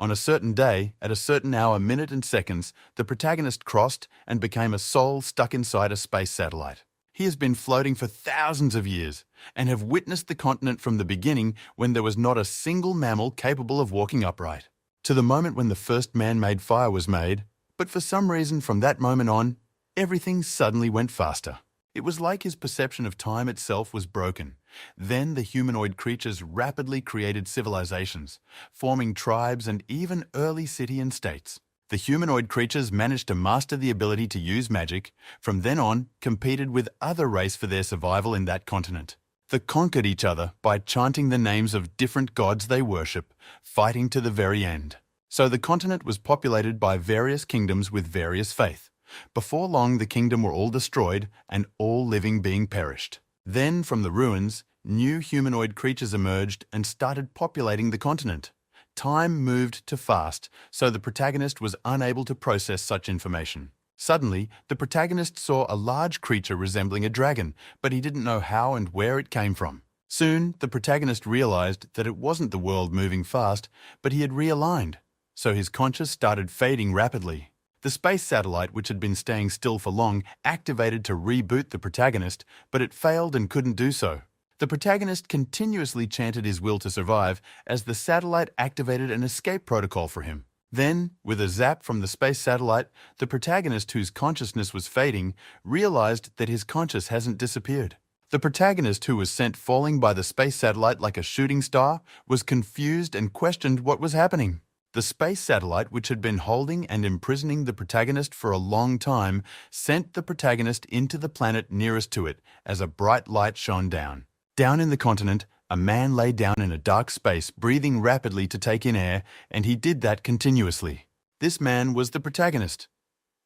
On a certain day, at a certain hour, minute and seconds, the protagonist crossed and became a soul stuck inside a space satellite. He has been floating for thousands of years and have witnessed the continent from the beginning when there was not a single mammal capable of walking upright, to the moment when the first man-made fire was made. But for some reason from that moment on, everything suddenly went faster. It was like his perception of time itself was broken. Then the humanoid creatures rapidly created civilizations, forming tribes and even early city and states. The humanoid creatures managed to master the ability to use magic, from then on competed with other races for their survival in that continent. They conquered each other by chanting the names of different gods they worship, fighting to the very end. So the continent was populated by various kingdoms with various faith. Before long the kingdom were all destroyed and all living beings perished. Then from the ruins, new humanoid creatures emerged and started populating the continent. Time moved too fast, so the protagonist was unable to process such information. Suddenly, the protagonist saw a large creature resembling a dragon, but he didn't know how and where it came from. Soon, the protagonist realized that it wasn't the world moving fast, but he had realigned. So his conscious started fading rapidly. The space satellite, which had been staying still for long, activated to reboot the protagonist, but it failed and couldn't do so. The protagonist continuously chanted his will to survive as the satellite activated an escape protocol for him. Then, with a zap from the space satellite, the protagonist, whose consciousness was fading, realized that his conscious hasn't disappeared. The protagonist, who was sent falling by the space satellite like a shooting star, was confused and questioned what was happening. The space satellite, which had been holding and imprisoning the protagonist for a long time, sent the protagonist into the planet nearest to it as a bright light shone down. Down in the continent, a man lay down in a dark space, breathing rapidly to take in air, and he did that continuously. This man was the protagonist.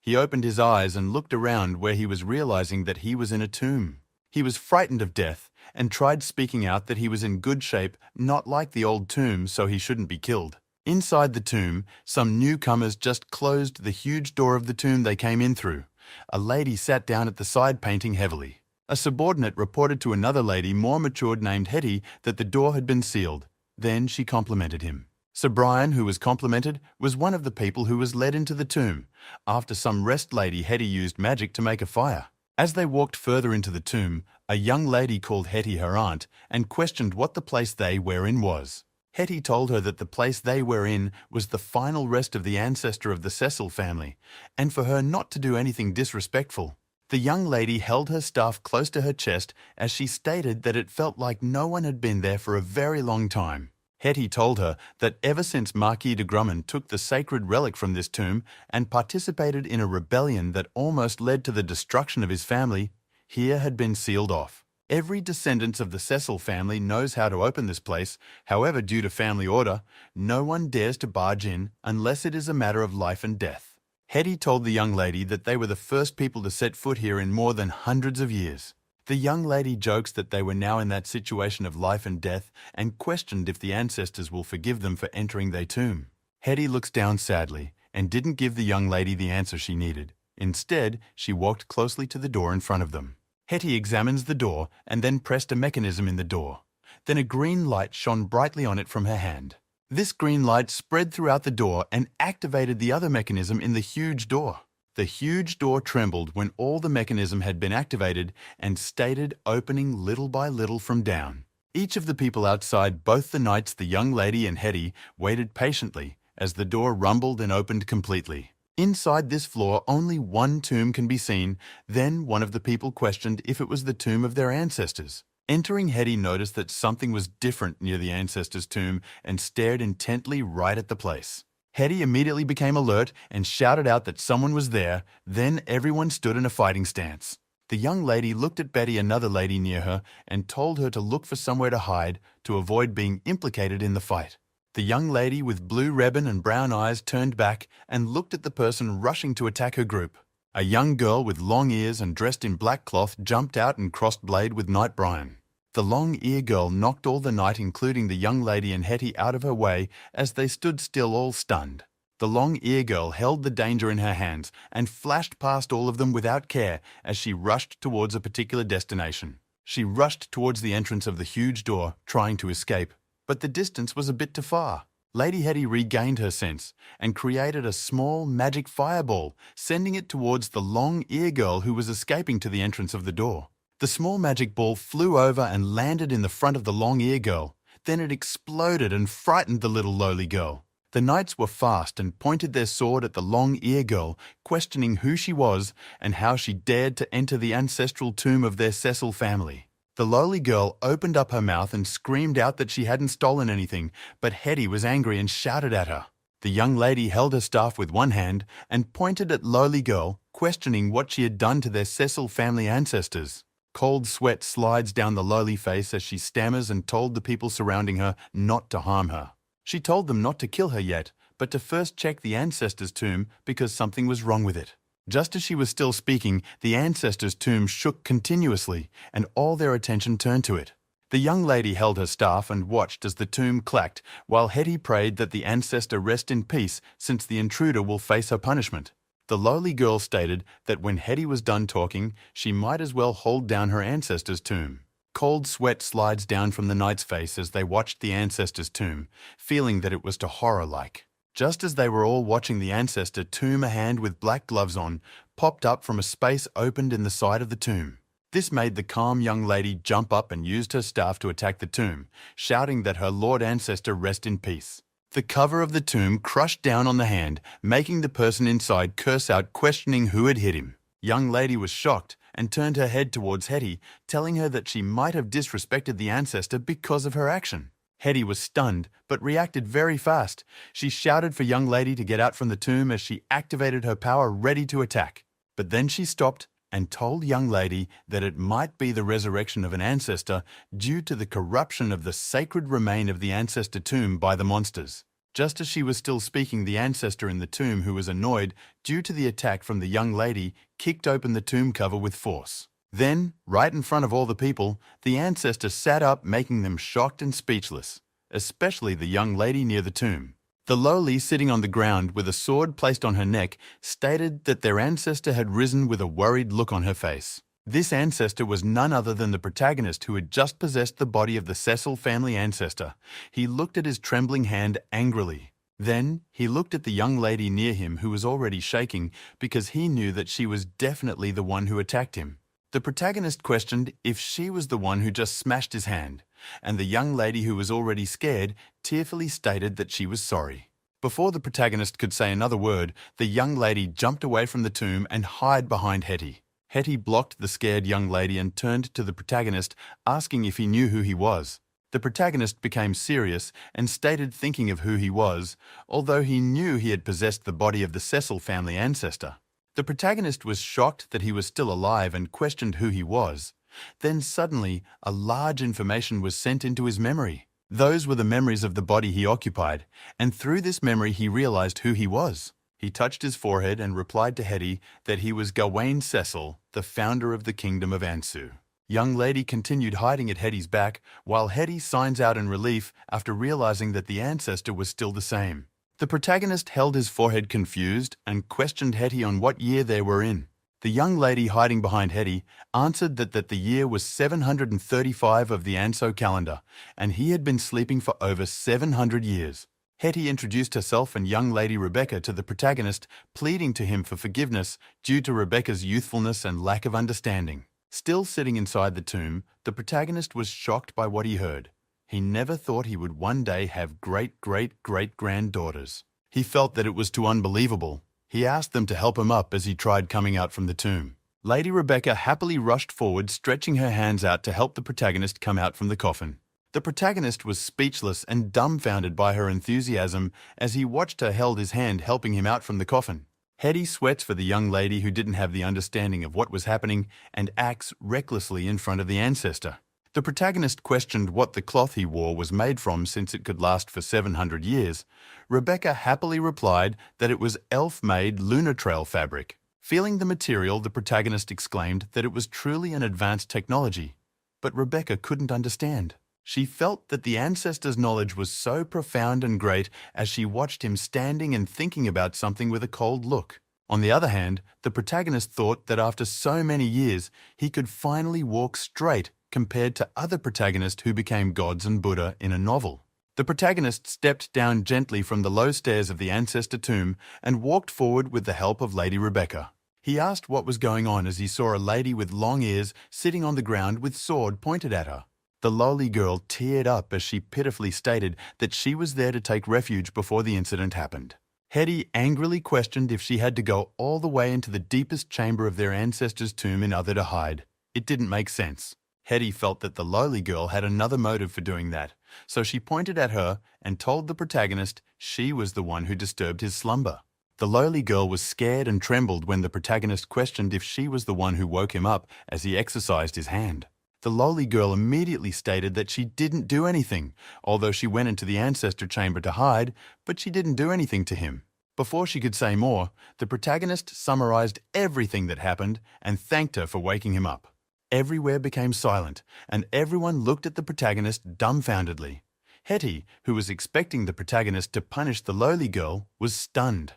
He opened his eyes and looked around, where he was realizing that he was in a tomb. He was frightened of death and tried speaking out that he was in good shape, not like the old tomb, so he shouldn't be killed. Inside the tomb, some newcomers just closed the huge door of the tomb they came in through. A lady sat down at the side, painting heavily. A subordinate reported to another lady, more matured, named Hetty, that the door had been sealed. Then she complimented him. Sir Brian, who was complimented, was one of the people who was led into the tomb. After some rest, Lady Hetty used magic to make a fire. As they walked further into the tomb, a young lady called Hetty her aunt and questioned what the place they were in was. Hetty told her that the place they were in was the final rest of the ancestor of the Cecil family, and for her not to do anything disrespectful. The young lady held her staff close to her chest as she stated that it felt like no one had been there for a very long time. Hetty told her that ever since Marquis de Grummond took the sacred relic from this tomb and participated in a rebellion that almost led to the destruction of his family, here had been sealed off. Every descendant of the Cecil family knows how to open this place. However, due to family order, no one dares to barge in unless it is a matter of life and death. Hetty told the young lady that they were the first people to set foot here in more than hundreds of years. The young lady jokes that they were now in that situation of life and death and questioned if the ancestors will forgive them for entering their tomb. Hetty looks down sadly and didn't give the young lady the answer she needed. Instead, she walked closely to the door in front of them. Hetty examines the door and then pressed a mechanism in the door. Then a green light shone brightly on it from her hand. This green light spread throughout the door and activated the other mechanism in the huge door. The huge door trembled when all the mechanism had been activated and started opening little by little from down. Each of the people outside, both the knights, the young lady and Hetty, waited patiently as the door rumbled and opened completely. Inside this floor, only one tomb can be seen. Then one of the people questioned if it was the tomb of their ancestors. Entering, Hetty noticed that something was different near the ancestor's tomb and stared intently right at the place. Hetty immediately became alert and shouted out that someone was there. Then everyone stood in a fighting stance. The young lady looked at Betty, another lady near her, and told her to look for somewhere to hide to avoid being implicated in the fight. The young lady with blue ribbon and brown eyes turned back and looked at the person rushing to attack her group. A young girl with long ears and dressed in black cloth jumped out and crossed blade with Knight Brian. The long ear girl knocked all the knight, including the young lady and Hetty, out of her way as they stood still, all stunned. The long ear girl held the danger in her hands and flashed past all of them without care as she rushed towards a particular destination. She rushed towards the entrance of the huge door, trying to escape. But the distance was a bit too far. Lady Hetty regained her sense and created a small magic fireball, sending it towards the long ear girl who was escaping to the entrance of the door. The small magic ball flew over and landed in the front of the long ear girl. Then it exploded and frightened the little lowly girl. The knights were fast and pointed their sword at the long ear girl, questioning who she was and how she dared to enter the ancestral tomb of their Cecil family. The lowly girl opened up her mouth and screamed out that she hadn't stolen anything, but Hetty was angry and shouted at her. The young lady held her staff with one hand and pointed at lowly girl, questioning what she had done to their Cecil family ancestors. Cold sweat slides down the lowly face as she stammers and told the people surrounding her not to harm her. She told them not to kill her yet, but to first check the ancestors' tomb because something was wrong with it. Just as she was still speaking, the ancestors' tomb shook continuously, and all their attention turned to it. The young lady held her staff and watched as the tomb clacked, while Hetty prayed that the ancestor rest in peace since the intruder will face her punishment. The lowly girl stated that when Hetty was done talking, she might as well hold down her ancestor's tomb. Cold sweat slides down from the knight's face as they watched the ancestor's tomb, feeling that it was to horror-like. Just as they were all watching the ancestor tomb, a hand with black gloves on popped up from a space opened in the side of the tomb. This made the calm young lady jump up and used her staff to attack the tomb, shouting that her lord ancestor rest in peace. The cover of the tomb crushed down on the hand, making the person inside curse out, questioning who had hit him. Young lady was shocked and turned her head towards Hetty, telling her that she might have disrespected the ancestor because of her action. Hetty was stunned, but reacted very fast. She shouted for young lady to get out from the tomb as she activated her power ready to attack. But then she stopped and told young lady that it might be the resurrection of an ancestor due to the corruption of the sacred remain of the ancestor tomb by the monsters. Just as she was still speaking, the ancestor in the tomb, who was annoyed due to the attack from the young lady, kicked open the tomb cover with force. Then, right in front of all the people, the ancestor sat up, making them shocked and speechless, especially the young lady near the tomb. The lowly, sitting on the ground with a sword placed on her neck, stated that their ancestor had risen with a worried look on her face. This ancestor was none other than the protagonist who had just possessed the body of the Cecil family ancestor. He looked at his trembling hand angrily. Then, he looked at the young lady near him who was already shaking because he knew that she was definitely the one who attacked him. The protagonist questioned if she was the one who just smashed his hand, and the young lady, who was already scared, tearfully stated that she was sorry. Before the protagonist could say another word, the young lady jumped away from the tomb and hid behind Hetty. Hetty blocked the scared young lady and turned to the protagonist, asking if he knew who he was. The protagonist became serious and stated thinking of who he was, although he knew he had possessed the body of the Cecil family ancestor. The protagonist was shocked that he was still alive and questioned who he was. Then suddenly, a large information was sent into his memory. Those were the memories of the body he occupied, and through this memory he realized who he was. He touched his forehead and replied to Hetty that he was Gawain Cecil, the founder of the Kingdom of Ansu. Young lady continued hiding at Hetty's back, while Hetty signs out in relief after realizing that the ancestor was still the same. The protagonist held his forehead confused and questioned Hetty on what year they were in. The young lady hiding behind Hetty answered that the year was 735 of the Anso calendar, and he had been sleeping for over 700 years. Hetty introduced herself and young lady Rebecca to the protagonist, pleading to him for forgiveness due to Rebecca's youthfulness and lack of understanding. Still sitting inside the tomb, the protagonist was shocked by what he heard. He never thought he would one day have great-great-great-granddaughters. He felt that it was too unbelievable. He asked them to help him up as he tried coming out from the tomb. Lady Rebecca happily rushed forward, stretching her hands out to help the protagonist come out from the coffin. The protagonist was speechless and dumbfounded by her enthusiasm as he watched her hold his hand, helping him out from the coffin. Hetty sweats for the young lady who didn't have the understanding of what was happening and acts recklessly in front of the ancestor. The protagonist questioned what the cloth he wore was made from, since it could last for 700 years. Rebecca happily replied that it was elf-made lunar trail fabric. Feeling the material, the protagonist exclaimed that it was truly an advanced technology. But Rebecca couldn't understand. She felt that the ancestor's knowledge was so profound and great as she watched him standing and thinking about something with a cold look. On the other hand, the protagonist thought that after so many years, he could finally walk straight compared to other protagonists who became gods and Buddha in a novel. The protagonist stepped down gently from the low stairs of the ancestor tomb and walked forward with the help of Lady Rebecca. He asked what was going on as he saw a lady with long ears sitting on the ground with sword pointed at her. The lowly girl teared up as she pitifully stated that she was there to take refuge before the incident happened. Hetty angrily questioned if she had to go all the way into the deepest chamber of their ancestor's tomb in order to hide. It didn't make sense. Hetty felt that the lowly girl had another motive for doing that, so she pointed at her and told the protagonist she was the one who disturbed his slumber. The lowly girl was scared and trembled when the protagonist questioned if she was the one who woke him up as he exercised his hand. The lowly girl immediately stated that she didn't do anything, although she went into the ancestor chamber to hide, but she didn't do anything to him. Before she could say more, the protagonist summarized everything that happened and thanked her for waking him up. Everywhere became silent, and everyone looked at the protagonist dumbfoundedly. Hetty, who was expecting the protagonist to punish the lowly girl, was stunned.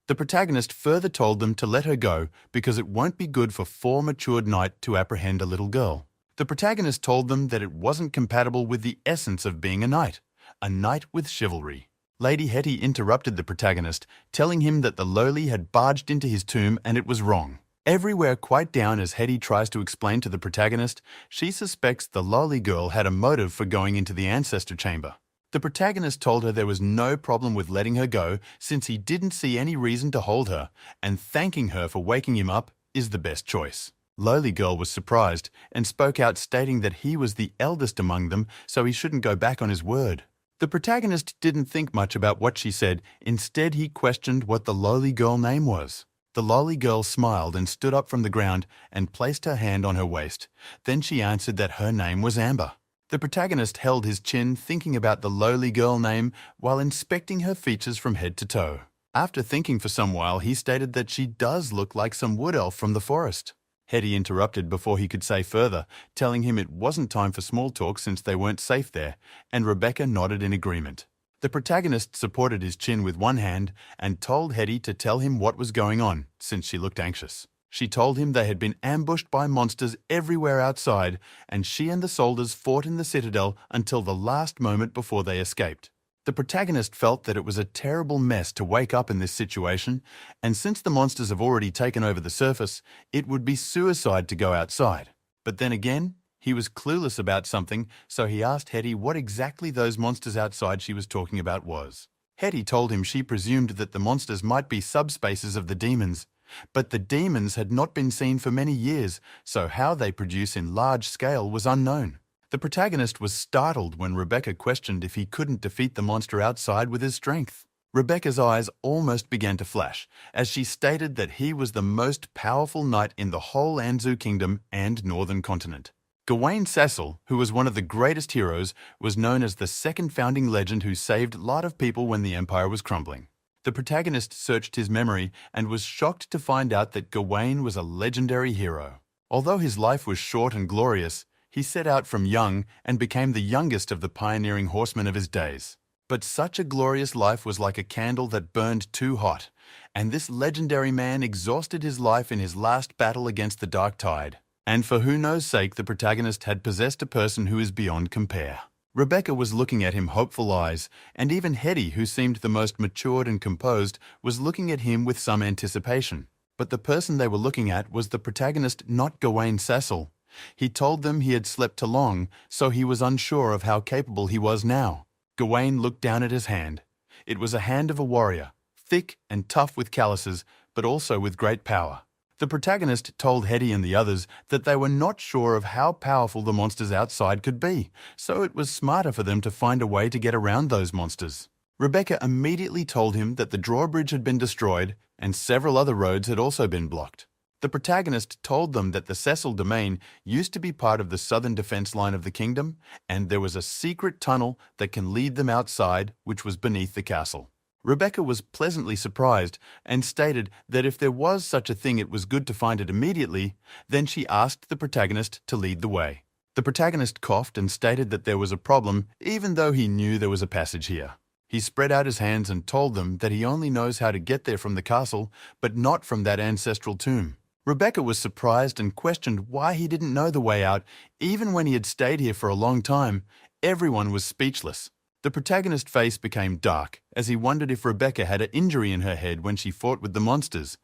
The protagonist further told them to let her go because it won't be good for 4 matured knight to apprehend a little girl. The protagonist told them that it wasn't compatible with the essence of being a knight with chivalry. Lady Hetty interrupted the protagonist, telling him that the lowly had barged into his tomb and it was wrong. Everywhere quiet down as Hetty tries to explain to the protagonist, she suspects the lowly girl had a motive for going into the ancestor chamber. The protagonist told her there was no problem with letting her go since he didn't see any reason to hold her, and thanking her for waking him up is the best choice. Lowly girl was surprised and spoke out stating that he was the eldest among them, so he shouldn't go back on his word. The protagonist didn't think much about what she said. Instead, he questioned what the lowly girl's name was. The lowly girl smiled and stood up from the ground and placed her hand on her waist. Then she answered that her name was Amber. The protagonist held his chin thinking about the lowly girl name while inspecting her features from head to toe. After thinking for some while, he stated that she does look like some wood elf from the forest. Hetty interrupted before he could say further, telling him it wasn't time for small talk since they weren't safe there, and Rebecca nodded in agreement. The protagonist supported his chin with one hand and told Hetty to tell him what was going on, since she looked anxious. She told him they had been ambushed by monsters everywhere outside, and she and the soldiers fought in the citadel until the last moment before they escaped. The protagonist felt that it was a terrible mess to wake up in this situation, and since the monsters have already taken over the surface, it would be suicide to go outside. But then again, he was clueless about something, so he asked Hetty what exactly those monsters outside she was talking about was. Hetty told him she presumed that the monsters might be subspaces of the demons, but the demons had not been seen for many years, so how they produce in large scale was unknown. The protagonist was startled when Rebecca questioned if he couldn't defeat the monster outside with his strength. Rebecca's eyes almost began to flash as she stated that he was the most powerful knight in the whole Anzu kingdom and northern continent. Gawain Cecil, who was one of the greatest heroes, was known as the second founding legend who saved a lot of people when the empire was crumbling. The protagonist searched his memory and was shocked to find out that Gawain was a legendary hero. Although his life was short and glorious, he set out from young and became the youngest of the pioneering horsemen of his days. But such a glorious life was like a candle that burned too hot, and this legendary man exhausted his life in his last battle against the Dark Tide. And for who knows sake, the protagonist had possessed a person who is beyond compare. Rebecca was looking at him hopeful eyes, and even Hetty, who seemed the most matured and composed, was looking at him with some anticipation. But the person they were looking at was the protagonist, not Gawain Cecil. He told them he had slept too long, so he was unsure of how capable he was now. Gawain looked down at his hand. It was a hand of a warrior, thick and tough with calluses, but also with great power. The protagonist told Hetty and the others that they were not sure of how powerful the monsters outside could be, so it was smarter for them to find a way to get around those monsters. Rebecca immediately told him that the drawbridge had been destroyed and several other roads had also been blocked. The protagonist told them that the Cecil domain used to be part of the southern defense line of the kingdom, and there was a secret tunnel that can lead them outside, which was beneath the castle. Rebecca was pleasantly surprised and stated that if there was such a thing it was good to find it immediately. Then she asked the protagonist to lead the way. The protagonist coughed and stated that there was a problem, even though he knew there was a passage here. He spread out his hands and told them that he only knows how to get there from the castle, but not from that ancestral tomb. Rebecca was surprised and questioned why he didn't know the way out, even when he had stayed here for a long time. Everyone was speechless. The protagonist's face became dark as he wondered if Rebecca had an injury in her head when she fought with the monsters.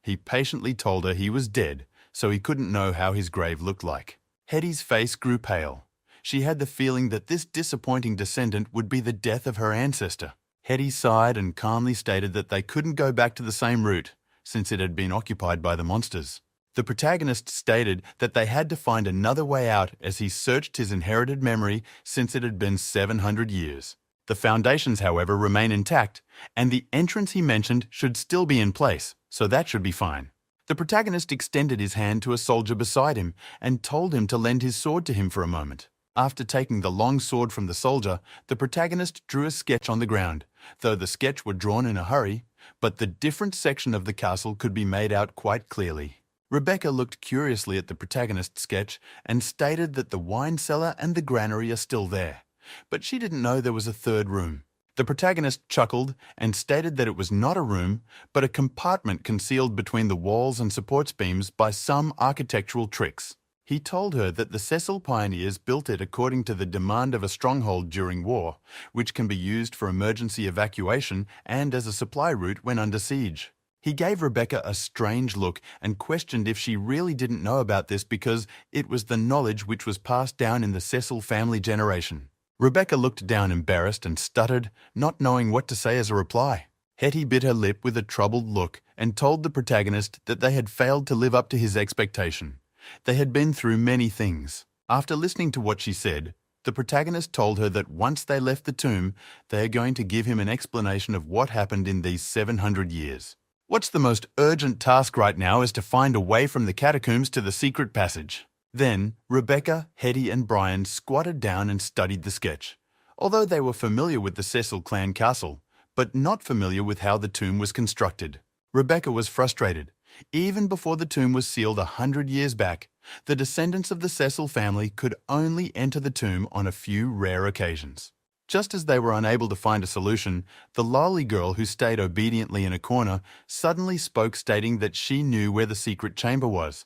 He patiently told her he was dead, so he couldn't know how his grave looked like. Hetty's face grew pale. She had the feeling that this disappointing descendant would be the death of her ancestor. Hetty sighed and calmly stated that they couldn't go back to the same route, since it had been occupied by the monsters. The protagonist stated that they had to find another way out as he searched his inherited memory since it had been 700 years. The foundations, however, remain intact, and the entrance he mentioned should still be in place, so that should be fine. The protagonist extended his hand to a soldier beside him and told him to lend his sword to him for a moment. After taking the long sword from the soldier, the protagonist drew a sketch on the ground, though the sketch were drawn in a hurry, but the different section of the castle could be made out quite clearly. Rebecca looked curiously at the protagonist's sketch and stated that the wine cellar and the granary are still there, but she didn't know there was a third room. The protagonist chuckled and stated that it was not a room, but a compartment concealed between the walls and supports beams by some architectural tricks. He told her that the Cecil pioneers built it according to the demand of a stronghold during war, which can be used for emergency evacuation and as a supply route when under siege. He gave Rebecca a strange look and questioned if she really didn't know about this because it was the knowledge which was passed down in the Cecil family generation. Rebecca looked down embarrassed and stuttered, not knowing what to say as a reply. Hetty bit her lip with a troubled look and told the protagonist that they had failed to live up to his expectation. They had been through many things. After listening to what she said, the protagonist told her that once they left the tomb, they are going to give him an explanation of what happened in these 700 years. What's the most urgent task right now is to find a way from the catacombs to the secret passage. Then, Rebecca, Hetty and Brian squatted down and studied the sketch. Although they were familiar with the Cecil clan castle, but not familiar with how the tomb was constructed. Rebecca was frustrated. Even before the tomb was sealed 100 years back, the descendants of the Cecil family could only enter the tomb on a few rare occasions. Just as they were unable to find a solution, the lolly girl who stayed obediently in a corner suddenly spoke, stating that she knew where the secret chamber was.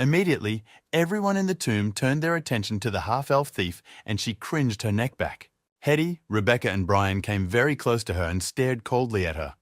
Immediately, everyone in the tomb turned their attention to the half-elf thief and she cringed her neck back. Hetty, Rebecca and Brian came very close to her and stared coldly at her.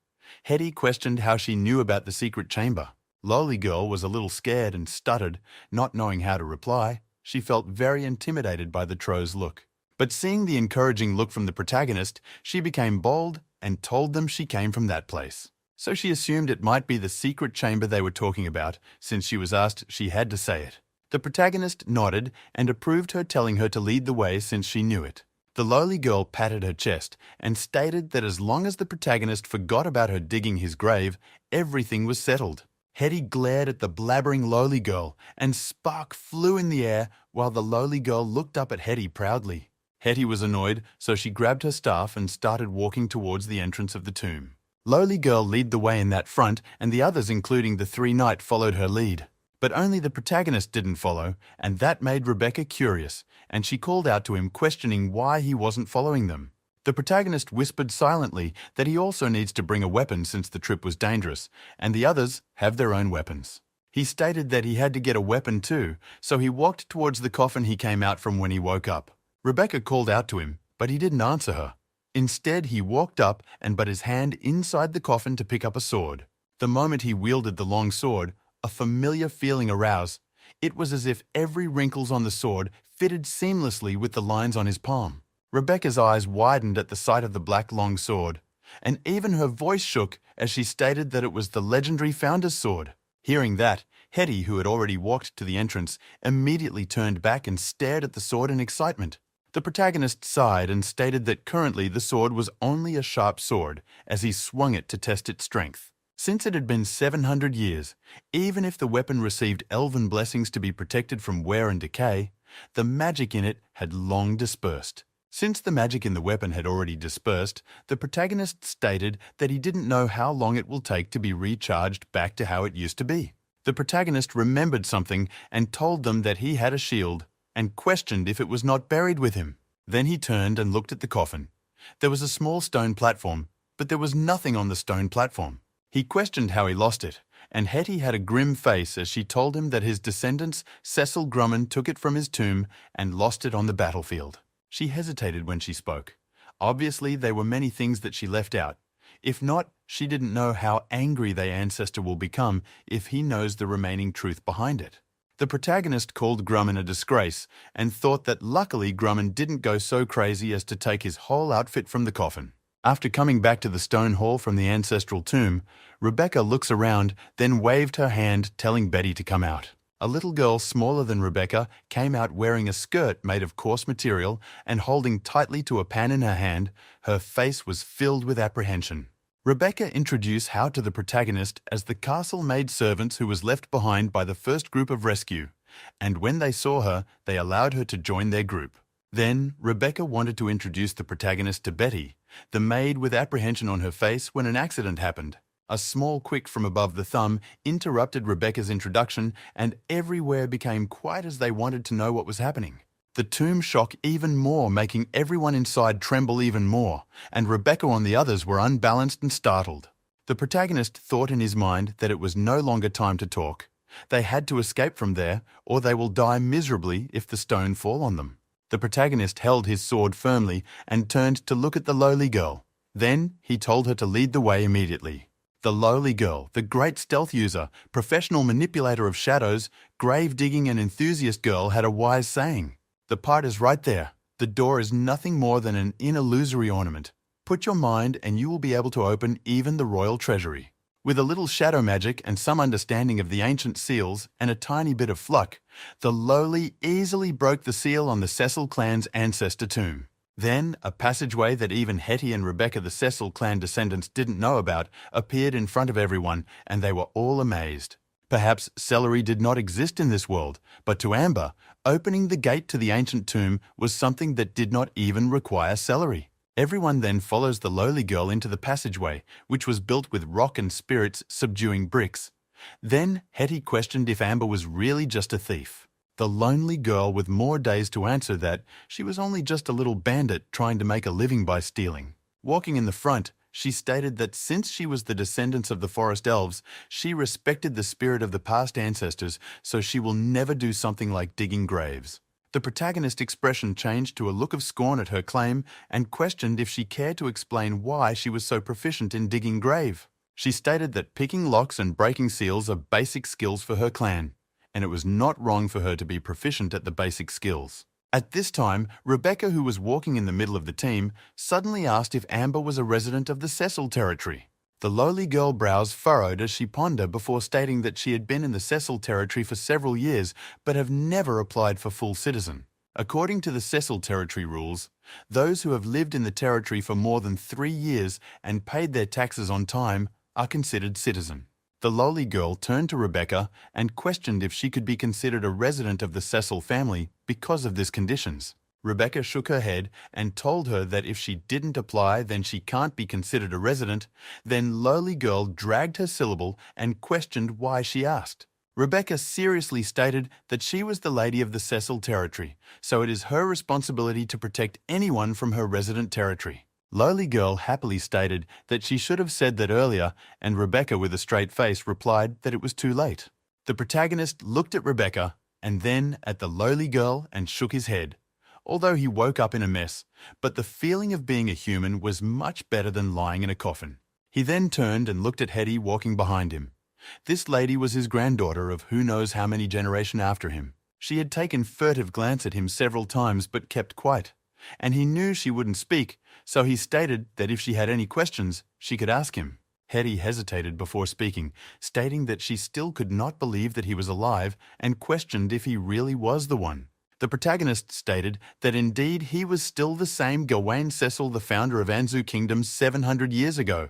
Hetty questioned how she knew about the secret chamber. Lolly girl was a little scared and stuttered, not knowing how to reply. She felt very intimidated by the trol's look. But seeing the encouraging look from the protagonist, she became bold and told them she came from that place. So she assumed it might be the secret chamber they were talking about, since she was asked she had to say it. The protagonist nodded and approved her telling her to lead the way since she knew it. The lowly girl patted her chest and stated that as long as the protagonist forgot about her digging his grave, everything was settled. Hetty glared at the blabbering lowly girl and spark flew in the air while the lowly girl looked up at Hetty proudly. Hetty was annoyed, so she grabbed her staff and started walking towards the entrance of the tomb. Lowly girl led the way in that front, and the others, including the three knights, followed her lead. But only the protagonist didn't follow, and that made Rebecca curious, and she called out to him, questioning why he wasn't following them. The protagonist whispered silently that he also needs to bring a weapon since the trip was dangerous, and the others have their own weapons. He stated that he had to get a weapon too, so he walked towards the coffin he came out from when he woke up. Rebecca called out to him, but he didn't answer her. Instead, he walked up and put his hand inside the coffin to pick up a sword. The moment he wielded the long sword, a familiar feeling aroused. It was as if every wrinkle on the sword fitted seamlessly with the lines on his palm. Rebecca's eyes widened at the sight of the black long sword, and even her voice shook as she stated that it was the legendary founder's sword. Hearing that, Hetty, who had already walked to the entrance, immediately turned back and stared at the sword in excitement. The protagonist sighed and stated that currently the sword was only a sharp sword, as he swung it to test its strength. Since it had been 700 years, even if the weapon received elven blessings to be protected from wear and decay, the magic in it had long dispersed. Since the magic in the weapon had already dispersed, the protagonist stated that he didn't know how long it will take to be recharged back to how it used to be. The protagonist remembered something and told them that he had a shield, and questioned if it was not buried with him. Then he turned and looked at the coffin. There was a small stone platform, but there was nothing on the stone platform. He questioned how he lost it, and Hetty had a grim face as she told him that his descendants, Cecil Grumman, took it from his tomb and lost it on the battlefield. She hesitated when she spoke. Obviously, there were many things that she left out. If not, she didn't know how angry the ancestor will become if he knows the remaining truth behind it. The protagonist called Grumman a disgrace and thought that luckily Grumman didn't go so crazy as to take his whole outfit from the coffin. After coming back to the stone hall from the ancestral tomb, Rebecca looks around, then waved her hand, telling Betty to come out. A little girl smaller than Rebecca came out wearing a skirt made of coarse material and holding tightly to a pan in her hand. Her face was filled with apprehension. Rebecca introduced How to the protagonist as the castle maid servants who was left behind by the first group of rescue, and when they saw her, they allowed her to join their group. Then, Rebecca wanted to introduce the protagonist to Betty, the maid with apprehension on her face when an accident happened. A small quick from above the thumb interrupted Rebecca's introduction, and everywhere became quiet as they wanted to know what was happening. The tomb shocked even more, making everyone inside tremble even more, and Rebecca and the others were unbalanced and startled. The protagonist thought in his mind that it was no longer time to talk. They had to escape from there, or they will die miserably if the stone fall on them. The protagonist held his sword firmly and turned to look at the lowly girl. Then he told her to lead the way immediately. The lowly girl, the great stealth user, professional manipulator of shadows, grave-digging and enthusiast girl had a wise saying. The part is right there. The door is nothing more than an illusory ornament. Put your mind and you will be able to open even the royal treasury. With a little shadow magic and some understanding of the ancient seals and a tiny bit of luck, the lowly easily broke the seal on the Cecil clan's ancestor tomb. Then, a passageway that even Hetty and Rebecca, the Cecil clan descendants, didn't know about, appeared in front of everyone, and they were all amazed. Perhaps celery did not exist in this world, but to Amber, opening the gate to the ancient tomb was something that did not even require celery. Everyone then follows the lowly girl into the passageway, which was built with rock and spirits subduing bricks. Then Hetty questioned if Amber was really just a thief. The lonely girl with more days to answer that she was only just a little bandit trying to make a living by stealing. Walking in the front, she stated that since she was the descendants of the forest elves, she respected the spirit of the past ancestors, so she will never do something like digging graves. The protagonist's expression changed to a look of scorn at her claim and questioned if she cared to explain why she was so proficient in digging grave. She stated that picking locks and breaking seals are basic skills for her clan, and it was not wrong for her to be proficient at the basic skills. At this time, Rebecca, who was walking in the middle of the team, suddenly asked if Amber was a resident of the Cecil territory. The lowly girl brows furrowed as she pondered before stating that she had been in the Cecil territory for several years but have never applied for full citizen. According to the Cecil territory rules, those who have lived in the territory for more than 3 years and paid their taxes on time are considered citizen. The lowly girl turned to Rebecca and questioned if she could be considered a resident of the Cecil family because of these conditions. Rebecca shook her head and told her that if she didn't apply, then she can't be considered a resident. Then lowly girl dragged her syllable and questioned why she asked. Rebecca seriously stated that she was the lady of the Cecil territory, so it is her responsibility to protect anyone from her resident territory. Lowly girl happily stated that she should have said that earlier, and Rebecca with a straight face replied that it was too late. The protagonist looked at Rebecca and then at the lowly girl and shook his head, although he woke up in a mess, but the feeling of being a human was much better than lying in a coffin. He then turned and looked at Hetty walking behind him. This lady was his granddaughter of who knows how many generations after him. She had taken furtive glance at him several times but kept quiet, and he knew she wouldn't speak, so he stated that if she had any questions, she could ask him. Hetty hesitated before speaking, stating that she still could not believe that he was alive and questioned if he really was the one. The protagonist stated that indeed he was still the same Gawain Cecil, the founder of Anzu Kingdom 700 years ago,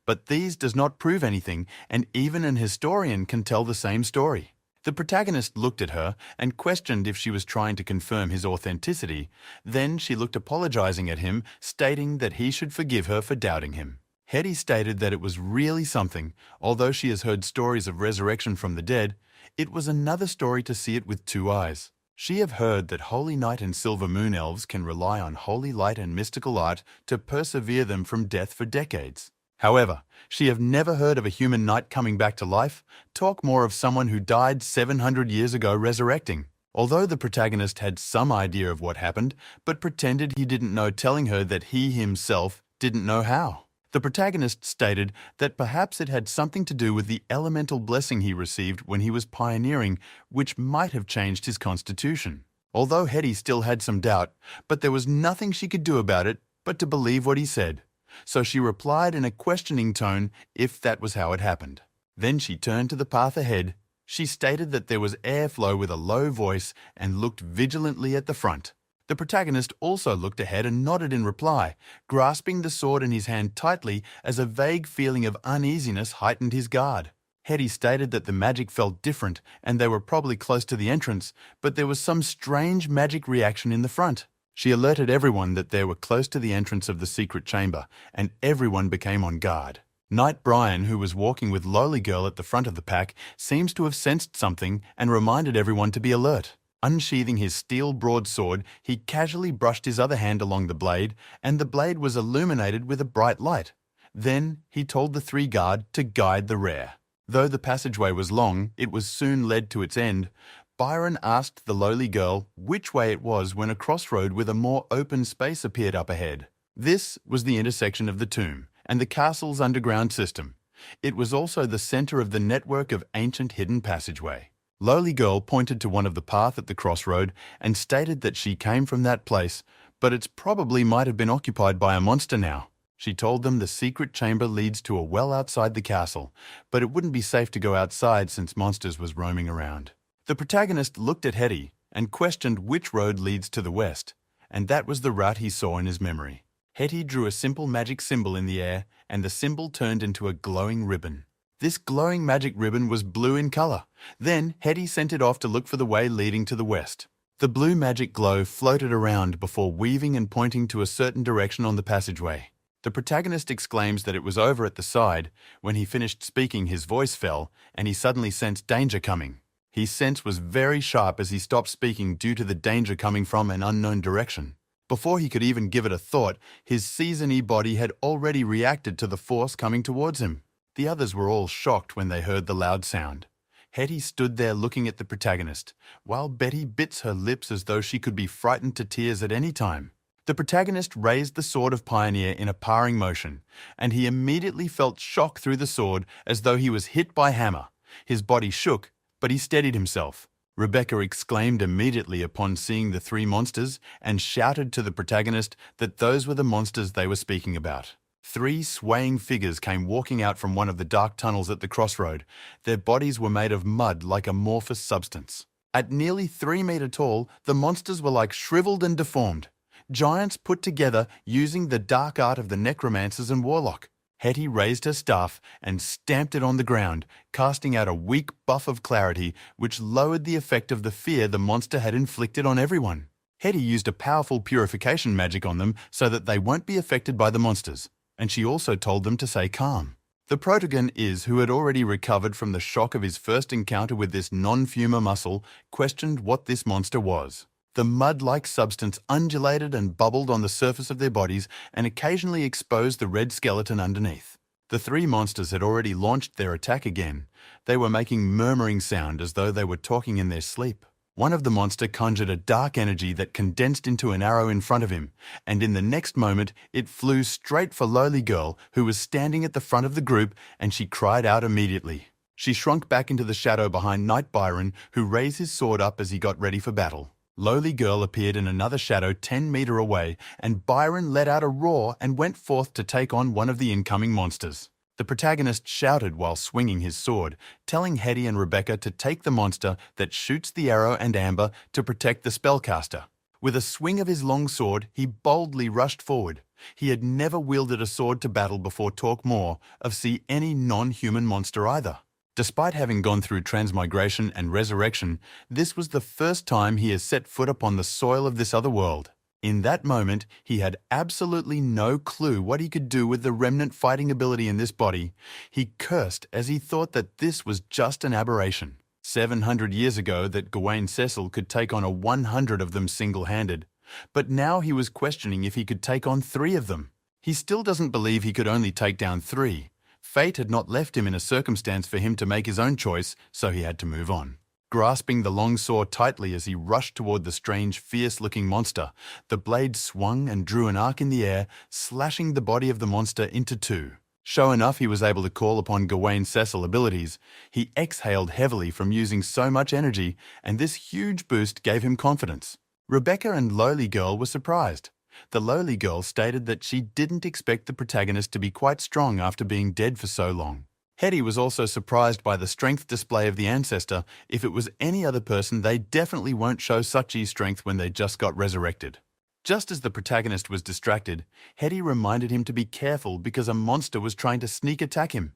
but these does not prove anything, and even an historian can tell the same story. The protagonist looked at her and questioned if she was trying to confirm his authenticity. Then she looked apologizing at him, stating that he should forgive her for doubting him. Hetty stated that it was really something. Although she has heard stories of resurrection from the dead, it was another story to see it with 2 eyes. She have heard that Holy Night and Silver Moon elves can rely on holy light and mystical art to persevere them from death for decades. However, she have never heard of a human knight coming back to life, talk more of someone who died 700 years ago resurrecting. Although the protagonist had some idea of what happened, but pretended he didn't know, telling her that he himself didn't know how. The protagonist stated that perhaps it had something to do with the elemental blessing he received when he was pioneering, which might have changed his constitution. Although Hetty still had some doubt, but there was nothing she could do about it but to believe what he said. So she replied in a questioning tone if that was how it happened. Then she turned to the path ahead. She stated that there was airflow with a low voice and looked vigilantly at the front. The protagonist also looked ahead and nodded in reply, grasping the sword in his hand tightly as a vague feeling of uneasiness heightened his guard. Hetty stated that the magic felt different and they were probably close to the entrance, but there was some strange magic reaction in the front. She alerted everyone that they were close to the entrance of the secret chamber, and everyone became on guard. Knight Brian, who was walking with Lowly Girl at the front of the pack, seems to have sensed something and reminded everyone to be alert. Unsheathing his steel broadsword, he casually brushed his other hand along the blade, and the blade was illuminated with a bright light. Then he told the three guard to guide the rear. Though the passageway was long, it was soon led to its end. Byron asked the Lowly Girl which way it was when a crossroad with a more open space appeared up ahead. This was the intersection of the tomb and the castle's underground system. It was also the center of the network of ancient hidden passageway. Lowly Girl pointed to one of the path at the crossroad and stated that she came from that place, but it probably might have been occupied by a monster now. She told them the secret chamber leads to a well outside the castle, but it wouldn't be safe to go outside since monsters was roaming around. The protagonist looked at Hetty and questioned which road leads to the west, and that was the route he saw in his memory. Hetty drew a simple magic symbol in the air, and the symbol turned into a glowing ribbon. This glowing magic ribbon was blue in color. Then Hetty sent it off to look for the way leading to the west. The blue magic glow floated around before weaving and pointing to a certain direction on the passageway. The protagonist exclaims that it was over at the side. When he finished speaking, his voice fell, and he suddenly sensed danger coming. His sense was very sharp as he stopped speaking due to the danger coming from an unknown direction. Before he could even give it a thought, his seasony body had already reacted to the force coming towards him. The others were all shocked when they heard the loud sound. Hetty stood there looking at the protagonist, while Betty bit her lips as though she could be frightened to tears at any time. The protagonist raised the sword of Pioneer in a parring motion, and he immediately felt shock through the sword as though he was hit by a hammer. His body shook, but he steadied himself. Rebecca exclaimed immediately upon seeing the three monsters and shouted to the protagonist that those were the monsters they were speaking about. Three swaying figures came walking out from one of the dark tunnels at the crossroad. Their bodies were made of mud like amorphous substance. At nearly 3 meters tall, the monsters were like shriveled and deformed. Giants put together using the dark art of the necromancers and warlock. Hetty raised her staff and stamped it on the ground, casting out a weak buff of clarity which lowered the effect of the fear the monster had inflicted on everyone. Hetty used a powerful purification magic on them so that they won't be affected by the monsters, and she also told them to stay calm. The protagonist, who had already recovered from the shock of his first encounter with this non-fuma muscle, questioned what this monster was. The mud-like substance undulated and bubbled on the surface of their bodies and occasionally exposed the red skeleton underneath. The three monsters had already launched their attack again. They were making murmuring sound as though they were talking in their sleep. One of the monster conjured a dark energy that condensed into an arrow in front of him, and in the next moment it flew straight for Lowly Girl, who was standing at the front of the group, and she cried out immediately. She shrunk back into the shadow behind Knight Byron, who raised his sword up as he got ready for battle. Lowly Girl appeared in another shadow 10 meters away, and Byron let out a roar and went forth to take on one of the incoming monsters. The protagonist shouted while swinging his sword, telling Hetty and Rebecca to take the monster that shoots the arrow and amber to protect the spellcaster. With a swing of his long sword, he boldly rushed forward. He had never wielded a sword to battle before, talk more of see any non-human monster either. Despite having gone through transmigration and resurrection, this was the first time he has set foot upon the soil of this other world. In that moment, he had absolutely no clue what he could do with the remnant fighting ability in this body. He cursed as he thought that this was just an aberration. 700 years ago that Gawain Cecil could take on 100 of them single-handed, but now he was questioning if he could take on 3 of them. He still doesn't believe he could only take down 3. Fate had not left him in a circumstance for him to make his own choice, so he had to move on. Grasping the long sword tightly as he rushed toward the strange, fierce-looking monster, the blade swung and drew an arc in the air, slashing the body of the monster into two. Sure enough, he was able to call upon Gawain Cecil abilities. He exhaled heavily from using so much energy, and this huge boost gave him confidence. Rebecca and Lowly Girl were surprised. The Lowly Girl stated that she didn't expect the protagonist to be quite strong after being dead for so long. Hetty was also surprised by the strength display of the ancestor. If it was any other person, they definitely won't show such strength when they just got resurrected. Just as the protagonist was distracted, Hetty reminded him to be careful because a monster was trying to sneak attack him.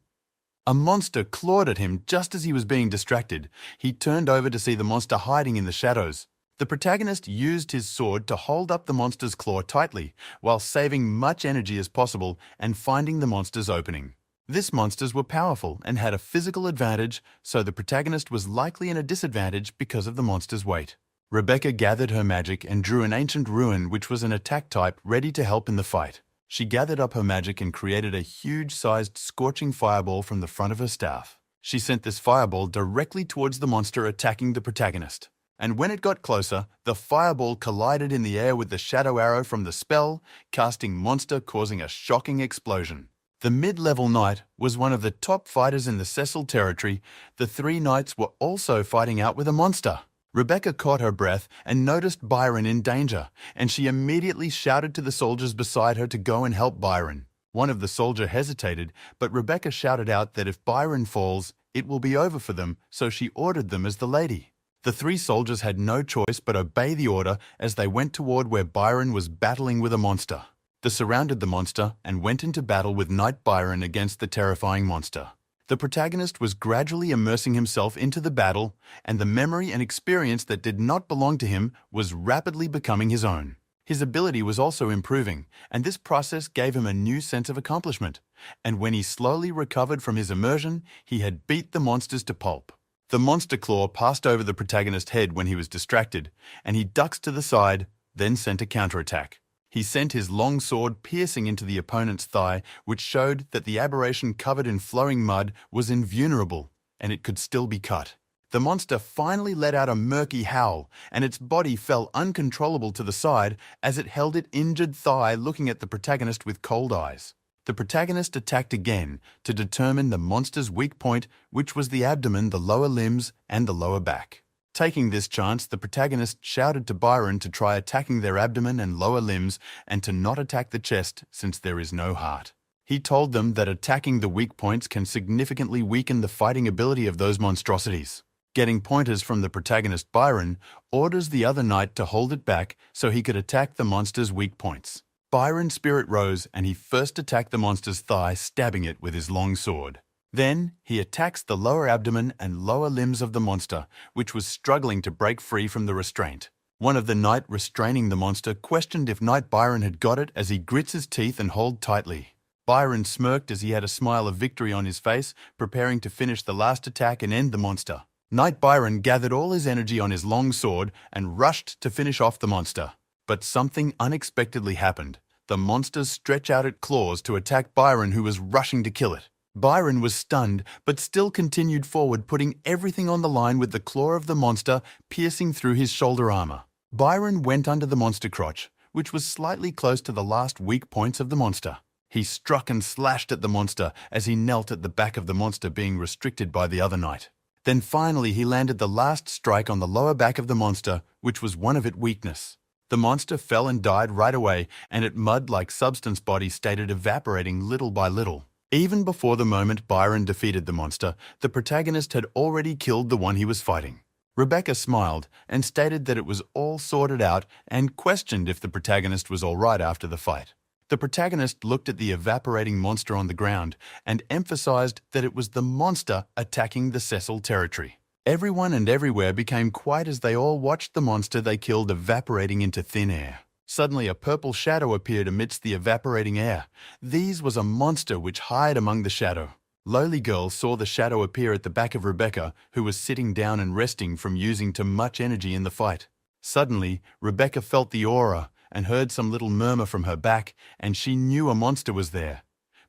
A monster clawed at him just as he was being distracted. He turned over to see the monster hiding in the shadows. The protagonist used his sword to hold up the monster's claw tightly, while saving much energy as possible and finding the monster's opening. These monsters were powerful and had a physical advantage, so the protagonist was likely in a disadvantage because of the monster's weight. Rebecca gathered her magic and drew an ancient rune which was an attack type ready to help in the fight. She gathered up her magic and created a huge-sized scorching fireball from the front of her staff. She sent this fireball directly towards the monster attacking the protagonist. And when it got closer, the fireball collided in the air with the shadow arrow from the spell, casting monster, causing a shocking explosion. The mid-level knight was one of the top fighters in the Cecil territory. The three knights were also fighting out with a monster. Rebecca caught her breath and noticed Byron in danger, and she immediately shouted to the soldiers beside her to go and help Byron. One of the soldiers hesitated, but Rebecca shouted out that if Byron falls, it will be over for them, so she ordered them as the lady. The three soldiers had no choice but obey the order as they went toward where Byron was battling with a monster. They surrounded the monster and went into battle with Knight Byron against the terrifying monster. The protagonist was gradually immersing himself into the battle, and the memory and experience that did not belong to him was rapidly becoming his own. His ability was also improving, and this process gave him a new sense of accomplishment. And when he slowly recovered from his immersion, he had beat the monsters to pulp. The monster claw passed over the protagonist's head when he was distracted, and he ducks to the side, then sent a counterattack. He sent his long sword piercing into the opponent's thigh, which showed that the aberration covered in flowing mud was invulnerable, and it could still be cut. The monster finally let out a murky howl, and its body fell uncontrollable to the side as it held its injured thigh looking at the protagonist with cold eyes. The protagonist attacked again to determine the monster's weak point, which was the abdomen, the lower limbs, and the lower back. Taking this chance, the protagonist shouted to Byron to try attacking their abdomen and lower limbs and to not attack the chest since there is no heart. He told them that attacking the weak points can significantly weaken the fighting ability of those monstrosities. Getting pointers from the protagonist Byron orders the other knight to hold it back so he could attack the monster's weak points. Byron's spirit rose and he first attacked the monster's thigh, stabbing it with his long sword. Then he attacks the lower abdomen and lower limbs of the monster, which was struggling to break free from the restraint. One of the knight restraining the monster questioned if Knight Byron had got it as he grits his teeth and hold tightly. Byron smirked as he had a smile of victory on his face, preparing to finish the last attack and end the monster. Knight Byron gathered all his energy on his long sword and rushed to finish off the monster. But something unexpectedly happened. The monster stretched out its claws to attack Byron, who was rushing to kill it. Byron was stunned, but still continued forward, putting everything on the line with the claw of the monster piercing through his shoulder armor. Byron went under the monster crotch, which was slightly close to the last weak points of the monster. He struck and slashed at the monster as he knelt at the back of the monster, being restricted by the other knight. Then finally he landed the last strike on the lower back of the monster, which was one of its weakness. The monster fell and died right away, and its mud-like substance body started evaporating little by little. Even before the moment Byron defeated the monster, the protagonist had already killed the one he was fighting. Rebecca smiled and stated that it was all sorted out and questioned if the protagonist was all right after the fight. The protagonist looked at the evaporating monster on the ground and emphasized that it was the monster attacking the Cecil territory. Everyone and everywhere became quiet as they all watched the monster they killed evaporating into thin air. Suddenly a purple shadow appeared amidst the evaporating air. These was a monster which hid among the shadow. Lowly Girl saw the shadow appear at the back of Rebecca, who was sitting down and resting from using too much energy in the fight. Suddenly, Rebecca felt the aura and heard some little murmur from her back, and she knew a monster was there.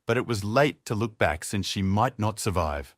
But it was late to look back since she might not survive.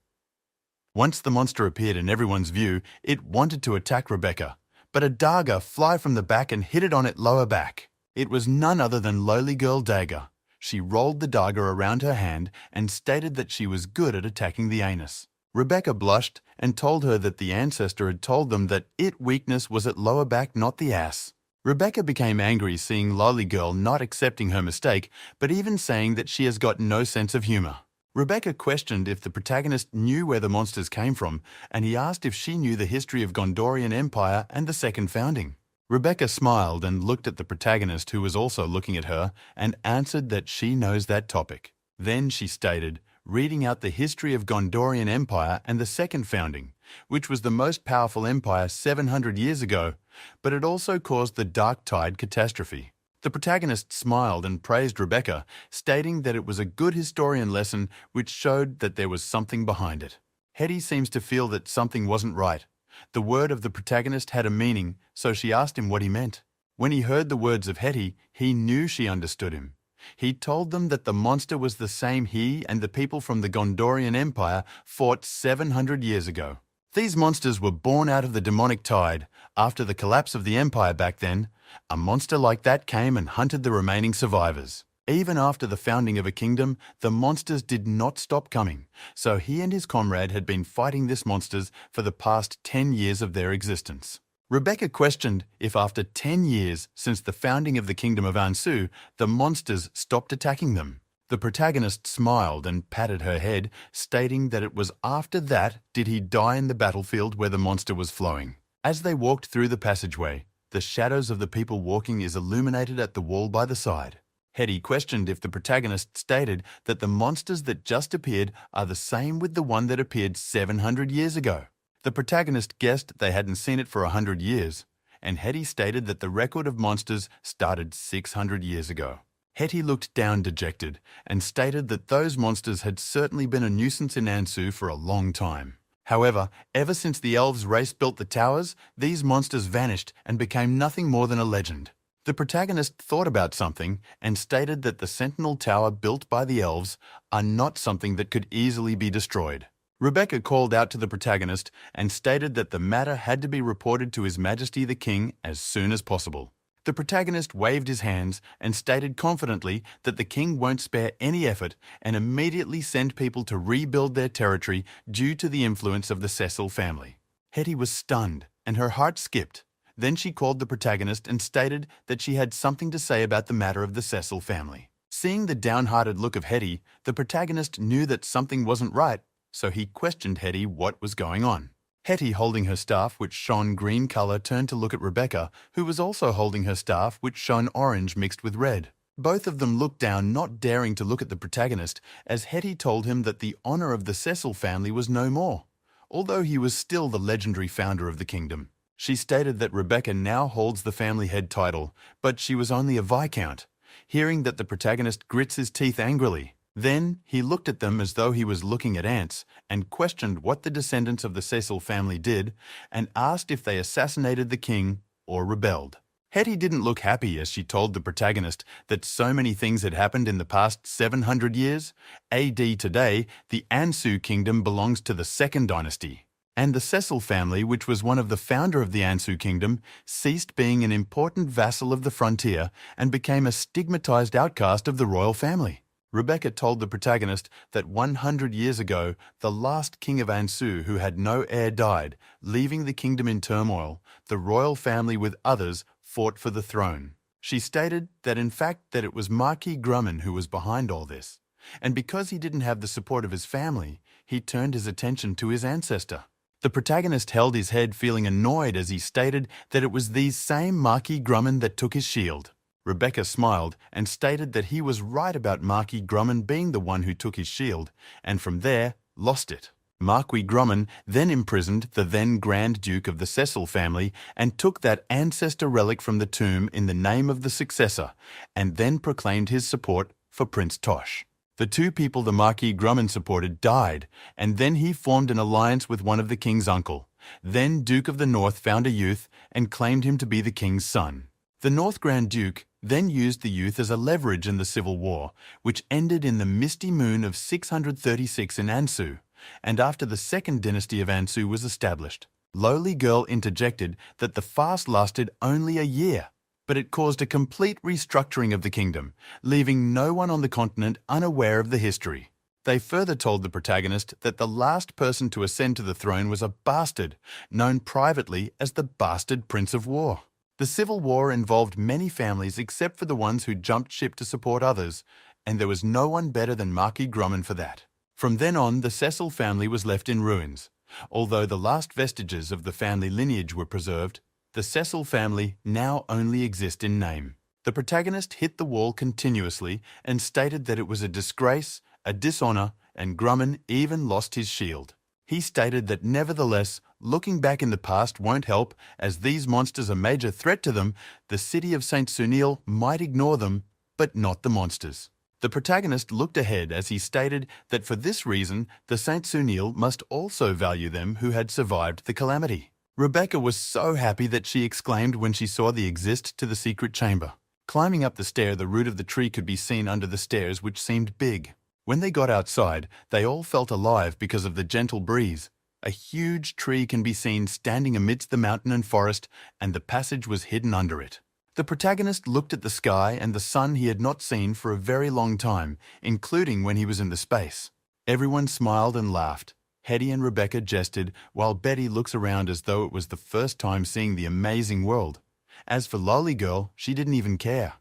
Once the monster appeared in everyone's view, it wanted to attack Rebecca, but a dagger flew from the back and hit it on its lower back. It was none other than lowly girl Dagger. She rolled the dagger around her hand and stated that she was good at attacking the anus. Rebecca blushed and told her that the ancestor had told them that its weakness was at lower back, not the ass. Rebecca became angry seeing lowly girl not accepting her mistake, but even saying that she has got no sense of humor. Rebecca questioned if the protagonist knew where the monsters came from, and he asked if she knew the history of Gondorian Empire and the second founding. Rebecca smiled and looked at the protagonist, who was also looking at her, and answered that she knows that topic. Then she stated, reading out the history of Gondorian Empire and the second founding, which was the most powerful empire 700 years ago, but it also caused the Dark Tide catastrophe. The protagonist smiled and praised Rebecca, stating that it was a good historian lesson which showed that there was something behind it. Hetty seems to feel that something wasn't right. The word of the protagonist had a meaning, so she asked him what he meant. When he heard the words of Hetty, he knew she understood him. He told them that the monster was the same he and the people from the Gondorian Empire fought 700 years ago. These monsters were born out of the demonic tide. After the collapse of the empire back then, a monster like that came and hunted the remaining survivors. Even after the founding of a kingdom, the monsters did not stop coming, so he and his comrade had been fighting these monsters for the past 10 years of their existence. Rebecca questioned if after 10 years since the founding of the Kingdom of Ansu, the monsters stopped attacking them. The protagonist smiled and patted her head, stating that it was after that did he die in the battlefield where the monster was flowing. As they walked through the passageway, the shadows of the people walking is illuminated at the wall by the side. Hetty questioned if the protagonist stated that the monsters that just appeared are the same with the one that appeared 700 years ago. The protagonist guessed they hadn't seen it for 100 years, and Hetty stated that the record of monsters started 600 years ago. Hetty looked down dejected and stated that those monsters had certainly been a nuisance in Ansu for a long time. However, ever since the elves race built the towers, these monsters vanished and became nothing more than a legend. The protagonist thought about something and stated that the Sentinel Tower built by the elves are not something that could easily be destroyed. Rebecca called out to the protagonist and stated that the matter had to be reported to His Majesty the King as soon as possible. The protagonist waved his hands and stated confidently that the king won't spare any effort and immediately send people to rebuild their territory due to the influence of the Cecil family. Hetty was stunned and her heart skipped. Then she called the protagonist and stated that she had something to say about the matter of the Cecil family. Seeing the downhearted look of Hetty, the protagonist knew that something wasn't right, so he questioned Hetty what was going on. Hetty, holding her staff which shone green colour, turned to look at Rebecca, who was also holding her staff which shone orange mixed with red. Both of them looked down, not daring to look at the protagonist, as Hetty told him that the honour of the Cecil family was no more, although he was still the legendary founder of the kingdom. She stated that Rebecca now holds the family head title, but she was only a viscount. Hearing that, the protagonist grits his teeth angrily. Then he looked at them as though he was looking at ants and questioned what the descendants of the Cecil family did and asked if they assassinated the king or rebelled. Hetty didn't look happy as she told the protagonist that so many things had happened in the past 700 years. AD today, the Ansu kingdom belongs to the second dynasty, and the Cecil family, which was one of the founder of the Ansu kingdom, ceased being an important vassal of the frontier and became a stigmatized outcast of the royal family. Rebecca told the protagonist that 100 years ago, the last king of Ansu who had no heir died, leaving the kingdom in turmoil. The royal family with others fought for the throne. She stated that in fact that it was Marquis Grumman who was behind all this, and because he didn't have the support of his family, he turned his attention to his ancestor. The protagonist held his head, feeling annoyed as he stated that it was these same Marquis Grumman that took his shield. Rebecca smiled and stated that he was right about Marquis Grumman being the one who took his shield, and from there, lost it. Marquis Grumman then imprisoned the then Grand Duke of the Cecil family and took that ancestor relic from the tomb in the name of the successor, and then proclaimed his support for Prince Tosh. The two people the Marquis Grumman supported died, and then he formed an alliance with one of the king's uncle. Then Duke of the North found a youth and claimed him to be the king's son. The North Grand Duke then used the youth as a leverage in the civil war, which ended in the misty moon of 636 in Ansu. and after the second dynasty of Ansu was established. Lowly Girl interjected that the fast lasted only a year, but it caused a complete restructuring of the kingdom, leaving no one on the continent unaware of the history. They further told the protagonist that the last person to ascend to the throne was a bastard, known privately as the Bastard Prince of War. The civil war involved many families except for the ones who jumped ship to support others, and there was no one better than Marquis Grumman for that. From then on, the Cecil family was left in ruins. Although the last vestiges of the family lineage were preserved, the Cecil family now only exist in name. The protagonist hit the wall continuously and stated that it was a disgrace, a dishonor, and Grumman even lost his shield. He stated that nevertheless, looking back in the past won't help, as these monsters are a major threat to them. The city of St. Sunil might ignore them, but not the monsters. The protagonist looked ahead as he stated that for this reason, the St. Sunil must also value them who had survived the calamity. Rebecca was so happy that she exclaimed when she saw the exit to the secret chamber. Climbing up the stair, the root of the tree could be seen under the stairs, which seemed big. When they got outside, they all felt alive because of the gentle breeze. A huge tree can be seen standing amidst the mountain and forest, and the passage was hidden under it. The protagonist looked at the sky and the sun he had not seen for a very long time, including when he was in the space. Everyone smiled and laughed. Hetty and Rebecca jested, while Betty looks around as though it was the first time seeing the amazing world. As for Lolly Girl, she didn't even care.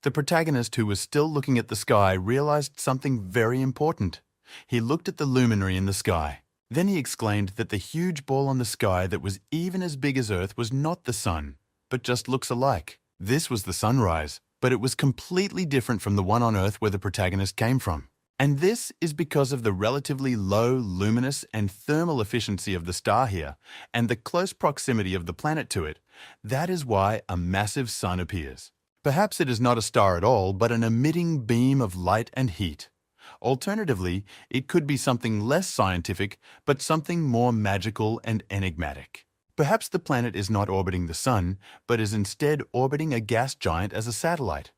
The protagonist, who was still looking at the sky, realized something very important. He looked at the luminary in the sky. Then he exclaimed that the huge ball on the sky that was even as big as Earth was not the sun, but just looks alike. This was the sunrise, but it was completely different from the one on Earth where the protagonist came from. And this is because of the relatively low luminous and thermal efficiency of the star here, and the close proximity of the planet to it. That is why a massive sun appears. Perhaps it is not a star at all, but an emitting beam of light and heat. Alternatively, it could be something less scientific, but something more magical and enigmatic. Perhaps the planet is not orbiting the sun, but is instead orbiting a gas giant as a satellite.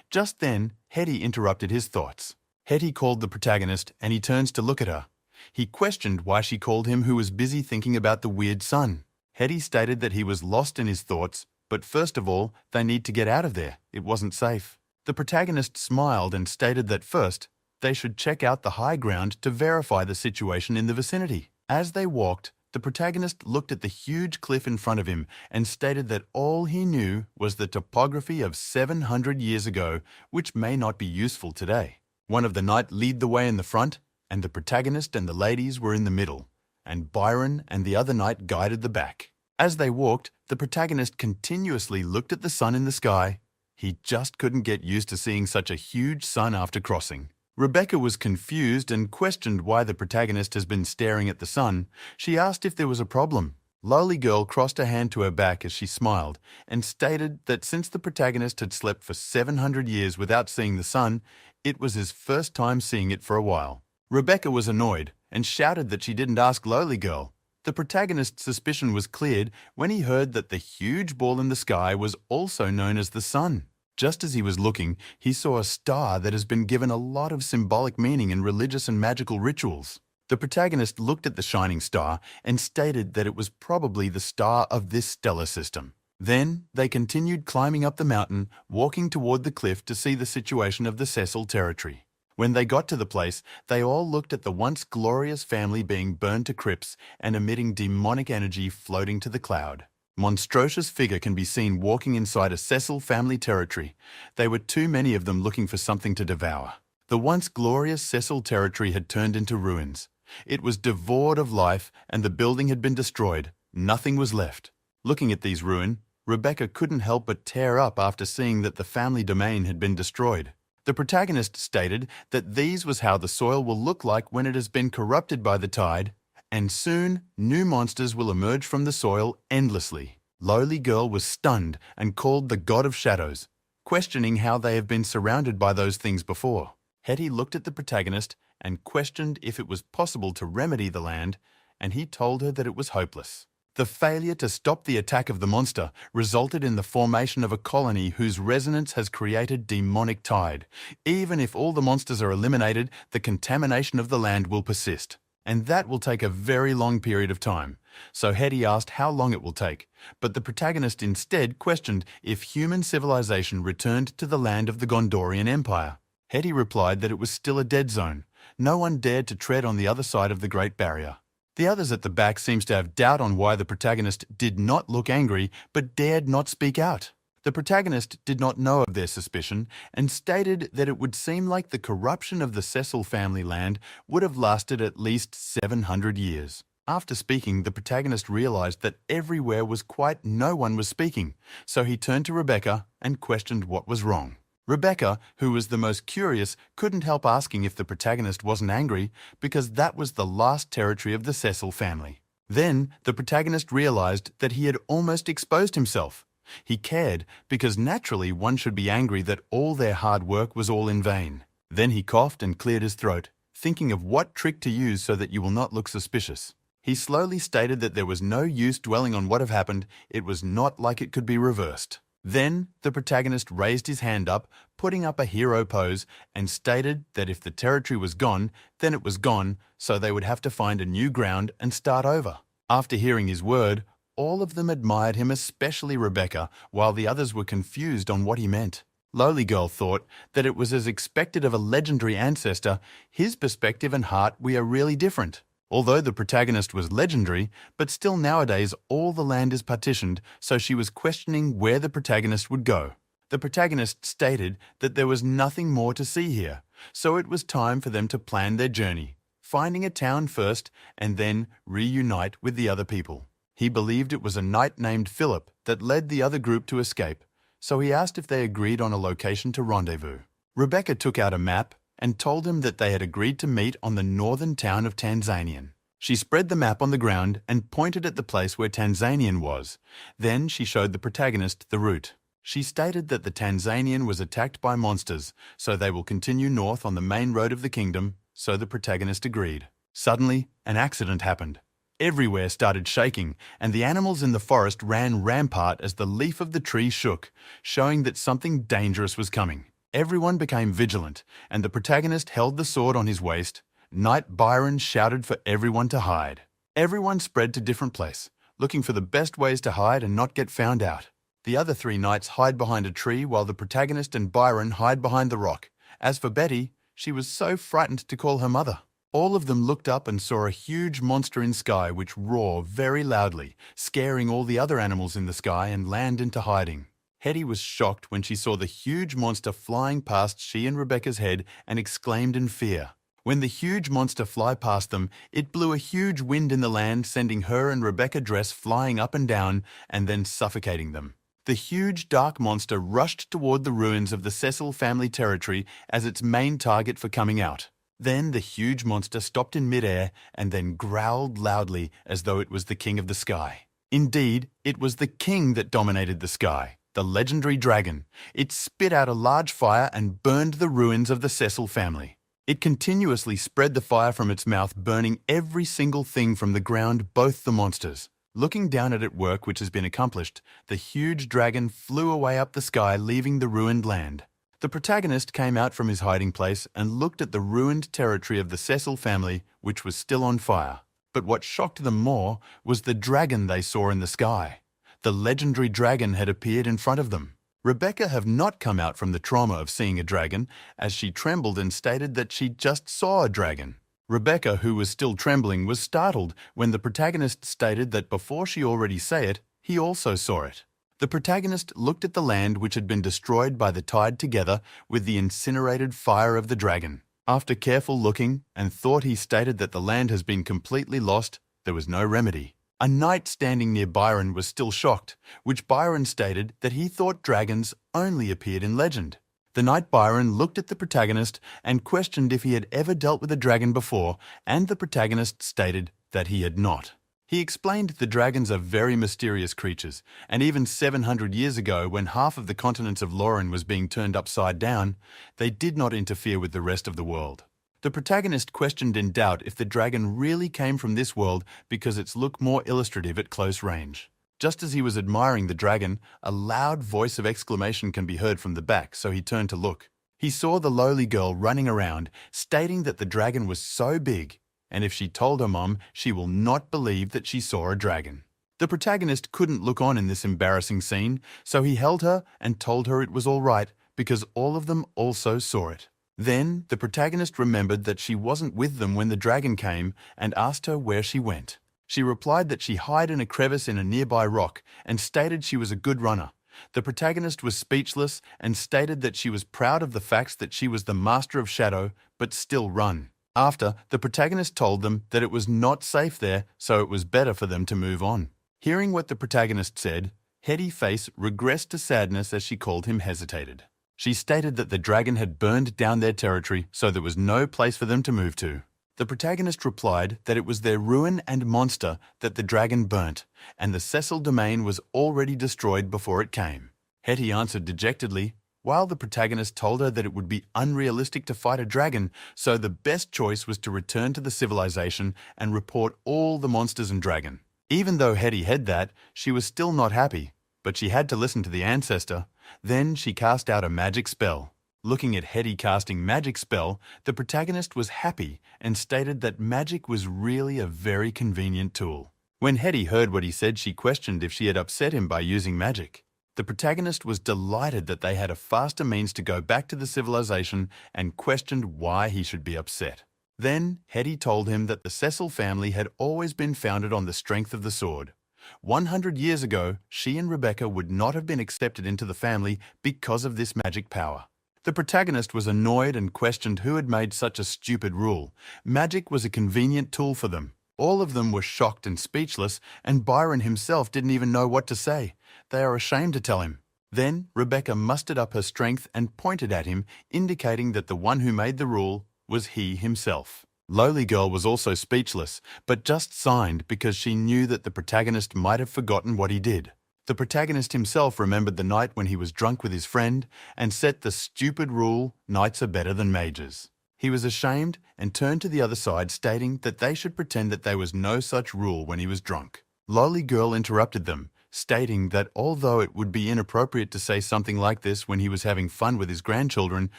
Just then, Hetty interrupted his thoughts. Hetty called the protagonist, and he turns to look at her. He questioned why she called him, who was busy thinking about the weird sun. Hetty stated that he was lost in his thoughts, but first of all, they need to get out of there. It wasn't safe. The protagonist smiled and stated that first, they should check out the high ground to verify the situation in the vicinity. As they walked, the protagonist looked at the huge cliff in front of him and stated that all he knew was the topography of 700 years ago, which may not be useful today. One of the knights led the way in the front, and the protagonist and the ladies were in the middle, and Byron and the other knight guided the back. As they walked, the protagonist continuously looked at the sun in the sky. He just couldn't get used to seeing such a huge sun after crossing. Rebecca was confused and questioned why the protagonist has been staring at the sun. She asked if there was a problem. Lowly Girl crossed her hand to her back as she smiled and stated that since the protagonist had slept for 700 years without seeing the sun, it was his first time seeing it for a while. Rebecca was annoyed and shouted that she didn't ask Lowly Girl. The protagonist's suspicion was cleared when he heard that the huge ball in the sky was also known as the sun. Just as he was looking, he saw a star that has been given a lot of symbolic meaning in religious and magical rituals. The protagonist looked at the shining star and stated that it was probably the star of this stellar system. Then they continued climbing up the mountain, walking toward the cliff to see the situation of the Cecil territory. When they got to the place, they all looked at the once glorious family being burned to crisps and emitting demonic energy floating to the cloud. Monstrous figure can be seen walking inside a Cecil family territory. There were too many of them looking for something to devour. The once glorious Cecil territory had turned into ruins. It was devoid of life, and the building had been destroyed. Nothing was left. Looking at these ruins, Rebecca couldn't help but tear up after seeing that the family domain had been destroyed. The protagonist stated that these was how the soil will look like when it has been corrupted by the tide, and soon new monsters will emerge from the soil endlessly. Lowly Girl was stunned and called the God of Shadows, questioning how they have been surrounded by those things before. Hetty looked at the protagonist and questioned if it was possible to remedy the land, and he told her that it was hopeless. The failure to stop the attack of the monster resulted in the formation of a colony whose resonance has created demonic tide. Even if all the monsters are eliminated, the contamination of the land will persist. and that will take a very long period of time. So Hetty asked how long it will take, but the protagonist instead questioned if human civilization returned to the land of the Gondorian Empire. Hetty replied that it was still a dead zone. No one dared to tread on the other side of the Great Barrier. The others at the back seems to have doubt on why the protagonist did not look angry but dared not speak out. The protagonist did not know of their suspicion and stated that it would seem like the corruption of the Cecil family land would have lasted at least 700 years. After speaking, the protagonist realized that everywhere was quiet, no one was speaking, so he turned to Rebecca and questioned what was wrong. Rebecca, who was the most curious, couldn't help asking if the protagonist wasn't angry because that was the last territory of the Cecil family. Then, the protagonist realized that he had almost exposed himself. He cared because naturally one should be angry that all their hard work was all in vain. Then he coughed and cleared his throat, thinking of what trick to use so that you will not look suspicious. He slowly stated that there was no use dwelling on what had happened, it was not like it could be reversed. Then, the protagonist raised his hand up, putting up a hero pose, and stated that if the territory was gone, then it was gone, so they would have to find a new ground and start over. After hearing his word, all of them admired him, especially Rebecca, while the others were confused on what he meant. Lowly Girl thought that it was as expected of a legendary ancestor. His perspective and heart we are really different. Although the protagonist was legendary, but still nowadays all the land is partitioned, so she was questioning where the protagonist would go. The protagonist stated that there was nothing more to see here, so it was time for them to plan their journey, finding a town first and then reunite with the other people. He believed it was a knight named Philip that led the other group to escape, so he asked if they agreed on a location to rendezvous. Rebecca took out a map and told him that they had agreed to meet on the northern town of Tanzanian. She spread the map on the ground and pointed at the place where Tanzanian was. Then she showed the protagonist the route. She stated that the Tanzanian was attacked by monsters, so they will continue north on the main road of the kingdom, so the protagonist agreed. Suddenly, an accident happened. Everywhere started shaking, and the animals in the forest ran rampart as the leaf of the tree shook, showing that something dangerous was coming. Everyone became vigilant, and the protagonist held the sword on his waist. Knight Byron shouted for everyone to hide. Everyone spread to different places, looking for the best ways to hide and not get found out. The other three knights hide behind a tree while the protagonist and Byron hide behind the rock. As for Betty, she was so frightened to call her mother. All of them looked up and saw a huge monster in sky which roared very loudly, scaring all the other animals in the sky and land into hiding. Hetty was shocked when she saw the huge monster flying past she and Rebecca's head and exclaimed in fear. When the huge monster flew past them, it blew a huge wind in the land, sending her and Rebecca Dress flying up and down and then suffocating them. The huge dark monster rushed toward the ruins of the Cecil family territory as its main target for coming out. Then the huge monster stopped in midair and then growled loudly as though it was the king of the sky. Indeed, it was the king that dominated the sky, the legendary dragon. It spit out a large fire and burned the ruins of the Cecil family. It continuously spread the fire from its mouth, burning every single thing from the ground, both the monsters. Looking down at its work which has been accomplished, the huge dragon flew away up the sky, leaving the ruined land. The protagonist came out from his hiding place and looked at the ruined territory of the Cecil family, which was still on fire. But what shocked them more was the dragon they saw in the sky. The legendary dragon had appeared in front of them. Rebecca had not come out from the trauma of seeing a dragon, as she trembled and stated that she just saw a dragon. Rebecca, who was still trembling, was startled when the protagonist stated that before she already saw it, he also saw it. The protagonist looked at the land which had been destroyed by the tide together with the incinerated fire of the dragon. After careful looking and thought, he stated that the land has been completely lost, there was no remedy. A knight standing near Byron was still shocked, which Byron stated that he thought dragons only appeared in legend. The knight Byron looked at the protagonist and questioned if he had ever dealt with a dragon before, and the protagonist stated that he had not. He explained the dragons are very mysterious creatures, and even 700 years ago, when half of the continents of Lauren was being turned upside down, they did not interfere with the rest of the world. The protagonist questioned in doubt if the dragon really came from this world because its look more illustrative at close range. Just as he was admiring the dragon, a loud voice of exclamation can be heard from the back, so he turned to look. He saw the lowly girl running around, stating that the dragon was so big, and if she told her mom, she will not believe that she saw a dragon. The protagonist couldn't look on in this embarrassing scene, so he held her and told her it was all right because all of them also saw it. Then the protagonist remembered that she wasn't with them when the dragon came and asked her where she went. She replied that she hid in a crevice in a nearby rock and stated she was a good runner. The protagonist was speechless and stated that she was proud of the facts that she was the master of shadow but still run. After, the protagonist told them that it was not safe there, so it was better for them to move on. Hearing what the protagonist said, Hetty's face regressed to sadness as she called him hesitated. She stated that the dragon had burned down their territory, so there was no place for them to move to. The protagonist replied that it was their ruin and monster that the dragon burnt, and the Cecil domain was already destroyed before it came. Hetty answered dejectedly, while the protagonist told her that it would be unrealistic to fight a dragon, so the best choice was to return to the civilization and report all the monsters and dragon. Even though Hetty had that, she was still not happy, but she had to listen to the ancestor. Then she cast out a magic spell. Looking at Hetty casting magic spell, the protagonist was happy and stated that magic was really a very convenient tool. When Hetty heard what he said, she questioned if she had upset him by using magic. The protagonist was delighted that they had a faster means to go back to the civilization and questioned why he should be upset. Then Hetty told him that the Cecil family had always been founded on the strength of the sword. 100 years ago, she and Rebecca would not have been accepted into the family because of this magic power. The protagonist was annoyed and questioned who had made such a stupid rule. Magic was a convenient tool for them. All of them were shocked and speechless, and Byron himself didn't even know what to say. They are ashamed to tell him. Then Rebecca mustered up her strength and pointed at him, indicating that the one who made the rule was he himself. Lowly Girl was also speechless, but just signed because she knew that the protagonist might have forgotten what he did. The protagonist himself remembered the night when he was drunk with his friend and set the stupid rule, knights are better than mages. He was ashamed and turned to the other side, stating that they should pretend that there was no such rule when he was drunk. Lowly Girl interrupted them, stating that although it would be inappropriate to say something like this when he was having fun with his grandchildren,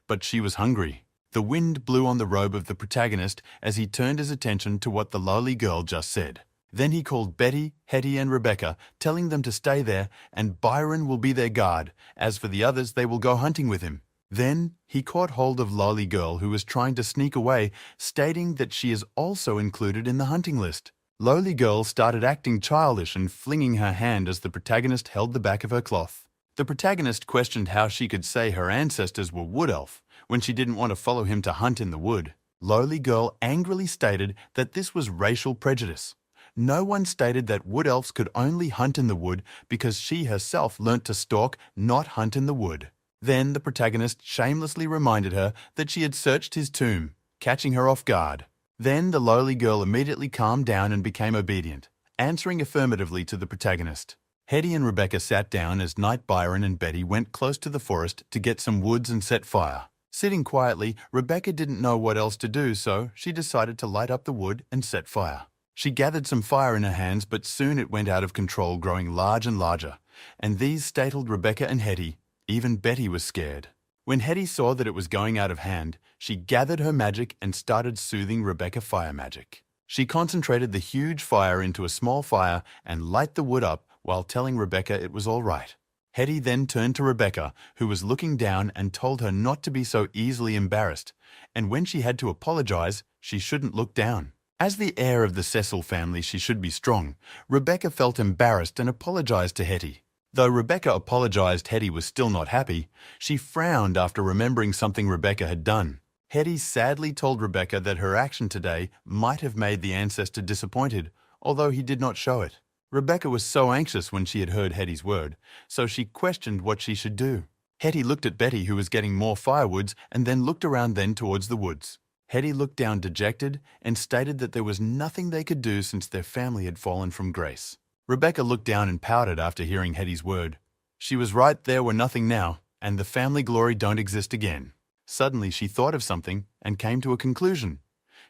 but she was hungry. The wind blew on the robe of the protagonist as he turned his attention to what the Lowly Girl just said. Then he called Betty, Hetty and Rebecca, telling them to stay there, and Byron will be their guard. As for the others, they will go hunting with him. Then he caught hold of Lowly Girl, who was trying to sneak away, stating that she is also included in the hunting list. Lowly Girl started acting childish and flinging her hand as the protagonist held the back of her cloth. The protagonist questioned how she could say her ancestors were wood elf when she didn't want to follow him to hunt in the wood. Lowly Girl angrily stated that this was racial prejudice. No one stated that wood elves could only hunt in the wood because she herself learnt to stalk, not hunt in the wood. Then the protagonist shamelessly reminded her that she had searched his tomb, catching her off guard. Then the Lowly Girl immediately calmed down and became obedient, answering affirmatively to the protagonist. Hetty and Rebecca sat down as Knight Byron and Betty went close to the forest to get some woods and set fire. Sitting quietly, Rebecca didn't know what else to do, so she decided to light up the wood and set fire. She gathered some fire in her hands, but soon it went out of control, growing large and larger, and these startled Rebecca and Hetty. Even Betty was scared. When Hetty saw that it was going out of hand, she gathered her magic and started soothing Rebecca fire magic. She concentrated the huge fire into a small fire and lit the wood up while telling Rebecca it was all right. Hetty then turned to Rebecca, who was looking down, and told her not to be so easily embarrassed, and when she had to apologize, she shouldn't look down. As the heir of the Cecil family, she should be strong. Rebecca felt embarrassed and apologized to Hetty. Though Rebecca apologized, Hetty was still not happy. She frowned after remembering something Rebecca had done. Hetty sadly told Rebecca that her action today might have made the ancestor disappointed, although he did not show it. Rebecca was so anxious when she had heard Hetty's word, so she questioned what she should do. Hetty looked at Betty, who was getting more firewoods, and then looked around towards the woods. Hetty looked down dejected and stated that there was nothing they could do since their family had fallen from grace. Rebecca looked down and pouted after hearing Hetty's word. She was right, there were nothing now, and the family glory don't exist again. Suddenly she thought of something and came to a conclusion.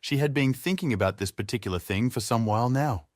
She had been thinking about this particular thing for some while now.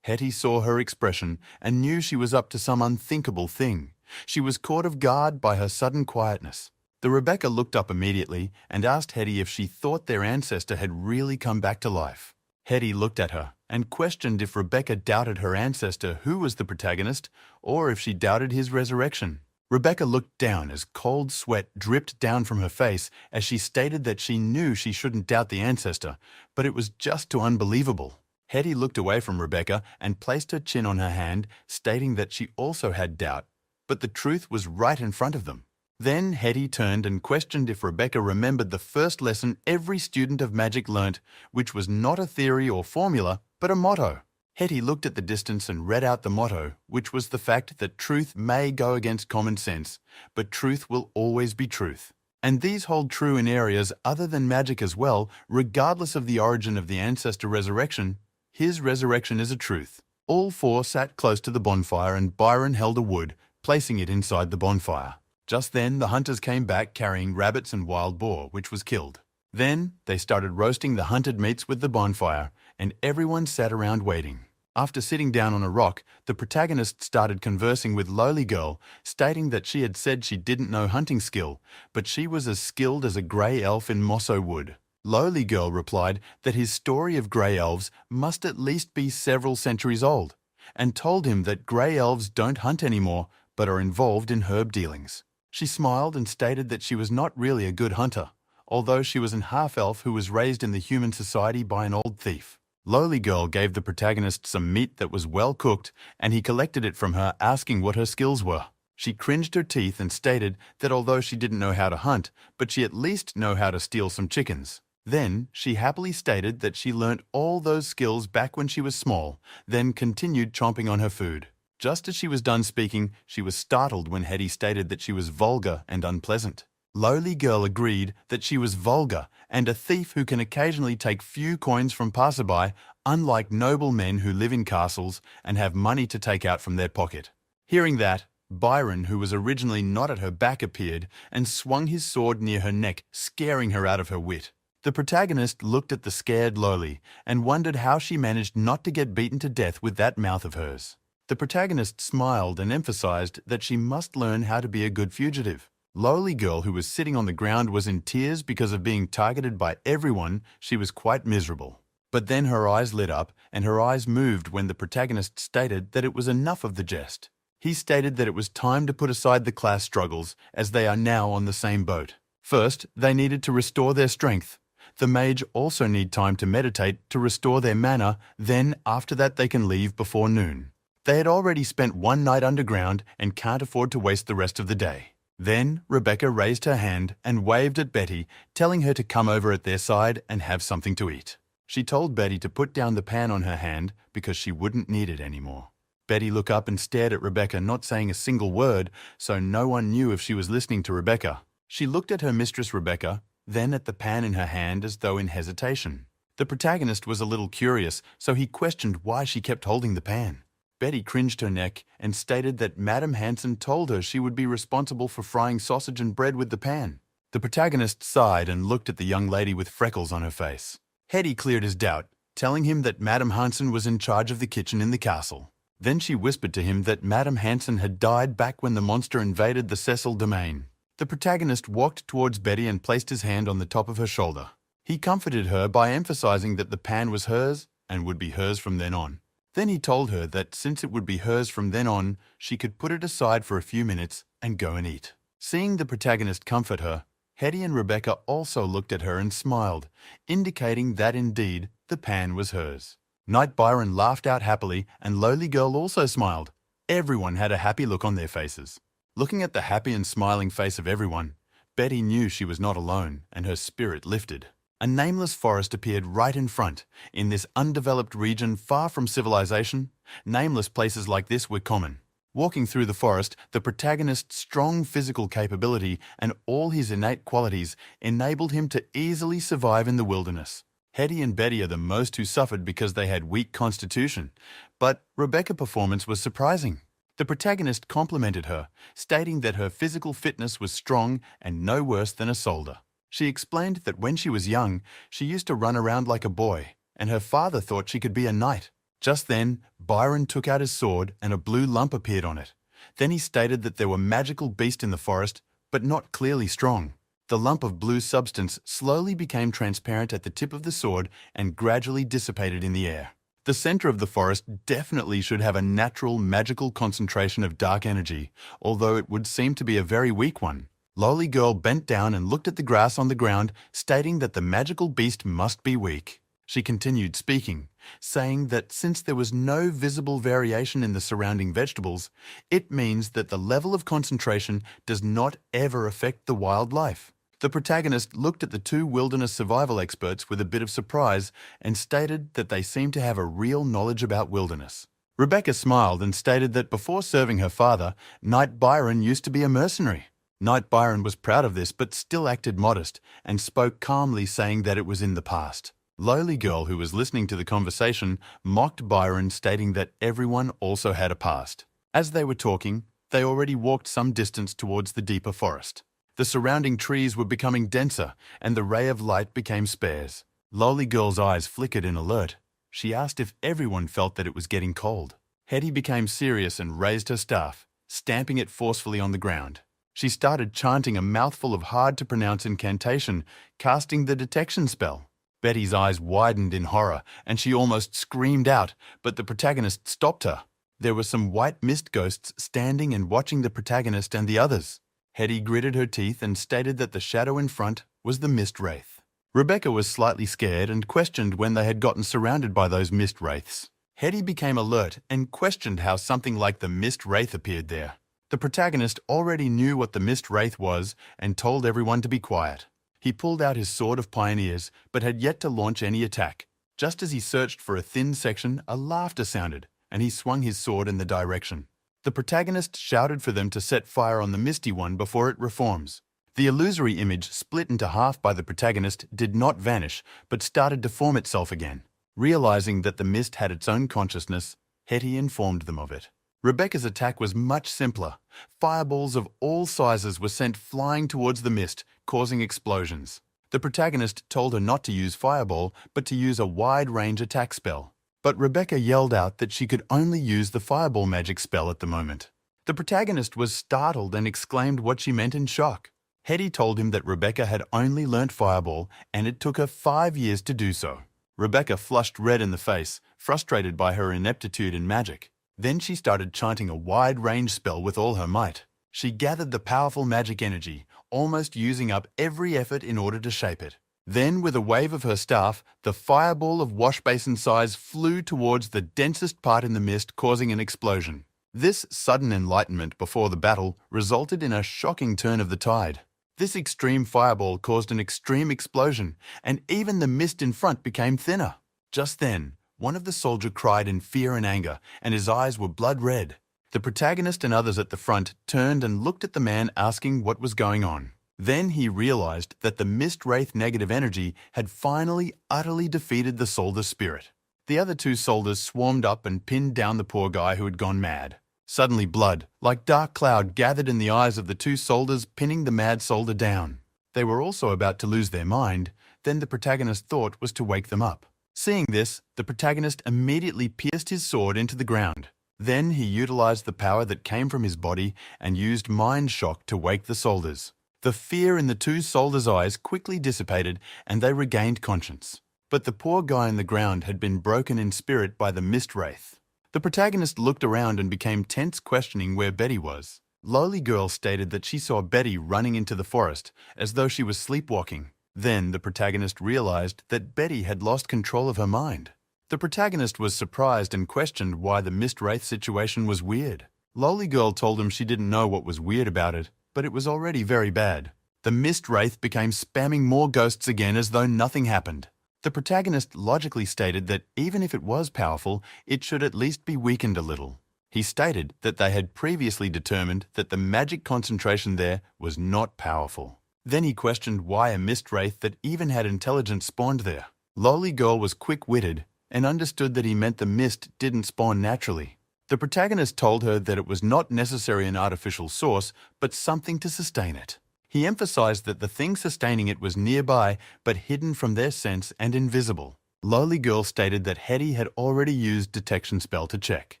Hetty saw her expression and knew she was up to some unthinkable thing. She was caught off guard by her sudden quietness. The Rebecca looked up immediately and asked Hetty if she thought their ancestor had really come back to life. Hetty looked at her and questioned if Rebecca doubted her ancestor who was the protagonist, or if she doubted his resurrection. Rebecca looked down as cold sweat dripped down from her face as she stated that she knew she shouldn't doubt the ancestor, but it was just too unbelievable. Hetty looked away from Rebecca and placed her chin on her hand, stating that she also had doubt, but the truth was right in front of them. Then Hetty turned and questioned if Rebecca remembered the first lesson every student of magic learnt, which was not a theory or formula, but a motto. Hetty looked at the distance and read out the motto, which was the fact that truth may go against common sense, but truth will always be truth. And these hold true in areas other than magic as well, regardless of the origin of the ancestor resurrection. His resurrection is a truth. All four sat close to the bonfire and Byron held a wood, placing it inside the bonfire. Just then, the hunters came back carrying rabbits and wild boar, which was killed. Then, they started roasting the hunted meats with the bonfire, and everyone sat around waiting. After sitting down on a rock, the protagonist started conversing with Lowly Girl, stating that she had said she didn't know hunting skill, but she was as skilled as a grey elf in Mosso Wood. Lowly Girl replied that his story of grey elves must at least be several centuries old, and told him that grey elves don't hunt anymore, but are involved in herb dealings. She smiled and stated that she was not really a good hunter, although she was an half-elf who was raised in the human society by an old thief. Lowly Girl gave the protagonist some meat that was well cooked, and he collected it from her, asking what her skills were. She cringed her teeth and stated that although she didn't know how to hunt, but she at least know how to steal some chickens. Then, she happily stated that she learnt all those skills back when she was small, then continued chomping on her food. Just as she was done speaking, she was startled when Hetty stated that she was vulgar and unpleasant. Lowly Girl agreed that she was vulgar and a thief who can occasionally take few coins from passerby, unlike noble men who live in castles and have money to take out from their pocket. Hearing that, Byron, who was originally not at her back, appeared and swung his sword near her neck, scaring her out of her wit. The protagonist looked at the scared Lowly and wondered how she managed not to get beaten to death with that mouth of hers. The protagonist smiled and emphasized that she must learn how to be a good fugitive. Lowly Girl, who was sitting on the ground, was in tears because of being targeted by everyone. She was quite miserable. But then her eyes lit up and her eyes moved when the protagonist stated that it was enough of the jest. He stated that it was time to put aside the class struggles, as they are now on the same boat. First, they needed to restore their strength. The mage also need time to meditate to restore their mana, then after that they can leave before noon. They had already spent one night underground and can't afford to waste the rest of the day. Then Rebecca raised her hand and waved at Betty, telling her to come over at their side and have something to eat. She told Betty to put down the pan on her hand because she wouldn't need it anymore. Betty looked up and stared at Rebecca, not saying a single word, so no one knew if she was listening to Rebecca. She looked at her mistress Rebecca, then at the pan in her hand as though in hesitation. The protagonist was a little curious, so he questioned why she kept holding the pan. Betty cringed her neck and stated that Madame Hanson told her she would be responsible for frying sausage and bread with the pan. The protagonist sighed and looked at the young lady with freckles on her face. Hetty cleared his doubt, telling him that Madame Hanson was in charge of the kitchen in the castle. Then she whispered to him that Madame Hanson had died back when the monster invaded the Cecil domain. The protagonist walked towards Betty and placed his hand on the top of her shoulder. He comforted her by emphasizing that the pan was hers and would be hers from then on. Then he told her that since it would be hers from then on, she could put it aside for a few minutes and go and eat. Seeing the protagonist comfort her, Hetty and Rebecca also looked at her and smiled, indicating that indeed the pan was hers. Knight Byron laughed out happily and Lowly Girl also smiled. Everyone had a happy look on their faces. Looking at the happy and smiling face of everyone, Betty knew she was not alone and her spirit lifted. A nameless forest appeared right in front. In this undeveloped region far from civilization, nameless places like this were common. Walking through the forest, the protagonist's strong physical capability and all his innate qualities enabled him to easily survive in the wilderness. Hetty and Betty are the most who suffered because they had weak constitution, but Rebecca's performance was surprising. The protagonist complimented her, stating that her physical fitness was strong and no worse than a soldier. She explained that when she was young, she used to run around like a boy, and her father thought she could be a knight. Just then, Byron took out his sword and a blue lump appeared on it. Then he stated that there were magical beasts in the forest, but not clearly strong. The lump of blue substance slowly became transparent at the tip of the sword and gradually dissipated in the air. The center of the forest definitely should have a natural, magical concentration of dark energy, although it would seem to be a very weak one. Lowly Girl bent down and looked at the grass on the ground, stating that the magical beast must be weak. She continued speaking, saying that since there was no visible variation in the surrounding vegetables, it means that the level of concentration does not ever affect the wildlife. The protagonist looked at the two wilderness survival experts with a bit of surprise and stated that they seemed to have a real knowledge about wilderness. Rebecca smiled and stated that before serving her father, Knight Byron used to be a mercenary. Knight Byron was proud of this but still acted modest and spoke calmly, saying that it was in the past. Lowly Girl, who was listening to the conversation, mocked Byron, stating that everyone also had a past. As they were talking, they already walked some distance towards the deeper forest. The surrounding trees were becoming denser, and the ray of light became sparse. Lowly Girl's eyes flickered in alert. She asked if everyone felt that it was getting cold. Hetty became serious and raised her staff, stamping it forcefully on the ground. She started chanting a mouthful of hard-to-pronounce incantation, casting the detection spell. Betty's eyes widened in horror, and she almost screamed out, but the protagonist stopped her. There were some white mist ghosts standing and watching the protagonist and the others. Hetty gritted her teeth and stated that the shadow in front was the mist wraith. Rebecca was slightly scared and questioned when they had gotten surrounded by those mist wraiths. Hetty became alert and questioned how something like the mist wraith appeared there. The protagonist already knew what the mist wraith was and told everyone to be quiet. He pulled out his sword of pioneers, but had yet to launch any attack. Just as he searched for a thin section, a laughter sounded, and he swung his sword in the direction. The protagonist shouted for them to set fire on the misty one before it reforms. The illusory image, split into half by the protagonist, did not vanish, but started to form itself again. Realizing that the mist had its own consciousness, Hetty informed them of it. Rebecca's attack was much simpler. Fireballs of all sizes were sent flying towards the mist, causing explosions. The protagonist told her not to use Fireball, but to use a wide-range attack spell. But Rebecca yelled out that she could only use the Fireball magic spell at the moment. The protagonist was startled and exclaimed what she meant in shock. Hetty told him that Rebecca had only learnt Fireball, and it took her 5 years to do so. Rebecca flushed red in the face, frustrated by her ineptitude in magic. Then she started chanting a wide-range spell with all her might. She gathered the powerful magic energy, almost using up every effort in order to shape it. Then, with a wave of her staff, the fireball of washbasin size flew towards the densest part in the mist, causing an explosion. This sudden enlightenment before the battle resulted in a shocking turn of the tide. This extreme fireball caused an extreme explosion, and even the mist in front became thinner. Just then, one of the soldiers cried in fear and anger, and his eyes were blood red. The protagonist and others at the front turned and looked at the man, asking what was going on. Then he realized that the mist wraith negative energy had finally utterly defeated the soldier's spirit. The other two soldiers swarmed up and pinned down the poor guy who had gone mad. Suddenly blood, like dark cloud, gathered in the eyes of the two soldiers, pinning the mad soldier down. They were also about to lose their mind. Then the protagonist's thought was to wake them up. Seeing this, the protagonist immediately pierced his sword into the ground. Then he utilized the power that came from his body and used mind shock to wake the soldiers. The fear in the two soldiers' eyes quickly dissipated and they regained conscience. But the poor guy on the ground had been broken in spirit by the mist wraith. The protagonist looked around and became tense, questioning where Betty was. Lowly Girl stated that she saw Betty running into the forest as though she was sleepwalking. Then the protagonist realized that Betty had lost control of her mind. The protagonist was surprised and questioned why the mist wraith situation was weird. Lowly Girl told him she didn't know what was weird about it, but it was already very bad. The mist wraith became spamming more ghosts again as though nothing happened. The protagonist logically stated that even if it was powerful, it should at least be weakened a little. He stated that they had previously determined that the magic concentration there was not powerful. Then he questioned why a mist wraith that even had intelligence spawned there. Lowly Girl was quick-witted and understood that he meant the mist didn't spawn naturally. The protagonist told her that it was not necessarily an artificial source, but something to sustain it. He emphasized that the thing sustaining it was nearby, but hidden from their sense and invisible. Lowly Girl stated that Hetty had already used detection spell to check.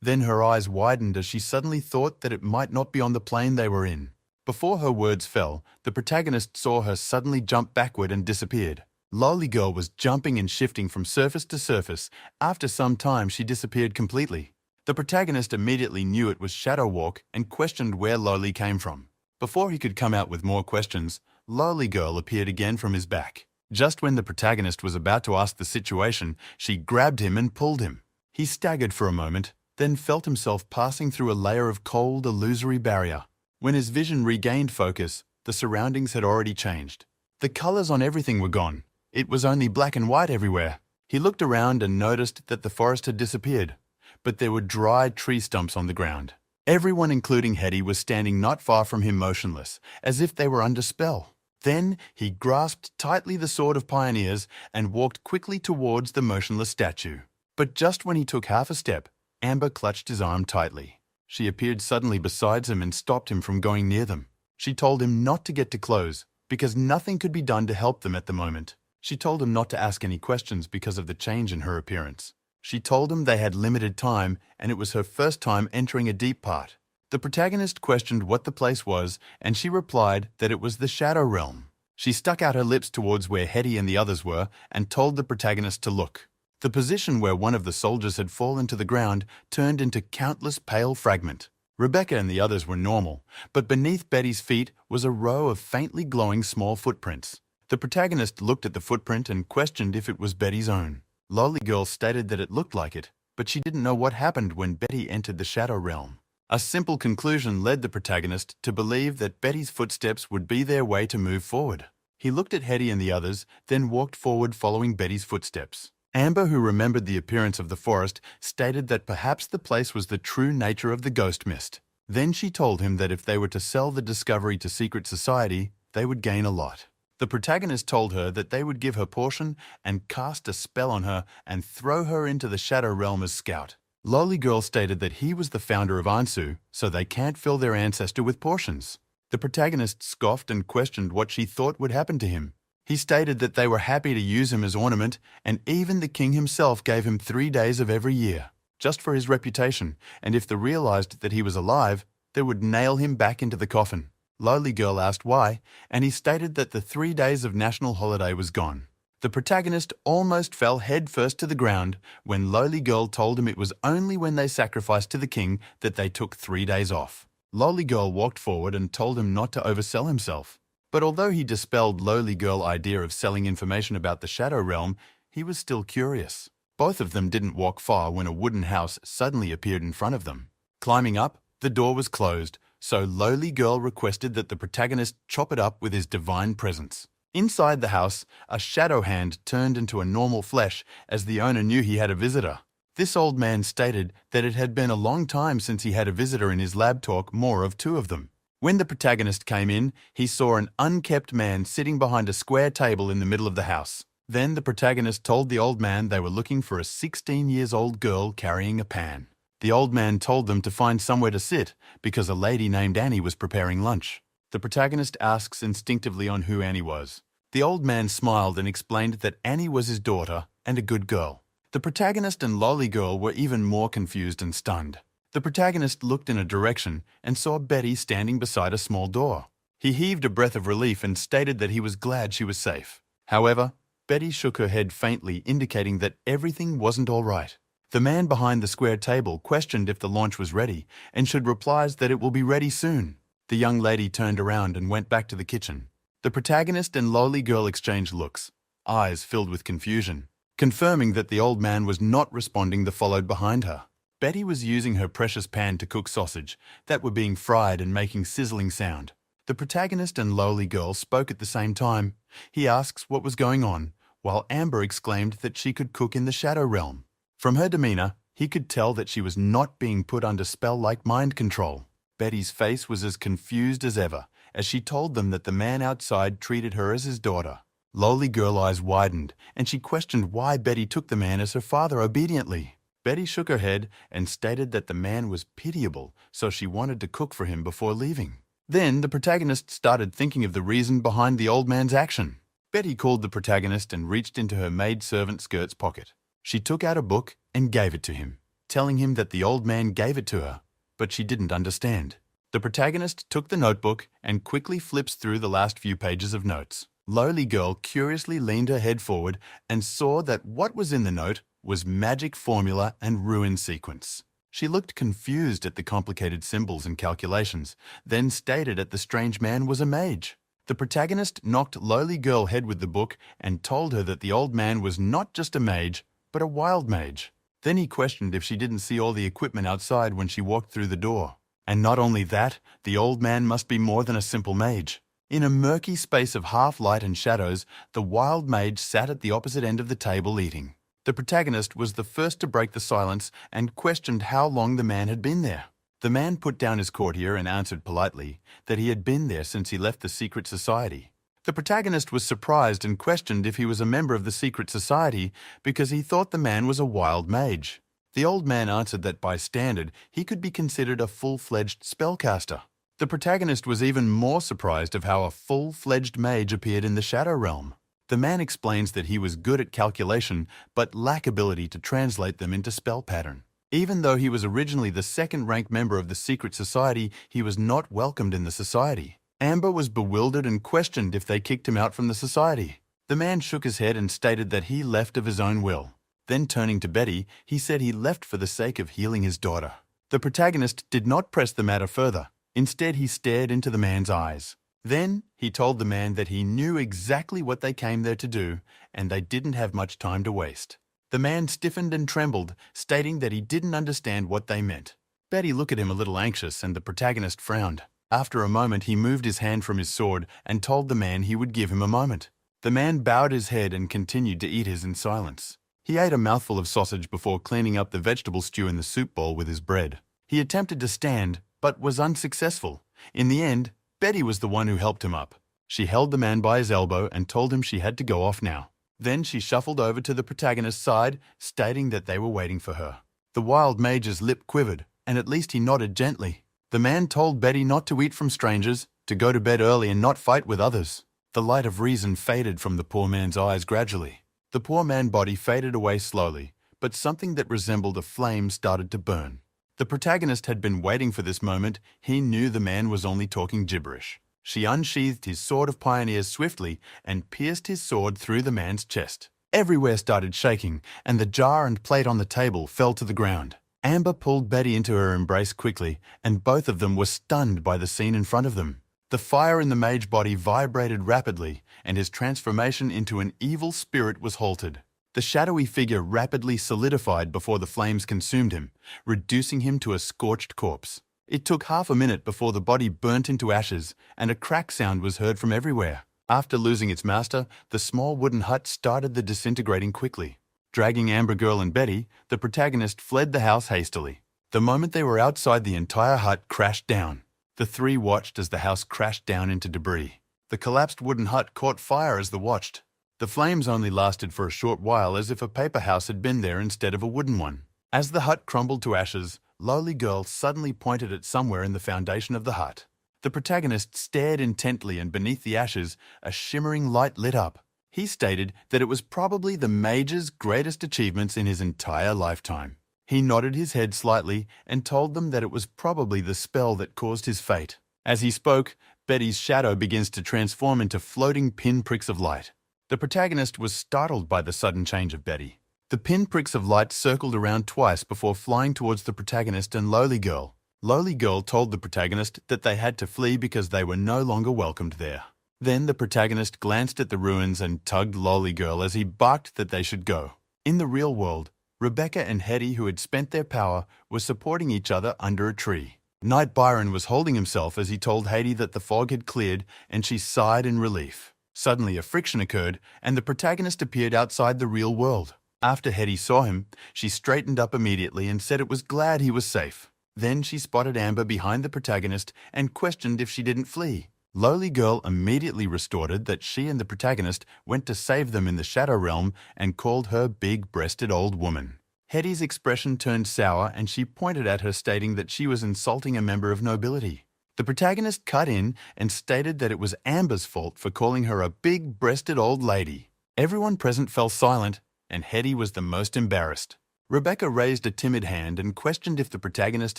Then her eyes widened as she suddenly thought that it might not be on the plane they were in. Before her words fell, the protagonist saw her suddenly jump backward and disappeared. Lolly Girl was jumping and shifting from surface to surface. After some time, she disappeared completely. The protagonist immediately knew it was Shadow Walk and questioned where Lolly came from. Before he could come out with more questions, Lolly Girl appeared again from his back. Just when the protagonist was about to ask the situation, she grabbed him and pulled him. He staggered for a moment, then felt himself passing through a layer of cold, illusory barrier. When his vision regained focus, the surroundings had already changed. The colors on everything were gone. It was only black and white everywhere. He looked around and noticed that the forest had disappeared, but there were dry tree stumps on the ground. Everyone, including Hetty, was standing not far from him motionless, as if they were under spell. Then he grasped tightly the sword of pioneers and walked quickly towards the motionless statue. But just when he took half a step, Amber clutched his arm tightly. She appeared suddenly beside him and stopped him from going near them. She told him not to get too close, because nothing could be done to help them at the moment. She told him not to ask any questions because of the change in her appearance. She told him they had limited time and it was her first time entering a deep part. The protagonist questioned what the place was, and she replied that it was the Shadow Realm. She stuck out her lips towards where Hetty and the others were and told the protagonist to look. The position where one of the soldiers had fallen to the ground turned into countless pale fragments. Rebecca and the others were normal, but beneath Betty's feet was a row of faintly glowing small footprints. The protagonist looked at the footprint and questioned if it was Betty's own. Lolly Girl stated that it looked like it, but she didn't know what happened when Betty entered the Shadow Realm. A simple conclusion led the protagonist to believe that Betty's footsteps would be their way to move forward. He looked at Hetty and the others, then walked forward following Betty's footsteps. Amber, who remembered the appearance of the forest, stated that perhaps the place was the true nature of the ghost mist. Then she told him that if they were to sell the discovery to secret society, they would gain a lot. The protagonist told her that they would give her portion and cast a spell on her and throw her into the Shadow Realm as scout. Lolly Girl stated that he was the founder of Ansu, so they can't fill their ancestor with portions. The protagonist scoffed and questioned what she thought would happen to him. He stated that they were happy to use him as ornament, and even the king himself gave him 3 days of every year, just for his reputation, and if they realized that he was alive, they would nail him back into the coffin. Lolly Girl asked why, and he stated that the 3 days of national holiday was gone. The protagonist almost fell headfirst to the ground when Lolly Girl told him it was only when they sacrificed to the king that they took 3 days off. Lolly Girl walked forward and told him not to oversell himself. But although he dispelled Lolly Girl's idea of selling information about the Shadow Realm, he was still curious. Both of them didn't walk far when a wooden house suddenly appeared in front of them. Climbing up, the door was closed, so Lolly Girl requested that the protagonist chop it up with his divine presence. Inside the house, a shadow hand turned into a normal flesh as the owner knew he had a visitor. This old man stated that it had been a long time since he had a visitor in his lab talk, more of 2 of them. When the protagonist came in, he saw an unkept man sitting behind a square table in the middle of the house. Then the protagonist told the old man they were looking for a 16-year-old girl carrying a pan. The old man told them to find somewhere to sit because a lady named Annie was preparing lunch. The protagonist asks instinctively on who Annie was. The old man smiled and explained that Annie was his daughter and a good girl. The protagonist and Lolly Girl were even more confused and stunned. The protagonist looked in a direction and saw Betty standing beside a small door. He heaved a breath of relief and stated that he was glad she was safe. However, Betty shook her head faintly, indicating that everything wasn't all right. The man behind the square table questioned if the launch was ready and should replies that it will be ready soon. The young lady turned around and went back to the kitchen. The protagonist and Lolly Girl exchanged looks, eyes filled with confusion, confirming that the old man was not responding. They followed behind her. Betty was using her precious pan to cook sausage that were being fried and making sizzling sound. The protagonist and Lolly Girl spoke at the same time. He asks what was going on, while Amber exclaimed that she could cook in the Shadow Realm. From her demeanor, he could tell that she was not being put under spell like mind control. Betty's face was as confused as ever, as she told them that the man outside treated her as his daughter. Lolly Girl eyes widened, and she questioned why Betty took the man as her father obediently. Betty shook her head and stated that the man was pitiable, so she wanted to cook for him before leaving. Then the protagonist started thinking of the reason behind the old man's action. Betty called the protagonist and reached into her maidservant skirt's pocket. She took out a book and gave it to him, telling him that the old man gave it to her, but she didn't understand. The protagonist took the notebook and quickly flips through the last few pages of notes. Lowly Girl curiously leaned her head forward and saw that what was in the note was magic formula and rune sequence. She looked confused at the complicated symbols and calculations, then stated that the strange man was a mage. The protagonist knocked Lowly Girl head with the book and told her that the old man was not just a mage, but a wild mage. Then he questioned if she didn't see all the equipment outside when she walked through the door. And not only that, the old man must be more than a simple mage. In a murky space of half light and shadows, the wild mage sat at the opposite end of the table eating. The protagonist was the first to break the silence and questioned how long the man had been there. The man put down his courtier and answered politely that he had been there since he left the secret society. The protagonist was surprised and questioned if he was a member of the secret society because he thought the man was a wild mage. The old man answered that by standard, he could be considered a full-fledged spellcaster. The protagonist was even more surprised of how a full-fledged mage appeared in the Shadow Realm. The man explains that he was good at calculation but lacked ability to translate them into spell pattern. Even though he was originally the second-ranked member of the secret society, he was not welcomed in the society. Amber was bewildered and questioned if they kicked him out from the society. The man shook his head and stated that he left of his own will. Then turning to Betty, he said he left for the sake of healing his daughter. The protagonist did not press the matter further. Instead, he stared into the man's eyes. Then, he told the man that he knew exactly what they came there to do, and they didn't have much time to waste. The man stiffened and trembled, stating that he didn't understand what they meant. Betty looked at him a little anxious, and the protagonist frowned. After a moment, he moved his hand from his sword and told the man he would give him a moment. The man bowed his head and continued to eat his in silence. He ate a mouthful of sausage before cleaning up the vegetable stew in the soup bowl with his bread. He attempted to stand, but was unsuccessful. In the end, Betty was the one who helped him up. She held the man by his elbow and told him she had to go off now. Then she shuffled over to the protagonist's side, stating that they were waiting for her. The wild mage's lip quivered, and at least he nodded gently. The man told Betty not to eat from strangers, to go to bed early and not fight with others. The light of reason faded from the poor man's eyes gradually. The poor man's body faded away slowly, but something that resembled a flame started to burn. The protagonist had been waiting for this moment. He knew the man was only talking gibberish. She unsheathed his sword of pioneers swiftly and pierced his sword through the man's chest. Everywhere started shaking, and the jar and plate on the table fell to the ground. Amber pulled Betty into her embrace quickly, and both of them were stunned by the scene in front of them. The fire in the mage body vibrated rapidly, and his transformation into an evil spirit was halted. The shadowy figure rapidly solidified before the flames consumed him, reducing him to a scorched corpse. It took half a minute before the body burnt into ashes, and a crack sound was heard from everywhere. After losing its master, the small wooden hut started the disintegrating quickly. Dragging Amber Girl and Betty, the protagonist fled the house hastily. The moment they were outside, the entire hut crashed down. The three watched as the house crashed down into debris. The collapsed wooden hut caught fire as they watched. The flames only lasted for a short while, as if a paper house had been there instead of a wooden one. As the hut crumbled to ashes, Lowly Girl suddenly pointed at somewhere in the foundation of the hut. The protagonist stared intently, and beneath the ashes, a shimmering light lit up. He stated that it was probably the mage's greatest achievements in his entire lifetime. He nodded his head slightly and told them that it was probably the spell that caused his fate. As he spoke, Betty's shadow begins to transform into floating pinpricks of light. The protagonist was startled by the sudden change of Betty. The pinpricks of light circled around twice before flying towards the protagonist and Lowly Girl. Lowly Girl told the protagonist that they had to flee because they were no longer welcomed there. Then the protagonist glanced at the ruins and tugged Lowly Girl as he barked that they should go. In the real world, Rebecca and Hetty, who had spent their power, were supporting each other under a tree. Knight Byron was holding himself as he told Hetty that the fog had cleared, and she sighed in relief. Suddenly a friction occurred, and the protagonist appeared outside the real world. After Hetty saw him, she straightened up immediately and said it was glad he was safe. Then she spotted Amber behind the protagonist and questioned if she didn't flee. Lowly Girl immediately retorted that she and the protagonist went to save them in the Shadow Realm and called her big-breasted old woman. Hetty's expression turned sour, and she pointed at her, stating that she was insulting a member of nobility. The protagonist cut in and stated that it was Amber's fault for calling her a big-breasted old lady. Everyone present fell silent, and Hetty was the most embarrassed. Rebecca raised a timid hand and questioned if the protagonist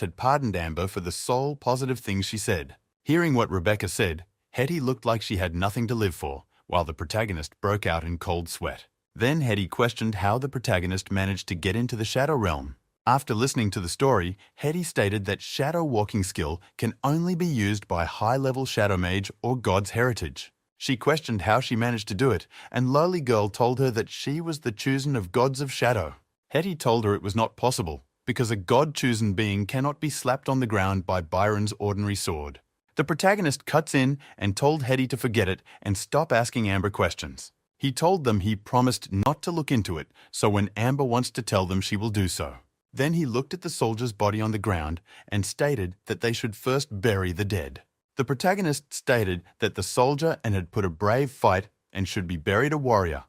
had pardoned Amber for the sole positive things she said. Hearing what Rebecca said, Hetty looked like she had nothing to live for, while the protagonist broke out in cold sweat. Then Hetty questioned how the protagonist managed to get into the shadow realm. After listening to the story, Hetty stated that shadow walking skill can only be used by high-level shadow mage or god's heritage. She questioned how she managed to do it, and Lowly Girl told her that she was the chosen of gods of shadow. Hetty told her it was not possible, because a god-chosen being cannot be slapped on the ground by Byron's ordinary sword. The protagonist cuts in and told Hetty to forget it and stop asking Amber questions. He told them he promised not to look into it, so when Amber wants to tell them, she will do so. Then he looked at the soldier's body on the ground and stated that they should first bury the dead. The protagonist stated that the soldier had put a brave fight and should be buried a warrior,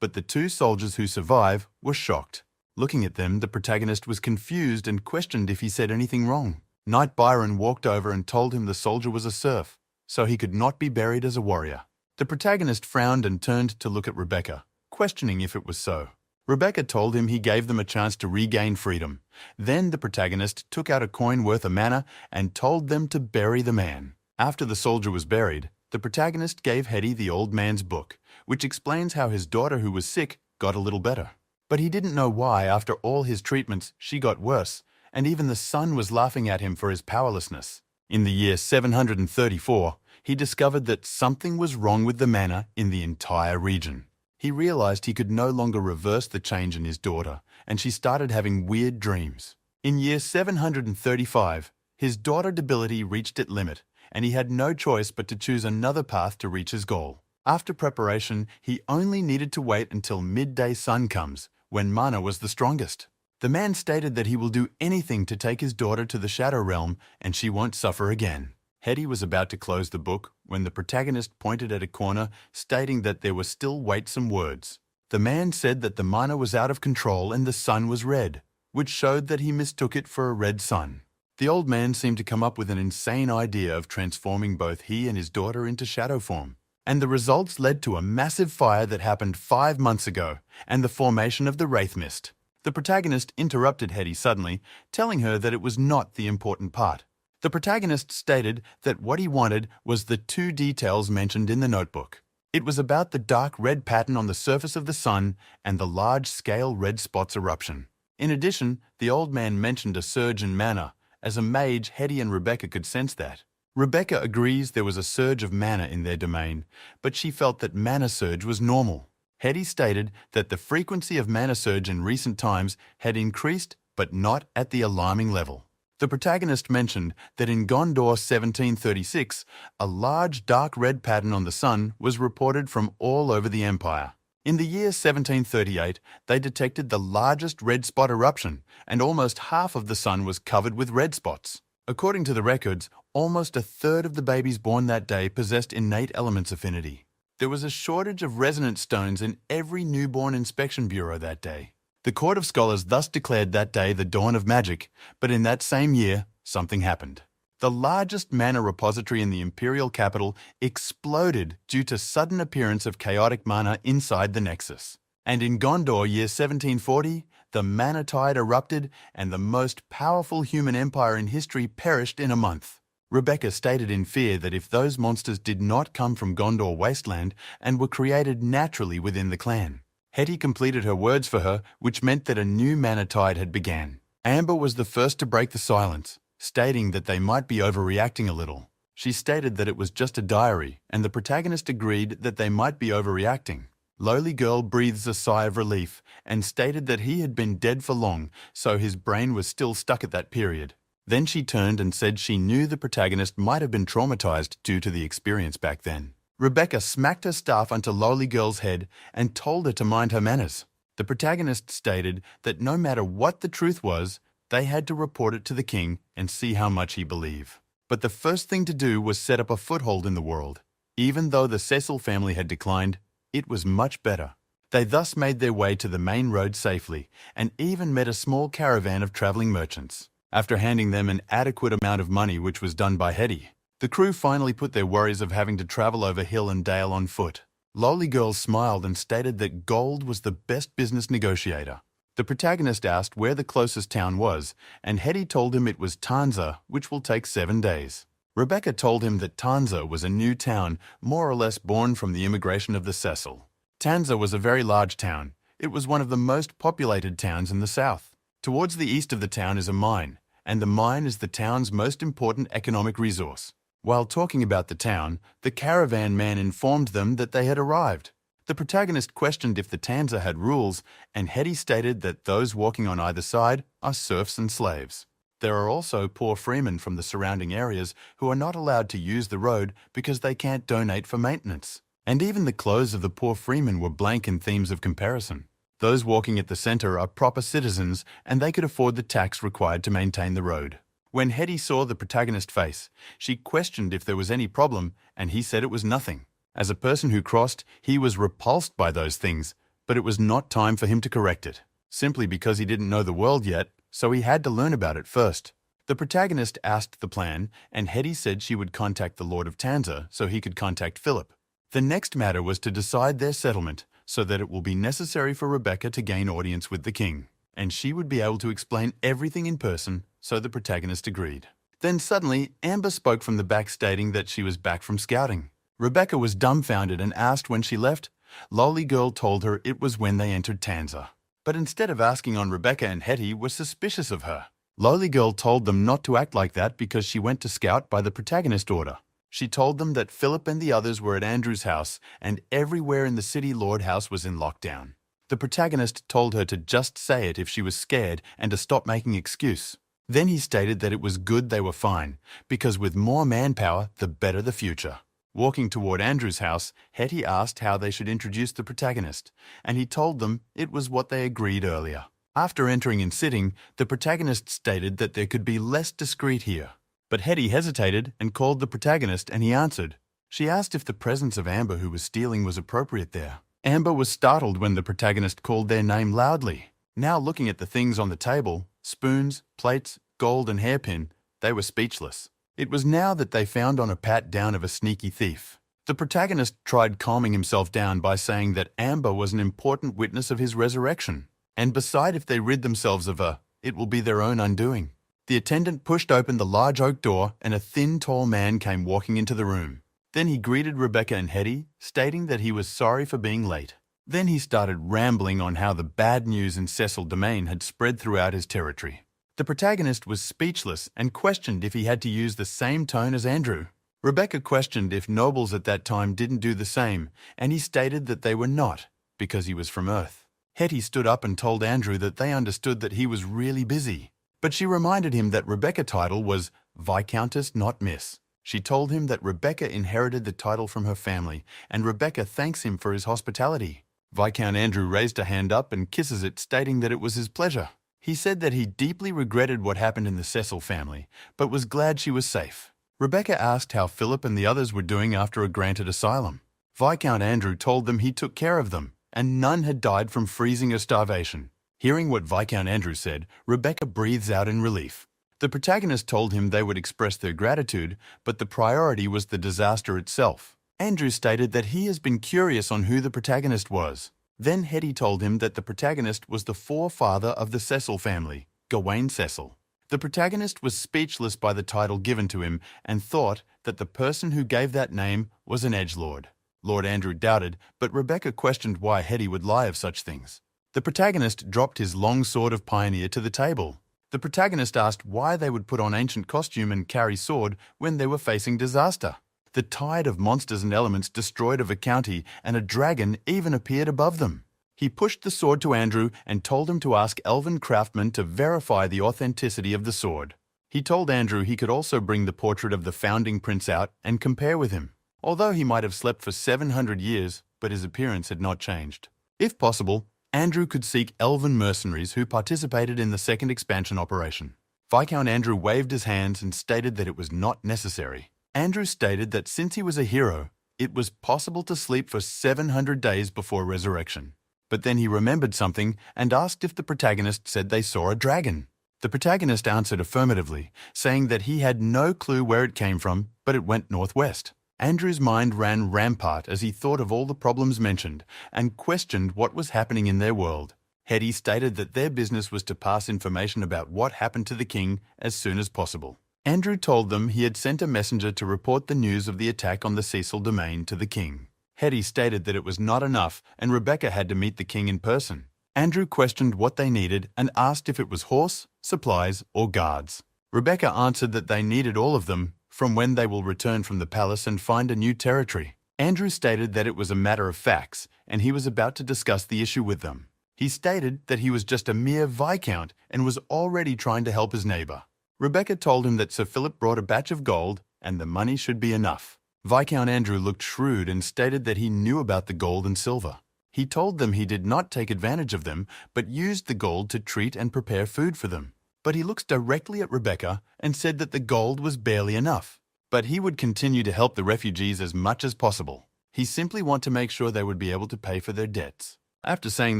but the two soldiers who survive were shocked. Looking at them, the protagonist was confused and questioned if he said anything wrong. Knight Byron walked over and told him the soldier was a serf, so he could not be buried as a warrior. The protagonist frowned and turned to look at Rebecca, questioning if it was so. Rebecca told him he gave them a chance to regain freedom. Then the protagonist took out a coin worth a mana and told them to bury the man. After the soldier was buried, the protagonist gave Hetty the old man's book, which explains how his daughter who was sick got a little better. But he didn't know why, after all his treatments, she got worse, and even the sun was laughing at him for his powerlessness. In the year 734, he discovered that something was wrong with the mana in the entire region. He realized he could no longer reverse the change in his daughter, and she started having weird dreams. In year 735, his daughter's ability reached its limit, and he had no choice but to choose another path to reach his goal. After preparation, he only needed to wait until midday sun comes, when mana was the strongest. The man stated that he will do anything to take his daughter to the shadow realm and she won't suffer again. Hetty was about to close the book when the protagonist pointed at a corner, stating that there were still wait some words. The man said that the mana was out of control and the sun was red, which showed that he mistook it for a red sun. The old man seemed to come up with an insane idea of transforming both he and his daughter into shadow form. And the results led to a massive fire that happened 5 months ago and the formation of the Wraith Mist. The protagonist interrupted Hetty suddenly, telling her that it was not the important part. The protagonist stated that what he wanted was the 2 details mentioned in the notebook. It was about the dark red pattern on the surface of the sun and the large-scale red spots eruption. In addition, the old man mentioned a surge in mana. As a mage, Hetty and Rebecca could sense that. Rebecca agrees there was a surge of mana in their domain, but she felt that mana surge was normal. Hetty stated that the frequency of mana surge in recent times had increased, but not at the alarming level. The protagonist mentioned that in Gondor 1736, a large dark red pattern on the sun was reported from all over the empire. In the year 1738, they detected the largest red spot eruption, and almost half of the sun was covered with red spots. According to the records, almost a third of the babies born that day possessed innate elements affinity. There was a shortage of resonance stones in every newborn inspection bureau that day. The Court of Scholars thus declared that day the dawn of magic, but in that same year, something happened. The largest mana repository in the imperial capital exploded due to sudden appearance of chaotic mana inside the nexus. And in Gondor year 1740, the mana tide erupted and the most powerful human empire in history perished in a month. Rebecca stated in fear that if those monsters did not come from Gondor wasteland and were created naturally within the clan. Hetty completed her words for her, which meant that a new mana tide had began. Amber was the first to break the silence, stating that they might be overreacting a little. She stated that it was just a diary, and the protagonist agreed that they might be overreacting. Lowly Girl breathes a sigh of relief and stated that he had been dead for long, so his brain was still stuck at that period. Then she turned and said she knew the protagonist might have been traumatized due to the experience back then. Rebecca smacked her staff onto Lowly Girl's head and told her to mind her manners. The protagonist stated that no matter what the truth was, they had to report it to the king and see how much he believed. But the first thing to do was set up a foothold in the world. Even though the Cecil family had declined, it was much better. They thus made their way to the main road safely and even met a small caravan of traveling merchants. After handing them an adequate amount of money, which was done by Hetty, the crew finally put their worries of having to travel over hill and dale on foot. Lowly Girl smiled and stated that gold was the best business negotiator. The protagonist asked where the closest town was, and Hetty told him it was Tanza, which will take 7 days. Rebecca told him that Tanza was a new town, more or less born from the immigration of the Cecil. Tanza was a very large town. It was one of the most populated towns in the south. Towards the east of the town is a mine, and the mine is the town's most important economic resource. While talking about the town, the caravan man informed them that they had arrived. The protagonist questioned if the Tanza had rules, and Hetty stated that those walking on either side are serfs and slaves. There are also poor freemen from the surrounding areas who are not allowed to use the road because they can't donate for maintenance. And even the clothes of the poor freemen were blank in themes of comparison. Those walking at the center are proper citizens, and they could afford the tax required to maintain the road. When Hetty saw the protagonist's face, she questioned if there was any problem, and he said it was nothing. As a person who crossed, he was repulsed by those things, but it was not time for him to correct it, simply because he didn't know the world yet, so he had to learn about it first. The protagonist asked the plan, and Hetty said she would contact the Lord of Tanza so he could contact Philip. The next matter was to decide their settlement, so that it will be necessary for Rebecca to gain audience with the king, and she would be able to explain everything in person, so the protagonist agreed. Then suddenly, Amber spoke from the back stating that she was back from scouting. Rebecca was dumbfounded and asked when she left. Lolly Girl told her it was when they entered Tanza. But instead of asking on, Rebecca and Hetty were suspicious of her. Lolly Girl told them not to act like that because she went to scout by the protagonist order. She told them that Philip and the others were at Andrew's house, and everywhere in the city Lord house was in lockdown. The protagonist told her to just say it if she was scared and to stop making excuse. Then he stated that it was good they were fine, because with more manpower, the better the future. Walking toward Andrew's house, Hetty asked how they should introduce the protagonist, and he told them it was what they agreed earlier. After entering and sitting, the protagonist stated that there could be less discreet here. But Hetty hesitated and called the protagonist, and he answered. She asked if the presence of Amber who was stealing was appropriate there. Amber was startled when the protagonist called their name loudly. Now looking at the things on the table, spoons, plates, gold and hairpin, they were speechless. It was now that they found on a pat down of a sneaky thief. The protagonist tried calming himself down by saying that Amber was an important witness of his resurrection, and beside if they rid themselves of her, it will be their own undoing. The attendant pushed open the large oak door, and a thin, tall man came walking into the room. Then he greeted Rebecca and Hetty, stating that he was sorry for being late. Then he started rambling on how the bad news in Cecil Domain had spread throughout his territory. The protagonist was speechless and questioned if he had to use the same tone as Andrew. Rebecca questioned if nobles at that time didn't do the same, and he stated that they were not, because he was from Earth. Hetty stood up and told Andrew that they understood that he was really busy. But she reminded him that Rebecca's title was Viscountess, not Miss. She told him that Rebecca inherited the title from her family, and Rebecca thanks him for his hospitality. Viscount Andrew raised a hand up and kisses it, stating that it was his pleasure. He said that he deeply regretted what happened in the Cecil family, but was glad she was safe. Rebecca asked how Philip and the others were doing after a granted asylum. Viscount Andrew told them he took care of them, and none had died from freezing or starvation. Hearing what Viscount Andrew said, Rebecca breathes out in relief. The protagonist told him they would express their gratitude, but the priority was the disaster itself. Andrew stated that he has been curious on who the protagonist was. Then Hetty told him that the protagonist was the forefather of the Cecil family, Gawain Cecil. The protagonist was speechless by the title given to him and thought that the person who gave that name was an edgelord. Lord Andrew doubted, but Rebecca questioned why Hetty would lie of such things. The protagonist dropped his long sword of pioneer to the table. The protagonist asked why they would put on ancient costume and carry sword when they were facing disaster. The tide of monsters and elements destroyed a Viscounty, and a dragon even appeared above them. He pushed the sword to Andrew and told him to ask elven craftsmen to verify the authenticity of the sword. He told Andrew he could also bring the portrait of the founding prince out and compare with him, although he might have slept for 700 years, but his appearance had not changed. If possible, Andrew could seek elven mercenaries who participated in the second expansion operation. Viscount Andrew waved his hands and stated that it was not necessary. Andrew stated that since he was a hero, it was possible to sleep for 700 days before resurrection. But then he remembered something and asked if the protagonist said they saw a dragon. The protagonist answered affirmatively, saying that he had no clue where it came from, but it went northwest. Andrew's mind ran rampart as he thought of all the problems mentioned and questioned what was happening in their world. Hetty stated that their business was to pass information about what happened to the king as soon as possible. Andrew told them he had sent a messenger to report the news of the attack on the Cecil domain to the king. Hetty stated that it was not enough and Rebecca had to meet the king in person. Andrew questioned what they needed and asked if it was horse, supplies, or guards. Rebecca answered that they needed all of them from when they will return from the palace and find a new territory. Andrew stated that it was a matter of facts and he was about to discuss the issue with them. He stated that he was just a mere viscount and was already trying to help his neighbour. Rebecca told him that Sir Philip brought a batch of gold and the money should be enough. Viscount Andrew looked shrewd and stated that he knew about the gold and silver. He told them he did not take advantage of them, but used the gold to treat and prepare food for them. But he looks directly at Rebecca and said that the gold was barely enough. But he would continue to help the refugees as much as possible. He simply wanted to make sure they would be able to pay for their debts. After saying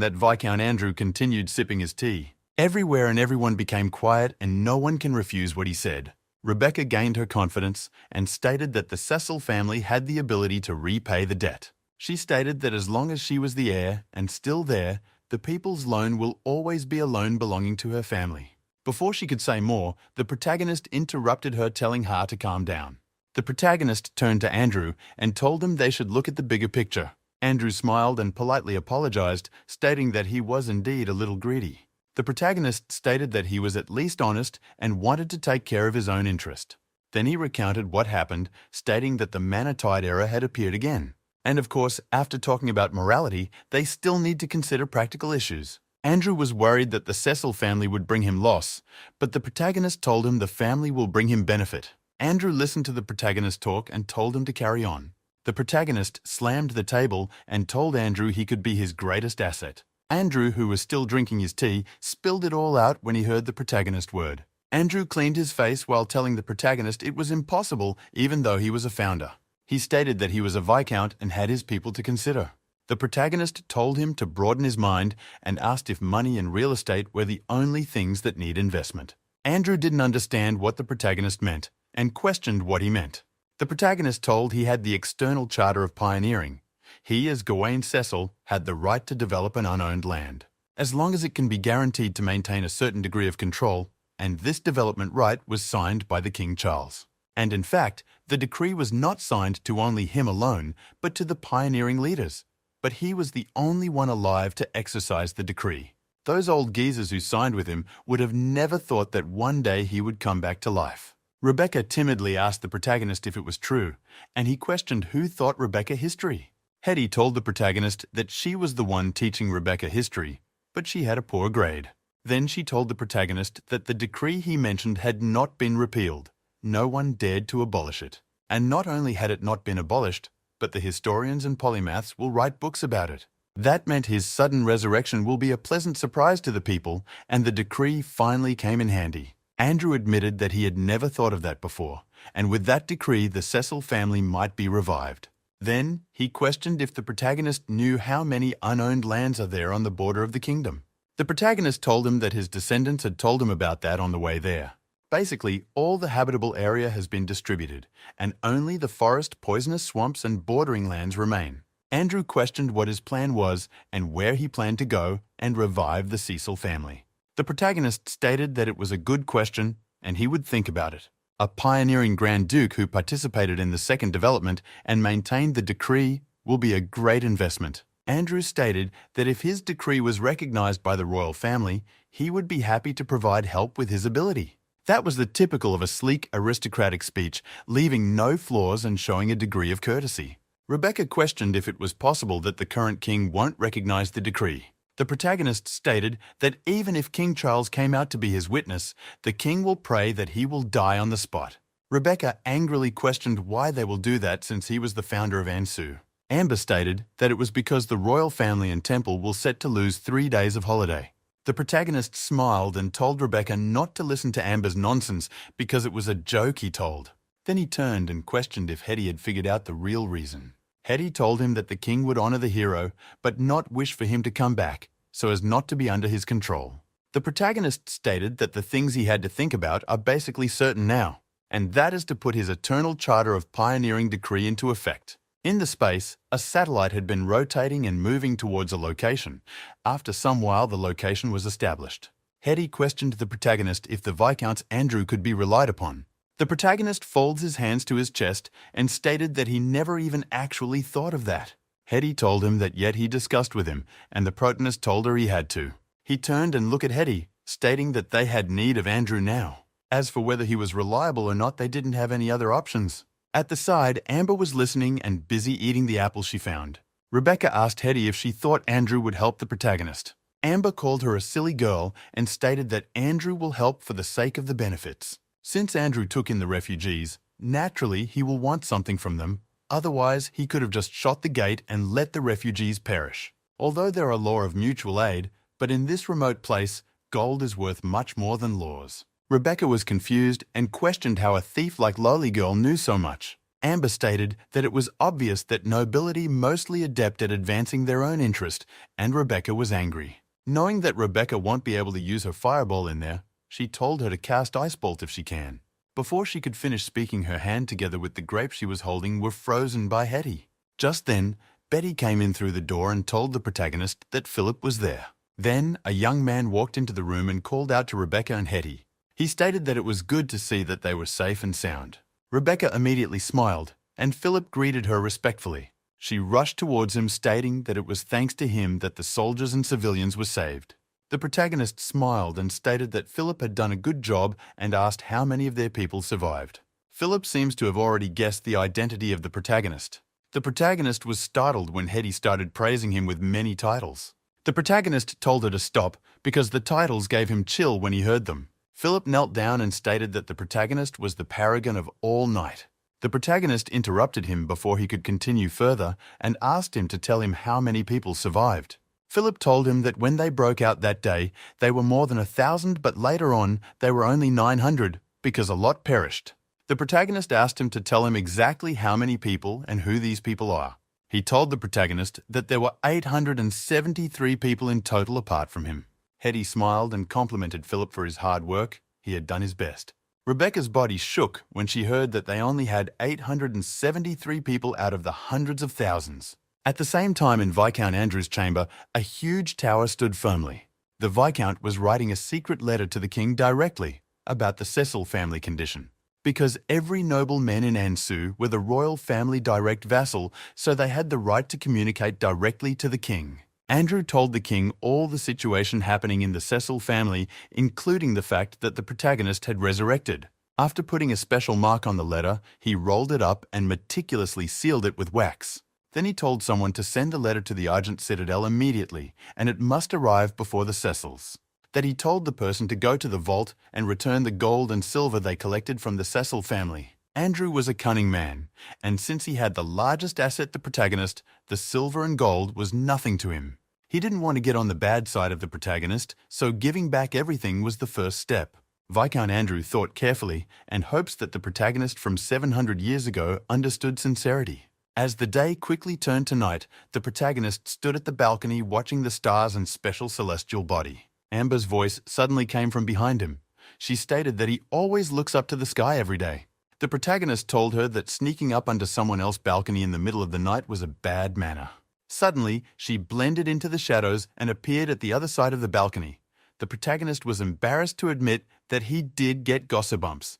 that, Viscount Andrew continued sipping his tea. Everywhere and everyone became quiet and no one can refuse what he said. Rebecca gained her confidence and stated that the Cecil family had the ability to repay the debt. She stated that as long as she was the heir and still there, the people's loan will always be a loan belonging to her family. Before she could say more, the protagonist interrupted her, telling her to calm down. The protagonist turned to Andrew and told him they should look at the bigger picture. Andrew smiled and politely apologized, stating that he was indeed a little greedy. The protagonist stated that he was at least honest and wanted to take care of his own interest. Then he recounted what happened, stating that the Manor-Tide era had appeared again. And of course, after talking about morality, they still need to consider practical issues. Andrew was worried that the Cecil family would bring him loss, but the protagonist told him the family will bring him benefit. Andrew listened to the protagonist talk and told him to carry on. The protagonist slammed the table and told Andrew he could be his greatest asset. Andrew, who was still drinking his tea, spilled it all out when he heard the protagonist word. Andrew cleaned his face while telling the protagonist it was impossible even though he was a founder. He stated that he was a viscount and had his people to consider. The protagonist told him to broaden his mind and asked if money and real estate were the only things that need investment. Andrew didn't understand what the protagonist meant and questioned what he meant. The protagonist told he had the external charter of pioneering. He, as Gawain Cecil, had the right to develop an unowned land, as long as it can be guaranteed to maintain a certain degree of control, and this development right was signed by the King Charles. And in fact, the decree was not signed to only him alone, but to the pioneering leaders. But he was the only one alive to exercise the decree. Those old geezers who signed with him would have never thought that one day he would come back to life. Rebecca timidly asked the protagonist if it was true, and he questioned who taught Rebecca history. Hetty told the protagonist that she was the one teaching Rebecca history, but she had a poor grade. Then she told the protagonist that the decree he mentioned had not been repealed. No one dared to abolish it. And not only had it not been abolished, but the historians and polymaths will write books about it. That meant his sudden resurrection will be a pleasant surprise to the people, and the decree finally came in handy. Andrew admitted that he had never thought of that before, and with that decree the Cecil family might be revived. Then he questioned if the protagonist knew how many unowned lands are there on the border of the kingdom. The protagonist told him that his descendants had told him about that on the way there. Basically, all the habitable area has been distributed, and only the forest, poisonous swamps, and bordering lands remain. Andrew questioned what his plan was and where he planned to go and revive the Cecil family. The protagonist stated that it was a good question and he would think about it. A pioneering Grand Duke who participated in the second development and maintained the decree will be a great investment. Andrew stated that if his decree was recognized by the royal family, he would be happy to provide help with his ability. That was the typical of a sleek, aristocratic speech, leaving no flaws and showing a degree of courtesy. Rebecca questioned if it was possible that the current king won't recognize the decree. The protagonist stated that even if King Charles came out to be his witness, the king will pray that he will die on the spot. Rebecca angrily questioned why they will do that since he was the founder of Ansu. Amber stated that it was because the royal family and temple will set to lose 3 days of holiday. The protagonist smiled and told Rebecca not to listen to Amber's nonsense because it was a joke he told. Then he turned and questioned if Hetty had figured out the real reason. Hetty told him that the king would honor the hero, but not wish for him to come back, so as not to be under his control. The protagonist stated that the things he had to think about are basically certain now, and that is to put his eternal charter of pioneering decree into effect. In the space, a satellite had been rotating and moving towards a location. After some while, the location was established. Hetty questioned the protagonist if the Viscount Andrew could be relied upon. The protagonist folds his hands to his chest and stated that he never even actually thought of that. Hetty told him that yet he discussed with him, and the protagonist told her he had to. He turned and looked at Hetty, stating that they had need of Andrew now. As for whether he was reliable or not, they didn't have any other options. At the side, Amber was listening and busy eating the apple she found. Rebecca asked Hetty if she thought Andrew would help the protagonist. Amber called her a silly girl and stated that Andrew will help for the sake of the benefits. Since Andrew took in the refugees, naturally he will want something from them, otherwise he could have just shot the gate and let the refugees perish. Although there are laws of mutual aid, but in this remote place, gold is worth much more than laws. Rebecca was confused and questioned how a thief like Lolly Girl knew so much. Amber stated that it was obvious that nobility mostly adept at advancing their own interest, and Rebecca was angry. Knowing that Rebecca won't be able to use her fireball in there, she told her to cast Ice Bolt if she can. Before she could finish speaking, her hand together with the grape she was holding were frozen by Hetty. Just then, Betty came in through the door and told the protagonist that Philip was there. Then, a young man walked into the room and called out to Rebecca and Hetty. He stated that it was good to see that they were safe and sound. Rebecca immediately smiled, and Philip greeted her respectfully. She rushed towards him, stating that it was thanks to him that the soldiers and civilians were saved. The protagonist smiled and stated that Philip had done a good job and asked how many of their people survived. Philip seems to have already guessed the identity of the protagonist. The protagonist was startled when Hetty started praising him with many titles. The protagonist told her to stop because the titles gave him chill when he heard them. Philip knelt down and stated that the protagonist was the paragon of all night. The protagonist interrupted him before he could continue further and asked him to tell him how many people survived. Philip told him that when they broke out that day, they were more than 1,000, but later on, they were only 900 because a lot perished. The protagonist asked him to tell him exactly how many people and who these people are. He told the protagonist that there were 873 people in total apart from him. Hetty smiled and complimented Philip for his hard work. He had done his best. Rebecca's body shook when she heard that they only had 873 people out of the hundreds of thousands. At the same time, in Viscount Andrew's chamber, a huge tower stood firmly. The Viscount was writing a secret letter to the king directly about the Cecil family condition. Because every nobleman in Ansu were the royal family direct vassal, so they had the right to communicate directly to the king. Andrew told the king all the situation happening in the Cecil family, including the fact that the protagonist had resurrected. After putting a special mark on the letter, he rolled it up and meticulously sealed it with wax. Then he told someone to send the letter to the Argent Citadel immediately, and it must arrive before the Cecils. That he told the person to go to the vault and return the gold and silver they collected from the Cecil family. Andrew was a cunning man, and since he had the largest asset, the protagonist, the silver and gold was nothing to him. He didn't want to get on the bad side of the protagonist, so giving back everything was the first step. Viscount Andrew thought carefully and hopes that the protagonist from 700 years ago understood sincerity. As the day quickly turned to night, the protagonist stood at the balcony watching the stars and special celestial body. Amber's voice suddenly came from behind him. She stated that he always looks up to the sky every day. The protagonist told her that sneaking up under someone else's balcony in the middle of the night was a bad manner. Suddenly, she blended into the shadows and appeared at the other side of the balcony. The protagonist was embarrassed to admit that he did get gossip bumps.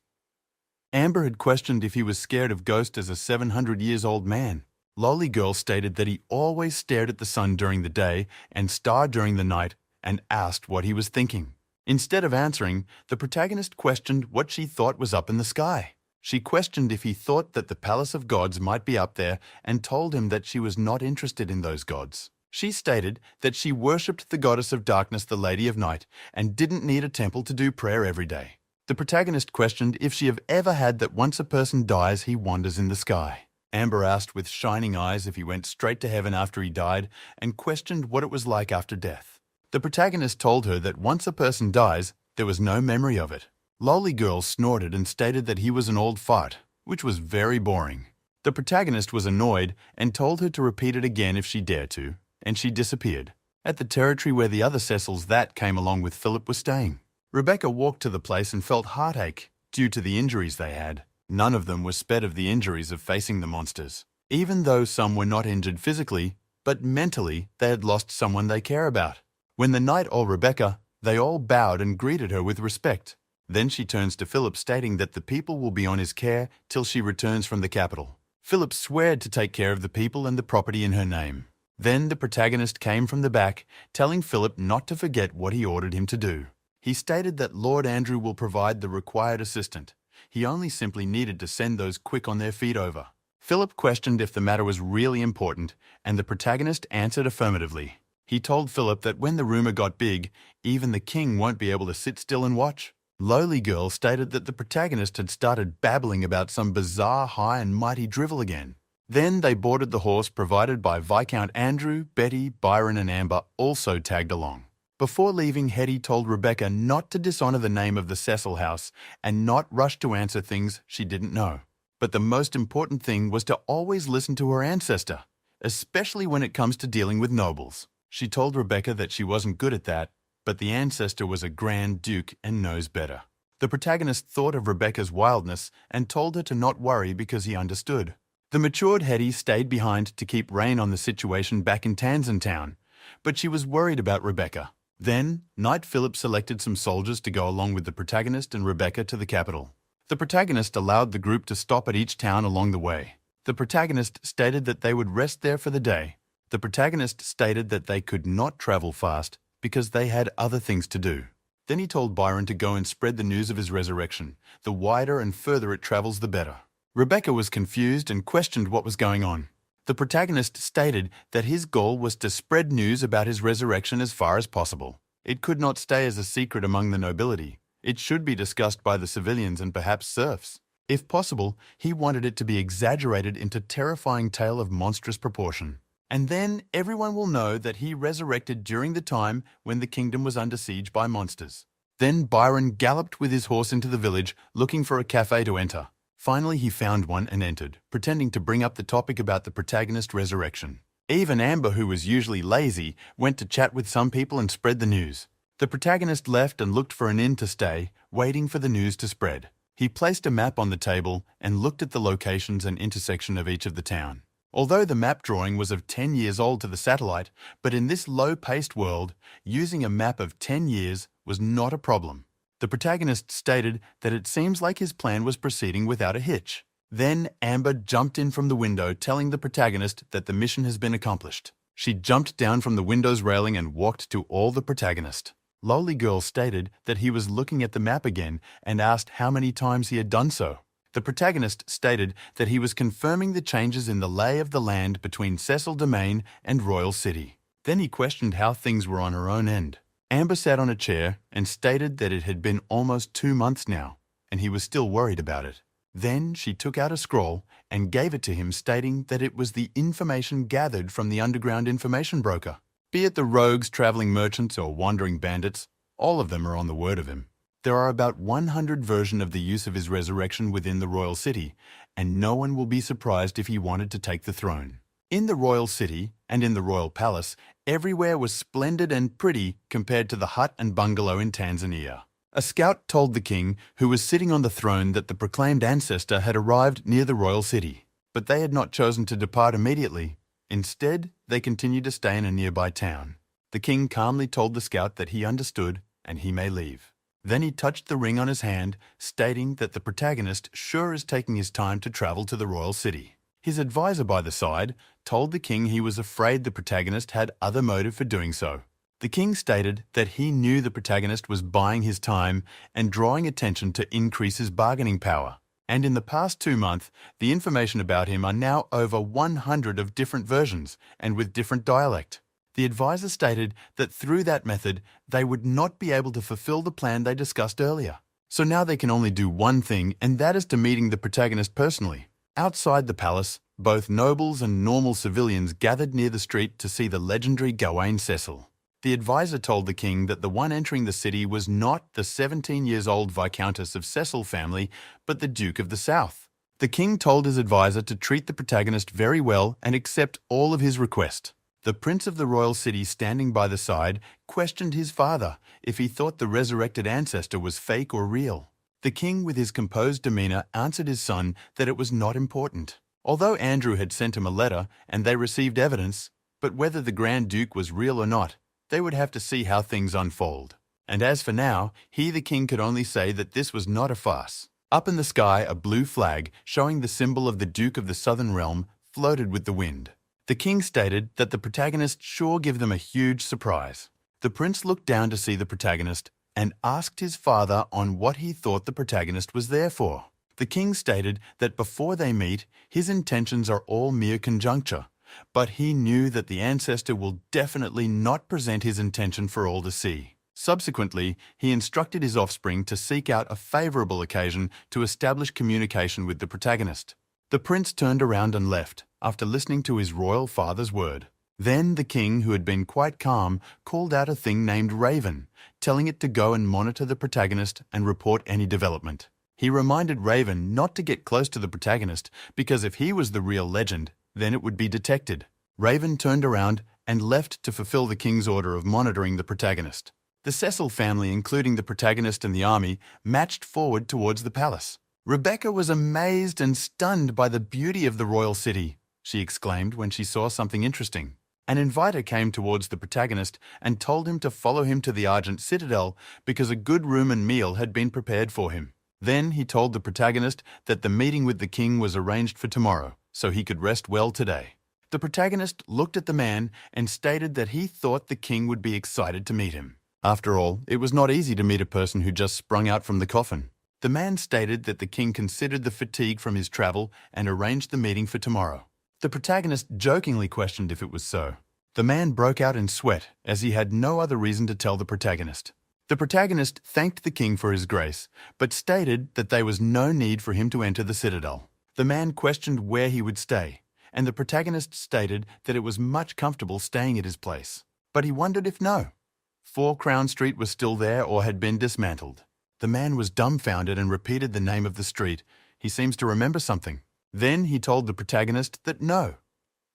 Amber had questioned if he was scared of ghosts as a 700-years-old man. Lolly Girl stated that he always stared at the sun during the day and starred during the night and asked what he was thinking. Instead of answering, the protagonist questioned what she thought was up in the sky. She questioned if he thought that the palace of gods might be up there and told him that she was not interested in those gods. She stated that she worshipped the goddess of darkness, the Lady of Night, and didn't need a temple to do prayer every day. The protagonist questioned if she have ever had that once a person dies, he wanders in the sky. Amber asked with shining eyes if he went straight to heaven after he died and questioned what it was like after death. The protagonist told her that once a person dies, there was no memory of it. Lolly Girl snorted and stated that he was an old fart, which was very boring. The protagonist was annoyed and told her to repeat it again if she dared to, and she disappeared. At the territory where the other Cecils that came along with Philip were staying. Rebecca walked to the place and felt heartache due to the injuries they had. None of them were spared of the injuries of facing the monsters. even though some were not injured physically, but mentally they had lost someone they care about. When the knight saw Rebecca, they all bowed and greeted her with respect. Then she turns to Philip, stating that the people will be on his care till she returns from the capital. Philip swore to take care of the people and the property in her name. Then the protagonist came from the back, telling Philip not to forget what he ordered him to do. He stated that Lord Andrew will provide the required assistant. He only simply needed to send those quick on their feet over. Philip questioned if the matter was really important, and the protagonist answered affirmatively. He told Philip that when the rumor got big, even the king won't be able to sit still and watch. Lowly Girl stated that the protagonist had started babbling about some bizarre high and mighty drivel again. Then they boarded the horse provided by Viscount Andrew, Betty, Byron and Amber also tagged along. Before leaving, Hetty told Rebecca not to dishonor the name of the Cecil house and not rush to answer things she didn't know. But the most important thing was to always listen to her ancestor, especially when it comes to dealing with nobles. She told Rebecca that she wasn't good at that, but the ancestor was a Grand Duke and knows better. The protagonist thought of Rebecca's wildness and told her to not worry because he understood. The matured Hetty stayed behind to keep rein on the situation back in Tanzantown, but she was worried about Rebecca. Then, Knight Philip selected some soldiers to go along with the protagonist and Rebecca to the capital. The protagonist allowed the group to stop at each town along the way. The protagonist stated that they would rest there for the day. The protagonist stated that they could not travel fast because they had other things to do. Then he told Byron to go and spread the news of his resurrection. The wider and further it travels, the better. Rebecca was confused and questioned what was going on. The protagonist stated that his goal was to spread news about his resurrection as far as possible. It could not stay as a secret among the nobility. It should be discussed by the civilians and perhaps serfs. If possible, he wanted it to be exaggerated into terrifying tale of monstrous proportion. And then everyone will know that he resurrected during the time when the kingdom was under siege by monsters. Then Byron galloped with his horse into the village, looking for a cafe to enter. Finally, he found one and entered, pretending to bring up the topic about the protagonist's resurrection. Even Amber, who was usually lazy, went to chat with some people and spread the news. The protagonist left and looked for an inn to stay, waiting for the news to spread. He placed a map on the table and looked at the locations and intersection of each of the town. Although the map drawing was of 10 years old to the satellite, but in this low-paced world, using a map of 10 years was not a problem. The protagonist stated that it seems like his plan was proceeding without a hitch. Then Amber jumped in from the window, telling the protagonist that the mission has been accomplished. She jumped down from the window's railing and walked to all the protagonist. Lowly Girl stated that he was looking at the map again and asked how many times he had done so. The protagonist stated that he was confirming the changes in the lay of the land between Cecil Domain and Royal City. Then he questioned how things were on her own end. Amber sat on a chair and stated that it had been almost 2 months now, and he was still worried about it. Then she took out a scroll and gave it to him, stating that it was the information gathered from the underground information broker. Be it the rogues, traveling merchants, or wandering bandits, all of them are on the word of him. There are about 100 versions of the use of his resurrection within the royal city, and no one will be surprised if he wanted to take the throne. In the royal city and in the royal palace, everywhere was splendid and pretty compared to the hut and bungalow in Tanzania. A scout told the king, who was sitting on the throne, that the proclaimed ancestor had arrived near the royal city, but they had not chosen to depart immediately. Instead, they continued to stay in a nearby town. The king calmly told the scout that he understood and he may leave. Then he touched the ring on his hand, stating that the protagonist sure is taking his time to travel to the royal city. His advisor by the side told the king he was afraid the protagonist had other motive for doing so. The king stated that he knew the protagonist was buying his time and drawing attention to increase his bargaining power. And in the past 2 months, the information about him are now over 100 of different versions and with different dialect. The advisor stated that through that method, they would not be able to fulfill the plan they discussed earlier. So now they can only do one thing, and that is to meeting the protagonist personally. Outside the palace, both nobles and normal civilians gathered near the street to see the legendary Gawain Cecil. The advisor told the king that the one entering the city was not the 17-year-old Viscountess of Cecil family, but the Duke of the South. The king told his advisor to treat the protagonist very well and accept all of his requests. The prince of the royal city, standing by the side, questioned his father if he thought the resurrected ancestor was fake or real. The king, with his composed demeanor, answered his son that it was not important. Although Andrew had sent him a letter and they received evidence, but whether the Grand Duke was real or not, they would have to see how things unfold. And as for now, he the king could only say that this was not a farce. Up in the sky, a blue flag, showing the symbol of the Duke of the Southern Realm, floated with the wind. The king stated that the protagonist sure give them a huge surprise. The prince looked down to see the protagonist and asked his father on what he thought the protagonist was there for. The king stated that before they meet, his intentions are all mere conjuncture, but he knew that the ancestor will definitely not present his intention for all to see. Subsequently, he instructed his offspring to seek out a favorable occasion to establish communication with the protagonist. The prince turned around and left, after listening to his royal father's word. Then the king, who had been quite calm, called out a thing named Raven, telling it to go and monitor the protagonist and report any development. He reminded Raven not to get close to the protagonist, because if he was the real legend, then it would be detected. Raven turned around and left to fulfill the king's order of monitoring the protagonist. The Cecil family, including the protagonist and the army, marched forward towards the palace. Rebecca was amazed and stunned by the beauty of the royal city, she exclaimed when she saw something interesting. An inviter came towards the protagonist and told him to follow him to the Argent Citadel because a good room and meal had been prepared for him. Then he told the protagonist that the meeting with the king was arranged for tomorrow, so he could rest well today. The protagonist looked at the man and stated that he thought the king would be excited to meet him. After all, it was not easy to meet a person who just sprung out from the coffin. The man stated that the king considered the fatigue from his travel and arranged the meeting for tomorrow. The protagonist jokingly questioned if it was so. The man broke out in sweat, as he had no other reason to tell the protagonist. The protagonist thanked the king for his grace, but stated that there was no need for him to enter the citadel. The man questioned where he would stay, and the protagonist stated that it was much comfortable staying at his place. But he wondered if no. 4 Crown Street was still there or had been dismantled. The man was dumbfounded and repeated the name of the street. He seems to remember something. Then he told the protagonist that no.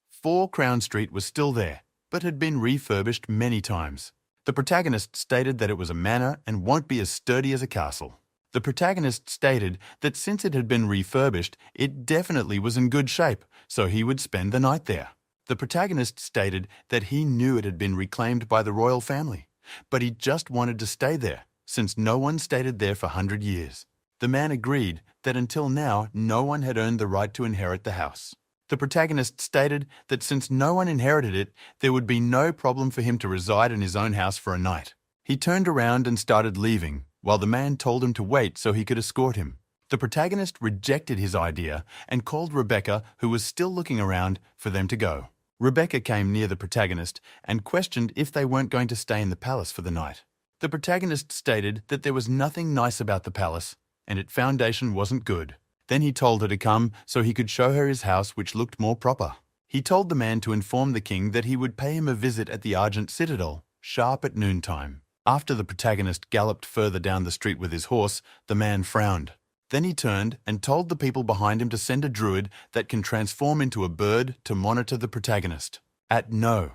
4 Crown Street was still there, but had been refurbished many times. The protagonist stated that it was a manor and won't be as sturdy as a castle. The protagonist stated that since it had been refurbished, it definitely was in good shape, so he would spend the night there. The protagonist stated that he knew it had been reclaimed by the royal family, but he just wanted to stay there, since no one stayed there for 100 years. The man agreed that until now, no one had earned the right to inherit the house. The protagonist stated that since no one inherited it, there would be no problem for him to reside in his own house for a night. He turned around and started leaving, while the man told him to wait so he could escort him. The protagonist rejected his idea and called Rebecca, who was still looking around, for them to go. Rebecca came near the protagonist and questioned if they weren't going to stay in the palace for the night. The protagonist stated that there was nothing nice about the palace, and its foundation wasn't good. Then he told her to come so he could show her his house, which looked more proper. He told the man to inform the king that he would pay him a visit at the Argent Citadel, sharp at noontime. After the protagonist galloped further down the street with his horse, the man frowned. Then he turned and told the people behind him to send a druid that can transform into a bird to monitor the protagonist. At no.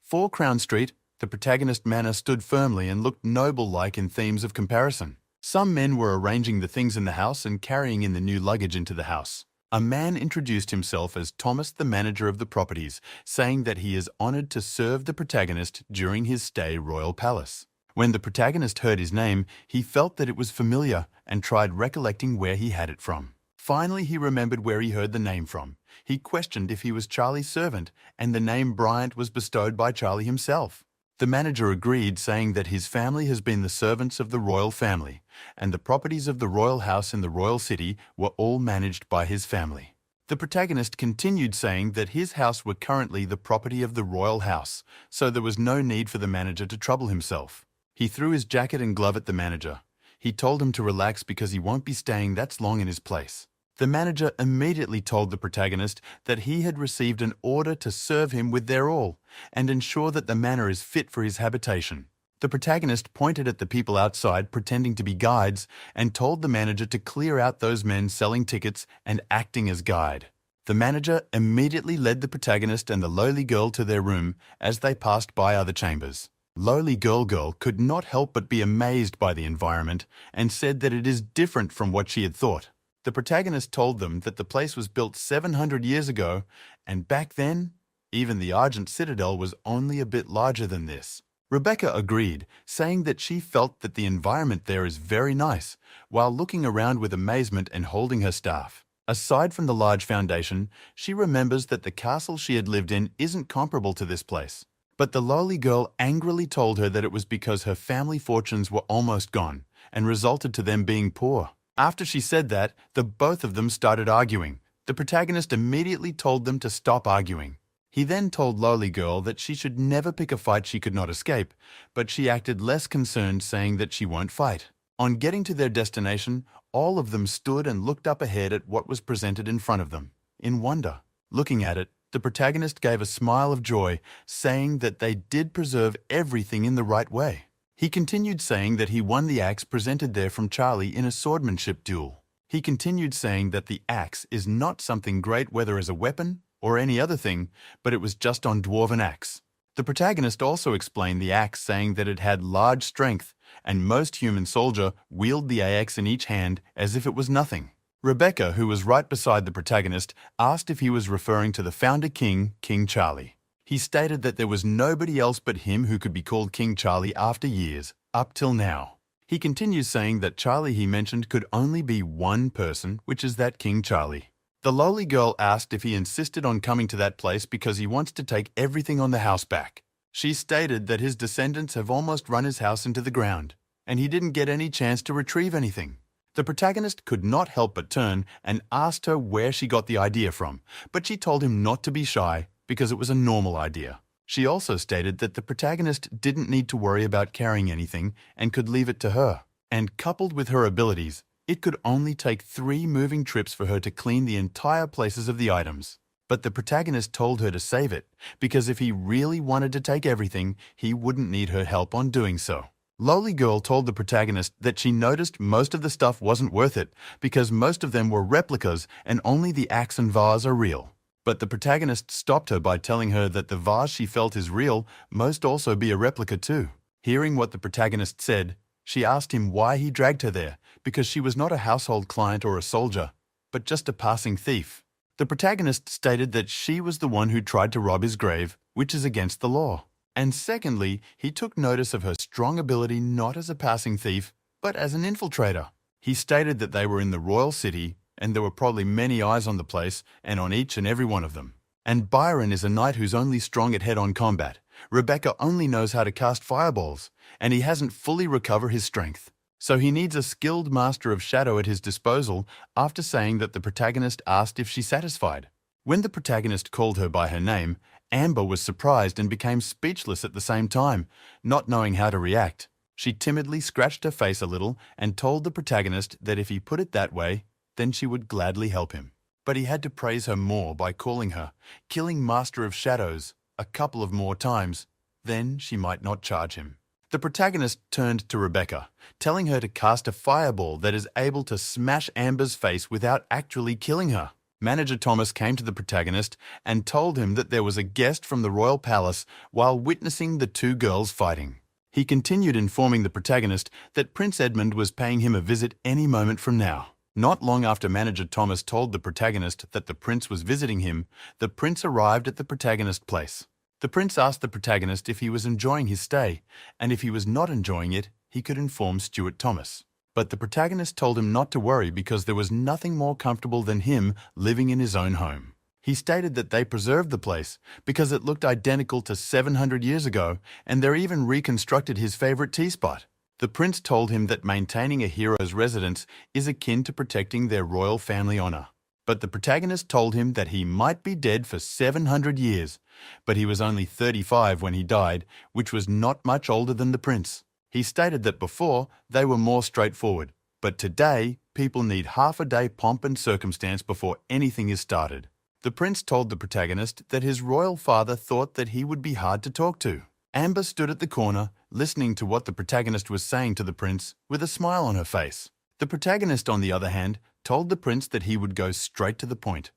4 Crown Street, the protagonist manor stood firmly and looked noble-like in themes of comparison. Some men were arranging the things in the house and carrying in the new luggage into the house. A man introduced himself as Thomas, the manager of the properties, saying that he is honoured to serve the protagonist during his stay royal palace. When the protagonist heard his name, he felt that it was familiar and tried recollecting where he had it from. Finally, he remembered where he heard the name from. He questioned if he was Charlie's servant, and the name Bryant was bestowed by Charlie himself. The manager agreed, saying that his family has been the servants of the royal family, and the properties of the royal house in the royal city were all managed by his family. The protagonist continued, saying that his house were currently the property of the royal house, so there was no need for the manager to trouble himself. He threw his jacket and glove at the manager. He told him to relax because he won't be staying that long in his place. The manager immediately told the protagonist that he had received an order to serve him with their all and ensure that the manor is fit for his habitation. The protagonist pointed at the people outside pretending to be guides and told the manager to clear out those men selling tickets and acting as guide. The manager immediately led the protagonist and the lowly girl to their room as they passed by other chambers. Lowly Girl could not help but be amazed by the environment and said that it is different from what she had thought. The protagonist told them that the place was built 700 years ago, and back then, even the Argent Citadel was only a bit larger than this. Rebecca agreed, saying that she felt that the environment there is very nice, while looking around with amazement and holding her staff. Aside from the large foundation, she remembers that the castle she had lived in isn't comparable to this place. But the lowly girl angrily told her that it was because her family fortunes were almost gone, and resulted to them being poor. After she said that, the both of them started arguing. The protagonist immediately told them to stop arguing. He then told lowly girl that she should never pick a fight she could not escape, but she acted less concerned, saying that she won't fight. On getting to their destination, all of them stood and looked up ahead at what was presented in front of them, in wonder. Looking at it, the protagonist gave a smile of joy, saying that they did preserve everything in the right way. He continued saying that he won the axe presented there from Charlie in a swordsmanship duel. He continued saying that the axe is not something great whether as a weapon or any other thing, but it was just on dwarven axe. The protagonist also explained the axe, saying that it had large strength, and most human soldier wield the axe in each hand as if it was nothing. Rebecca, who was right beside the protagonist, asked if he was referring to the founder king, King Charlie. He stated that there was nobody else but him who could be called King Charlie after years, up till now. He continues saying that Charlie he mentioned could only be one person, which is that King Charlie. The lowly girl asked if he insisted on coming to that place because he wants to take everything on the house back. She stated that his descendants have almost run his house into the ground, and he didn't get any chance to retrieve anything. The protagonist could not help but turn and asked her where she got the idea from, but she told him not to be shy because it was a normal idea. She also stated that the protagonist didn't need to worry about carrying anything and could leave it to her. And coupled with her abilities, it could only take 3 moving trips for her to clean the entire places of the items. But the protagonist told her to save it, because if he really wanted to take everything, he wouldn't need her help on doing so. Lowly girl told the protagonist that she noticed most of the stuff wasn't worth it, because most of them were replicas and only the axe and vase are real. But the protagonist stopped her by telling her that the vase she felt is real must also be a replica too. Hearing what the protagonist said, she asked him why he dragged her there, because she was not a household client or a soldier, but just a passing thief. The protagonist stated that she was the one who tried to rob his grave, which is against the law. And secondly, he took notice of her strong ability not as a passing thief, but as an infiltrator. He stated that they were in the royal city, and there were probably many eyes on the place and on each and every one of them. And Byron is a knight who's only strong at head-on combat. Rebecca only knows how to cast fireballs, and he hasn't fully recovered his strength. So he needs a skilled master of shadow at his disposal, after saying that the protagonist asked if she's satisfied. When the protagonist called her by her name, Amber was surprised and became speechless at the same time, not knowing how to react. She timidly scratched her face a little and told the protagonist that if he put it that way, then she would gladly help him. But he had to praise her more by calling her Killing Master of Shadows a couple of more times, then she might not charge him. The protagonist turned to Rebecca, telling her to cast a fireball that is able to smash Amber's face without actually killing her. Manager Thomas came to the protagonist and told him that there was a guest from the royal palace while witnessing the 2 girls fighting. He continued informing the protagonist that Prince Edmund was paying him a visit any moment from now. Not long after Manager Thomas told the protagonist that the prince was visiting him, the prince arrived at the protagonist's place. The prince asked the protagonist if he was enjoying his stay, and if he was not enjoying it, he could inform Stuart Thomas. But the protagonist told him not to worry because there was nothing more comfortable than him living in his own home. He stated that they preserved the place because it looked identical to 700 years ago, and they even reconstructed his favorite tea spot. The prince told him that maintaining a hero's residence is akin to protecting their royal family honor. But the protagonist told him that he might be dead for 700 years, but he was only 35 when he died, which was not much older than the prince. He stated that before, they were more straightforward, but today, people need half a day pomp and circumstance before anything is started. The prince told the protagonist that his royal father thought that he would be hard to talk to. Amber stood at the corner, listening to what the protagonist was saying to the prince, with a smile on her face. The protagonist, on the other hand, told the prince that he would go straight to the point,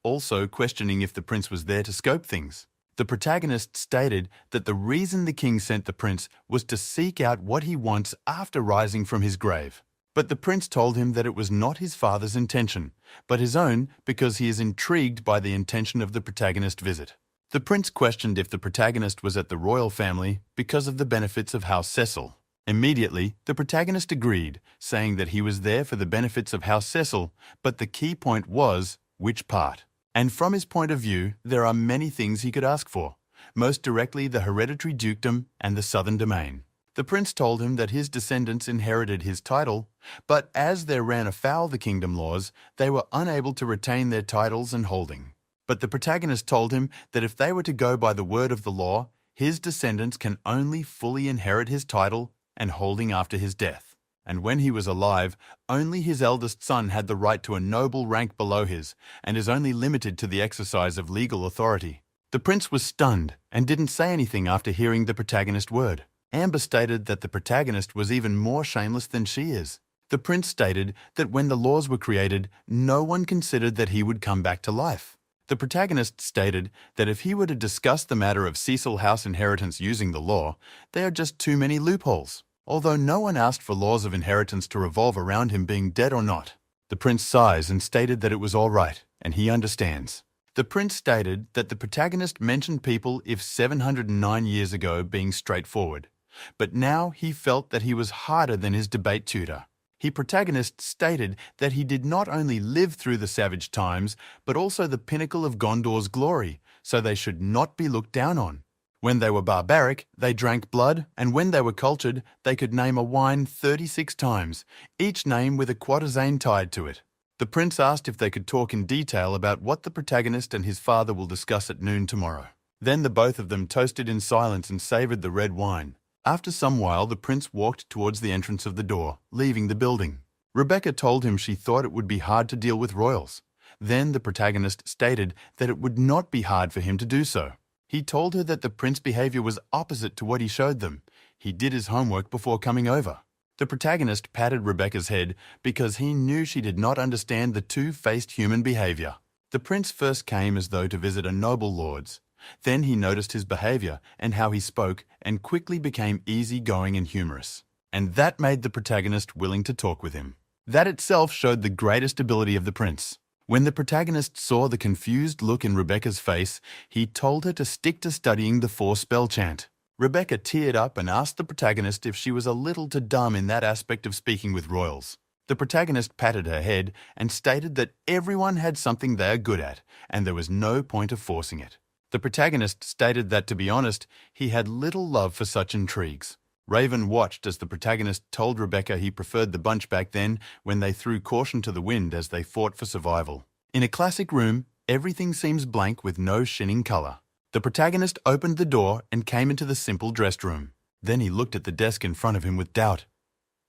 also questioning if the prince was there to scope things. The protagonist stated that the reason the king sent the prince was to seek out what he wants after rising from his grave. But the prince told him that it was not his father's intention, but his own because he is intrigued by the intention of the protagonist's visit. The prince questioned if the protagonist was at the royal family because of the benefits of House Cecil. Immediately, the protagonist agreed, saying that he was there for the benefits of House Cecil, but the key point was, which part? And from his point of view, there are many things he could ask for, most directly the hereditary dukedom and the southern domain. The prince told him that his descendants inherited his title, but as there ran afoul the kingdom laws, they were unable to retain their titles and holding. But the protagonist told him that if they were to go by the word of the law, his descendants can only fully inherit his title and holding after his death. And when he was alive, only his eldest son had the right to a noble rank below his, and is only limited to the exercise of legal authority. The prince was stunned and didn't say anything after hearing the protagonist's word. Amber stated that the protagonist was even more shameless than she is. The prince stated that when the laws were created, no one considered that he would come back to life. The protagonist stated that if he were to discuss the matter of Cecil House inheritance using the law, there are just too many loopholes, although no one asked for laws of inheritance to revolve around him being dead or not. The prince sighs and stated that it was all right, and he understands. The prince stated that the protagonist mentioned people if 709 years ago being straightforward, but now he felt that he was harder than his debate tutor. The protagonist stated that he did not only live through the savage times, but also the pinnacle of Gondor's glory, so they should not be looked down on. When they were barbaric, they drank blood, and when they were cultured, they could name a wine 36 times, each name with a quatrain tied to it. The prince asked if they could talk in detail about what the protagonist and his father will discuss at noon tomorrow. Then the both of them toasted in silence and savoured the red wine. After some while, the prince walked towards the entrance of the door, leaving the building. Rebecca told him she thought it would be hard to deal with royals. Then the protagonist stated that it would not be hard for him to do so. He told her that the prince's behavior was opposite to what he showed them. He did his homework before coming over. The protagonist patted Rebecca's head because he knew she did not understand the two-faced human behavior. The prince first came as though to visit a noble lord's. Then he noticed his behavior and how he spoke and quickly became easygoing and humorous. And that made the protagonist willing to talk with him. That itself showed the greatest ability of the prince. When the protagonist saw the confused look in Rebecca's face, he told her to stick to studying the 4-spell chant. Rebecca teared up and asked the protagonist if she was a little too dumb in that aspect of speaking with royals. The protagonist patted her head and stated that everyone had something they are good at, and there was no point of forcing it. The protagonist stated that, to be honest, he had little love for such intrigues. Raven watched as the protagonist told Rebecca he preferred the bunch back then when they threw caution to the wind as they fought for survival. In a classic room, everything seems blank with no shining colour. The protagonist opened the door and came into the simple dressed room. Then he looked at the desk in front of him with doubt.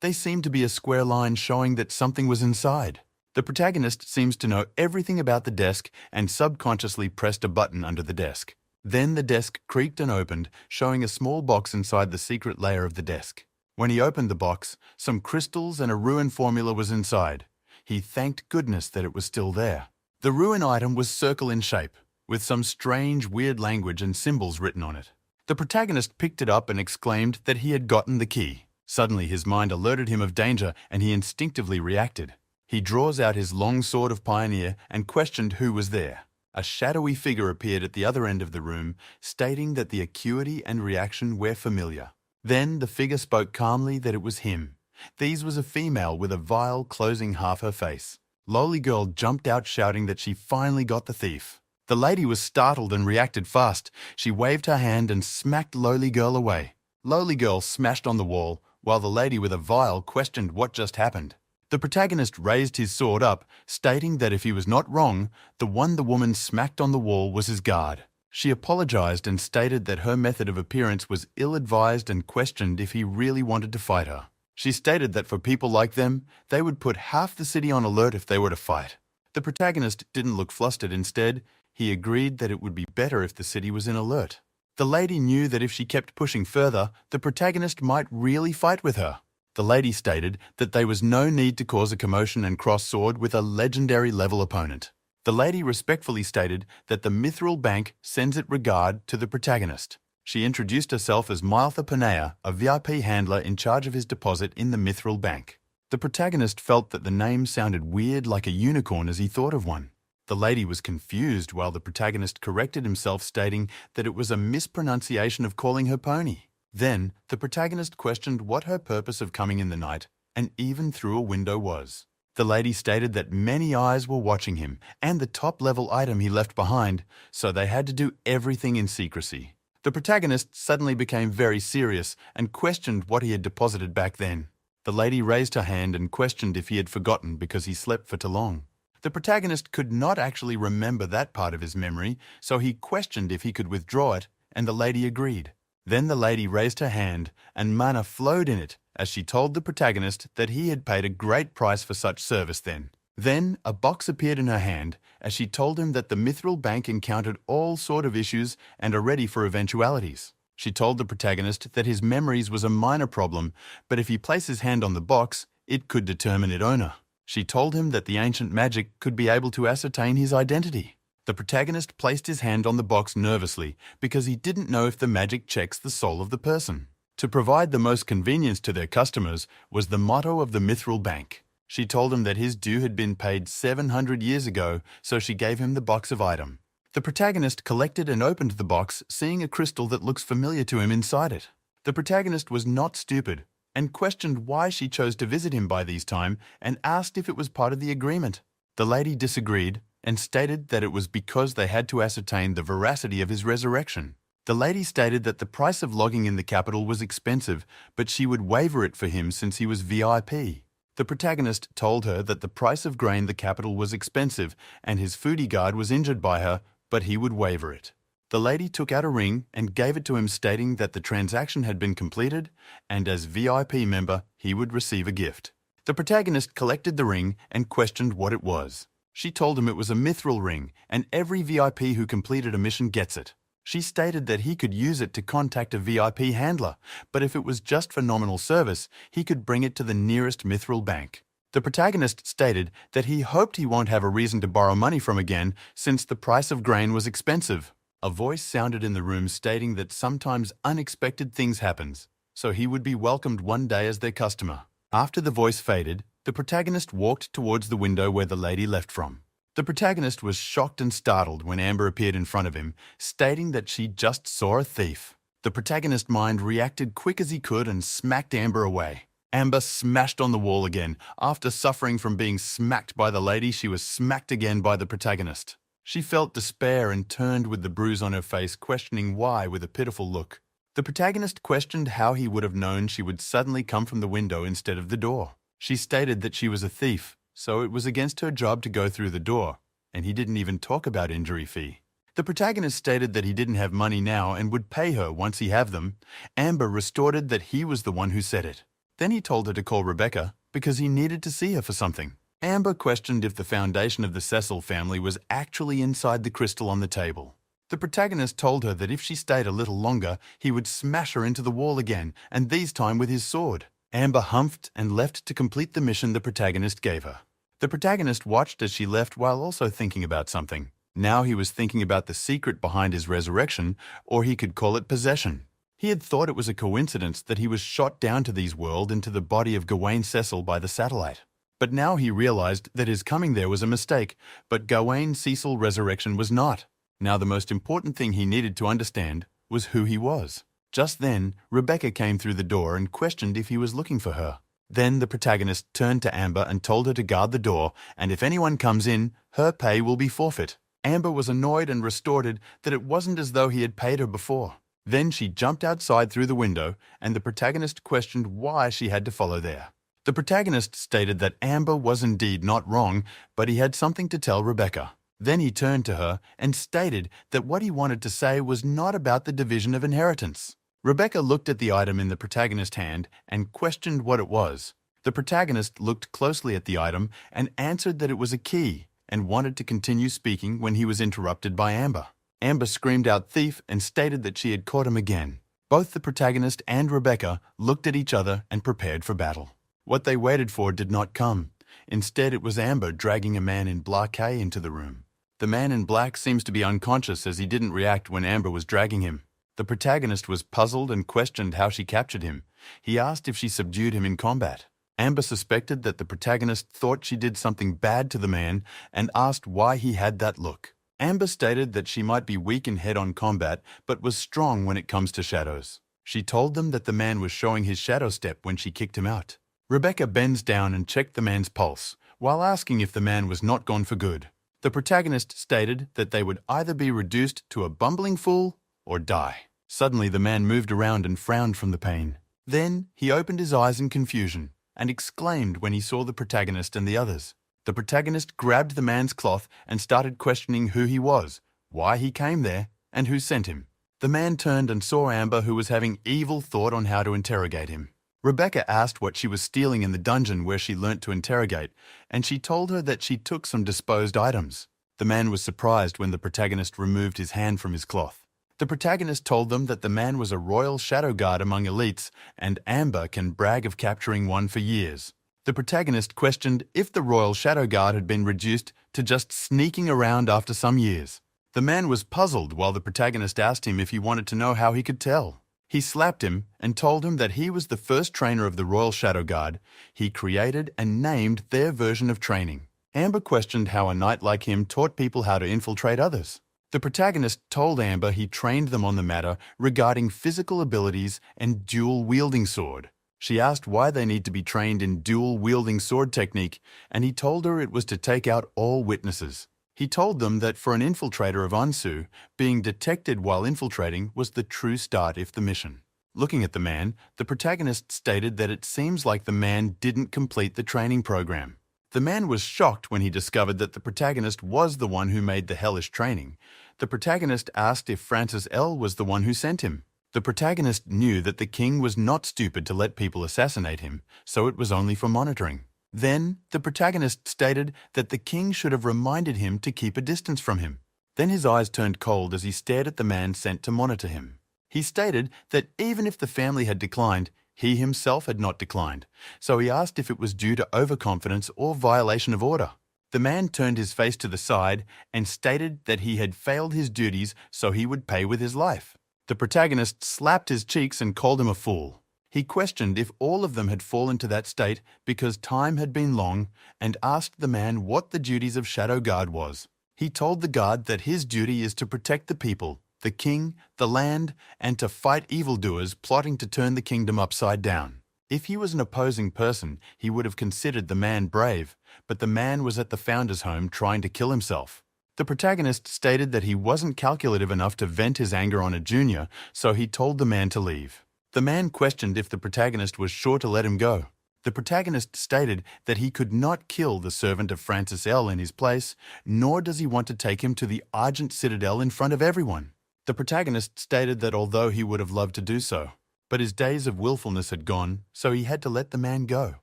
They seemed to be a square line showing that something was inside. The protagonist seems to know everything about the desk and subconsciously pressed a button under the desk. Then the desk creaked and opened, showing a small box inside the secret layer of the desk. When he opened the box, some crystals and a rune formula was inside. He thanked goodness that it was still there. The rune item was circle in shape, with some strange, weird language and symbols written on it. The protagonist picked it up and exclaimed that he had gotten the key. Suddenly his mind alerted him of danger and he instinctively reacted. He draws out his long sword of pioneer and questioned who was there. A shadowy figure appeared at the other end of the room, stating that the acuity and reaction were familiar. Then the figure spoke calmly that it was him. These was a female with a vial closing half her face. Lowly Girl jumped out shouting that she finally got the thief. The lady was startled and reacted fast. She waved her hand and smacked Lowly Girl away. Lowly Girl smashed on the wall, while the lady with a vial questioned what just happened. The protagonist raised his sword up, stating that if he was not wrong, the one the woman smacked on the wall was his guard. She apologized and stated that her method of appearance was ill-advised and questioned if he really wanted to fight her. She stated that for people like them, they would put half the city on alert if they were to fight. The protagonist didn't look flustered. Instead, he agreed that it would be better if the city was in alert. The lady knew that if she kept pushing further, the protagonist might really fight with her. The lady stated that there was no need to cause a commotion and cross sword with a legendary level opponent. The lady respectfully stated that the Mithril Bank sends its regard to the protagonist. She introduced herself as Martha Panea, a VIP handler in charge of his deposit in the Mithril Bank. The protagonist felt that the name sounded weird like a unicorn as he thought of one. The lady was confused while the protagonist corrected himself, stating that it was a mispronunciation of calling her pony. Then, the protagonist questioned what her purpose of coming in the night and even through a window was. The lady stated that many eyes were watching him and the top-level item he left behind, so they had to do everything in secrecy. The protagonist suddenly became very serious and questioned what he had deposited back then. The lady raised her hand and questioned if he had forgotten because he slept for too long. The protagonist could not actually remember that part of his memory, so he questioned if he could withdraw it, and the lady agreed. Then the lady raised her hand, and mana flowed in it as she told the protagonist that he had paid a great price for such service then. Then a box appeared in her hand as she told him that the Mithril Bank encountered all sort of issues and are ready for eventualities. She told the protagonist that his memories was a minor problem, but if he placed his hand on the box, it could determine its owner. She told him that the ancient magic could be able to ascertain his identity. The protagonist placed his hand on the box nervously because he didn't know if the magic checks the soul of the person. To provide the most convenience to their customers was the motto of the Mithril Bank. She told him that his due had been paid 700 years ago, so she gave him the box of item. The protagonist collected and opened the box, seeing a crystal that looks familiar to him inside it. The protagonist was not stupid and questioned why she chose to visit him by these time and asked if it was part of the agreement. The lady disagreed and stated that it was because they had to ascertain the veracity of his resurrection. The lady stated that the price of logging in the capital was expensive, but she would waiver it for him since he was VIP. The protagonist told her that the price of grain the capital was expensive and his foodie guard was injured by her, but he would waiver it. The lady took out a ring and gave it to him, stating that the transaction had been completed and as VIP member he would receive a gift. The protagonist collected the ring and questioned what it was. She told him it was a mithril ring and every VIP who completed a mission gets it. She stated that he could use it to contact a VIP handler, but if it was just for nominal service, he could bring it to the nearest mithril bank. The protagonist stated that he hoped he won't have a reason to borrow money from again since the price of grain was expensive. A voice sounded in the room stating that sometimes unexpected things happens, so he would be welcomed one day as their customer. After the voice faded, the protagonist walked towards the window where the lady left from. The protagonist was shocked and startled when Amber appeared in front of him, stating that she just saw a thief. The protagonist's mind reacted quick as he could and smacked Amber away. Amber smashed on the wall again. After suffering from being smacked by the lady, she was smacked again by the protagonist. She felt despair and turned with the bruise on her face, questioning why with a pitiful look. The protagonist questioned how he would have known she would suddenly come from the window instead of the door. She stated that she was a thief, so it was against her job to go through the door, and he didn't even talk about injury fee. The protagonist stated that he didn't have money now and would pay her once he have them. Amber retorted that he was the one who said it. Then he told her to call Rebecca because he needed to see her for something. Amber questioned if the foundation of the Cecil family was actually inside the crystal on the table. The protagonist told her that if she stayed a little longer, he would smash her into the wall again, and this time with his sword. Amber humphed and left to complete the mission the protagonist gave her. The protagonist watched as she left while also thinking about something. Now he was thinking about the secret behind his resurrection, or he could call it possession. He had thought it was a coincidence that he was shot down to this world into the body of Gawain Cecil by the satellite. But now he realized that his coming there was a mistake, but Gawain Cecil resurrection was not. Now the most important thing he needed to understand was who he was. Just then, Rebecca came through the door and questioned if he was looking for her. Then the protagonist turned to Amber and told her to guard the door, and if anyone comes in, her pay will be forfeit. Amber was annoyed and retorted that it wasn't as though he had paid her before. Then she jumped outside through the window, and the protagonist questioned why she had to follow there. The protagonist stated that Amber was indeed not wrong, but he had something to tell Rebecca. Then he turned to her and stated that what he wanted to say was not about the division of inheritance. Rebecca looked at the item in the protagonist's hand and questioned what it was. The protagonist looked closely at the item and answered that it was a key and wanted to continue speaking when he was interrupted by Amber. Amber screamed out thief and stated that she had caught him again. Both the protagonist and Rebecca looked at each other and prepared for battle. What they waited for did not come. Instead, it was Amber dragging a man in black into the room. The man in black seems to be unconscious as he didn't react when Amber was dragging him. The protagonist was puzzled and questioned how she captured him. He asked if she subdued him in combat. Amber suspected that the protagonist thought she did something bad to the man and asked why he had that look. Amber stated that she might be weak in head-on combat but was strong when it comes to shadows. She told them that the man was showing his shadow step when she kicked him out. Rebecca bends down and checked the man's pulse, while asking if the man was not gone for good. The protagonist stated that they would either be reduced to a bumbling fool or die. Suddenly the man moved around and frowned from the pain. Then he opened his eyes in confusion and exclaimed when he saw the protagonist and the others. The protagonist grabbed the man's cloth and started questioning who he was, why he came there, and who sent him. The man turned and saw Amber, who was having evil thought on how to interrogate him. Rebecca asked what she was stealing in the dungeon where she learnt to interrogate, and she told her that she took some disposed items. The man was surprised when the protagonist removed his hand from his cloth. The protagonist told them that the man was a royal shadow guard among elites, and Amber can brag of capturing one for years. The protagonist questioned if the royal shadow guard had been reduced to just sneaking around after some years. The man was puzzled while the protagonist asked him if he wanted to know how he could tell. He slapped him and told him that he was the first trainer of the Royal Shadow Guard. He created and named their version of training. Amber questioned how a knight like him taught people how to infiltrate others. The protagonist told Amber he trained them on the matter regarding physical abilities and dual-wielding sword. She asked why they need to be trained in dual-wielding sword technique, and he told her it was to take out all witnesses. He told them that for an infiltrator of Ansu, being detected while infiltrating was the true start of the mission. Looking at the man, the protagonist stated that it seems like the man didn't complete the training program. The man was shocked when he discovered that the protagonist was the one who made the hellish training. The protagonist asked if Francis L. was the one who sent him. The protagonist knew that the king was not stupid to let people assassinate him, so it was only for monitoring. Then, the protagonist stated that the king should have reminded him to keep a distance from him. Then his eyes turned cold as he stared at the man sent to monitor him. He stated that even if the family had declined, he himself had not declined, so he asked if it was due to overconfidence or violation of order. The man turned his face to the side and stated that he had failed his duties, so he would pay with his life. The protagonist slapped his cheeks and called him a fool. He questioned if all of them had fallen to that state because time had been long and asked the man what the duties of Shadow Guard was. He told the guard that his duty is to protect the people, the king, the land, and to fight evildoers plotting to turn the kingdom upside down. If he was an opposing person, he would have considered the man brave, but the man was at the founder's home trying to kill himself. The protagonist stated that he wasn't calculative enough to vent his anger on a junior, so he told the man to leave. The man questioned if the protagonist was sure to let him go. The protagonist stated that he could not kill the servant of Francis L. in his place, nor does he want to take him to the Argent Citadel in front of everyone. The protagonist stated that although he would have loved to do so, but his days of willfulness had gone, so he had to let the man go.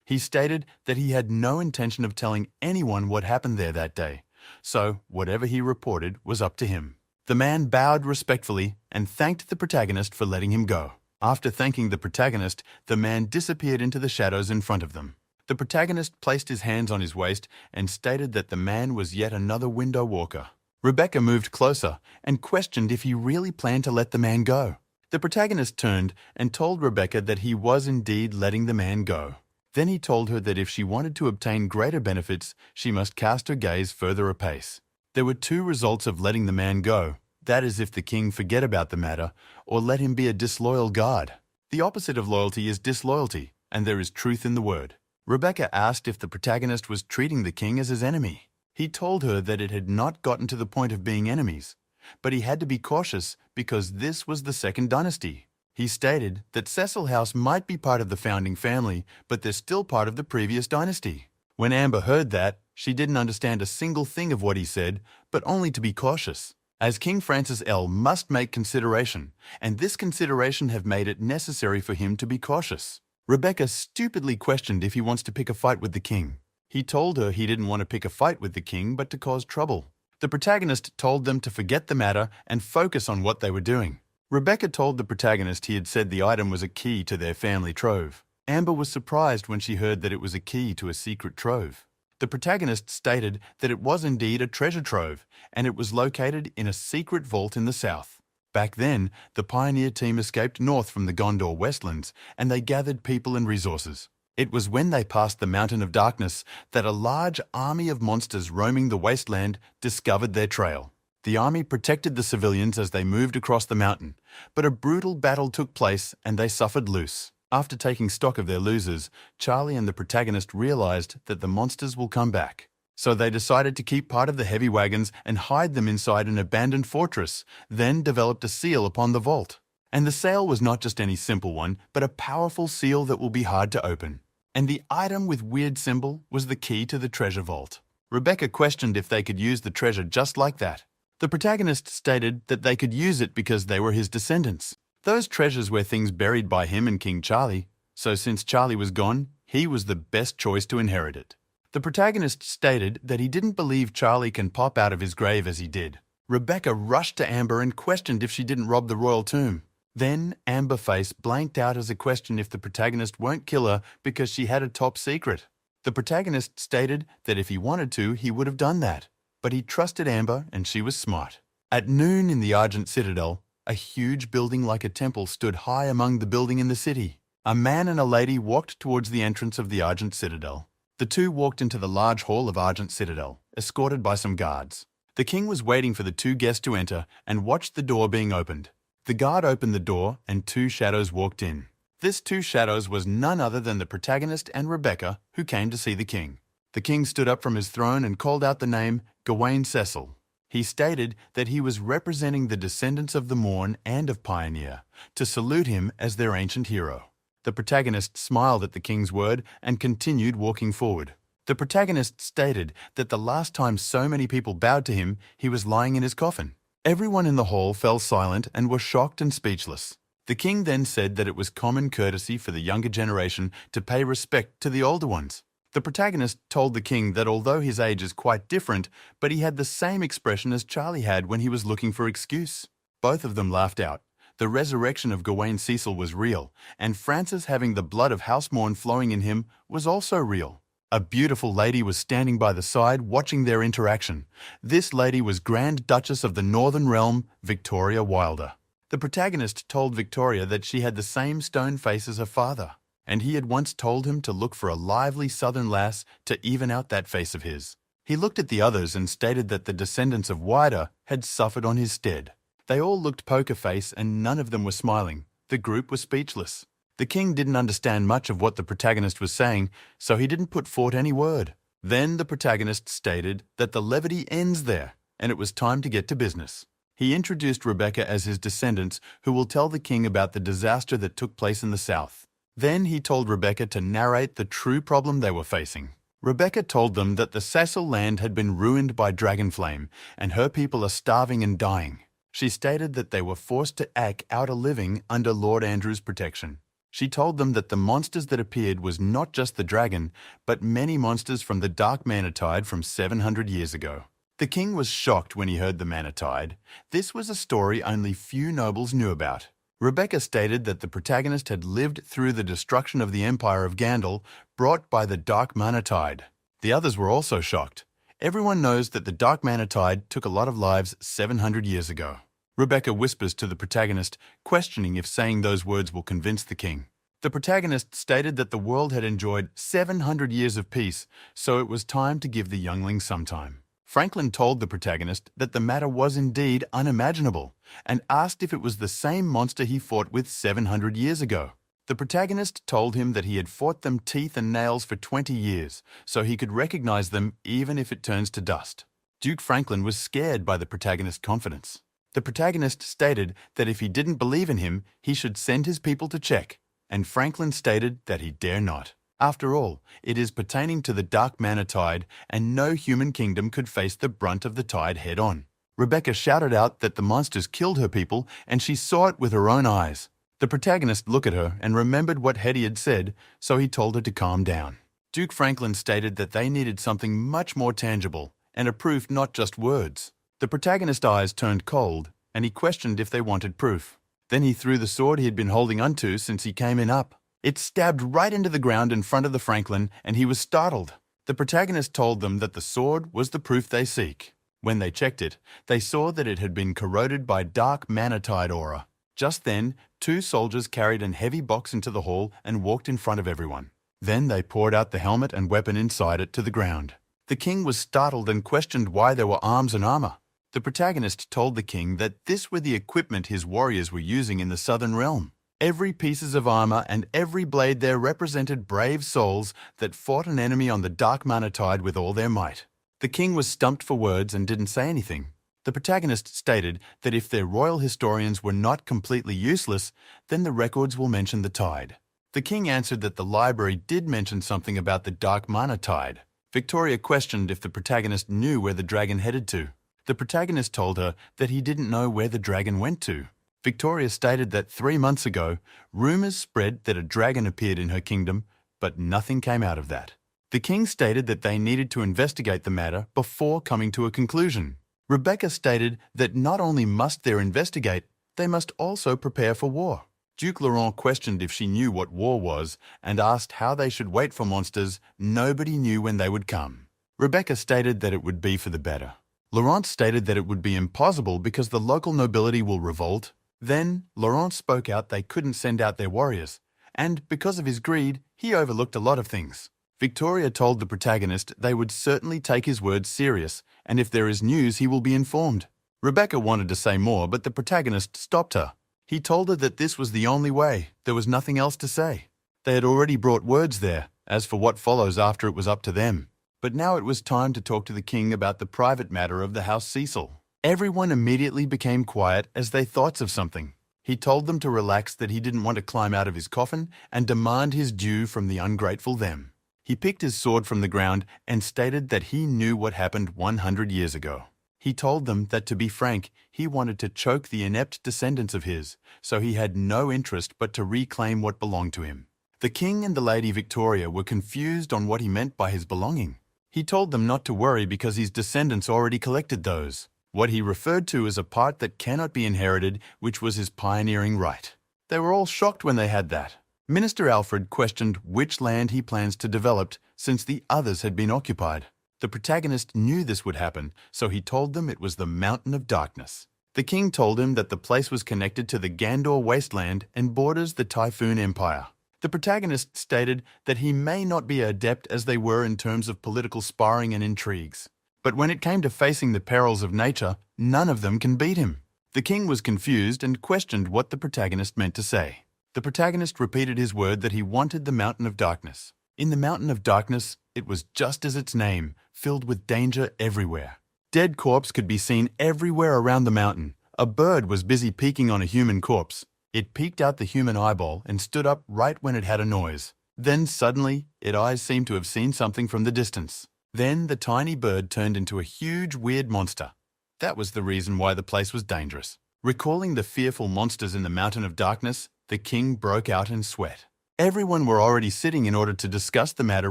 He stated that he had no intention of telling anyone what happened there that day, so whatever he reported was up to him. The man bowed respectfully and thanked the protagonist for letting him go. After thanking the protagonist, the man disappeared into the shadows in front of them. The protagonist placed his hands on his waist and stated that the man was yet another window walker. Rebecca moved closer and questioned if he really planned to let the man go. The protagonist turned and told Rebecca that he was indeed letting the man go. Then he told her that if she wanted to obtain greater benefits, she must cast her gaze further apace. There were two results of letting the man go. That is if the king forget about the matter, or let him be a disloyal guard. The opposite of loyalty is disloyalty, and there is truth in the word. Rebecca asked if the protagonist was treating the king as his enemy. He told her that it had not gotten to the point of being enemies, but he had to be cautious because this was the second dynasty. He stated that Cecil House might be part of the founding family, but they're still part of the previous dynasty. When Amber heard that, she didn't understand a single thing of what he said, but only to be cautious, as King Francis L. must make consideration, and this consideration have made it necessary for him to be cautious. Rebecca stupidly questioned if he wants to pick a fight with the king. He told her he didn't want to pick a fight with the king, but to cause trouble. The protagonist told them to forget the matter and focus on what they were doing. Rebecca told the protagonist he had said the item was a key to their family trove. Amber was surprised when she heard that it was a key to a secret trove. The protagonist stated that it was indeed a treasure trove, and it was located in a secret vault in the south. Back then, the pioneer team escaped north from the Gondor Westlands, and they gathered people and resources. It was when they passed the Mountain of Darkness that a large army of monsters roaming the wasteland discovered their trail. The army protected the civilians as they moved across the mountain, but a brutal battle took place and they suffered loose. After taking stock of their losers, Charlie and the protagonist realized that the monsters will come back. So they decided to keep part of the heavy wagons and hide them inside an abandoned fortress, then developed a seal upon the vault. And the seal was not just any simple one, but a powerful seal that will be hard to open. And the item with weird symbol was the key to the treasure vault. Rebecca questioned if they could use the treasure just like that. The protagonist stated that they could use it because they were his descendants. Those treasures were things buried by him and King Charlie, so since Charlie was gone, he was the best choice to inherit it. The protagonist stated that he didn't believe Charlie can pop out of his grave as he did. Rebecca rushed to Amber and questioned if she didn't rob the royal tomb. Then Amber Face blanked out as a question if the protagonist won't kill her because she had a top secret. The protagonist stated that if he wanted to, he would have done that. But he trusted Amber and she was smart. At noon in the Argent Citadel, a huge building like a temple stood high among the building in the city. A man and a lady walked towards the entrance of the Argent Citadel. The two walked into the large hall of Argent Citadel, escorted by some guards. The king was waiting for the two guests to enter and watched the door being opened. The guard opened the door and two shadows walked in. This two shadows was none other than the protagonist and Rebecca, who came to see the king. The king stood up from his throne and called out the name Gawain Cecil. He stated that he was representing the descendants of the Morn and of Pioneer, to salute him as their ancient hero. The protagonist smiled at the king's word and continued walking forward. The protagonist stated that the last time so many people bowed to him, he was lying in his coffin. Everyone in the hall fell silent and were shocked and speechless. The king then said that it was common courtesy for the younger generation to pay respect to the older ones. The protagonist told the king that although his age is quite different, but he had the same expression as Charlie had when he was looking for excuse. Both of them laughed out. The resurrection of Gawain Cecil was real, and Francis having the blood of Housemorn flowing in him was also real. A beautiful lady was standing by the side watching their interaction. This lady was Grand Duchess of the Northern Realm, Victoria Wilder. The protagonist told Victoria that she had the same stone face as her father, and he had once told him to look for a lively southern lass to even out that face of his. He looked at the others and stated that the descendants of Wilder had suffered on his stead. They all looked poker face and none of them were smiling. The group was speechless. The king didn't understand much of what the protagonist was saying, so he didn't put forth any word. Then the protagonist stated that the levity ends there, and it was time to get to business. He introduced Rebecca as his descendants, who will tell the king about the disaster that took place in the south. Then he told Rebecca to narrate the true problem they were facing. Rebecca told them that the Cecil land had been ruined by Dragonflame, and her people are starving and dying. She stated that they were forced to act out a living under Lord Andrew's protection. She told them that the monsters that appeared was not just the dragon, but many monsters from the Dark Manatide from 700 years ago. The king was shocked when he heard the Manatide. This was a story only few nobles knew about. Rebecca stated that the protagonist had lived through the destruction of the Empire of Gandal brought by the Dark Manatide. The others were also shocked. Everyone knows that the Dark Manatide took a lot of lives 700 years ago. Rebecca whispers to the protagonist, questioning if saying those words will convince the king. The protagonist stated that the world had enjoyed 700 years of peace, so it was time to give the youngling some time. Franklin told the protagonist that the matter was indeed unimaginable, and asked if it was the same monster he fought with 700 years ago. The protagonist told him that he had fought them teeth and nails for 20 years, so he could recognize them even if it turns to dust. Duke Franklin was scared by the protagonist's confidence. The protagonist stated that if he didn't believe in him, he should send his people to check, and Franklin stated that he dare not. After all, it is pertaining to the Dark Manatide, and no human kingdom could face the brunt of the tide head-on. Rebecca shouted out that the monsters killed her people, and she saw it with her own eyes. The protagonist looked at her and remembered what Hetty had said, so he told her to calm down. Duke Franklin stated that they needed something much more tangible, and a proof, not just words. The protagonist's eyes turned cold, and he questioned if they wanted proof. Then he threw the sword he had been holding onto since he came in up. It stabbed right into the ground in front of the Franklin, and he was startled. The protagonist told them that the sword was the proof they seek. When they checked it, they saw that it had been corroded by Dark Manatide aura. Just then, two soldiers carried a heavy box into the hall and walked in front of everyone. Then they poured out the helmet and weapon inside it to the ground. The king was startled and questioned why there were arms and armor. The protagonist told the king that this were the equipment his warriors were using in the southern realm. Every pieces of armor and every blade there represented brave souls that fought an enemy on the dark mana tide with all their might. The king was stumped for words and didn't say anything. The protagonist stated that if their royal historians were not completely useless, then the records will mention the tide. The king answered that the library did mention something about the dark mana tide. Victoria questioned if the protagonist knew where the dragon headed to. The protagonist told her that he didn't know where the dragon went to. Victoria stated that 3 months ago, rumors spread that a dragon appeared in her kingdom, but nothing came out of that. The king stated that they needed to investigate the matter before coming to a conclusion. Rebecca stated that not only must they investigate, they must also prepare for war. Duke Laurent questioned if she knew what war was and asked how they should wait for monsters nobody knew when they would come. Rebecca stated that it would be for the better. Laurent stated that it would be impossible because the local nobility will revolt. Then, Laurent spoke out they couldn't send out their warriors, and because of his greed, he overlooked a lot of things. Victoria told the protagonist they would certainly take his words serious, and if there is news, he will be informed. Rebecca wanted to say more, but the protagonist stopped her. He told her that this was the only way. There was nothing else to say. They had already brought words there. As for what follows after, it was up to them. But now it was time to talk to the king about the private matter of the House Cecil. Everyone immediately became quiet as they thought of something. He told them to relax, that he didn't want to climb out of his coffin and demand his due from the ungrateful them. He picked his sword from the ground and stated that he knew what happened 100 years ago. He told them that, to be frank, he wanted to choke the inept descendants of his, so he had no interest but to reclaim what belonged to him. The king and the Lady Victoria were confused on what he meant by his belonging. He told them not to worry because his descendants already collected those. What he referred to as a part that cannot be inherited, which was his pioneering right. They were all shocked when they had that. Minister Alfred questioned which land he plans to develop since the others had been occupied. The protagonist knew this would happen, so he told them it was the Mountain of Darkness. The king told him that the place was connected to the Gandor wasteland and borders the Typhoon Empire. The protagonist stated that he may not be adept as they were in terms of political sparring and intrigues. But when it came to facing the perils of nature, none of them can beat him. The king was confused and questioned what the protagonist meant to say. The protagonist repeated his word that he wanted the Mountain of Darkness. In the Mountain of Darkness, it was just as its name, filled with danger everywhere. Dead corpse could be seen everywhere around the mountain. A bird was busy peeking on a human corpse. It peeked out the human eyeball and stood up right when it had a noise. Then suddenly, its eyes seemed to have seen something from the distance. Then the tiny bird turned into a huge, weird monster. That was the reason why the place was dangerous. Recalling the fearful monsters in the Mountain of Darkness, the king broke out in sweat. Everyone were already sitting in order to discuss the matter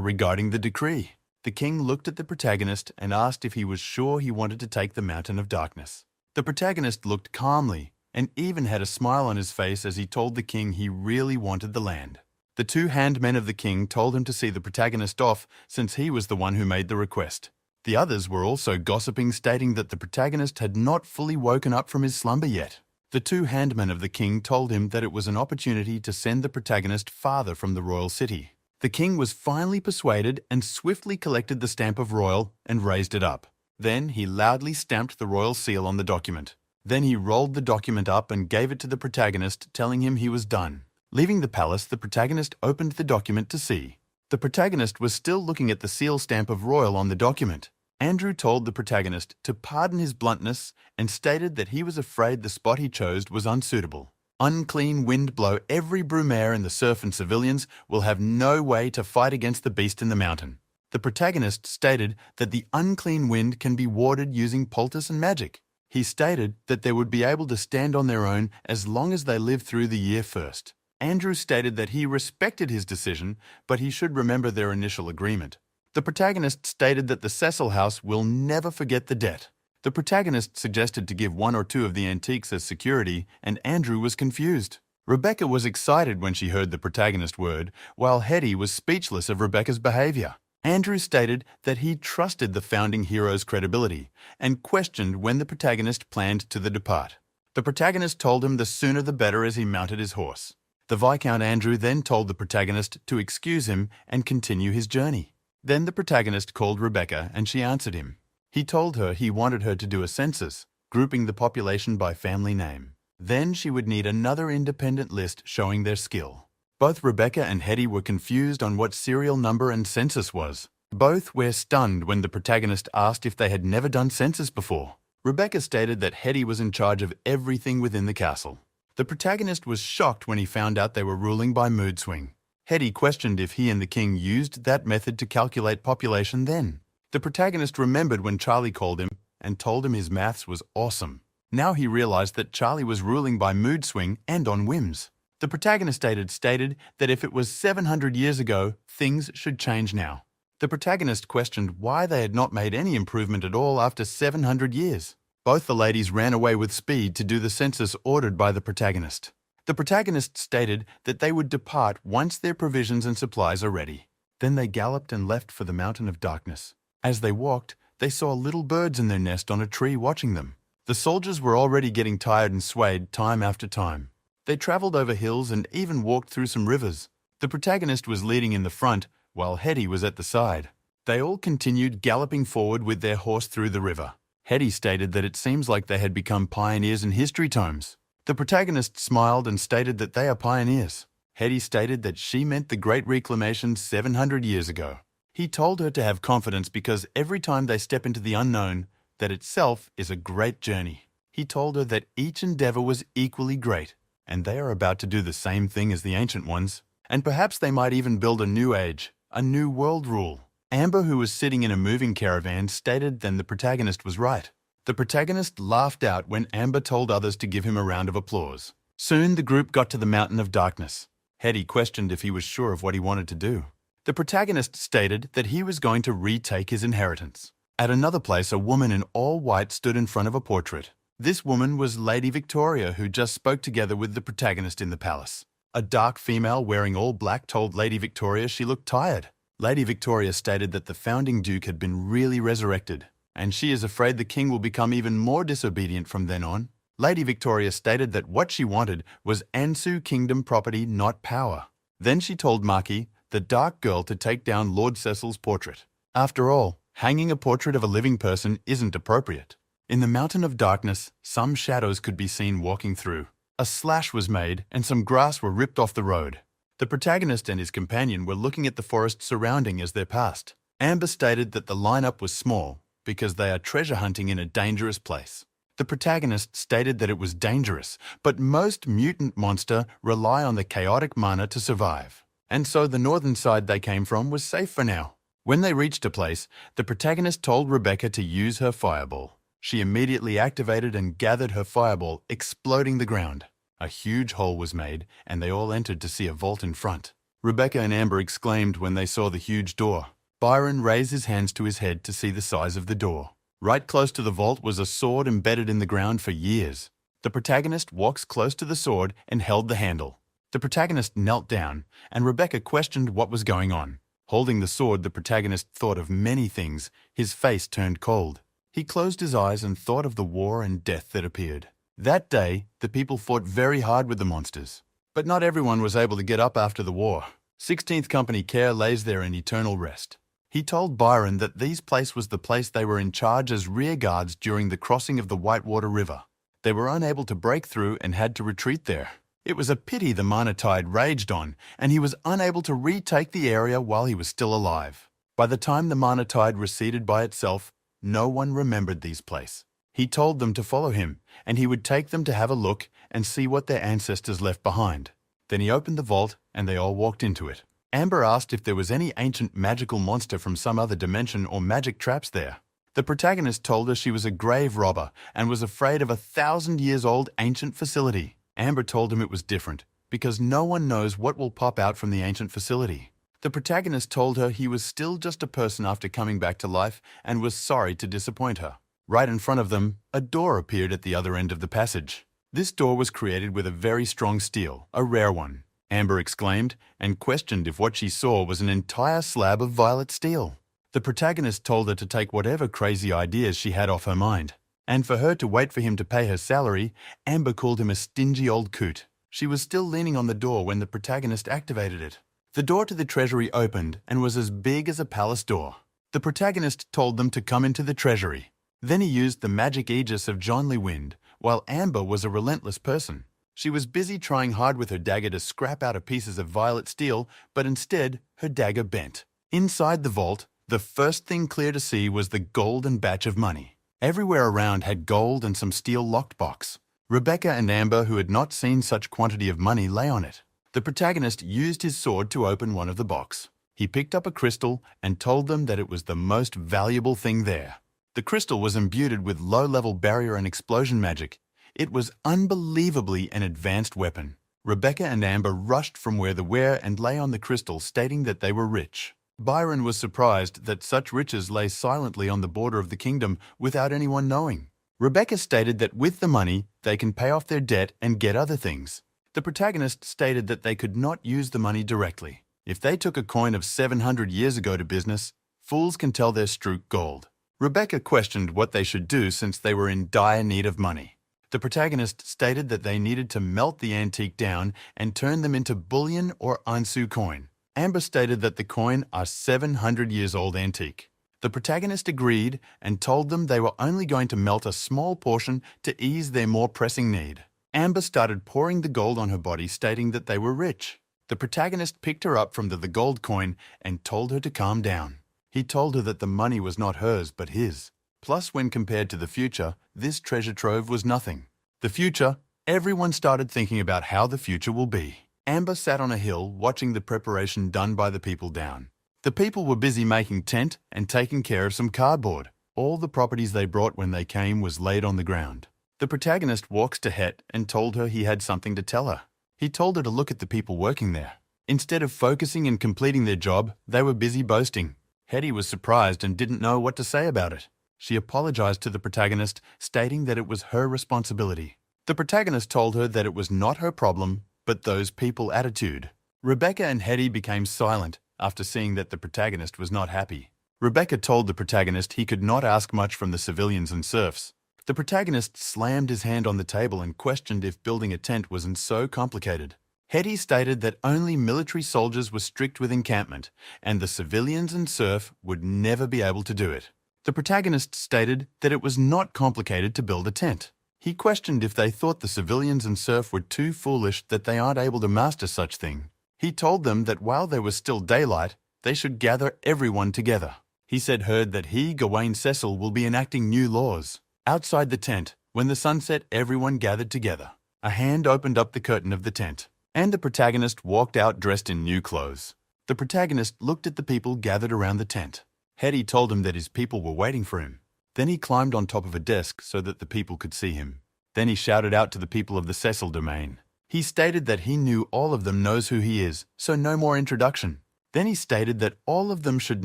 regarding the decree. The king looked at the protagonist and asked if he was sure he wanted to take the Mountain of Darkness. The protagonist looked calmly and even had a smile on his face as he told the king he really wanted the land. The 2 handmen of the king told him to see the protagonist off since he was the one who made the request. The others were also gossiping, stating that the protagonist had not fully woken up from his slumber yet. The 2 handmen of the king told him that it was an opportunity to send the protagonist farther from the royal city. The king was finally persuaded and swiftly collected the stamp of royal and raised it up. Then he loudly stamped the royal seal on the document. Then he rolled the document up and gave it to the protagonist, telling him he was done. Leaving the palace, the protagonist opened the document to see. The protagonist was still looking at the seal stamp of royal on the document. Andrew told the protagonist to pardon his bluntness and stated that he was afraid the spot he chose was unsuitable. Unclean wind blow every Brumaire and the serf and civilians will have no way to fight against the beast in the mountain. The protagonist stated that the unclean wind can be warded using poultice and magic. He stated that they would be able to stand on their own as long as they lived through the year first. Andrew stated that he respected his decision, but he should remember their initial agreement. The protagonist stated that the Cecil house will never forget the debt. The protagonist suggested to give 1 or 2 of the antiques as security, and Andrew was confused. Rebecca was excited when she heard the protagonist word, while Hetty was speechless of Rebecca's behavior. Andrew stated that he trusted the founding hero's credibility and questioned when the protagonist planned to depart. The protagonist told him the sooner the better as he mounted his horse. The Viscount Andrew then told the protagonist to excuse him and continue his journey. Then the protagonist called Rebecca and she answered him. He told her he wanted her to do a census, grouping the population by family name. Then she would need another independent list showing their skill. Both Rebecca and Hetty were confused on what serial number and census was. Both were stunned when the protagonist asked if they had never done census before. Rebecca stated that Hetty was in charge of everything within the castle. The protagonist was shocked when he found out they were ruling by mood swing. Hetty questioned if he and the king used that method to calculate population then. The protagonist remembered when Charlie called him and told him his maths was awesome. Now he realized that Charlie was ruling by mood swing and on whims. The protagonist stated that if it was 700 years ago, things should change now. The protagonist questioned why they had not made any improvement at all after 700 years. Both the ladies ran away with speed to do the census ordered by the protagonist. The protagonist stated that they would depart once their provisions and supplies are ready. Then they galloped and left for the mountain of darkness. As they walked, they saw little birds in their nest on a tree watching them. The soldiers were already getting tired and swayed time after time. They traveled over hills and even walked through some rivers. The protagonist was leading in the front, while Hetty was at the side. They all continued galloping forward with their horse through the river. Hetty stated that it seems like they had become pioneers in history tomes. The protagonist smiled and stated that they are pioneers. Hetty stated that she meant the Great Reclamation 700 years ago. He told her to have confidence because every time they step into the unknown, that itself is a great journey. He told her that each endeavor was equally great, and they are about to do the same thing as the ancient ones. And perhaps they might even build a new age, a new world rule. Amber, who was sitting in a moving caravan, stated then the protagonist was right. The protagonist laughed out when Amber told others to give him a round of applause. Soon the group got to the mountain of darkness. Hetty questioned if he was sure of what he wanted to do. The protagonist stated that he was going to retake his inheritance. At another place, a woman in all white stood in front of a portrait. This woman was Lady Victoria, who just spoke together with the protagonist in the palace. A dark female wearing all black told Lady Victoria she looked tired. Lady Victoria stated that the founding duke had been really resurrected, and she is afraid the king will become even more disobedient from then on. Lady Victoria stated that what she wanted was Ansu kingdom property, not power. Then she told Maki, the dark girl, to take down Lord Cecil's portrait. After all, hanging a portrait of a living person isn't appropriate. In the mountain of darkness, some shadows could be seen walking through. A slash was made and some grass were ripped off the road. The protagonist and his companion were looking at the forest surrounding as they passed. Amber stated that the lineup was small because they are treasure hunting in a dangerous place. The protagonist stated that it was dangerous, but most mutant monster rely on the chaotic mana to survive. And so the northern side they came from was safe for now. When they reached a place, the protagonist told Rebecca to use her fireball. She immediately activated and gathered her fireball, exploding the ground. A huge hole was made, and they all entered to see a vault in front. Rebecca and Amber exclaimed when they saw the huge door. Byron raised his hands to his head to see the size of the door. Right close to the vault was a sword embedded in the ground for years. The protagonist walks close to the sword and held the handle. The protagonist knelt down, and Rebecca questioned what was going on. Holding the sword, the protagonist thought of many things. His face turned cold. He closed his eyes and thought of the war and death that appeared. That day, the people fought very hard with the monsters. But not everyone was able to get up after the war. 16th Company Care lays there in eternal rest. He told Byron that this place was the place they were in charge as rear guards during the crossing of the Whitewater River. They were unable to break through and had to retreat there. It was a pity the Mana Tide raged on, and he was unable to retake the area while he was still alive. By the time the Mana Tide receded by itself, no one remembered this place. He told them to follow him, and he would take them to have a look and see what their ancestors left behind. Then he opened the vault, and they all walked into it. Amber asked if there was any ancient magical monster from some other dimension or magic traps there. The protagonist told her she was a grave robber and was afraid of a 1,000-years-old ancient facility. Amber told him it was different, because no one knows what will pop out from the ancient facility. The protagonist told her he was still just a person after coming back to life and was sorry to disappoint her. Right in front of them, a door appeared at the other end of the passage. This door was created with a very strong steel, a rare one. Amber exclaimed and questioned if what she saw was an entire slab of violet steel. The protagonist told her to take whatever crazy ideas she had off her mind, and for her to wait for him to pay her salary. Amber called him a stingy old coot. She was still leaning on the door when the protagonist activated it. The door to the treasury opened and was as big as a palace door. The protagonist told them to come into the treasury. Then he used the magic aegis of John Lee Wind, while Amber was a relentless person. She was busy trying hard with her dagger to scrap out pieces of violet steel, but instead her dagger bent. Inside the vault, the first thing clear to see was the golden batch of money. Everywhere around had gold and some steel locked box. Rebecca and Amber, who had not seen such quantity of money, lay on it. The protagonist used his sword to open one of the box. He picked up a crystal and told them that it was the most valuable thing there. The crystal was imbued with low-level barrier and explosion magic. It was unbelievably an advanced weapon. Rebecca and Amber rushed from where they were and lay on the crystal, stating that they were rich. Byron was surprised that such riches lay silently on the border of the kingdom without anyone knowing. Rebecca stated that with the money, they can pay off their debt and get other things. The protagonist stated that they could not use the money directly. If they took a coin of 700 years ago to business, fools can tell they're struck gold. Rebecca questioned what they should do since they were in dire need of money. The protagonist stated that they needed to melt the antique down and turn them into bullion or ansu coin. Amber stated that the coin are 700 years old antique. The protagonist agreed and told them they were only going to melt a small portion to ease their more pressing need. Amber started pouring the gold on her body, stating that they were rich. The protagonist picked her up from the gold coin and told her to calm down. He told her that the money was not hers but his. Plus, when compared to the future, this treasure trove was nothing. The future, everyone started thinking about how the future will be. Amber sat on a hill watching the preparation done by the people down. The people were busy making tent and taking care of some cardboard. All the properties they brought when they came was laid on the ground. The protagonist walks to Het and told her he had something to tell her. He told her to look at the people working there. Instead of focusing and completing their job, they were busy boasting. Hetty was surprised and didn't know what to say about it. She apologized to the protagonist, stating that it was her responsibility. The protagonist told her that it was not her problem, but those people's attitude. Rebecca and Hetty became silent after seeing that the protagonist was not happy. Rebecca told the protagonist he could not ask much from the civilians and serfs. The protagonist slammed his hand on the table and questioned if building a tent wasn't so complicated. Hetty stated that only military soldiers were strict with encampment, and the civilians and serf would never be able to do it. The protagonist stated that it was not complicated to build a tent. He questioned if they thought the civilians and serf were too foolish that they aren't able to master such thing. He told them that while there was still daylight, they should gather everyone together. He said heard that he, Gawain Cecil, will be enacting new laws. Outside the tent, when the sun set, everyone gathered together. A hand opened up the curtain of the tent, and the protagonist walked out dressed in new clothes. The protagonist looked at the people gathered around the tent. Hetty told him that his people were waiting for him. Then he climbed on top of a desk so that the people could see him. Then he shouted out to the people of the Cecil domain. He stated that he knew all of them knows who he is, so no more introduction. Then he stated that all of them should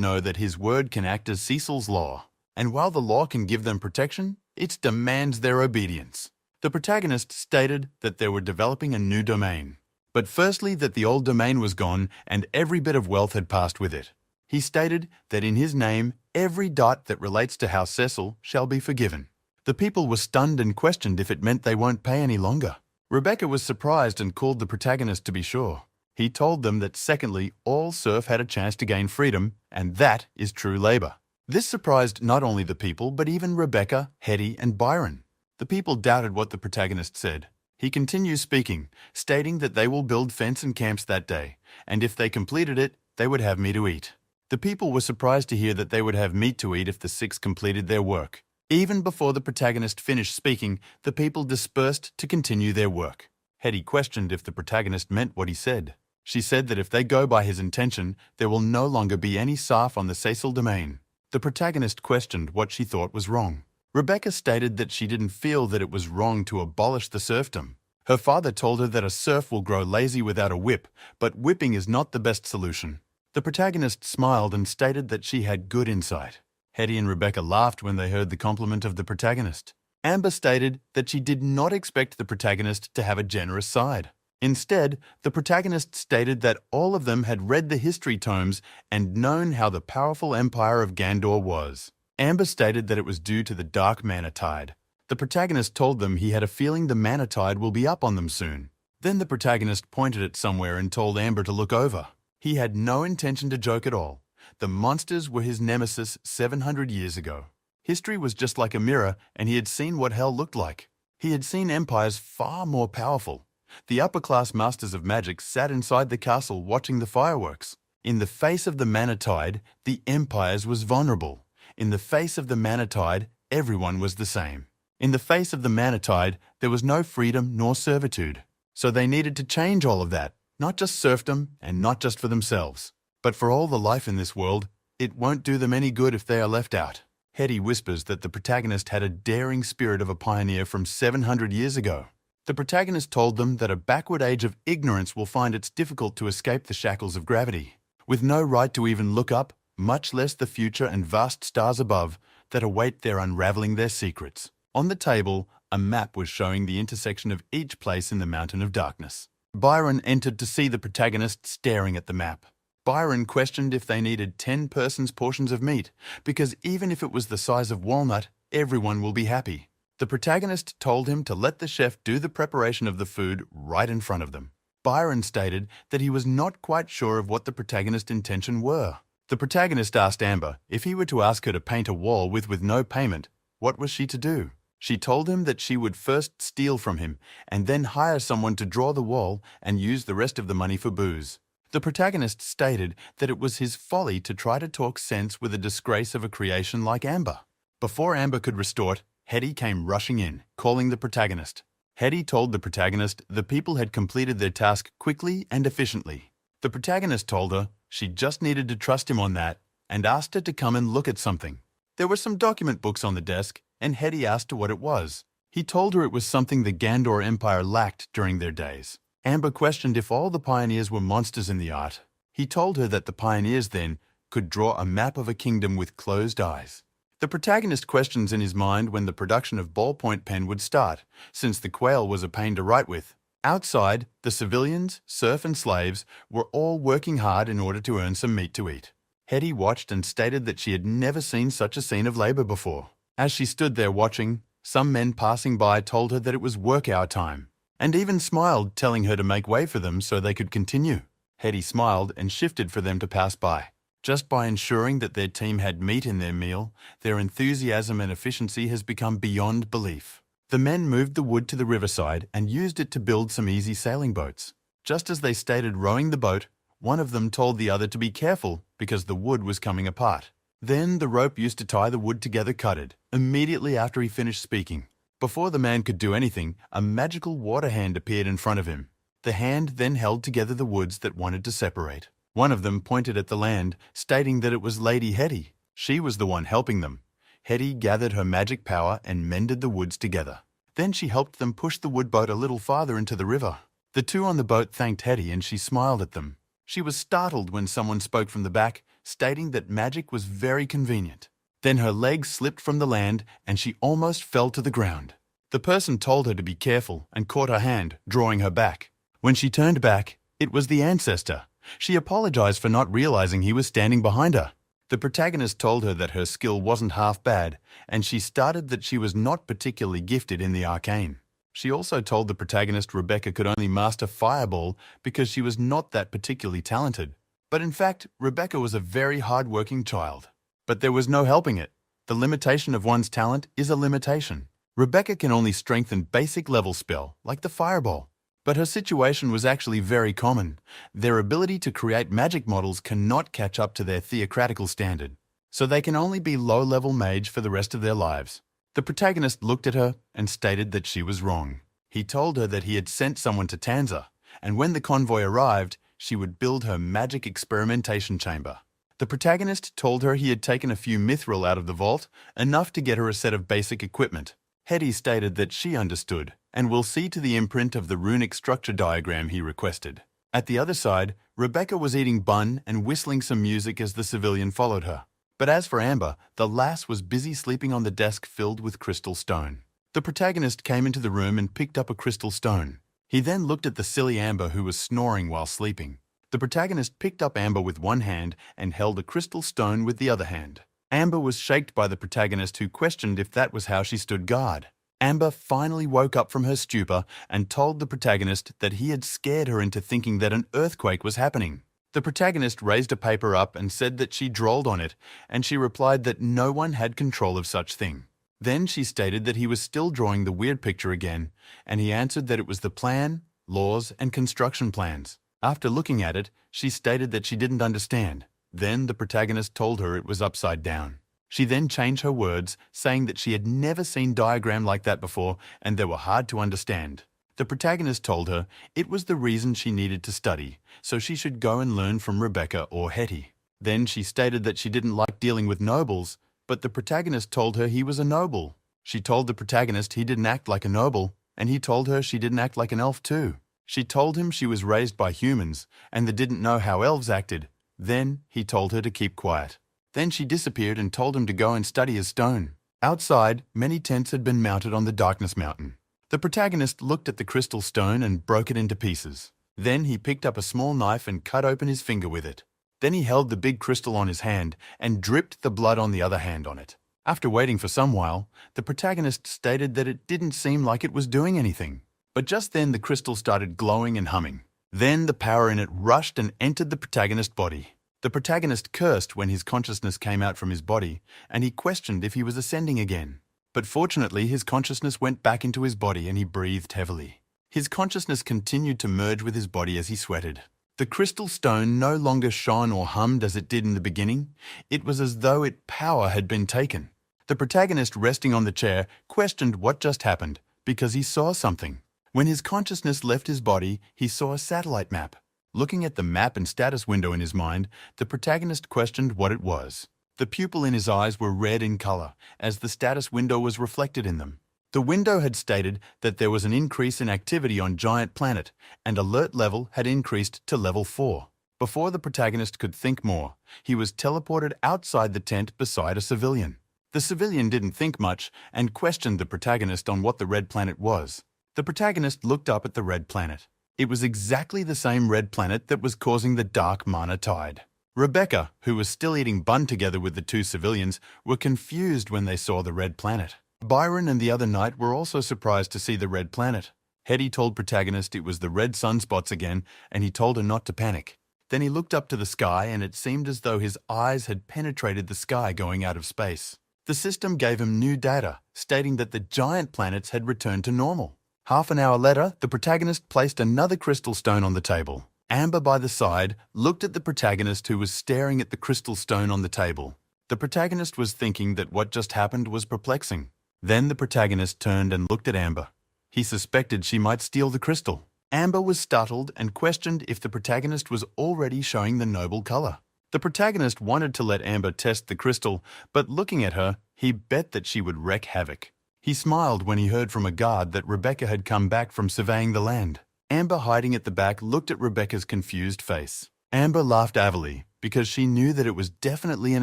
know that his word can act as Cecil's law. And while the law can give them protection, it demands their obedience. The protagonist stated that they were developing a new domain. But firstly, that the old domain was gone and every bit of wealth had passed with it. He stated that in his name, every dot that relates to House Cecil shall be forgiven. The people were stunned and questioned if it meant they won't pay any longer. Rebecca was surprised and called the protagonist to be sure. He told them that secondly, all serf had a chance to gain freedom, and that is true labor. This surprised not only the people, but even Rebecca, Hetty, and Byron. The people doubted what the protagonist said. He continues speaking, stating that they will build fence and camps that day, and if they completed it, they would have meat to eat. The people were surprised to hear that they would have meat to eat if the six completed their work. Even before the protagonist finished speaking, the people dispersed to continue their work. Hetty questioned if the protagonist meant what he said. She said that if they go by his intention, there will no longer be any serf on the Cecil domain. The protagonist questioned what she thought was wrong. Rebecca stated that she didn't feel that it was wrong to abolish the serfdom. Her father told her that a serf will grow lazy without a whip, but whipping is not the best solution. The protagonist smiled and stated that she had good insight. Hetty and Rebecca laughed when they heard the compliment of the protagonist. Amber stated that she did not expect the protagonist to have a generous side. Instead, the protagonist stated that all of them had read the history tomes and known how the powerful empire of Gandor was. Amber stated that it was due to the dark mana tide. The protagonist told them he had a feeling the mana tide will be up on them soon. Then the protagonist pointed at somewhere and told Amber to look over. He had no intention to joke at all. The monsters were his nemesis 700 years ago. History was just like a mirror, and he had seen what hell looked like. He had seen empires far more powerful. The upper-class masters of magic sat inside the castle watching the fireworks. In the face of the mana tide, the empires was vulnerable. In the face of the mana tide, everyone was the same. In the face of the mana tide, there was no freedom nor servitude. So they needed to change all of that, not just serfdom and not just for themselves, but for all the life in this world. It won't do them any good if they are left out. Hetty whispers that the protagonist had a daring spirit of a pioneer from 700 years ago. The protagonist told them that a backward age of ignorance will find it difficult to escape the shackles of gravity, with no right to even look up, much less the future and vast stars above that await their unraveling their secrets. On the table, a map was showing the intersection of each place in the Mountain of Darkness. Byron entered to see the protagonist staring at the map. Byron questioned if they needed 10 persons' portions of meat, because even if it was the size of walnut, everyone will be happy. The protagonist told him to let the chef do the preparation of the food right in front of them. Byron stated that he was not quite sure of what the protagonist's intention were. The protagonist asked Amber if he were to ask her to paint a wall with no payment, what was she to do? She told him that she would first steal from him and then hire someone to draw the wall and use the rest of the money for booze. The protagonist stated that it was his folly to try to talk sense with a disgrace of a creation like Amber. Before Amber could restore, Hetty came rushing in, calling the protagonist. Hetty told the protagonist the people had completed their task quickly and efficiently. The protagonist told her she just needed to trust him on that and asked her to come and look at something. There were some document books on the desk, and Hetty asked her what it was. He told her it was something the Gandor Empire lacked during their days. Amber questioned if all the pioneers were monsters in the art. He told her that the pioneers then could draw a map of a kingdom with closed eyes. The protagonist questions in his mind when the production of ballpoint pen would start, since the quail was a pain to write with. Outside, the civilians, serf and slaves were all working hard in order to earn some meat to eat. Hetty watched and stated that she had never seen such a scene of labor before. As she stood there watching, some men passing by told her that it was work hour time, and even smiled, telling her to make way for them so they could continue. Hetty smiled and shifted for them to pass by. Just by ensuring that their team had meat in their meal, their enthusiasm and efficiency has become beyond belief. The men moved the wood to the riverside and used it to build some easy sailing boats. Just as they started rowing the boat, one of them told the other to be careful because the wood was coming apart. Then the rope used to tie the wood together cut it, immediately after he finished speaking. Before the man could do anything, a magical water hand appeared in front of him. The hand then held together the woods that wanted to separate. One of them pointed at the land, stating that it was Lady Hetty. She was the one helping them. Hetty gathered her magic power and mended the woods together. Then she helped them push the wood boat a little farther into the river. The two on the boat thanked Hetty and she smiled at them. She was startled when someone spoke from the back, stating that magic was very convenient. Then her legs slipped from the land and she almost fell to the ground. The person told her to be careful and caught her hand, drawing her back. When she turned back, it was the ancestor. She apologized for not realizing he was standing behind her. The protagonist told her that her skill wasn't half bad, and she started that she was not particularly gifted in the arcane. She also told the protagonist Rebecca could only master Fireball because she was not that particularly talented. But in fact, Rebecca was a very hard-working child. But there was no helping it. The limitation of one's talent is a limitation. Rebecca can only strengthen basic level spell, like the Fireball. But her situation was actually very common. Their ability to create magic models cannot catch up to their theocratical standard, so they can only be low-level mage for the rest of their lives. The protagonist looked at her and stated that she was wrong. He told her that he had sent someone to Tanza, and when the convoy arrived, she would build her magic experimentation chamber. The protagonist told her he had taken a few mithril out of the vault, enough to get her a set of basic equipment. Hetty stated that she understood, and will see to the imprint of the runic structure diagram he requested. At the other side, Rebecca was eating bun and whistling some music as the civilian followed her. But as for Amber, the lass was busy sleeping on the desk filled with crystal stone. The protagonist came into the room and picked up a crystal stone. He then looked at the silly Amber who was snoring while sleeping. The protagonist picked up Amber with one hand and held a crystal stone with the other hand. Amber was shaken by the protagonist who questioned if that was how she stood guard. Amber finally woke up from her stupor and told the protagonist that he had scared her into thinking that an earthquake was happening. The protagonist raised a paper up and said that she drolled on it, and she replied that no one had control of such thing. Then she stated that he was still drawing the weird picture again, and he answered that it was the plan, laws, and construction plans. After looking at it, she stated that she didn't understand. Then the protagonist told her it was upside down. She then changed her words, saying that she had never seen a diagram like that before and they were hard to understand. The protagonist told her it was the reason she needed to study, so she should go and learn from Rebecca or Hetty. Then she stated that she didn't like dealing with nobles, but the protagonist told her he was a noble. She told the protagonist he didn't act like a noble, and he told her she didn't act like an elf too. She told him she was raised by humans and they didn't know how elves acted. Then he told her to keep quiet. Then she disappeared and told him to go and study his stone. Outside, many tents had been mounted on the Darkness Mountain. The protagonist looked at the crystal stone and broke it into pieces. Then he picked up a small knife and cut open his finger with it. Then he held the big crystal on his hand and dripped the blood on the other hand on it. After waiting for some while, the protagonist stated that it didn't seem like it was doing anything. But just then the crystal started glowing and humming. Then the power in it rushed and entered the protagonist's body. The protagonist cursed when his consciousness came out from his body, and he questioned if he was ascending again. But fortunately, his consciousness went back into his body and he breathed heavily. His consciousness continued to merge with his body as he sweated. The crystal stone no longer shone or hummed as it did in the beginning. It was as though its power had been taken. The protagonist, resting on the chair, questioned what just happened because he saw something. When his consciousness left his body, he saw a satellite map. Looking at the map and status window in his mind, the protagonist questioned what it was. The pupil in his eyes were red in color, as the status window was reflected in them. The window had stated that there was an increase in activity on Giant Planet, and alert level had increased to level 4. Before the protagonist could think more, he was teleported outside the tent beside a civilian. The civilian didn't think much and questioned the protagonist on what the red planet was. The protagonist looked up at the red planet. It was exactly the same red planet that was causing the dark mana tide. Rebecca, who was still eating bun together with the two civilians, were confused when they saw the red planet. Byron and the other knight were also surprised to see the red planet. Hetty told protagonist it was the red sunspots again, and he told her not to panic. Then he looked up to the sky, and it seemed as though his eyes had penetrated the sky going out of space. The system gave him new data, stating that the giant planets had returned to normal. Half an hour later, the protagonist placed another crystal stone on the table. Amber, by the side, looked at the protagonist who was staring at the crystal stone on the table. The protagonist was thinking that what just happened was perplexing. Then the protagonist turned and looked at Amber. He suspected she might steal the crystal. Amber was startled and questioned if the protagonist was already showing the noble color. The protagonist wanted to let Amber test the crystal, but looking at her, he bet that she would wreak havoc. He smiled when he heard from a guard that Rebecca had come back from surveying the land. Amber, hiding at the back, looked at Rebecca's confused face. Amber laughed avidly because she knew that it was definitely an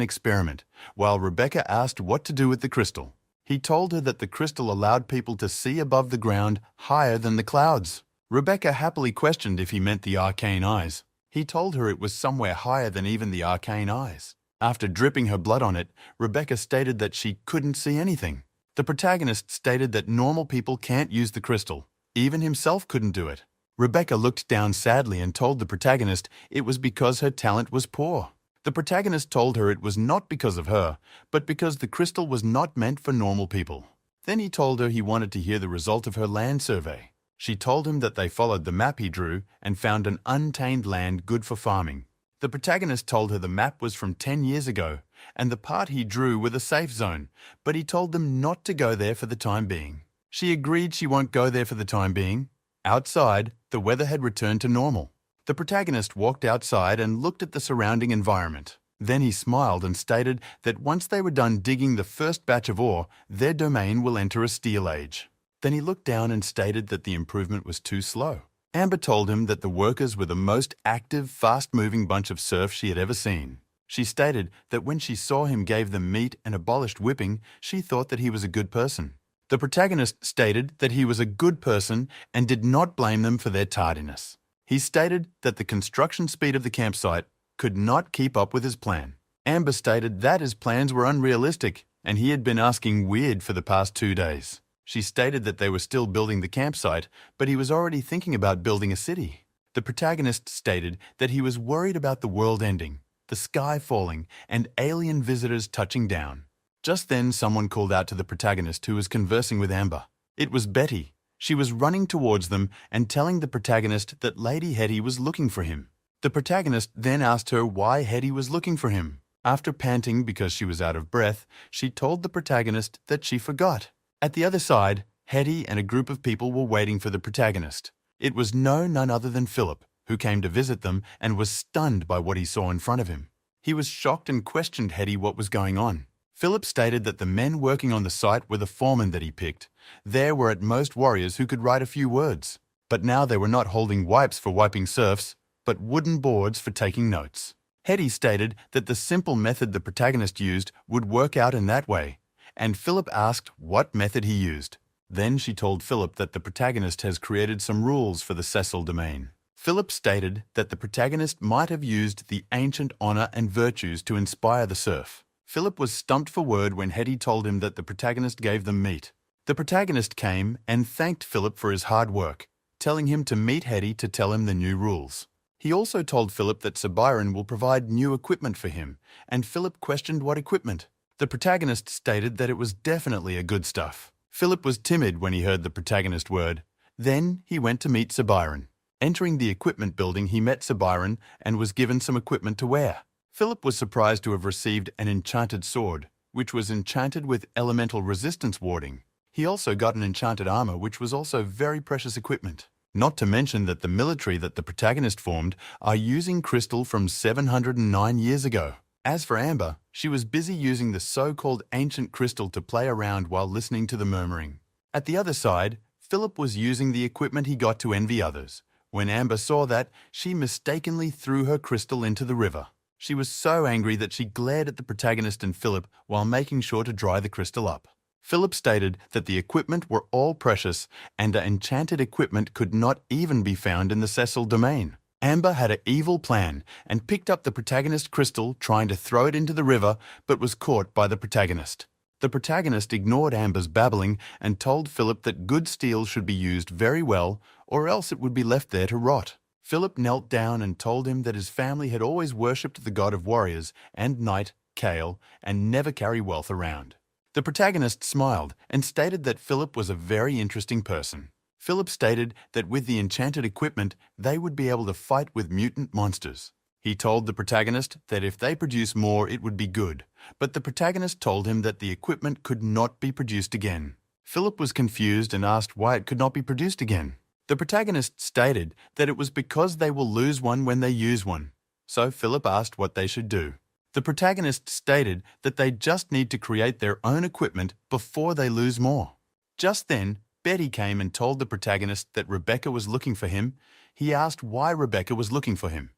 experiment, while Rebecca asked what to do with the crystal. He told her that the crystal allowed people to see above the ground higher than the clouds. Rebecca happily questioned if he meant the arcane eyes. He told her it was somewhere higher than even the arcane eyes. After dripping her blood on it, Rebecca stated that she couldn't see anything. The protagonist stated that normal people can't use the crystal. Even himself couldn't do it. Rebecca looked down sadly and told the protagonist it was because her talent was poor. The protagonist told her it was not because of her, but because the crystal was not meant for normal people. Then he told her he wanted to hear the result of her land survey. She told him that they followed the map he drew and found an untamed land good for farming. The protagonist told her the map was from 10 years ago, and the part he drew were the safe zone, but he told them not to go there for the time being. She agreed she won't go there for the time being. Outside, the weather had returned to normal. The protagonist walked outside and looked at the surrounding environment. Then he smiled and stated that once they were done digging the first batch of ore, their domain will enter a steel age. Then he looked down and stated that the improvement was too slow. Amber told him that the workers were the most active, fast-moving bunch of serfs she had ever seen. She stated that when she saw him gave them meat and abolished whipping, she thought that he was a good person. The protagonist stated that he was a good person and did not blame them for their tardiness. He stated that the construction speed of the campsite could not keep up with his plan. Amber stated that his plans were unrealistic and he had been asking weird for the past 2 days. She stated that they were still building the campsite, but he was already thinking about building a city. The protagonist stated that he was worried about the world ending, the sky falling, and alien visitors touching down. Just then, someone called out to the protagonist who was conversing with Amber. It was Betty. She was running towards them and telling the protagonist that Lady Hetty was looking for him. The protagonist then asked her why Hetty was looking for him. After panting because she was out of breath, she told the protagonist that she forgot. At the other side, Hetty and a group of people were waiting for the protagonist. It was none other than Philip, who came to visit them and was stunned by what he saw in front of him. He was shocked and questioned Hetty what was going on. Philip stated that the men working on the site were the foremen that he picked. There were at most warriors who could write a few words. But now they were not holding wipes for wiping serfs, but wooden boards for taking notes. Hetty stated that the simple method the protagonist used would work out in that way, and Philip asked what method he used. Then she told Philip that the protagonist has created some rules for the Cecil domain. Philip stated that the protagonist might have used the ancient honor and virtues to inspire the serf. Philip was stumped for word when Hetty told him that the protagonist gave them meat. The protagonist came and thanked Philip for his hard work, telling him to meet Hetty to tell him the new rules. He also told Philip that Sir Byron will provide new equipment for him, and Philip questioned what equipment. The protagonist stated that it was definitely a good stuff. Philip was timid when he heard the protagonist word. Then he went to meet Sir Byron. Entering the equipment building, he met Sir Byron and was given some equipment to wear. Philip was surprised to have received an enchanted sword, which was enchanted with elemental resistance warding. He also got an enchanted armor, which was also very precious equipment. Not to mention that the military that the protagonist formed are using crystal from 709 years ago. As for Amber, she was busy using the so-called ancient crystal to play around while listening to the murmuring. At the other side, Philip was using the equipment he got to envy others. When Amber saw that, she mistakenly threw her crystal into the river. She was so angry that she glared at the protagonist and Philip while making sure to dry the crystal up. Philip stated that the equipment were all precious and the enchanted equipment could not even be found in the Cecil domain. Amber had an evil plan and picked up the protagonist's crystal, trying to throw it into the river, but was caught by the protagonist. The protagonist ignored Amber's babbling and told Philip that good steel should be used very well, or else it would be left there to rot. Philip knelt down and told him that his family had always worshipped the god of warriors and knight, Kale, and never carry wealth around. The protagonist smiled and stated that Philip was a very interesting person. Philip stated that with the enchanted equipment, they would be able to fight with mutant monsters. He told the protagonist that if they produce more, it would be good, but the protagonist told him that the equipment could not be produced again. Philip was confused and asked why it could not be produced again. The protagonist stated that it was because they will lose one when they use one. So Philip asked what they should do. The protagonist stated that they just need to create their own equipment before they lose more. Just then, Betty came and told the protagonist that Rebecca was looking for him. He asked why Rebecca was looking for him.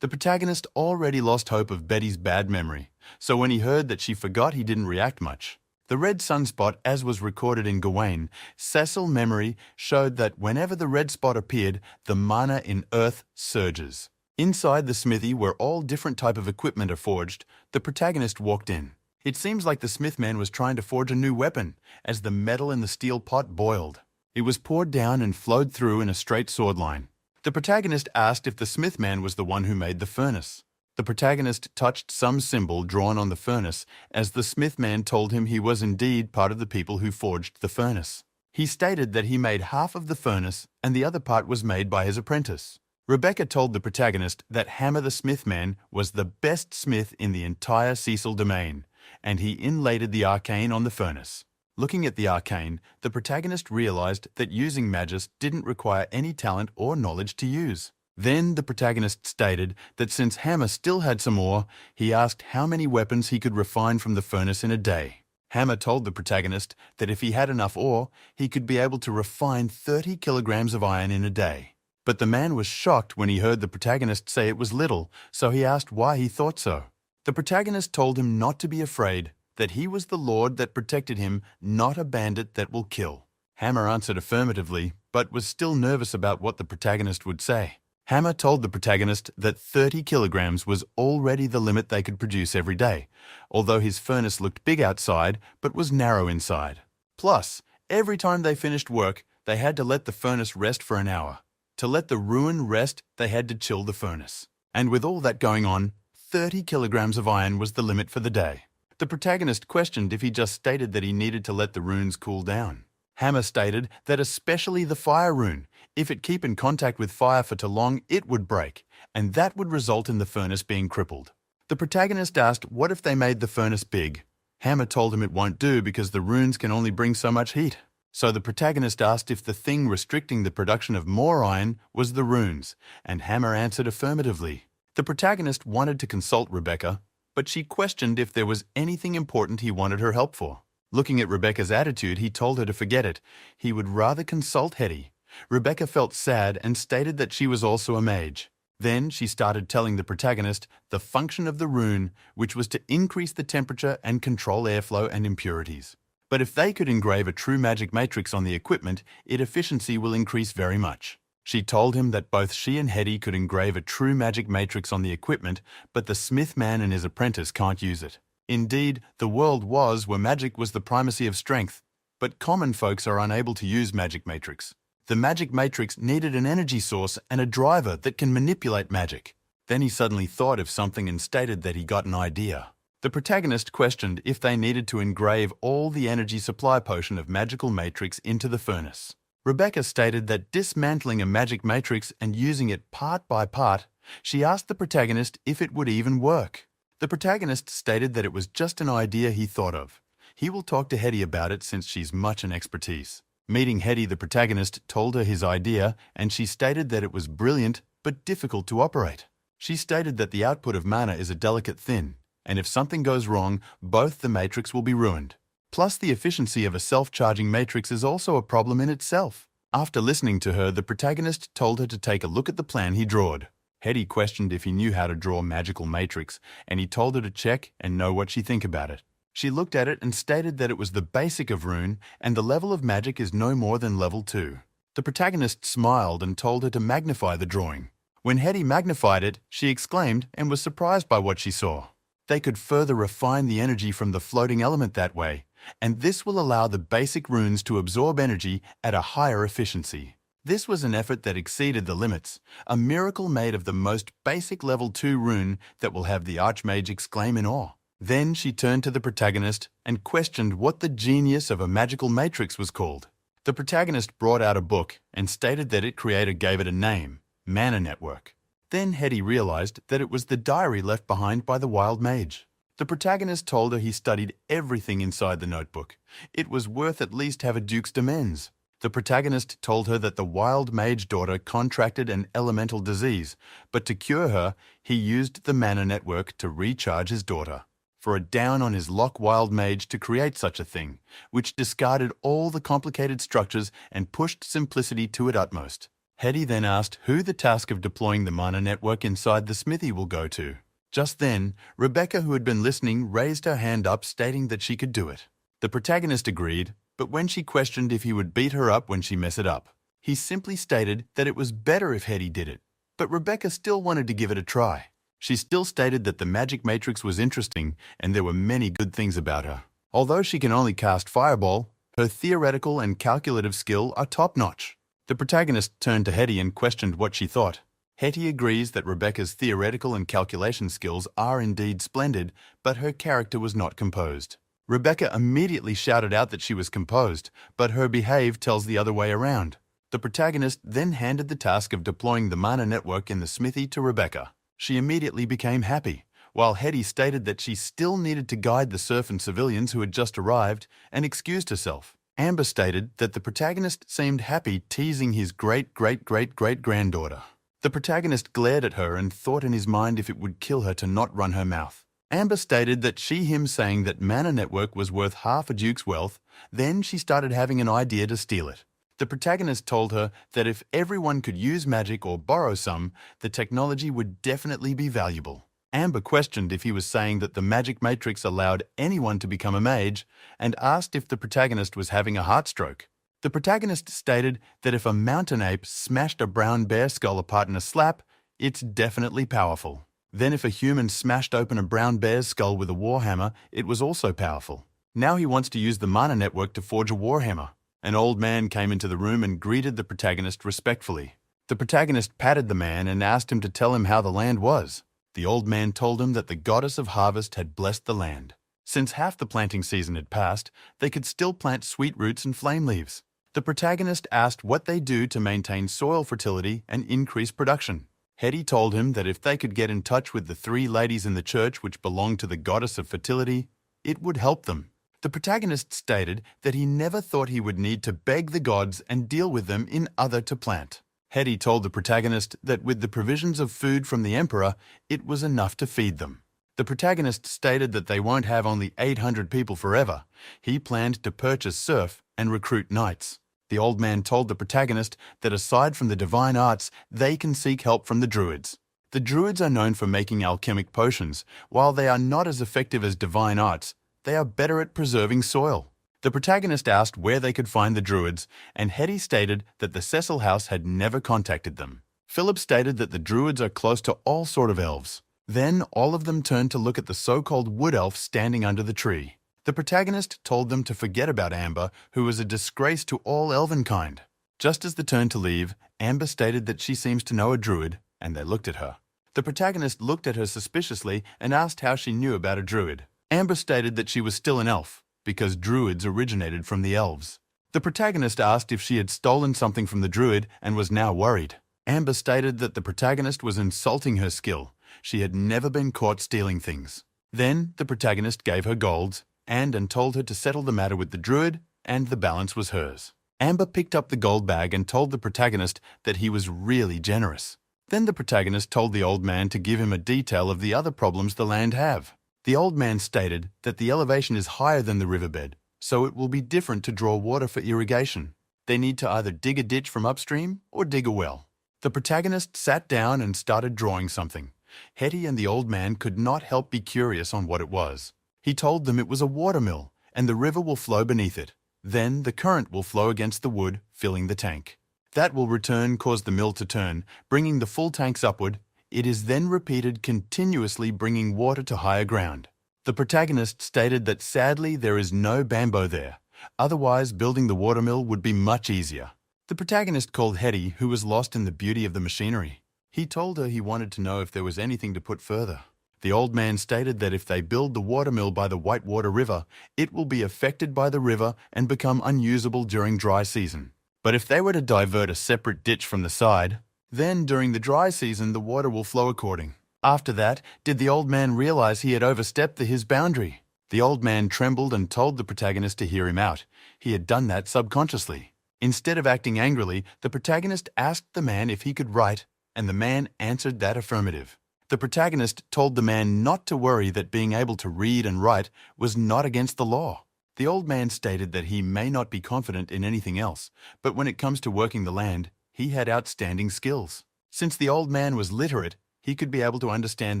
The protagonist already lost hope of Betty's bad memory, so when he heard that she forgot, he didn't react much. The red sunspot, as was recorded in Gawain, Cecil memory showed that whenever the red spot appeared, the mana in earth surges. Inside the smithy, where all different type of equipment are forged, the protagonist walked in. It seems like the smith man was trying to forge a new weapon, as the metal in the steel pot boiled. It was poured down and flowed through in a straight sword line. The protagonist asked if the smith man was the one who made the furnace. The protagonist touched some symbol drawn on the furnace, as the smith man told him he was indeed part of the people who forged the furnace. He stated that he made half of the furnace and the other part was made by his apprentice. Rebecca told the protagonist that Hammer the Smith Man was the best smith in the entire Cecil domain, and he inlaid the arcane on the furnace. Looking at the arcane, the protagonist realized that using Magus didn't require any talent or knowledge to use. Then the protagonist stated that since Hammer still had some ore, he asked how many weapons he could refine from the furnace in a day. Hammer told the protagonist that if he had enough ore, he could be able to refine 30 kilograms of iron in a day. But the man was shocked when he heard the protagonist say it was little, so he asked why he thought so. The protagonist told him not to be afraid, that he was the lord that protected him, not a bandit that will kill. Hammer answered affirmatively, but was still nervous about what the protagonist would say. Hammer told the protagonist that 30 kilograms was already the limit they could produce every day, although his furnace looked big outside but was narrow inside. Plus, Every time they finished work, they had to let the furnace rest for an hour. To let the ruin rest, they had to chill the furnace. And with all that going on, 30 kilograms of iron was the limit for the day. The protagonist questioned if he just stated that he needed to let the runes cool down. Hammer stated that especially the fire rune, if it keep in contact with fire for too long, it would break, and that would result in the furnace being crippled. The protagonist asked what if they made the furnace big. Hammer told him it won't do because the runes can only bring so much heat. So the protagonist asked if the thing restricting the production of more iron was the runes, and Hammer answered affirmatively. The protagonist wanted to consult Rebecca, but she questioned if there was anything important he wanted her help for. Looking at Rebecca's attitude, he told her to forget it. He would rather consult Hetty. Rebecca felt sad and stated that she was also a mage. Then she started telling the protagonist the function of the rune, which was to increase the temperature and control airflow and impurities. But if they could engrave a true magic matrix on the equipment, its efficiency will increase very much. She told him that both she and Hetty could engrave a true magic matrix on the equipment, but the smith man and his apprentice can't use it. Indeed, the world was where magic was the primacy of strength, but common folks are unable to use magic matrix. The magic matrix needed an energy source and a driver that can manipulate magic. Then he suddenly thought of something and stated that he got an idea. The protagonist questioned if they needed to engrave all the energy supply potion of magical matrix into the furnace. Rebecca stated that dismantling a magic matrix and using it part by part, she asked the protagonist if it would even work. The protagonist stated that it was just an idea he thought of. He will talk to Hetty about it since she's much an expertise. Meeting Hetty, the protagonist told her his idea, and she stated that it was brilliant but difficult to operate. She stated that the output of mana is a delicate thin, and if something goes wrong, both the matrix will be ruined. Plus, the efficiency of a self-charging matrix is also a problem in itself. After listening to her, the protagonist told her to take a look at the plan he drawed. Hetty questioned if he knew how to draw magical matrix, and he told her to check and know what she think about it. She looked at it and stated that it was the basic of rune, and the level of magic is no more than level 2. The protagonist smiled and told her to magnify the drawing. When Hetty magnified it, she exclaimed and was surprised by what she saw. They could further refine the energy from the floating element that way, and this will allow the basic runes to absorb energy at a higher efficiency. This was an effort that exceeded the limits, a miracle made of the most basic level 2 rune that will have the Archmage exclaim in awe. Then she turned to the protagonist and questioned what the genius of a magical matrix was called. The protagonist brought out a book and stated that its creator gave it a name, Mana Network. Then Hetty realized that it was the diary left behind by the wild mage. The protagonist told her he studied everything inside the notebook. It was worth at least have a Duke's Demens. The protagonist told her that the wild mage daughter contracted an elemental disease, but to cure her, he used the Mana Network to recharge his daughter. For a down on his luck wild mage to create such a thing, which discarded all the complicated structures and pushed simplicity to its utmost. Hetty then asked who the task of deploying the Mana Network inside the smithy will go to. Just then, Rebecca, who had been listening, raised her hand up stating that she could do it. The protagonist agreed, but when she questioned if he would beat her up when she messed it up, he simply stated that it was better if Hetty did it, but Rebecca still wanted to give it a try. She still stated that the magic matrix was interesting and there were many good things about her. Although she can only cast Fireball, her theoretical and calculative skill are top-notch. The protagonist turned to Hetty and questioned what she thought. Hetty agrees that Rebecca's theoretical and calculation skills are indeed splendid, but her character was not composed. Rebecca immediately shouted out that she was composed, but her behave tells the other way around. The protagonist then handed the task of deploying the Mana Network in the smithy to Rebecca. She immediately became happy, while Hetty stated that she still needed to guide the serf and civilians who had just arrived and excused herself. Amber stated that the protagonist seemed happy teasing his great-great-great-great-granddaughter. The protagonist glared at her and thought in his mind if it would kill her to not run her mouth. Amber stated that him saying that Mana Network was worth half a duke's wealth, then she started having an idea to steal it. The protagonist told her that if everyone could use magic or borrow some, the technology would definitely be valuable. Amber questioned if he was saying that the magic matrix allowed anyone to become a mage and asked if the protagonist was having a heart stroke. The protagonist stated that if a mountain ape smashed a brown bear skull apart in a slap, it's definitely powerful. Then if a human smashed open a brown bear's skull with a warhammer, it was also powerful. Now he wants to use the Mana Network to forge a warhammer. An old man came into the room and greeted the protagonist respectfully. The protagonist patted the man and asked him to tell him how the land was. The old man told him that the goddess of harvest had blessed the land. Since half the planting season had passed, they could still plant sweet roots and flame leaves. The protagonist asked what they do to maintain soil fertility and increase production. Hetty told him that if they could get in touch with the 3 ladies in the church which belonged to the goddess of fertility, it would help them. The protagonist stated that he never thought he would need to beg the gods and deal with them in other to plant. Hetty told the protagonist that with the provisions of food from the emperor, it was enough to feed them. The protagonist stated that they won't have only 800 people forever. He planned to purchase serf and recruit knights. The old man told the protagonist that aside from the divine arts, they can seek help from the druids. The druids are known for making alchemic potions. While they are not as effective as divine arts, they are better at preserving soil. The protagonist asked where they could find the druids, and Hetty stated that the Cecil house had never contacted them. Philip stated that the druids are close to all sort of elves. Then all of them turned to look at the so-called wood elf standing under the tree. The protagonist told them to forget about Amber, who was a disgrace to all elvenkind. Just as they turned to leave, Amber stated that she seems to know a druid, and they looked at her. The protagonist looked at her suspiciously and asked how she knew about a druid. Amber stated that she was still an elf, because druids originated from the elves. The protagonist asked if she had stolen something from the druid and was now worried. Amber stated that the protagonist was insulting her skill. She had never been caught stealing things. Then the protagonist gave her golds and told her to settle the matter with the druid, and the balance was hers. Amber picked up the gold bag and told the protagonist that he was really generous. Then the protagonist told the old man to give him a detail of the other problems the land have. The old man stated that the elevation is higher than the riverbed, so it will be different to draw water for irrigation. They need to either dig a ditch from upstream or dig a well. The protagonist sat down and started drawing something. Hetty and the old man could not help be curious on what it was. He told them it was a watermill, and the river will flow beneath it. Then the current will flow against the wood, filling the tank. That will return cause the mill to turn, bringing the full tanks upward. It is then repeated continuously, bringing water to higher ground. The protagonist stated that sadly there is no bamboo there. Otherwise, building the watermill would be much easier. The protagonist called Hetty, who was lost in the beauty of the machinery. He told her he wanted to know if there was anything to put further. The old man stated that if they build the watermill by the Whitewater River, it will be affected by the river and become unusable during dry season. But if they were to divert a separate ditch from the side, then during the dry season the water will flow according. After that, did the old man realize he had overstepped his boundary? The old man trembled and told the protagonist to hear him out. He had done that subconsciously. Instead of acting angrily, the protagonist asked the man if he could write, and the man answered that affirmative. The protagonist told the man not to worry, that being able to read and write was not against the law. The old man stated that he may not be confident in anything else, but when it comes to working the land, he had outstanding skills. Since the old man was literate, he could be able to understand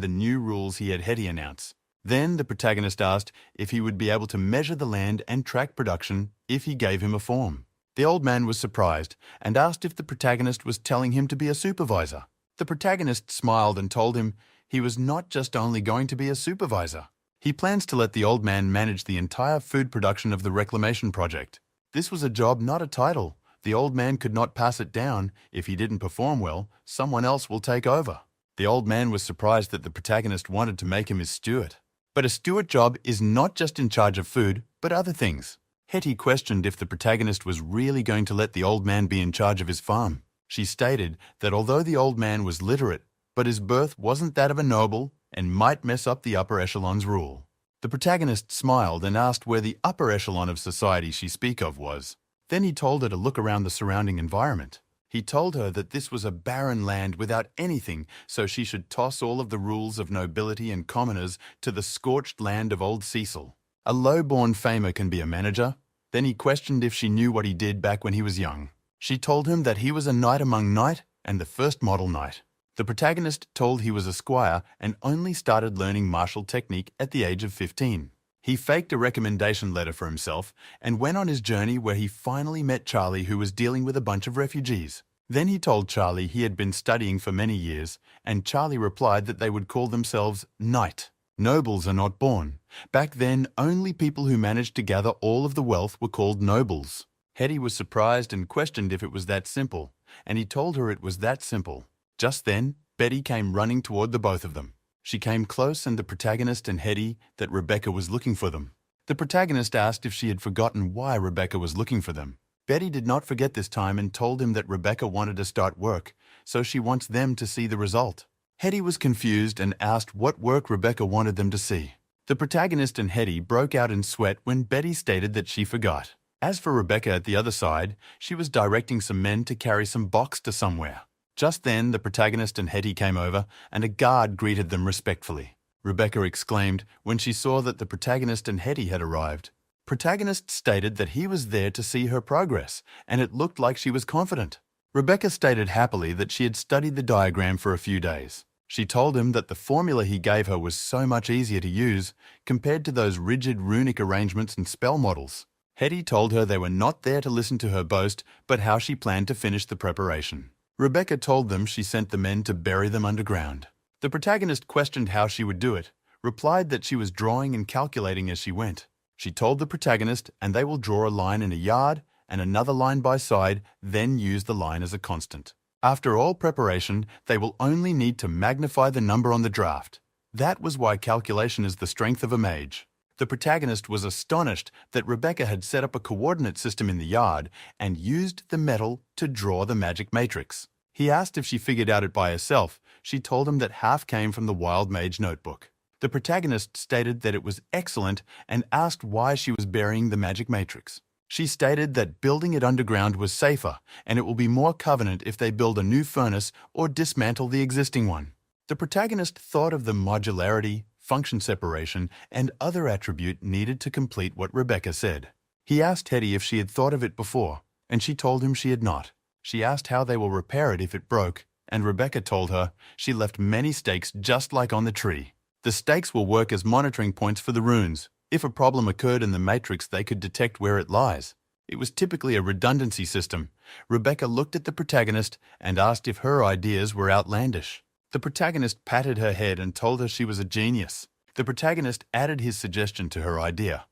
the new rules he had Hetty announce. Then the protagonist asked if he would be able to measure the land and track production if he gave him a form. The old man was surprised and asked if the protagonist was telling him to be a supervisor. The protagonist smiled and told him he was not just only going to be a supervisor. He plans to let the old man manage the entire food production of the reclamation project. This was a job, not a title. The old man could not pass it down. If he didn't perform well, someone else will take over. The old man was surprised that the protagonist wanted to make him his steward. But a steward job is not just in charge of food, but other things. Hetty questioned if the protagonist was really going to let the old man be in charge of his farm. She stated that although the old man was literate, but his birth wasn't that of a noble and might mess up the upper echelon's rule. The protagonist smiled and asked where the upper echelon of society she speak of was. Then he told her to look around the surrounding environment. He told her that this was a barren land without anything, so she should toss all of the rules of nobility and commoners to the scorched land of old Cecil. A low-born famer can be a manager. Then he questioned if she knew what he did back when he was young. She told him that he was a knight among knight and the first model knight. The protagonist told he was a squire and only started learning martial technique at the age of 15. He faked a recommendation letter for himself and went on his journey, where he finally met Charlie, who was dealing with a bunch of refugees. Then he told Charlie he had been studying for many years, and Charlie replied that they would call themselves knight. Nobles are not born. Back then, only people who managed to gather all of the wealth were called nobles. Hetty was surprised and questioned if it was that simple, and he told her it was that simple. Just then, Betty came running toward the both of them. She came close and the protagonist and Hetty that Rebecca was looking for them. The protagonist asked if she had forgotten why Rebecca was looking for them. Betty did not forget this time and told him that Rebecca wanted to start work, so she wants them to see the result. Hetty was confused and asked what work Rebecca wanted them to see. The protagonist and Hetty broke out in sweat when Betty stated that she forgot. As for Rebecca at the other side, she was directing some men to carry some box to somewhere. Just then, the protagonist and Hetty came over, and a guard greeted them respectfully. Rebecca exclaimed when she saw that the protagonist and Hetty had arrived. Protagonist stated that he was there to see her progress, and it looked like she was confident. Rebecca stated happily that she had studied the diagram for a few days. She told him that the formula he gave her was so much easier to use compared to those rigid runic arrangements and spell models. Hetty told her they were not there to listen to her boast, but how she planned to finish the preparation. Rebecca told them she sent the men to bury them underground. The protagonist questioned how she would do it, replied that she was drawing and calculating as she went. She told the protagonist, and they will draw a line in a yard and another line by side, then use the line as a constant. After all preparation, they will only need to magnify the number on the draft. That was why calculation is the strength of a mage. The protagonist was astonished that Rebecca had set up a coordinate system in the yard and used the metal to draw the magic matrix. He asked if she figured out it by herself. She told him that half came from the Wild Mage notebook. The protagonist stated that it was excellent and asked why she was burying the magic matrix. She stated that building it underground was safer and it will be more covenant if they build a new furnace or dismantle the existing one. The protagonist thought of the modularity, function separation, and other attribute needed to complete what Rebecca said. He asked Hetty if she had thought of it before, and she told him she had not. She asked how they will repair it if it broke, and Rebecca told her she left many stakes just like on the tree. The stakes will work as monitoring points for the runes. If a problem occurred in the matrix, they could detect where it lies. It was typically a redundancy system. Rebecca looked at the protagonist and asked if her ideas were outlandish. The protagonist patted her head and told her she was a genius. The protagonist added his suggestion to her idea.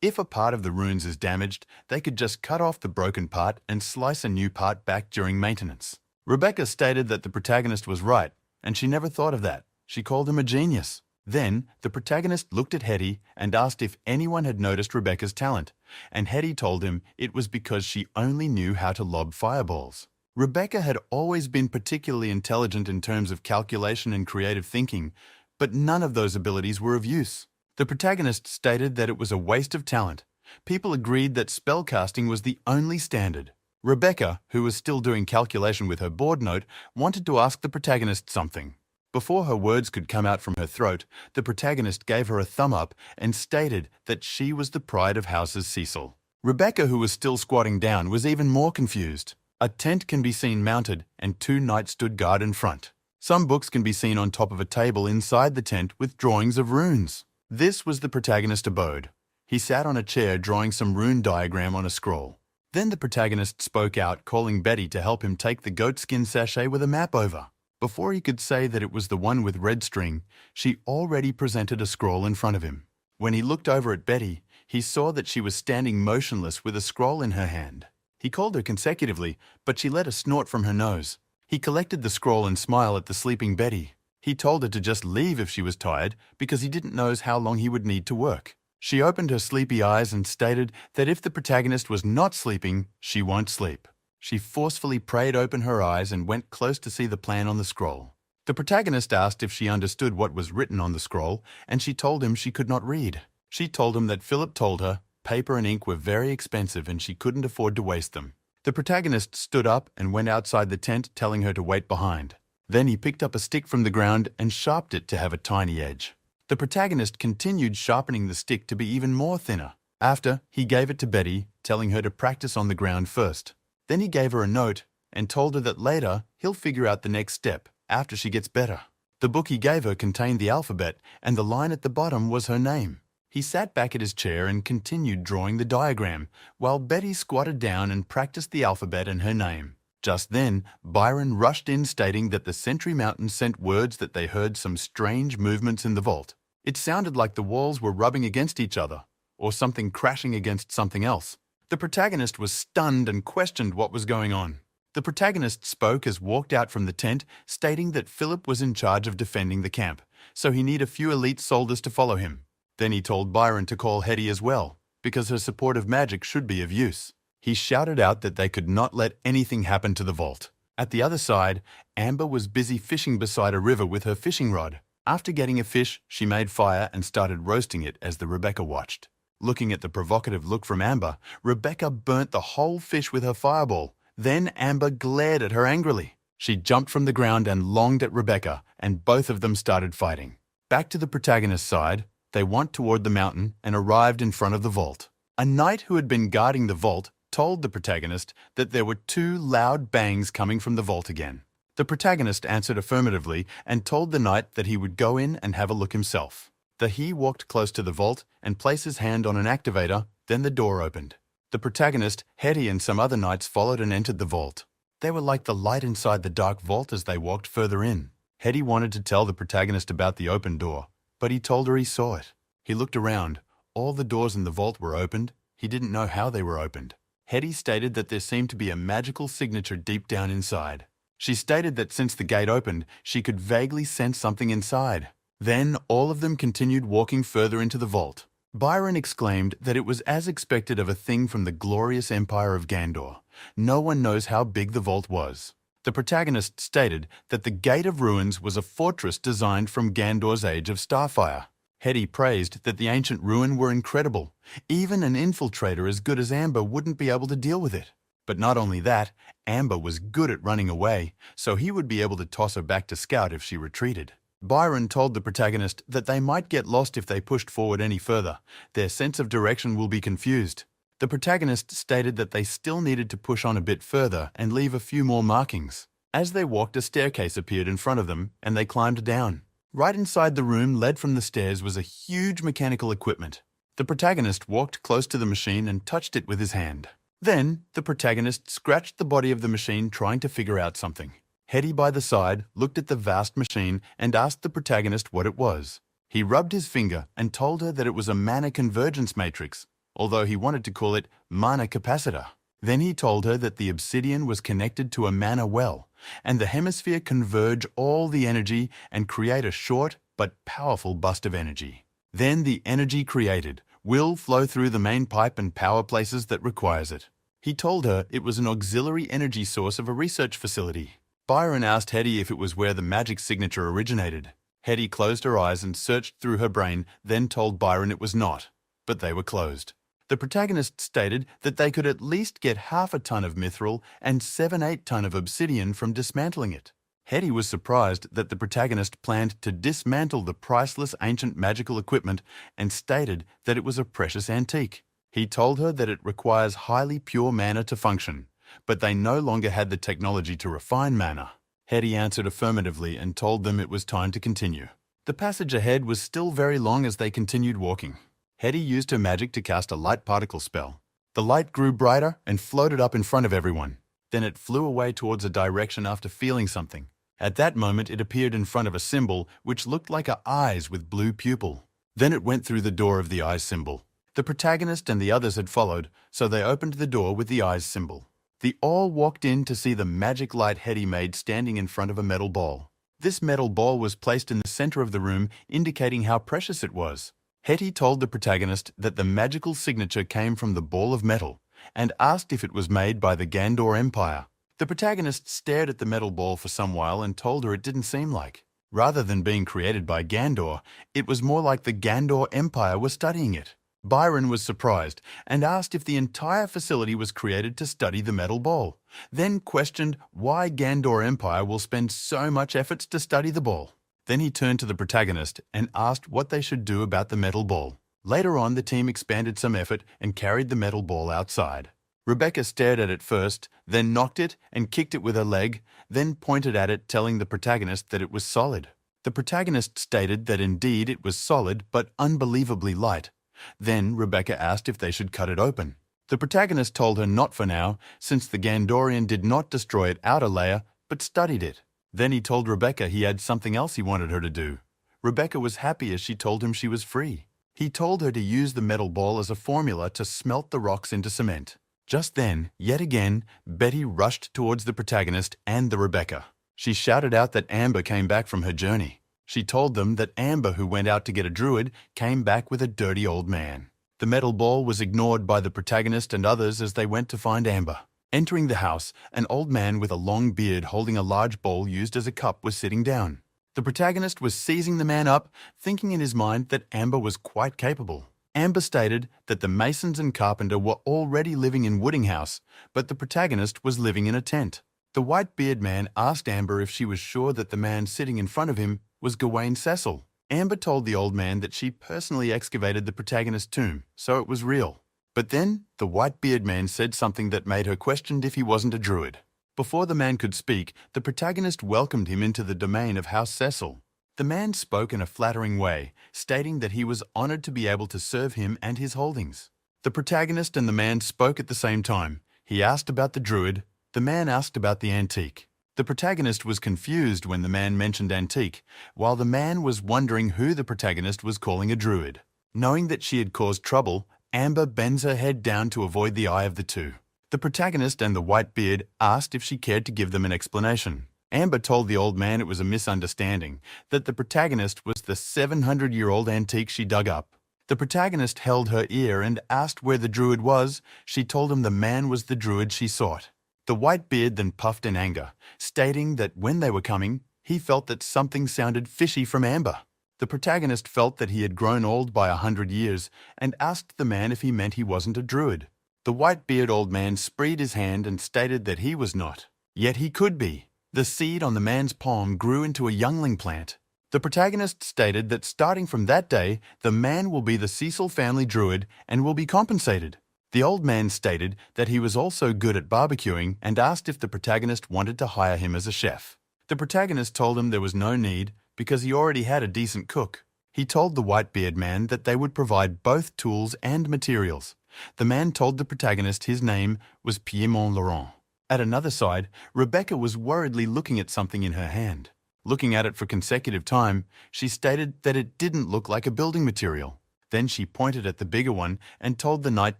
If a part of the runes is damaged, they could just cut off the broken part and slice a new part back during maintenance. Rebecca stated that the protagonist was right, and she never thought of that. She called him a genius. Then, the protagonist looked at Hetty and asked if anyone had noticed Rebecca's talent, and Hetty told him it was because she only knew how to lob fireballs. Rebecca had always been particularly intelligent in terms of calculation and creative thinking, but none of those abilities were of use. The protagonist stated that it was a waste of talent. People agreed that spellcasting was the only standard. Rebecca, who was still doing calculation with her board note, wanted to ask the protagonist something. Before her words could come out from her throat, the protagonist gave her a thumb up and stated that she was the pride of Houses Cecil. Rebecca, who was still squatting down, was even more confused. A tent can be seen mounted and 2 knights stood guard in front. Some books can be seen on top of a table inside the tent with drawings of runes. This was the protagonist's abode. He sat on a chair drawing some rune diagram on a scroll. Then the protagonist spoke out, calling Betty to help him take the goatskin sachet with a map over. Before he could say that it was the one with red string, she already presented a scroll in front of him. When he looked over at Betty, he saw that she was standing motionless with a scroll in her hand. He called her consecutively, but she let a snort from her nose. He collected the scroll and smiled at the sleeping Betty. He told her to just leave if she was tired, because he didn't know how long he would need to work. She opened her sleepy eyes and stated that if the protagonist was not sleeping, she won't sleep. She forcefully prayed open her eyes and went close to see the plan on the scroll. The protagonist asked if she understood what was written on the scroll, and she told him she could not read. She told him that Philip told her paper and ink were very expensive and she couldn't afford to waste them. The protagonist stood up and went outside the tent, telling her to wait behind. Then he picked up a stick from the ground and sharpened it to have a tiny edge. The protagonist continued sharpening the stick to be even more thinner. After, he gave it to Betty, telling her to practice on the ground first. Then he gave her a note and told her that later he'll figure out the next step after she gets better. The book he gave her contained the alphabet, and the line at the bottom was her name. He sat back at his chair and continued drawing the diagram, while Betty squatted down and practiced the alphabet and her name. Just then, Byron rushed in stating that the Sentry Mountain sent words that they heard some strange movements in the vault. It sounded like the walls were rubbing against each other, or something crashing against something else. The protagonist was stunned and questioned what was going on. The protagonist spoke as walked out from the tent, stating that Philip was in charge of defending the camp, so he needed a few elite soldiers to follow him. Then he told Byron to call Hetty as well, because her support of magic should be of use. He shouted out that they could not let anything happen to the vault. At the other side, Amber was busy fishing beside a river with her fishing rod. After getting a fish, she made fire and started roasting it as the Rebecca watched. Looking at the provocative look from Amber, Rebecca burnt the whole fish with her fireball. Then Amber glared at her angrily. She jumped from the ground and longed at Rebecca, and both of them started fighting. Back to the protagonist's side, they went toward the mountain and arrived in front of the vault. A knight who had been guarding the vault told the protagonist that there were 2 loud bangs coming from the vault again. The protagonist answered affirmatively and told the knight that he would go in and have a look himself. He walked close to the vault and placed his hand on an activator, then the door opened. The protagonist, Hetty, and some other knights followed and entered the vault. They were like the light inside the dark vault as they walked further in. Hetty wanted to tell the protagonist about the open door, but he told her he saw it. He looked around. All the doors in the vault were opened. He didn't know how they were opened. Hetty stated that there seemed to be a magical signature deep down inside. She stated that since the gate opened, she could vaguely sense something inside. Then all of them continued walking further into the vault. Byron exclaimed that it was as expected of a thing from the glorious empire of Gandor. No one knows how big the vault was. The protagonist stated that the Gate of Ruins was a fortress designed from Gandor's Age of Starfire. Hetty praised that the ancient ruin were incredible. Even an infiltrator as good as Amber wouldn't be able to deal with it. But not only that, Amber was good at running away, so he would be able to toss her back to Scout if she retreated. Byron told the protagonist that they might get lost if they pushed forward any further. Their sense of direction will be confused. The protagonist stated that they still needed to push on a bit further and leave a few more markings. As they walked, a staircase appeared in front of them, and they climbed down. Right inside the room led from the stairs was a huge mechanical equipment. The protagonist walked close to the machine and touched it with his hand. Then, the protagonist scratched the body of the machine trying to figure out something. Hetty by the side looked at the vast machine and asked the protagonist what it was. He rubbed his finger and told her that it was a mana convergence matrix, although he wanted to call it mana capacitor. Then he told her that the obsidian was connected to a mana well, and the hemisphere converge all the energy and create a short but powerful burst of energy. Then the energy created will flow through the main pipe and power places that requires it. He told her it was an auxiliary energy source of a research facility. Byron asked Hetty if it was where the magic signature originated. Hetty closed her eyes and searched through her brain, then told Byron it was not, but they were closed. The protagonist stated that they could at least get half a ton of mithril and 7-8 ton of obsidian from dismantling it. Hetty was surprised that the protagonist planned to dismantle the priceless ancient magical equipment and stated that it was a precious antique. He told her that it requires highly pure mana to function, but they no longer had the technology to refine mana. Hetty answered affirmatively and told them it was time to continue. The passage ahead was still very long as they continued walking. Hetty used her magic to cast a light particle spell. The light grew brighter and floated up in front of everyone. Then it flew away towards a direction after feeling something. At that moment, it appeared in front of a symbol which looked like eyes with blue pupil. Then it went through the door of the eyes symbol. The protagonist and the others had followed, so they opened the door with the eyes symbol. They all walked in to see the magic light Hetty made standing in front of a metal ball. This metal ball was placed in the center of the room, indicating how precious it was. Hetty told the protagonist that the magical signature came from the ball of metal and asked if it was made by the Gandor Empire. The protagonist stared at the metal ball for some while and told her it didn't seem like. Rather than being created by Gandor, it was more like the Gandor Empire was studying it. Byron was surprised and asked if the entire facility was created to study the metal ball, then questioned why Gandor Empire will spend so much efforts to study the ball. Then he turned to the protagonist and asked what they should do about the metal ball. Later on, the team expanded some effort and carried the metal ball outside. Rebecca stared at it first, then knocked it and kicked it with her leg, then pointed at it, telling the protagonist that it was solid. The protagonist stated that indeed it was solid but unbelievably light. Then Rebecca asked if they should cut it open. The protagonist told her not for now, since the Gandorian did not destroy its outer layer, but studied it. Then he told Rebecca he had something else he wanted her to do. Rebecca was happy as she told him she was free. He told her to use the metal ball as a formula to smelt the rocks into cement. Just then, yet again, Betty rushed towards the protagonist and the Rebecca. She shouted out that Amber came back from her journey. She told them that Amber, who went out to get a druid, came back with a dirty old man. The metal ball was ignored by the protagonist and others as they went to find Amber. Entering the house, an old man with a long beard holding a large bowl used as a cup was sitting down. The protagonist was seizing the man up, thinking in his mind that Amber was quite capable. Amber stated that the masons and carpenter were already living in Wooding House, but the protagonist was living in a tent. The white-beard man asked Amber if she was sure that the man sitting in front of him was Gawain Cecil. Amber told the old man that she personally excavated the protagonist's tomb, so it was real. But then, the white-beard man said something that made her question if he wasn't a druid. Before the man could speak, the protagonist welcomed him into the domain of House Cecil. The man spoke in a flattering way, stating that he was honored to be able to serve him and his holdings. The protagonist and the man spoke at the same time. He asked about the druid. The man asked about the antique. The protagonist was confused when the man mentioned antique, while the man was wondering who the protagonist was calling a druid. Knowing that she had caused trouble, Amber bends her head down to avoid the eye of the two. The protagonist and the white beard asked if she cared to give them an explanation. Amber told the old man it was a misunderstanding, that the protagonist was the 700-year-old antique she dug up. The protagonist held her ear and asked where the druid was. She told him the man was the druid she sought. The white beard then puffed in anger, stating that when they were coming, he felt that something sounded fishy from Amber. The protagonist felt that he had grown old by 100 years and asked the man if he meant he wasn't a druid. The white-beard old man spread his hand and stated that he was not. Yet he could be. The seed on the man's palm grew into a youngling plant. The protagonist stated that starting from that day, the man will be the Cecil family druid and will be compensated. The old man stated that he was also good at barbecuing and asked if the protagonist wanted to hire him as a chef. The protagonist told him there was no need because he already had a decent cook. He told the white-beard man that they would provide both tools and materials. The man told the protagonist his name was Piedmont Laurent. At another side, Rebecca was worriedly looking at something in her hand. Looking at it for consecutive time, she stated that it didn't look like a building material. Then she pointed at the bigger one and told the knight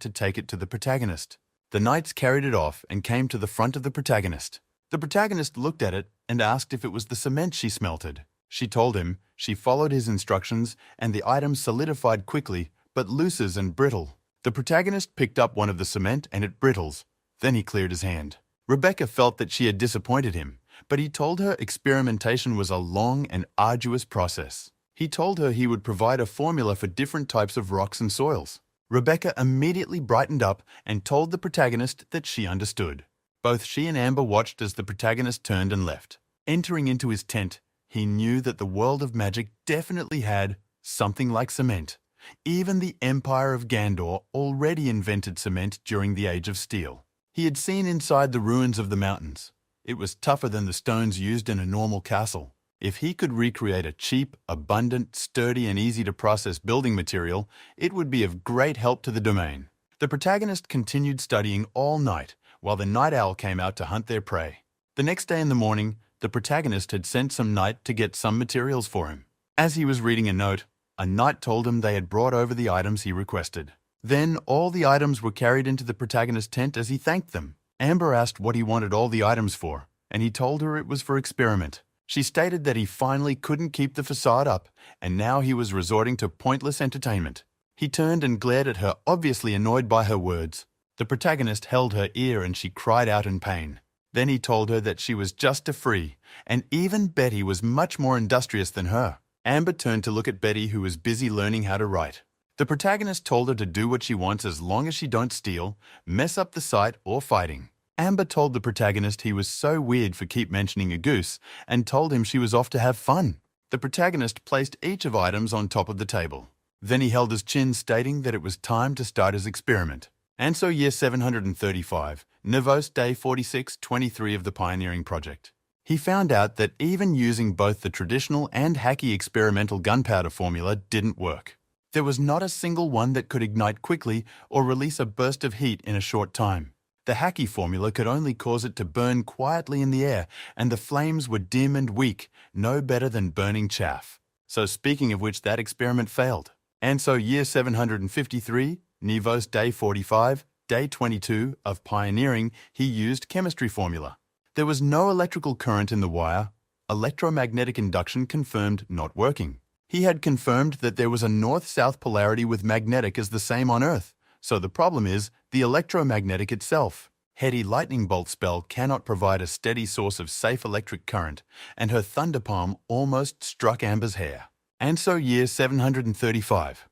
to take it to the protagonist. The knights carried it off and came to the front of the protagonist. The protagonist looked at it and asked if it was the cement she smelted. She told him she followed his instructions and the item solidified quickly, but looses and brittle. The protagonist picked up one of the cement and it brittles. Then he cleared his hand. Rebecca felt that she had disappointed him, but he told her experimentation was a long and arduous process. He told her he would provide a formula for different types of rocks and soils. Rebecca immediately brightened up and told the protagonist that she understood. Both she and Amber watched as the protagonist turned and left. Entering into his tent, he knew that the world of magic definitely had something like cement. Even the Empire of Gandor already invented cement during the Age of Steel. He had seen inside the ruins of the mountains. It was tougher than the stones used in a normal castle. If he could recreate a cheap, abundant, sturdy and easy-to-process building material, it would be of great help to the domain. The protagonist continued studying all night, while the night owl came out to hunt their prey. The next day in the morning, the protagonist had sent some knight to get some materials for him. As he was reading a note, a knight told him they had brought over the items he requested. Then all the items were carried into the protagonist's tent as he thanked them. Amber asked what he wanted all the items for, and he told her it was for experiment. She stated that he finally couldn't keep the facade up, and now he was resorting to pointless entertainment. He turned and glared at her, obviously annoyed by her words. The protagonist held her ear and she cried out in pain. Then he told her that she was just a free, and even Betty was much more industrious than her. Amber turned to look at Betty, who was busy learning how to write. The protagonist told her to do what she wants as long as she don't steal, mess up the site, or fighting. Amber told the protagonist he was so weird for keep mentioning a goose and told him she was off to have fun. The protagonist placed each of items on top of the table. Then he held his chin, stating that it was time to start his experiment. And so year 735, Nevos day 4623 of the pioneering project. He found out that even using both the traditional and hacky experimental gunpowder formula didn't work. There was not a single one that could ignite quickly or release a burst of heat in a short time. The hacky formula could only cause it to burn quietly in the air, and the flames were dim and weak, no better than burning chaff. So speaking of which, that experiment failed. And so year 753, Nevos day 45, day 22 of pioneering, he used chemistry formula. There was no electrical current in the wire. Electromagnetic induction confirmed not working. He had confirmed that there was a north-south polarity with magnetic as the same on Earth. So the problem is the electromagnetic itself. Hetty lightning bolt spell cannot provide a steady source of safe electric current, and her thunder palm almost struck Amber's hair. And so year 735.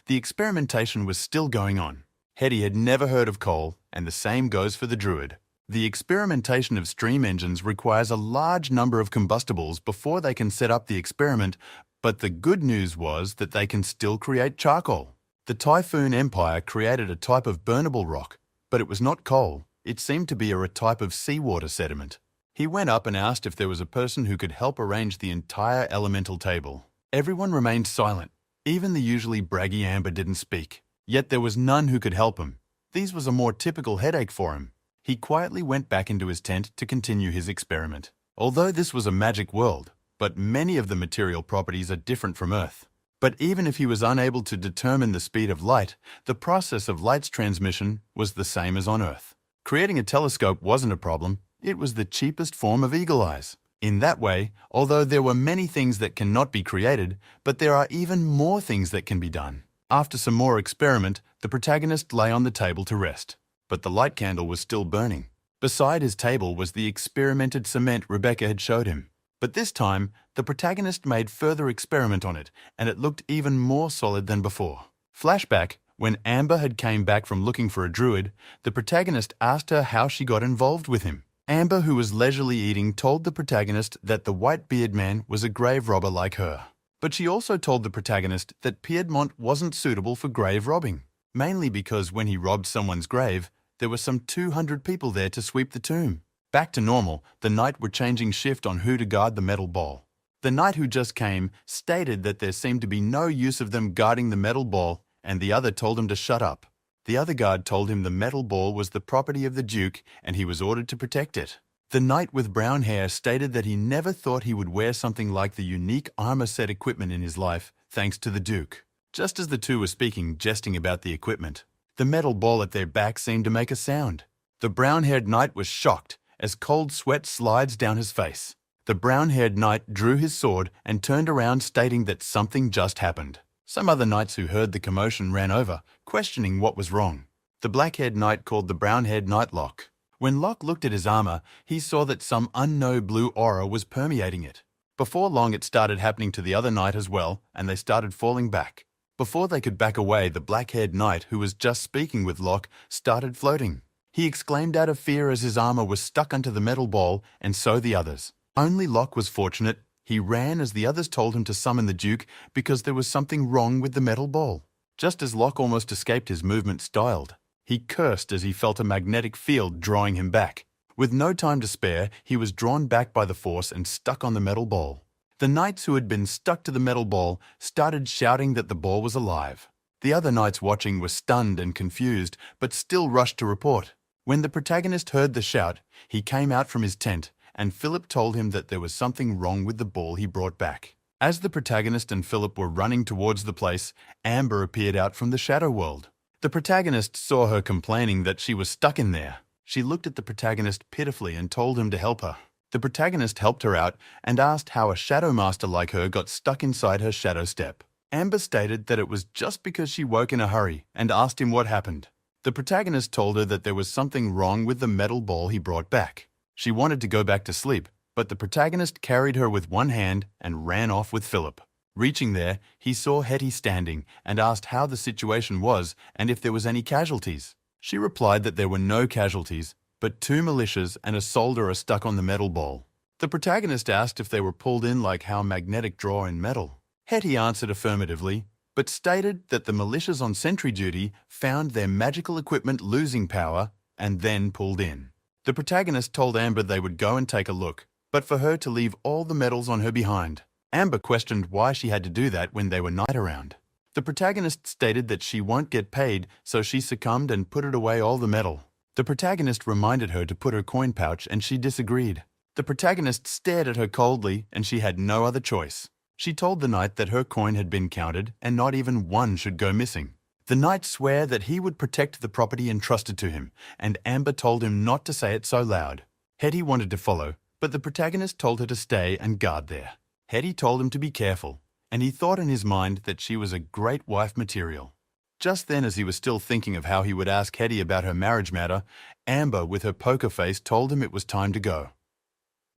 The experimentation was still going on. Hetty had never heard of coal, and the same goes for the Druid. The experimentation of steam engines requires a large number of combustibles before they can set up the experiment, but the good news was that they can still create charcoal. The Typhoon Empire created a type of burnable rock, but it was not coal. It seemed to be a type of seawater sediment. He went up and asked if there was a person who could help arrange the entire elemental table. Everyone remained silent. Even the usually braggy Amber didn't speak. Yet there was none who could help him. This was a more typical headache for him. He quietly went back into his tent to continue his experiment. Although this was a magic world, but many of the material properties are different from Earth. But even if he was unable to determine the speed of light, the process of light's transmission was the same as on Earth. Creating a telescope wasn't a problem. It was the cheapest form of eagle eyes. In that way, although there were many things that cannot be created, but there are even more things that can be done. After some more experiment, the protagonist lay on the table to rest. But the light candle was still burning. Beside his table was the experimented cement Rebecca had showed him. But this time, the protagonist made further experiment on it, and it looked even more solid than before. Flashback, when Amber had came back from looking for a druid, the protagonist asked her how she got involved with him. Amber, who was leisurely eating, told the protagonist that the white-beard man was a grave robber like her. But she also told the protagonist that Piedmont wasn't suitable for grave robbing, mainly because when he robbed someone's grave, there were some 200 people there to sweep the tomb. Back to normal, the knight were changing shift on who to guard the metal ball. The knight who just came stated that there seemed to be no use of them guarding the metal ball, and the other told him to shut up. The other guard told him the metal ball was the property of the Duke and he was ordered to protect it. The knight with brown hair stated that he never thought he would wear something like the unique armor set equipment in his life, thanks to the Duke. Just as the two were speaking, jesting about the equipment, the metal ball at their back seemed to make a sound. The brown-haired knight was shocked as cold sweat slides down his face. The brown-haired knight drew his sword and turned around, stating that something just happened. Some other knights who heard the commotion ran over, questioning what was wrong. The black-haired knight called the brown-haired knight Locke. When Locke looked at his armor, he saw that some unknown blue aura was permeating it. Before long, it started happening to the other knight as well, and they started falling back. Before they could back away, the black-haired knight, who was just speaking with Locke, started floating. He exclaimed out of fear as his armor was stuck onto the metal ball, and so the others. Only Locke was fortunate. He ran as the others told him to summon the Duke because there was something wrong with the metal ball. Just as Locke almost escaped, his movement styled. He cursed as he felt a magnetic field drawing him back. With no time to spare, he was drawn back by the force and stuck on the metal ball. The knights who had been stuck to the metal ball started shouting that the ball was alive. The other knights watching were stunned and confused, but still rushed to report. When the protagonist heard the shout, he came out from his tent, and Philip told him that there was something wrong with the ball he brought back. As the protagonist and Philip were running towards the place, Amber appeared out from the shadow world. The protagonist saw her complaining that she was stuck in there. She looked at the protagonist pitifully and told him to help her. The protagonist helped her out and asked how a shadow master like her got stuck inside her shadow step. Amber stated that it was just because she woke in a hurry and asked him what happened. The protagonist told her that there was something wrong with the metal ball he brought back. She wanted to go back to sleep, but the protagonist carried her with one hand and ran off with Philip. Reaching there, he saw Hetty standing and asked how the situation was and if there was any casualties. She replied that there were no casualties, but 2 militias and a soldier are stuck on the metal ball. The protagonist asked if they were pulled in like how magnetic draw in metal. Hetty answered affirmatively, but stated that the militias on sentry duty found their magical equipment losing power and then pulled in. The protagonist told Amber they would go and take a look, but for her to leave all the medals on her behind. Amber questioned why she had to do that when they were not around. The protagonist stated that she won't get paid, so she succumbed and put it away all the metal. The protagonist reminded her to put her coin pouch and she disagreed. The protagonist stared at her coldly and she had no other choice. She told the knight that her coin had been counted and not even one should go missing. The knight swore that he would protect the property entrusted to him, and Amber told him not to say it so loud. Hetty wanted to follow, but the protagonist told her to stay and guard there. Hetty told him to be careful, and he thought in his mind that she was a great wife material. Just then, as he was still thinking of how he would ask Hetty about her marriage matter, Amber, with her poker face, told him it was time to go.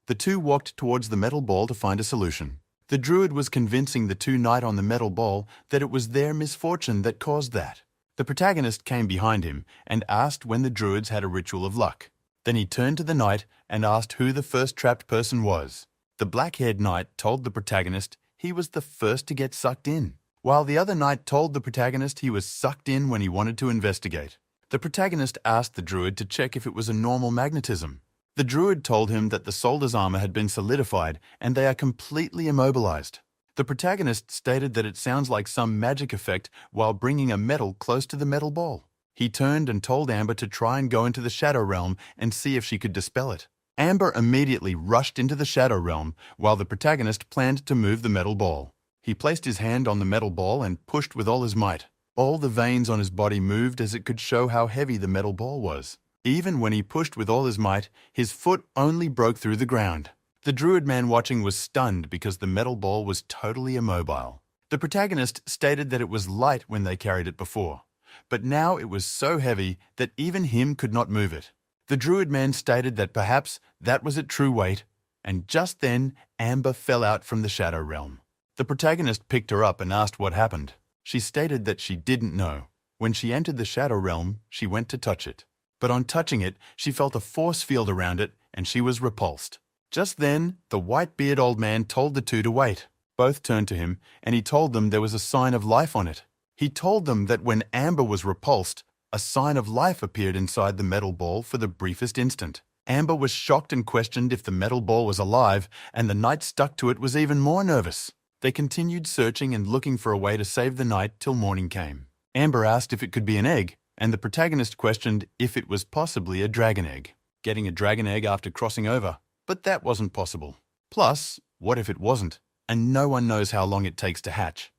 The two walked towards the metal ball to find a solution. The druid was convincing the two knight on the metal ball that it was their misfortune that caused that. The protagonist came behind him and asked when the druids had a ritual of luck. Then he turned to the knight and asked who the first trapped person was. The black-haired knight told the protagonist he was the first to get sucked in, while the other knight told the protagonist he was sucked in when he wanted to investigate. The protagonist asked the druid to check if it was a normal magnetism. The druid told him that the soldier's armor had been solidified and they are completely immobilized. The protagonist stated that it sounds like some magic effect while bringing a metal close to the metal ball. He turned and told Amber to try and go into the shadow realm and see if she could dispel it. Amber immediately rushed into the shadow realm while the protagonist planned to move the metal ball. He placed his hand on the metal ball and pushed with all his might. All the veins on his body moved as it could show how heavy the metal ball was. Even when he pushed with all his might, his foot only broke through the ground. The druid man watching was stunned because the metal ball was totally immobile. The protagonist stated that it was light when they carried it before, but now it was so heavy that even him could not move it. The druid man stated that perhaps that was its true weight, and just then Amber fell out from the shadow realm. The protagonist picked her up and asked what happened. She stated that she didn't know. When she entered the shadow realm, she went to touch it. But on touching it, she felt a force field around it and she was repulsed. Just then, the white-bearded old man told the two to wait. Both turned to him and he told them there was a sign of life on it. He told them that when Amber was repulsed, a sign of life appeared inside the metal ball for the briefest instant. Amber was shocked and questioned if the metal ball was alive, and the knight stuck to it was even more nervous. They continued searching and looking for a way to save the knight till morning came. Amber asked if it could be an egg, and the protagonist questioned if it was possibly a dragon egg. Getting a dragon egg after crossing over, but that wasn't possible. Plus, what if it wasn't, and no one knows how long it takes to hatch?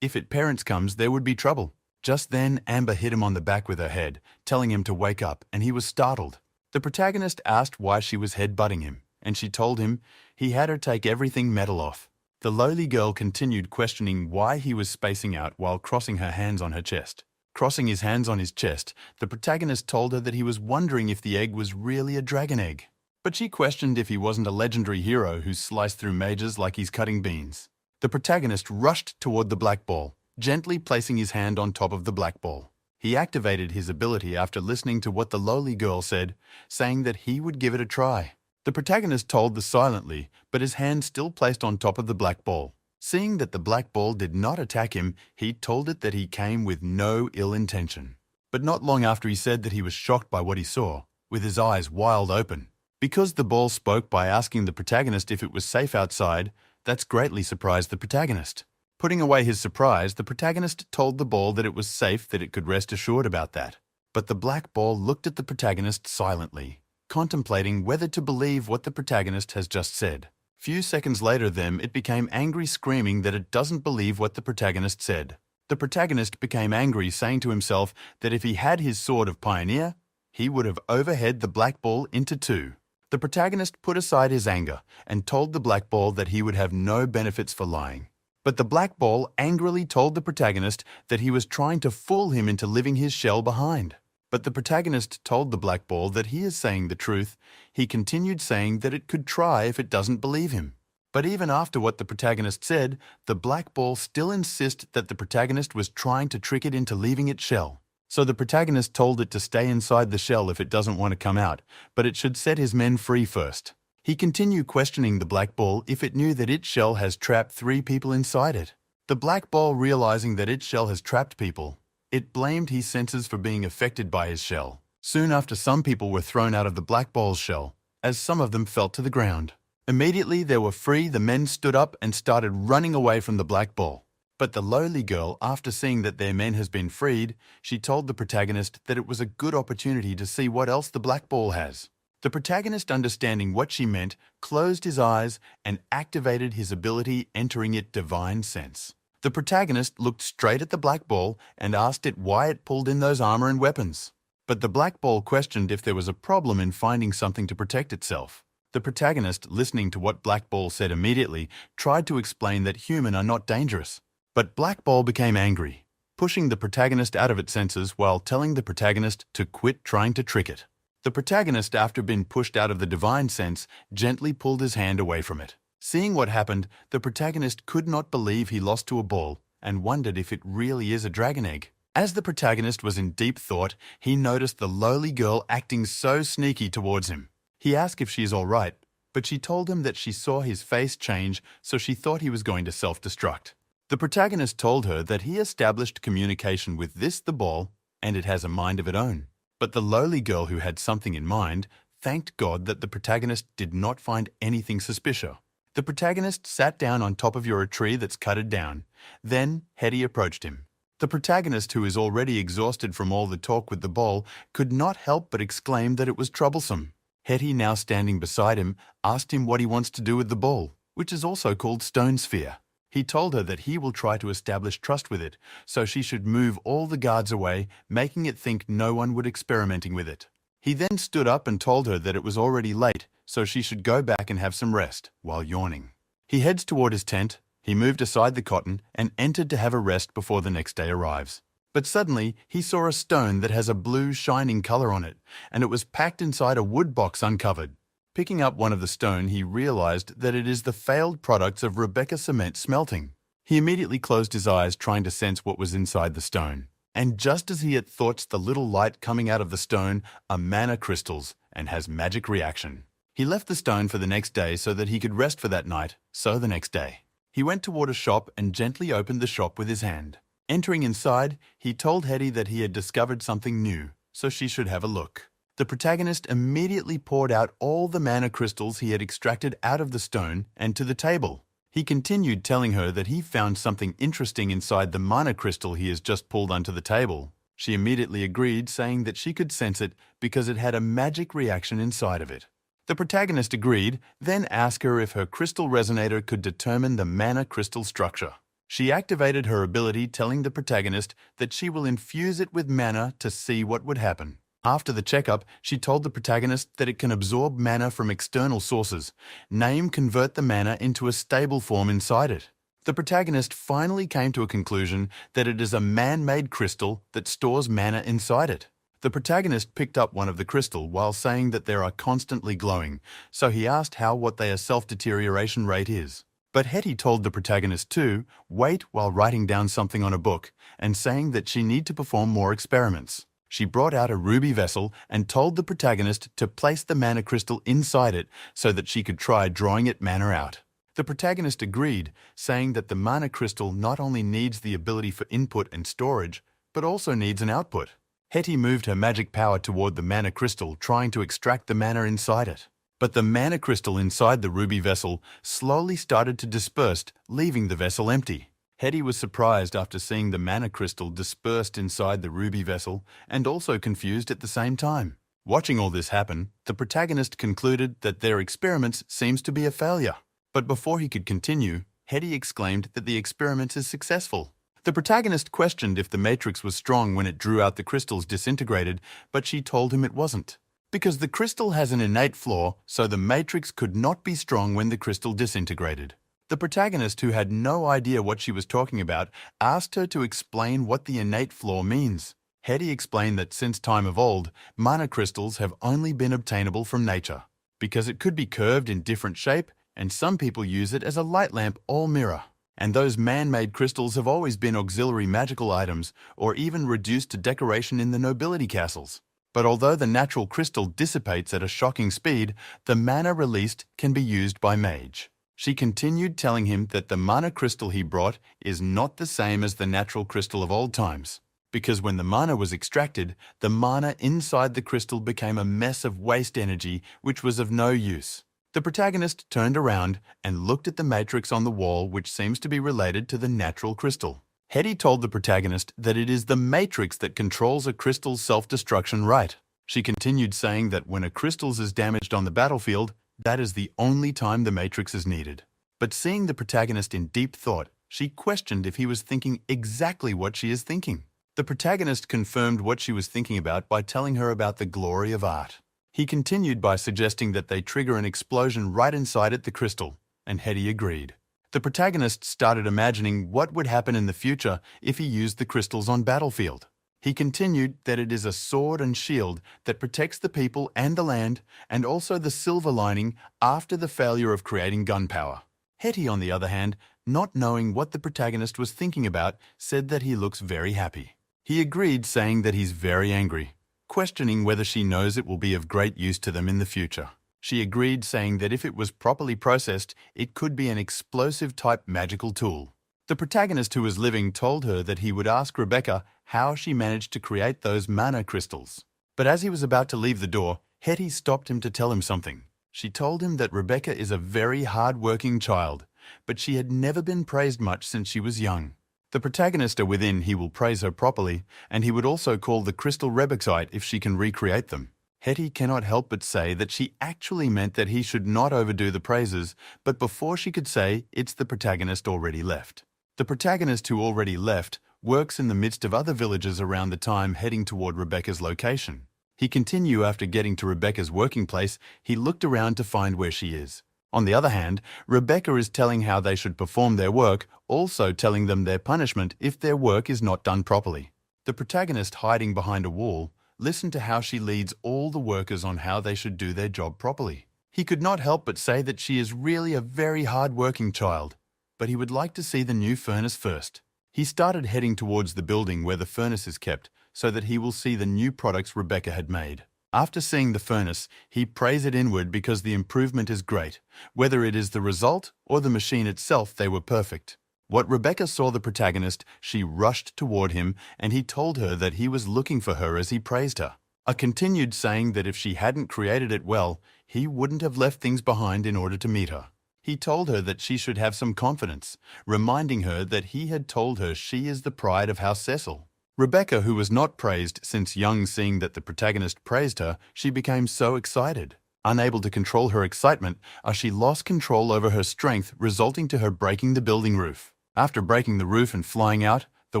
If it parents comes, there would be trouble. Just then, Amber hit him on the back with her head, telling him to wake up, and he was startled. The protagonist asked why she was head-butting him, and she told him he had her take everything metal off. The lowly girl continued questioning why he was spacing out while crossing her hands on her chest. Crossing his hands on his chest, the protagonist told her that he was wondering if the egg was really a dragon egg. But she questioned if he wasn't a legendary hero who sliced through mages like he's cutting beans. The protagonist rushed toward the black ball, gently placing his hand on top of the black ball. He activated his ability after listening to what the lowly girl said, saying that he would give it a try. The protagonist told this silently, but his hand still placed on top of the black ball. Seeing that the black ball did not attack him, he told it that he came with no ill intention. But not long after he said that he was shocked by what he saw, with his eyes wide open. Because the ball spoke by asking the protagonist if it was safe outside, that's greatly surprised the protagonist. Putting away his surprise, the protagonist told the ball that it was safe, that it could rest assured about that. But the black ball looked at the protagonist silently, contemplating whether to believe what the protagonist has just said. Few seconds later it became angry, screaming that it doesn't believe what the protagonist said. The protagonist became angry, saying to himself that if he had his sword of pioneer, he would have overhead the black ball into two. The protagonist put aside his anger and told the black ball that he would have no benefits for lying. But the black ball angrily told the protagonist that he was trying to fool him into leaving his shell behind. But the protagonist told the black ball that he is saying the truth. He continued saying that it could try if it doesn't believe him. But even after what the protagonist said, the black ball still insists that the protagonist was trying to trick it into leaving its shell. So the protagonist told it to stay inside the shell if it doesn't want to come out, but it should set his men free first. He continued questioning the black ball if it knew that its shell has trapped 3 people inside it. The black ball, realizing that its shell has trapped people, it blamed his senses for being affected by his shell. Soon after, some people were thrown out of the black ball's shell, as some of them fell to the ground. Immediately they were free, the men stood up and started running away from the black ball. But the lowly girl, after seeing that their men has been freed, she told the protagonist that it was a good opportunity to see what else the black ball has. The protagonist, understanding what she meant, closed his eyes and activated his ability, entering it divine sense. The protagonist looked straight at the black ball and asked it why it pulled in those armor and weapons. But the black ball questioned if there was a problem in finding something to protect itself. The protagonist, listening to what Black Ball said immediately, tried to explain that humans are not dangerous. But Black Ball became angry, pushing the protagonist out of its senses while telling the protagonist to quit trying to trick it. The protagonist, after being pushed out of the divine sense, gently pulled his hand away from it. Seeing what happened, the protagonist could not believe he lost to a ball and wondered if it really is a dragon egg. As the protagonist was in deep thought, he noticed the lowly girl acting so sneaky towards him. He asked if she is all right, but she told him that she saw his face change, so she thought he was going to self-destruct. The protagonist told her that he established communication with the ball, and it has a mind of its own. But the lowly girl, who had something in mind, thanked God that the protagonist did not find anything suspicious. The protagonist sat down on top of a tree that's cutted down. Then Hetty approached him. The protagonist, who is already exhausted from all the talk with the ball, could not help but exclaim that it was troublesome. Hetty, now standing beside him, asked him what he wants to do with the ball, which is also called Stone Sphere. He told her that he will try to establish trust with it, so she should move all the guards away, making it think no one would experimenting with it. He then stood up and told her that it was already late, so she should go back and have some rest, while yawning. He heads toward his tent. He moved aside the cotton and entered to have a rest before the next day arrives. But suddenly, he saw a stone that has a blue shining color on it, and it was packed inside a wood box uncovered. Picking up one of the stone, he realized that it is the failed products of Rebecca cement smelting. He immediately closed his eyes, trying to sense what was inside the stone. And just as he had thought the little light coming out of the stone are mana crystals and has magic reaction. He left the stone for the next day so that he could rest for that night, so the next day. He went toward a shop and gently opened the shop with his hand. Entering inside, he told Hetty that he had discovered something new, so she should have a look. The protagonist immediately poured out all the mana crystals he had extracted out of the stone and to the table. He continued telling her that he found something interesting inside the mana crystal he has just pulled onto the table. She immediately agreed, saying that she could sense it because it had a magic reaction inside of it. The protagonist agreed, then asked her if her crystal resonator could determine the mana crystal structure. She activated her ability, telling the protagonist that she will infuse it with mana to see what would happen. After the checkup, she told the protagonist that it can absorb mana from external sources, convert the mana into a stable form inside it. The protagonist finally came to a conclusion that it is a man-made crystal that stores mana inside it. The protagonist picked up one of the crystal while saying that they are constantly glowing, so he asked what their self-deterioration rate is. But Hetty told the protagonist to wait while writing down something on a book and saying that she need to perform more experiments. She brought out a ruby vessel and told the protagonist to place the mana crystal inside it so that she could try drawing it mana out. The protagonist agreed, saying that the mana crystal not only needs the ability for input and storage, but also needs an output. Hetty moved her magic power toward the mana crystal, trying to extract the mana inside it. But the mana crystal inside the ruby vessel slowly started to disperse, leaving the vessel empty. Hetty was surprised after seeing the mana crystal dispersed inside the ruby vessel and also confused at the same time. Watching all this happen, the protagonist concluded that their experiments seems to be a failure. But before he could continue, Hetty exclaimed that the experiment is successful. The protagonist questioned if the matrix was strong when it drew out the crystals disintegrated, but she told him it wasn't. Because the crystal has an innate flaw, so the matrix could not be strong when the crystal disintegrated. The protagonist, who had no idea what she was talking about, asked her to explain what the innate flaw means. Hetty explained that since time of old, mana crystals have only been obtainable from nature, because it could be curved in different shape, and some people use it as a light lamp or mirror. And those man-made crystals have always been auxiliary magical items, or even reduced to decoration in the nobility castles. But although the natural crystal dissipates at a shocking speed, the mana released can be used by mage. She continued telling him that the mana crystal he brought is not the same as the natural crystal of old times, because when the mana was extracted, the mana inside the crystal became a mess of waste energy which was of no use. The protagonist turned around and looked at the matrix on the wall, which seems to be related to the natural crystal. Hetty told the protagonist that it is the matrix that controls a crystal's self-destruction rate. She continued saying that when a crystal is damaged on the battlefield, that is the only time the matrix is needed. But seeing the protagonist in deep thought, she questioned if he was thinking exactly what she is thinking. The protagonist confirmed what she was thinking about by telling her about the glory of art. He continued by suggesting that they trigger an explosion right inside the crystal, and Hetty agreed. The protagonist started imagining what would happen in the future if he used the crystals on battlefield. He continued that it is a sword and shield that protects the people and the land, and also the silver lining after the failure of creating gunpowder. Hetty, on the other hand, not knowing what the protagonist was thinking about, said that he looks very happy. He agreed, saying that he's very angry, questioning whether she knows it will be of great use to them in the future. She agreed, saying that if it was properly processed, it could be an explosive-type magical tool. The protagonist who was living told her that he would ask Rebecca how she managed to create those mana crystals. But as he was about to leave the door, Hetty stopped him to tell him something. She told him that Rebecca is a very hard-working child, but she had never been praised much since she was young. The protagonist within he will praise her properly, and he would also call the crystal Rebexite if she can recreate them. Hetty cannot help but say that she actually meant that he should not overdo the praises, but before she could say, it's the protagonist already left. The protagonist who already left works in the midst of other villagers around the time heading toward Rebecca's location. He continued after getting to Rebecca's working place, he looked around to find where she is. On the other hand, Rebecca is telling how they should perform their work, also telling them their punishment if their work is not done properly. The protagonist, hiding behind a wall, listened to how she leads all the workers on how they should do their job properly. He could not help but say that she is really a very hard-working child, but he would like to see the new furnace first. He started heading towards the building where the furnace is kept, so that he will see the new products Rebecca had made. After seeing the furnace, he prays it inward because the improvement is great. Whether it is the result or the machine itself, they were perfect. What Rebecca saw the protagonist, she rushed toward him, and he told her that he was looking for her as he praised her. I continued saying that if she hadn't created it well, he wouldn't have left things behind in order to meet her. He told her that she should have some confidence, reminding her that he had told her she is the pride of House Cecil. Rebecca, who was not praised since young, seeing that the protagonist praised her, she became so excited. Unable to control her excitement, she lost control over her strength, resulting to her breaking the building roof. After breaking the roof and flying out, the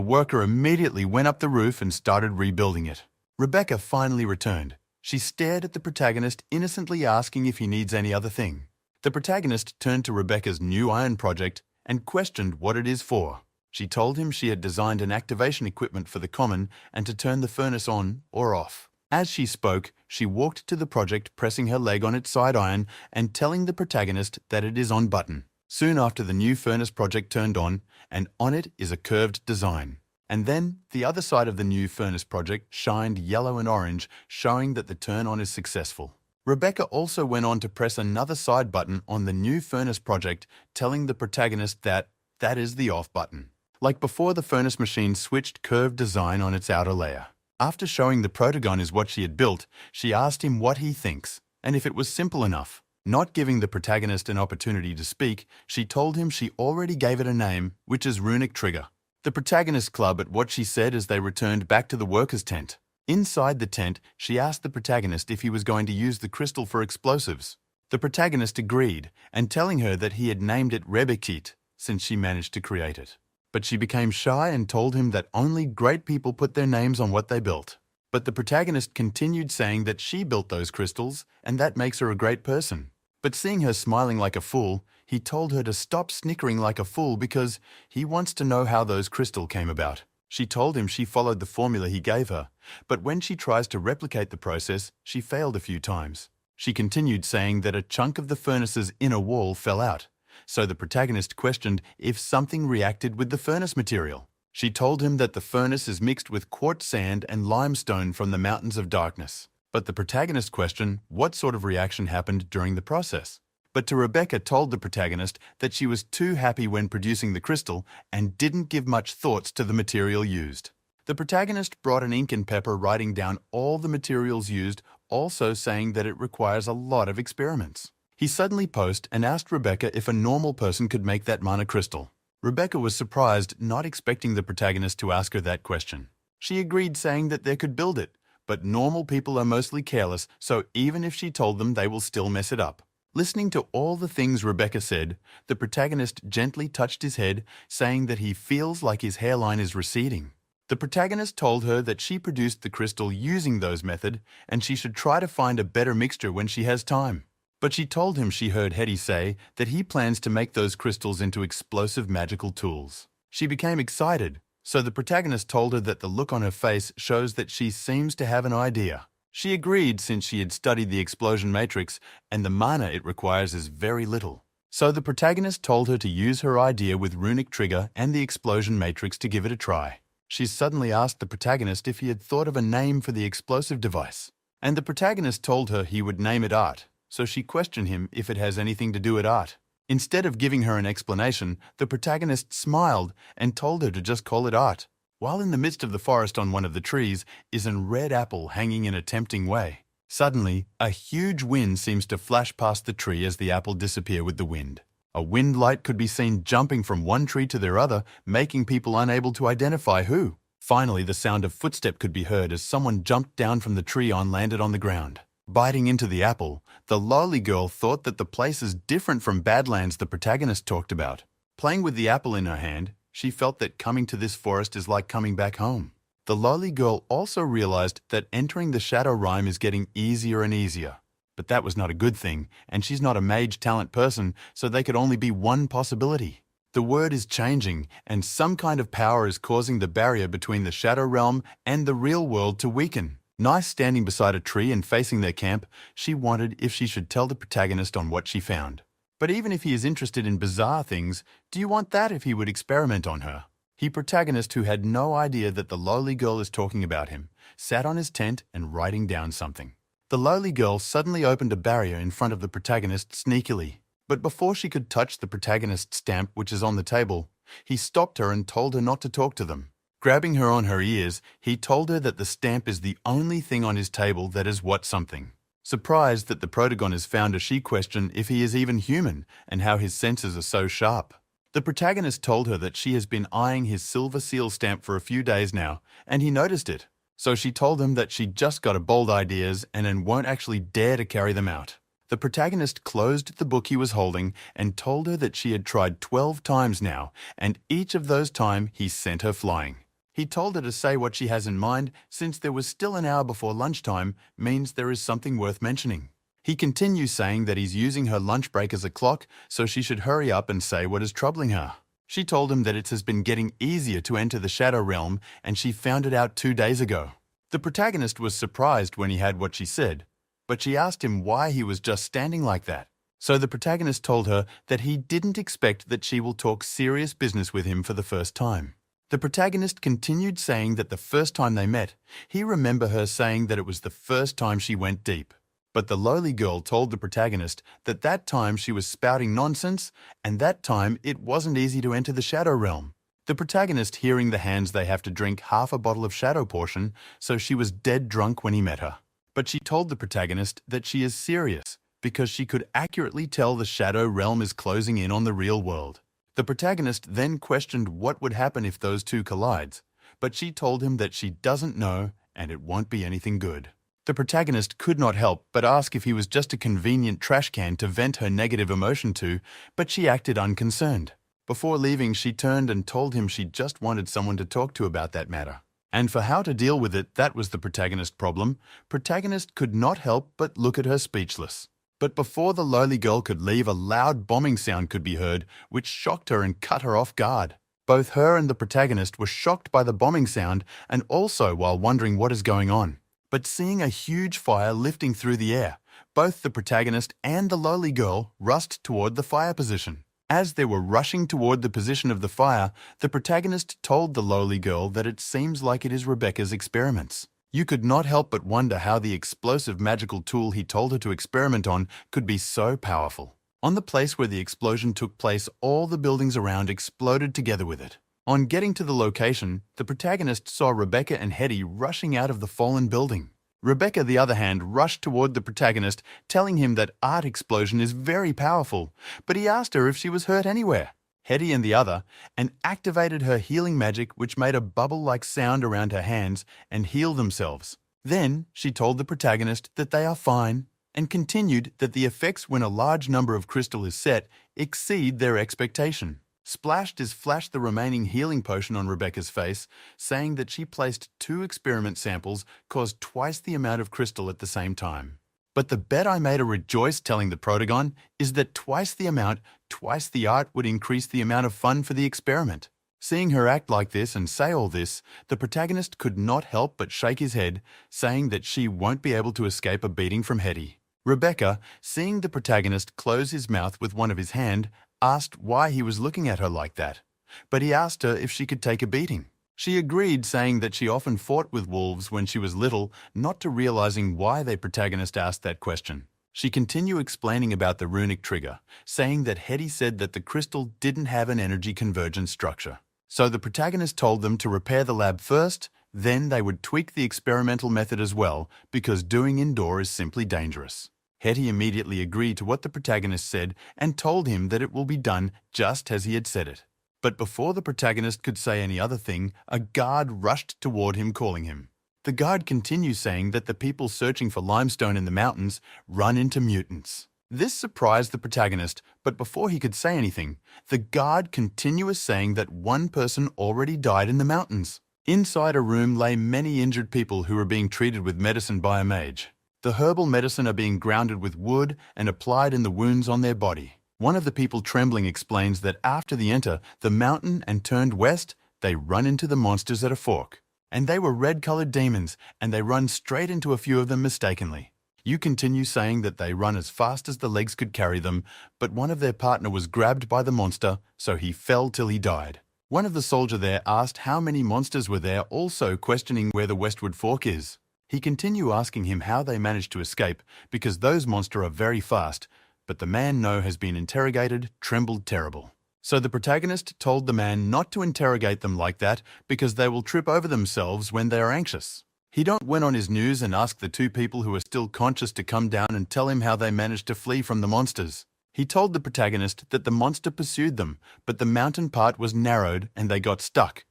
worker immediately went up the roof and started rebuilding it. Rebecca finally returned. She stared at the protagonist, innocently asking if he needs any other thing. The protagonist turned to Rebecca's new iron project and questioned what it is for. She told him she had designed an activation equipment for the common and to turn the furnace on or off. As she spoke, she walked to the project, pressing her leg on its side iron and telling the protagonist that it is on button. Soon after, the new furnace project turned on, and on it is a curved design. And then, the other side of the new furnace project shined yellow and orange, showing that the turn-on is successful. Rebecca also went on to press another side button on the new furnace project, telling the protagonist that is the off button. Like before, the furnace machine switched curved design on its outer layer. After showing the protagon is what she had built, she asked him what he thinks, and if it was simple enough. Not giving the protagonist an opportunity to speak, she told him she already gave it a name, which is Runic Trigger. The protagonist clubbed at what she said as they returned back to the workers' tent. Inside the tent, she asked the protagonist if he was going to use the crystal for explosives. The protagonist agreed, and telling her that he had named it Rebekit, since she managed to create it. But she became shy and told him that only great people put their names on what they built. But the protagonist continued saying that she built those crystals, and that makes her a great person. But seeing her smiling like a fool, he told her to stop snickering like a fool because he wants to know how those crystals came about. She told him she followed the formula he gave her, but when she tries to replicate the process, she failed a few times. She continued saying that a chunk of the furnace's inner wall fell out, so the protagonist questioned if something reacted with the furnace material. She told him that the furnace is mixed with quartz sand and limestone from the mountains of darkness. But the protagonist questioned what sort of reaction happened during the process. But to Rebecca told the protagonist that she was too happy when producing the crystal and didn't give much thoughts to the material used. The protagonist brought an ink and pepper, writing down all the materials used, also saying that it requires a lot of experiments. He suddenly paused and asked Rebecca if a normal person could make that mana crystal. Rebecca was surprised, not expecting the protagonist to ask her that question. She agreed, saying that they could build it, But normal people are mostly careless, so even if she told them, they will still mess it up. Listening to all the things Rebecca said, the protagonist gently touched his head, saying that he feels like his hairline is receding. The protagonist told her that she produced the crystal using those methods, and she should try to find a better mixture when she has time. But she told him she heard Hetty say that he plans to make those crystals into explosive magical tools. She became excited, so the protagonist told her that the look on her face shows that she seems to have an idea. She agreed since she had studied the explosion matrix and the mana it requires is very little. So the protagonist told her to use her idea with runic trigger and the explosion matrix to give it a try. She suddenly asked the protagonist if he had thought of a name for the explosive device, and the protagonist told her he would name it Art, so she questioned him if it has anything to do with art. Instead of giving her an explanation, the protagonist smiled and told her to just call it Art. While in the midst of the forest on one of the trees is a red apple hanging in a tempting way. Suddenly, a huge wind seems to flash past the tree as the apple disappears with the wind. A wind light could be seen jumping from one tree to their other, making people unable to identify who. Finally, the sound of footsteps could be heard as someone jumped down from the tree and landed on the ground. Biting into the apple, the lowly girl thought that the place is different from Badlands the protagonist talked about. Playing with the apple in her hand, she felt that coming to this forest is like coming back home. The lowly girl also realized that entering the Shadow Realm is getting easier and easier. But that was not a good thing, and she's not a mage talent person, so they could only be one possibility. The word is changing, and some kind of power is causing the barrier between the Shadow Realm and the real world to weaken. Nice standing beside a tree and facing their camp, she wondered if she should tell the protagonist on what she found. But even if he is interested in bizarre things, do you want that if he would experiment on her? The protagonist, who had no idea that the lowly girl is talking about him, sat on his tent and writing down something. The lowly girl suddenly opened a barrier in front of the protagonist sneakily. But before she could touch the protagonist's stamp, which is on the table, he stopped her and told her not to talk to them. Grabbing her on her ears, he told her that the stamp is the only thing on his table that is what something. Surprised that the protagonist found her, she questioned if he is even human and how his senses are so sharp. The protagonist told her that she has been eyeing his silver seal stamp for a few days now, and he noticed it. So she told him that she just got a bold ideas and won't actually dare to carry them out. The protagonist closed the book he was holding and told her that she had tried 12 times now, and each of those times he sent her flying. He told her to say what she has in mind, since there was still an hour before lunchtime, means there is something worth mentioning. He continues saying that he's using her lunch break as a clock, so she should hurry up and say what is troubling her. She told him that it has been getting easier to enter the Shadow Realm, and she found it out 2 days ago. The protagonist was surprised when he had what she said, but she asked him why he was just standing like that. So the protagonist told her that he didn't expect that she will talk serious business with him for the first time. The protagonist continued saying that the first time they met, he remembered her saying that it was the first time she went deep. But the lowly girl told the protagonist that that time she was spouting nonsense, and that time it wasn't easy to enter the Shadow Realm. The protagonist, hearing the hands they have to drink half a bottle of Shadow Portion, so she was dead drunk when he met her. But she told the protagonist that she is serious, because she could accurately tell the Shadow Realm is closing in on the real world. The protagonist then questioned what would happen if those two collides, but she told him that she doesn't know and it won't be anything good. The protagonist could not help but ask if he was just a convenient trash can to vent her negative emotion to, but she acted unconcerned. Before leaving, she turned and told him she just wanted someone to talk to about that matter. And for how to deal with it, that was the protagonist's problem. Protagonist could not help but look at her speechless. But before the lowly girl could leave, a loud bombing sound could be heard, which shocked her and cut her off guard. Both her and the protagonist were shocked by the bombing sound and also while wondering what is going on. But seeing a huge fire lifting through the air, both the protagonist and the lowly girl rushed toward the fire position. As they were rushing toward the position of the fire, the protagonist told the lowly girl that it seems like it is Rebecca's experiments. You could not help but wonder how the explosive magical tool he told her to experiment on could be so powerful. On the place where the explosion took place, all the buildings around exploded together with it. On getting to the location, the protagonist saw Rebecca and Hetty rushing out of the fallen building. Rebecca, the other hand, rushed toward the protagonist, telling him that art explosion is very powerful, but he asked her if she was hurt anywhere. Hetty and the other, and activated her healing magic, which made a bubble-like sound around her hands and healed themselves. Then she told the protagonist that they are fine and continued that the effects when a large number of crystal is set exceed their expectation. Splashed is flashed the remaining healing potion on Rebecca's face, saying that she placed 2 experiment samples caused twice the amount of crystal at the same time. But the bet I made her rejoice telling the protagon is that twice the amount, twice the art would increase the amount of fun for the experiment. Seeing her act like this and say all this, the protagonist could not help but shake his head, saying that she won't be able to escape a beating from Hetty. Rebecca, seeing the protagonist close his mouth with one of his hand, asked why he was looking at her like that. But he asked her if she could take a beating. She agreed, saying that she often fought with wolves when she was little, not to realizing why the protagonist asked that question. She continued explaining about the runic trigger, saying that Hetty said that the crystal didn't have an energy convergence structure. So the protagonist told them to repair the lab first, then they would tweak the experimental method as well, because doing indoor is simply dangerous. Hetty immediately agreed to what the protagonist said and told him that it will be done just as he had said it. But before the protagonist could say any other thing, a guard rushed toward him, calling him. The guard continues saying that the people searching for limestone in the mountains run into mutants. This surprised the protagonist, but before he could say anything, the guard continues saying that one person already died in the mountains. Inside a room lay many injured people who were being treated with medicine by a mage. The herbal medicine are being grounded with wood and applied in the wounds on their body. One of the people trembling explains that after they enter the mountain and turned west, they run into the monsters at a fork. And they were red-colored demons, and they run straight into a few of them mistakenly. You continue saying that they run as fast as the legs could carry them, but one of their partner was grabbed by the monster, so he fell till he died. One of the soldiers there asked how many monsters were there, also questioning where the westward fork is. He continued asking him how they managed to escape, because those monsters are very fast, but the man has been interrogated, trembled terrible. So the protagonist told the man not to interrogate them like that because they will trip over themselves when they are anxious. He went on his knees and asked the 2 people who are still conscious to come down and tell him how they managed to flee from the monsters. He told the protagonist that the monster pursued them, but the mountain part was narrowed and they got stuck.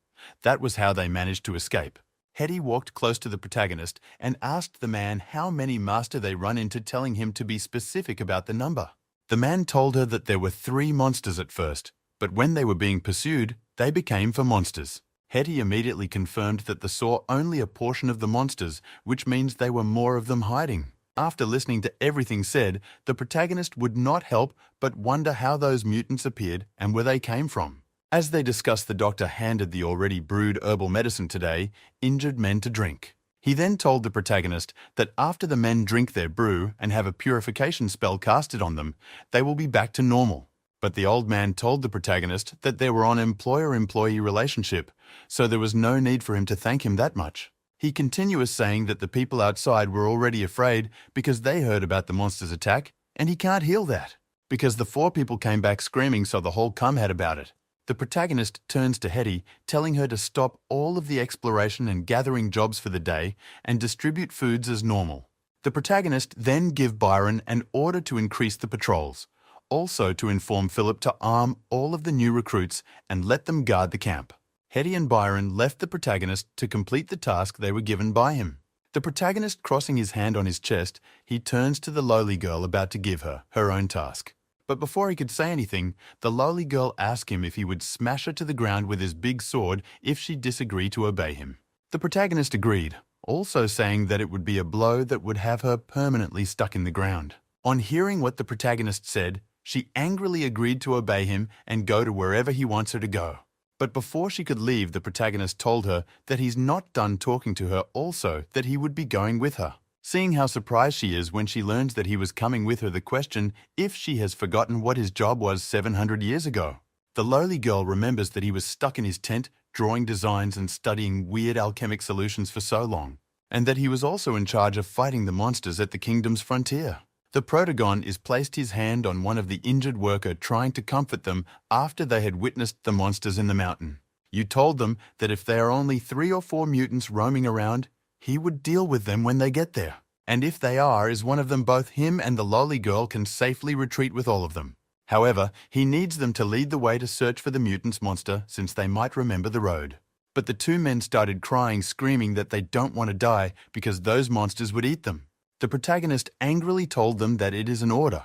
That was how they managed to escape. Hetty walked close to the protagonist and asked the man how many master they run into, telling him to be specific about the number. The man told her that there were 3 monsters at first, but when they were being pursued, they became 4 monsters. Hetty immediately confirmed that they saw only a portion of the monsters, which means there were more of them hiding. After listening to everything said, the protagonist would not help but wonder how those mutants appeared and where they came from. As they discussed, the doctor handed the already brewed herbal medicine today, injured men to drink. He then told the protagonist that after the men drink their brew and have a purification spell casted on them, they will be back to normal. But the old man told the protagonist that they were on employer-employee relationship, so there was no need for him to thank him that much. He continues saying that the people outside were already afraid because they heard about the monster's attack, and he can't heal that, because the 4 people came back screaming, so the whole had about it. The protagonist turns to Hetty, telling her to stop all of the exploration and gathering jobs for the day and distribute foods as normal. The protagonist then give Byron an order to increase the patrols, also to inform Philip to arm all of the new recruits and let them guard the camp. Hetty and Byron left the protagonist to complete the task they were given by him. The protagonist crossing his hand on his chest, he turns to the lowly girl about to give her own task. But before he could say anything, the lowly girl asked him if he would smash her to the ground with his big sword if she disagreed to obey him. The protagonist agreed, also saying that it would be a blow that would have her permanently stuck in the ground. On hearing what the protagonist said, she angrily agreed to obey him and go to wherever he wants her to go. But before she could leave, the protagonist told her that he's not done talking to her, also that he would be going with her. Seeing how surprised she is when she learns that he was coming with her, the question if she has forgotten what his job was 700 years ago. The lowly girl remembers that he was stuck in his tent, drawing designs and studying weird alchemic solutions for so long, and that he was also in charge of fighting the monsters at the kingdom's frontier. The protagon is placed his hand on one of the injured worker, trying to comfort them after they had witnessed the monsters in the mountain. You told them that if there are only 3 or 4 mutants roaming around, he would deal with them when they get there. And if they is one of them, both him and the lowly girl can safely retreat with all of them. However, he needs them to lead the way to search for the mutants monster, since they might remember the road. But the two men started crying, screaming that they don't want to die because those monsters would eat them. The protagonist angrily told them that it is an order.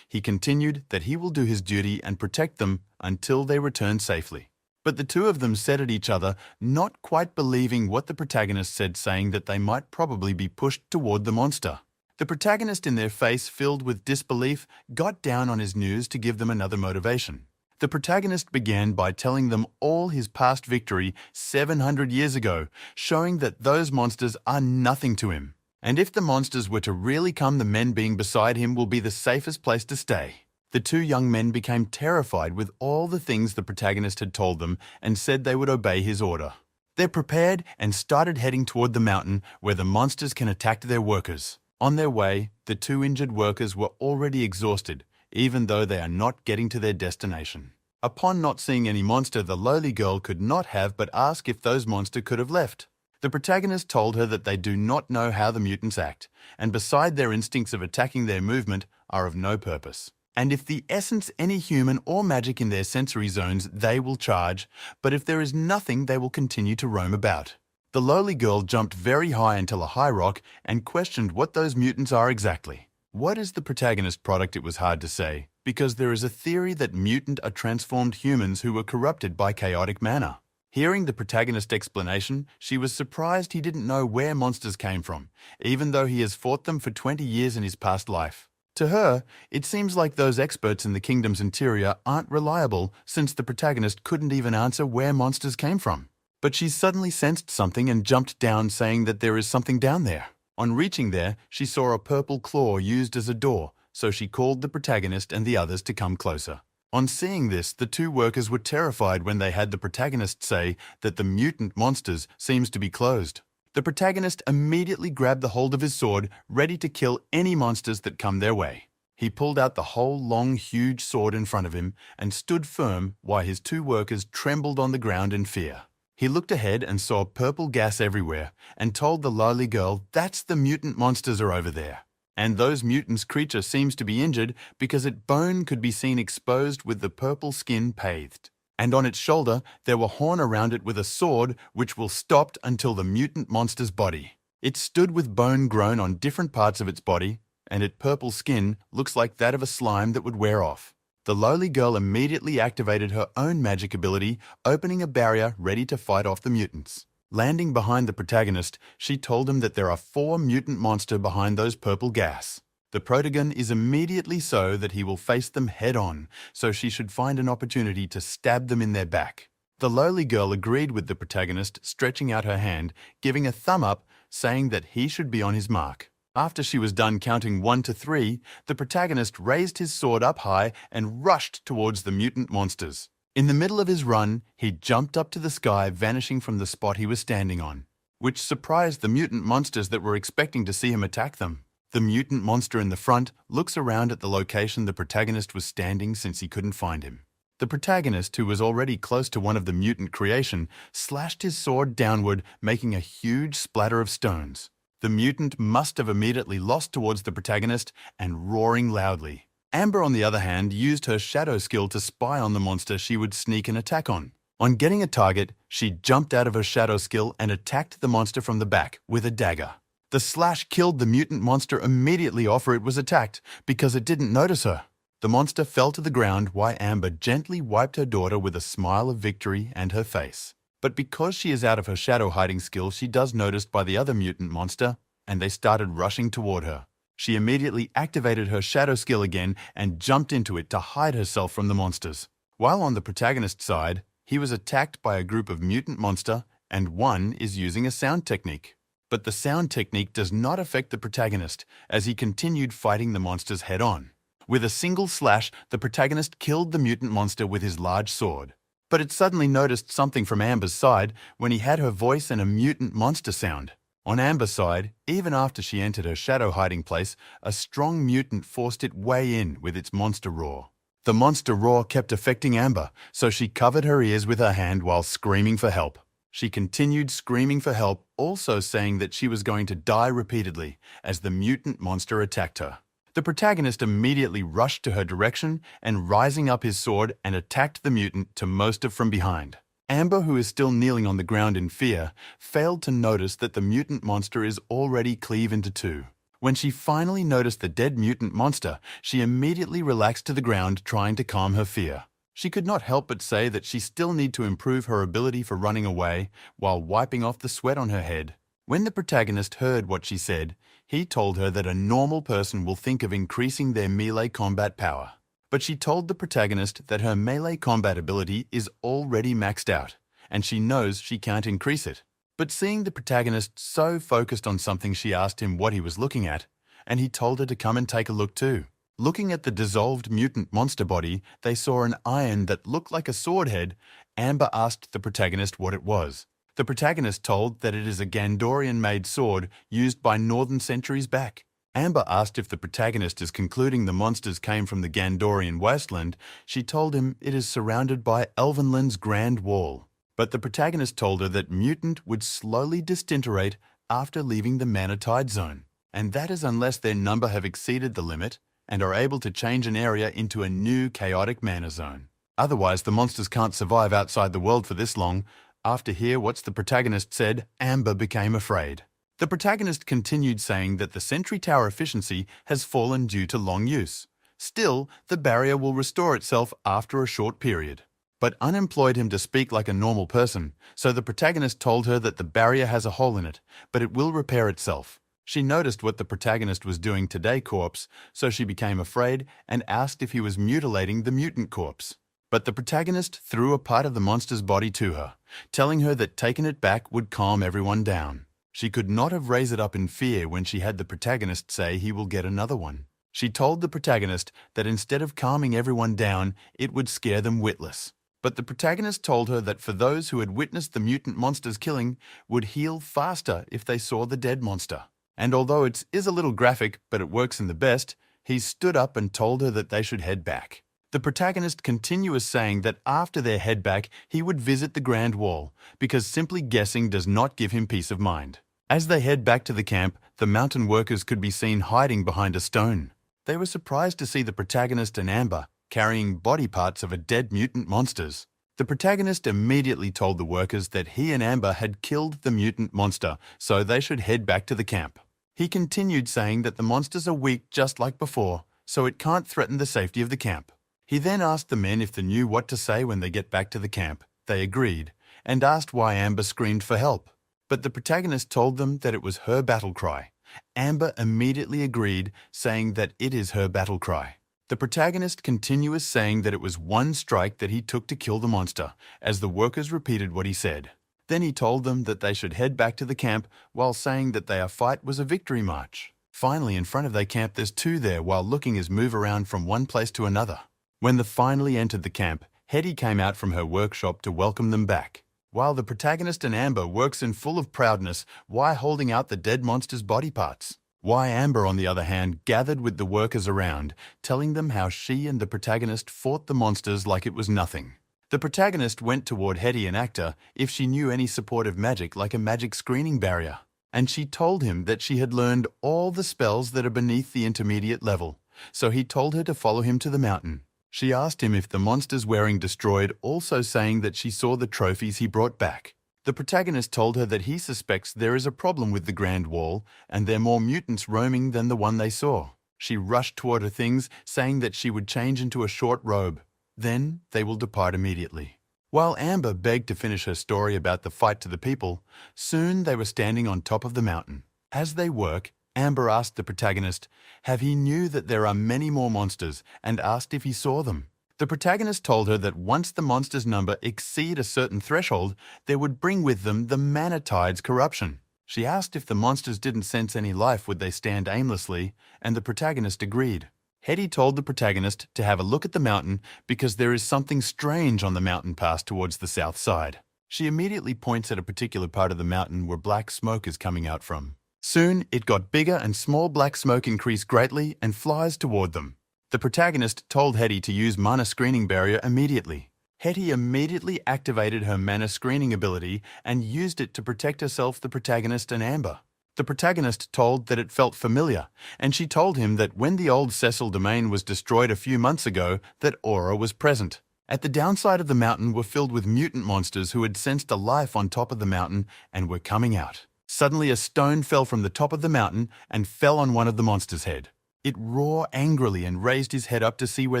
He continued that he will do his duty and protect them until they return safely. But the two of them said at each other, not quite believing what the protagonist said, saying that they might probably be pushed toward the monster. The protagonist, in their face filled with disbelief, got down on his knees to give them another motivation. The protagonist began by telling them all his past victory 700 years ago, showing that those monsters are nothing to him. And if the monsters were to really come, the men being beside him will be the safest place to stay. The two young men became terrified with all the things the protagonist had told them and said they would obey his order. They prepared and started heading toward the mountain where the monsters can attack their workers. On their way, the two injured workers were already exhausted, even though they are not getting to their destination. Upon not seeing any monster, the lowly girl could not have but ask if those monsters could have left. The protagonist told her that they do not know how the mutants act, and beside their instincts of attacking, their movement are of no purpose. And if the essence any human or magic in their sensory zones, they will charge, but if there is nothing, they will continue to roam about. The lowly girl jumped very high until a high rock and questioned what those mutants are exactly. What is the protagonist product? It was hard to say, because there is a theory that mutant are transformed humans who were corrupted by chaotic mana. Hearing the protagonist's explanation, she was surprised he didn't know where monsters came from, even though he has fought them for 20 years in his past life. To her, it seems like those experts in the kingdom's interior aren't reliable, since the protagonist couldn't even answer where monsters came from. But she suddenly sensed something and jumped down, saying that there is something down there. On reaching there, she saw a purple claw used as a door, so she called the protagonist and the others to come closer. On seeing this, the two workers were terrified when they had the protagonist say that the mutant monsters seems to be closed. The protagonist immediately grabbed the hold of his sword, ready to kill any monsters that come their way. He pulled out the whole long, huge sword in front of him and stood firm while his two workers trembled on the ground in fear. He looked ahead and saw purple gas everywhere and told the lowly girl, "That's the mutant monsters are over there." And those mutants' creature seems to be injured because its bone could be seen exposed with the purple skin pathed. And on its shoulder there were horn around it with a sword which will stopped until the mutant monster's body. It stood with bone grown on different parts of its body, and its purple skin looks like that of a slime that would wear off. The lowly girl immediately activated her own magic ability, opening a barrier ready to fight off the mutants. Landing behind the protagonist, she told him that there are 4 mutant monsters behind those purple gas. The protagonist is immediately so that he will face them head-on, so she should find an opportunity to stab them in their back. The lowly girl agreed with the protagonist, stretching out her hand, giving a thumb up, saying that he should be on his mark. After she was done counting 1 to 3, the protagonist raised his sword up high and rushed towards the mutant monsters. In the middle of his run, he jumped up to the sky, vanishing from the spot he was standing on, which surprised the mutant monsters that were expecting to see him attack them. The mutant monster in the front looks around at the location the protagonist was standing since he couldn't find him. The protagonist, who was already close to one of the mutant creation, slashed his sword downward, making a huge splatter of stones. The mutant must have immediately lost towards the protagonist and roaring loudly. Amber, on the other hand, used her shadow skill to spy on the monster she would sneak an attack on. On getting a target, she jumped out of her shadow skill and attacked the monster from the back with a dagger. The slash killed the mutant monster immediately after it was attacked because it didn't notice her. The monster fell to the ground while Amber gently wiped her daughter with a smile of victory and her face. But because she is out of her shadow hiding skill, she does noticed by the other mutant monster, and they started rushing toward her. She immediately activated her shadow skill again and jumped into it to hide herself from the monsters. While on the protagonist's side, he was attacked by a group of mutant monster, and one is using a sound technique. But the sound technique does not affect the protagonist, as he continued fighting the monsters head-on. With a single slash, the protagonist killed the mutant monster with his large sword. But it suddenly noticed something from Amber's side when he had her voice and a mutant monster sound. On Amber's side, even after she entered her shadow hiding place, a strong mutant forced its way in with its monster roar. The monster roar kept affecting Amber, so she covered her ears with her hand while screaming for help. She continued screaming for help, also saying that she was going to die repeatedly as the mutant monster attacked her. The protagonist immediately rushed to her direction and, rising up his sword, and attacked the mutant to most of from behind. Amber, who is still kneeling on the ground in fear, failed to notice that the mutant monster is already cleaved into two. When she finally noticed the dead mutant monster, she immediately relaxed to the ground, trying to calm her fear. She could not help but say that she still needed to improve her ability for running away while wiping off the sweat on her head. When the protagonist heard what she said, he told her that a normal person will think of increasing their melee combat power. But she told the protagonist that her melee combat ability is already maxed out, and she knows she can't increase it. But seeing the protagonist so focused on something, she asked him what he was looking at, and he told her to come and take a look too. Looking at the dissolved mutant monster body, they saw an iron that looked like a sword head. Amber asked the protagonist what it was. The protagonist told that it is a Gandorian-made sword used by northern centuries back. Amber asked if the protagonist is concluding the monsters came from the Gandorian wasteland. She told him it is surrounded by Elvenland's Grand Wall. But the protagonist told her that mutant would slowly disintegrate after leaving the mana tide zone, and that is unless their number have exceeded the limit and are able to change an area into a new chaotic mana zone. Otherwise, the monsters can't survive outside the world for this long. After hearing what the protagonist said, Amber became afraid. The protagonist continued saying that the sentry tower efficiency has fallen due to long use. Still, the barrier will restore itself after a short period. But unemployed him to speak like a normal person, so the protagonist told her that the barrier has a hole in it, but it will repair itself. She noticed what the protagonist was doing to their corpse, so she became afraid and asked if he was mutilating the mutant corpse. But the protagonist threw a part of the monster's body to her, telling her that taking it back would calm everyone down. She could not have raised it up in fear when she had the protagonist say he will get another one. She told the protagonist that instead of calming everyone down, it would scare them witless. But the protagonist told her that for those who had witnessed the mutant monster's killing would heal faster if they saw the dead monster. And although it is a little graphic, but it works in the best, he stood up and told her that they should head back. The protagonist continues saying that after their head back, he would visit the Grand Wall, because simply guessing does not give him peace of mind. As they head back to the camp, the mountain workers could be seen hiding behind a stone. They were surprised to see the protagonist and Amber carrying body parts of a dead mutant monsters. The protagonist immediately told the workers that he and Amber had killed the mutant monster, so they should head back to the camp. He continued saying that the monsters are weak just like before, so it can't threaten the safety of the camp. He then asked the men if they knew what to say when they get back to the camp. They agreed, and asked why Amber screamed for help. But the protagonist told them that it was her battle cry. Amber immediately agreed, saying that it is her battle cry. The protagonist continues saying that it was one strike that he took to kill the monster, as the workers repeated what he said. Then he told them that they should head back to the camp while saying that their fight was a victory march. Finally, in front of their camp, there's two there while looking as move around from one place to another. When they finally entered the camp, Hetty came out from her workshop to welcome them back, while the protagonist and Amber works in full of proudness while holding out the dead monster's body parts. Why Amber, on the other hand, gathered with the workers around, telling them how she and the protagonist fought the monsters like it was nothing. The protagonist went toward Hetty and Actor if she knew any supportive magic like a magic screening barrier, and she told him that she had learned all the spells that are beneath the intermediate level, so he told her to follow him to the mountain. She asked him if the monsters wearing destroyed, also saying that she saw the trophies he brought back. The protagonist told her that he suspects there is a problem with the Grand Wall and there are more mutants roaming than the one they saw. She rushed toward her things, saying that she would change into a short robe. Then they will depart immediately. While Amber begged to finish her story about the fight to the people, soon they were standing on top of the mountain. As they work, Amber asked the protagonist if he knew that there are many more monsters and asked if he saw them. The protagonist told her that once the monsters' number exceed a certain threshold, they would bring with them the mana tide's corruption. She asked if the monsters didn't sense any life, would they stand aimlessly, and the protagonist agreed. Hetty told the protagonist to have a look at the mountain because there is something strange on the mountain pass towards the south side. She immediately points at a particular part of the mountain where black smoke is coming out from. Soon, it got bigger and small black smoke increased greatly and flies toward them. The protagonist told Hetty to use mana screening barrier immediately. Hetty immediately activated her mana screening ability and used it to protect herself, the protagonist, and Amber. The protagonist told that it felt familiar, and she told him that when the old Cecil domain was destroyed a few months ago, that Aura was present. At the downside of the mountain were filled with mutant monsters who had sensed a life on top of the mountain and were coming out. Suddenly a stone fell from the top of the mountain and fell on one of the monster's head. It roared angrily and raised his head up to see where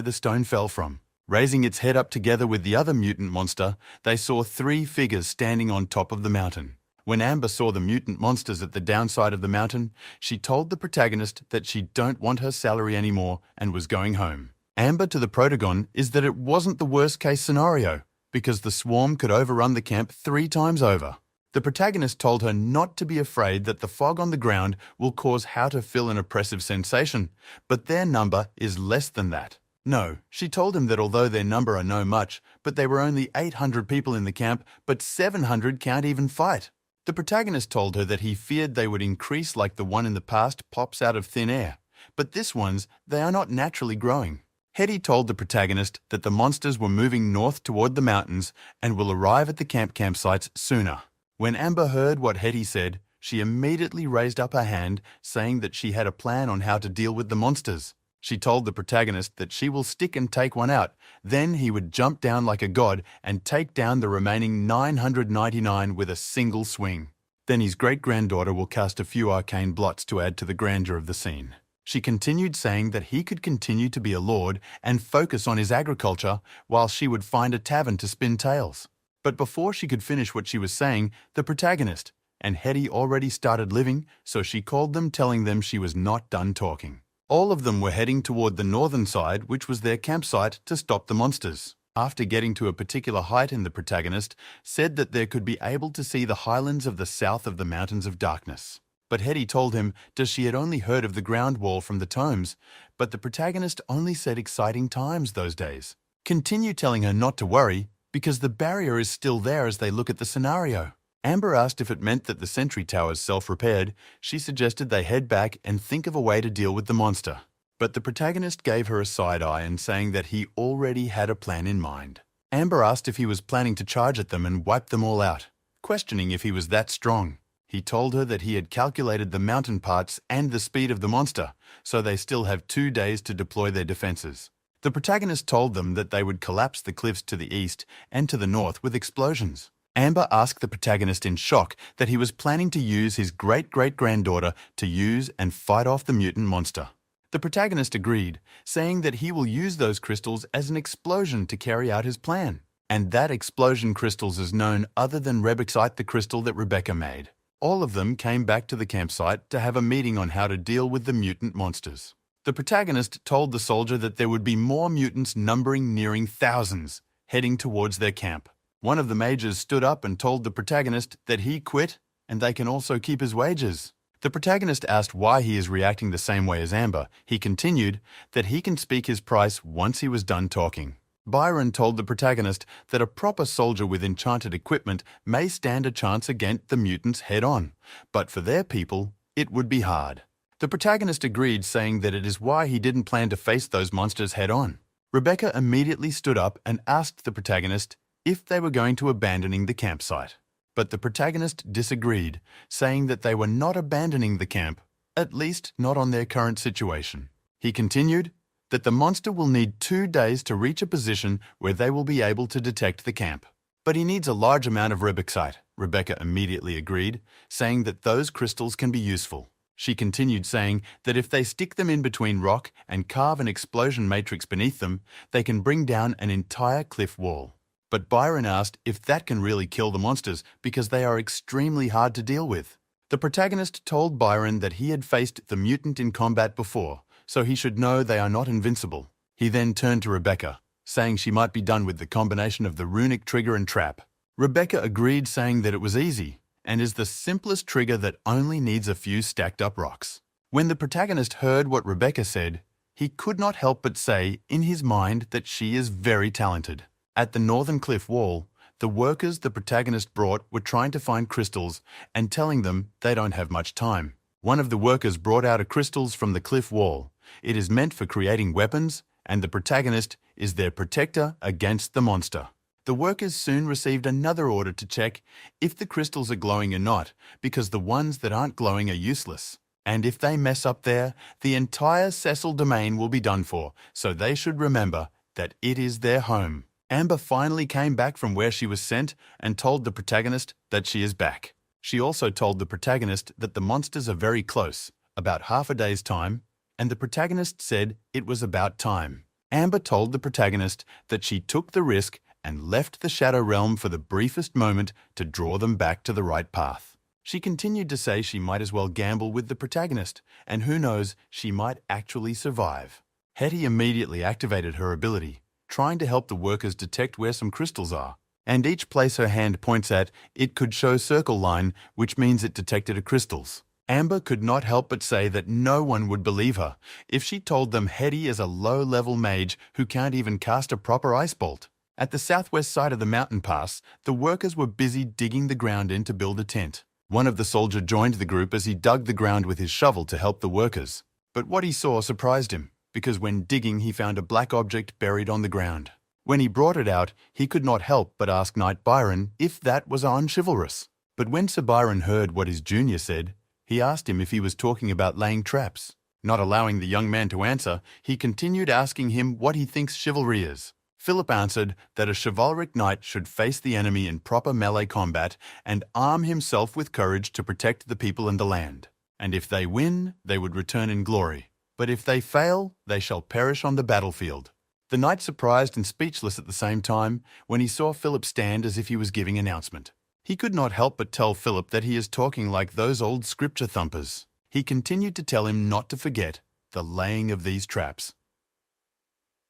the stone fell from. Raising its head up together with the other mutant monster, they saw 3 figures standing on top of the mountain. When Amber saw the mutant monsters at the downside of the mountain, she told the protagonist that she don't want her salary anymore and was going home. Amber to the protagon is that it wasn't the worst case scenario, because the swarm could overrun the camp 3 times over. The protagonist told her not to be afraid that the fog on the ground will cause how to feel an oppressive sensation, but their number is less than that. No, she told him that although their number are no much, but there were only 800 people in the camp, but 700 can't even fight. The protagonist told her that he feared they would increase like the one in the past pops out of thin air, but this one's, they are not naturally growing. Hetty told the protagonist that the monsters were moving north toward the mountains and will arrive at the campsites sooner. When Amber heard what Hetty said, she immediately raised up her hand, saying that she had a plan on how to deal with the monsters. She told the protagonist that she will stick and take one out, then he would jump down like a god and take down the remaining 999 with a single swing. Then his great-granddaughter will cast a few arcane blots to add to the grandeur of the scene. She continued saying that he could continue to be a lord and focus on his agriculture while she would find a tavern to spin tales. But before she could finish what she was saying, the protagonist and Hetty already started living, so she called them, telling them she was not done talking. All of them were heading toward the northern side, which was their campsite, to stop the monsters. After getting to a particular height, the protagonist said that they could be able to see the highlands of the south of the Mountains of Darkness. But Hetty told him that she had only heard of the ground wall from the tomes, but the protagonist only said exciting times those days. Continue telling her not to worry, because the barrier is still there as they look at the scenario. Amber asked if it meant that the sentry towers self-repaired. She suggested they head back and think of a way to deal with the monster. But the protagonist gave her a side-eye and saying that he already had a plan in mind. Amber asked if he was planning to charge at them and wipe them all out, questioning if he was that strong. He told her that he had calculated the mountain parts and the speed of the monster, so they still have 2 days to deploy their defenses. The protagonist told them that they would collapse the cliffs to the east and to the north with explosions. Amber asked the protagonist in shock that he was planning to use his great-great-granddaughter to use and fight off the mutant monster. The protagonist agreed, saying that he will use those crystals as an explosion to carry out his plan. And that explosion crystals is known other than Rebexite, the crystal that Rebecca made. All of them came back to the campsite to have a meeting on how to deal with the mutant monsters. The protagonist told the soldier that there would be more mutants nearing thousands, heading towards their camp. One of the majors stood up and told the protagonist that he quit and they can also keep his wages. The protagonist asked why he is reacting the same way as Amber. He continued that he can speak his price once he was done talking. Byron told the protagonist that a proper soldier with enchanted equipment may stand a chance against the mutants head-on, but for their people, it would be hard. The protagonist agreed, saying that it is why he didn't plan to face those monsters head-on. Rebecca immediately stood up and asked the protagonist if they were going to abandoning the campsite. But the protagonist disagreed, saying that they were not abandoning the camp, at least not on their current situation. He continued that the monster will need 2 days to reach a position where they will be able to detect the camp. But he needs a large amount of Rebexite. Rebecca immediately agreed, saying that those crystals can be useful. She continued, saying that if they stick them in between rock and carve an explosion matrix beneath them, they can bring down an entire cliff wall. But Byron asked if that can really kill the monsters because they are extremely hard to deal with. The protagonist told Byron that he had faced the mutant in combat before, so he should know they are not invincible. He then turned to Rebecca, saying she might be done with the combination of the runic trigger and trap. Rebecca agreed, saying that it was easy and is the simplest trigger that only needs a few stacked up rocks. When the protagonist heard what Rebecca said, he could not help but say in his mind that she is very talented. At the northern cliff wall, the workers the protagonist brought were trying to find crystals and telling them they don't have much time. One of the workers brought out crystals from the cliff wall. It is meant for creating weapons, and the protagonist is their protector against the monster. The workers soon received another order to check if the crystals are glowing or not, because the ones that aren't glowing are useless. And if they mess up there, the entire Cecil domain will be done for, so they should remember that it is their home. Amber finally came back from where she was sent and told the protagonist that she is back. She also told the protagonist that the monsters are very close, about half a day's time, and the protagonist said it was about time. Amber told the protagonist that she took the risk and left the Shadow Realm for the briefest moment to draw them back to the right path. She continued to say she might as well gamble with the protagonist, and who knows, she might actually survive. Hetty immediately activated her ability, trying to help the workers detect where some crystals are, and each place her hand points at, it could show circle line, which means it detected crystals. Amber could not help but say that no one would believe her if she told them Hetty is a low-level mage who can't even cast a proper ice bolt. At the southwest side of the mountain pass, the workers were busy digging the ground in to build a tent. One of the soldiers joined the group as he dug the ground with his shovel to help the workers. But what he saw surprised him, because when digging he found a black object buried on the ground. When he brought it out, he could not help but ask Knight Byron if that was unchivalrous. But when Sir Byron heard what his junior said, he asked him if he was talking about laying traps. Not allowing the young man to answer, he continued asking him what he thinks chivalry is. Philip answered that a chivalric knight should face the enemy in proper melee combat and arm himself with courage to protect the people and the land. And if they win, they would return in glory. But if they fail, they shall perish on the battlefield. The knight surprised and speechless at the same time when he saw Philip stand as if he was giving announcement. He could not help but tell Philip that he is talking like those old scripture thumpers. He continued to tell him not to forget the laying of these traps.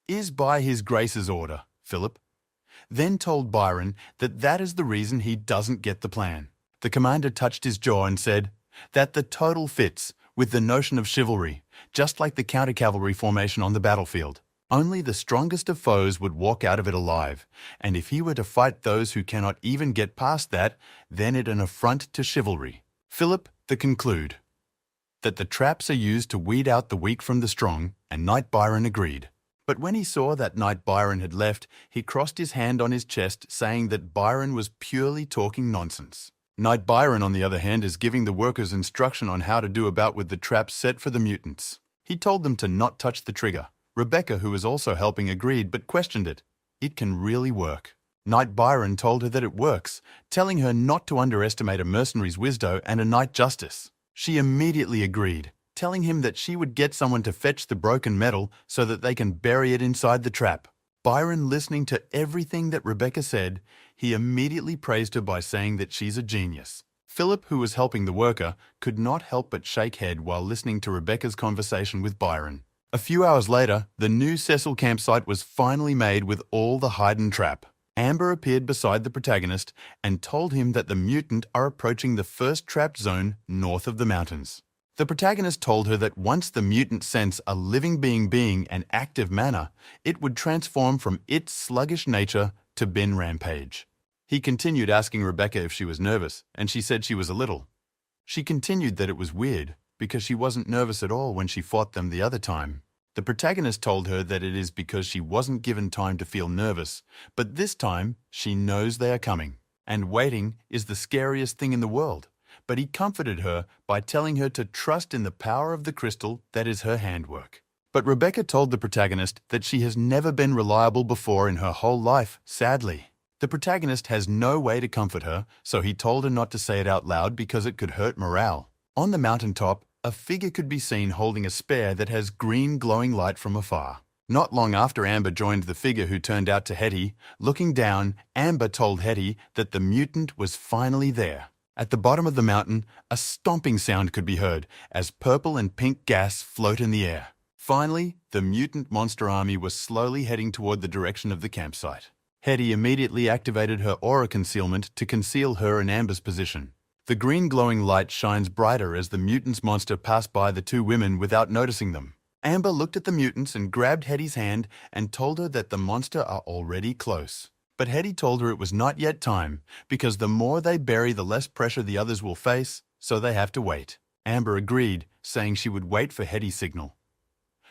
Is by his grace's order, Philip. Then told Byron that that is the reason he doesn't get the plan. The commander touched his jaw and said that the total fits with the notion of chivalry, just like the counter-cavalry formation on the battlefield. Only the strongest of foes would walk out of it alive, and if he were to fight those who cannot even get past that, then it an affront to chivalry. Philip, the conclude that the traps are used to weed out the weak from the strong, and Knight Byron agreed. But when he saw that Knight Byron had left, he crossed his hand on his chest, saying that Byron was purely talking nonsense. Knight Byron, on the other hand, is giving the workers instruction on how to do about with the traps set for the mutants. He told them to not touch the trigger. Rebecca, who was also helping, agreed but questioned it. It can really work. Knight Byron told her that it works, telling her not to underestimate a mercenary's wisdom and a knight justice. She immediately agreed, telling him that she would get someone to fetch the broken metal so that they can bury it inside the trap. Byron, listening to everything that Rebecca said, he immediately praised her by saying that she's a genius. Philip, who was helping the worker, could not help but shake head while listening to Rebecca's conversation with Byron. A few hours later, the new Cecil campsite was finally made with all the hidden trap. Amber appeared beside the protagonist and told him that the mutant are approaching the first trapped zone north of the mountains. The protagonist told her that once the mutant sense a living being an active manner, it would transform from its sluggish nature to bin rampage. He continued asking Rebecca if she was nervous, and she said she was a little. She continued that it was weird, because she wasn't nervous at all when she fought them the other time. The protagonist told her that it is because she wasn't given time to feel nervous, but this time she knows they are coming, and waiting is the scariest thing in the world. But he comforted her by telling her to trust in the power of the crystal that is her handwork. But Rebecca told the protagonist that she has never been reliable before in her whole life, sadly. The protagonist has no way to comfort her, so he told her not to say it out loud because it could hurt morale. On the mountaintop, a figure could be seen holding a spear that has green glowing light from afar. Not long after Amber joined the figure who turned out to Hetty, looking down, Amber told Hetty that the mutant was finally there. At the bottom of the mountain, a stomping sound could be heard as purple and pink gas float in the air. Finally, the mutant monster army was slowly heading toward the direction of the campsite. Hetty immediately activated her aura concealment to conceal her and Amber's position. The green glowing light shines brighter as the mutant's monster passed by the two women without noticing them. Amber looked at the mutants and grabbed Hetty's hand and told her that the monster are already close. But Hetty told her it was not yet time, because the more they bury, the less pressure the others will face, so they have to wait. Amber agreed, saying she would wait for Hetty's signal.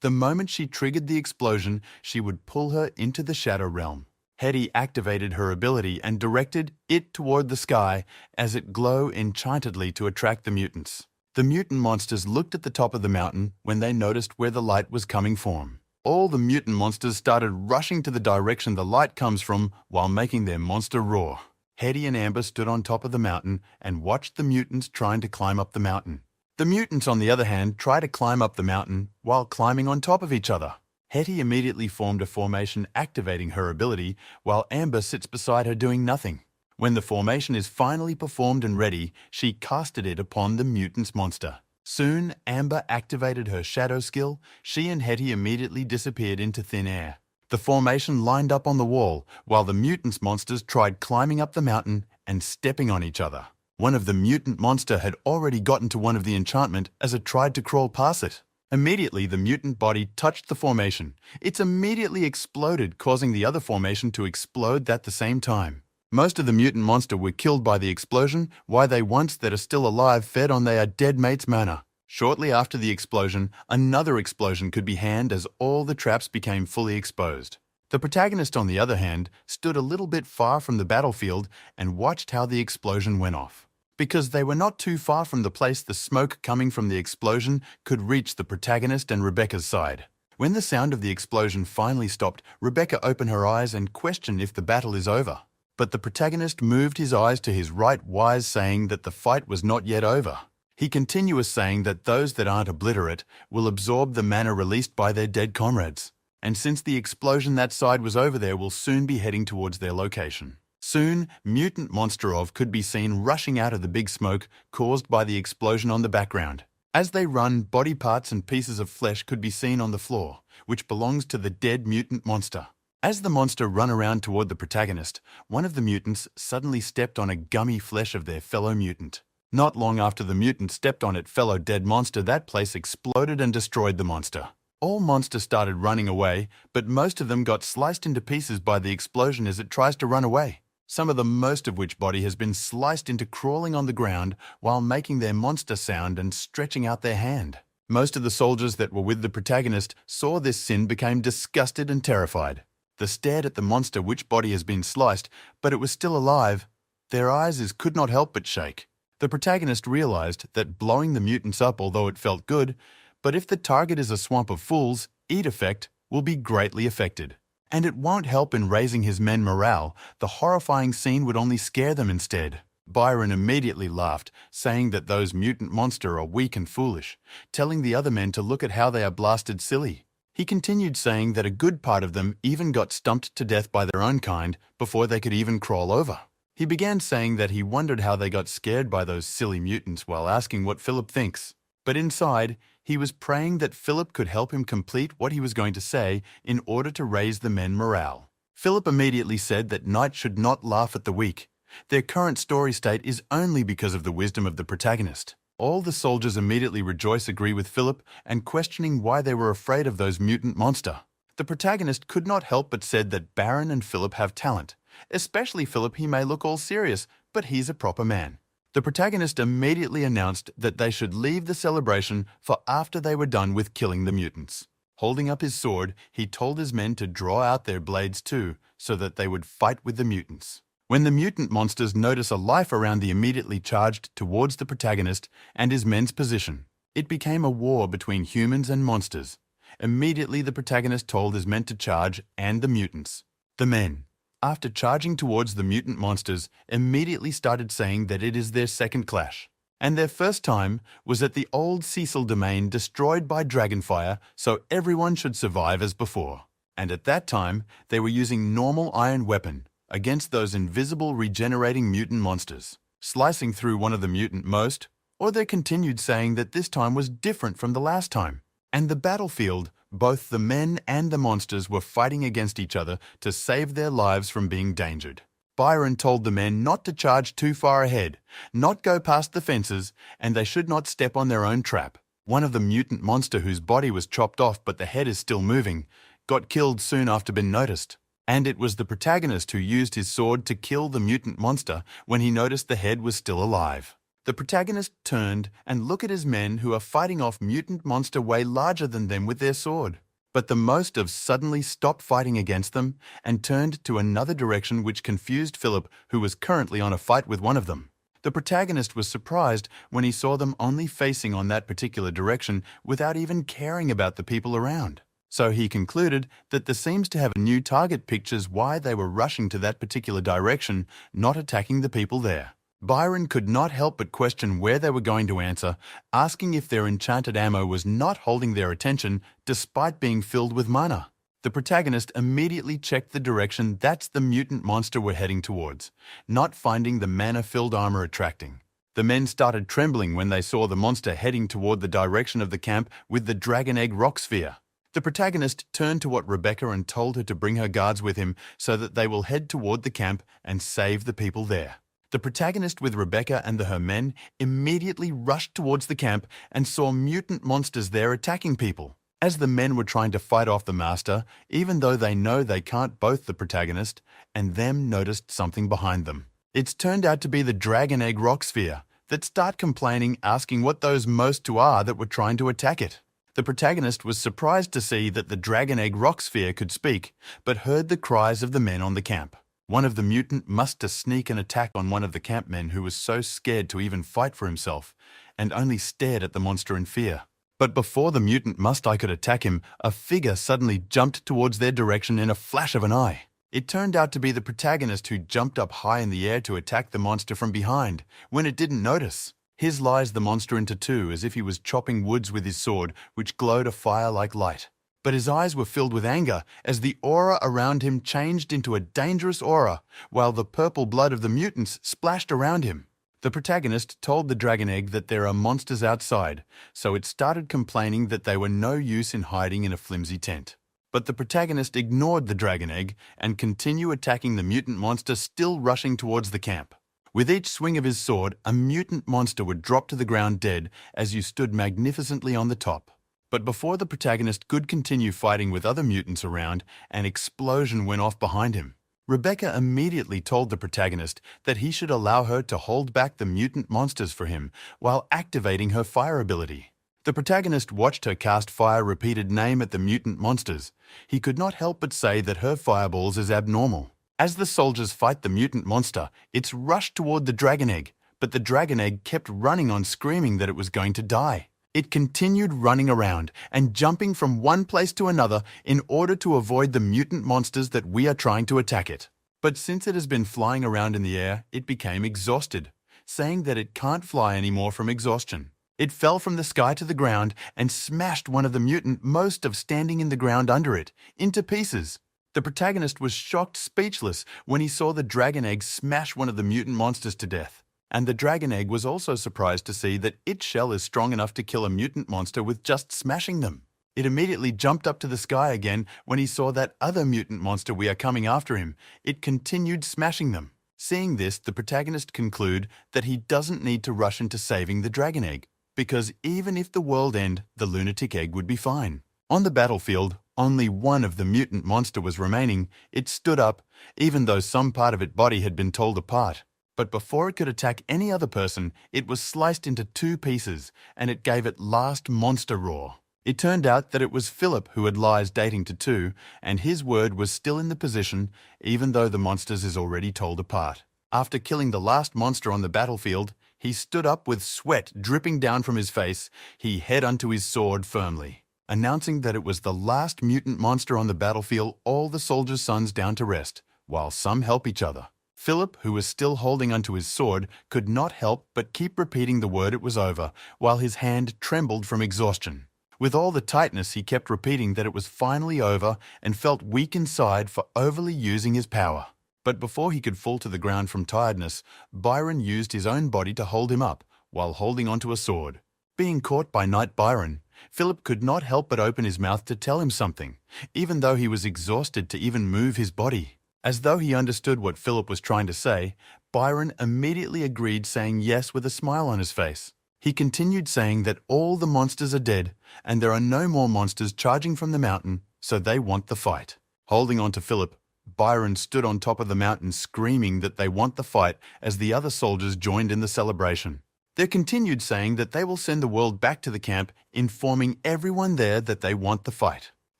The moment she triggered the explosion, she would pull her into the Shadow Realm. Hetty activated her ability and directed it toward the sky as it glowed enchantedly to attract the mutants. The mutant monsters looked at the top of the mountain when they noticed where the light was coming from. All the mutant monsters started rushing to the direction the light comes from while making their monster roar. Hetty and Amber stood on top of the mountain and watched the mutants trying to climb up the mountain. The mutants, on the other hand, try to climb up the mountain while climbing on top of each other. Hetty immediately formed a formation activating her ability, while Amber sits beside her doing nothing. When the formation is finally performed and ready, she casted it upon the mutant's monster. Soon, Amber activated her shadow skill. She and Hetty immediately disappeared into thin air. The formation lined up on the wall, while the mutant's monsters tried climbing up the mountain and stepping on each other. One of the mutant monster had already gotten to one of the enchantment as it tried to crawl past it. Immediately, the mutant body touched the formation. It immediately exploded, causing the other formation to explode at the same time. Most of the mutant monster were killed by the explosion, while they once that are still alive fed on their dead mate's mana. Shortly after the explosion, another explosion could be had as all the traps became fully exposed. The protagonist, on the other hand, stood a little bit far from the battlefield and watched how the explosion went off. Because they were not too far from the place, the smoke coming from the explosion could reach the protagonist and Rebecca's side. When the sound of the explosion finally stopped, Rebecca opened her eyes and questioned if the battle is over. But the protagonist moved his eyes to his right, wise, saying that the fight was not yet over. He continues saying that those that aren't obliterate will absorb the mana released by their dead comrades. And since the explosion that side was over, there will soon be heading towards their location. Soon, mutant Monsterov could be seen rushing out of the big smoke caused by the explosion on the background. As they run, body parts and pieces of flesh could be seen on the floor, which belongs to the dead mutant monster. As the monster run around toward the protagonist, one of the mutants suddenly stepped on a gummy flesh of their fellow mutant. Not long after the mutant stepped on its fellow dead monster, that place exploded and destroyed the monster. All monsters started running away, but most of them got sliced into pieces by the explosion as it tries to run away. Some of the most of which body has been sliced into crawling on the ground while making their monster sound and stretching out their hand. Most of the soldiers that were with the protagonist saw this sin, became disgusted and terrified. They stared at the monster which body has been sliced, but it was still alive. Their eyes could not help but shake. The protagonist realized that blowing the mutants up, although it felt good, but if the target is a swamp of fools, eat effect will be greatly affected. And it won't help in raising his men morale. The horrifying scene would only scare them instead. Byron immediately laughed, saying that those mutant monster are weak and foolish, telling the other men to look at how they are blasted silly. He continued saying that a good part of them even got stumped to death by their own kind before they could even crawl over. He began saying that he wondered how they got scared by those silly mutants while asking what Philip thinks. But inside, he was praying that Philip could help him complete what he was going to say in order to raise the men morale. Philip immediately said that knights should not laugh at the weak. Their current story state is only because of the wisdom of the protagonist. All the soldiers immediately agree with Philip and questioning why they were afraid of those mutant monster. The protagonist could not help but said that Baron and Philip have talent. Especially Philip, he may look all serious, but he's a proper man. The protagonist immediately announced that they should leave the celebration for after they were done with killing the mutants. Holding up his sword, he told his men to draw out their blades too, so that they would fight with the mutants. When the mutant monsters notice a life around the immediately charged towards the protagonist and his men's position, it became a war between humans and monsters. Immediately the protagonist told his men to charge and the mutants. The men, after charging towards the mutant monsters, immediately started saying that it is their second clash. And their first time was at the old Cecil domain destroyed by dragonfire, so everyone should survive as before. And at that time, they were using normal iron weapon against those invisible regenerating mutant monsters, slicing through one of the mutant most, or they continued saying that this time was different from the last time. And the battlefield, both the men and the monsters were fighting against each other to save their lives from being endangered. Byron told the men not to charge too far ahead, not go past the fences, and they should not step on their own trap. One of the mutant monster whose body was chopped off but the head is still moving, got killed soon after being noticed. And it was the protagonist who used his sword to kill the mutant monster when he noticed the head was still alive. The protagonist turned and looked at his men who are fighting off mutant monster way larger than them with their sword. But the most of suddenly stopped fighting against them and turned to another direction, which confused Philip, who was currently on a fight with one of them. The protagonist was surprised when he saw them only facing on that particular direction without even caring about the people around. So he concluded that there seems to have a new target pictures why they were rushing to that particular direction, not attacking the people there. Byron could not help but question where they were going to answer, asking if their enchanted ammo was not holding their attention despite being filled with mana. The protagonist immediately checked the direction that's the mutant monster we're heading towards, not finding the mana-filled armor attracting. The men started trembling when they saw the monster heading toward the direction of the camp with the dragon egg rock sphere. The protagonist turned to what Rebecca and told her to bring her guards with him so that they will head toward the camp and save the people there. The protagonist with Rebecca and her men immediately rushed towards the camp and saw mutant monsters there attacking people. As the men were trying to fight off the master, even though they know they can't, both the protagonist and them noticed something behind them. It's turned out to be the dragon egg rock sphere that start complaining, asking what those most two are that were trying to attack it. The protagonist was surprised to see that the dragon egg rock sphere could speak, but heard the cries of the men on the camp. One of the mutant must sneak an attack on one of the campmen who was so scared to even fight for himself, and only stared at the monster in fear. But before the mutant must-I could attack him, a figure suddenly jumped towards their direction in a flash of an eye. It turned out to be the protagonist who jumped up high in the air to attack the monster from behind, when it didn't notice. He sliced the monster into two as if he was chopping woods with his sword, which glowed a fire like light. But his eyes were filled with anger as the aura around him changed into a dangerous aura, while the purple blood of the mutants splashed around him. The protagonist told the dragon egg that there are monsters outside, so it started complaining that they were no use in hiding in a flimsy tent. But the protagonist ignored the dragon egg and continued attacking the mutant monster still rushing towards the camp. With each swing of his sword, a mutant monster would drop to the ground dead as you stood magnificently on the top. But before the protagonist could continue fighting with other mutants around, an explosion went off behind him. Rebecca immediately told the protagonist that he should allow her to hold back the mutant monsters for him while activating her fire ability. The protagonist watched her cast fire repeated name at the mutant monsters. He could not help but say that her fireballs is abnormal. As the soldiers fight the mutant monster, it's rushed toward the dragon egg, but the dragon egg kept running on, screaming that it was going to die. It continued running around and jumping from one place to another in order to avoid the mutant monsters that we are trying to attack it. But since it has been flying around in the air, it became exhausted, saying that it can't fly anymore from exhaustion. It fell from the sky to the ground and smashed one of the mutant most of standing in the ground under it into pieces. The protagonist was shocked speechless when he saw the dragon egg smash one of the mutant monsters to death. And the dragon egg was also surprised to see that its shell is strong enough to kill a mutant monster with just smashing them. It immediately jumped up to the sky again when he saw that other mutant monster we are coming after him. It continued smashing them. Seeing this, the protagonist concludes that he doesn't need to rush into saving the dragon egg, because even if the world end, the lunatic egg would be fine. On the battlefield, only one of the mutant monster was remaining. It stood up, even though some part of its body had been torn apart. But before it could attack any other person, it was sliced into two pieces, and it gave it last monster roar. It turned out that it was Philip who had lies dating to two, and his word was still in the position, even though the monsters is already told apart. After killing the last monster on the battlefield, he stood up with sweat dripping down from his face. He held onto his sword firmly. Announcing that it was the last mutant monster on the battlefield, all the soldiers' sons down to rest, while some help each other. Philip, who was still holding onto his sword, could not help but keep repeating the word it was over, while his hand trembled from exhaustion. With all the tightness, he kept repeating that it was finally over and felt weak inside for overly using his power. But before he could fall to the ground from tiredness, Byron used his own body to hold him up, while holding onto a sword. Being caught by Knight Byron, Philip could not help but open his mouth to tell him something, even though he was exhausted to even move his body. As though he understood what Philip was trying to say, Byron immediately agreed, saying yes with a smile on his face. He continued saying that all the monsters are dead and there are no more monsters charging from the mountain, so they want the fight. Holding on to Philip, Byron stood on top of the mountain screaming that they want the fight as the other soldiers joined in the celebration. They continued saying that they will send the world back to the camp, informing everyone there that they want the fight.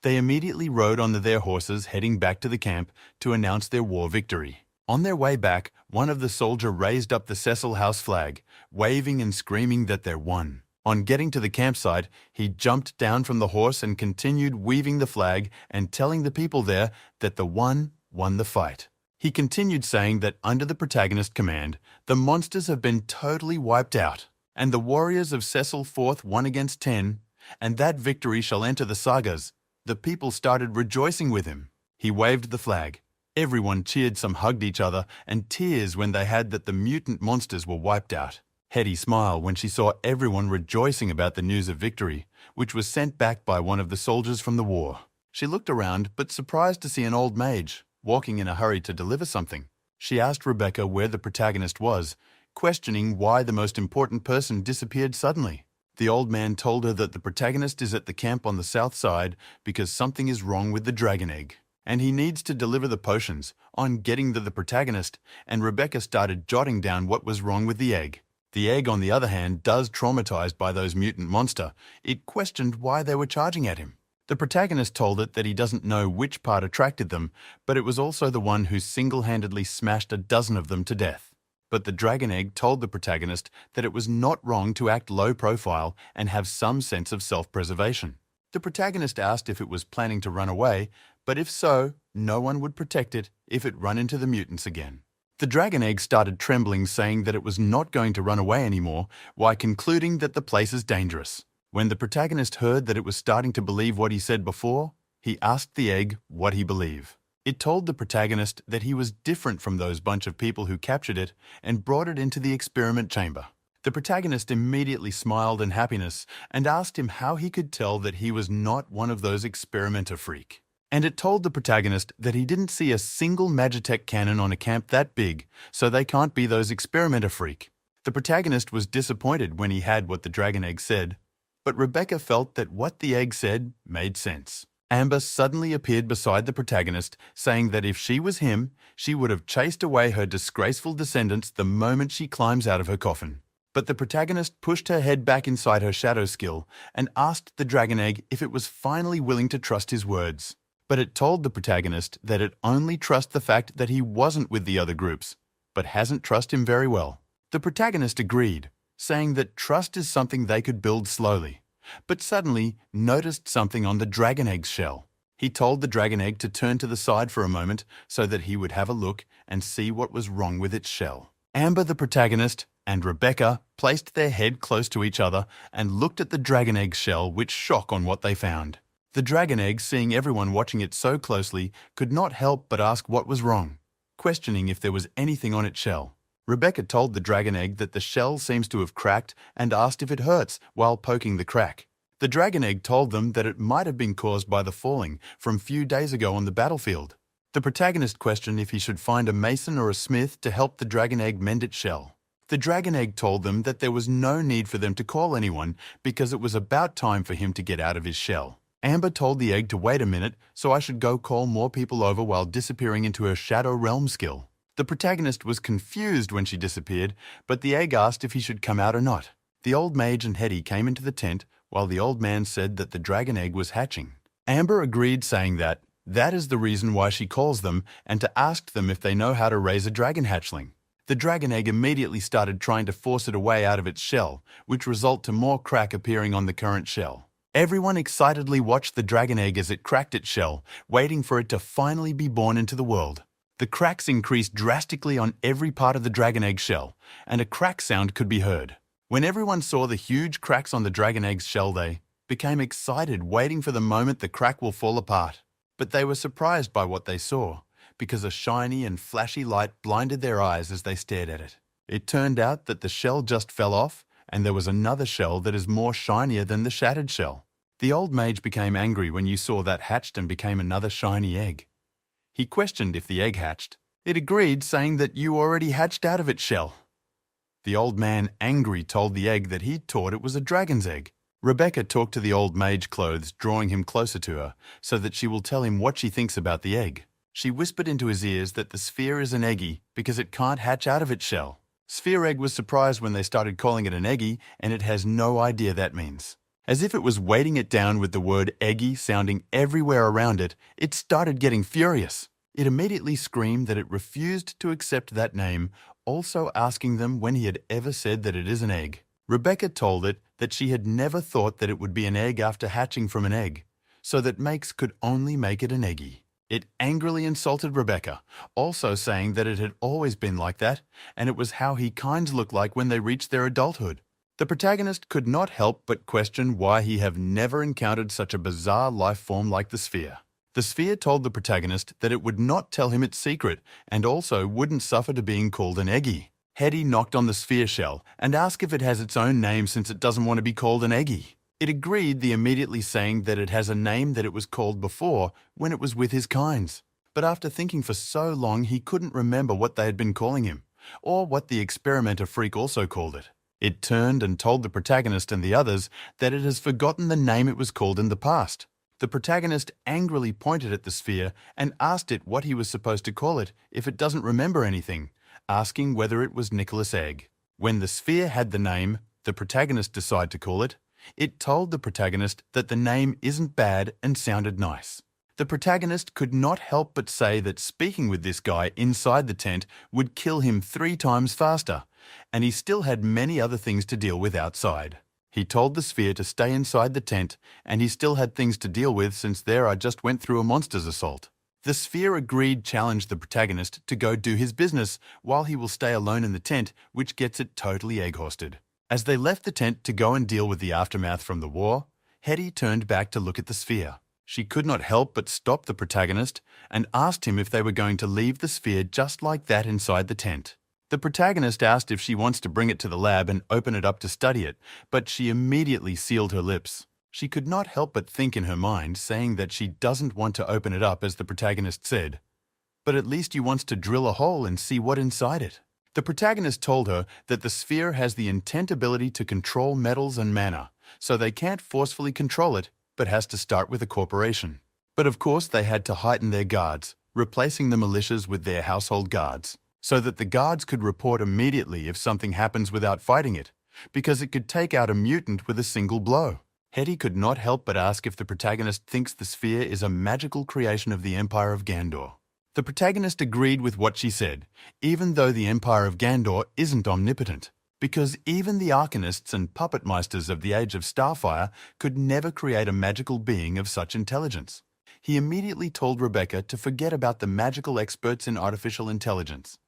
They immediately rode on their horses heading back to the camp to announce their war victory. On their way back, one of the soldiers raised up the Cecil House flag, waving and screaming that they won. On getting to the campsite, he jumped down from the horse and continued waving the flag and telling the people there that the one won the fight. He continued saying that under the protagonist command, the monsters have been totally wiped out, and the warriors of Cecil fought 1 against 10, and that victory shall enter the sagas. The people started rejoicing with him. He waved the flag. Everyone cheered, some hugged each other, and tears when they had that the mutant monsters were wiped out. Hetty smiled when she saw everyone rejoicing about the news of victory, which was sent back by one of the soldiers from the war. She looked around, but surprised to see an old mage, walking in a hurry to deliver something. She asked Rebecca where the protagonist was, questioning why the most important person disappeared suddenly. The old man told her that the protagonist is at the camp on the south side because something is wrong with the dragon egg, and he needs to deliver the potions. On getting to the protagonist, and Rebecca started jotting down what was wrong with the egg. The egg, on the other hand, does traumatized by those mutant monster. It questioned why they were charging at him. The protagonist told it that he doesn't know which part attracted them, but it was also the one who single-handedly smashed a dozen of them to death. But the dragon egg told the protagonist that it was not wrong to act low profile and have some sense of self-preservation. The protagonist asked if it was planning to run away, but if so, no one would protect it if it run into the mutants again. The dragon egg started trembling, saying that it was not going to run away anymore, while concluding that the place is dangerous. When the protagonist heard that it was starting to believe what he said before, he asked the egg what he believed. It told the protagonist that he was different from those bunch of people who captured it and brought it into the experiment chamber. The protagonist immediately smiled in happiness and asked him how he could tell that he was not one of those experimenter freak. And it told the protagonist that he didn't see a single Magitech cannon on a camp that big, so they can't be those experimenter freak. The protagonist was disappointed when he had what the dragon egg said, but Rebecca felt that what the egg said made sense. Amber suddenly appeared beside the protagonist, saying that if she was him, she would have chased away her disgraceful descendants the moment she climbs out of her coffin. But the protagonist pushed her head back inside her shadow skill and asked the dragon egg if it was finally willing to trust his words. But it told the protagonist that it only trusts the fact that he wasn't with the other groups, but hasn't trusted him very well. The protagonist agreed, saying that trust is something they could build slowly, but suddenly noticed something on the dragon egg's shell. He told the dragon egg to turn to the side for a moment so that he would have a look and see what was wrong with its shell. Amber, the protagonist, and Rebecca placed their head close to each other and looked at the dragon egg's shell with shock on what they found. The dragon egg, seeing everyone watching it so closely, could not help but ask what was wrong, questioning if there was anything on its shell. Rebecca told the dragon egg that the shell seems to have cracked and asked if it hurts while poking the crack. The dragon egg told them that it might have been caused by the falling from a few days ago on the battlefield. The protagonist questioned if he should find a mason or a smith to help the dragon egg mend its shell. The dragon egg told them that there was no need for them to call anyone because it was about time for him to get out of his shell. Amber told the egg to wait a minute so I should go call more people over while disappearing into her shadow realm skill. The protagonist was confused when she disappeared, but the egg asked if he should come out or not. The old mage and Hetty came into the tent while the old man said that the dragon egg was hatching. Amber agreed, saying that is the reason why she calls them and to ask them if they know how to raise a dragon hatchling. The dragon egg immediately started trying to force it away out of its shell, which resulted to more crack appearing on the current shell. Everyone excitedly watched the dragon egg as it cracked its shell, waiting for it to finally be born into the world. The cracks increased drastically on every part of the dragon egg shell, and a crack sound could be heard. When everyone saw the huge cracks on the dragon egg's shell, they became excited, waiting for the moment the crack will fall apart. But they were surprised by what they saw, because a shiny and flashy light blinded their eyes as they stared at it. It turned out that the shell just fell off, and there was another shell that is more shinier than the shattered shell. The old mage became angry when you saw that hatched and became another shiny egg. He questioned if the egg hatched. It agreed, saying that you already hatched out of its shell. The old man, angry, told the egg that he thought it was a dragon's egg. Rebecca talked to the old mage clothes, drawing him closer to her, so that she will tell him what she thinks about the egg. She whispered into his ears that the sphere is an eggy because it can't hatch out of its shell. Sphere Egg was surprised when they started calling it an eggy, and it has no idea that means. As if it was weighting it down with the word eggy sounding everywhere around it, it started getting furious. It immediately screamed that it refused to accept that name, also asking them when he had ever said that it is an egg. Rebecca told it that she had never thought that it would be an egg after hatching from an egg, so that makes could only make it an eggy. It angrily insulted Rebecca, also saying that it had always been like that, and it was how he kinds look like when they reach their adulthood. The protagonist could not help but question why he have never encountered such a bizarre life form like the sphere. The sphere told the protagonist that it would not tell him its secret and also wouldn't suffer to being called an eggy. Hetty knocked on the sphere shell and asked if it has its own name since it doesn't want to be called an eggy. It agreed, the immediately saying that it has a name that it was called before when it was with his kinds. But after thinking for so long, he couldn't remember what they had been calling him, or what the experimenter freak also called it. It turned and told the protagonist and the others that it has forgotten the name it was called in the past. The protagonist angrily pointed at the sphere and asked it what he was supposed to call it if it doesn't remember anything, asking whether it was Nicholas Egg. When the sphere had the name the protagonist decided to call it, it told the protagonist that the name isn't bad and sounded nice. The protagonist could not help but say that speaking with this guy inside the tent would kill him 3 times faster, and he still had many other things to deal with outside. He told the sphere to stay inside the tent, and he still had things to deal with since there I just went through a monster's assault. The sphere agreed, challenged the protagonist to go do his business while he will stay alone in the tent, which gets it totally egg-hosted. As they left the tent to go and deal with the aftermath from the war, Hetty turned back to look at the sphere. She could not help but stop the protagonist and asked him if they were going to leave the sphere just like that inside the tent. The protagonist asked if she wants to bring it to the lab and open it up to study it, but she immediately sealed her lips. She could not help but think in her mind, saying that she doesn't want to open it up as the protagonist said, but at least he wants to drill a hole and see what inside it. The protagonist told her that the sphere has the intent ability to control metals and mana, so they can't forcefully control it, but has to start with a corporation. But of course they had to heighten their guards, replacing the militias with their household guards, so that the guards could report immediately if something happens without fighting it, because it could take out a mutant with a single blow. Hetty could not help but ask if the protagonist thinks the sphere is a magical creation of the Empire of Gandor. The protagonist agreed with what she said, even though the Empire of Gandor isn't omnipotent, because even the Arcanists and Puppet Meisters of the Age of Starfire could never create a magical being of such intelligence. He immediately told Rebecca to forget about the magical experts in artificial intelligence.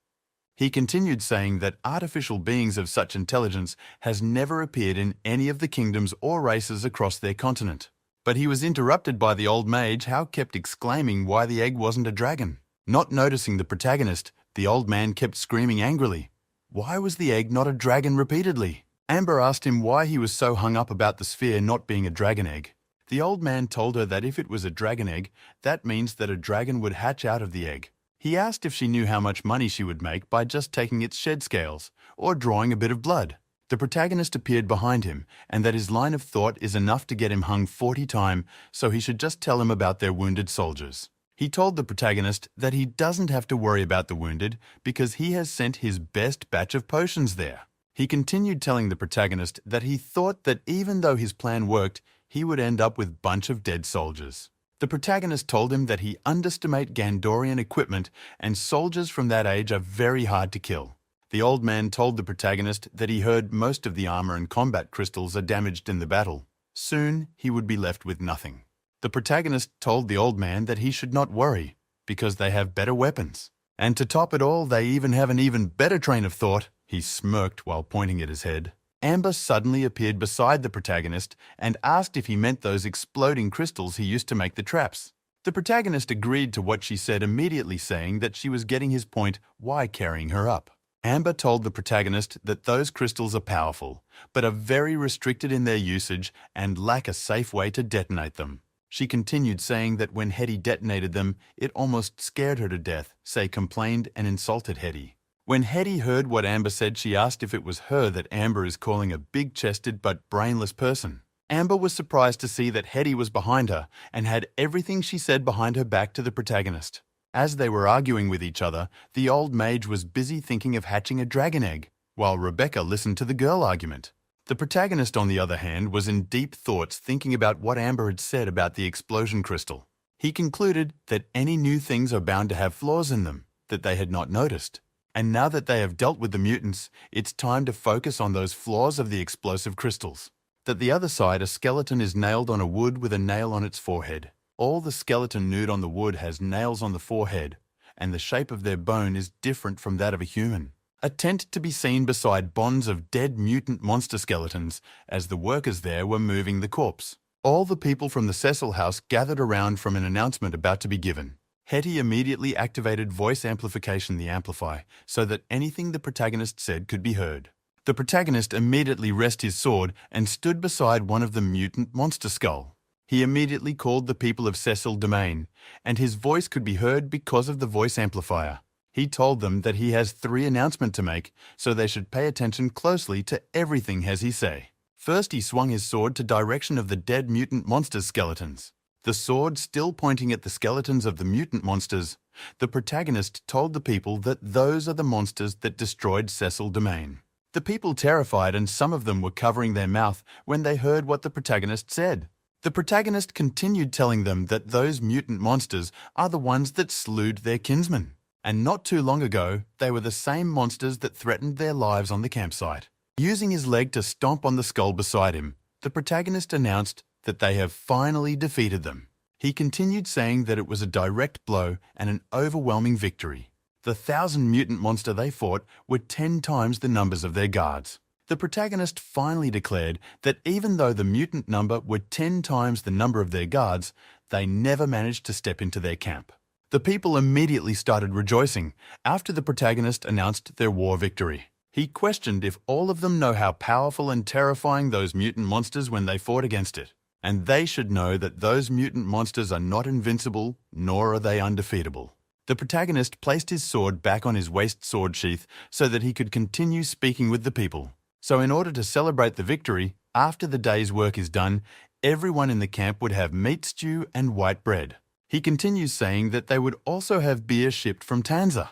He continued saying that artificial beings of such intelligence has never appeared in any of the kingdoms or races across their continent. But he was interrupted by the old mage, who kept exclaiming why the egg wasn't a dragon. Not noticing the protagonist, the old man kept screaming angrily, "Why was the egg not a dragon?" repeatedly. Amber asked him why he was so hung up about the sphere not being a dragon egg. The old man told her that if it was a dragon egg, that means that a dragon would hatch out of the egg. He asked if she knew how much money she would make by just taking its shed scales, or drawing a bit of blood. The protagonist appeared behind him, and that his line of thought is enough to get him hung 40 times, so he should just tell him about their wounded soldiers. He told the protagonist that he doesn't have to worry about the wounded because he has sent his best batch of potions there. He continued telling the protagonist that he thought that even though his plan worked, he would end up with a bunch of dead soldiers. The protagonist told him that he underestimated Gandorian equipment and soldiers from that age are very hard to kill. The old man told the protagonist that he heard most of the armor and combat crystals are damaged in the battle. Soon he would be left with nothing. The protagonist told the old man that he should not worry, because they have better weapons. And to top it all, they even have an even better train of thought. He smirked while pointing at his head. Amber suddenly appeared beside the protagonist and asked if he meant those exploding crystals he used to make the traps. The protagonist agreed to what she said, immediately saying that she was getting his point why carrying her up. Amber told the protagonist that those crystals are powerful, but are very restricted in their usage and lack a safe way to detonate them. She continued saying that when Hetty detonated them, it almost scared her to death, complained and insulted Hetty. When Hetty heard what Amber said, she asked if it was her that Amber is calling a big-chested but brainless person. Amber was surprised to see that Hetty was behind her and had everything she said behind her back to the protagonist. As they were arguing with each other, the old mage was busy thinking of hatching a dragon egg, while Rebecca listened to the girl argument. The protagonist, on the other hand, was in deep thoughts thinking about what Amber had said about the explosion crystal. He concluded that any new things are bound to have flaws in them that they had not noticed. And now that they have dealt with the mutants, it's time to focus on those flaws of the explosive crystals. That the other side, a skeleton is nailed on a wood with a nail on its forehead. All the skeleton nude on the wood has nails on the forehead, and the shape of their bone is different from that of a human. A tent to be seen beside bonds of dead mutant monster skeletons as the workers there were moving the corpse. All the people from the Cecil house gathered around from an announcement about to be given. Hetty immediately activated voice amplification, the amplify, so that anything the protagonist said could be heard. The protagonist immediately rested his sword and stood beside one of the mutant monster skull. He immediately called the people of Cecil Domain, and his voice could be heard because of the voice amplifier. He told them that he has 3 announcements to make, so they should pay attention closely to everything as he say. First, he swung his sword to direction of the dead mutant monsters' skeletons. The sword still pointing at the skeletons of the mutant monsters, the protagonist told the people that those are the monsters that destroyed Cecil Domain. The people terrified, and some of them were covering their mouth when they heard what the protagonist said. The protagonist continued telling them that those mutant monsters are the ones that slewed their kinsmen. And not too long ago, they were the same monsters that threatened their lives on the campsite. Using his leg to stomp on the skull beside him, the protagonist announced that they have finally defeated them. He continued saying that it was a direct blow and an overwhelming victory. The 1,000 mutant monster they fought were 10 times the numbers of their guards. The protagonist finally declared that even though the mutant number were 10 times the number of their guards, they never managed to step into their camp. The people immediately started rejoicing after the protagonist announced their war victory. He questioned if all of them know how powerful and terrifying those mutant monsters when they fought against it. And they should know that those mutant monsters are not invincible, nor are they undefeatable. The protagonist placed his sword back on his waist sword sheath so that he could continue speaking with the people. So in order to celebrate the victory, after the day's work is done, everyone in the camp would have meat stew and white bread. He continues saying that they would also have beer shipped from Tanza.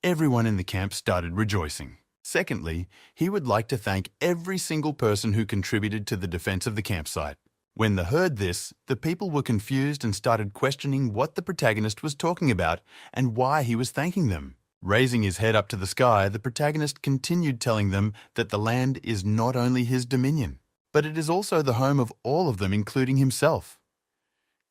Everyone in the camp started rejoicing. Secondly, he would like to thank every single person who contributed to the defense of the campsite. When they heard this, the people were confused and started questioning what the protagonist was talking about and why he was thanking them. Raising his head up to the sky, the protagonist continued telling them that the land is not only his dominion, but it is also the home of all of them, including himself.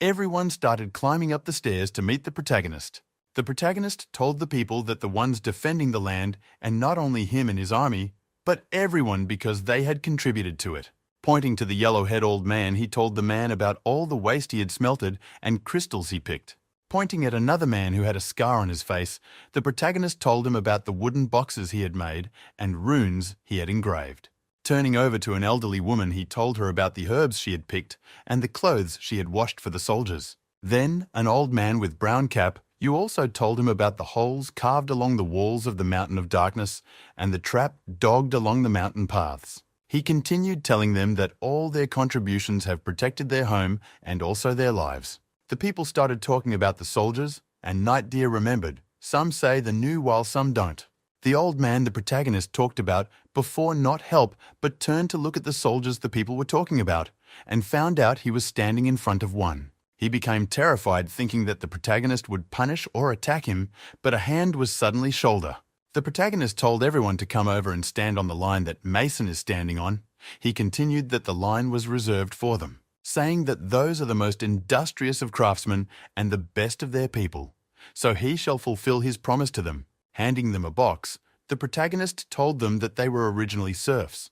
Everyone started climbing up the stairs to meet the protagonist. The protagonist told the people that the ones defending the land, and not only him and his army, but everyone because they had contributed to it. Pointing to the yellow-haired old man, he told the man about all the waste he had smelted and crystals he picked. Pointing at another man who had a scar on his face, the protagonist told him about the wooden boxes he had made and runes he had engraved. Turning over to an elderly woman, he told her about the herbs she had picked and the clothes she had washed for the soldiers. Then, an old man with brown cap, you also told him about the holes carved along the walls of the mountain of darkness and the trap dogged along the mountain paths. He continued telling them that all their contributions have protected their home and also their lives. The people started talking about the soldiers, and Night Deer remembered. Some say the knew while some don't. The old man the protagonist talked about before not help but turned to look at the soldiers the people were talking about and found out he was standing in front of one. He became terrified thinking that the protagonist would punish or attack him, but a hand was suddenly shouldered. The protagonist told everyone to come over and stand on the line that Mason is standing on. He continued that the line was reserved for them, saying that those are the most industrious of craftsmen and the best of their people. So he shall fulfill his promise to them. Handing them a box, the protagonist told them that they were originally serfs,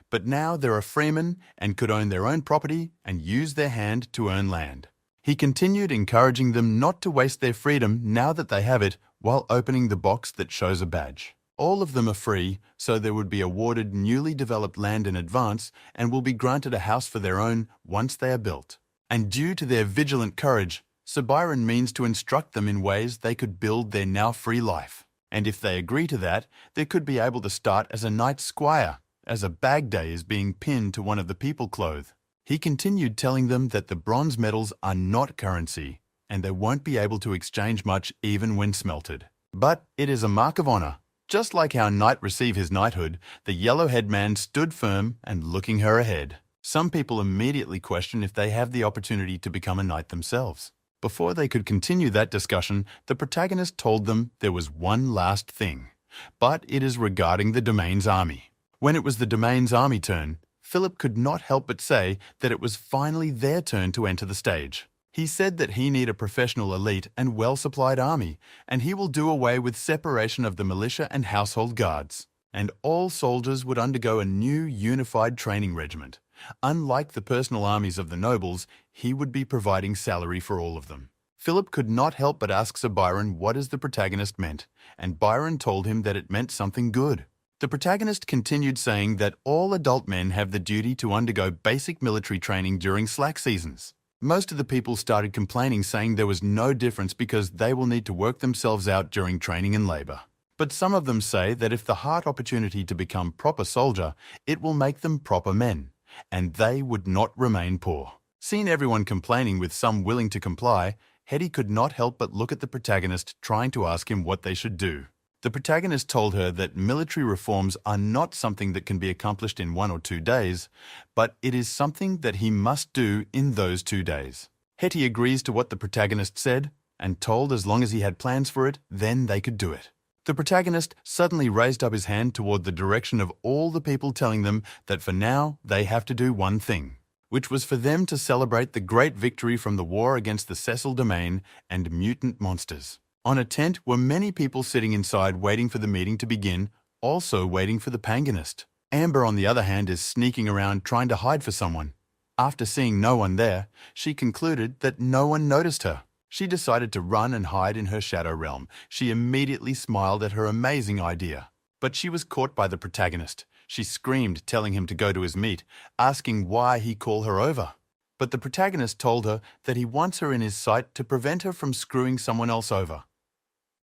but now they are freemen and could own their own property and use their hand to earn land. He continued encouraging them not to waste their freedom now that they have it, while opening the box that shows a badge. All of them are free, so they would be awarded newly developed land in advance and will be granted a house for their own once they are built. And due to their vigilant courage, Sir Byron means to instruct them in ways they could build their now free life. And if they agree to that, they could be able to start as a knight squire, as a bag day is being pinned to one of the people clothes. He continued telling them that the bronze medals are not currency, and they won't be able to exchange much even when smelted. But it is a mark of honor. Just like how Knight received his knighthood, the yellow-haired man stood firm and looking her ahead. Some people immediately question if they have the opportunity to become a knight themselves. Before they could continue that discussion, the protagonist told them there was one last thing, but it is regarding the Domain's army. When it was the Domain's army turn, Philip could not help but say that it was finally their turn to enter the stage. He said that he need a professional elite and well-supplied army, and he will do away with separation of the militia and household guards. And all soldiers would undergo a new unified training regiment. Unlike the personal armies of the nobles, he would be providing salary for all of them. Philip could not help but ask Sir Byron what is the protagonist meant, and Byron told him that it meant something good. The protagonist continued saying that all adult men have the duty to undergo basic military training during slack seasons. Most of the people started complaining, saying there was no difference because they will need to work themselves out during training and labor. But some of them say that if the heart opportunity to become proper soldier, it will make them proper men, and they would not remain poor. Seeing everyone complaining with some willing to comply, Hetty could not help but look at the protagonist, trying to ask him what they should do. The protagonist told her that military reforms are not something that can be accomplished in 1 or 2 days, but it is something that he must do in those 2 days. Hetty agrees to what the protagonist said, and told as long as he had plans for it, then they could do it. The protagonist suddenly raised up his hand toward the direction of all the people, telling them that for now they have to do one thing, which was for them to celebrate the great victory from the war against the Cecil domain and mutant monsters. On a tent were many people sitting inside waiting for the meeting to begin, also waiting for the panganist. Amber, on the other hand, is sneaking around trying to hide for someone. After seeing no one there, she concluded that no one noticed her. She decided to run and hide in her shadow realm. She immediately smiled at her amazing idea. But she was caught by the protagonist. She screamed, telling him to go to his meet, asking why he called her over. But the protagonist told her that he wants her in his sight to prevent her from screwing someone else over.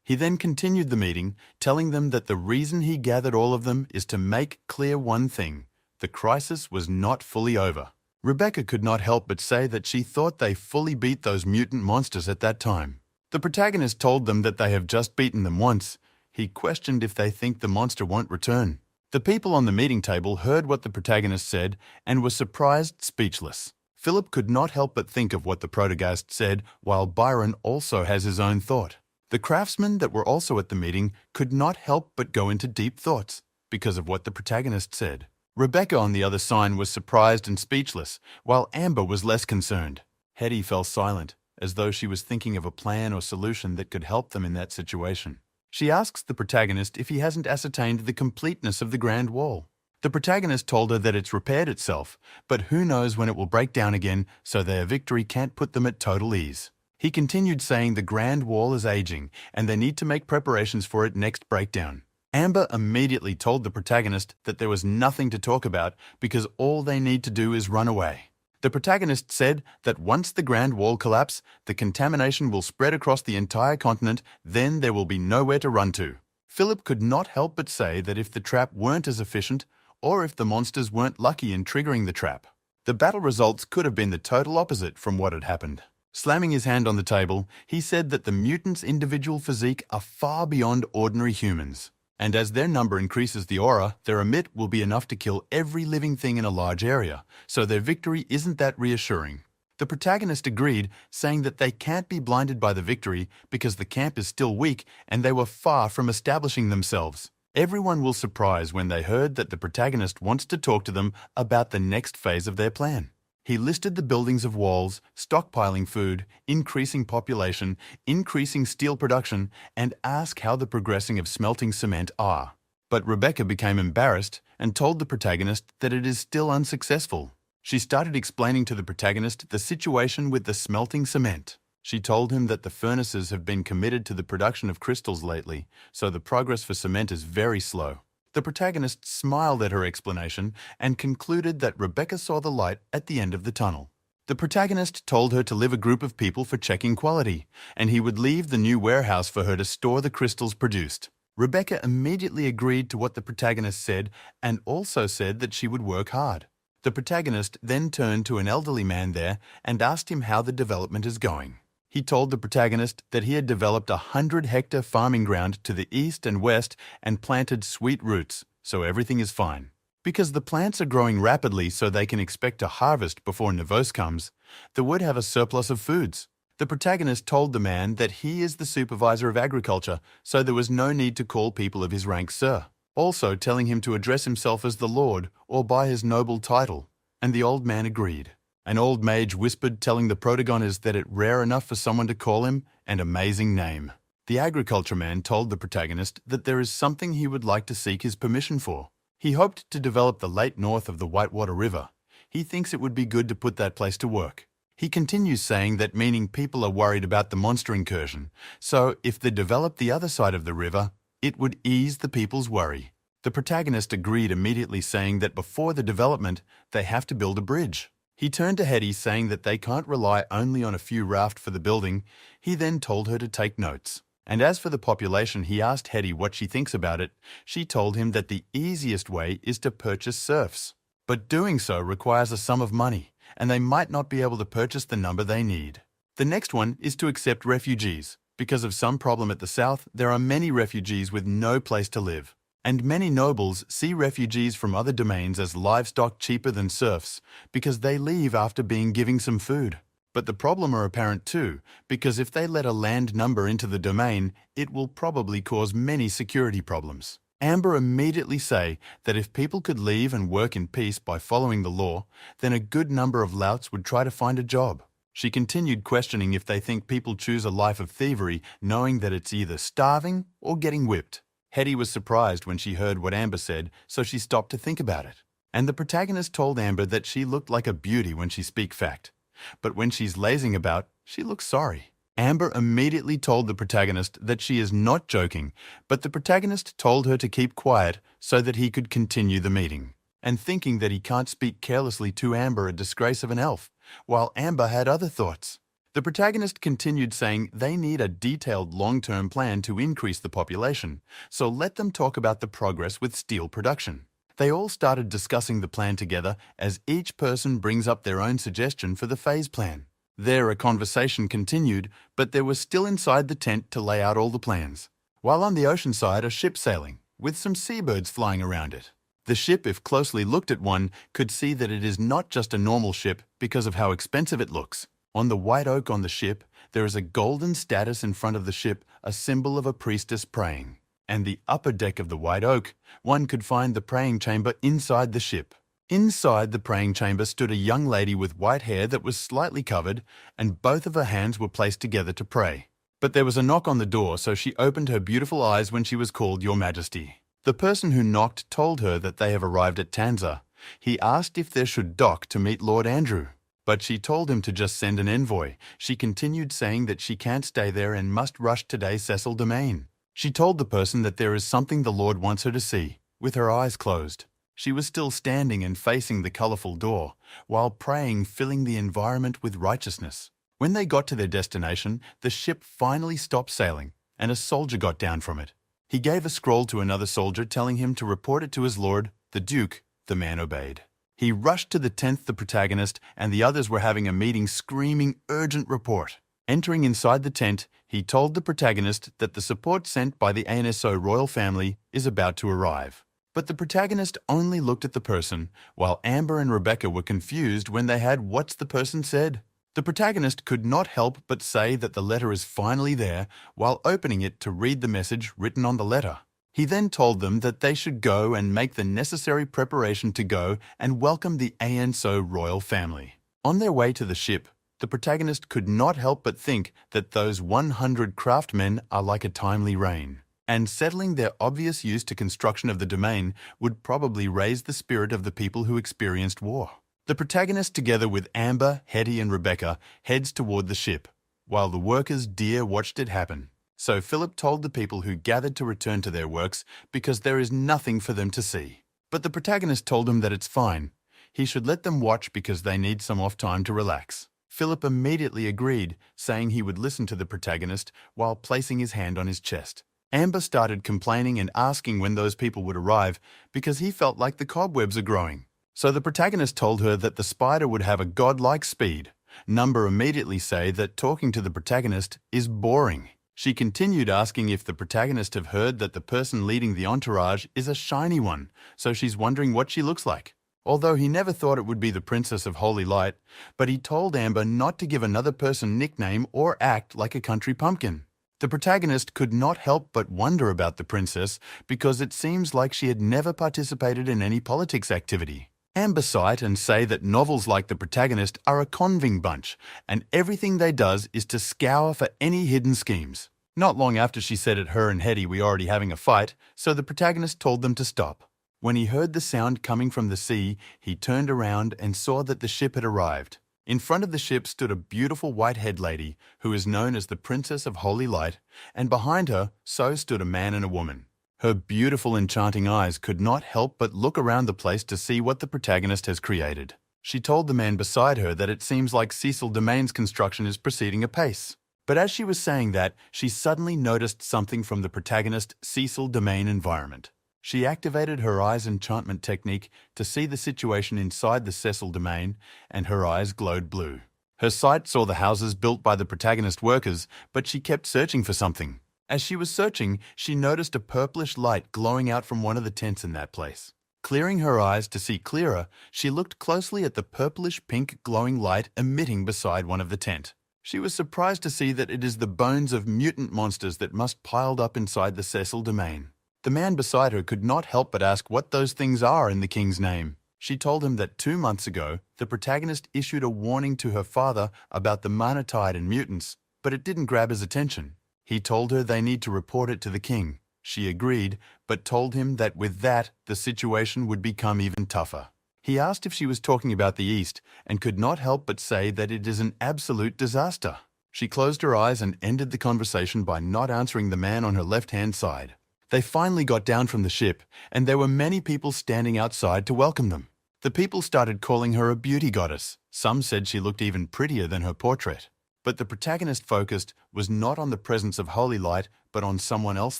He then continued the meeting, telling them that the reason he gathered all of them is to make clear one thing: the crisis was not fully over. Rebecca could not help but say that she thought they fully beat those mutant monsters at that time. The protagonist told them that they have just beaten them once. He questioned if they think the monster won't return. The people on the meeting table heard what the protagonist said and were surprised, speechless. Philip could not help but think of what the protagonist said, while Byron also has his own thought. The craftsmen that were also at the meeting could not help but go into deep thoughts because of what the protagonist said. Rebecca, on the other side, was surprised and speechless, while Amber was less concerned. Hetty fell silent, as though she was thinking of a plan or solution that could help them in that situation. She asks the protagonist if he hasn't ascertained the completeness of the Grand Wall. The protagonist told her that it's repaired itself, but who knows when it will break down again, so their victory can't put them at total ease. He continued saying the Grand Wall is aging, and they need to make preparations for its next breakdown. Amber immediately told the protagonist that there was nothing to talk about because all they need to do is run away. The protagonist said that once the Grand Wall collapses, the contamination will spread across the entire continent, then there will be nowhere to run to. Philip could not help but say that if the trap weren't as efficient, or if the monsters weren't lucky in triggering the trap, the battle results could have been the total opposite from what had happened. Slamming his hand on the table, he said that the mutants' individual physique are far beyond ordinary humans. And as their number increases, the aura their emit will be enough to kill every living thing in a large area, so their victory isn't that reassuring. The protagonist agreed, saying that they can't be blinded by the victory because the camp is still weak and they were far from establishing themselves. Everyone will surprise when they heard that the protagonist wants to talk to them about the next phase of their plan. He listed the buildings of walls, stockpiling food, increasing population, increasing steel production, and asked how the progressing of smelting cement are. But Rebecca became embarrassed and told the protagonist that it is still unsuccessful. She started explaining to the protagonist the situation with the smelting cement. She told him that the furnaces have been committed to the production of crystals lately, so the progress for cement is very slow. The protagonist smiled at her explanation and concluded that Rebecca saw the light at the end of the tunnel. The protagonist told her to leave a group of people for checking quality, and he would leave the new warehouse for her to store the crystals produced. Rebecca immediately agreed to what the protagonist said and also said that she would work hard. The protagonist then turned to an elderly man there and asked him how the development is going. He told the protagonist that he had developed 100-hectare farming ground to the east and west and planted sweet roots, so everything is fine. Because the plants are growing rapidly so they can expect a harvest before Nivose comes, the wood have a surplus of foods. The protagonist told the man that he is the supervisor of agriculture, so there was no need to call people of his rank sir. also telling him to address himself as the Lord or by his noble title, and the old man agreed. An old mage whispered, telling the protagonist that it rare enough for someone to call him an amazing name. The agriculture man told the protagonist that there is something he would like to seek his permission for. He hoped to develop the lake north of the Whitewater River. He thinks it would be good to put that place to work. He continues saying that meaning people are worried about the monster incursion, so if they develop the other side of the river, it would ease the people's worry. The protagonist agreed immediately, saying that before the development, they have to build a bridge. He turned to Hetty, saying that they can't rely only on a few raft for the building. He then told her to take notes. And as for the population, he asked Hetty what she thinks about it. She told him that the easiest way is to purchase serfs. But doing so requires a sum of money, and they might not be able to purchase the number they need. The next one is to accept refugees. Because of some problem at the south, there are many refugees with no place to live. And many nobles see refugees from other domains as livestock cheaper than serfs because they leave after being given some food. But the problem are apparent too, because if they let a land number into the domain, it will probably cause many security problems. Amber immediately say that if people could leave and work in peace by following the law, then a good number of louts would try to find a job. She continued questioning if they think people choose a life of thievery knowing that it's either starving or getting whipped. Hetty was surprised when she heard what Amber said, so she stopped to think about it. And the protagonist told Amber that she looked like a beauty when she speak fact. But when she's lazing about, she looks sorry. Amber immediately told the protagonist that she is not joking, but the protagonist told her to keep quiet so that he could continue the meeting. And thinking that he can't speak carelessly to Amber, a disgrace of an elf, while Amber had other thoughts. The protagonist continued saying they need a detailed long-term plan to increase the population, so let them talk about the progress with steel production. They all started discussing the plan together as each person brings up their own suggestion for the phase plan. There a conversation continued, but they were still inside the tent to lay out all the plans. While on the ocean side, a ship sailing, with some seabirds flying around it. The ship, if closely looked at one, could see that it is not just a normal ship because of how expensive it looks. On the white oak on the ship, there is a golden status in front of the ship, a symbol of a priestess praying. And the upper deck of the white oak, one could find the praying chamber inside the ship. Inside the praying chamber stood a young lady with white hair that was slightly covered, and both of her hands were placed together to pray. But there was a knock on the door, so she opened her beautiful eyes when she was called Your Majesty. The person who knocked told her that they have arrived at Tanza. He asked if they should dock to meet Lord Andrew. But she told him to just send an envoy. She continued saying that she can't stay there and must rush today Cecil Domain. She told the person that there is something the Lord wants her to see, with her eyes closed. She was still standing and facing the colourful door, while praying, filling the environment with righteousness. When they got to their destination, the ship finally stopped sailing, and a soldier got down from it. He gave a scroll to another soldier, telling him to report it to his lord, the Duke. The man obeyed. He rushed to the tent the protagonist and the others were having a meeting, screaming urgent report. Entering inside the tent, he told the protagonist that the support sent by the ANSO royal family is about to arrive. But the protagonist only looked at the person, while Amber and Rebecca were confused when they had "What's the person said?" The protagonist could not help but say that the letter is finally there, while opening it to read the message written on the letter. He then told them that they should go and make the necessary preparation to go and welcome the ANSO royal family. On their way to the ship, the protagonist could not help but think that those 100 craftsmen are like a timely rain, and settling their obvious use to construction of the domain would probably raise the spirit of the people who experienced war. The protagonist, together with Amber, Hetty and Rebecca, heads toward the ship, while the workers Deer watched it happen. So Philip told the people who gathered to return to their works because there is nothing for them to see. But the protagonist told him that it's fine. He should let them watch because they need some off time to relax. Philip immediately agreed, saying he would listen to the protagonist while placing his hand on his chest. Amber started complaining and asking when those people would arrive because he felt like the cobwebs are growing. So the protagonist told her that the spider would have a godlike speed. Number immediately say that talking to the protagonist is boring. She continued asking if the protagonist have heard that the person leading the entourage is a shiny one, so she's wondering what she looks like. Although he never thought it would be the Princess of Holy Light, but he told Amber not to give another person nickname or act like a country pumpkin. The protagonist could not help but wonder about the princess because it seems like she had never participated in any politics activity. Amber cite and say that novels like the protagonist are a conniving bunch, and everything they does is to scour for any hidden schemes. Not long after she said it, her and Hetty were already having a fight, so the protagonist told them to stop. When he heard the sound coming from the sea, he turned around and saw that the ship had arrived. In front of the ship stood a beautiful white-haired lady, who is known as the Princess of Holy Light, and behind her so stood a man and a woman. Her beautiful, enchanting eyes could not help but look around the place to see what the protagonist has created. She told the man beside her that it seems like Cecil Domain's construction is proceeding apace. But as she was saying that, she suddenly noticed something from the protagonist Cecil Domain environment. She activated her eyes enchantment technique to see the situation inside the Cecil Domain, and her eyes glowed blue. Her sight saw the houses built by the protagonist workers, but she kept searching for something. As she was searching, she noticed a purplish light glowing out from one of the tents in that place. Clearing her eyes to see clearer, she looked closely at the purplish-pink glowing light emitting beside one of the tent. She was surprised to see that it is the bones of mutant monsters that must piled up inside the Cecil Domain. The man beside her could not help but ask what those things are in the king's name. She told him that 2 months ago, the protagonist issued a warning to her father about the Manatide and mutants, but it didn't grab his attention. He told her they need to report it to the king. She agreed, but told him that with that, the situation would become even tougher. He asked if she was talking about the East, and could not help but say that it is an absolute disaster. She closed her eyes and ended the conversation by not answering the man on her left-hand side. They finally got down from the ship, and there were many people standing outside to welcome them. The people started calling her a beauty goddess. Some said she looked even prettier than her portrait. But the protagonist focused was not on the presence of Holy Light, but on someone else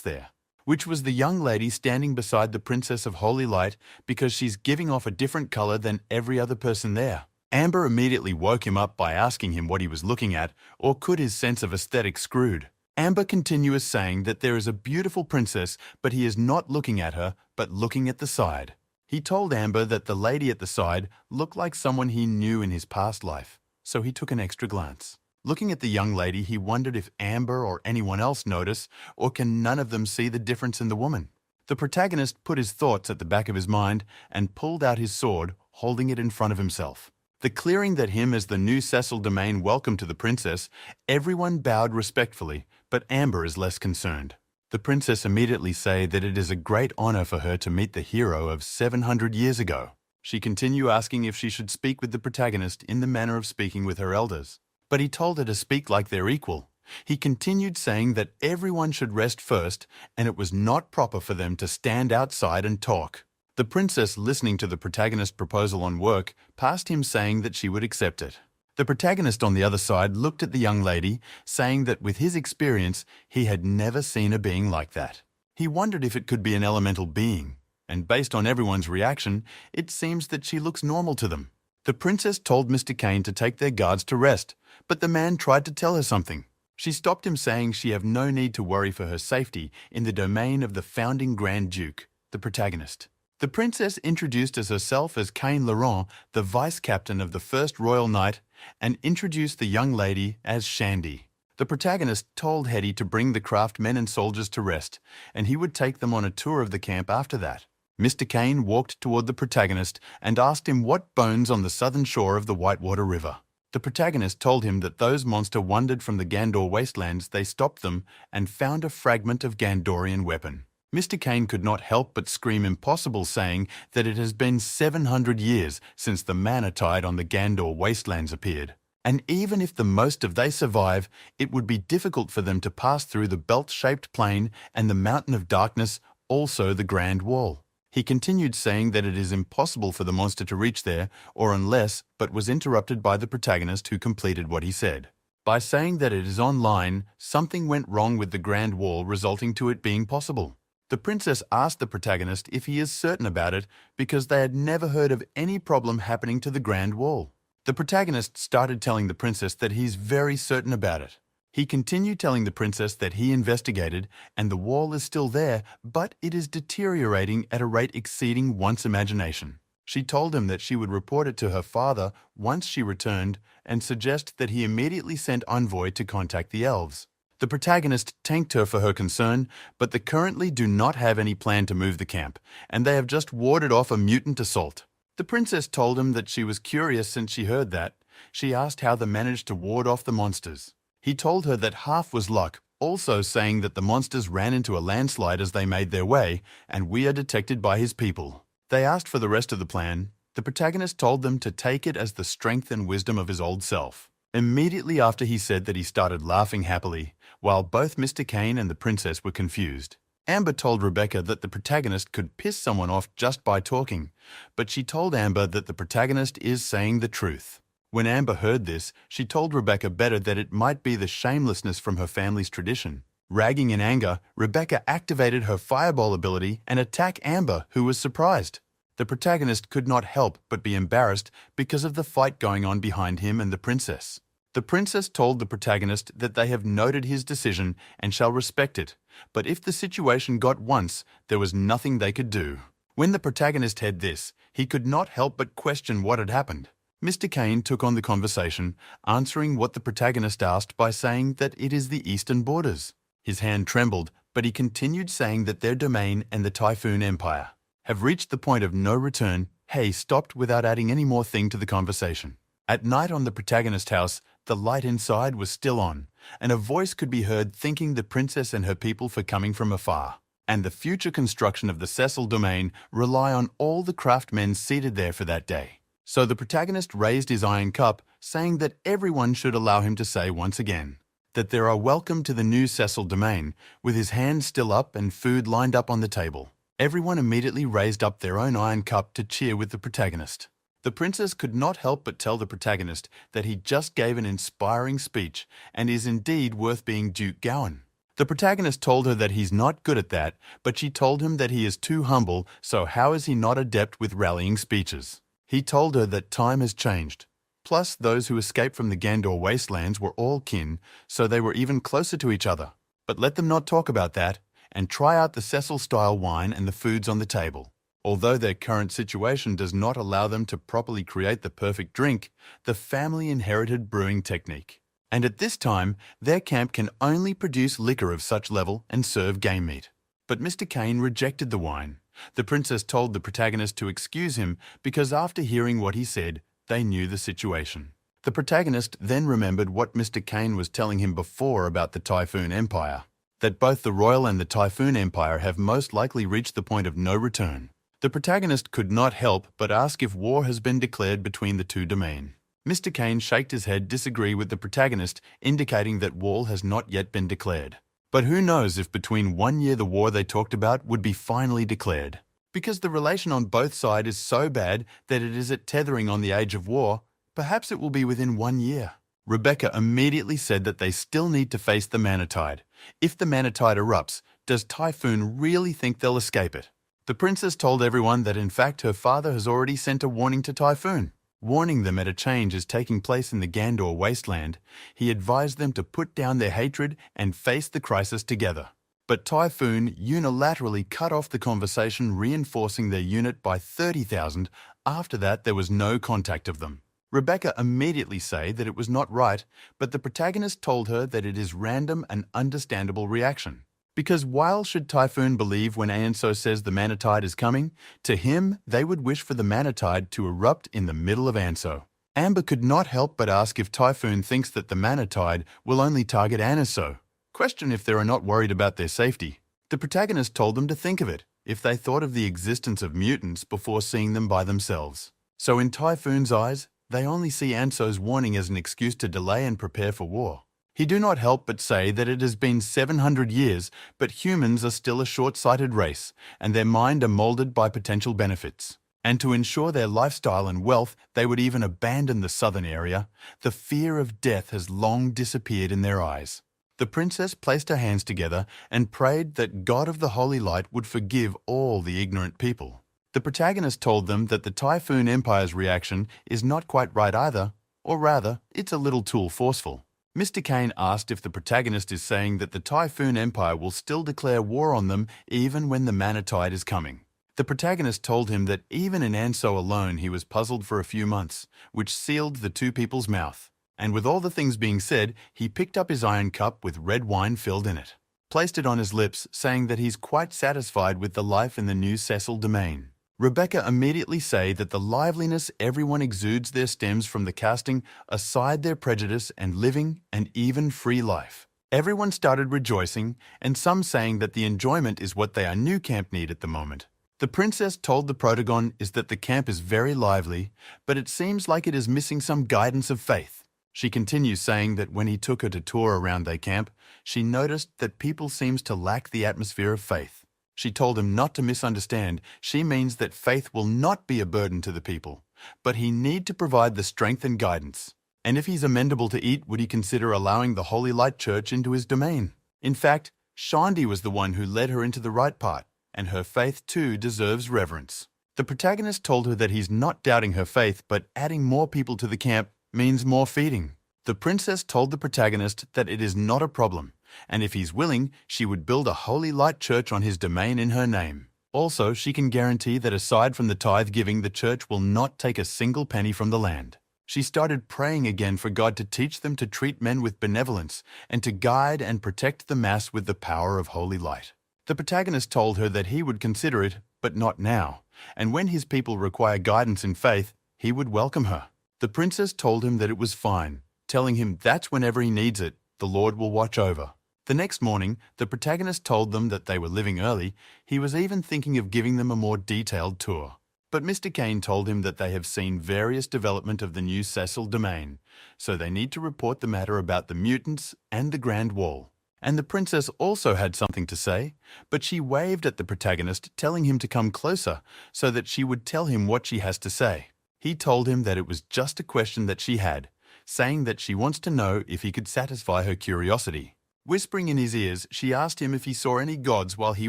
there, which was the young lady standing beside the Princess of Holy Light, because she's giving off a different color than every other person there. Amber immediately woke him up by asking him what he was looking at, or could his sense of aesthetic screwed. Amber continues saying that there is a beautiful princess, but he is not looking at her, but looking at the side. He told Amber that the lady at the side looked like someone he knew in his past life, so he took an extra glance. Looking at the young lady, he wondered if Amber or anyone else notice, or can none of them see the difference in the woman? The protagonist put his thoughts at the back of his mind and pulled out his sword, holding it in front of himself. The clearing that him as the new Cecil Domain welcomed to the princess, everyone bowed respectfully, but Amber is less concerned. The princess immediately say that it is a great honor for her to meet the hero of 700 years ago. She continued asking if she should speak with the protagonist in the manner of speaking with her elders. But he told her to speak like their equal. He continued saying that everyone should rest first, and it was not proper for them to stand outside and talk. The princess, listening to the protagonist's proposal on work, passed him saying that she would accept it. The protagonist on the other side looked at the young lady, saying that with his experience, he had never seen a being like that. He wondered if it could be an elemental being, and based on everyone's reaction, it seems that she looks normal to them. The princess told Mr. Kane to take their guards to rest, but the man tried to tell her something. She stopped him, saying she have no need to worry for her safety in the domain of the founding Grand Duke, the protagonist. The princess introduced herself as Kane Laurent, the vice-captain of the First Royal Knight, and introduced the young lady as Shandy. The protagonist told Hetty to bring the craft men and soldiers to rest, and he would take them on a tour of the camp after that. Mr. Kane walked toward the protagonist and asked him what bones on the southern shore of the Whitewater River. The protagonist told him that those monsters wandered from the Gandor wastelands. They stopped them and found a fragment of Gandorian weapon. Mr. Kane could not help but scream impossible, saying that it has been 700 years since the Manatide on the Gandor wastelands appeared. And even if the most of they survive, it would be difficult for them to pass through the belt-shaped plain and the mountain of darkness, also the Grand Wall. He continued saying that it is impossible for the monster to reach there, or unless, but was interrupted by the protagonist, who completed what he said. By saying that it is online, something went wrong with the Grand Wall, resulting to it being possible. The princess asked the protagonist if he is certain about it, because they had never heard of any problem happening to the Grand Wall. The protagonist started telling the princess that he's very certain about it. He continued telling the princess that he investigated, and the wall is still there, but it is deteriorating at a rate exceeding one's imagination. She told him that she would report it to her father once she returned, and suggest that he immediately sent envoy to contact the elves. The protagonist thanked her for her concern, but they currently do not have any plan to move the camp, and they have just warded off a mutant assault. The princess told him that she was curious since she heard that. She asked how they managed to ward off the monsters. He told her that half was luck, also saying that the monsters ran into a landslide as they made their way, and we are detected by his people. They asked for the rest of the plan. The protagonist told them to take it as the strength and wisdom of his old self. Immediately after he said that, he started laughing happily, while both Mr. Kane and the princess were confused. Amber told Rebecca that the protagonist could piss someone off just by talking, but she told Amber that the protagonist is saying the truth. When Amber heard this, she told Rebecca better that it might be the shamelessness from her family's tradition. Ragging in anger, Rebecca activated her fireball ability and attacked Amber, who was surprised. The protagonist could not help but be embarrassed because of the fight going on behind him and the princess. The princess told the protagonist that they have noted his decision and shall respect it, but if the situation got once, there was nothing they could do. When the protagonist heard this, he could not help but question what had happened. Mr. Kane took on the conversation, answering what the protagonist asked by saying that it is the eastern borders. His hand trembled, but he continued saying that their domain and the Typhoon Empire have reached the point of no return. Hay stopped without adding any more thing to the conversation. At night on the protagonist's house, the light inside was still on, and a voice could be heard thanking the princess and her people for coming from afar. And the future construction of the Cecil domain rely on all the craftsmen seated there for that day. So the protagonist raised his iron cup, saying that everyone should allow him to say once again that they are welcome to the new Cecil domain, with his hand still up and food lined up on the table. Everyone immediately raised up their own iron cup to cheer with the protagonist. The princess could not help but tell the protagonist that he just gave an inspiring speech and is indeed worth being Duke Gowan. The protagonist told her that he's not good at that, but she told him that he is too humble, so how is he not adept with rallying speeches? He told her that time has changed. Plus, those who escaped from the Gandor wastelands were all kin, so they were even closer to each other. But let them not talk about that, and try out the Cecil-style wine and the foods on the table. Although their current situation does not allow them to properly create the perfect drink, the family inherited brewing technique. And at this time, their camp can only produce liquor of such level and serve game meat. But Mr. Kane rejected the wine. The princess told the protagonist to excuse him because after hearing what he said, they knew the situation. The protagonist then remembered what Mr. Kane was telling him before about the Typhoon Empire, that both the Royal and the Typhoon Empire have most likely reached the point of no return. The protagonist could not help but ask if war has been declared between the two domains. Mr. Kane shaked his head, disagree with the protagonist, indicating that war has not yet been declared. But who knows if between 1 year the war they talked about would be finally declared. Because the relation on both sides is so bad that it is at tethering on the age of war, perhaps it will be within 1 year. Rebecca immediately said that they still need to face the Manatide. If the Manatide erupts, does Typhoon really think they'll escape it? The princess told everyone that in fact her father has already sent a warning to Typhoon. Warning them that a change is taking place in the Gandor wasteland, he advised them to put down their hatred and face the crisis together. But Typhoon unilaterally cut off the conversation, reinforcing their unit by 30,000. After that, there was no contact of them. Rebecca immediately said that it was not right, but the protagonist told her that it is random and understandable reaction. Because while should Typhoon believe when Anso says the Manatide is coming, to him they would wish for the Manatide to erupt in the middle of Anso. Amber could not help but ask if Typhoon thinks that the Manatide will only target Aniso. Question if they are not worried about their safety. The protagonist told them to think of it, if they thought of the existence of mutants before seeing them by themselves. So in Typhoon's eyes, they only see Anso's warning as an excuse to delay and prepare for war. He do not help but say that it has been 700 years, but humans are still a short-sighted race, and their mind are moulded by potential benefits. And to ensure their lifestyle and wealth, they would even abandon the southern area. The fear of death has long disappeared in their eyes. The princess placed her hands together and prayed that God of the Holy Light would forgive all the ignorant people. The protagonist told them that the Typhoon Empire's reaction is not quite right either, or rather, it's a little too forceful. Mr. Kane asked if the protagonist is saying that the Typhoon Empire will still declare war on them even when the Manatide is coming. The protagonist told him that even in Anso alone he was puzzled for a few months, which sealed the two people's mouth. And with all the things being said, he picked up his iron cup with red wine filled in it, placed it on his lips, saying that he's quite satisfied with the life in the new Cecil domain. Rebecca immediately say that the liveliness everyone exudes there stems from the casting aside their prejudice and living an even free life. Everyone started rejoicing, and some saying that the enjoyment is what they are new camp need at the moment. The princess told the protagon is that the camp is very lively, but it seems like it is missing some guidance of faith. She continues saying that when he took her to tour around their camp, she noticed that people seems to lack the atmosphere of faith. She told him not to misunderstand. She means that faith will not be a burden to the people, but he need to provide the strength and guidance. And if he's amendable to eat, would he consider allowing the Holy Light Church into his domain? In fact, Shandi was the one who led her into the right path, and her faith too deserves reverence. The protagonist told her that he's not doubting her faith, but adding more people to the camp means more feeding. The princess told the protagonist that it is not a problem, and if he's willing, she would build a Holy Light Church on his domain in her name. Also, she can guarantee that aside from the tithe giving, the church will not take a single penny from the land. She started praying again for God to teach them to treat men with benevolence and to guide and protect the mass with the power of holy light. The protagonist told her that he would consider it, but not now, and when his people require guidance in faith, he would welcome her. The princess told him that it was fine, telling him that's whenever he needs it, the Lord will watch over. The next morning, the protagonist told them that they were leaving early. He was even thinking of giving them a more detailed tour. But Mr. Kane told him that they have seen various development of the new Cecil domain, so they need to report the matter about the mutants and the Grand Wall. And the princess also had something to say, but she waved at the protagonist, telling him to come closer so that she would tell him what she has to say. He told him that it was just a question that she had, saying that she wants to know if he could satisfy her curiosity. Whispering in his ears, she asked him if he saw any gods while he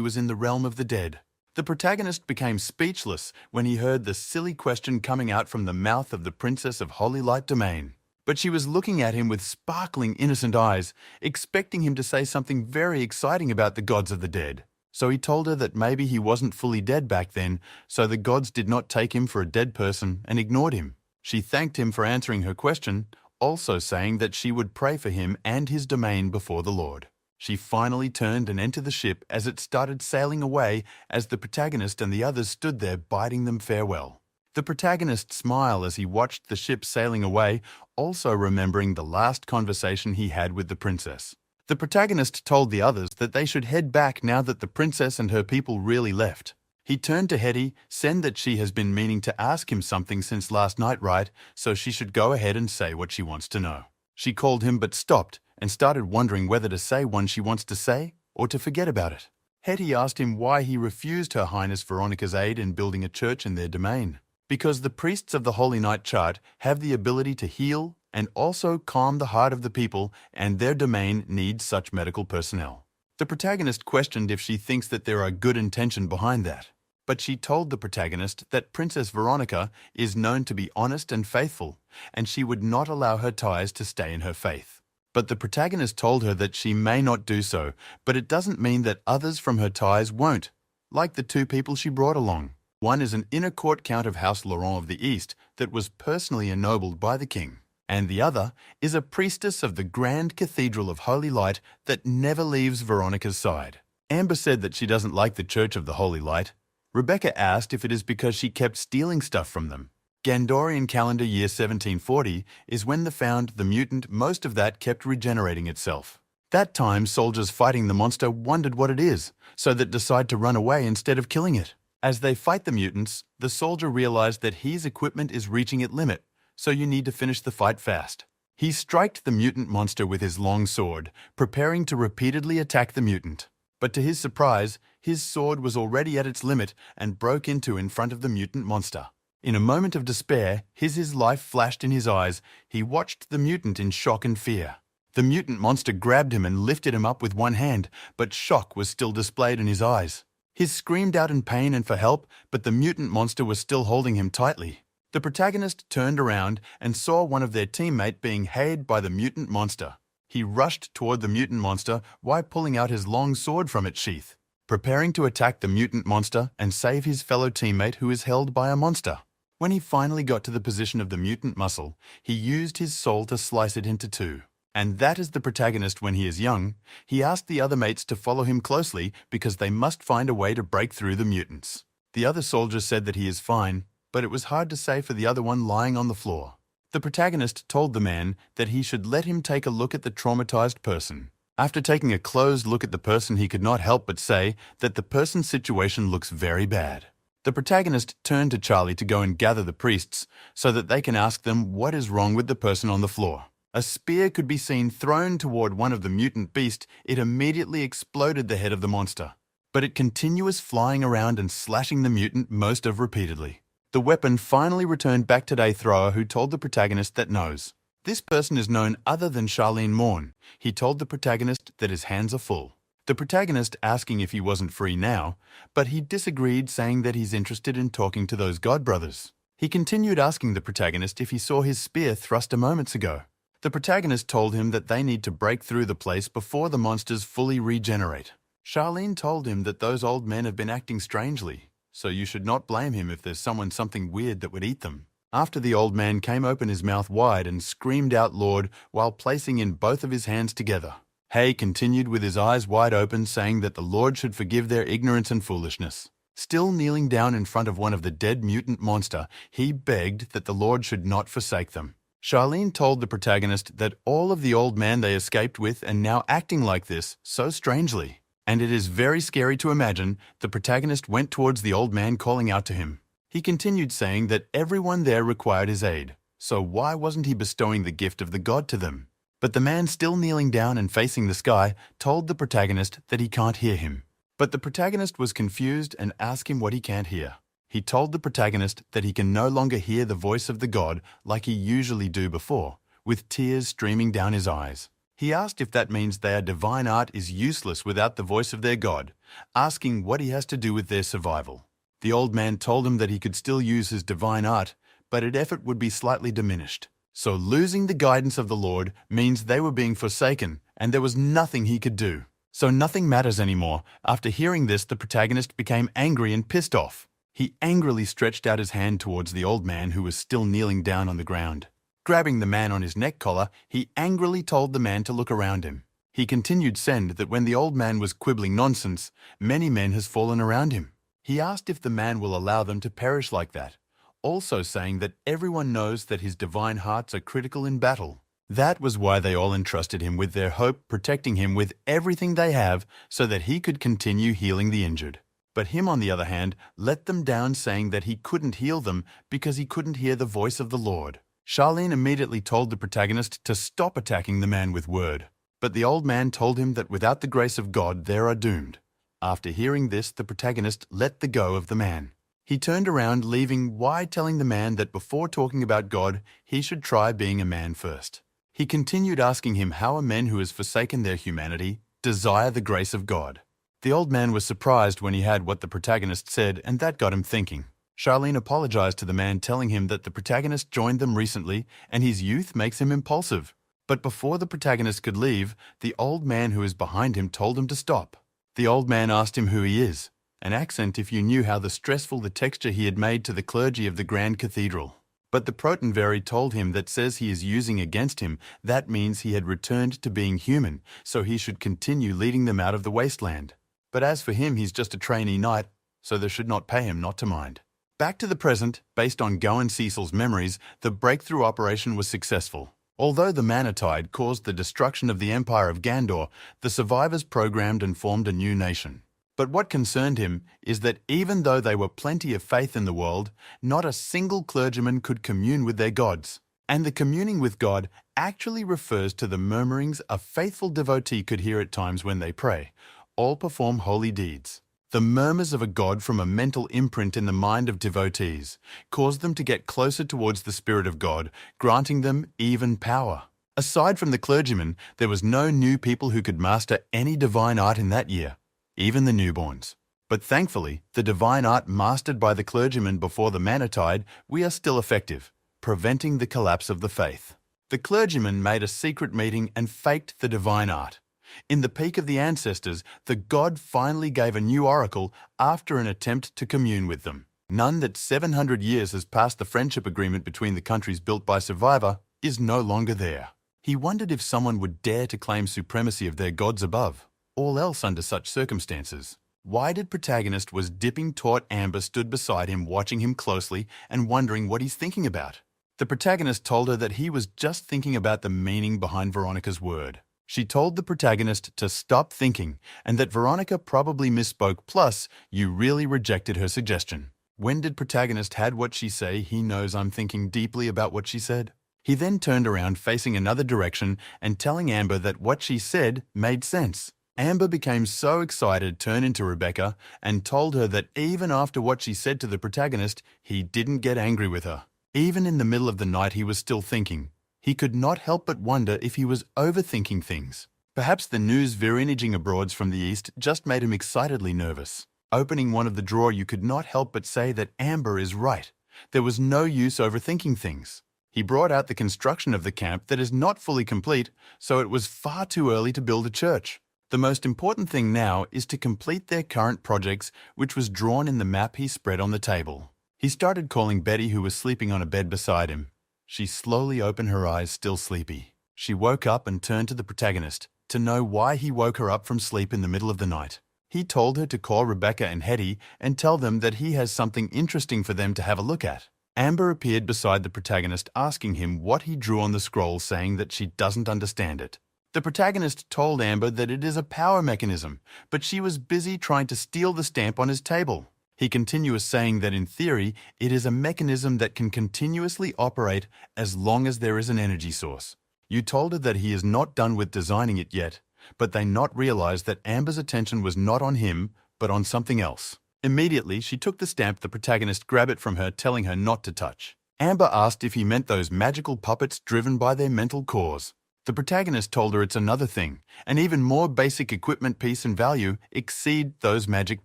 was in the realm of the dead. The protagonist became speechless when he heard the silly question coming out from the mouth of the princess of Holy Light Domain. But she was looking at him with sparkling, innocent eyes, expecting him to say something very exciting about the gods of the dead. So he told her that maybe he wasn't fully dead back then, so the gods did not take him for a dead person and ignored him. She thanked him for answering her question, also saying that she would pray for him and his domain before the Lord. She finally turned and entered the ship as it started sailing away, as the protagonist and the others stood there bidding them farewell. The protagonist smiled as he watched the ship sailing away, also remembering the last conversation he had with the princess. The protagonist told the others that they should head back now that the princess and her people really left. He turned to Hetty, said that she has been meaning to ask him something since last night, right, so she should go ahead and say what she wants to know. She called him but stopped and started wondering whether to say one she wants to say or to forget about it. Hetty asked him why he refused Her Highness Veronica's aid in building a church in their domain. Because the priests of the Holy Night Chart have the ability to heal and also calm the heart of the people, and their domain needs such medical personnel. The protagonist questioned if she thinks that there are good intention behind that. But she told the protagonist that Princess Veronica is known to be honest and faithful, and she would not allow her ties to stay in her faith. But the protagonist told her that she may not do so, but it doesn't mean that others from her ties won't, like the two people she brought along. One is an inner court count of House Laurent of the East that was personally ennobled by the king, and the other is a priestess of the Grand Cathedral of Holy Light that never leaves Veronica's side. Amber said that she doesn't like the Church of the Holy Light. Rebecca asked if it is because she kept stealing stuff from them. Gandorian calendar year 1740 is when they found the mutant. Most of that kept regenerating itself. That time, soldiers fighting the monster wondered what it is, so that decide to run away instead of killing it. As they fight the mutants, the soldier realized that his equipment is reaching its limit, so you need to finish the fight fast. He striked the mutant monster with his long sword, preparing to repeatedly attack the mutant. But to his surprise, his sword was already at its limit and broke into in front of the mutant monster. In a moment of despair, his life flashed in his eyes. He watched the mutant in shock and fear. The mutant monster grabbed him and lifted him up with one hand, but shock was still displayed in his eyes. He screamed out in pain and for help, but the mutant monster was still holding him tightly. The protagonist turned around and saw one of their teammates being hayed by the mutant monster. He rushed toward the mutant monster while pulling out his long sword from its sheath, preparing to attack the mutant monster and save his fellow teammate who is held by a monster. When he finally got to the position of the mutant muscle, he used his soul to slice it into two. And that is the protagonist when he is young. He asked the other mates to follow him closely because they must find a way to break through the mutants. The other soldiers said that he is fine, but it was hard to say for the other one lying on the floor. The protagonist told the man that he should let him take a look at the traumatized person. After taking a closed look at the person, he could not help but say that the person's situation looks very bad. The protagonist turned to Charlie to go and gather the priests so that they can ask them what is wrong with the person on the floor. A spear could be seen thrown toward one of the mutant beasts. It immediately exploded the head of the monster, but it continues flying around and slashing the mutant most of repeatedly. The weapon finally returned back to Day Thrower, who told the protagonist that knows. This person is known other than Charlene Morn. He told the protagonist that his hands are full. The protagonist asking if he wasn't free now, but he disagreed, saying that he's interested in talking to those God brothers. He continued asking the protagonist if he saw his spear thrust a moments ago. The protagonist told him that they need to break through the place before the monsters fully regenerate. Charlene told him that those old men have been acting strangely, so you should not blame him if there's something weird that would eat them. After the old man came open his mouth wide and screamed out Lord while placing in both of his hands together. Hay continued with his eyes wide open, saying that the Lord should forgive their ignorance and foolishness. Still kneeling down in front of one of the dead mutant monster, he begged that the Lord should not forsake them. Charlene told the protagonist that all of the old man they escaped with and now acting like this so strangely. And it is very scary to imagine. The protagonist went towards the old man, calling out to him. He continued saying that everyone there required his aid, so why wasn't he bestowing the gift of the god to them? But the man, still kneeling down and facing the sky, told the protagonist that he can't hear him. But the protagonist was confused and asked him what he can't hear. He told the protagonist that he can no longer hear the voice of the god like he usually do before, with tears streaming down his eyes. He asked if that means their divine art is useless without the voice of their god, asking what he has to do with their survival. The old man told him that he could still use his divine art, but its effort would be slightly diminished. So losing the guidance of the Lord means they were being forsaken, and there was nothing he could do. So nothing matters anymore. After hearing this, the protagonist became angry and pissed off. He angrily stretched out his hand towards the old man, who was still kneeling down on the ground. Grabbing the man on his neck collar, he angrily told the man to look around him. He continued saying that when the old man was quibbling nonsense, many men has fallen around him. He asked if the man will allow them to perish like that, also saying that everyone knows that his divine hearts are critical in battle. That was why they all entrusted him with their hope, protecting him with everything they have so that he could continue healing the injured. But him, on the other hand, let them down, saying that he couldn't heal them because he couldn't hear the voice of the Lord. Charlene immediately told the protagonist to stop attacking the man with word. But the old man told him that without the grace of God, they are doomed. After hearing this, the protagonist let the go of the man. He turned around, leaving, while telling the man that before talking about God, he should try being a man first. He continued asking him how a men who has forsaken their humanity desire the grace of God. The old man was surprised when he had what the protagonist said, and that got him thinking. Charlene apologized to the man, telling him that the protagonist joined them recently and his youth makes him impulsive. But before the protagonist could leave, the old man who is behind him told him to stop. The old man asked him who he is, an accent if you knew how stressful the texture he had made to the clergy of the Grand Cathedral. But the Protonvary told him that says he is using against him, that means he had returned to being human, so he should continue leading them out of the wasteland. But as for him, he's just a trainee knight, so they should not pay him not to mind. Back to the present, based on Gowan Cecil's memories, the breakthrough operation was successful. Although the Manatide caused the destruction of the Empire of Gandor, the survivors programmed and formed a new nation. But what concerned him is that even though there were plenty of faith in the world, not a single clergyman could commune with their gods. And the communing with God actually refers to the murmurings a faithful devotee could hear at times when they pray, or perform holy deeds. The murmurs of a god from a mental imprint in the mind of devotees caused them to get closer towards the Spirit of God, granting them even power. Aside from the clergyman, there was no new people who could master any divine art in that year, even the newborns. But thankfully, the divine art mastered by the clergyman before the Manatide, we are still effective, preventing the collapse of the faith. The clergyman made a secret meeting and faked the divine art. In the peak of the ancestors, the god finally gave a new oracle after an attempt to commune with them. None that 700 years has passed the friendship agreement between the countries built by Survivor is no longer there. He wondered if someone would dare to claim supremacy of their gods above, all else under such circumstances. Why did protagonist was dipping taut Amber stood beside him watching him closely and wondering what he's thinking about. The protagonist told her that he was just thinking about the meaning behind Veronica's word. She told the protagonist to stop thinking and that Veronica probably misspoke, plus you really rejected her suggestion. When did protagonist had what she say he knows I'm thinking deeply about what she said? He then turned around facing another direction and telling Amber that what she said made sense. Amber became so excited, turned into Rebecca and told her that even after what she said to the protagonist, he didn't get angry with her. Even in the middle of the night he was still thinking. He could not help but wonder if he was overthinking things. Perhaps the news verenaging abroad from the east just made him excitedly nervous. Opening one of the drawer, you could not help but say that Amber is right. There was no use overthinking things. He brought out the construction of the camp that is not fully complete, so it was far too early to build a church. The most important thing now is to complete their current projects, which was drawn in the map he spread on the table. He started calling Betty, who was sleeping on a bed beside him. She slowly opened her eyes, still sleepy. She woke up and turned to the protagonist to know why he woke her up from sleep in the middle of the night. He told her to call Rebecca and Hetty and tell them that he has something interesting for them to have a look at. Amber appeared beside the protagonist asking him what he drew on the scroll, saying that she doesn't understand it. The protagonist told Amber that it is a power mechanism, but she was busy trying to steal the stamp on his table. He continues saying that in theory, it is a mechanism that can continuously operate as long as there is an energy source. You told her that he is not done with designing it yet, but they not realize that Amber's attention was not on him, but on something else. Immediately, she took the stamp. The protagonist grabbed it from her, telling her not to touch. Amber asked if he meant those magical puppets driven by their mental cores. The protagonist told her it's another thing, an even more basic equipment piece and value exceed those magic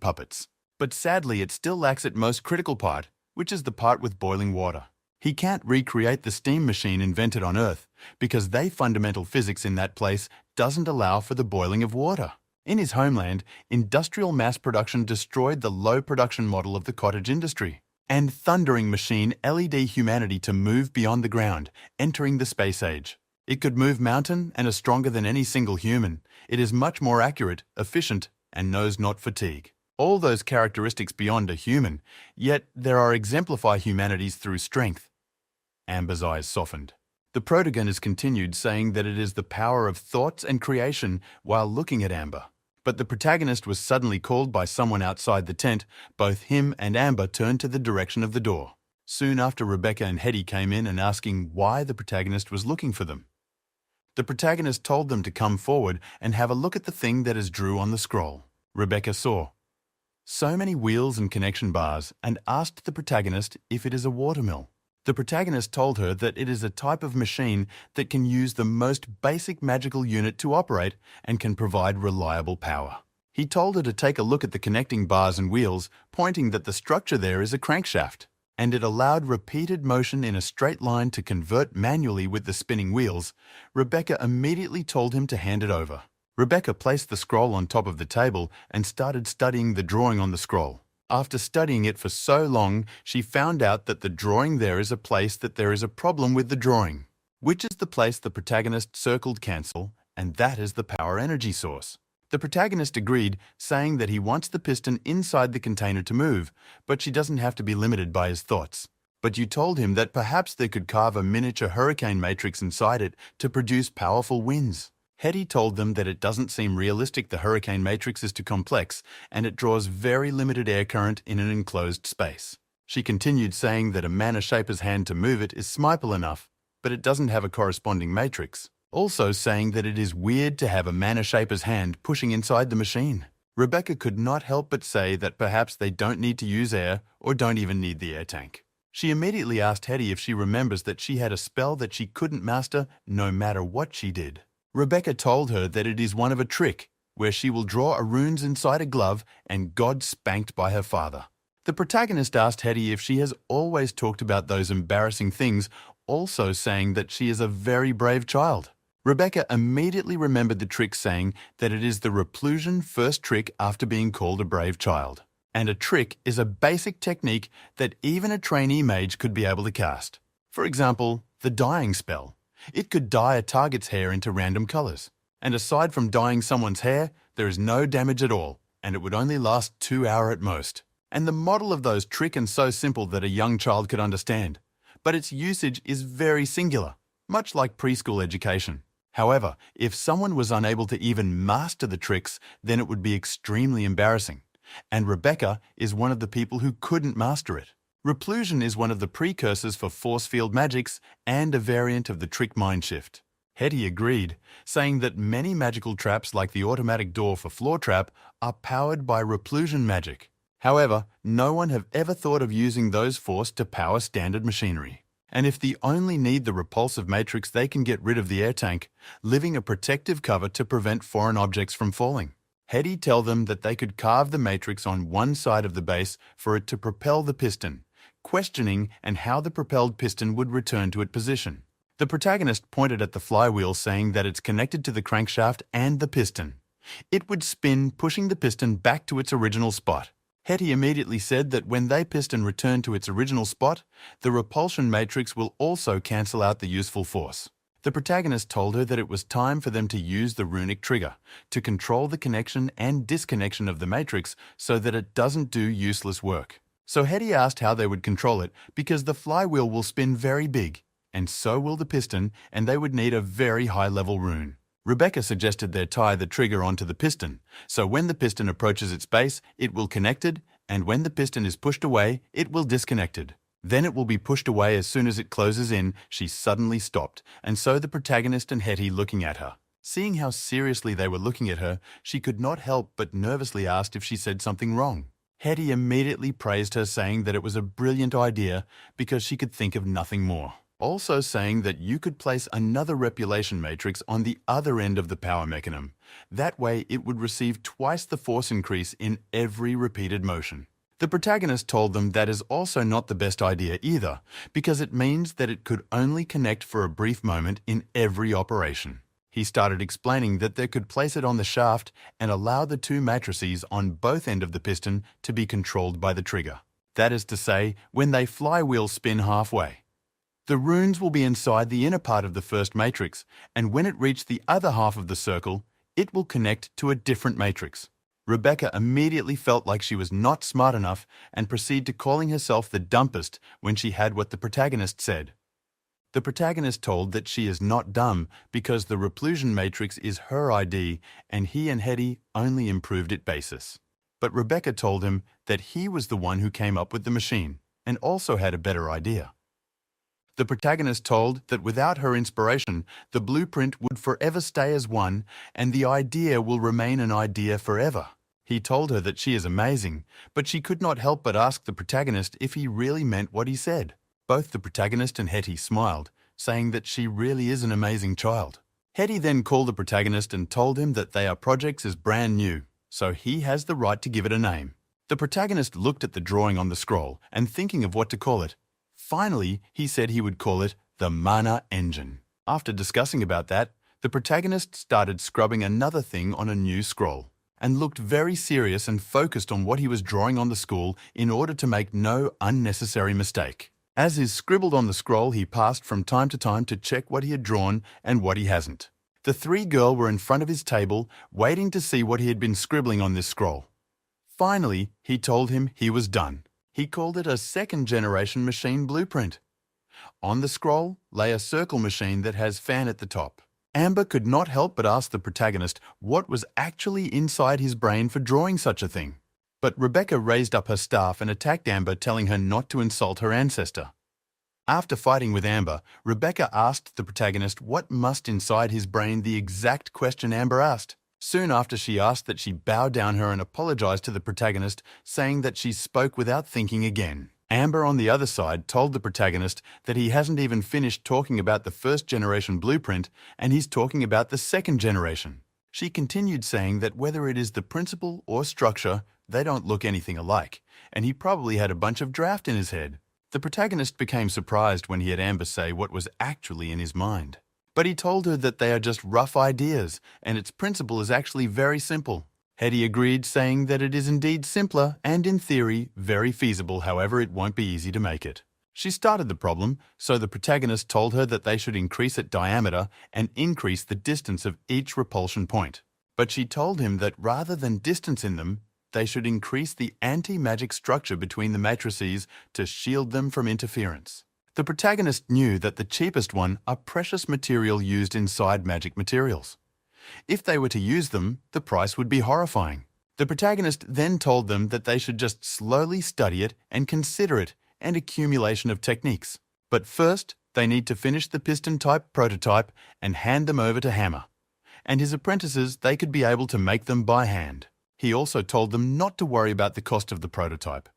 puppets. But sadly, it still lacks its most critical part, which is the part with boiling water. He can't recreate the steam machine invented on Earth because they fundamental physics in that place doesn't allow for the boiling of water. In his homeland, industrial mass production destroyed the low production model of the cottage industry. And thundering machine led humanity to move beyond the ground, entering the space age. It could move mountain and is stronger than any single human. It is much more accurate, efficient, and knows not fatigue. All those characteristics beyond a human, yet there are exemplify humanities through strength. Amber's eyes softened. The protagonist continued saying that it is the power of thoughts and creation while looking at Amber. But the protagonist was suddenly called by someone outside the tent. Both him and Amber turned to the direction of the door. Soon after, Rebecca and Hetty came in and asking why the protagonist was looking for them. The protagonist told them to come forward and have a look at the thing that is drew on the scroll. Rebecca saw so many wheels and connection bars and asked the protagonist if it is a watermill. The protagonist told her that it is a type of machine that can use the most basic magical unit to operate and can provide reliable power. He told her to take a look at the connecting bars and wheels, pointing that the structure there is a crankshaft, and it allowed repeated motion in a straight line to convert manually with the spinning wheels. Rebecca immediately told him to hand it over. Rebecca placed the scroll on top of the table and started studying the drawing on the scroll. After studying it for so long, she found out that the drawing there is a place that there is a problem with the drawing, which is the place the protagonist circled cancel, and that is the power energy source. The protagonist agreed, saying that he wants the piston inside the container to move, but she doesn't have to be limited by his thoughts. But you told him that perhaps they could carve a miniature hurricane matrix inside it to produce powerful winds. Hetty told them that it doesn't seem realistic. The hurricane matrix is too complex and it draws very limited air current in an enclosed space. She continued saying that a mana shaper's hand to move it is simple enough, but it doesn't have a corresponding matrix. Also saying that it is weird to have a mana shaper's hand pushing inside the machine. Rebecca could not help but say that perhaps they don't need to use air or don't even need the air tank. She immediately asked Hetty if she remembers that she had a spell that she couldn't master no matter what she did. Rebecca told her that it is one of a trick, where she will draw a runes inside a glove and God spanked by her father. The protagonist asked Hetty if she has always talked about those embarrassing things, also saying that she is a very brave child. Rebecca immediately remembered the trick, saying that it is the replusion first trick after being called a brave child. And a trick is a basic technique that even a trainee mage could be able to cast. For example, the dyeing spell. It could dye a target's hair into random colors. And aside from dyeing someone's hair, there is no damage at all, and it would only last 2 hours at most. And the model of those trick and so simple that a young child could understand. But its usage is very singular, much like preschool education. However, if someone was unable to even master the tricks, then it would be extremely embarrassing. And Rebecca is one of the people who couldn't master it. Replusion is one of the precursors for force field magics and a variant of the trick mindshift. Hetty agreed, saying that many magical traps like the automatic door for floor trap are powered by replusion magic. However, no one have ever thought of using those forced to power standard machinery. And if they only need the repulsive matrix, they can get rid of the air tank, leaving a protective cover to prevent foreign objects from falling. Hetty tell them that they could carve the matrix on one side of the base for it to propel the piston, questioning and how the propelled piston would return to its position. The protagonist pointed at the flywheel, saying that it's connected to the crankshaft and the piston. It would spin, pushing the piston back to its original spot. Hetty immediately said that when the piston returned to its original spot, the repulsion matrix will also cancel out the useful force. The protagonist told her that it was time for them to use the runic trigger to control the connection and disconnection of the matrix so that it doesn't do useless work. So Hetty asked how they would control it, because the flywheel will spin very big, and so will the piston, and they would need a very high-level rune. Rebecca suggested they tie the trigger onto the piston, so when the piston approaches its base, it will connected, and when the piston is pushed away, it will disconnected. Then it will be pushed away as soon as it closes in. She suddenly stopped, and so the protagonist and Hetty looking at her. Seeing how seriously they were looking at her, she could not help but nervously asked if she said something wrong. Hetty immediately praised her, saying that it was a brilliant idea because she could think of nothing more. Also saying that you could place another repulsion matrix on the other end of the power mechanism. That way it would receive twice the force increase in every repeated motion. The protagonist told them that is also not the best idea either, because it means that it could only connect for a brief moment in every operation. He started explaining that they could place it on the shaft and allow the two matrices on both ends of the piston to be controlled by the trigger. That is to say, when they flywheel spin halfway. The runes will be inside the inner part of the first matrix, and when it reaches the other half of the circle, it will connect to a different matrix. Rebecca immediately felt like she was not smart enough and proceeded to calling herself the dumbest when she had what the protagonist said. The protagonist told that she is not dumb because the replusion matrix is her ID and he and Hetty only improved its basis. But Rebecca told him that he was the one who came up with the machine and also had a better idea. The protagonist told that without her inspiration, the blueprint would forever stay as one and the idea will remain an idea forever. He told her that she is amazing, but she could not help but ask the protagonist if he really meant what he said. Both the protagonist and Hetty smiled, saying that she really is an amazing child. Hetty then called the protagonist and told him that their project is brand new, so he has the right to give it a name. The protagonist looked at the drawing on the scroll and thinking of what to call it. Finally, he said he would call it the Mana Engine. After discussing about that, the protagonist started scrubbing another thing on a new scroll and looked very serious and focused on what he was drawing on the scroll in order to make no unnecessary mistake. As is scribbled on the scroll, he passed from time to time to check what he had drawn and what he hasn't. The three girls were in front of his table, waiting to see what he had been scribbling on this scroll. Finally, he told him he was done. He called it a second-generation machine blueprint. On the scroll lay a circle machine that has fan at the top. Amber could not help but ask the protagonist what was actually inside his brain for drawing such a thing. But Rebecca raised up her staff and attacked Amber, telling her not to insult her ancestor. After fighting with Amber, Rebecca asked the protagonist what must inside his brain the exact question Amber asked. Soon after she asked that she bow down her and apologized to the protagonist, saying that she spoke without thinking again. Amber on the other side told the protagonist that he hasn't even finished talking about the first generation blueprint and he's talking about the second generation. She continued saying that whether it is the principle or structure, they don't look anything alike, and he probably had a bunch of draft in his head. The protagonist became surprised when he had Amber say what was actually in his mind. But he told her that they are just rough ideas, and its principle is actually very simple. Hetty agreed, saying that it is indeed simpler and, in theory, very feasible, however it won't be easy to make it. She started the problem, so the protagonist told her that they should increase its diameter and increase the distance of each repulsion point. But she told him that rather than distance in them, they should increase the anti-magic structure between the matrices to shield them from interference. The protagonist knew that the cheapest one are precious material used inside magic materials. If they were to use them, the price would be horrifying. The protagonist then told them that they should just slowly study it and consider it an accumulation of techniques. But first, they need to finish the piston-type prototype and hand them over to Hammer. And his apprentices, they could be able to make them by hand. He also told them not to worry about the cost of the prototype.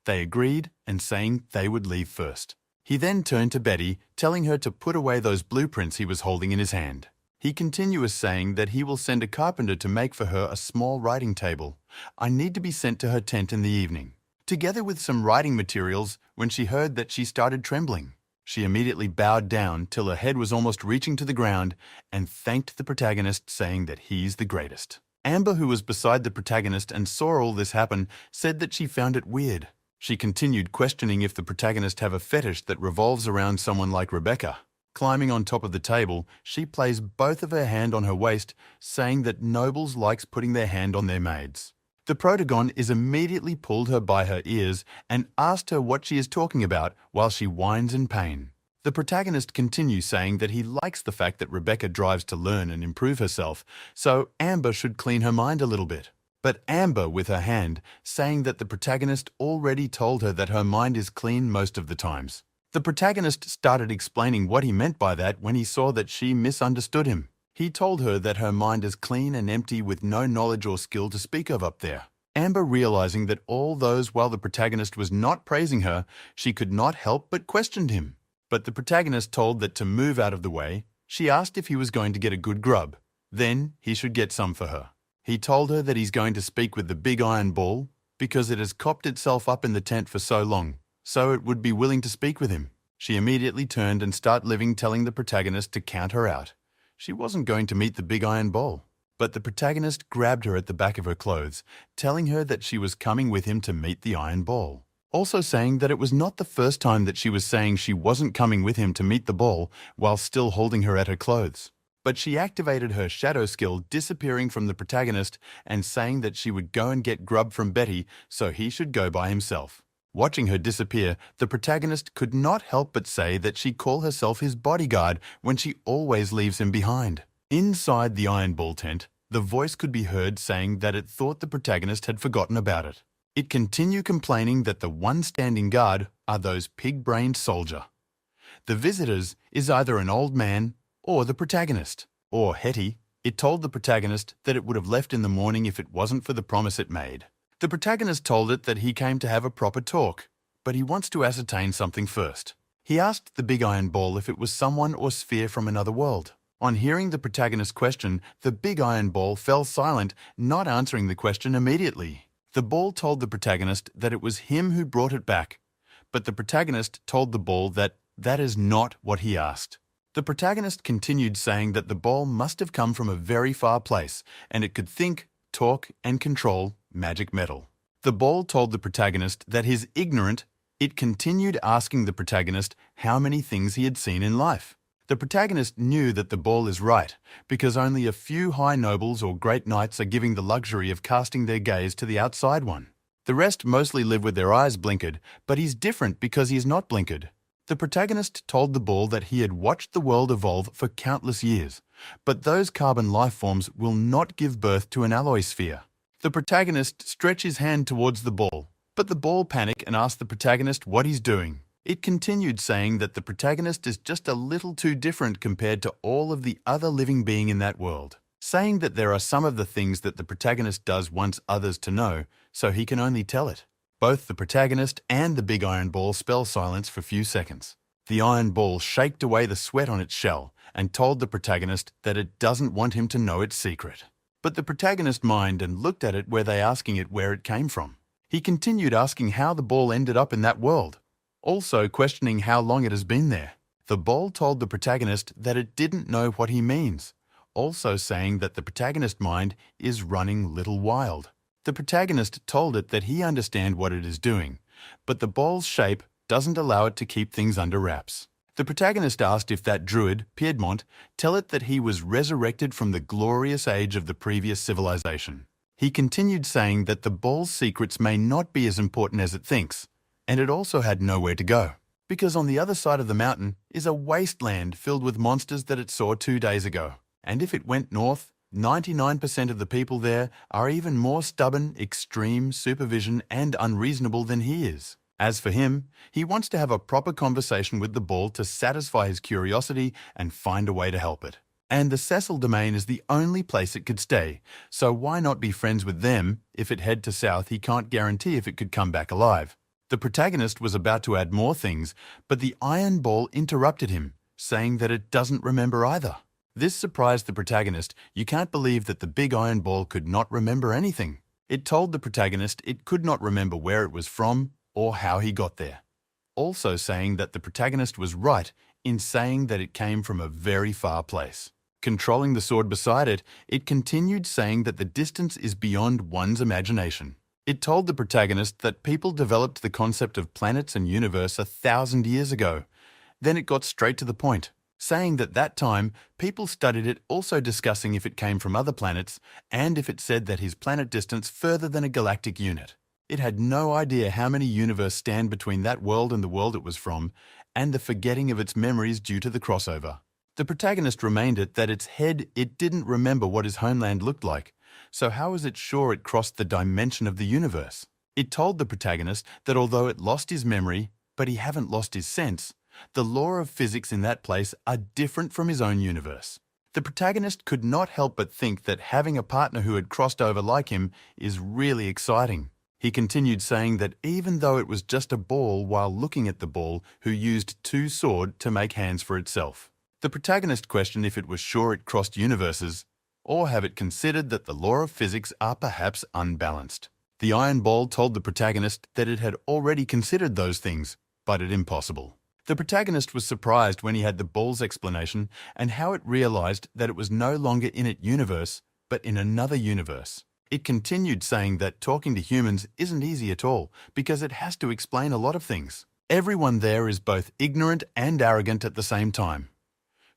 They agreed and saying they would leave first. He then turned to Betty, telling her to put away those blueprints he was holding in his hand. He continues saying that he will send a carpenter to make for her a small writing table. I need to be sent to her tent in the evening. Together with some writing materials, when she heard that, she started trembling. She immediately bowed down till her head was almost reaching to the ground and thanked the protagonist, saying that he's the greatest. Amber, who was beside the protagonist and saw all this happen, said that she found it weird. She continued questioning if the protagonist have a fetish that revolves around someone like Rebecca. Climbing on top of the table, she places both of her hand on her waist, saying that nobles likes putting their hand on their maids. The protagon is immediately pulled her by her ears and asked her what she is talking about while she whines in pain. The protagonist continues saying that he likes the fact that Rebecca drives to learn and improve herself, so Amber should clean her mind a little bit. But Amber, with her hand, saying that the protagonist already told her that her mind is clean most of the times. The protagonist started explaining what he meant by that when he saw that she misunderstood him. He told her that her mind is clean and empty with no knowledge or skill to speak of up there. Amber, realizing that all those while the protagonist was not praising her, she could not help but questioned him. But the protagonist told that to move out of the way, she asked if he was going to get a good grub. Then he should get some for her. He told her that he's going to speak with the big iron ball because it has copped itself up in the tent for so long, so it would be willing to speak with him. She immediately turned and started living, telling the protagonist to count her out. She wasn't going to meet the big iron ball, but the protagonist grabbed her at the back of her clothes, telling her that she was coming with him to meet the iron ball. Also saying that it was not the first time that she was saying she wasn't coming with him to meet the ball while still holding her at her clothes. But she activated her shadow skill, disappearing from the protagonist and saying that she would go and get grub from Betty so he should go by himself. Watching her disappear, the protagonist could not help but say that she called herself his bodyguard when she always leaves him behind. Inside the iron ball tent, the voice could be heard saying that it thought the protagonist had forgotten about it. It continued complaining that the one standing guard are those pig-brained soldier. The visitors is either an old man or the protagonist, or Hetty. It told the protagonist that it would have left in the morning if it wasn't for the promise it made. The protagonist told it that he came to have a proper talk, but he wants to ascertain something first. He asked the big iron ball if it was someone or sphere from another world. On hearing the protagonist's question, the big iron ball fell silent, not answering the question immediately. The ball told the protagonist that it was him who brought it back, but the protagonist told the ball that that is not what he asked. The protagonist continued saying that the ball must have come from a very far place, and it could think, talk, and control magic metal. The ball told the protagonist that he's ignorant. It continued asking the protagonist how many things he had seen in life. The protagonist knew that the ball is right, because only a few high nobles or great knights are giving the luxury of casting their gaze to the outside one. The rest mostly live with their eyes blinkered, but he's different because he's not blinkered. The protagonist told the ball that he had watched the world evolve for countless years, but those carbon life forms will not give birth to an alloy sphere. The protagonist stretched his hand towards the ball, but the ball panicked and asked the protagonist what he's doing. It continued saying that the protagonist is just a little too different compared to all of the other living being in that world, saying that there are some of the things that the protagonist does wants others to know, so he can only tell it. Both the protagonist and the big iron ball spell silence for a few seconds. The iron ball shaked away the sweat on its shell and told the protagonist that it doesn't want him to know its secret. But the protagonist minded and looked at it where they asking it where it came from. He continued asking how the ball ended up in that world, also questioning how long it has been there. The ball told the protagonist that it didn't know what he means, also saying that the protagonist mind is running little wild. The protagonist told it that he understands what it is doing, but the ball's shape doesn't allow it to keep things under wraps. The protagonist asked if that druid, Piedmont, tell it that he was resurrected from the glorious age of the previous civilization. He continued saying that the ball's secrets may not be as important as it thinks, and it also had nowhere to go, because on the other side of the mountain is a wasteland filled with monsters that it saw 2 days ago. And if it went north, 99% of the people there are even more stubborn, extreme, supervision, and unreasonable than he is. As for him, he wants to have a proper conversation with the ball to satisfy his curiosity and find a way to help it. And the Cecil domain is the only place it could stay, so why not be friends with them? If it head to south, he can't guarantee if it could come back alive. The protagonist was about to add more things, but the iron ball interrupted him, saying that it doesn't remember either. This surprised the protagonist. You can't believe that the big iron ball could not remember anything. It told the protagonist it could not remember where it was from or how he got there. Also saying that the protagonist was right in saying that it came from a very far place. Controlling the sword beside it, it continued saying that the distance is beyond one's imagination. It told the protagonist that people developed the concept of planets and universe 1,000 years ago. Then it got straight to the point, saying that time people studied it, also discussing if it came from other planets and if it said that his planet distance further than a galactic unit. It had no idea how many universes stand between that world and the world it was from, and the forgetting of its memories due to the crossover. The protagonist remained it that its head it didn't remember what his homeland looked like, so how is it sure it crossed the dimension of the universe? It told the protagonist that although it lost his memory, but he haven't lost his sense, the law of physics in that place are different from his own universe. The protagonist could not help but think that having a partner who had crossed over like him is really exciting. He continued saying that even though it was just a ball while looking at the ball who used 2 swords to make hands for itself. The protagonist questioned if it was sure it crossed universes, or have it considered that the law of physics are perhaps unbalanced. The iron ball told the protagonist that it had already considered those things, but it impossible. The protagonist was surprised when he had the ball's explanation and how it realized that it was no longer in its universe, but in another universe. It continued saying that talking to humans isn't easy at all because it has to explain a lot of things. Everyone there is both ignorant and arrogant at the same time.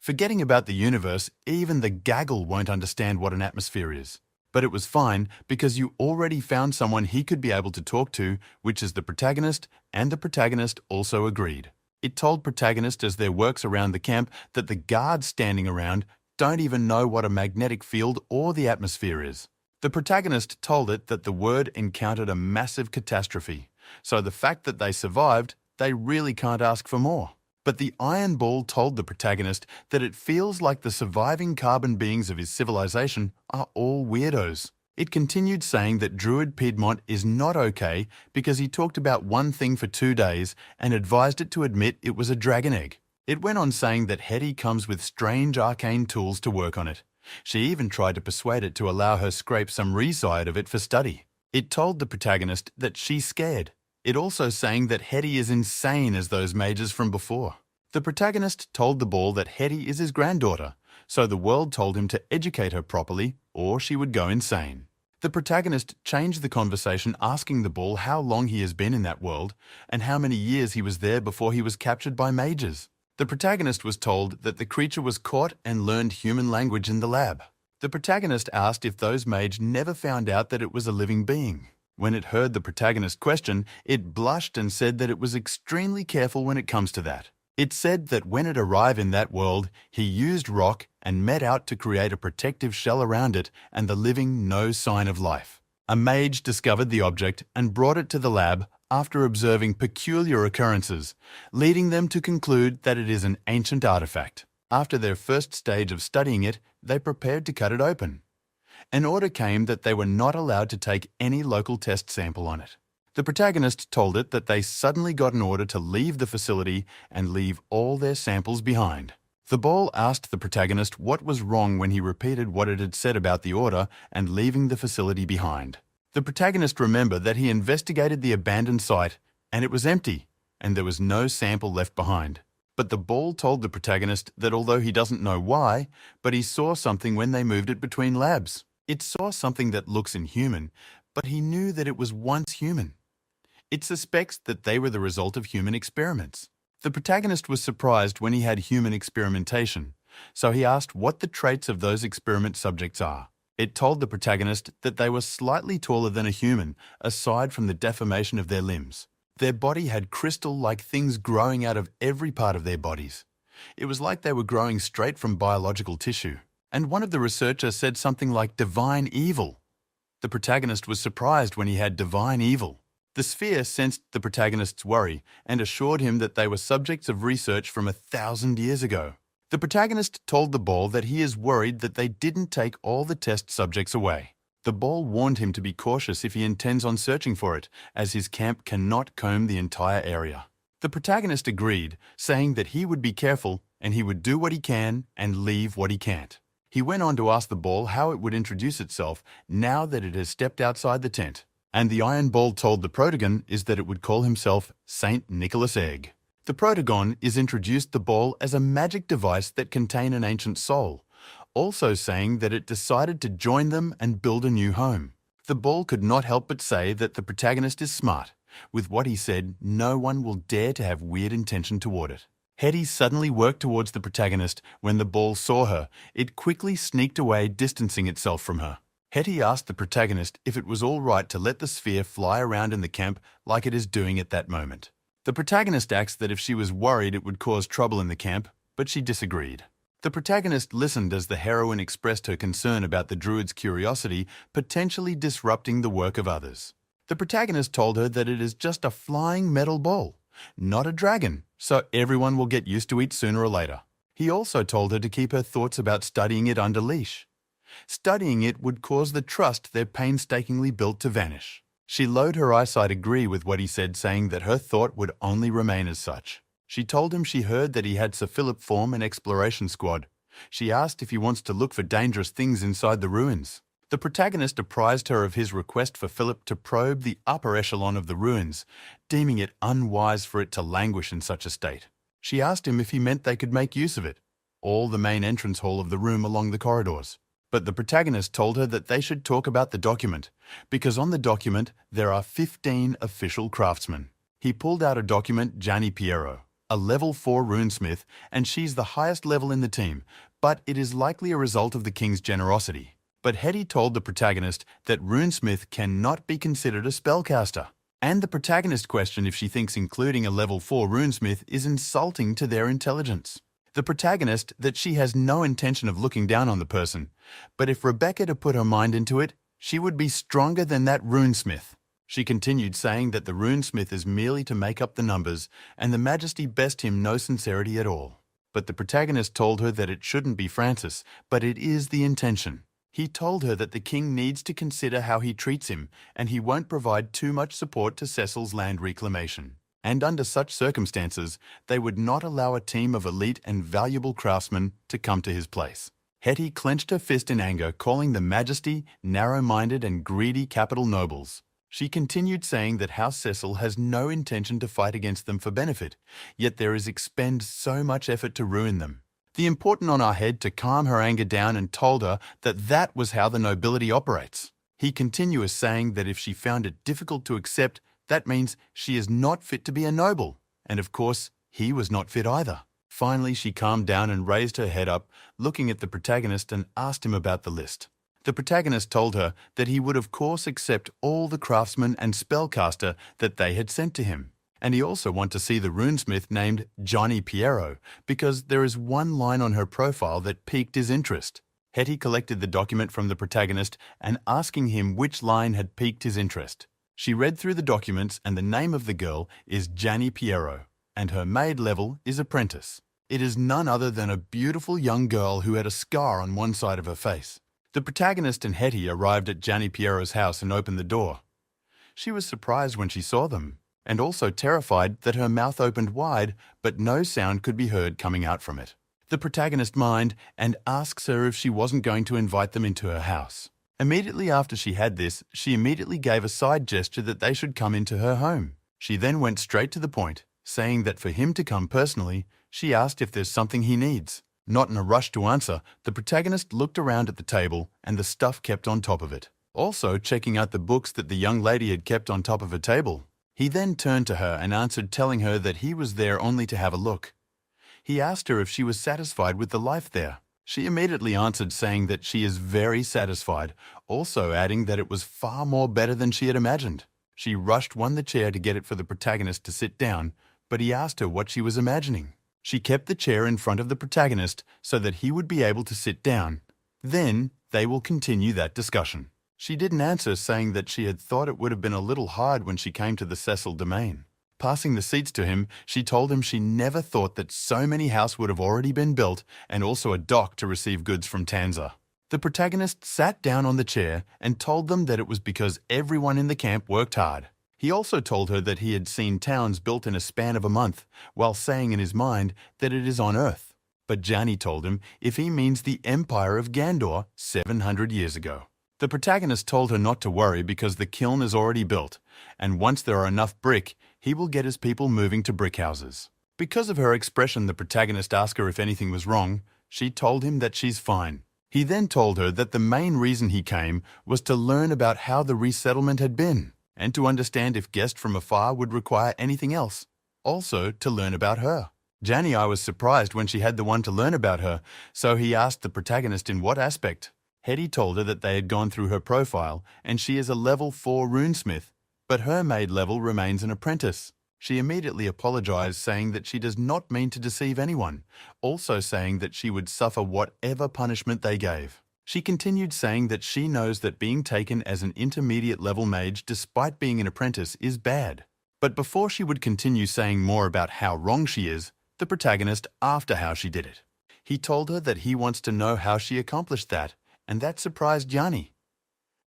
Forgetting about the universe, even the gaggle won't understand what an atmosphere is. But it was fine because you already found someone he could be able to talk to, which is the protagonist, and the protagonist also agreed. It told protagonist as there works around the camp that the guards standing around don't even know what a magnetic field or the atmosphere is. The protagonist told it that the word encountered a massive catastrophe, so the fact that they survived, they really can't ask for more. But the iron ball told the protagonist that it feels like the surviving carbon beings of his civilization are all weirdos. It continued saying that Druid Piedmont is not okay because he talked about one thing for 2 days and advised it to admit it was a dragon egg. It went on saying that Hetty comes with strange arcane tools to work on it. She even tried to persuade it to allow her scrape some reside of it for study. It told the protagonist that she's scared. It also saying that Hetty is insane as those mages from before. The protagonist told the ball that Hetty is his granddaughter, so the world told him to educate her properly or she would go insane. The protagonist changed the conversation asking the ball how long he has been in that world and how many years he was there before he was captured by mages. The protagonist was told that the creature was caught and learned human language in the lab. The protagonist asked if those mages never found out that it was a living being. When it heard the protagonist's question, it blushed and said that it was extremely careful when it comes to that. It said that when it arrived in that world, he used rock and met out to create a protective shell around it and the living no sign of life. A mage discovered the object and brought it to the lab after observing peculiar occurrences, leading them to conclude that it is an ancient artifact. After their first stage of studying it, they prepared to cut it open. An order came that they were not allowed to take any local test sample on it. The protagonist told it that they suddenly got an order to leave the facility and leave all their samples behind. The ball asked the protagonist what was wrong when he repeated what it had said about the order and leaving the facility behind. The protagonist remembered that he investigated the abandoned site and it was empty and there was no sample left behind. But the ball told the protagonist that although he doesn't know why, but he saw something when they moved it between labs. It saw something that looks inhuman, but he knew that it was once human. It suspects that they were the result of human experiments. The protagonist was surprised when he had human experimentation, so he asked what the traits of those experiment subjects are. It told the protagonist that they were slightly taller than a human, aside from the deformation of their limbs. Their body had crystal-like things growing out of every part of their bodies. It was like they were growing straight from biological tissue. And one of the researchers said something like divine evil. The protagonist was surprised when he had divine evil. The sphere sensed the protagonist's worry and assured him that they were subjects of research from 1,000 years ago. The protagonist told the ball that he is worried that they didn't take all the test subjects away. The ball warned him to be cautious if he intends on searching for it, as his camp cannot comb the entire area. The protagonist agreed, saying that he would be careful and he would do what he can and leave what he can't. He went on to ask the ball how it would introduce itself now that it has stepped outside the tent. And the iron ball told the protagon is that it would call himself Saint Nicholas Egg. The protagon is introduced the ball as a magic device that contained an ancient soul, also saying that it decided to join them and build a new home. The ball could not help but say that the protagonist is smart. With what he said, no one will dare to have weird intention toward it. Hetty suddenly worked towards the protagonist. When the ball saw her, it quickly sneaked away, distancing itself from her. Hetty asked the protagonist if it was all right to let the sphere fly around in the camp like it is doing at that moment. The protagonist asked that if she was worried it would cause trouble in the camp, but she disagreed. The protagonist listened as the heroine expressed her concern about the druid's curiosity potentially disrupting the work of others. The protagonist told her that it is just a flying metal ball, not a dragon, so everyone will get used to it sooner or later. He also told her to keep her thoughts about studying it under leash. Studying it would cause the trust they're painstakingly built to vanish. She lowered her eyesight, agree with what he said, saying that her thought would only remain as such. She told him she heard that he had Sir Philip form an exploration squad. She asked if he wants to look for dangerous things inside the ruins. The protagonist apprised her of his request for Philip to probe the upper echelon of the ruins, deeming it unwise for it to languish in such a state. She asked him if he meant they could make use of it, all the main entrance hall of the room along the corridors. But the protagonist told her that they should talk about the document, because on the document there are 15 official craftsmen. He pulled out a document, Gianni Piero, a level 4 runesmith, and she's the highest level in the team, but it is likely a result of the king's generosity. But Hetty told the protagonist that runesmith cannot be considered a spellcaster, and the protagonist questioned if she thinks including a level 4 runesmith is insulting to their intelligence. The protagonist that she has no intention of looking down on the person, but if Rebecca to put her mind into it, she would be stronger than that runesmith. She continued, saying that the runesmith is merely to make up the numbers, and the Majesty best him no sincerity at all. But the protagonist told her that it shouldn't be Francis, but it is the intention. He told her that the king needs to consider how he treats him, and he won't provide too much support to Cecil's land reclamation. And under such circumstances, they would not allow a team of elite and valuable craftsmen to come to his place. Hetty clenched her fist in anger, calling the Majesty narrow-minded and greedy capital nobles. She continued, saying that House Cecil has no intention to fight against them for benefit, yet there is expend so much effort to ruin them. The important on our head to calm her anger down and told her that that was how the nobility operates. He continued, saying that if she found it difficult to accept, that means she is not fit to be a noble, and of course, he was not fit either. Finally, she calmed down and raised her head up, looking at the protagonist, and asked him about the list. The protagonist told her that he would of course accept all the craftsmen and spellcaster that they had sent to him, and he also wanted to see the runesmith named Gianni Piero, because there is one line on her profile that piqued his interest. Hetty collected the document from the protagonist and asking him which line had piqued his interest. She read through the documents, and the name of the girl is Gianni Piero, and her maid level is apprentice. It is none other than a beautiful young girl who had a scar on one side of her face. The protagonist and Hetty arrived at Gianni Piero's house and opened the door. She was surprised when she saw them, and also terrified that her mouth opened wide, but no sound could be heard coming out from it. The protagonist mined and asks her if she wasn't going to invite them into her house. Immediately after she had this, she immediately gave a side gesture that they should come into her home. She then went straight to the point, saying that for him to come personally, She asked if there's something he needs. Not in a rush to answer, the protagonist looked around at the table and the stuff kept on top of it, also checking out the books that the young lady had kept on top of her table. He then turned to her and answered, telling her that he was there only to have a look. He asked her if she was satisfied with the life there. She immediately answered, saying that she is very satisfied, also adding that it was far more better than she had imagined. She won the chair to get it for the protagonist to sit down, but he asked her what she was imagining. She kept the chair in front of the protagonist so that he would be able to sit down. Then they will continue that discussion. She didn't answer, saying that she had thought it would have been a little hard when she came to the Cecil domain. Passing the seats to him, she told him she never thought that so many houses would have already been built and also a dock to receive goods from Tanza. The protagonist sat down on the chair and told them that it was because everyone in the camp worked hard. He also told her that he had seen towns built in a span of a month, while saying in his mind that it is on Earth. But Gianni told him if he means the Empire of Gandor 700 years ago. The protagonist told her not to worry because the kiln is already built, and once there are enough brick, he will get his people moving to brick houses. Because of her expression, the protagonist asked her if anything was wrong. She told him that she's fine. He then told her that the main reason he came was to learn about how the resettlement had been, and to understand if guests from afar would require anything else. Also, to learn about her. Gianni was surprised when she had the one to learn about her, so he asked the protagonist in what aspect. Hetty told her that they had gone through her profile, and she is a level 4 runesmith, but her maid level remains an apprentice. She immediately apologized, saying that she does not mean to deceive anyone, also saying that she would suffer whatever punishment they gave. She continued saying that she knows that being taken as an intermediate level mage despite being an apprentice is bad. But before she would continue saying more about how wrong she is, the protagonist asked her how she did it. He told her that he wants to know how she accomplished that, and that surprised Gianni.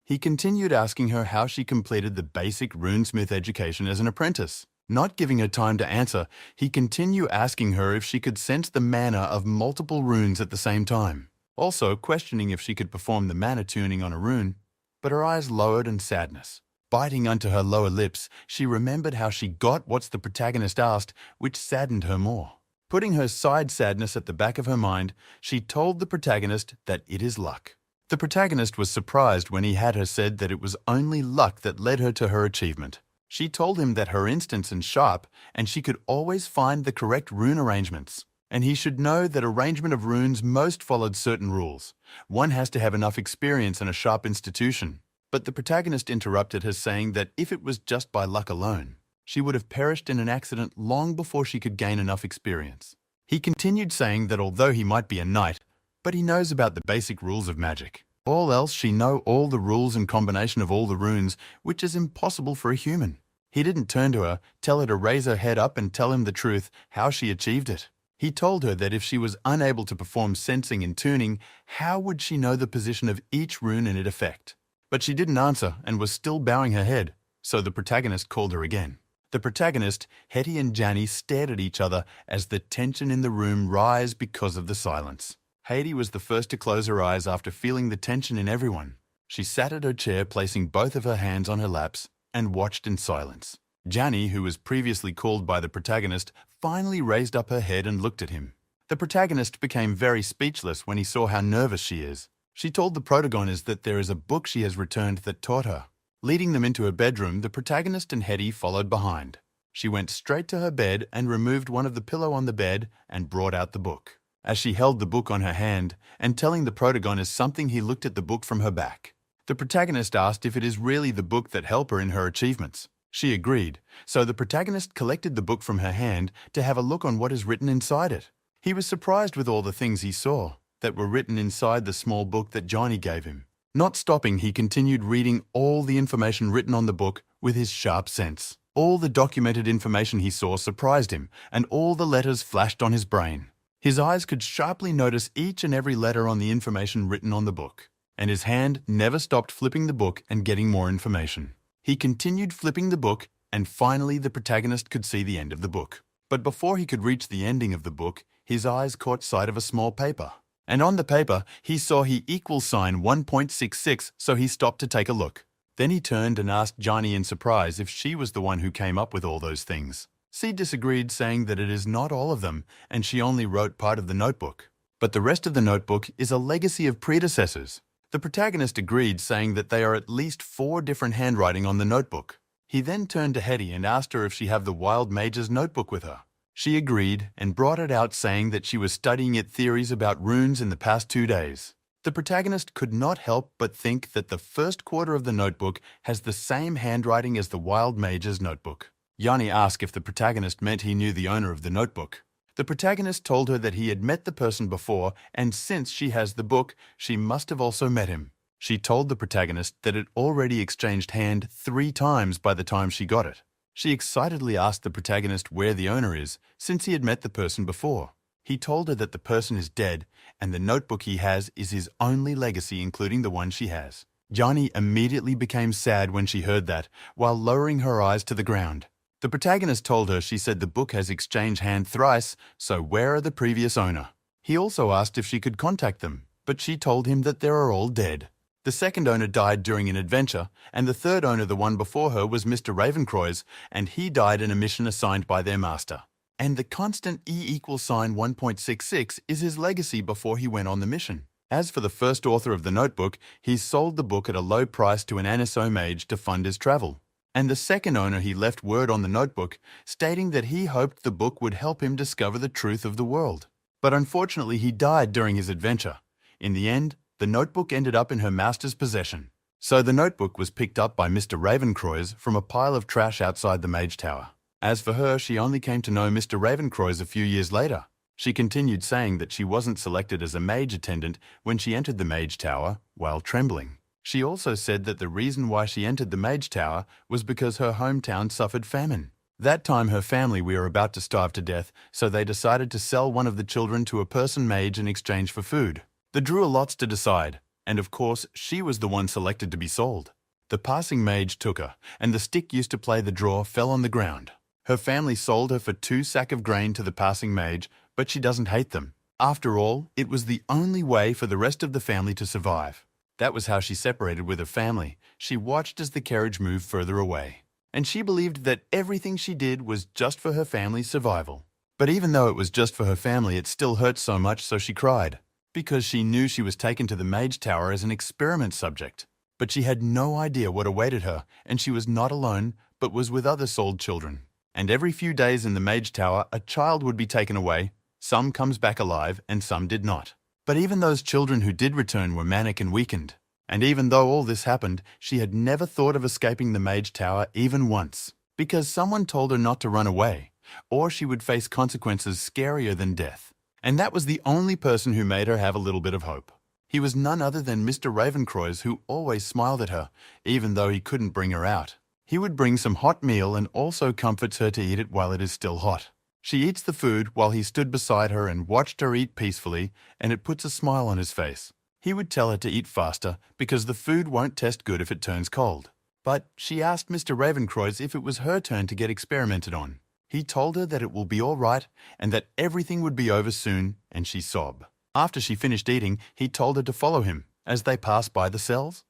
He continued asking her how she completed the basic runesmith education as an apprentice. Not giving her time to answer, he continued asking her if she could sense the mana of multiple runes at the same time. Also questioning if she could perform the mana tuning on a rune, but her eyes lowered in sadness. Biting onto her lower lips, she remembered how she got what the protagonist asked, which saddened her more. Putting her side sadness at the back of her mind, she told the protagonist that it is luck. The protagonist was surprised when he had her said that it was only luck that led her to her achievement. She told him that her instance is sharp and she could always find the correct rune arrangements. And he should know that arrangement of runes most followed certain rules. One has to have enough experience in a sharp institution. But the protagonist interrupted her, saying that if it was just by luck alone, she would have perished in an accident long before she could gain enough experience. He continued saying that although he might be a knight, but he knows about the basic rules of magic. All else she know all the rules and combination of all the runes, which is impossible for a human. He didn't turn to her, tell her to raise her head up and tell him the truth, how she achieved it. He told her that if she was unable to perform sensing and tuning, how would she know the position of each rune and its effect? But she didn't answer and was still bowing her head, so the protagonist called her again. The protagonist, Hetty and Gianni, stared at each other as the tension in the room rose because of the silence. Hetty was the first to close her eyes after feeling the tension in everyone. She sat at her chair, placing both of her hands on her laps, and watched in silence. Gianni, who was previously called by the protagonist, finally raised up her head and looked at him. The protagonist became very speechless when he saw how nervous she is. She told the protagonist that there is a book she has returned that taught her. Leading them into her bedroom, the protagonist and Hetty followed behind. She went straight to her bed and removed one of the pillows on the bed and brought out the book. As she held the book on her hand and telling the protagonist something, he looked at the book from her back. The protagonist asked if it is really the book that helped her in her achievements. She agreed, so the protagonist collected the book from her hand to have a look on what is written inside it. He was surprised with all the things he saw that were written inside the small book that Gianni gave him. Not stopping, he continued reading all the information written on the book with his sharp sense. All the documented information he saw surprised him, and all the letters flashed on his brain. His eyes could sharply notice each and every letter on the information written on the book, and his hand never stopped flipping the book and getting more information. He continued flipping the book, and finally the protagonist could see the end of the book. But before he could reach the ending of the book, his eyes caught sight of a small paper. And on the paper, he saw he equals sign 1.66, so he stopped to take a look. Then he turned and asked Gianni in surprise if she was the one who came up with all those things. C disagreed, saying that it is not all of them and she only wrote part of the notebook. But the rest of the notebook is a legacy of predecessors. The protagonist agreed, saying that they are at least 4 different handwriting on the notebook. He then turned to Hetty and asked her if she have the Wild Mage's notebook with her. She agreed and brought it out, saying that she was studying it theories about runes in the past 2 days. The protagonist could not help but think that the first quarter of the notebook has the same handwriting as the Wild Mage's notebook. Yanni asked if the protagonist meant he knew the owner of the notebook. The protagonist told her that he had met the person before, and since she has the book, she must have also met him. She told the protagonist that it already exchanged hand 3 times by the time she got it. She excitedly asked the protagonist where the owner is, since he had met the person before. He told her that the person is dead, and the notebook he has is his only legacy, including the one she has. Yanni immediately became sad when she heard that, while lowering her eyes to the ground. The protagonist told her she said the book has exchanged hand thrice, so where are the previous owner? He also asked if she could contact them, but she told him that they are all dead. The second owner died during an adventure, and the third owner, the one before her, was Mr. Ravencroy's, and he died in a mission assigned by their master. And the constant E = 1.66 is his legacy before he went on the mission. As for the first author of the notebook, he sold the book at a low price to an NSO mage to fund his travel. And the second owner, he left word on the notebook stating that he hoped the book would help him discover the truth of the world. But unfortunately, he died during his adventure. In the end, the notebook ended up in her master's possession. So the notebook was picked up by Mr. Ravencroy's from a pile of trash outside the Mage Tower. As for her, she only came to know Mr. Ravencroy's a few years later. She continued saying that she wasn't selected as a mage attendant when she entered the Mage Tower while trembling. She also said that the reason why she entered the Mage Tower was because her hometown suffered famine. That time her family were about to starve to death, so they decided to sell one of the children to a person mage in exchange for food. They drew lots to decide, and of course she was the one selected to be sold. The passing mage took her, and the stick used to play the draw fell on the ground. Her family sold her for 2 sacks of grain to the passing mage, but she doesn't hate them. After all, it was the only way for the rest of the family to survive. That was how she separated with her family. She watched as the carriage moved further away. And she believed that everything she did was just for her family's survival. But even though it was just for her family, it still hurt so much, so she cried. Because she knew she was taken to the Mage Tower as an experiment subject. But she had no idea what awaited her, and she was not alone, but was with other sold children. And every few days in the Mage Tower, a child would be taken away. Some comes back alive, and some did not. But even those children who did return were manic and weakened. And even though all this happened, she had never thought of escaping the Mage Tower even once, because someone told her not to run away, or she would face consequences scarier than death. And that was the only person who made her have a little bit of hope. He was none other than Mr. Ravencroy's, who always smiled at her, even though he couldn't bring her out. He would bring some hot meal and also comforts her to eat it while it is still hot. She eats the food while he stood beside her and watched her eat peacefully, and it puts a smile on his face. He would tell her to eat faster because the food won't taste good if it turns cold. But she asked Mr. Ravencroy's if it was her turn to get experimented on. He told her that it will be all right and that everything would be over soon, and she sobbed. After she finished eating, he told her to follow him as they passed by the cells.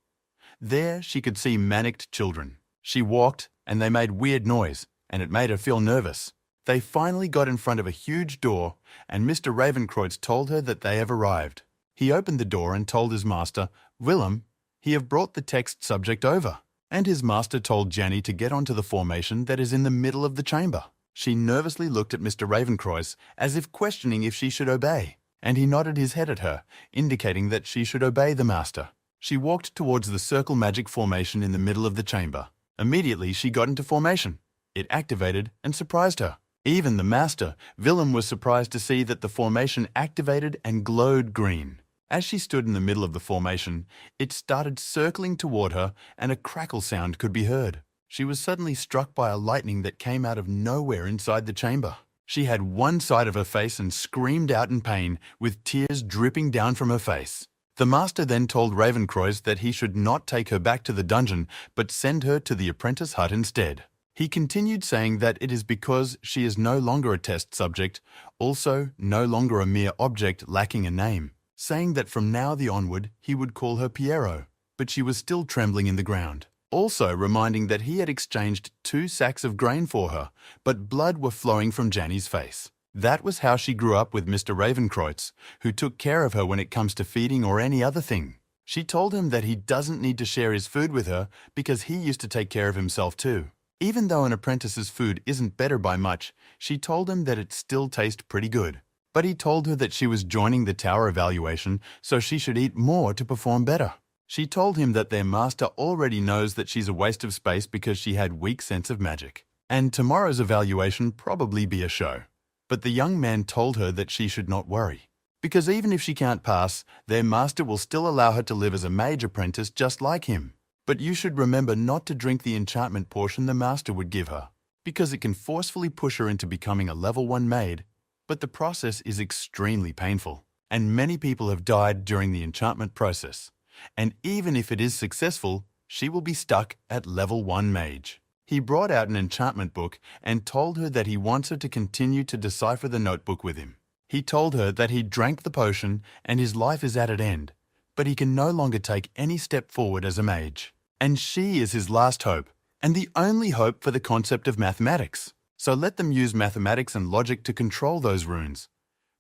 There she could see manicked children. She walked and they made weird noise, and it made her feel nervous. They finally got in front of a huge door, and Mr. Ravencroy's told her that they have arrived. He opened the door and told his master, Willem, he have brought the text subject over. And his master told Jenny to get onto the formation that is in the middle of the chamber. She nervously looked at Mr. Ravencroy's as if questioning if she should obey, and he nodded his head at her, indicating that she should obey the master. She walked towards the circle magic formation in the middle of the chamber. Immediately she got into formation. It activated and surprised her. Even the master, Willem, was surprised to see that the formation activated and glowed green. As she stood in the middle of the formation, it started circling toward her and a crackle sound could be heard. She was suddenly struck by a lightning that came out of nowhere inside the chamber. She had one side of her face and screamed out in pain, with tears dripping down from her face. The master then told Ravencroy's that he should not take her back to the dungeon, but send her to the apprentice hut instead. He continued saying that it is because she is no longer a test subject, also no longer a mere object lacking a name, saying that from now onward he would call her Piero, but she was still trembling in the ground. also reminding that he had exchanged 2 sacks of grain for her, but blood were flowing from Janny's face. That was how she grew up with Mr. Ravenkreutz, who took care of her when it comes to feeding or any other thing. She told him that he doesn't need to share his food with her because he used to take care of himself too. Even though an apprentice's food isn't better by much, she told him that it still tastes pretty good. But he told her that she was joining the tower evaluation, so she should eat more to perform better. She told him that their master already knows that she's a waste of space because she had weak sense of magic. And tomorrow's evaluation probably be a show. But the young man told her that she should not worry, because even if she can't pass, their master will still allow her to live as a mage apprentice just like him. But you should remember not to drink the enchantment portion the master would give her, because it can forcefully push her into becoming a level 1 maid, but the process is extremely painful, and many people have died during the enchantment process. And even if it is successful, she will be stuck at level 1 mage. He brought out an enchantment book and told her that he wants her to continue to decipher the notebook with him. He told her that he drank the potion and his life is at an end, but he can no longer take any step forward as a mage. And she is his last hope, and the only hope for the concept of mathematics. So let them use mathematics and logic to control those runes.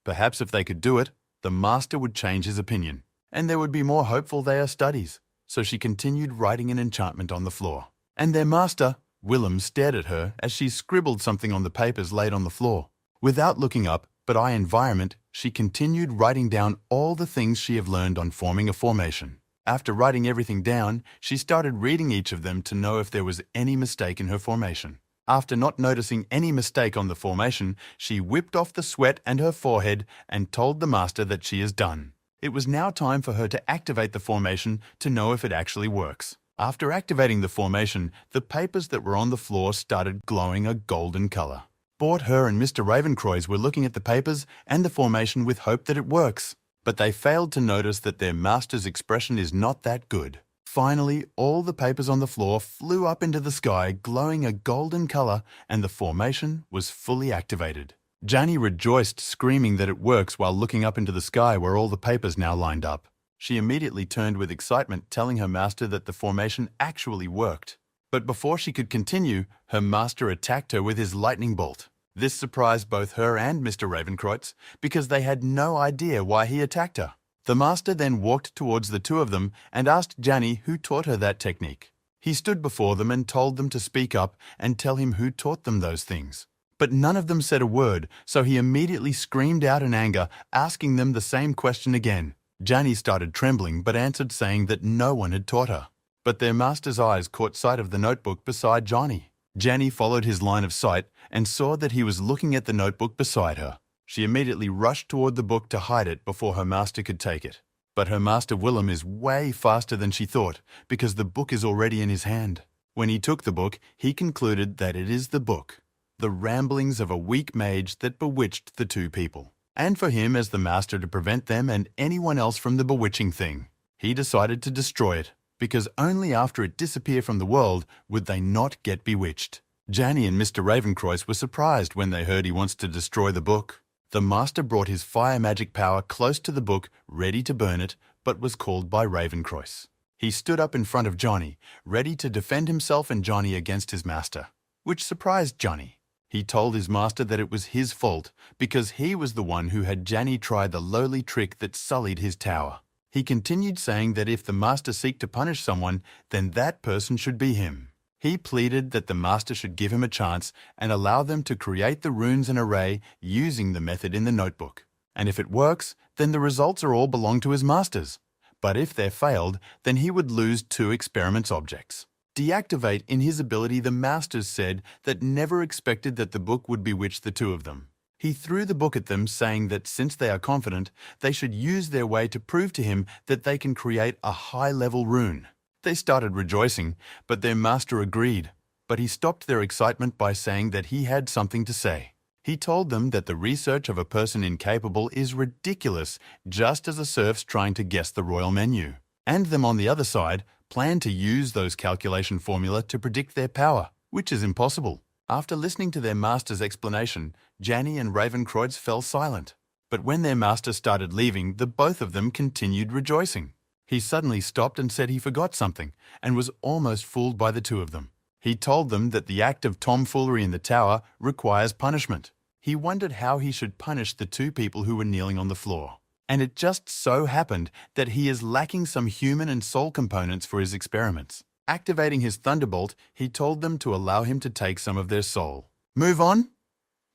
Perhaps if they could do it, the master would change his opinion, and there would be more hopeful their studies. So she continued writing an enchantment on the floor. And their master, Willem, stared at her as she scribbled something on the papers laid on the floor. Without looking up, but eye environment, she continued writing down all the things she had learned on forming a formation. After writing everything down, she started reading each of them to know if there was any mistake in her formation. After not noticing any mistake on the formation, she whipped off the sweat and her forehead and told the master that she is done. It was now time for her to activate the formation to know if it actually works. After activating the formation, the papers that were on the floor started glowing a golden color. Both her and Mr. Ravenkreutz were looking at the papers and the formation with hope that it works, but they failed to notice that their master's expression is not that good. Finally, all the papers on the floor flew up into the sky, glowing a golden color, and the formation was fully activated. Janny rejoiced, screaming that it works while looking up into the sky where all the papers now lined up. She immediately turned with excitement, telling her master that the formation actually worked. But before she could continue, her master attacked her with his lightning bolt. This surprised both her and Mr. Ravenkreutz because they had no idea why he attacked her. The master then walked towards the two of them and asked Janny who taught her that technique. He stood before them and told them to speak up and tell him who taught them those things. But none of them said a word, so he immediately screamed out in anger, asking them the same question again. Janny started trembling but answered saying that no one had taught her. But their master's eyes caught sight of the notebook beside Johnny. Janny followed his line of sight and saw that he was looking at the notebook beside her. She immediately rushed toward the book to hide it before her master could take it. But her master Willem is way faster than she thought because the book is already in his hand. When he took the book, he concluded that it is the book, the ramblings of a weak mage that bewitched the two people, and for him as the master to prevent them and anyone else from the bewitching thing. He decided to destroy it, because only after it disappeared from the world would they not get bewitched. Janny and Mr. Ravenkreutz were surprised when they heard he wants to destroy the book. The master brought his fire magic power close to the book, ready to burn it, but was called by Ravenkreutz. He stood up in front of Johnny, ready to defend himself and Johnny against his master, which surprised Johnny. He told his master that it was his fault because he was the one who had Janny try the lowly trick that sullied his tower. He continued saying that if the master seeked to punish someone, then that person should be him. He pleaded that the master should give him a chance and allow them to create the runes and array using the method in the notebook. And if it works, then the results are all belong to his masters. But if they failed, then he would lose 2 experiments objects. Deactivate in his ability the masters said that never expected that the book would bewitch the two of them. He threw the book at them, saying that since they are confident, they should use their way to prove to him that they can create a high-level rune. They started rejoicing, but their master agreed. But he stopped their excitement by saying that he had something to say. He told them that the research of a person incapable is ridiculous, just as a serf's trying to guess the royal menu. And them on the other side plan to use those calculation formula to predict their power, which is impossible. After listening to their master's explanation, Janny and Ravenkreutz fell silent. But when their master started leaving, the both of them continued rejoicing. He suddenly stopped and said he forgot something and was almost fooled by the two of them. He told them that the act of tomfoolery in the tower requires punishment. He wondered how he should punish the two people who were kneeling on the floor. And it just so happened that he is lacking some human and soul components for his experiments. Activating his thunderbolt, he told them to allow him to take some of their soul. Move on?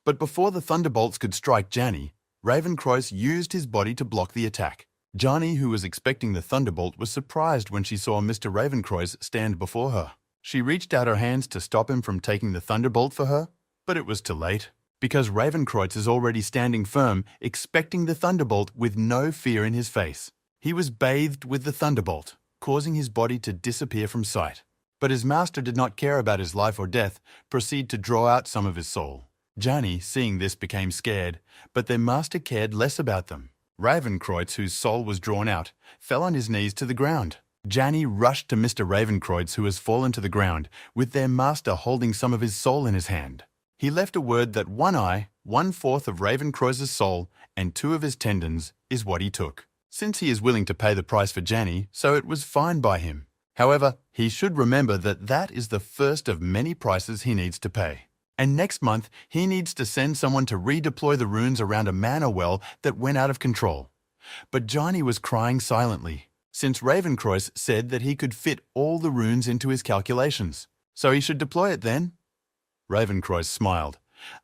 But before the thunderbolts could strike Janny, Ravencroyce used his body to block the attack. Janny, who was expecting the thunderbolt, was surprised when she saw Mr. Ravencroyce stand before her. She reached out her hands to stop him from taking the thunderbolt for her, but it was too late, because Ravencroyce is already standing firm, expecting the thunderbolt with no fear in his face. He was bathed with the thunderbolt, causing his body to disappear from sight. But his master did not care about his life or death, proceed to draw out some of his soul. Janny, seeing this, became scared, but their master cared less about them. Ravencroyce, whose soul was drawn out, fell on his knees to the ground. Janny rushed to Mr. Ravencroyce, who has fallen to the ground, with their master holding some of his soul in his hand. He left a word that 1 eye, 1/4 of Ravencroyce's soul, and 2 of his tendons is what he took. Since he is willing to pay the price for Janny, so it was fine by him. However, he should remember that that is the first of many prices he needs to pay. And next month, he needs to send someone to redeploy the runes around a manor well that went out of control. But Janny was crying silently, since Ravencroyce said that he could fit all the runes into his calculations. So he should deploy it then? Ravencroyce smiled.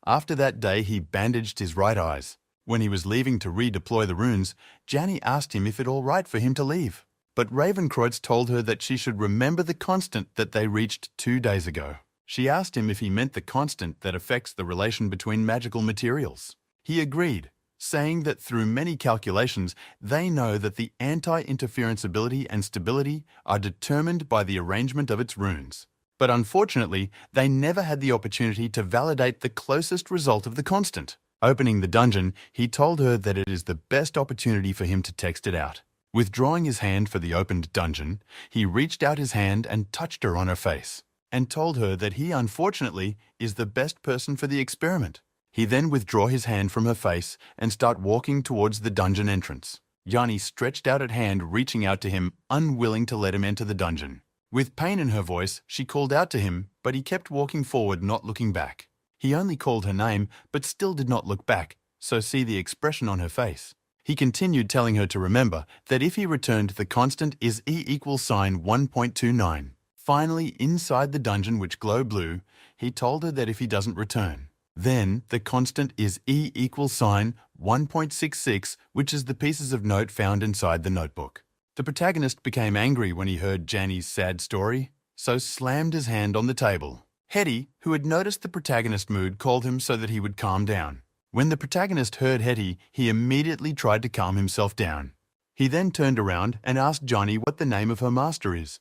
After that day, he bandaged his right eyes. When he was leaving to redeploy the runes, Janny asked him if it all right for him to leave. But Ravencroyce told her that she should remember the constant that they reached 2 days ago. She asked him if he meant the constant that affects the relation between magical materials. He agreed, saying that through many calculations, they know that the anti-interference ability and stability are determined by the arrangement of its runes. But unfortunately, they never had the opportunity to validate the closest result of the constant. Opening the dungeon, he told her that it is the best opportunity for him to text it out. Withdrawing his hand for the opened dungeon, he reached out his hand and touched her on her face, and told her that he, unfortunately, is the best person for the experiment. He then withdrew his hand from her face and start walking towards the dungeon entrance. Janny stretched out her hand, reaching out to him, unwilling to let him enter the dungeon. With pain in her voice, she called out to him, but he kept walking forward, not looking back. He only called her name, but still did not look back, so see the expression on her face. He continued telling her to remember that if he returned, the constant is E equals sign 1.29. Finally, inside the dungeon which glowed blue, he told her that if he doesn't return, then the constant is E equals sign 1.66, which is the pieces of note found inside the notebook. The protagonist became angry when he heard Janny's sad story, so slammed his hand on the table. Hetty, who had noticed the protagonist's mood, called him so that he would calm down. When the protagonist heard Hetty, he immediately tried to calm himself down. He then turned around and asked Janny what the name of her master is.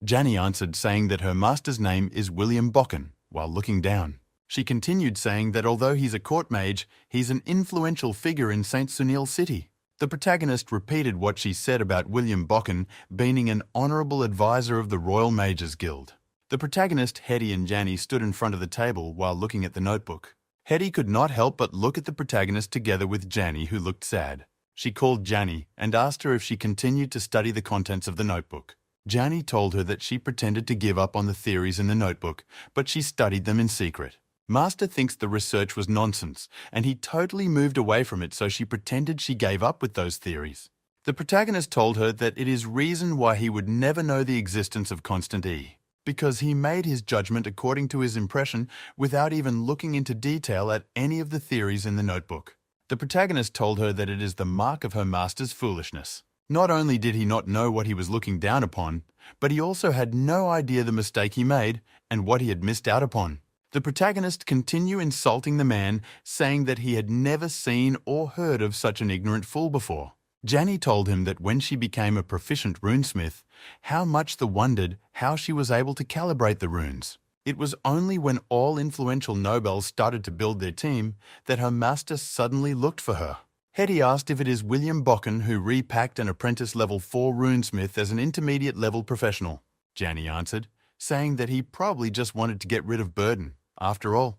Janny answered, saying that her master's name is William Bokken, while looking down. She continued saying that although he's a court mage, he's an influential figure in St. Sunil City. The protagonist repeated what she said about William Bokken being an honourable advisor of the Royal Mages Guild. The protagonist, Hetty, and Janny stood in front of the table while looking at the notebook. Hetty could not help but look at the protagonist together with Janny, who looked sad. She called Janny and asked her if she continued to study the contents of the notebook. Janny told her that she pretended to give up on the theories in the notebook, but she studied them in secret. Master thinks the research was nonsense, and he totally moved away from it, so she pretended she gave up with those theories. The protagonist told her that it is reason why he would never know the existence of constant E, because he made his judgment according to his impression without even looking into detail at any of the theories in the notebook. The protagonist told her that it is the mark of her master's foolishness. Not only did he not know what he was looking down upon, but he also had no idea the mistake he made and what he had missed out upon. The protagonist continued insulting the man, saying that he had never seen or heard of such an ignorant fool before. Janny told him that when she became a proficient runesmith, how much the wondered how she was able to calibrate the runes. It was only when all influential nobles started to build their team that her master suddenly looked for her. Hetty asked if it is William Bokken who repacked an apprentice level 4 runesmith as an intermediate level professional. Janny answered, saying that he probably just wanted to get rid of burden. After all,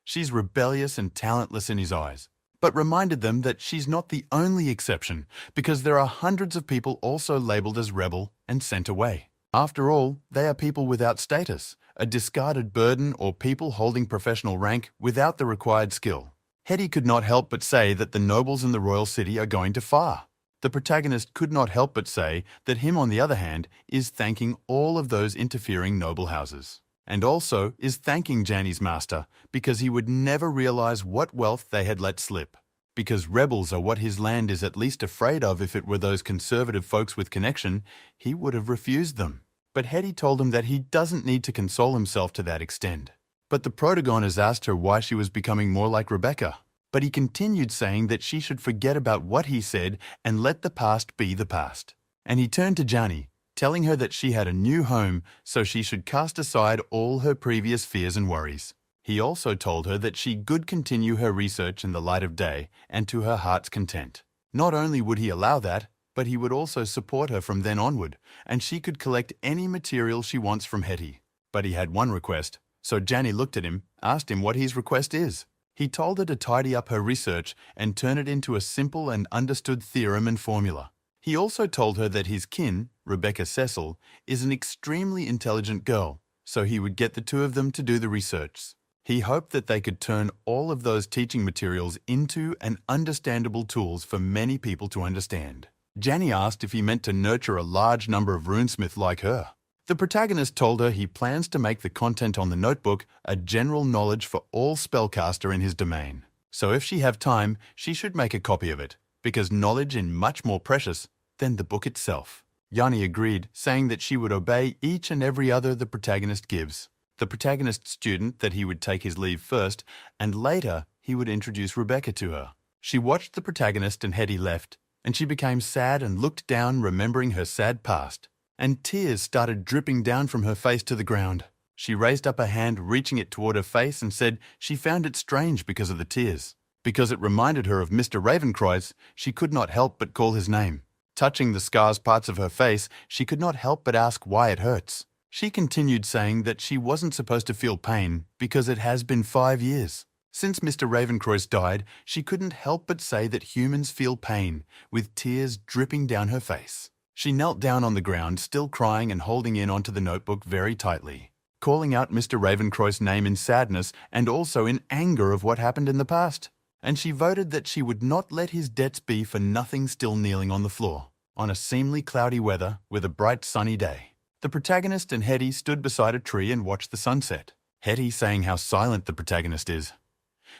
she's rebellious and talentless in his eyes. but reminded them that she's not the only exception, because there are hundreds of people also labeled as rebel and sent away. After all, they are people without status, a discarded burden, or people holding professional rank without the required skill. Hetty could not help but say that the nobles in the royal city are going to fire. The protagonist could not help but say that him, on the other hand, is thanking all of those interfering noble houses. And also is thanking Janny's master because he would never realize what wealth they had let slip. Because rebels are what his land is at least afraid of. If it were those conservative folks with connection, he would have refused them. But Hetty told him that he doesn't need to console himself to that extent. But the protagonist asked her why she was becoming more like Rebecca. But he continued saying that she should forget about what he said and let the past be the past. And he turned to Janny, telling her that she had a new home, so she should cast aside all her previous fears and worries. He also told her that she could continue her research in the light of day and to her heart's content. Not only would he allow that, but he would also support her from then onward, and she could collect any material she wants from Hetty. But he had one request, so Janny looked at him, asked him what his request is. He told her to tidy up her research and turn it into a simple and understood theorem and formula. He also told her that his kin, Rebecca Cecil, is an extremely intelligent girl, so he would get the two of them to do the research. He hoped that they could turn all of those teaching materials into and understandable tools for many people to understand. Janny asked if he meant to nurture a large number of runesmiths like her. The protagonist told her he plans to make the content on the notebook a general knowledge for all spellcaster in his domain. So if she have time, she should make a copy of it, because knowledge is much more precious than the book itself. Janny agreed, saying that she would obey each and every other the protagonist gives. The protagonist student that he would take his leave first, and later he would introduce Rebecca to her. She watched the protagonist and Hetty left, and she became sad and looked down, remembering her sad past. And tears started dripping down from her face to the ground. She raised up her hand, reaching it toward her face, and said she found it strange because of the tears. Because it reminded her of Mr. Ravencroy's, she could not help but call his name. Touching the scars parts of her face, she could not help but ask why it hurts. She continued saying that she wasn't supposed to feel pain because it has been 5 years. Since Mr. Ravencroy's died, she couldn't help but say that humans feel pain, with tears dripping down her face. She knelt down on the ground, still crying and holding in onto the notebook very tightly, calling out Mr. Ravencroy's name in sadness and also in anger of what happened in the past. And she voted that she would not let his debts be for nothing, still kneeling on the floor, on a seemingly cloudy weather with a bright sunny day. The protagonist and Hetty stood beside a tree and watched the sunset, Hetty saying how silent the protagonist is.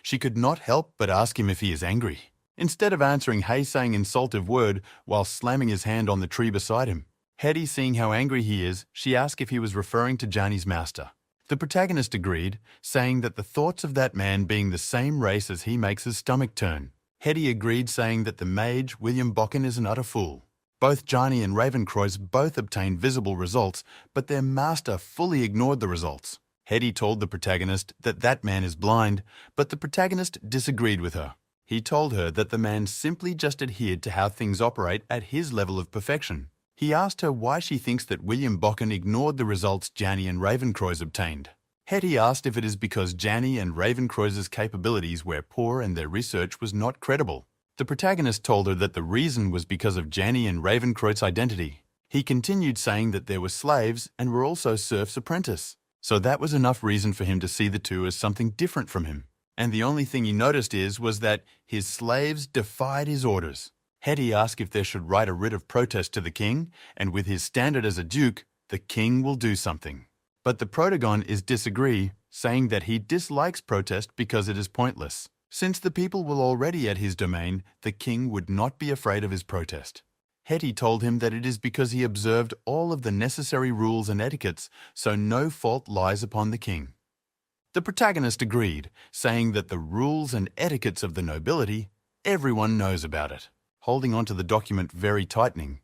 She could not help but ask him if he is angry. Instead of answering, Hay saying insultive word while slamming his hand on the tree beside him. Hetty, seeing how angry he is, she asked if he was referring to Janny's master. The protagonist agreed, saying that the thoughts of that man being the same race as he makes his stomach turn. Hetty agreed, saying that the mage, William Bokken, is an utter fool. Both Janny and Ravencroy's both obtained visible results, but their master fully ignored the results. Hetty told the protagonist that that man is blind, but the protagonist disagreed with her. He told her that the man simply just adhered to how things operate at his level of perfection. He asked her why she thinks that William Bokken ignored the results Janny and Ravencroy's obtained. Hetty asked if it is because Janny and Ravencroy's capabilities were poor and their research was not credible. The protagonist told her that the reason was because of Janny and Ravencroy's identity. He continued saying that there were slaves and were also serfs apprentice, so that was enough reason for him to see the two as something different from him. And the only thing he noticed was that his slaves defied his orders. Hetty asked if there should write a writ of protest to the king, and with his standard as a duke, the king will do something. But the protagonist disagree, saying that he dislikes protest because it is pointless. Since the people were already at his domain, the king would not be afraid of his protest. Hetty told him that it is because he observed all of the necessary rules and etiquettes, so no fault lies upon the king. The protagonist agreed, saying that the rules and etiquettes of the nobility, everyone knows about it. Holding onto the document very tightening,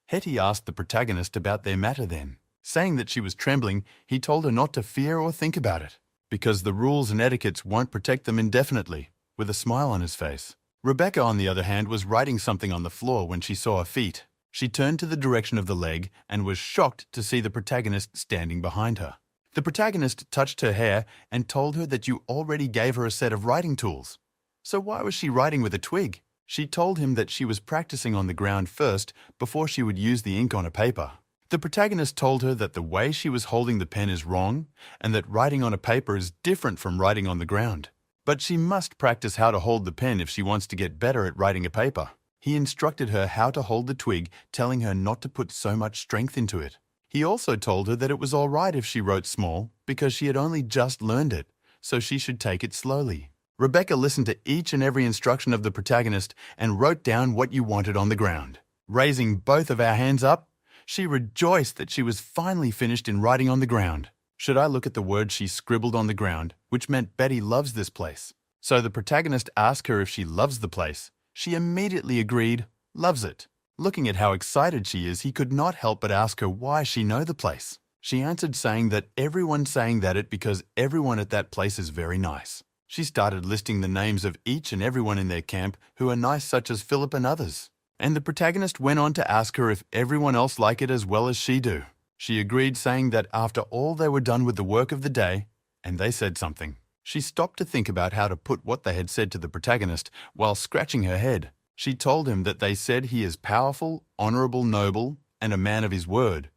Hetty asked the protagonist about their matter then. Saying that she was trembling, he told her not to fear or think about it, because the rules and etiquettes won't protect them indefinitely, with a smile on his face. Rebecca, on the other hand, was writing something on the floor when she saw her feet. She turned to the direction of the leg and was shocked to see the protagonist standing behind her. The protagonist touched her hair and told her that you already gave her a set of writing tools. So why was she writing with a twig? She told him that she was practicing on the ground first before she would use the ink on a paper. The protagonist told her that the way she was holding the pen is wrong and that writing on a paper is different from writing on the ground. But she must practice how to hold the pen if she wants to get better at writing a paper. He instructed her how to hold the twig, telling her not to put so much strength into it. He also told her that it was all right if she wrote small because she had only just learned it, so she should take it slowly. Rebecca listened to each and every instruction of the protagonist and wrote down what you wanted on the ground. Raising both of our hands up, she rejoiced that she was finally finished in writing on the ground. Should I look at the word she scribbled on the ground, which meant Betty loves this place? So the protagonist asked her if she loves the place. She immediately agreed, loves it. Looking at how excited she is, he could not help but ask her why she know the place. She answered saying that everyone's saying that it because everyone at that place is very nice. She started listing the names of each and everyone in their camp who are nice, such as Philip and others. And the protagonist went on to ask her if everyone else like it as well as she do. She agreed, saying that after all they were done with the work of the day, and they said something. She stopped to think about how to put what they had said to the protagonist while scratching her head. She told him that they said he is powerful, honorable, noble, and a man of his word.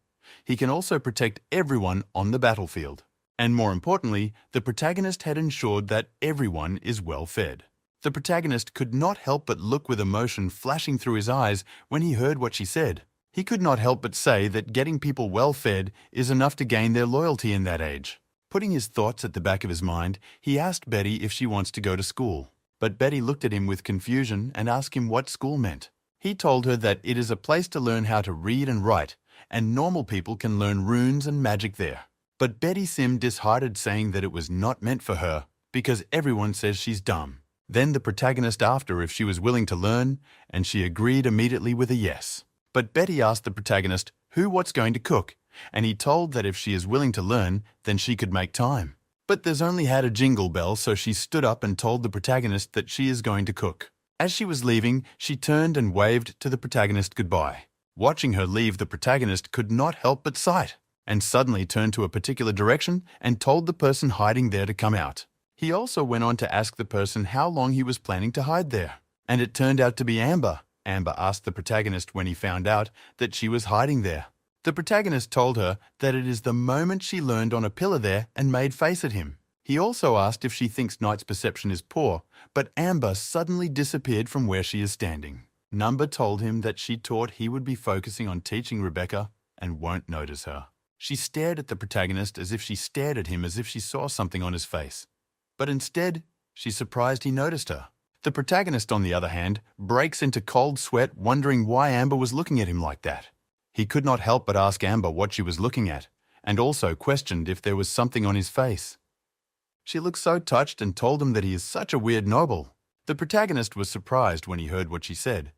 He can also protect everyone on the battlefield. And more importantly, the protagonist had ensured that everyone is well fed. The protagonist could not help but look with emotion flashing through his eyes when he heard what she said. He could not help but say that getting people well fed is enough to gain their loyalty in that age. Putting his thoughts at the back of his mind, he asked Betty if she wants to go to school. But Betty looked at him with confusion and asked him what school meant. He told her that it is a place to learn how to read and write, and normal people can learn runes and magic there. But Betty seemed disheartened, saying that it was not meant for her because everyone says she's dumb. Then the protagonist asked her if she was willing to learn, and she agreed immediately with a yes. But Betty asked the protagonist what's going to cook, and he told that if she is willing to learn, then she could make time. But there's only had a jingle bell, so she stood up and told the protagonist that she is going to cook. As she was leaving, she turned and waved to the protagonist goodbye. Watching her leave, the protagonist could not help but sigh, and suddenly turned to a particular direction and told the person hiding there to come out. He also went on to ask the person how long he was planning to hide there. And it turned out to be Amber. Amber asked the protagonist when he found out that she was hiding there. The protagonist told her that it is the moment she learned on a pillar there and made face at him. He also asked if she thinks Knight's perception is poor, but Amber suddenly disappeared from where she is standing. Number told him that she thought he would be focusing on teaching Rebecca and won't notice her. She stared at the protagonist as if she stared at him as if she saw something on his face. But instead, she's surprised he noticed her. The protagonist, on the other hand, breaks into cold sweat, wondering why Amber was looking at him like that. He could not help but ask Amber what she was looking at, and also questioned if there was something on his face. She looked so touched and told him that he is such a weird noble. The protagonist was surprised when he heard what she said.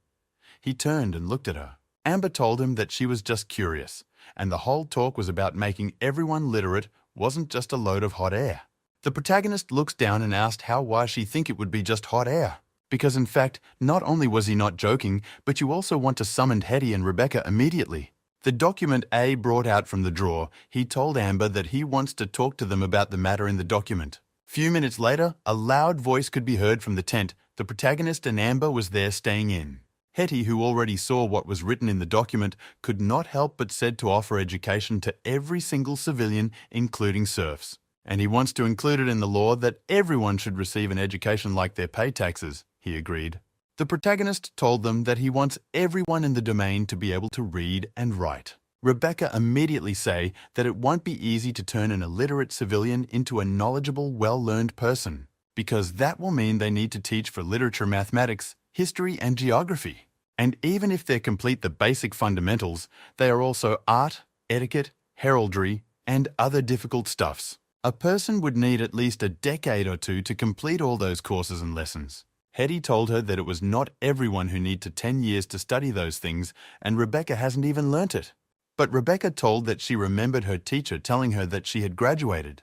He turned and looked at her. Amber told him that she was just curious, and the whole talk was about making everyone literate, wasn't just a load of hot air. The protagonist looks down and asked why she think it would be just hot air. Because in fact, not only was he not joking, but you also want to summon Hetty and Rebecca immediately. The document A brought out from the drawer, he told Amber that he wants to talk to them about the matter in the document. Few minutes later, a loud voice could be heard from the tent. The protagonist and Amber was there staying in. Hetty, who already saw what was written in the document, could not help but said to offer education to every single civilian, including serfs. And he wants to include it in the law that everyone should receive an education like their pay taxes, he agreed. The protagonist told them that he wants everyone in the domain to be able to read and write. Rebecca immediately say that it won't be easy to turn an illiterate civilian into a knowledgeable, well-learned person, because that will mean they need to teach for literature, mathematics, history, and geography. And even if they complete the basic fundamentals, they are also art, etiquette, heraldry, and other difficult stuffs. A person would need at least a decade or two to complete all those courses and lessons. Hetty told her that it was not everyone who needed 10 years to study those things, and Rebecca hasn't even learnt it. But Rebecca told that she remembered her teacher telling her that she had graduated.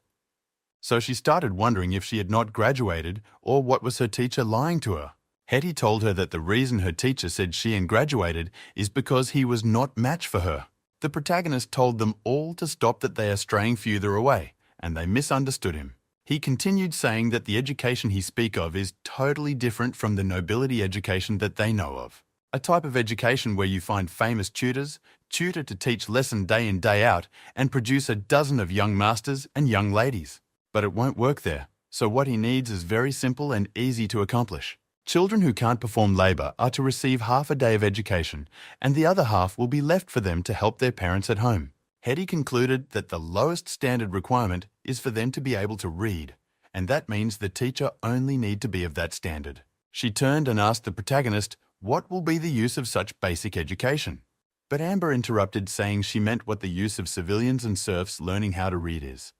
So she started wondering if she had not graduated or what was her teacher lying to her. Hetty told her that the reason her teacher said she had graduated is because he was not match for her. The protagonist told them all to stop, that they are straying further away, and they misunderstood him. He continued saying that the education he speaks of is totally different from the nobility education that they know of. A type of education where you find famous tutors, tutor to teach lesson day in day out, and produce a dozen of young masters and young ladies. But it won't work there, so what he needs is very simple and easy to accomplish. Children who can't perform labour are to receive half a day of education, and the other half will be left for them to help their parents at home. Hetty concluded that the lowest standard requirement is for them to be able to read, and that means the teacher only need to be of that standard. She turned and asked the protagonist what will be the use of such basic education. But Amber interrupted, saying she meant what the use of civilians and serfs learning how to read is.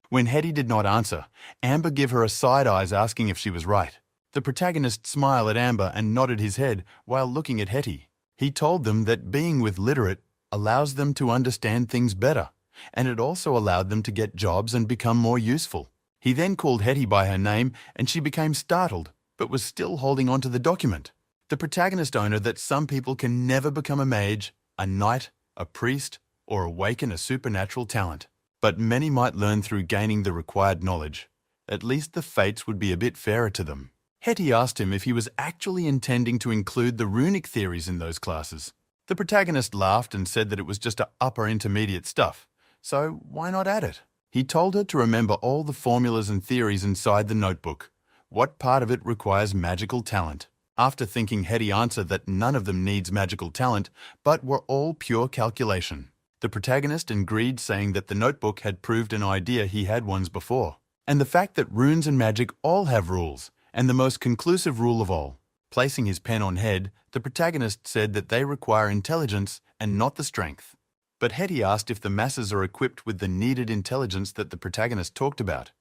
When Hetty did not answer, Amber gave her a side eyes asking if she was right. The protagonist smiled at Amber and nodded his head while looking at Hetty. He told them that being with literate allows them to understand things better, and it also allowed them to get jobs and become more useful. He then called Hetty by her name, and she became startled, but was still holding on to the document. The protagonist owner that some people can never become a mage, a knight, a priest, or awaken a supernatural talent. But many might learn through gaining the required knowledge. At least the fates would be a bit fairer to them. Hetty asked him if he was actually intending to include the runic theories in those classes. The protagonist laughed and said that it was just upper intermediate stuff, so why not add it? He told her to remember all the formulas and theories inside the notebook. What part of it requires magical talent? After thinking, Hetty answered that none of them needs magical talent, but were all pure calculation. The protagonist agreed, saying that the notebook had proved an idea he had once before, and the fact that runes and magic all have rules, and the most conclusive rule of all. Placing his pen on head, the protagonist said that they require intelligence and not the strength. But Hetty asked if the masses are equipped with the needed intelligence that the protagonist talked about.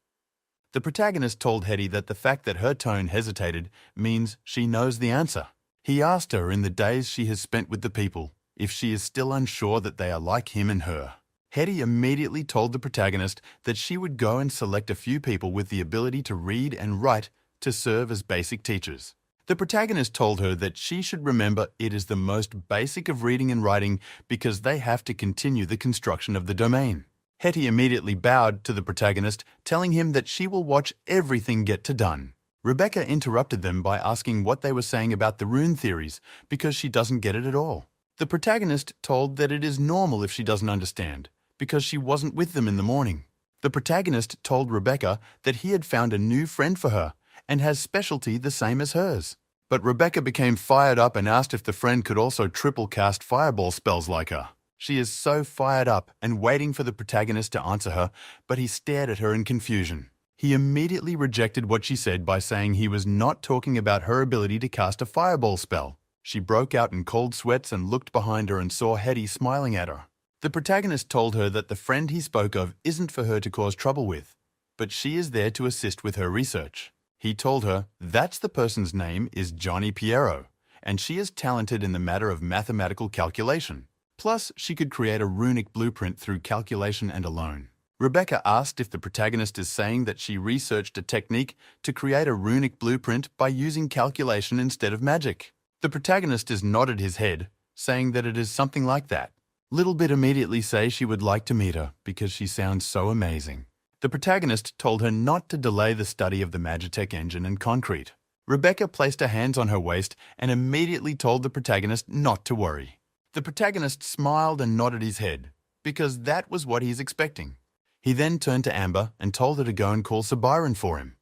The protagonist told Hetty that the fact that her tone hesitated means she knows the answer. He asked her in the days she has spent with the people if she is still unsure that they are like him and her. Hetty immediately told the protagonist that she would go and select a few people with the ability to read and write to serve as basic teachers. The protagonist told her that she should remember it is the most basic of reading and writing because they have to continue the construction of the domain. Hetty immediately bowed to the protagonist, telling him that she will watch everything get to done. Rebecca interrupted them by asking what they were saying about the rune theories because she doesn't get it at all. The protagonist told that it is normal if she doesn't understand because she wasn't with them in the morning. The protagonist told Rebecca that he had found a new friend for her and has specialty the same as hers. But Rebecca became fired up and asked if the friend could also triple cast fireball spells like her. She is so fired up and waiting for the protagonist to answer her, but he stared at her in confusion. He immediately rejected what she said by saying he was not talking about her ability to cast a fireball spell. She broke out in cold sweats and looked behind her and saw Hetty smiling at her. The protagonist told her that the friend he spoke of isn't for her to cause trouble with, but she is there to assist with her research. He told her that's the person's name is Johnny Piero, and she is talented in the matter of mathematical calculation. Plus, she could create a runic blueprint through calculation and alone. Rebecca asked if the protagonist is saying that she researched a technique to create a runic blueprint by using calculation instead of magic. The protagonist has nodded his head, saying that it is something like that. Little Bit immediately say she would like to meet her because she sounds so amazing. The protagonist told her not to delay the study of the Magitech engine and concrete. Rebecca placed her hands on her waist and immediately told the protagonist not to worry. The protagonist smiled and nodded his head, because that was what he's expecting. He then turned to Amber and told her to go and call Sir Byron for him.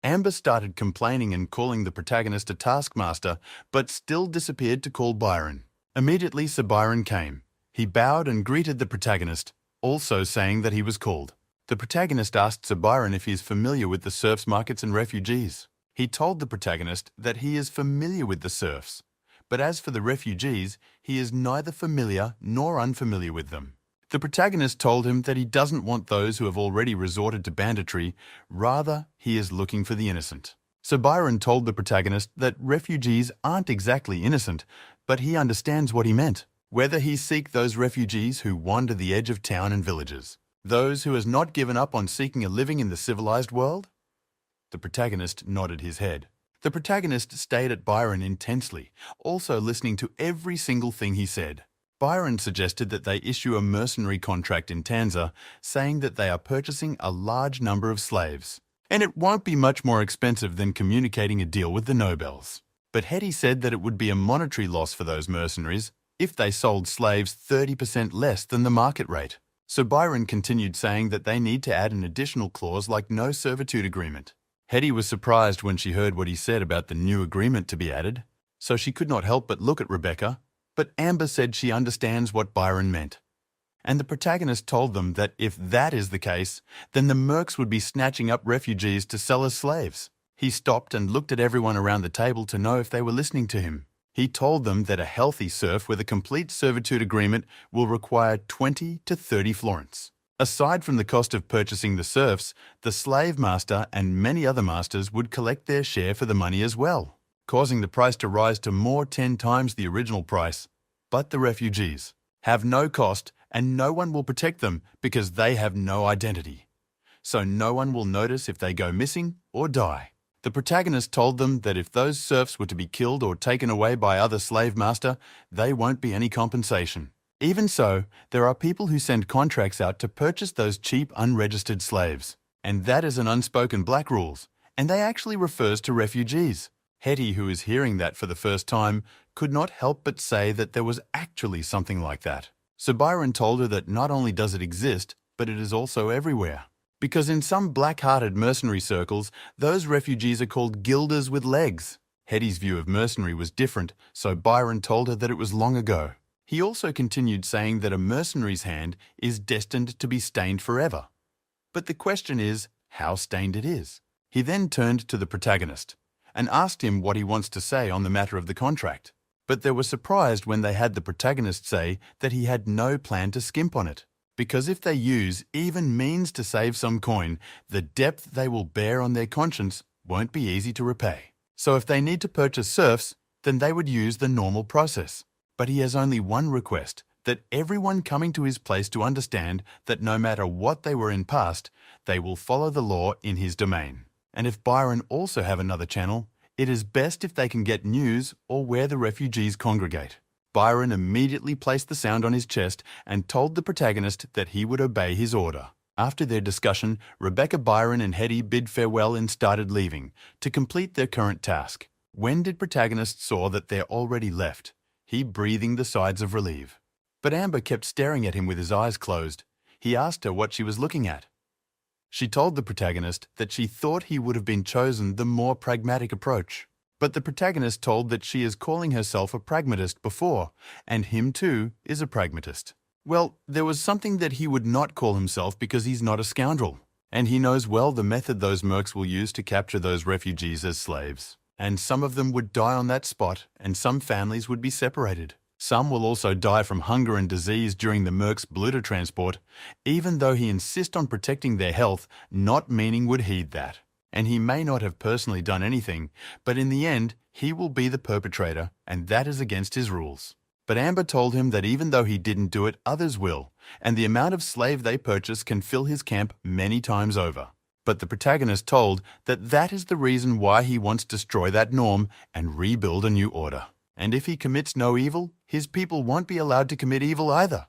Amber started complaining and calling the protagonist a taskmaster, but still disappeared to call Byron. Immediately Sir Byron came. He bowed and greeted the protagonist, also saying that he was called. The protagonist asked Sir Byron if he is familiar with the serfs' markets and refugees. He told the protagonist that he is familiar with the serfs, but as for the refugees, he is neither familiar nor unfamiliar with them. The protagonist told him that he doesn't want those who have already resorted to banditry, rather he is looking for the innocent. Sir Byron told the protagonist that refugees aren't exactly innocent, but he understands what he meant. Whether he seek those refugees who wander the edge of town and villages, those who has not given up on seeking a living in the civilized world? The protagonist nodded his head. The protagonist stayed at Byron intensely, also listening to every single thing he said. Byron suggested that they issue a mercenary contract in Tanza, saying that they are purchasing a large number of slaves. And it won't be much more expensive than communicating a deal with the Nobels. But Hetty said that it would be a monetary loss for those mercenaries if they sold slaves 30% less than the market rate. So Byron continued saying that they need to add an additional clause like no servitude agreement. Hetty was surprised when she heard what he said about the new agreement to be added, so she could not help but look at Rebecca, but Amber said she understands what Byron meant. And the protagonist told them that if that is the case, then the mercs would be snatching up refugees to sell as slaves. He stopped and looked at everyone around the table to know if they were listening to him. He told them that a healthy serf with a complete servitude agreement will require 20 to 30 florins. Aside from the cost of purchasing the serfs, the slave master and many other masters would collect their share for the money as well, causing the price to rise to more 10 times the original price. But the refugees have no cost and no one will protect them because they have no identity. So no one will notice if they go missing or die. The protagonist told them that if those serfs were to be killed or taken away by other slave master, they won't be any compensation. Even so, there are people who send contracts out to purchase those cheap unregistered slaves. And that is an unspoken black rules, and they actually refers to refugees. Hetty, who is hearing that for the first time, could not help but say that there was actually something like that. So Byron told her that not only does it exist, but it is also everywhere. Because in some black-hearted mercenary circles, those refugees are called gilders with legs. Hetty's view of mercenary was different, so Byron told her that it was long ago. He also continued saying that a mercenary's hand is destined to be stained forever. But the question is how stained it is. He then turned to the protagonist and asked him what he wants to say on the matter of the contract. But they were surprised when they had the protagonist say that he had no plan to skimp on it. Because if they use even means to save some coin, the depth they will bear on their conscience won't be easy to repay. So if they need to purchase serfs, then they would use the normal process. But he has only one request, that everyone coming to his place to understand that no matter what they were in past, they will follow the law in his domain. And if Byron also have another channel, it is best if they can get news or where the refugees congregate. Byron immediately placed the sound on his chest and told the protagonist that he would obey his order. After their discussion, Rebecca, Byron and Hetty bid farewell and started leaving to complete their current task. When did protagonist saw that they're already left, he breathing the sighs of relief. But Amber kept staring at him with his eyes closed. He asked her what she was looking at. She told the protagonist that she thought he would have been chosen the more pragmatic approach. But the protagonist told that she is calling herself a pragmatist before, and him too is a pragmatist. Well, there was something that he would not call himself because he's not a scoundrel, and he knows well the method those mercs will use to capture those refugees as slaves. And some of them would die on that spot, and some families would be separated. Some will also die from hunger and disease during the mercs' bluter transport, even though he insists on protecting their health, not meaning would heed that. And he may not have personally done anything, but in the end, he will be the perpetrator, and that is against his rules. But Amber told him that even though he didn't do it, others will, and the amount of slave they purchase can fill his camp many times over. But the protagonist told that that is the reason why he wants to destroy that norm and rebuild a new order. And if he commits no evil, his people won't be allowed to commit evil either.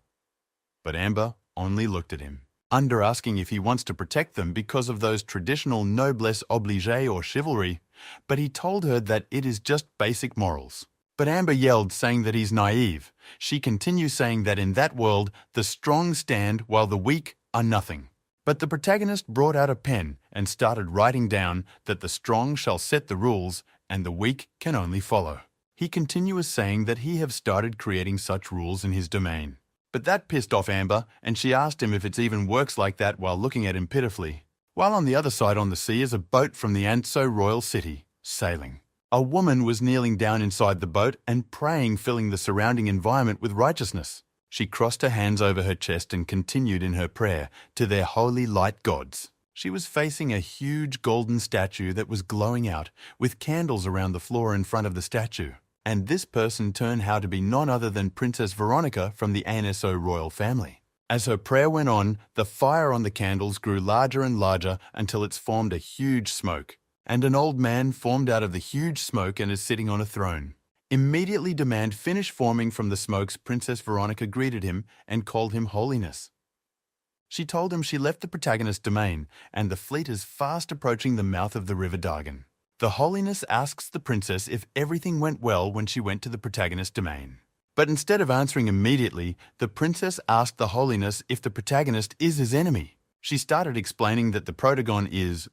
But Amber only looked at him, under asking if he wants to protect them because of those traditional noblesse obligée or chivalry, but he told her that it is just basic morals. But Amber yelled, saying that he's naive. She continues saying that in that world, the strong stand while the weak are nothing. But the protagonist brought out a pen and started writing down that the strong shall set the rules and the weak can only follow. He continues saying that he have started creating such rules in his domain. But that pissed off Amber, and she asked him if it even works like that while looking at him pitifully. While on the other side on the sea is a boat from the Antso royal city, sailing. A woman was kneeling down inside the boat and praying, filling the surrounding environment with righteousness. She crossed her hands over her chest and continued in her prayer to their holy light gods. She was facing a huge golden statue that was glowing out, with candles around the floor in front of the statue. And this person turned out to be none other than Princess Veronica from the ANSO royal family. As her prayer went on, the fire on the candles grew larger and larger until it's formed a huge smoke. And an old man formed out of the huge smoke and is sitting on a throne. Immediately demand finish forming from the smokes, Princess Veronica greeted him and called him Holiness. She told him she left the protagonist's domain and the fleet is fast approaching the mouth of the River Dargan. The Holiness asks the princess if everything went well when she went to the protagonist's domain. But instead of answering immediately, the princess asked the Holiness if the protagonist is his enemy. She started explaining that the protagon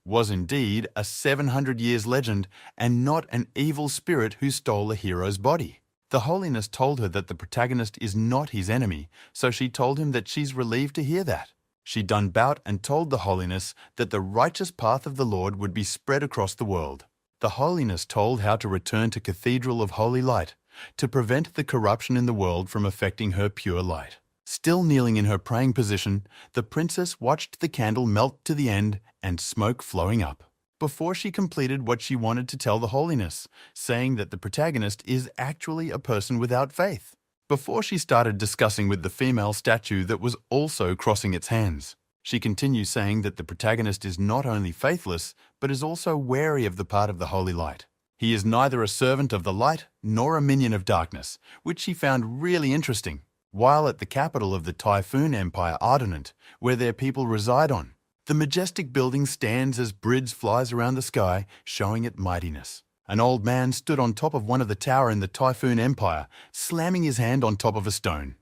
was indeed a 700 years legend and not an evil spirit who stole a hero's body. The Holiness told her that the protagonist is not his enemy, so she told him that she's relieved to hear that. She done bout and told the Holiness that the righteous path of the Lord would be spread across the world. The Holiness told how to return to Cathedral of Holy Light, to prevent the corruption in the world from affecting her pure light. Still kneeling in her praying position, the princess watched the candle melt to the end and smoke flowing up, before she completed what she wanted to tell the Holiness, saying that the protagonist is actually a person without faith, before she started discussing with the female statue that was also crossing its hands. She continues saying that the protagonist is not only faithless, but is also wary of the part of the holy light. He is neither a servant of the light nor a minion of darkness, which she found really interesting. While at the capital of the Typhoon Empire, Ardent, where their people reside on, the majestic building stands as Bridge flies around the sky, showing it mightiness. An old man stood on top of one of the tower in the Typhoon Empire, slamming his hand on top of a stone.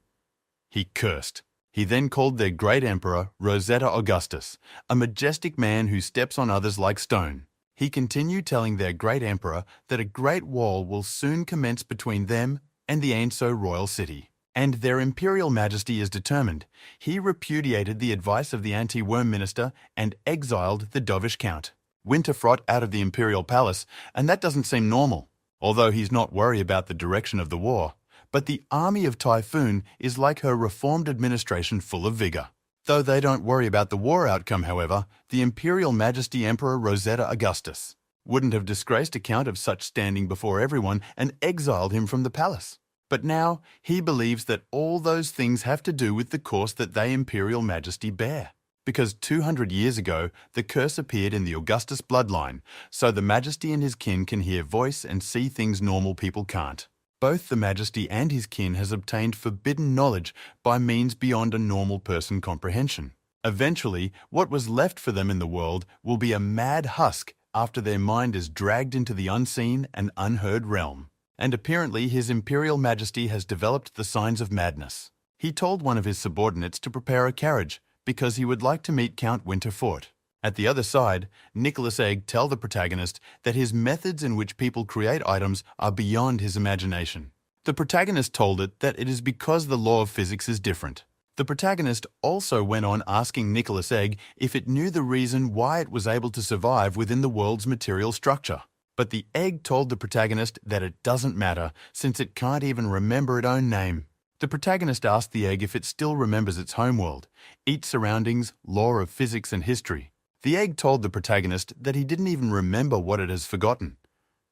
He cursed. He then called their great emperor, Rosetta Augustus, a majestic man who steps on others like stone. He continued telling their great emperor that a great wall will soon commence between them and the Ainso royal city. And their imperial majesty is determined. He repudiated the advice of the anti-worm minister and exiled the dovish count, Winterfrot, out of the imperial palace, and that doesn't seem normal, although he's not worried about the direction of the war. But the army of Typhoon is like her reformed administration, full of vigor. Though they don't worry about the war outcome, however, the imperial majesty Emperor Rosetta Augustus wouldn't have disgraced a count of such standing before everyone and exiled him from the palace. But now he believes that all those things have to do with the course that they imperial majesty bear. Because 200 years ago, the curse appeared in the Augustus bloodline, so the majesty and his kin can hear voice and see things normal people can't. Both the majesty and his kin has obtained forbidden knowledge by means beyond a normal person comprehension. Eventually, what was left for them in the world will be a mad husk after their mind is dragged into the unseen and unheard realm. And apparently his imperial majesty has developed the signs of madness. He told one of his subordinates to prepare a carriage because he would like to meet Count Winterfort. At the other side, Nicholas Egg tells the protagonist that his methods in which people create items are beyond his imagination. The protagonist told it that it is because the law of physics is different. The protagonist also went on asking Nicholas Egg if it knew the reason why it was able to survive within the world's material structure. But the egg told the protagonist that it doesn't matter, since it can't even remember its own name. The protagonist asked the egg if it still remembers its homeworld, its surroundings, law of physics and history. The egg told the protagonist that he didn't even remember what it has forgotten.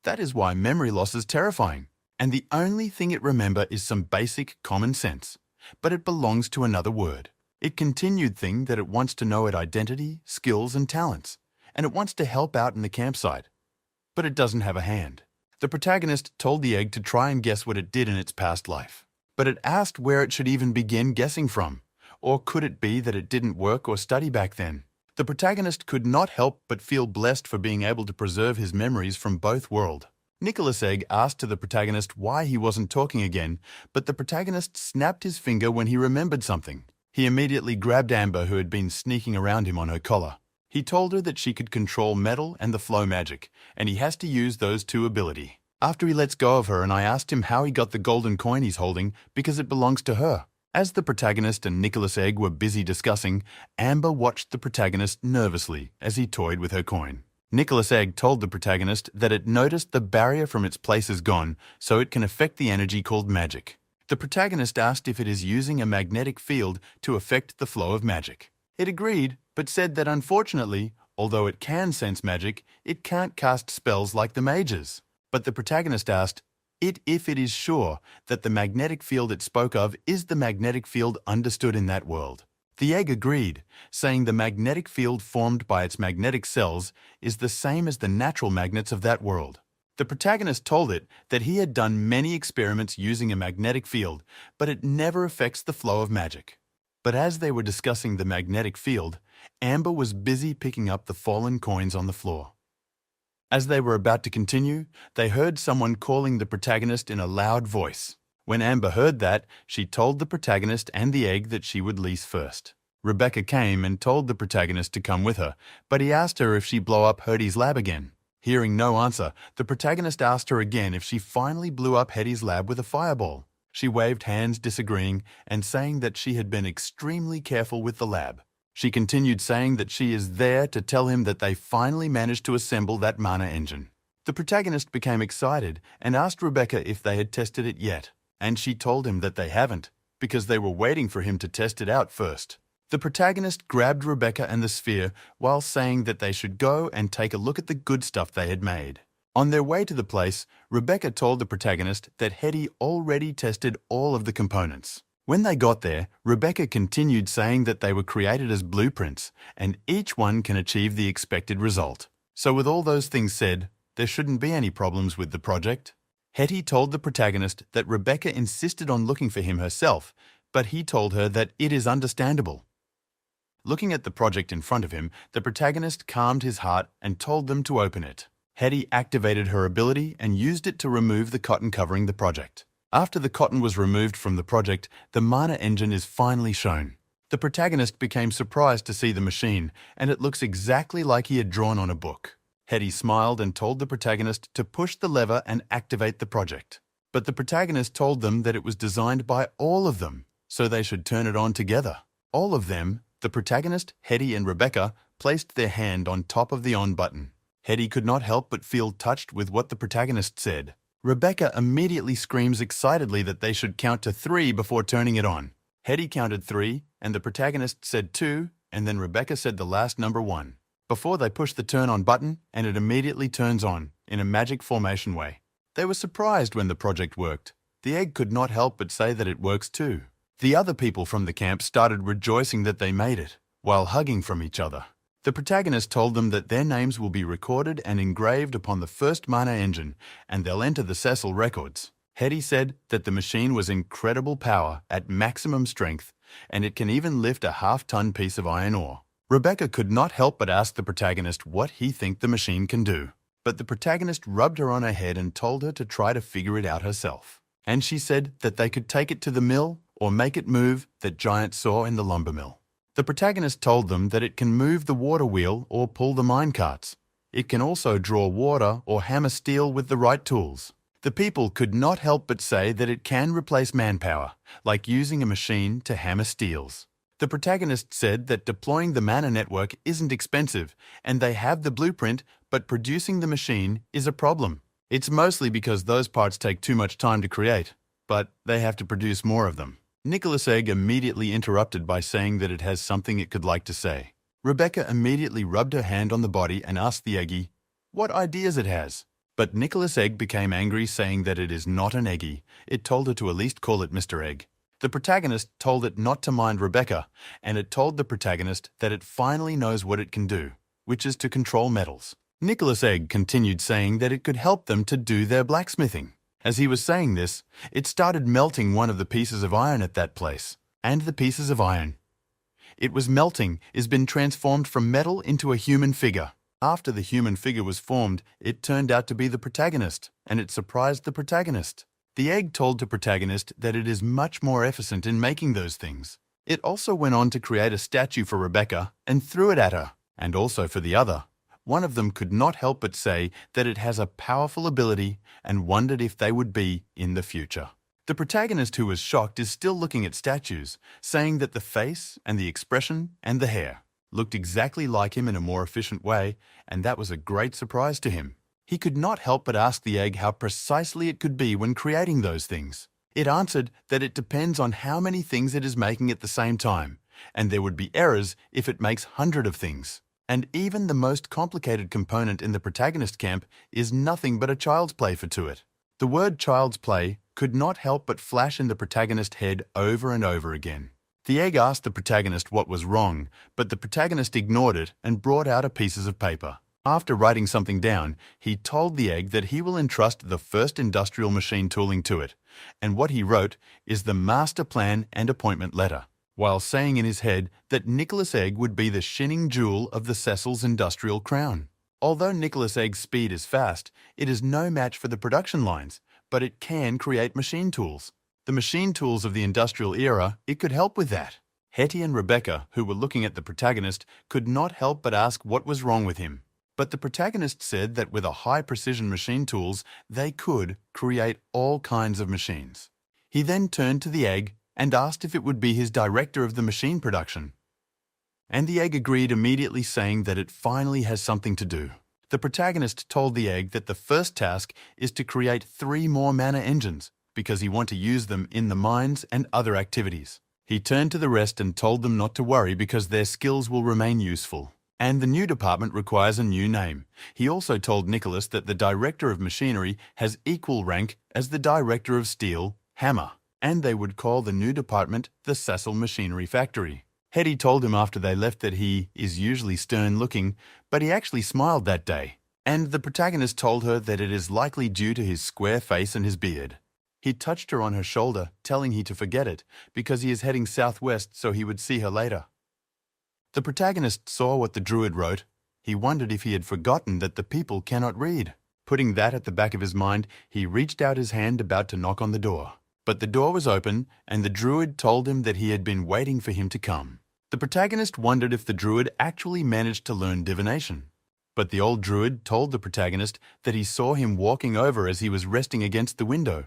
That is why memory loss is terrifying, and the only thing it remembers is some basic common sense. But it belongs to another word. It continued thing that it wants to know its identity, skills and talents, and it wants to help out in the campsite. But it doesn't have a hand. The protagonist told the egg to try and guess what it did in its past life. But it asked where it should even begin guessing from. Or could it be that it didn't work or study back then? The protagonist could not help but feel blessed for being able to preserve his memories from both worlds. Nicholas Egg asked to the protagonist why he wasn't talking again, but the protagonist snapped his finger when he remembered something. He immediately grabbed Amber, who had been sneaking around him, on her collar. He told her that she could control metal and the flow magic, and he has to use those two abilities. After he lets go of her, and I asked him how he got the golden coin he's holding, because it belongs to her. As the protagonist and Nicholas Egg were busy discussing, Amber watched the protagonist nervously as he toyed with her coin. Nicholas Egg told the protagonist that it noticed the barrier from its place is gone, so it can affect the energy called magic. The protagonist asked if it is using a magnetic field to affect the flow of magic. It agreed, but said that unfortunately, although it can sense magic, it can't cast spells like the mages. But the protagonist asked if it is sure that the magnetic field it spoke of is the magnetic field understood in that world. The egg agreed, saying the magnetic field formed by its magnetic cells is the same as the natural magnets of that world. The protagonist told it that he had done many experiments using a magnetic field, but it never affects the flow of magic. But as they were discussing the magnetic field, Amber was busy picking up the fallen coins on the floor. As they were about to continue, they heard someone calling the protagonist in a loud voice. When Amber heard that, she told the protagonist and the egg that she would lease first. Rebecca came and told the protagonist to come with her, but he asked her if she'd blow up Hetty's lab again. Hearing no answer, the protagonist asked her again if she finally blew up Hetty's lab with a fireball. She waved hands disagreeing and saying that she had been extremely careful with the lab. She continued saying that she is there to tell him that they finally managed to assemble that mana engine. The protagonist became excited and asked Rebecca if they had tested it yet, and she told him that they haven't, because they were waiting for him to test it out first. The protagonist grabbed Rebecca and the sphere while saying that they should go and take a look at the good stuff they had made. On their way to the place, Rebecca told the protagonist that Hetty already tested all of the components. When they got there, Rebecca continued saying that they were created as blueprints, and each one can achieve the expected result. So with all those things said, there shouldn't be any problems with the project. Hetty told the protagonist that Rebecca insisted on looking for him herself, but he told her that it is understandable. Looking at the project in front of him, the protagonist calmed his heart and told them to open it. Hetty activated her ability and used it to remove the cotton covering the project. After the cotton was removed from the project, the mana engine is finally shown. The protagonist became surprised to see the machine, and it looks exactly like he had drawn on a book. Hetty smiled and told the protagonist to push the lever and activate the project. But the protagonist told them that it was designed by all of them, so they should turn it on together. All of them, the protagonist, Hetty and Rebecca, placed their hand on top of the on button. Hetty could not help but feel touched with what the protagonist said. Rebecca immediately screams excitedly that they should count to 3 before turning it on. Hetty counted 3, and the protagonist said 2, and then Rebecca said the last number 1. Before they push the turn on button, and it immediately turns on, in a magic formation way. They were surprised when the project worked. The egg could not help but say that it works too. The other people from the camp started rejoicing that they made it, while hugging from each other. The protagonist told them that their names will be recorded and engraved upon the first mana engine, and they'll enter the Cecil records. Hetty said that the machine was incredible power at maximum strength, and it can even lift a half-ton piece of iron ore. Rebecca could not help but ask the protagonist what he think the machine can do. But the protagonist rubbed her on her head and told her to try to figure it out herself. And she said that they could take it to the mill or make it move that Giant saw in the lumber mill. The protagonist told them that it can move the water wheel or pull the mine carts. It can also draw water or hammer steel with the right tools. The people could not help but say that it can replace manpower, like using a machine to hammer steels. The protagonist said that deploying the mana network isn't expensive, and they have the blueprint, but producing the machine is a problem. It's mostly because those parts take too much time to create, but they have to produce more of them. Nicholas Egg immediately interrupted by saying that it has something it could like to say. Rebecca immediately rubbed her hand on the body and asked the Eggy what ideas it has. But Nicholas Egg became angry, saying that it is not an Eggy. It told her to at least call it Mr. Egg. The protagonist told it not to mind Rebecca, and it told the protagonist that it finally knows what it can do, which is to control metals. Nicholas Egg continued saying that it could help them to do their blacksmithing. As he was saying this, it started melting one of the pieces of iron at that place, and the pieces of iron it was melting is been transformed from metal into a human figure. After the human figure was formed, it turned out to be the protagonist, and it surprised the protagonist. The egg told the protagonist that it is much more efficient in making those things. It also went on to create a statue for Rebecca and threw it at her, and also for the other. One of them could not help but say that it has a powerful ability and wondered if they would be in the future. The protagonist, who was shocked, is still looking at statues, saying that the face and the expression and the hair looked exactly like him in a more efficient way, and that was a great surprise to him. He could not help but ask the egg how precisely it could be when creating those things. It answered that it depends on how many things it is making at the same time, and there would be errors if it makes hundreds of things. And even the most complicated component in the protagonist camp is nothing but a child's play for to it. The word child's play could not help but flash in the protagonist's head over and over again. The egg asked the protagonist what was wrong, but the protagonist ignored it and brought out a pieces of paper. After writing something down, he told the egg that he will entrust the first industrial machine tooling to it, and what he wrote is the master plan and appointment letter, while saying in his head that Nicholas Egg would be the shining jewel of the Cecil's industrial crown. Although Nicholas Egg's speed is fast, it is no match for the production lines, but it can create machine tools. The machine tools of the industrial era, it could help with that. Hetty and Rebecca, who were looking at the protagonist, could not help but ask what was wrong with him. But the protagonist said that with a high-precision machine tools, they could create all kinds of machines. He then turned to the egg and asked if it would be his director of the machine production. And the egg agreed immediately, saying that it finally has something to do. The protagonist told the egg that the first task is to create 3 more mana engines, because he wants to use them in the mines and other activities. He turned to the rest and told them not to worry because their skills will remain useful. And the new department requires a new name. He also told Nicholas that the director of machinery has equal rank as the director of steel, hammer, and they would call the new department the Cecil Machinery Factory. Hetty told him after they left that he is usually stern-looking, but he actually smiled that day. And the protagonist told her that it is likely due to his square face and his beard. He touched her on her shoulder, telling her to forget it, because he is heading southwest so he would see her later. The protagonist saw what the druid wrote. He wondered if he had forgotten that the people cannot read. Putting that at the back of his mind, he reached out his hand about to knock on the door. But the door was open, and the druid told him that he had been waiting for him to come. The protagonist wondered if the druid actually managed to learn divination. But the old druid told the protagonist that he saw him walking over as he was resting against the window.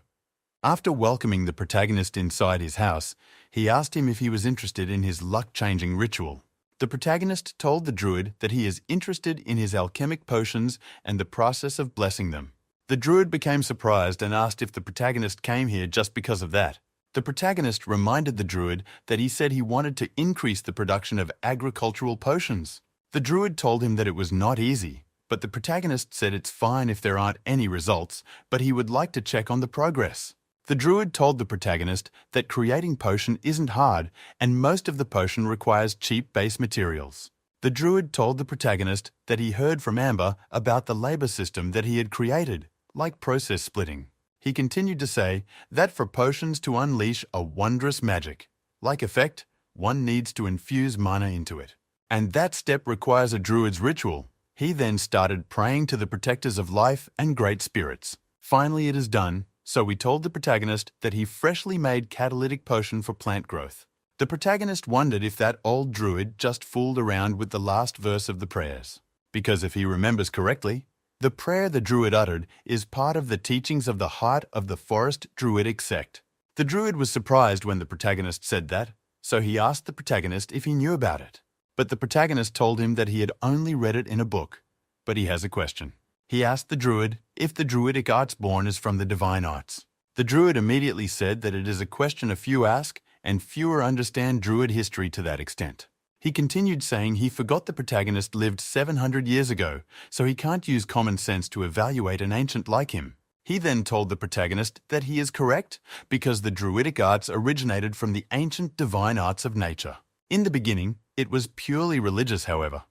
After welcoming the protagonist inside his house, he asked him if he was interested in his luck-changing ritual. The protagonist told the druid that he is interested in his alchemic potions and the process of blessing them. The druid became surprised and asked if the protagonist came here just because of that. The protagonist reminded the druid that he said he wanted to increase the production of agricultural potions. The druid told him that it was not easy, but the protagonist said it's fine if there aren't any results, but he would like to check on the progress. The druid told the protagonist that creating potion isn't hard and most of the potion requires cheap base materials. The druid told the protagonist that he heard from Amber about the labor system that he had created, like process splitting. He continued to say that for potions to unleash a wondrous magic, like effect, one needs to infuse mana into it. And that step requires a druid's ritual. He then started praying to the protectors of life and great spirits. Finally it is done. So we told the protagonist that he freshly made catalytic potion for plant growth. The protagonist wondered if that old druid just fooled around with the last verse of the prayers. Because if he remembers correctly, the prayer the druid uttered is part of the teachings of the heart of the forest druidic sect. The druid was surprised when the protagonist said that, so he asked the protagonist if he knew about it. But the protagonist told him that he had only read it in a book. But he has a question. He asked the druid if the druidic arts born is from the divine arts. The druid immediately said that it is a question a few ask, and fewer understand druid history to that extent. He continued saying he forgot the protagonist lived 700 years ago, so he can't use common sense to evaluate an ancient like him. He then told the protagonist that he is correct because the druidic arts originated from the ancient divine arts of nature. In the beginning, it was purely religious, however.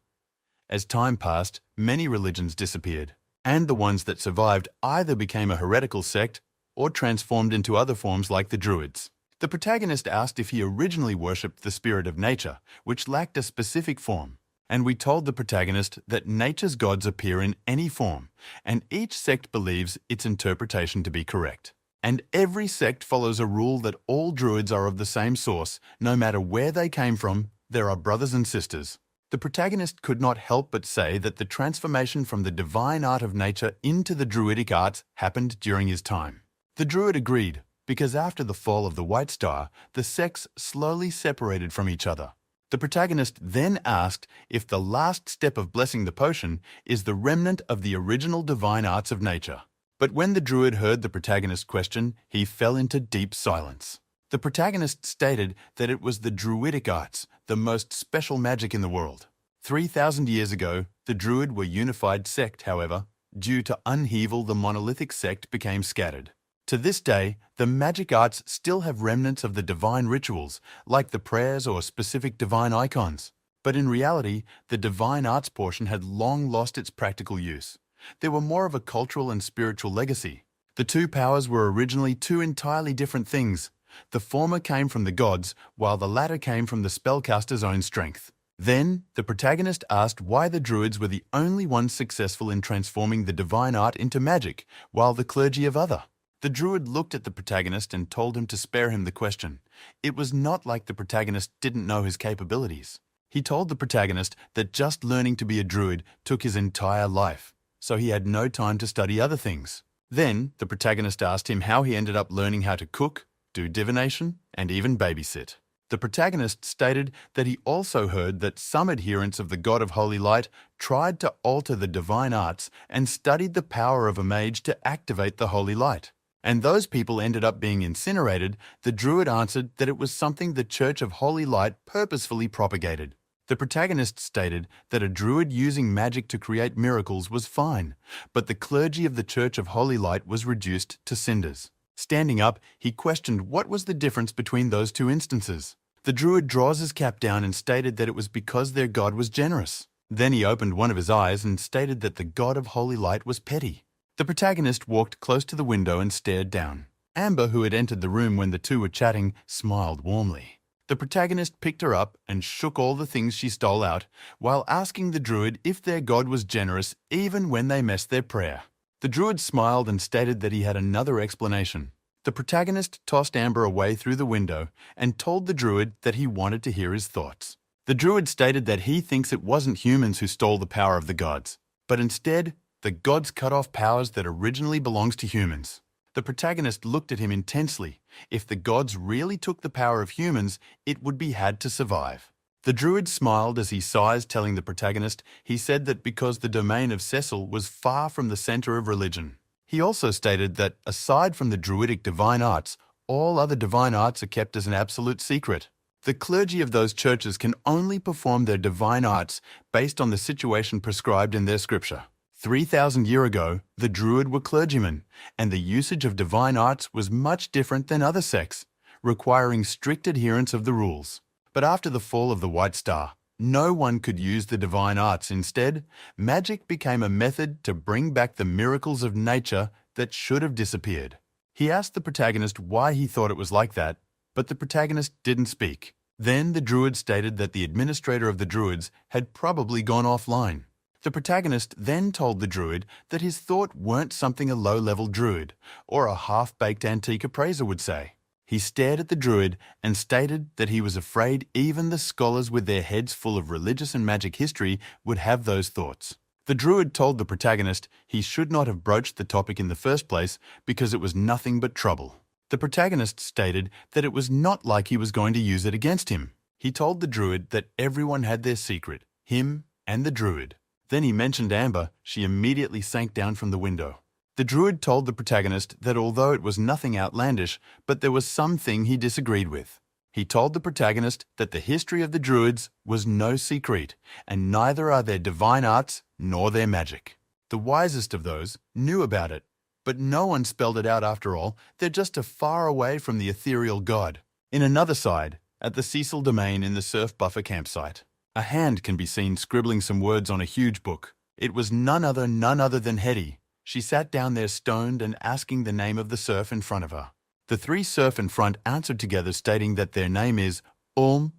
As time passed, many religions disappeared, and the ones that survived either became a heretical sect or transformed into other forms like the Druids. The protagonist asked if he originally worshipped the spirit of nature, which lacked a specific form, and we told the protagonist that nature's gods appear in any form, and each sect believes its interpretation to be correct. And every sect follows a rule that all Druids are of the same source, no matter where they came from, there are brothers and sisters. The protagonist could not help but say that the transformation from the divine art of nature into the Druidic arts happened during his time. The Druid agreed, because after the fall of the White Star, the sects slowly separated from each other. The protagonist then asked if the last step of blessing the potion is the remnant of the original divine arts of nature. But when the Druid heard the protagonist's question, he fell into deep silence. The protagonist stated that it was the Druidic arts, the most special magic in the world. 3,000 years ago, the Druid were unified sect, however. Due to upheaval, the monolithic sect became scattered. To this day, the magic arts still have remnants of the divine rituals, like the prayers or specific divine icons. But in reality, the divine arts portion had long lost its practical use. They were more of a cultural and spiritual legacy. The two powers were originally two entirely different things. The former came from the gods, while the latter came from the spellcaster's own strength. Then, the protagonist asked why the druids were the only ones successful in transforming the divine art into magic, while the clergy of other. The druid looked at the protagonist and told him to spare him the question. It was not like the protagonist didn't know his capabilities. He told the protagonist that just learning to be a druid took his entire life, so he had no time to study other things. Then, the protagonist asked him how he ended up learning how to cook, do divination, and even babysit. The protagonist stated that he also heard that some adherents of the god of holy light tried to alter the divine arts and studied the power of a mage to activate the holy light. And those people ended up being incinerated. The druid answered that it was something the Church of Holy Light purposefully propagated. The protagonist stated that a druid using magic to create miracles was fine, but the clergy of the Church of Holy Light was reduced to cinders. Standing up, he questioned what was the difference between those two instances. The druid draws his cap down and stated that it was because their god was generous. Then he opened one of his eyes and stated that the god of Holy Light was petty. The protagonist walked close to the window and stared down. Amber, who had entered the room when the two were chatting, smiled warmly. The protagonist picked her up and shook all the things she stole out, while asking the druid if their god was generous even when they messed their prayer. The druid smiled and stated that he had another explanation. The protagonist tossed Amber away through the window and told the druid that he wanted to hear his thoughts. The druid stated that he thinks it wasn't humans who stole the power of the gods, but instead, the gods cut off powers that originally belonged to humans. The protagonist looked at him intensely. If the gods really took the power of humans, it would be had to survive. The druid smiled as he sighs, telling the protagonist he said that because the domain of Cecil was far from the center of religion. He also stated that, aside from the druidic divine arts, all other divine arts are kept as an absolute secret. The clergy of those churches can only perform their divine arts based on the situation prescribed in their scripture. 3,000 years ago, the Druid were clergymen, and the usage of divine arts was much different than other sects, requiring strict adherence of the rules. But after the fall of the White Star, no one could use the divine arts. Instead, magic became a method to bring back the miracles of nature that should have disappeared. He asked the protagonist why he thought it was like that, but the protagonist didn't speak. Then the Druid stated that the administrator of the Druids had probably gone offline. The protagonist then told the druid that his thought weren't something a low-level druid or a half-baked antique appraiser would say. He stared at the druid and stated that he was afraid even the scholars with their heads full of religious and magic history would have those thoughts. The druid told the protagonist he should not have broached the topic in the first place because it was nothing but trouble. The protagonist stated that it was not like he was going to use it against him. He told the druid that everyone had their secret, him and the druid. Then he mentioned Amber. She immediately sank down from the window. The druid told the protagonist that although it was nothing outlandish, but there was something he disagreed with. He told the protagonist that the history of the druids was no secret, and neither are their divine arts nor their magic. The wisest of those knew about it, but no one spelled it out after all. They're just a far away from the ethereal god. In another side, at the Cecil domain in the surf buffer campsite, a hand can be seen scribbling some words on a huge book. It was none other than Hetty. She sat down there stoned and asking the name of the serf in front of her. The three serf in front answered together stating that their name is Holm,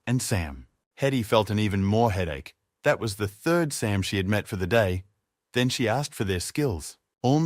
and Sam. Hetty felt an even more headache. That was the third Sam she had met for the day. Then she asked for their skills.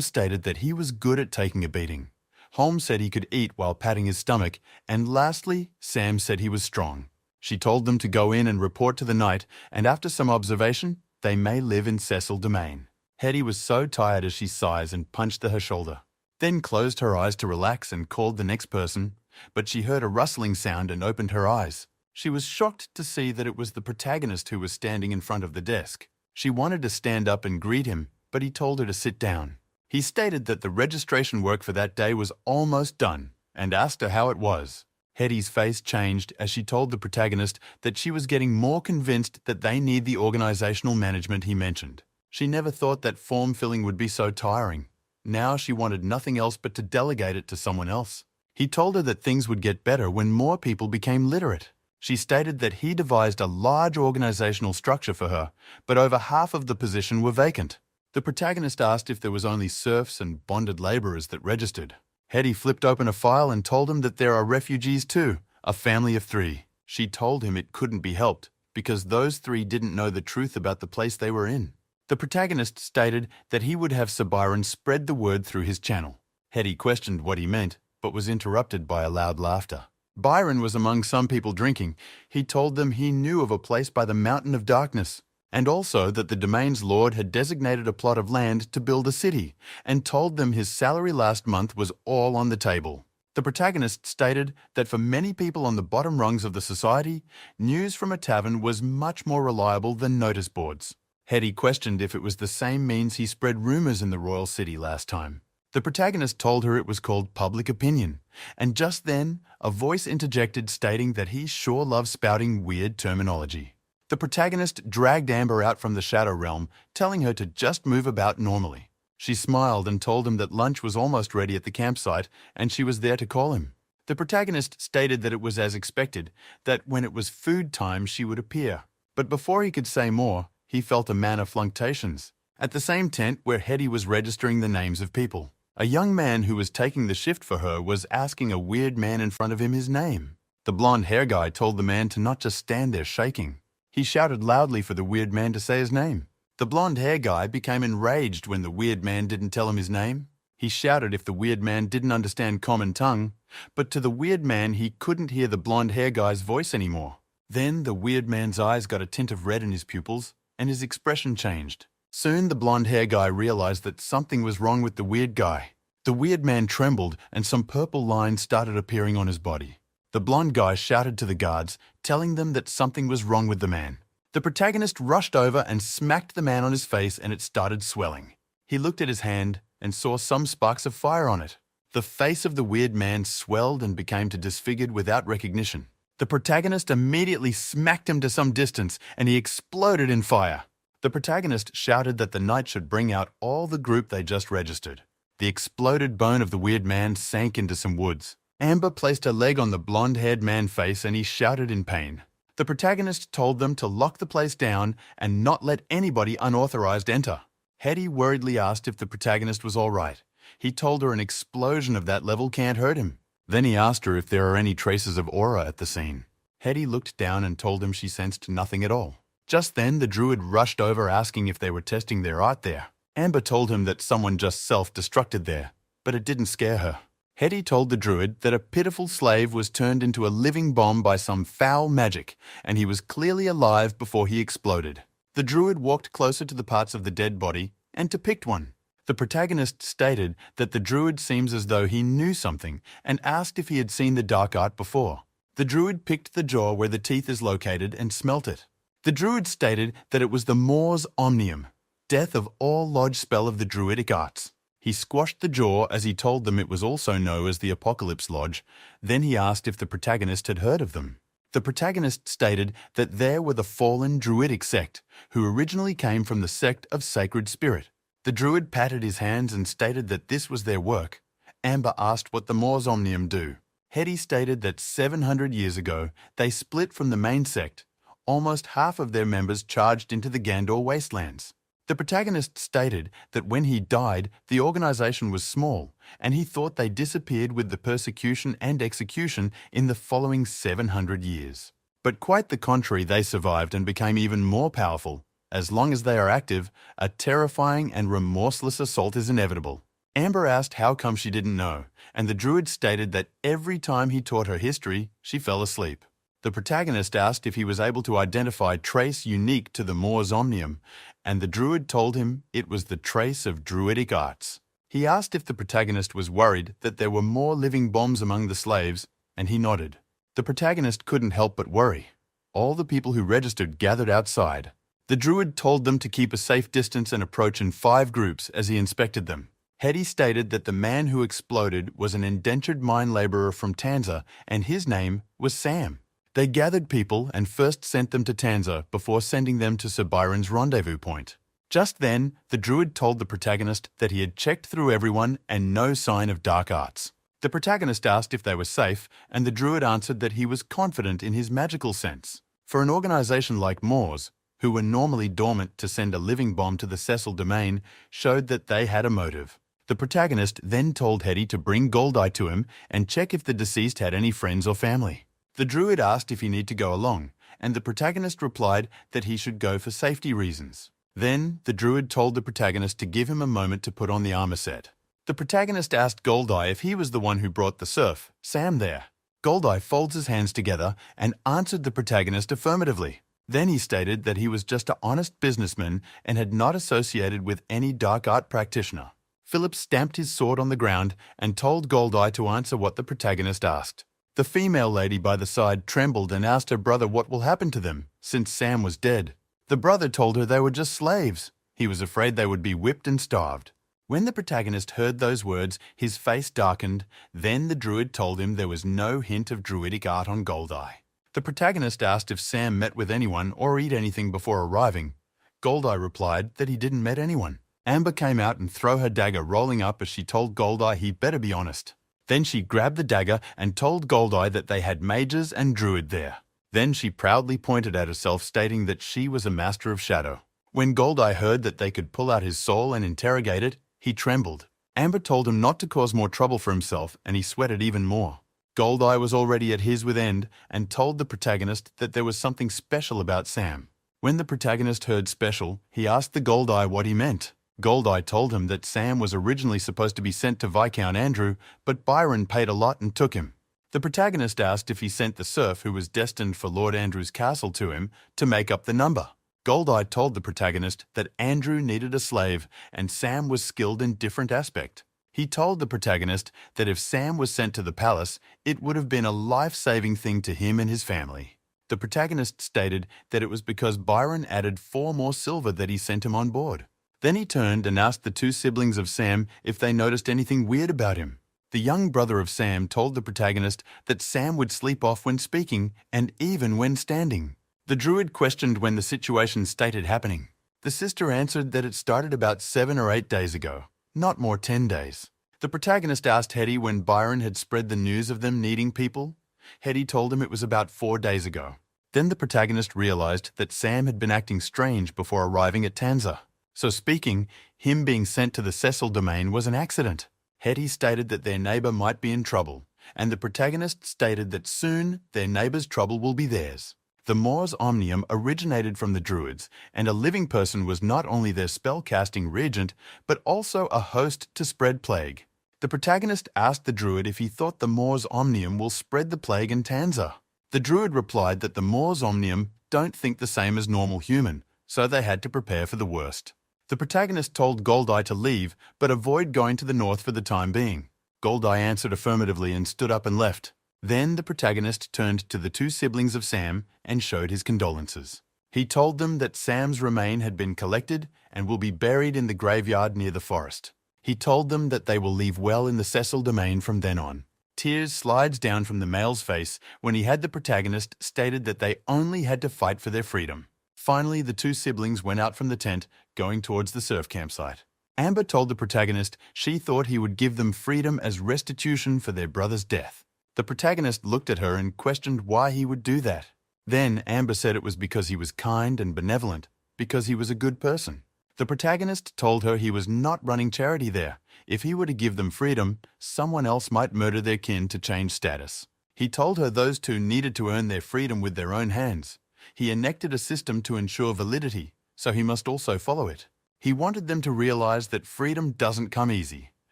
Stated that he was good at taking a beating. Holm said he could eat while patting his stomach. And lastly, Sam said he was strong. She told them to go in and report to the knight, and after some observation, they may live in Cecil domain. Hetty was so tired as she sighs and punched her shoulder, then closed her eyes to relax and called the next person, but she heard a rustling sound and opened her eyes. She was shocked to see that it was the protagonist who was standing in front of the desk. She wanted to stand up and greet him, but he told her to sit down. He stated that the registration work for that day was almost done, and asked her how it was. Hetty's face changed as she told the protagonist that she was getting more convinced that they need the organizational management he mentioned. She never thought that form filling would be so tiring. Now she wanted nothing else but to delegate it to someone else. He told her that things would get better when more people became literate. She stated that he devised a large organizational structure for her, but over half of the position were vacant. The protagonist asked if there was only serfs and bonded laborers that registered. Hetty flipped open a file and told him that there are refugees too, a family of 3. She told him it couldn't be helped, because those 3 didn't know the truth about the place they were in. The protagonist stated that he would have Sir Byron spread the word through his channel. Hetty questioned what he meant, but was interrupted by a loud laughter. Byron was among some people drinking. He told them he knew of a place by the Mountain of Darkness, and also that the domain's lord had designated a plot of land to build a city, and told them his salary last month was all on the table. The protagonist stated that for many people on the bottom rungs of the society, news from a tavern was much more reliable than notice boards. Hetty questioned if it was the same means he spread rumours in the royal city last time. The protagonist told her it was called public opinion, and just then, a voice interjected stating that he sure loves spouting weird terminology. The protagonist dragged Amber out from the shadow realm, telling her to just move about normally. She smiled and told him that lunch was almost ready at the campsite and she was there to call him. The protagonist stated that it was as expected, that when it was food time she would appear. But before he could say more, he felt a man of fluctuations. At the same tent where Hetty was registering the names of people, a young man who was taking the shift for her was asking a weird man in front of him his name. The blonde hair guy told the man to not just stand there shaking. He shouted loudly for the weird man to say his name. The blonde hair guy became enraged when the weird man didn't tell him his name. He shouted if the weird man didn't understand common tongue, but to the weird man he couldn't hear the blonde hair guy's voice anymore. Then the weird man's eyes got a tint of red in his pupils, and his expression changed. Soon the blonde hair guy realized that something was wrong with the weird guy. The weird man trembled and some purple lines started appearing on his body. The blonde guy shouted to the guards, telling them that something was wrong with the man. The protagonist rushed over and smacked the man on his face and it started swelling. He looked at his hand and saw some sparks of fire on it. The face of the weird man swelled and became disfigured without recognition. The protagonist immediately smacked him to some distance and he exploded in fire. The protagonist shouted that the knight should bring out all the group they just registered. The exploded bone of the weird man sank into some woods. Amber placed her leg on the blonde-haired man's face and he shouted in pain. The protagonist told them to lock the place down and not let anybody unauthorized enter. Hetty worriedly asked if the protagonist was all right. He told her an explosion of that level can't hurt him. Then he asked her if there are any traces of aura at the scene. Hetty looked down and told him she sensed nothing at all. Just then, the druid rushed over asking if they were testing their art there. Amber told him that someone just self-destructed there, but it didn't scare her. Hetty told the druid that a pitiful slave was turned into a living bomb by some foul magic, and he was clearly alive before he exploded. The druid walked closer to the parts of the dead body and picked one. The protagonist stated that the druid seems as though he knew something and asked if he had seen the dark art before. The druid picked the jaw where the teeth is located and smelt it. The druid stated that it was the mors omnium, death of all lodge spell of the druidic arts. He squashed the jaw as he told them it was also known as the Apocalypse Lodge. Then he asked if the protagonist had heard of them. The protagonist stated that there were the fallen druidic sect, who originally came from the sect of Sacred Spirit. The druid patted his hands and stated that this was their work. Amber asked what the Mors Omnium do. Hetty stated that 700 years ago, they split from the main sect. Almost half of their members charged into the Gandor wastelands. The protagonist stated that when he died, the organization was small, and he thought they disappeared with the persecution and execution in the following 700 years. But quite the contrary, they survived and became even more powerful. As long as they are active, a terrifying and remorseless assault is inevitable. Amber asked how come she didn't know, and the druid stated that every time he taught her history, she fell asleep. The protagonist asked if he was able to identify trace unique to the Mors Omnium, and the druid told him it was the trace of druidic arts. He asked if the protagonist was worried that there were more living bombs among the slaves, and he nodded. The protagonist couldn't help but worry. All the people who registered gathered outside. The druid told them to keep a safe distance and approach in 5 groups as he inspected them. Hetty stated that the man who exploded was an indentured mine laborer from Tanza, and his name was Sam. They gathered people and first sent them to Tanza before sending them to Sir Byron's rendezvous point. Just then, the druid told the protagonist that he had checked through everyone and no sign of dark arts. The The protagonist asked if they were safe, and the druid answered that he was confident in his magical sense. For an organization like Moors, who were normally dormant to send a living bomb to the Cecil domain, showed that they had a motive. The protagonist then told Hetty to bring Goldeye to him and check if the deceased had any friends or family. The druid asked if he need to go along, and the protagonist replied that he should go for safety reasons. Then, the druid told the protagonist to give him a moment to put on the armor set. The protagonist asked Goldeye if he was the one who brought the serf, Sam, there. Goldeye folds his hands together and answered the protagonist affirmatively. Then he stated that he was just an honest businessman and had not associated with any dark art practitioner. Philip stamped his sword on the ground and told Goldeye to answer what the protagonist asked. The female lady by the side trembled and asked her brother what will happen to them, since Sam was dead. The brother told her they were just slaves. He was afraid they would be whipped and starved. When the protagonist heard those words, his face darkened. Then the druid told him there was no hint of druidic art on Goldeye. The protagonist asked if Sam met with anyone or eat anything before arriving. Goldeye replied that he didn't met anyone. Amber came out and threw her dagger, rolling up as she told Goldeye he better be honest. Then she grabbed the dagger and told Goldeye that they had mages and druid there. Then she proudly pointed at herself, stating that she was a master of shadow. When Goldeye heard that they could pull out his soul and interrogate it, he trembled. Amber told him not to cause more trouble for himself, and he sweated even more. Goldeye was already at his wit's end and told the protagonist that there was something special about Sam. When the protagonist heard special, he asked the Goldeye what he meant. Goldeye told him that Sam was originally supposed to be sent to Viscount Andrew, but Byron paid a lot and took him. The protagonist asked if he sent the serf who was destined for Lord Andrew's castle to him to make up the number. Goldeye told the protagonist that Andrew needed a slave and Sam was skilled in different aspect. He told the protagonist that if Sam was sent to the palace, it would have been a life-saving thing to him and his family. The protagonist stated that it was because Byron added 4 more silver that he sent him on board. Then he turned and asked the 2 siblings of Sam if they noticed anything weird about him. The young brother of Sam told the protagonist that Sam would sleep off when speaking and even when standing. The druid questioned when the situation stated happening. The sister answered that it started about 7 or 8 days ago, not more 10 days. The protagonist asked Hetty when Byron had spread the news of them needing people. Hetty told him it was about 4 days ago. Then the protagonist realized that Sam had been acting strange before arriving at Tanza. So speaking, him being sent to the Cecil domain was an accident. Hetty stated that their neighbor might be in trouble, and the protagonist stated that soon their neighbor's trouble will be theirs. The Mors Omnium originated from the Druids, and a living person was not only their spell-casting regent, but also a host to spread plague. The protagonist asked the Druid if he thought the Mors Omnium will spread the plague in Tanza. The Druid replied that the Mors Omnium don't think the same as normal human, so they had to prepare for the worst. The protagonist told Goldeye to leave, but avoid going to the north for the time being. Goldeye answered affirmatively and stood up and left. Then the protagonist turned to the 2 siblings of Sam and showed his condolences. He told them that Sam's remain had been collected and will be buried in the graveyard near the forest. He told them that they will leave well in the Cecil domain from then on. Tears slides down from the male's face when he had the protagonist stated that they only had to fight for their freedom. Finally, the 2 siblings went out from the tent, going towards the surf campsite. Amber told the protagonist she thought he would give them freedom as restitution for their brother's death. The protagonist looked at her and questioned why he would do that. Then Amber said it was because he was kind and benevolent, because he was a good person. The protagonist told her he was not running charity there. If he were to give them freedom, someone else might murder their kin to change status. He told her those 2 needed to earn their freedom with their own hands. He enacted a system to ensure validity, so he must also follow it. He wanted them to realize that freedom doesn't come easy,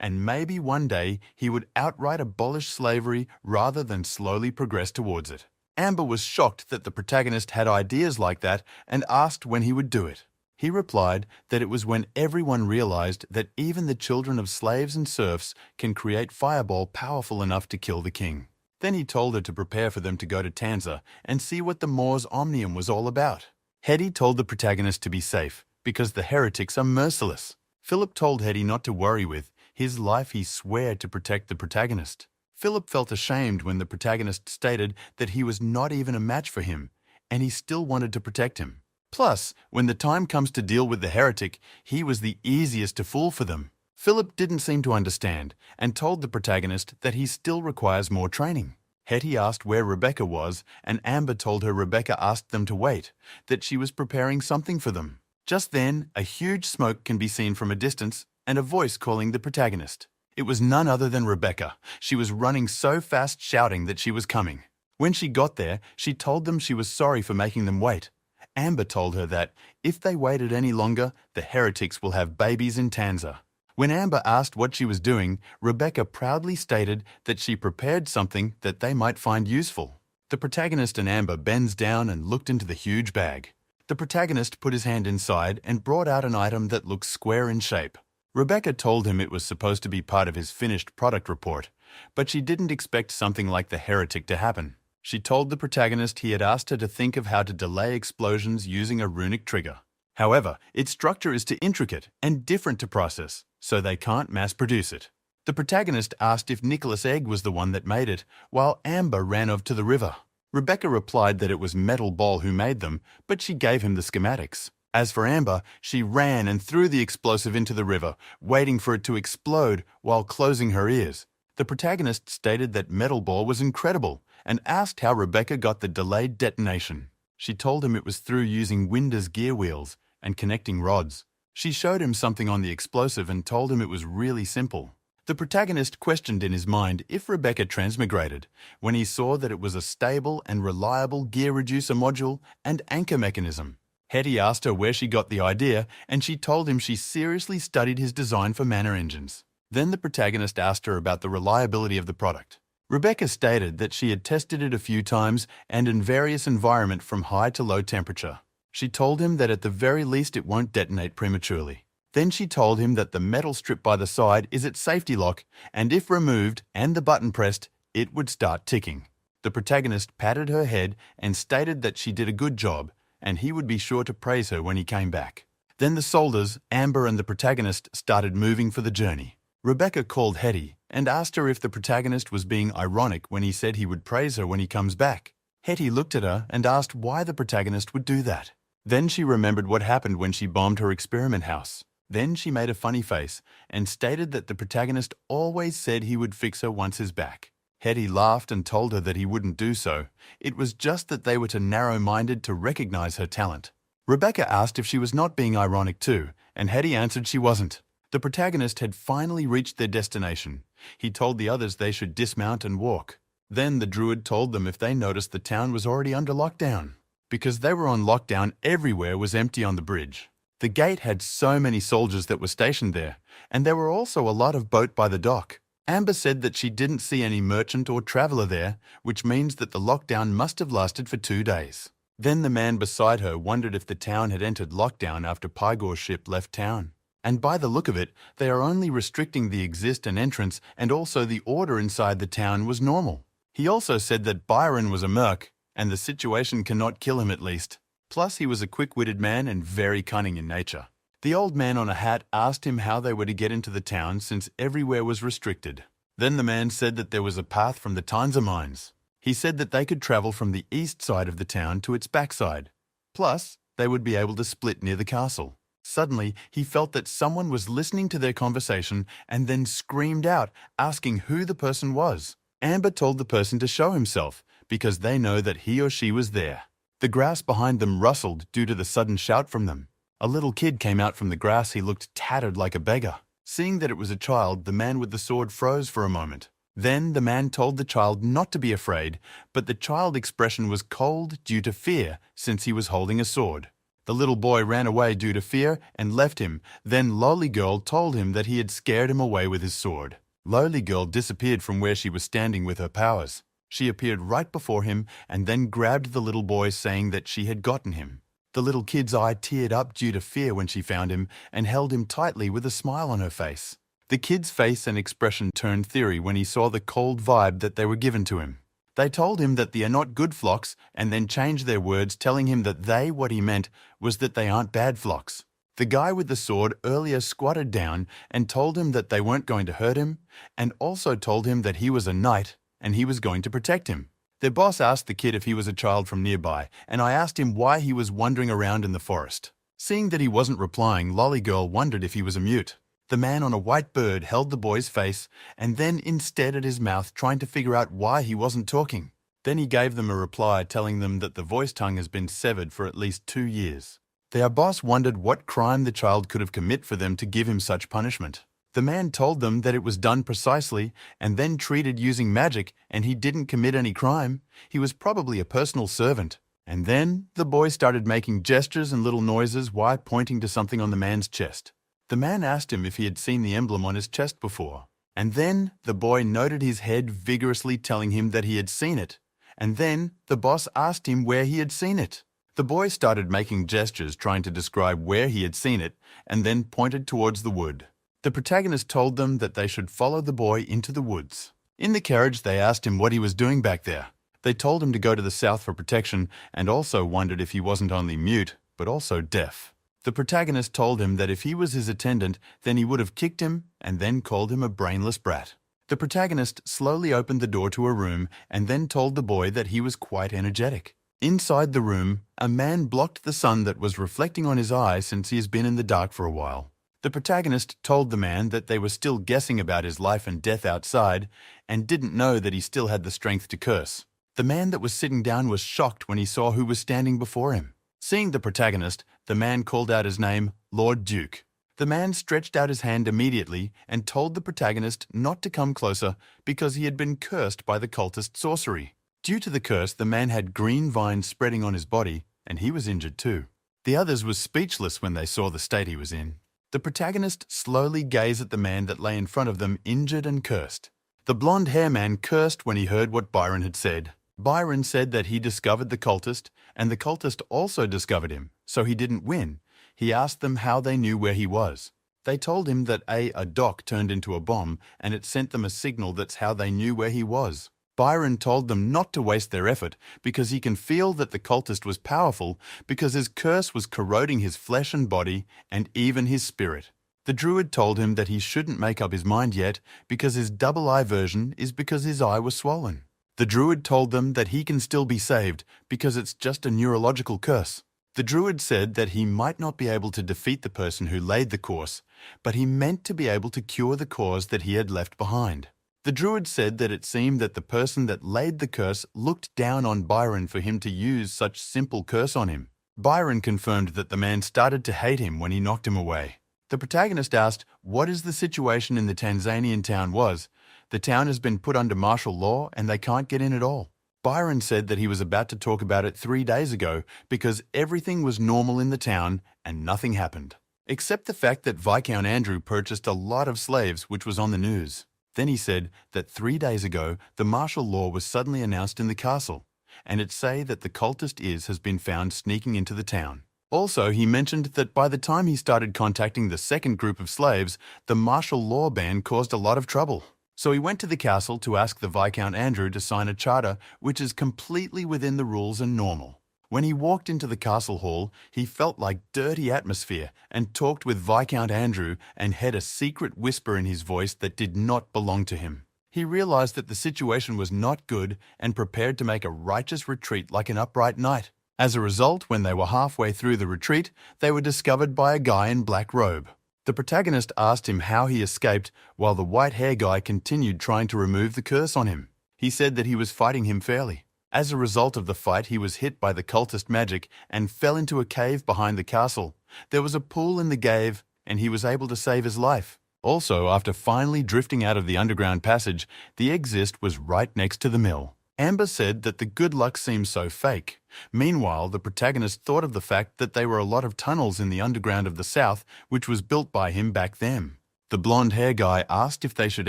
and maybe one day he would outright abolish slavery rather than slowly progress towards it. Amber was shocked that the protagonist had ideas like that and asked when he would do it. He replied that it was when everyone realized that even the children of slaves and serfs can create fireball powerful enough to kill the king. Then he told her to prepare for them to go to Tanza and see what the Mors Omnium was all about. Hetty told the protagonist to be safe, because the heretics are merciless. Philip told Hetty not to worry with his life. He swore to protect the protagonist. Philip felt ashamed when the protagonist stated that he was not even a match for him, and he still wanted to protect him. Plus, when the time comes to deal with the heretic, he was the easiest to fool for them. Philip didn't seem to understand and told the protagonist that he still requires more training. Hetty asked where Rebecca was, and Amber told her Rebecca asked them to wait, that she was preparing something for them. Just then, a huge smoke can be seen from a distance and a voice calling the protagonist. It was none other than Rebecca. She was running so fast, shouting that she was coming. When she got there, she told them she was sorry for making them wait. Amber told her that, if they waited any longer, the heretics will have babies in Tanza. When Amber asked what she was doing, Rebecca proudly stated that she prepared something that they might find useful. The protagonist and Amber bends down and looked into the huge bag. The protagonist put his hand inside and brought out an item that looked square in shape. Rebecca told him it was supposed to be part of his finished product report, but she didn't expect something like the heretic to happen. She told the protagonist he had asked her to think of how to delay explosions using a runic trigger. However, its structure is too intricate and different to process, so they can't mass-produce it. The protagonist asked if Nicholas Egg was the one that made it, while Amber ran off to the river. Rebecca replied that it was Metal Ball who made them, but she gave him the schematics. As for Amber, she ran and threw the explosive into the river, waiting for it to explode while closing her ears. The protagonist stated that Metal Ball was incredible and asked how Rebecca got the delayed detonation. She told him it was through using wind as gear wheels and connecting rods. She showed him something on the explosive and told him it was really simple. The protagonist questioned in his mind if Rebecca transmigrated when he saw that it was a stable and reliable gear reducer module and anchor mechanism. Hetty asked her where she got the idea, and she told him she seriously studied his design for manor engines. Then the protagonist asked her about the reliability of the product. Rebecca stated that she had tested it a few times and in various environments from high to low temperature. She told him that at the very least it won't detonate prematurely. Then she told him that the metal strip by the side is its safety lock, and if removed and the button pressed, it would start ticking. The protagonist patted her head and stated that she did a good job, and he would be sure to praise her when he came back. Then the soldiers, Amber and the protagonist, started moving for the journey. Rebecca called Hetty and asked her if the protagonist was being ironic when he said he would praise her when he comes back. Hetty looked at her and asked why the protagonist would do that. Then she remembered what happened when she bombed her experiment house. Then she made a funny face and stated that the protagonist always said he would fix her once he's back. Hetty laughed and told her that he wouldn't do so. It was just that they were too narrow-minded to recognize her talent. Rebecca asked if she was not being ironic too, and Hetty answered she wasn't. The protagonist had finally reached their destination. He told the others they should dismount and walk. Then the druid told them if they noticed the town was already under lockdown. Because they were on lockdown, everywhere was empty on the bridge. The gate had so many soldiers that were stationed there, and there were also a lot of boat by the dock. Amber said that she didn't see any merchant or traveller there, which means that the lockdown must have lasted for 2 days. Then the man beside her wondered if the town had entered lockdown after Pygor's ship left town. And by the look of it, they are only restricting the exit and entrance, and also the order inside the town was normal. He also said that Byron was a merc, and the situation cannot kill him at least. Plus, he was a quick-witted man and very cunning in nature. The old man on a hat asked him how they were to get into the town since everywhere was restricted. Then the man said that there was a path from the Tanza mines. He said that they could travel from the east side of the town to its backside. Plus, they would be able to split near the castle. Suddenly, he felt that someone was listening to their conversation and then screamed out, asking who the person was. Amber told the person to show himself, because they know that he or she was there. The grass behind them rustled due to the sudden shout from them. A little kid came out from the grass. He looked tattered like a beggar. Seeing that it was a child, the man with the sword froze for a moment. Then the man told the child not to be afraid, but the child's expression was cold due to fear since he was holding a sword. The little boy ran away due to fear and left him. Then Lowly Girl told him that he had scared him away with his sword. Lowly Girl disappeared from where she was standing with her powers. She appeared right before him and then grabbed the little boy, saying that she had gotten him. The little kid's eye teared up due to fear when she found him and held him tightly with a smile on her face. The kid's face and expression turned theory when he saw the cold vibe that they were given to him. They told him that they are not good flocks and then changed their words, telling him that what he meant was that they aren't bad flocks. The guy with the sword earlier squatted down and told him that they weren't going to hurt him, and also told him that he was a knight and he was going to protect him. Their boss asked the kid if he was a child from nearby, and I asked him why he was wandering around in the forest. Seeing that he wasn't replying, Lolly Girl wondered if he was a mute. The man on a white bird held the boy's face and then instead at his mouth, trying to figure out why he wasn't talking. Then he gave them a reply telling them that the voice tongue has been severed for at least 2 years. Their boss wondered what crime the child could have committed for them to give him such punishment. The man told them that it was done precisely and then treated using magic, and he didn't commit any crime. He was probably a personal servant. And then the boy started making gestures and little noises while pointing to something on the man's chest. The man asked him if he had seen the emblem on his chest before. And then the boy nodded his head vigorously, telling him that he had seen it. And then the boss asked him where he had seen it. The boy started making gestures trying to describe where he had seen it and then pointed towards the wood. The protagonist told them that they should follow the boy into the woods. In the carriage, they asked him what he was doing back there. They told him to go to the south for protection and also wondered if he wasn't only mute, but also deaf. The protagonist told him that if he was his attendant, then he would have kicked him and then called him a brainless brat. The protagonist slowly opened the door to a room and then told the boy that he was quite energetic. Inside the room, a man blocked the sun that was reflecting on his eye since he has been in the dark for a while. The protagonist told the man that they were still guessing about his life and death outside and didn't know that he still had the strength to curse. The man that was sitting down was shocked when he saw who was standing before him. Seeing the protagonist, the man called out his name, Lord Duke. The man stretched out his hand immediately and told the protagonist not to come closer because he had been cursed by the cultist sorcery. Due to the curse, the man had green vines spreading on his body, and he was injured too. The others were speechless when they saw the state he was in. The protagonist slowly gazed at the man that lay in front of them, injured and cursed. The blonde hair man cursed when he heard what Byron had said. Byron said that he discovered the cultist, and the cultist also discovered him, so he didn't win. He asked them how they knew where he was. They told him that a dock turned into a bomb, and it sent them a signal. That's how they knew where he was. Byron told them not to waste their effort because he can feel that the cultist was powerful because his curse was corroding his flesh and body and even his spirit. The druid told him that he shouldn't make up his mind yet because his double eye version is because his eye was swollen. The druid told them that he can still be saved because it's just a neurological curse. The druid said that he might not be able to defeat the person who laid the course, but he meant to be able to cure the cause that he had left behind. The druid said that it seemed that the person that laid the curse looked down on Byron for him to use such simple curse on him. Byron confirmed that the man started to hate him when he knocked him away. The protagonist asked what is the situation in the Tanzanian town was. The town has been put under martial law and they can't get in at all. Byron said that he was about to talk about it 3 days ago because everything was normal in the town and nothing happened, except the fact that Viscount Andrew purchased a lot of slaves, which was on the news. Then he said that 3 days ago the martial law was suddenly announced in the castle, and it say that the cultist has been found sneaking into the town. Also, he mentioned that by the time he started contacting the second group of slaves, the martial law ban caused a lot of trouble. So he went to the castle to ask the Viscount Andrew to sign a charter which is completely within the rules and normal. When he walked into the castle hall, he felt like dirty atmosphere and talked with Viscount Andrew and had a secret whisper in his voice that did not belong to him. He realized that the situation was not good and prepared to make a righteous retreat like an upright knight. As a result, when they were halfway through the retreat, they were discovered by a guy in black robe. The protagonist asked him how he escaped while the white hair guy continued trying to remove the curse on him. He said that he was fighting him fairly. As a result of the fight, he was hit by the cultist magic and fell into a cave behind the castle. There was a pool in the cave and he was able to save his life. Also, after finally drifting out of the underground passage, the exit was right next to the mill. Amber said that the good luck seemed so fake. Meanwhile, the protagonist thought of the fact that there were a lot of tunnels in the underground of the south, which was built by him back then. The blonde hair guy asked if they should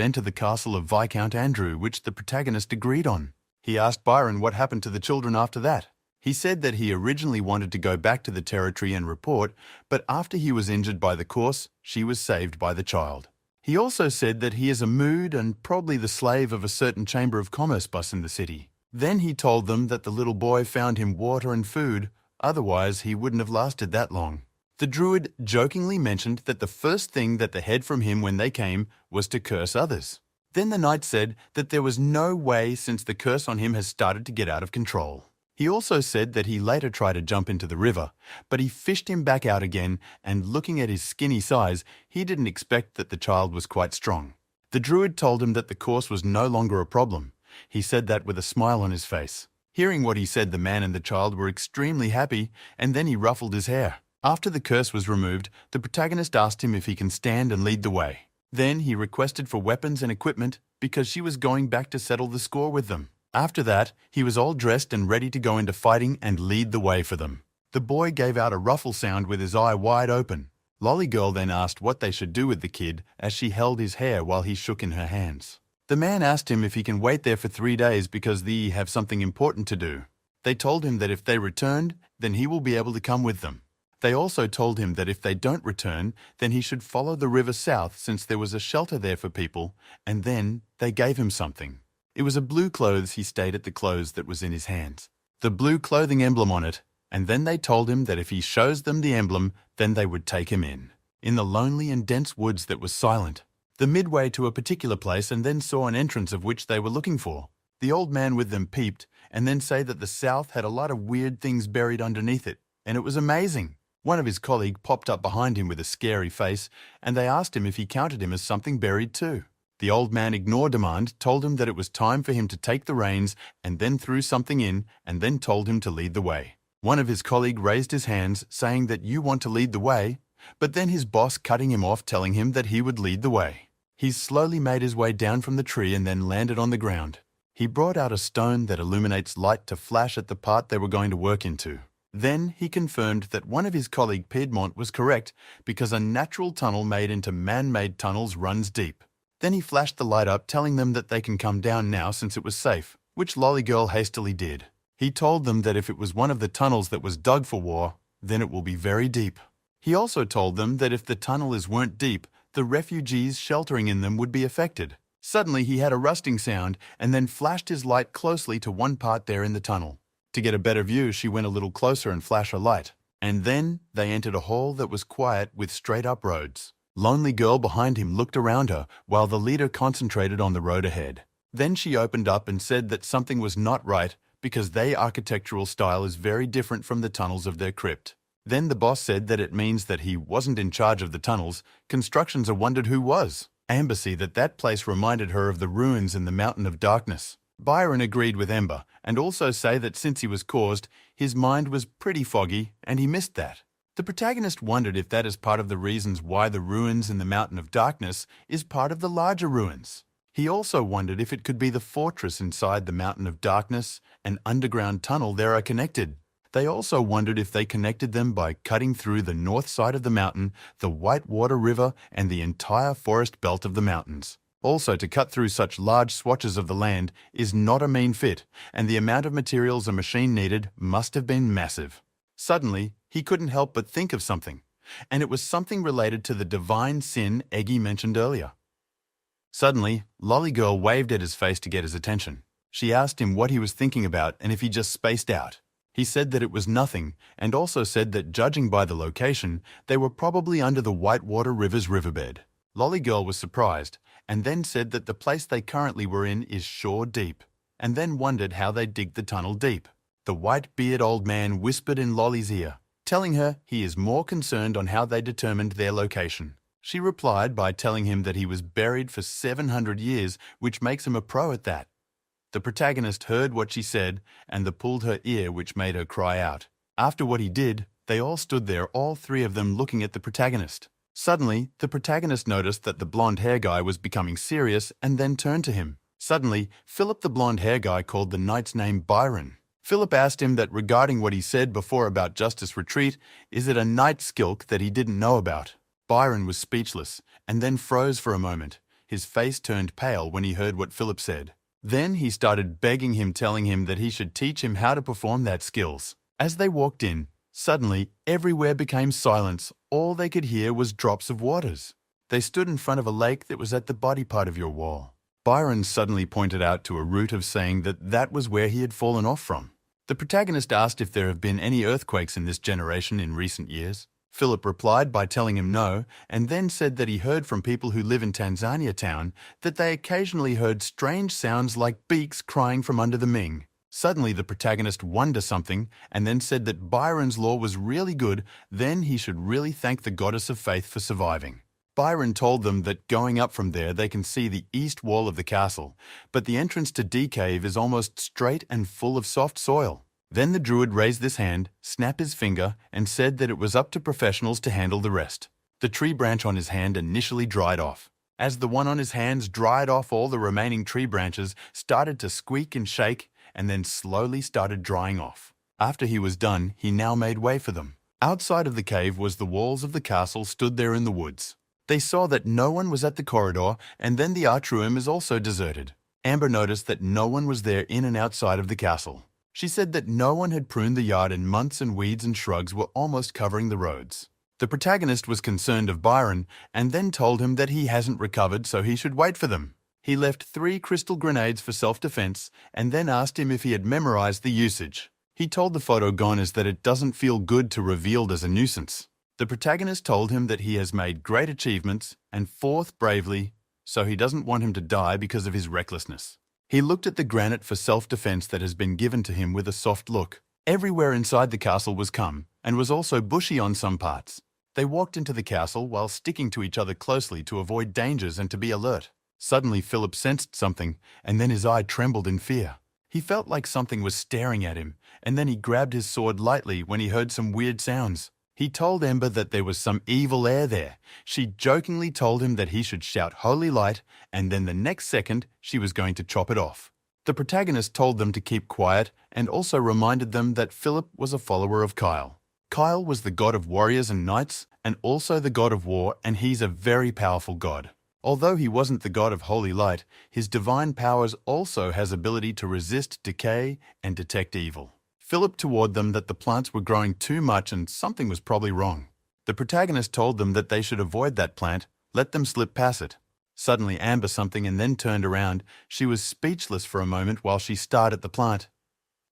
enter the castle of Viscount Andrew, which the protagonist agreed on. He asked Byron what happened to the children after that. He said that he originally wanted to go back to the territory and report, but after he was injured by the course, she was saved by the child. He also said that he is a mood and probably the slave of a certain chamber of commerce bus in the city. Then he told them that the little boy found him water and food, otherwise he wouldn't have lasted that long. The druid jokingly mentioned that the first thing that they had from him when they came was to curse others. Then the knight said that there was no way since the curse on him has started to get out of control. He also said that he later tried to jump into the river, but he fished him back out again, and looking at his skinny size, he didn't expect that the child was quite strong. The druid told him that the course was no longer a problem. He said that with a smile on his face. Hearing what he said, the man and the child were extremely happy, and then he ruffled his hair. After the curse was removed, the protagonist asked him if he can stand and lead the way. Then he requested for weapons and equipment because she was going back to settle the score with them. After that, he was all dressed and ready to go into fighting and lead the way for them. The boy gave out a ruffle sound with his eye wide open. Lolly Girl then asked what they should do with the kid as she held his hair while he shook in her hands. The man asked him if he can wait there for 3 days because they have something important to do. They told him that if they returned, then he will be able to come with them. They also told him that if they don't return, then he should follow the river south since there was a shelter there for people, and then they gave him something. It was a blue clothes. He stayed at the clothes that was in his hands, the blue clothing emblem on it, and then they told him that if he shows them the emblem, then they would take him in the lonely and dense woods that was silent, the midway to a particular place, and then saw an entrance of which they were looking for. The old man with them peeped, and then say that the south had a lot of weird things buried underneath it, and it was amazing. One of his colleagues popped up behind him with a scary face, and they asked him if he counted him as something buried too. The old man ignored demand, told him that it was time for him to take the reins, and then threw something in, and then told him to lead the way. One of his colleagues raised his hands, saying that you want to lead the way, but then his boss cutting him off, telling him that he would lead the way. He slowly made his way down from the tree and then landed on the ground. He brought out a stone that illuminates light to flash at the part they were going to work into. Then he confirmed that one of his colleague Piedmont was correct because a natural tunnel made into man-made tunnels runs deep. Then he flashed the light up, telling them that they can come down now since it was safe, which Lolly Girl hastily did. He told them that if it was one of the tunnels that was dug for war, then it will be very deep. He also told them that if the tunnels weren't deep, the refugees sheltering in them would be affected. Suddenly he had a rusting sound and then flashed his light closely to one part there in the tunnel. To get a better view, she went a little closer and flashed her light. And then they entered a hall that was quiet with straight-up roads. Lonely Girl behind him looked around her while the leader concentrated on the road ahead. Then she opened up and said that something was not right because their architectural style is very different from the tunnels of their crypt. Then the boss said that it means that he wasn't in charge of the tunnels. Constructions wondered who was. Amber said that place reminded her of the ruins in the Mountain of Darkness. Byron agreed with Ember and also say that since he was caused, his mind was pretty foggy and he missed that. The protagonist wondered if that is part of the reasons why the ruins in the Mountain of Darkness is part of the larger ruins. He also wondered if it could be the fortress inside the Mountain of Darkness and underground tunnel there are connected. They also wondered if they connected them by cutting through the north side of the mountain, the Whitewater River, and the entire forest belt of the mountains. Also, to cut through such large swatches of the land is not a mean feat, and the amount of materials a machine needed must have been massive. Suddenly, he couldn't help but think of something, and it was something related to the divine sin Eggy mentioned earlier. Suddenly, Lolly Girl waved at his face to get his attention. She asked him what he was thinking about and if he just spaced out. He said that it was nothing, and also said that judging by the location, they were probably under the Whitewater River's riverbed. Lolly Girl was surprised, and then said that the place they currently were in is shore deep, and then wondered how they dig the tunnel deep. The white-bearded old man whispered in Lolly's ear, telling her he is more concerned on how they determined their location. She replied by telling him that he was buried for 700 years, which makes him a pro at that. The protagonist heard what she said and pulled her ear, which made her cry out. After what he did, they all stood there, all three of them looking at the protagonist. Suddenly, the protagonist noticed that the blonde hair guy was becoming serious and then turned to him. Suddenly, Philip the blonde hair guy called the knight's name Byron. Philip asked him that regarding what he said before about Justice Retreat, is it a knight skilk that he didn't know about? Byron was speechless and then froze for a moment. His face turned pale when he heard what Philip said. Then he started begging him, telling him that he should teach him how to perform that skills. As they walked in, suddenly everywhere became silence. All they could hear was drops of waters. They stood in front of a lake that was at the body part of your wall. Byron suddenly pointed out to a root of saying that that was where he had fallen off from. The protagonist asked if there have been any earthquakes in this generation in recent years. Philip replied by telling him no, and then said that he heard from people who live in Tanzania town that they occasionally heard strange sounds like beaks crying from under the Ming. Suddenly the protagonist wondered something and then said that Byron's law was really good, then he should really thank the goddess of faith for surviving. Byron told them that going up from there they can see the east wall of the castle, but the entrance to D Cave is almost straight and full of soft soil. Then the druid raised his hand, snapped his finger, and said that it was up to professionals to handle the rest. The tree branch on his hand initially dried off. As the one on his hands dried off, all the remaining tree branches started to squeak and shake, and then slowly started drying off. After he was done, he now made way for them. Outside of the cave was the walls of the castle stood there in the woods. They saw that no one was at the corridor, and then the archroom is also deserted. Amber noticed that no one was there in and outside of the castle. She said that no one had pruned the yard in months and weeds and shrugs were almost covering the roads. The protagonist was concerned of Byron and then told him that he hasn't recovered, so he should wait for them. He left 3 crystal grenades for self-defense and then asked him if he had memorized the usage. He told the photogonist that it doesn't feel good to revealed as a nuisance. The protagonist told him that he has made great achievements and fought bravely, so he doesn't want him to die because of his recklessness. He looked at the granite for self-defense that has been given to him with a soft look. Everywhere inside the castle was calm and was also bushy on some parts. They walked into the castle while sticking to each other closely to avoid dangers and to be alert. Suddenly Philip sensed something, and then his eye trembled in fear. He felt like something was staring at him, and then he grabbed his sword lightly when he heard some weird sounds. He told Ember that there was some evil air there. She jokingly told him that he should shout holy light, and then the next second she was going to chop it off. The protagonist told them to keep quiet and also reminded them that Philip was a follower of Kyle. Kyle was the god of warriors and knights, and also the god of war, and he's a very powerful god. Although he wasn't the god of holy light, his divine powers also has ability to resist decay and detect evil. Philip told them that the plants were growing too much and something was probably wrong. The protagonist told them that they should avoid that plant, let them slip past it. Suddenly Amber something and then turned around. She was speechless for a moment while she stared at the plant.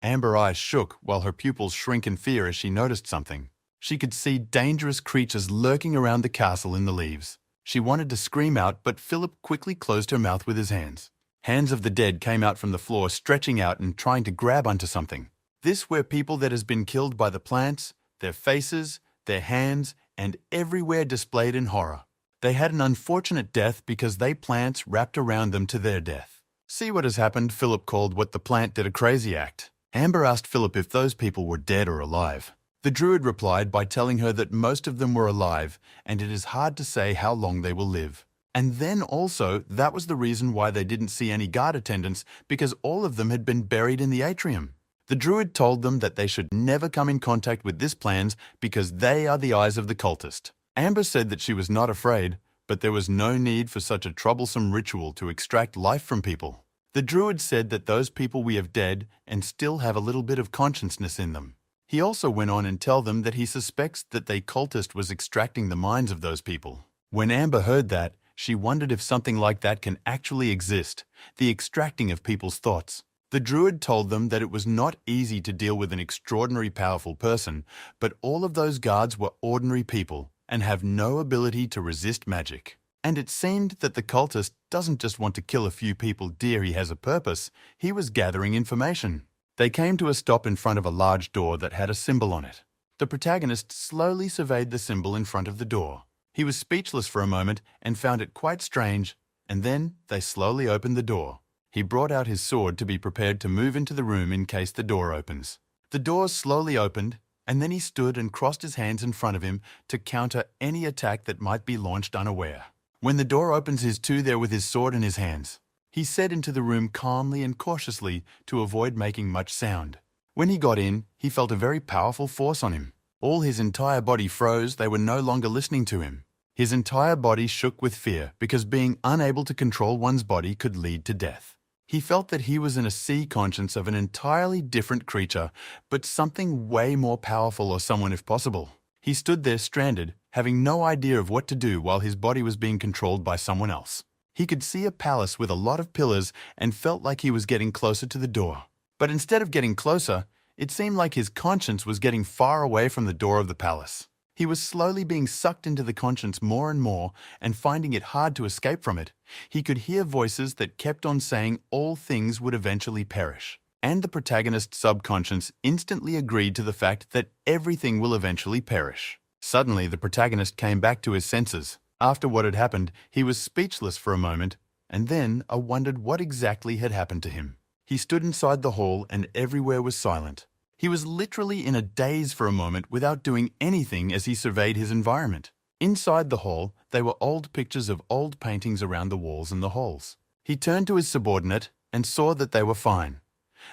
Amber's eyes shook while her pupils shrink in fear as she noticed something. She could see dangerous creatures lurking around the castle in the leaves. She wanted to scream out, but Philip quickly closed her mouth with his hands. Hands of the dead came out from the floor, stretching out and trying to grab onto something. This were people that has been killed by the plants, their faces, their hands, and everywhere displayed in horror. They had an unfortunate death because they plants wrapped around them to their death. See what has happened, Philip called what the plant did a crazy act. Amber asked Philip if those people were dead or alive. The druid replied by telling her that most of them were alive, and it is hard to say how long they will live. And then also, that was the reason why they didn't see any guard attendants, because all of them had been buried in the atrium. The druid told them that they should never come in contact with this plans because they are the eyes of the cultist. Amber said that she was not afraid, but there was no need for such a troublesome ritual to extract life from people. The druid said that those people we have dead and still have a little bit of consciousness in them. He also went on and tell them that he suspects that the cultist was extracting the minds of those people. When Amber heard that, she wondered if something like that can actually exist, the extracting of people's thoughts. The druid told them that it was not easy to deal with an extraordinary powerful person, but all of those guards were ordinary people and have no ability to resist magic. And it seemed that the cultist doesn't just want to kill a few people dear, he has a purpose, he was gathering information. They came to a stop in front of a large door that had a symbol on it. The protagonist slowly surveyed the symbol in front of the door. He was speechless for a moment and found it quite strange, and then they slowly opened the door. He brought out his sword to be prepared to move into the room in case the door opens. The door slowly opened, and then he stood and crossed his hands in front of him to counter any attack that might be launched unaware. When the door opens, he's too there with his sword in his hands. He said into the room calmly and cautiously to avoid making much sound. When he got in, he felt a very powerful force on him. All his entire body froze, they were no longer listening to him. His entire body shook with fear because being unable to control one's body could lead to death. He felt that he was in a sea conscience of an entirely different creature, but something way more powerful or someone if possible. He stood there stranded, having no idea of what to do while his body was being controlled by someone else. He could see a palace with a lot of pillars and felt like he was getting closer to the door. But instead of getting closer, it seemed like his conscience was getting far away from the door of the palace. He was slowly being sucked into the conscience more and more and finding it hard to escape from it. He could hear voices that kept on saying all things would eventually perish. and the protagonist's subconscious instantly agreed to the fact that everything will eventually perish. Suddenly, the protagonist came back to his senses. After what had happened, he was speechless for a moment, and then wondered what exactly had happened to him. He stood inside the hall and everywhere was silent. He was literally in a daze for a moment without doing anything as he surveyed his environment. Inside the hall, there were old pictures of old paintings around the walls and the halls. He turned to his subordinate and saw that they were fine.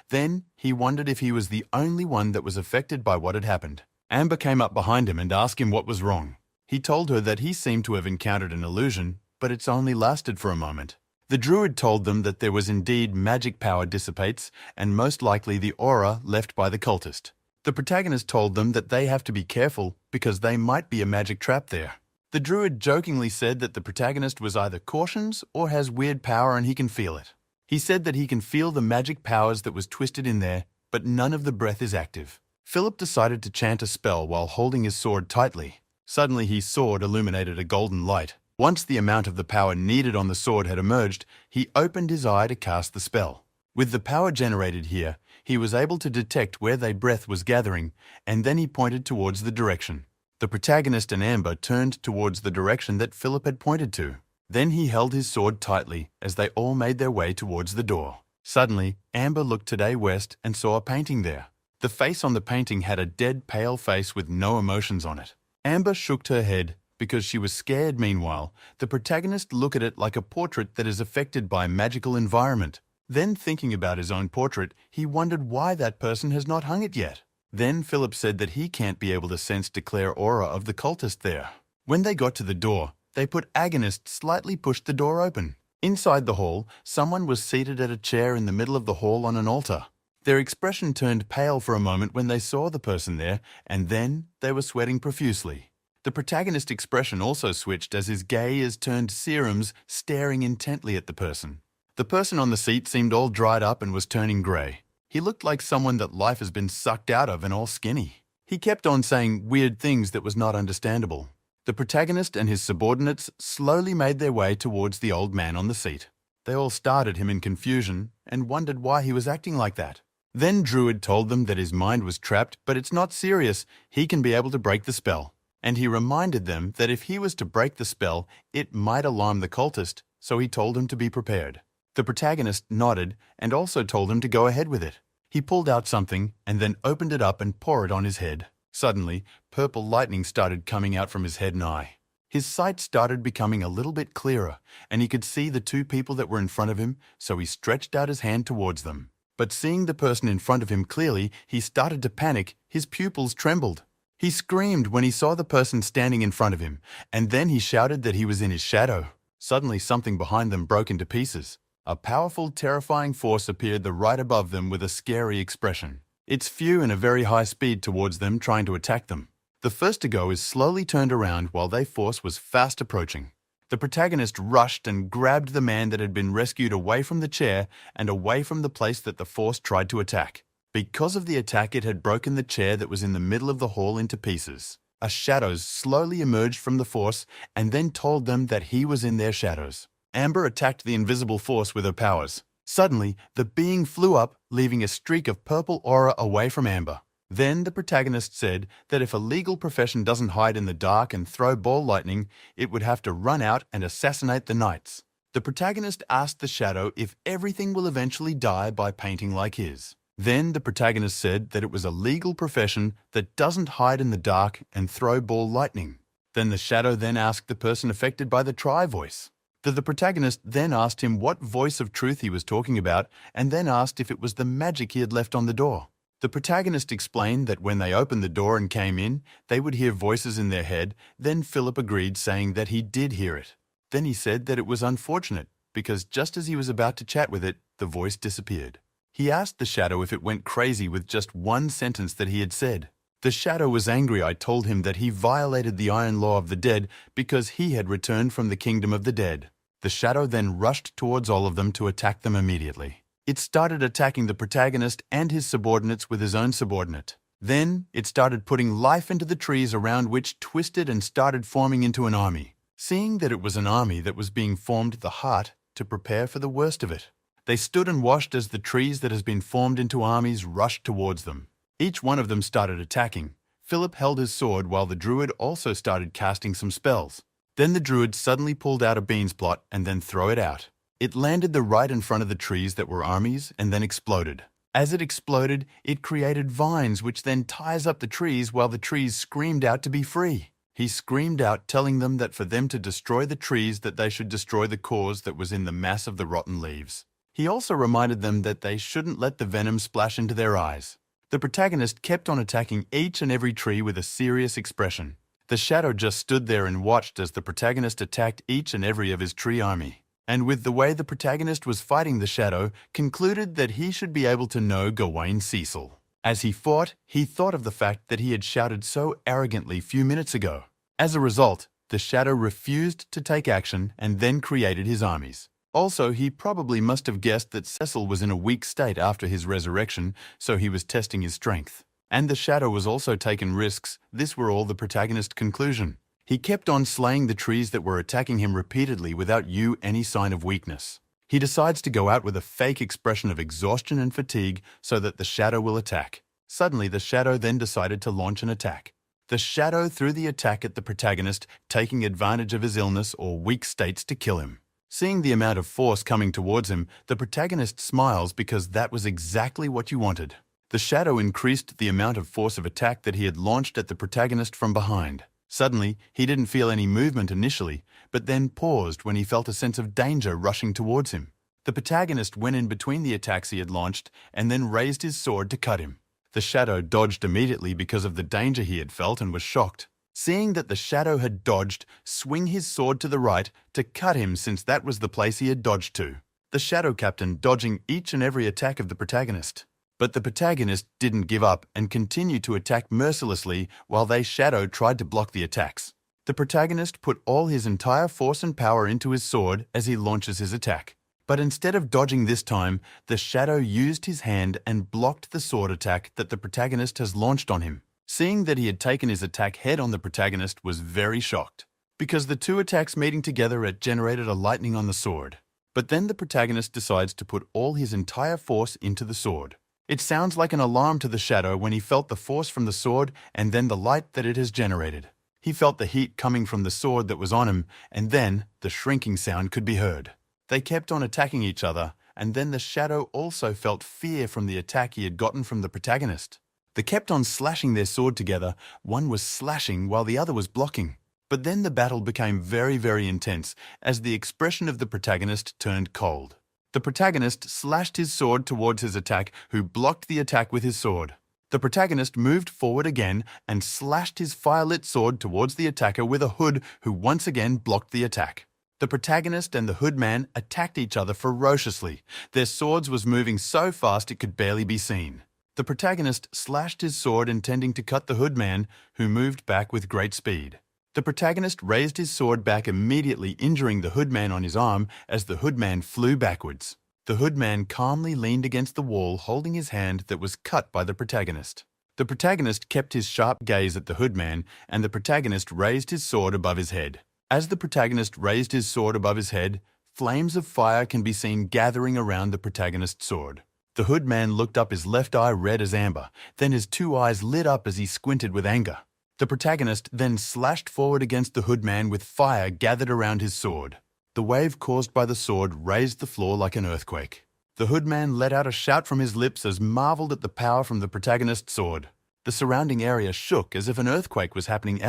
Then he wondered if he was the only one that was affected by what had happened. Amber came up behind him and asked him what was wrong. He told her that he seemed to have encountered an illusion, but it's only lasted for a moment. The druid told them that there was indeed magic power dissipates and most likely the aura left by the cultist. The protagonist told them that they have to be careful because they might be a magic trap there. The druid jokingly said that the protagonist was either cautions or has weird power and he can feel it. He said that he can feel the magic powers that was twisted in there, but none of the breath is active. Philip decided to chant a spell while holding his sword tightly. Suddenly his sword illuminated a golden light. Once the amount of the power needed on the sword had emerged, he opened his eye to cast the spell. With the power generated here, he was able to detect where their breath was gathering, and then he pointed towards the direction. The protagonist and Amber turned towards the direction that Philip had pointed to. Then he held his sword tightly as they all made their way towards the door. Suddenly, Amber looked today west and saw a painting there. The face on the painting had a dead, pale face with no emotions on it. Amber shook her head because she was scared. Meanwhile, the protagonist looked at it like a portrait that is affected by magical environment. Then, thinking about his own portrait, he wondered why that person has not hung it yet. Then Philip said that he can't be able to sense declare aura of the cultist there. When they got to the door, they put agonist slightly pushed the door open. Inside the hall, someone was seated at a chair in the middle of the hall on an altar. Their expression turned pale for a moment when they saw the person there, and then they were sweating profusely. The protagonist's expression also switched as his gaze turned serums, staring intently at the person. The person on the seat seemed all dried up and was turning grey. He looked like someone that life has been sucked out of and all skinny. He kept on saying weird things that was not understandable. The protagonist and his subordinates slowly made their way towards the old man on the seat. They all stared at him in confusion and wondered why he was acting like that. Then Druid told them that his mind was trapped, but it's not serious. He can be able to break the spell. And he reminded them that if he was to break the spell, it might alarm the cultist, so he told them to be prepared. The protagonist nodded and also told him to go ahead with it. He pulled out something and then opened it up and poured it on his head. Suddenly, purple lightning started coming out from his head and eye. His sight started becoming a little bit clearer, and he could see the two people that were in front of him, so he stretched out his hand towards them. But seeing the person in front of him clearly, he started to panic. His pupils trembled. He screamed when he saw the person standing in front of him, and then he shouted that he was in his shadow. Suddenly, something behind them broke into pieces. A powerful, terrifying force appeared right above them with a scary expression. It flew in a very high speed towards them, trying to attack them. The first to go is slowly turned around while their force was fast approaching. The protagonist rushed and grabbed the man that had been rescued away from the chair and away from the place that the force tried to attack. Because of the attack, it had broken the chair that was in the middle of the hall into pieces. A shadow slowly emerged from the force and then told them that he was in their shadows. Amber attacked the invisible force with her powers. Suddenly, the being flew up, leaving a streak of purple aura away from Amber. Then the protagonist said that if a legal profession doesn't hide in the dark and throw ball lightning, it would have to run out and assassinate the knights. The protagonist asked the shadow if everything will eventually die by painting like his. Then the protagonist said that it was a legal profession that doesn't hide in the dark and throw ball lightning. Then the shadow then asked the person affected by the tri-voice. The protagonist then asked him what voice of truth he was talking about and then asked if it was the magic he had left on the door. The protagonist explained that when they opened the door and came in, they would hear voices in their head. Then Philip agreed, saying that he did hear it. Then he said that it was unfortunate because just as he was about to chat with it, the voice disappeared. He asked the shadow if it went crazy with just one sentence that he had said. The shadow was angry. I told him that he violated the iron law of the dead because he had returned from the kingdom of the dead. The shadow then rushed towards all of them to attack them immediately. It started attacking the protagonist and his subordinates with his own subordinate. Then it started putting life into the trees around which twisted and started forming into an army. Seeing that it was an army that was being formed, the heart to prepare for the worst of it. They stood and watched as the trees that had been formed into armies rushed towards them. Each one of them started attacking. Philip held his sword while the druid also started casting some spells. Then the druid suddenly pulled out a beans plot and then threw it out. It landed right in front of the trees that were armies and then exploded. As it exploded, it created vines which then ties up the trees while the trees screamed out to be free. He screamed out telling them that for them to destroy the trees that they should destroy the cause that was in the mass of the rotten leaves. He also reminded them that they shouldn't let the venom splash into their eyes. The protagonist kept on attacking each and every tree with a serious expression. The shadow just stood there and watched as the protagonist attacked each and every of his tree army. And with the way the protagonist was fighting the shadow, concluded that he should be able to know Gawain Cecil. As he fought, he thought of the fact that he had shouted so arrogantly few minutes ago. As a result, the shadow refused to take action and then created his armies. Also, he probably must have guessed that Cecil was in a weak state after his resurrection, so he was testing his strength. And the shadow was also taking risks. This were all the protagonist's conclusion. He kept on slaying the trees that were attacking him repeatedly without any sign of weakness. He decides to go out with a fake expression of exhaustion and fatigue so that the shadow will attack. Suddenly, the shadow then decided to launch an attack. The shadow threw the attack at the protagonist, taking advantage of his illness or weak states to kill him. Seeing the amount of force coming towards him, the protagonist smiles because that was exactly what you wanted. The shadow increased the amount of force of attack that he had launched at the protagonist from behind. Suddenly, he didn't feel any movement initially, but then paused when he felt a sense of danger rushing towards him. The protagonist went in between the attacks he had launched and then raised his sword to cut him. The shadow dodged immediately because of the danger he had felt and was shocked. Seeing that the shadow had dodged, swing his sword to the right to cut him since that was the place he had dodged to. The shadow captain dodging each and every attack of the protagonist. But the protagonist didn't give up and continued to attack mercilessly while they shadow tried to block the attacks. The protagonist put all his entire force and power into his sword as he launches his attack. But instead of dodging this time, the shadow used his hand and blocked the sword attack that the protagonist has launched on him. Seeing that he had taken his attack head on the protagonist was very shocked, because the two attacks meeting together had generated a lightning on the sword. But then the protagonist decides to put all his entire force into the sword. It sounds like an alarm to the shadow when he felt the force from the sword and then the light that it has generated. He felt the heat coming from the sword that was on him, and then the shrinking sound could be heard. They kept on attacking each other, and then the shadow also felt fear from the attack he had gotten from the protagonist. They kept on slashing their sword together. One was slashing while the other was blocking. But then the battle became very, very intense as the expression of the protagonist turned cold. The protagonist slashed his sword towards his attack, who blocked the attack with his sword. The protagonist moved forward again and slashed his firelit sword towards the attacker with a hood, who once again blocked the attack. The protagonist and the hoodman attacked each other ferociously. Their swords was moving so fast it could barely be seen. The protagonist slashed his sword intending to cut the hoodman, who moved back with great speed. The protagonist raised his sword back immediately, injuring the hoodman on his arm as the hoodman flew backwards. The hoodman calmly leaned against the wall, holding his hand that was cut by the protagonist. The protagonist kept his sharp gaze at the hoodman, and the protagonist raised his sword above his head. As the protagonist raised his sword above his head, flames of fire can be seen gathering around the protagonist's sword. The hoodman looked up, his left eye red as amber, then his two eyes lit up as he squinted with anger. The protagonist then slashed forward against the hoodman with fire gathered around his sword. The wave caused by the sword raised the floor like an earthquake. The hoodman let out a shout from his lips as marveled at the power from the protagonist's sword. The surrounding area shook as if an earthquake was happening.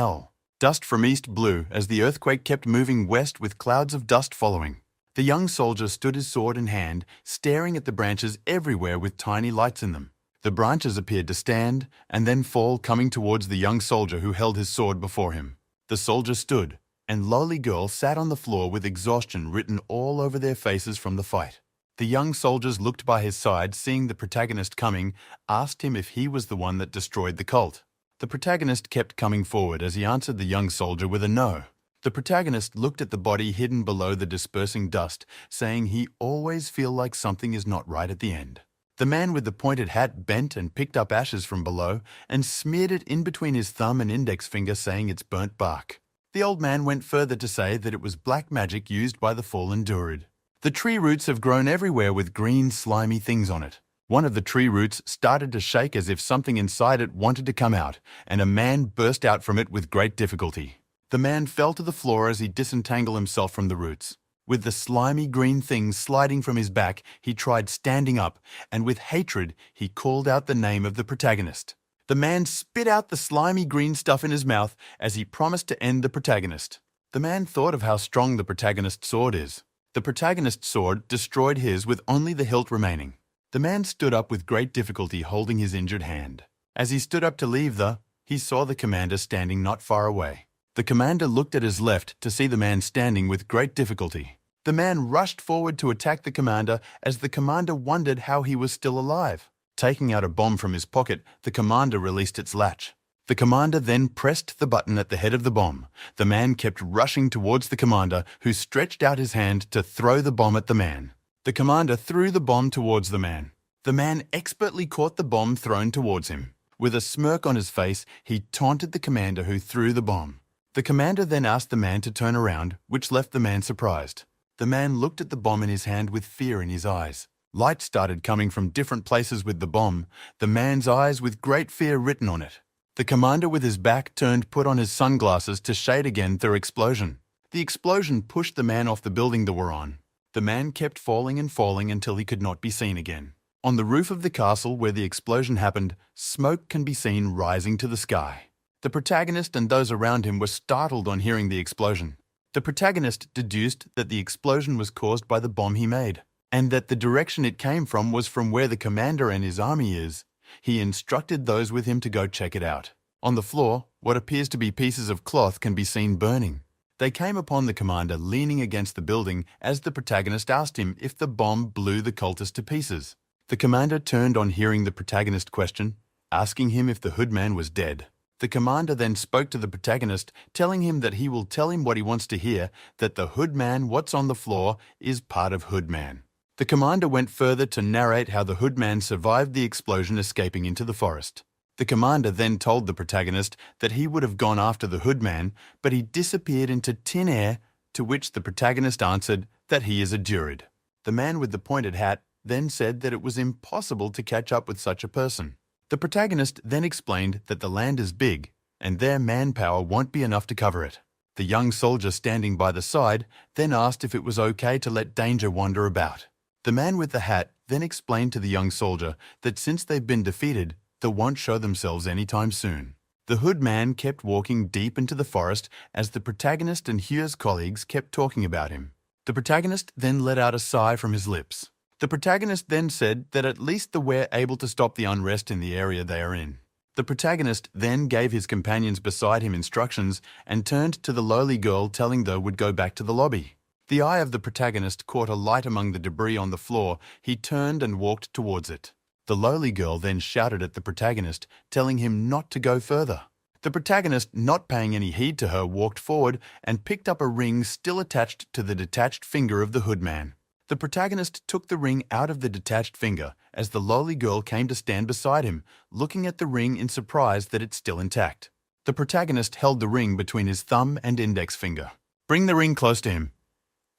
Dust from east blew as the earthquake kept moving west with clouds of dust following. The young soldier stood, his sword in hand, staring at the branches everywhere with tiny lights in them. The branches appeared to stand and then fall, coming towards the young soldier who held his sword before him. The soldier stood, and lowly girl sat on the floor with exhaustion written all over their faces from the fight. The young soldiers looked by his side, seeing the protagonist coming, asked him if he was the one that destroyed the cult. The protagonist kept coming forward as he answered the young soldier with a no. The protagonist looked at the body hidden below the dispersing dust, saying he always feel like something is not right at the end. The man with the pointed hat bent and picked up ashes from below and smeared it in between his thumb and index finger, saying it's burnt bark. The old man went further to say that it was black magic used by the fallen druid. The tree roots have grown everywhere with green, slimy things on it. One of the tree roots started to shake as if something inside it wanted to come out, and a man burst out from it with great difficulty. The man fell to the floor as he disentangled himself from the roots. With the slimy green things sliding from his back, he tried standing up, and with hatred, he called out the name of the protagonist. The man spit out the slimy green stuff in his mouth as he promised to end the protagonist. The man thought of how strong the protagonist's sword is. The protagonist's sword destroyed his with only the hilt remaining. The man stood up with great difficulty holding his injured hand. As he stood up to leave he saw the commander standing not far away. The commander looked at his left to see the man standing with great difficulty. The man rushed forward to attack the commander as the commander wondered how he was still alive. Taking out a bomb from his pocket, the commander released its latch. The commander then pressed the button at the head of the bomb. The man kept rushing towards the commander, who stretched out his hand to throw the bomb at the man. The commander threw the bomb towards the man. The man expertly caught the bomb thrown towards him. With a smirk on his face, he taunted the commander who threw the bomb. The commander then asked the man to turn around, which left the man surprised. The man looked at the bomb in his hand with fear in his eyes. Light started coming from different places with the bomb, the man's eyes with great fear written on it. The commander with his back turned put on his sunglasses to shade again their explosion. The explosion pushed the man off the building they were on. The man kept falling and falling until he could not be seen again. On the roof of the castle where the explosion happened, smoke can be seen rising to the sky. The protagonist and those around him were startled on hearing the explosion. The protagonist deduced that the explosion was caused by the bomb he made, and that the direction it came from was from where the commander and his army is. He instructed those with him to go check it out. On the floor, what appears to be pieces of cloth can be seen burning. They came upon the commander leaning against the building as the protagonist asked him if the bomb blew the cultist to pieces. The commander turned on hearing the protagonist question, asking him if the hoodman was dead. The commander then spoke to the protagonist, telling him that he will tell him what he wants to hear, that the hoodman what's on the floor is part of hoodman. The commander went further to narrate how the hoodman survived the explosion escaping into the forest. The commander then told the protagonist that he would have gone after the hoodman, but he disappeared into thin air, to which the protagonist answered that he is a Druid. The man with the pointed hat then said that it was impossible to catch up with such a person. The protagonist then explained that the land is big, and their manpower won't be enough to cover it. The young soldier standing by the side then asked if it was okay to let danger wander about. The man with the hat then explained to the young soldier that since they've been defeated, they won't show themselves anytime soon. The hoodman kept walking deep into the forest as the protagonist and Hugh's colleagues kept talking about him. The protagonist then let out a sigh from his lips. The protagonist then said that at least they were able to stop the unrest in the area they are in. The protagonist then gave his companions beside him instructions and turned to the lowly girl, telling they would go back to the lobby. The eye of the protagonist caught a light among the debris on the floor. He turned and walked towards it. The lowly girl then shouted at the protagonist, telling him not to go further. The protagonist, not paying any heed to her, walked forward and picked up a ring still attached to the detached finger of the hoodman. The protagonist took the ring out of the detached finger as the lowly girl came to stand beside him, looking at the ring in surprise that it's still intact. The protagonist held the ring between his thumb and index finger. "Bring the ring close to him."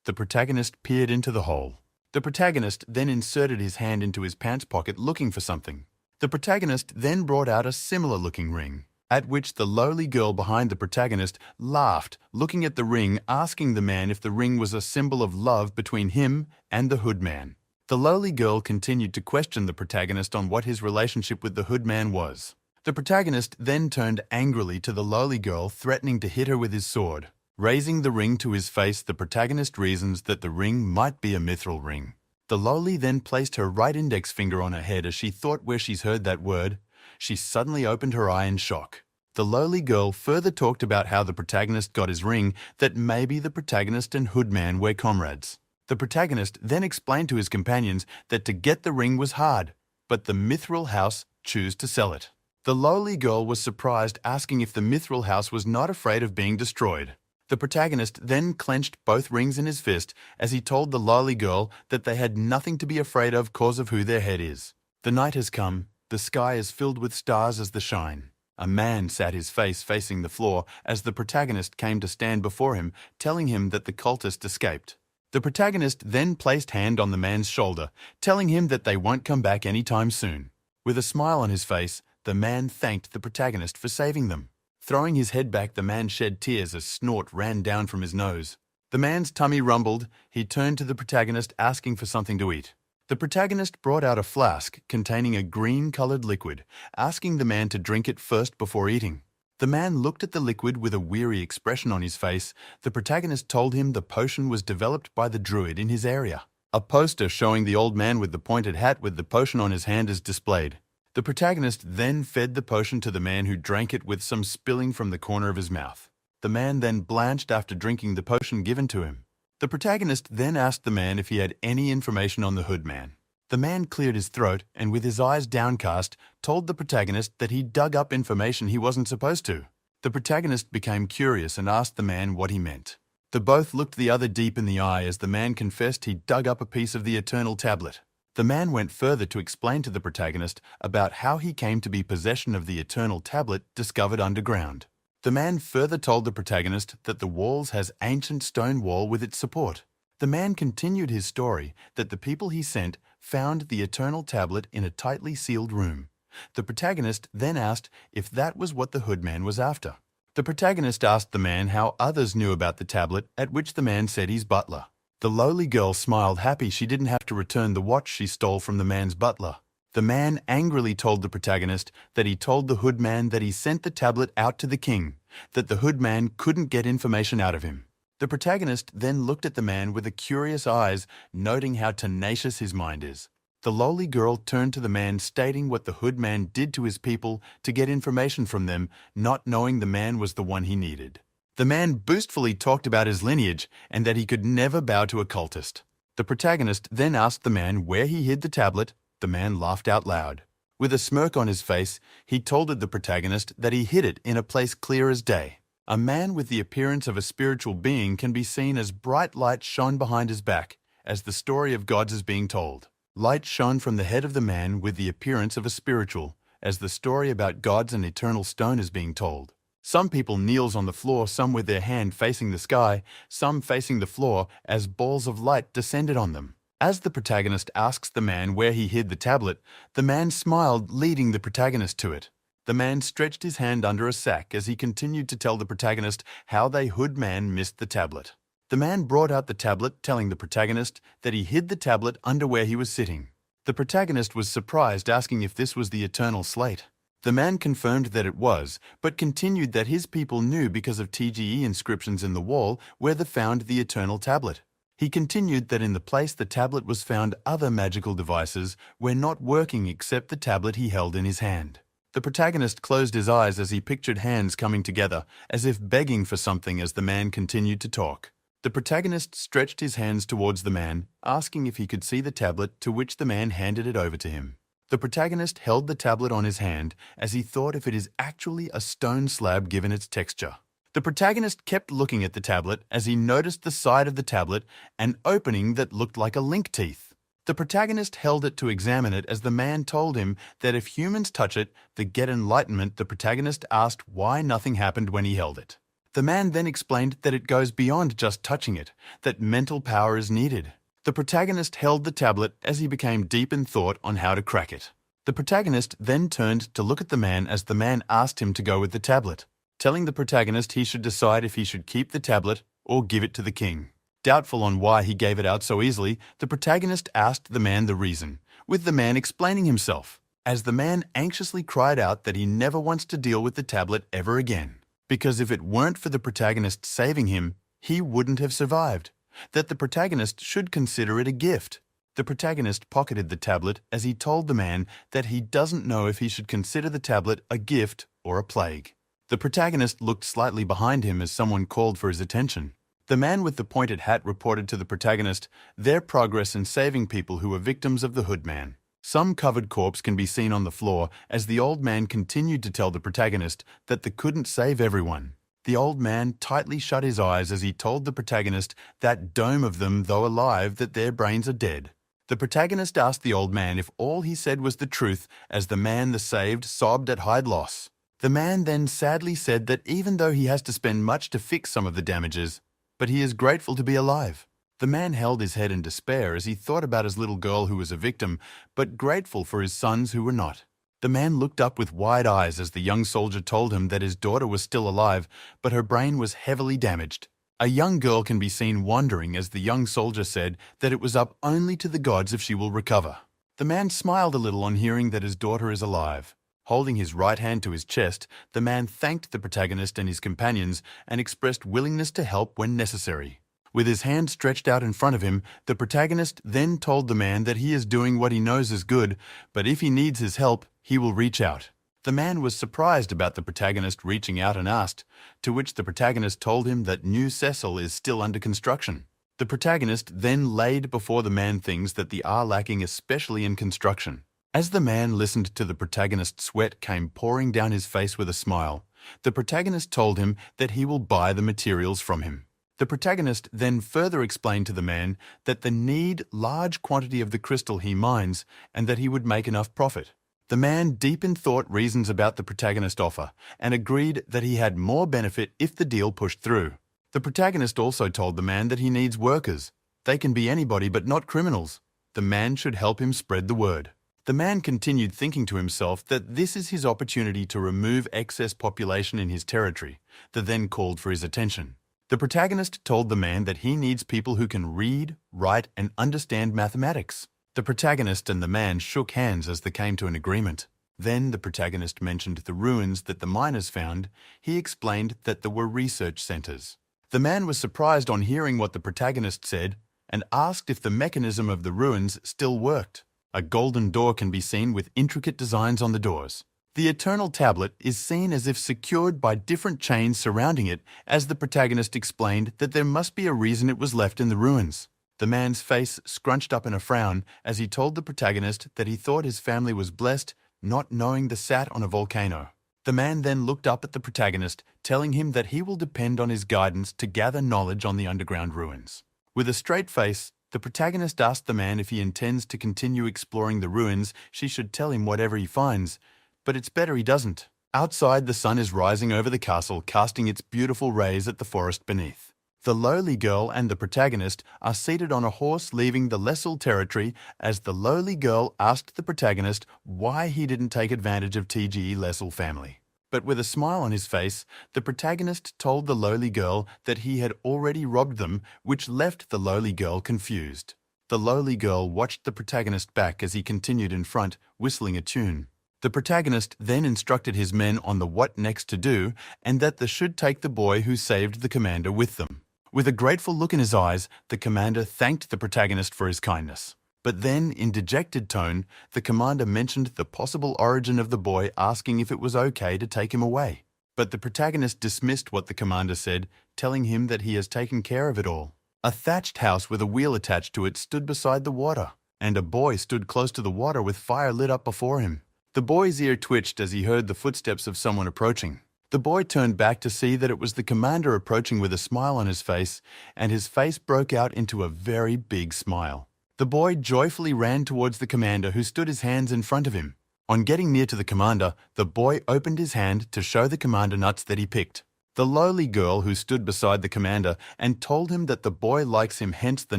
The protagonist peered into the hole. The protagonist then inserted his hand into his pants pocket looking for something. The protagonist then brought out a similar-looking ring, at which the lowly girl behind the protagonist laughed, looking at the ring, asking the man if the ring was a symbol of love between him and the hoodman. The lowly girl continued to question the protagonist on what his relationship with the hoodman was. The protagonist then turned angrily to the lowly girl, threatening to hit her with his sword. Raising the ring to his face, the protagonist reasons that the ring might be a mithril ring. The lowly then placed her right index finger on her head as she thought where she's heard that word. She suddenly opened her eye in shock. The lowly girl further talked about how the protagonist got his ring, that maybe the protagonist and hoodman were comrades. The protagonist then explained to his companions that to get the ring was hard, but the mithril house chose to sell it. The lowly girl was surprised, asking if the mithril house was not afraid of being destroyed. The protagonist then clenched both rings in his fist as he told the lowly girl that they had nothing to be afraid of cause of who their head is. The night has come. The sky is filled with stars as they shine. A man sat his face facing the floor as the protagonist came to stand before him, telling him that the cultist escaped. The protagonist then placed hand on the man's shoulder, telling him that they won't come back anytime soon. With a smile on his face, the man thanked the protagonist for saving them. Throwing his head back, the man shed tears as snot ran down from his nose. The man's tummy rumbled. He turned to the protagonist, asking for something to eat. The protagonist brought out a flask containing a green-colored liquid, asking the man to drink it first before eating. The man looked at the liquid with a weary expression on his face. The protagonist told him the potion was developed by the druid in his area. A poster showing the old man with the pointed hat with the potion on his hand is displayed. The protagonist then fed the potion to the man, who drank it with some spilling from the corner of his mouth. The man then blanched after drinking the potion given to him. The protagonist then asked the man if he had any information on the hoodman. The man cleared his throat and, with his eyes downcast, told the protagonist that he dug up information he wasn't supposed to. The protagonist became curious and asked the man what he meant. The both looked the other deep in the eye as the man confessed he dug up a piece of the Eternal Tablet. The man went further to explain to the protagonist about how he came to be possession of the Eternal Tablet discovered underground. The man further told the protagonist that the walls has ancient stone wall with its support. The man continued his story that the people he sent found the Eternal Tablet in a tightly sealed room. The protagonist then asked if that was what the hoodman was after. The protagonist asked the man how others knew about the tablet, at which the man said he's butler. The lowly girl smiled, happy she didn't have to return the watch she stole from the man's butler. The man angrily told the protagonist that he told the hoodman that he sent the tablet out to the king, that the hoodman couldn't get information out of him. The protagonist then looked at the man with curious eyes, noting how tenacious his mind is. The lowly girl turned to the man, stating what the hoodman did to his people to get information from them, not knowing the man was the one he needed. The man boastfully talked about his lineage and that he could never bow to a cultist. The protagonist then asked the man where he hid the tablet. The man laughed out loud. With a smirk on his face, he told the protagonist that he hid it in a place clear as day. A man with the appearance of a spiritual being can be seen as bright light shone behind his back, as the story of gods is being told. Light shone from the head of the man with the appearance of a spiritual, as the story about gods and eternal stone is being told. Some people kneels on the floor, some with their hand facing the sky, some facing the floor, as balls of light descended on them. As the protagonist asks the man where he hid the tablet, the man smiled, leading the protagonist to it. The man stretched his hand under a sack as he continued to tell the protagonist how they hoodman missed the tablet. The man brought out the tablet, telling the protagonist that he hid the tablet under where he was sitting. The protagonist was surprised, asking if this was the eternal slate. The man confirmed that it was, but continued that his people knew because of TGE inscriptions in the wall where they found the eternal tablet. He continued that in the place the tablet was found, other magical devices were not working except the tablet he held in his hand. The protagonist closed his eyes as he pictured hands coming together, as if begging for something as the man continued to talk. The protagonist stretched his hands towards the man, asking if he could see the tablet, to which the man handed it over to him. The protagonist held the tablet on his hand as he thought if it is actually a stone slab given its texture. The protagonist kept looking at the tablet as he noticed the side of the tablet an opening that looked like a link teeth. The protagonist held it to examine it as the man told him that if humans touch it, they get enlightenment. The protagonist asked why nothing happened when he held it. The man then explained that it goes beyond just touching it, that mental power is needed. The protagonist held the tablet as he became deep in thought on how to crack it. The protagonist then turned to look at the man as the man asked him to go with the tablet, telling the protagonist he should decide if he should keep the tablet or give it to the king. Doubtful on why he gave it out so easily, the protagonist asked the man the reason, with the man explaining himself, as the man anxiously cried out that he never wants to deal with the tablet ever again, because if it weren't for the protagonist saving him, he wouldn't have survived, that the protagonist should consider it a gift. The protagonist pocketed the tablet as he told the man that he doesn't know if he should consider the tablet a gift or a plague. The protagonist looked slightly behind him as someone called for his attention. The man with the pointed hat reported to the protagonist their progress in saving people who were victims of the hoodman. Some covered corpse can be seen on the floor as the old man continued to tell the protagonist that they couldn't save everyone. The old man tightly shut his eyes as he told the protagonist that dome of them, though alive, that their brains are dead. The protagonist asked the old man if all he said was the truth as the man the saved sobbed at hide loss. The man then sadly said that even though he has to spend much to fix some of the damages, but he is grateful to be alive. The man held his head in despair as he thought about his little girl who was a victim, but grateful for his sons who were not. The man looked up with wide eyes as the young soldier told him that his daughter was still alive, but her brain was heavily damaged. A young girl can be seen wondering as the young soldier said that it was up only to the gods if she will recover. The man smiled a little on hearing that his daughter is alive. Holding his right hand to his chest, the man thanked the protagonist and his companions and expressed willingness to help when necessary. With his hand stretched out in front of him, the protagonist then told the man that he is doing what he knows is good, but if he needs his help, he will reach out. The man was surprised about the protagonist reaching out and asked, to which the protagonist told him that New Cecil is still under construction. The protagonist then laid before the man things that they are lacking, especially in construction. As the man listened to the protagonist, sweat came pouring down his face with a smile. The protagonist told him that he will buy the materials from him. The protagonist then further explained to the man that they need large quantity of the crystal he mines and that he would make enough profit. The man deep in thought reasons about the protagonist offer and agreed that he had more benefit if the deal pushed through. The protagonist also told the man that he needs workers. They can be anybody but not criminals. The man should help him spread the word. The man continued thinking to himself that this is his opportunity to remove excess population in his territory, that then called for his attention. The protagonist told the man that he needs people who can read, write, and understand mathematics. The protagonist and the man shook hands as they came to an agreement. Then the protagonist mentioned the ruins that the miners found. He explained that there were research centers. The man was surprised on hearing what the protagonist said and asked if the mechanism of the ruins still worked. A golden door can be seen with intricate designs on the doors. The eternal tablet is seen as if secured by different chains surrounding it, as the protagonist explained that there must be a reason it was left in the ruins. The man's face scrunched up in a frown as he told the protagonist that he thought his family was blessed, not knowing they sat on a volcano. The man then looked up at the protagonist, telling him that he will depend on his guidance to gather knowledge on the underground ruins. With a straight face, the protagonist asked the man if he intends to continue exploring the ruins. She should tell him whatever he finds, but it's better he doesn't. Outside, the sun is rising over the castle, casting its beautiful rays at the forest beneath. The lowly girl and the protagonist are seated on a horse leaving the Lessul territory as the lowly girl asked the protagonist why he didn't take advantage of TGE Lessul family. But with a smile on his face, the protagonist told the lowly girl that he had already robbed them, which left the lowly girl confused. The lowly girl watched the protagonist back as he continued in front, whistling a tune. The protagonist then instructed his men on the what next to do and that they should take the boy who saved the commander with them. With a grateful look in his eyes, the commander thanked the protagonist for his kindness. But then, in dejected tone, the commander mentioned the possible origin of the boy, asking if it was okay to take him away. But the protagonist dismissed what the commander said, telling him that he has taken care of it all. A thatched house with a wheel attached to it stood beside the water, and a boy stood close to the water with fire lit up before him. The boy's ear twitched as he heard the footsteps of someone approaching. The boy turned back to see that it was the commander approaching with a smile on his face, and his face broke out into a very big smile. The boy joyfully ran towards the commander, who stood his hands in front of him. On getting near to the commander, the boy opened his hand to show the commander nuts that he picked. The lowly girl who stood beside the commander and told him that the boy likes him, hence the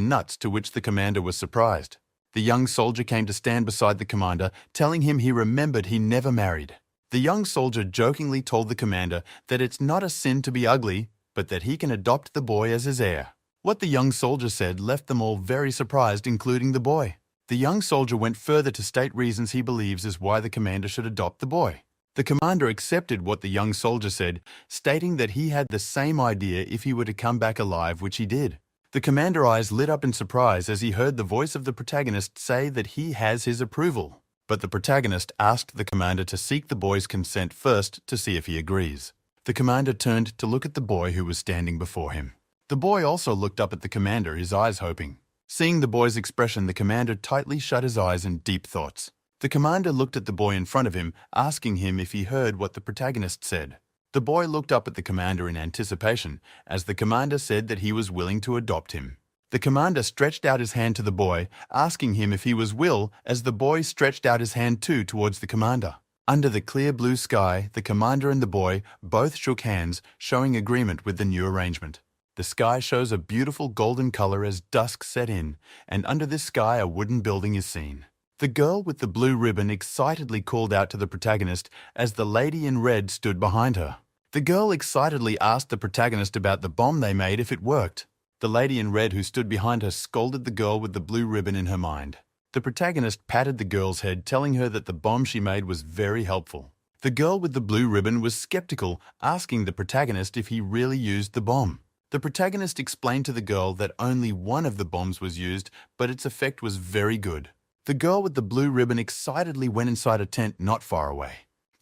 nuts, to which the commander was surprised. The young soldier came to stand beside the commander, telling him he remembered he never married. The young soldier jokingly told the commander that it's not a sin to be ugly, but that he can adopt the boy as his heir. What the young soldier said left them all very surprised, including the boy. The young soldier went further to state reasons he believes is why the commander should adopt the boy. The commander accepted what the young soldier said, stating that he had the same idea if he were to come back alive, which he did. The commander's eyes lit up in surprise as he heard the voice of the protagonist say that he has his approval. But the protagonist asked the commander to seek the boy's consent first to see if he agrees. The commander turned to look at the boy who was standing before him. The boy also looked up at the commander, his eyes hoping. Seeing the boy's expression, the commander tightly shut his eyes in deep thoughts. The commander looked at the boy in front of him, asking him if he heard what the protagonist said. The boy looked up at the commander in anticipation, as the commander said that he was willing to adopt him. The commander stretched out his hand to the boy, asking him if he was will, as the boy stretched out his hand too towards the commander. Under the clear blue sky, the commander and the boy both shook hands, showing agreement with the new arrangement. The sky shows a beautiful golden color as dusk set in, and under this sky a wooden building is seen. The girl with the blue ribbon excitedly called out to the protagonist as the lady in red stood behind her. The girl excitedly asked the protagonist about the bomb they made if it worked. The lady in red who stood behind her scolded the girl with the blue ribbon in her mind. The protagonist patted the girl's head, telling her that the bomb she made was very helpful. The girl with the blue ribbon was skeptical, asking the protagonist if he really used the bomb. The protagonist explained to the girl that only one of the bombs was used, but its effect was very good. The girl with the blue ribbon excitedly went inside a tent not far away.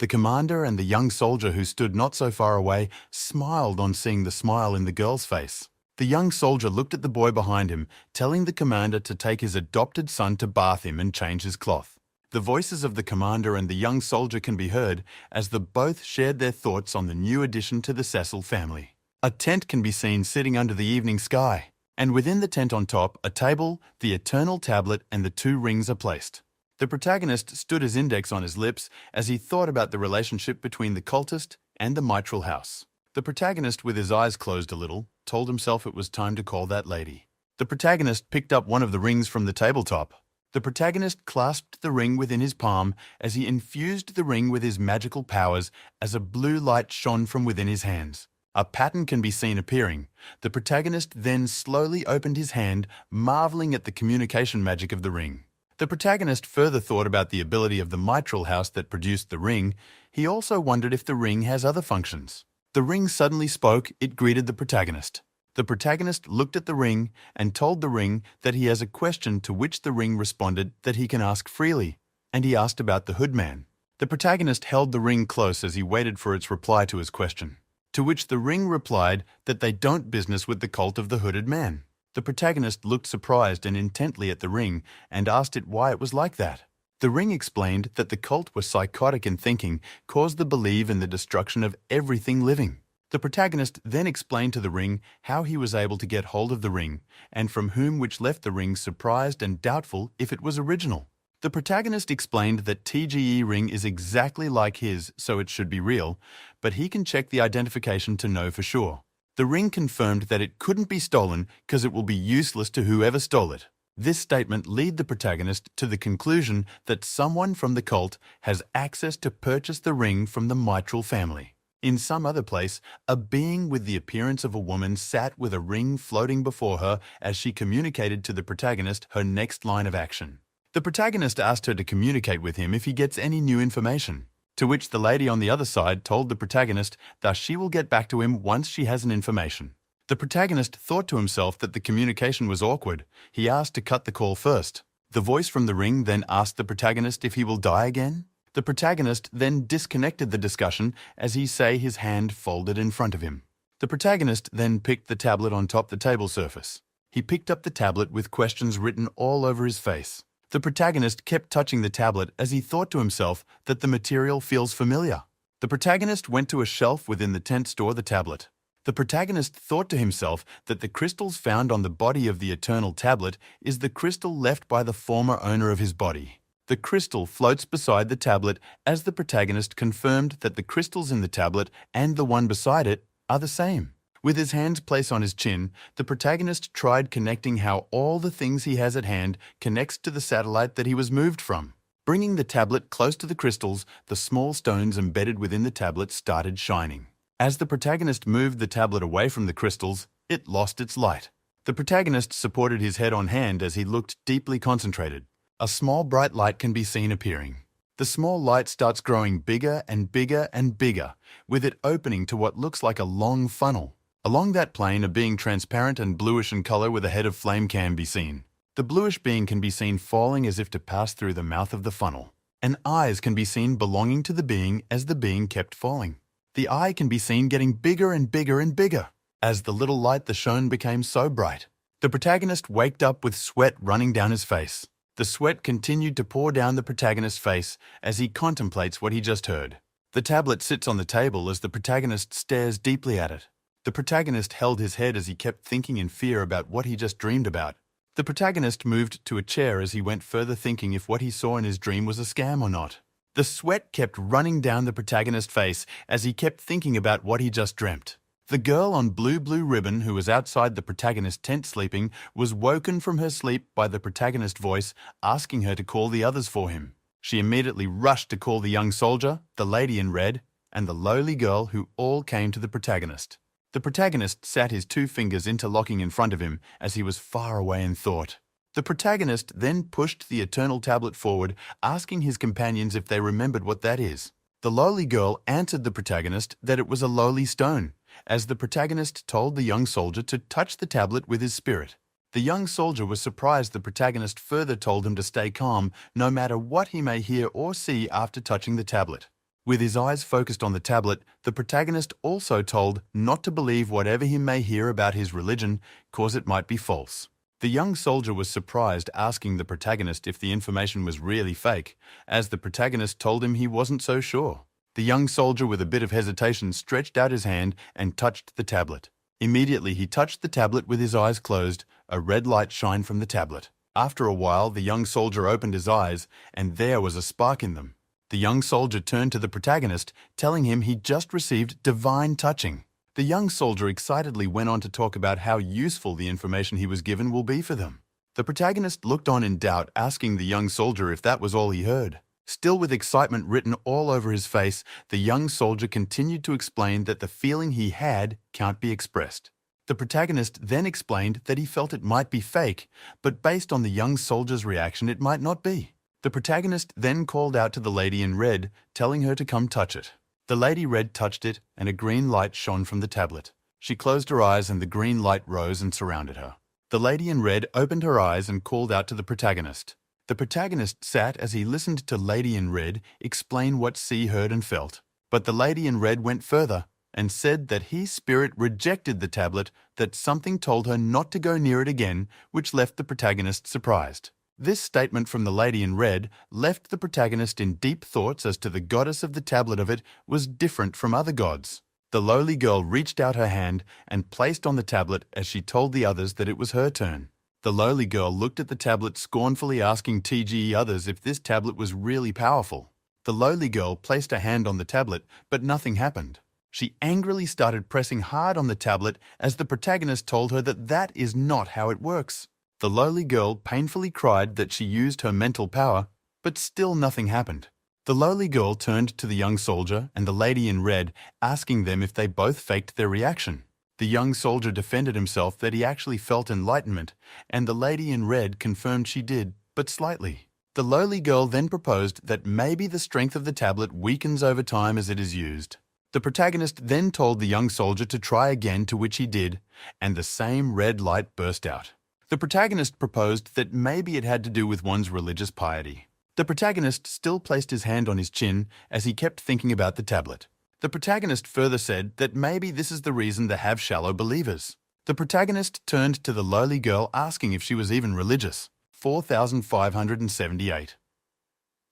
The commander and the young soldier who stood not so far away smiled on seeing the smile in the girl's face. The young soldier looked at the boy behind him, telling the commander to take his adopted son to bath him and change his cloth. The voices of the commander and the young soldier can be heard as the both shared their thoughts on the new addition to the Cecil family. A tent can be seen sitting under the evening sky, and within the tent on top, a table, the eternal tablet, and the 2 rings are placed. The protagonist stood his index on his lips as he thought about the relationship between the cultist and the mitral house. The protagonist, with his eyes closed a little, told himself it was time to call that lady. The protagonist picked up one of the rings from the tabletop. The protagonist clasped the ring within his palm as he infused the ring with his magical powers as a blue light shone from within his hands. A pattern can be seen appearing. The protagonist then slowly opened his hand, marveling at the communication magic of the ring. The protagonist further thought about the ability of the mitral house that produced the ring. He also wondered if the ring has other functions. The ring suddenly spoke. It greeted the protagonist. The protagonist looked at the ring and told the ring that he has a question, to which the ring responded that he can ask freely, and he asked about the hoodman. The protagonist held the ring close as he waited for its reply to his question, to which the ring replied that they don't business with the cult of the hooded man. The protagonist looked surprised and intently at the ring and asked it why it was like that. The ring explained that the cult were psychotic in thinking, caused the belief in the destruction of everything living. The protagonist then explained to the ring how he was able to get hold of the ring, and from whom, which left the ring surprised and doubtful if it was original. The protagonist explained that TGE ring is exactly like his, so it should be real, but he can check the identification to know for sure. The ring confirmed that it couldn't be stolen because it will be useless to whoever stole it. This statement led the protagonist to the conclusion that someone from the cult has access to purchase the ring from the mitral family. In some other place, a being with the appearance of a woman sat with a ring floating before her as she communicated to the protagonist her next line of action. The protagonist asked her to communicate with him if he gets any new information, to which the lady on the other side told the protagonist that she will get back to him once she has an information. The protagonist thought to himself that the communication was awkward. He asked to cut the call first. The voice from the ring then asked the protagonist if he will die again. The protagonist then disconnected the discussion as he say his hand folded in front of him. The protagonist then picked the tablet on top the table surface. He picked up the tablet with questions written all over his face. The protagonist kept touching the tablet as he thought to himself that the material feels familiar. The protagonist went to a shelf within the tent store the tablet. The protagonist thought to himself that the crystals found on the body of the eternal tablet is the crystal left by the former owner of his body. The crystal floats beside the tablet as the protagonist confirmed that the crystals in the tablet and the one beside it are the same. With his hands placed on his chin, the protagonist tried connecting how all the things he has at hand connects to the satellite that he was moved from. Bringing the tablet close to the crystals, the small stones embedded within the tablet started shining. As the protagonist moved the tablet away from the crystals, it lost its light. The protagonist supported his head on hand as he looked deeply concentrated. A small bright light can be seen appearing. The small light starts growing bigger and bigger and bigger, with it opening to what looks like a long funnel. Along that plane, a being transparent and bluish in color with a head of flame can be seen. The bluish being can be seen falling as if to pass through the mouth of the funnel. And eyes can be seen belonging to the being as the being kept falling. The eye can be seen getting bigger and bigger and bigger as the little light that shone became so bright. The protagonist waked up with sweat running down his face. The sweat continued to pour down the protagonist's face as he contemplates what he just heard. The tablet sits on the table as the protagonist stares deeply at it. The protagonist held his head as he kept thinking in fear about what he just dreamed about. The protagonist moved to a chair as he went further, thinking if what he saw in his dream was a scam or not. The sweat kept running down the protagonist's face as he kept thinking about what he just dreamt. The girl on blue ribbon who was outside the protagonist's tent sleeping was woken from her sleep by the protagonist's voice asking her to call the others for him. She immediately rushed to call the young soldier, the lady in red, and the lowly girl who all came to the protagonist. The protagonist sat his two fingers interlocking in front of him as he was far away in thought. The protagonist then pushed the eternal tablet forward, asking his companions if they remembered what that is. The lowly girl answered the protagonist that it was a lowly stone, as the protagonist told the young soldier to touch the tablet with his spirit. The young soldier was surprised the protagonist further told him to stay calm no matter what he may hear or see after touching the tablet. With his eyes focused on the tablet, the protagonist also told not to believe whatever he may hear about his religion, cause it might be false. The young soldier was surprised, asking the protagonist if the information was really fake, as the protagonist told him he wasn't so sure. The young soldier, with a bit of hesitation, stretched out his hand and touched the tablet. Immediately he touched the tablet with his eyes closed. A red light shined from the tablet. After a while, the young soldier opened his eyes, and there was a spark in them. The young soldier turned to the protagonist, telling him he'd just received divine touching. The young soldier excitedly went on to talk about how useful the information he was given will be for them. The protagonist looked on in doubt, asking the young soldier if that was all he heard. Still with excitement written all over his face, the young soldier continued to explain that the feeling he had can't be expressed. The protagonist then explained that he felt it might be fake, but based on the young soldier's reaction, it might not be. The protagonist then called out to the lady in red, telling her to come touch it. The lady red touched it, and a green light shone from the tablet. She closed her eyes, and the green light rose and surrounded her. The lady in red opened her eyes and called out to the protagonist. The protagonist sat as he listened to Lady in Red explain what she heard and felt. But the Lady in Red went further and said that his spirit rejected the tablet, that something told her not to go near it again, which left the protagonist surprised. This statement from the Lady in Red left the protagonist in deep thoughts as to the goddess of the tablet of it was different from other gods. The lowly girl reached out her hand and placed on the tablet as she told the others that it was her turn. The lowly girl looked at the tablet scornfully, asking TGE others if this tablet was really powerful. The lowly girl placed her hand on the tablet, but nothing happened. She angrily started pressing hard on the tablet as the protagonist told her that that is not how it works. The lowly girl painfully cried that she used her mental power, but still nothing happened. The lowly girl turned to the young soldier and the lady in red, asking them if they both faked their reaction. The young soldier defended himself that he actually felt enlightenment, and the lady in red confirmed she did, but slightly. The lowly girl then proposed that maybe the strength of the tablet weakens over time as it is used. The protagonist then told the young soldier to try again, to which he did, and the same red light burst out. The protagonist proposed that maybe it had to do with one's religious piety. The protagonist still placed his hand on his chin as he kept thinking about the tablet. The protagonist further said that maybe this is the reason they have shallow believers. The protagonist turned to the lowly girl, asking if she was even religious. 4578.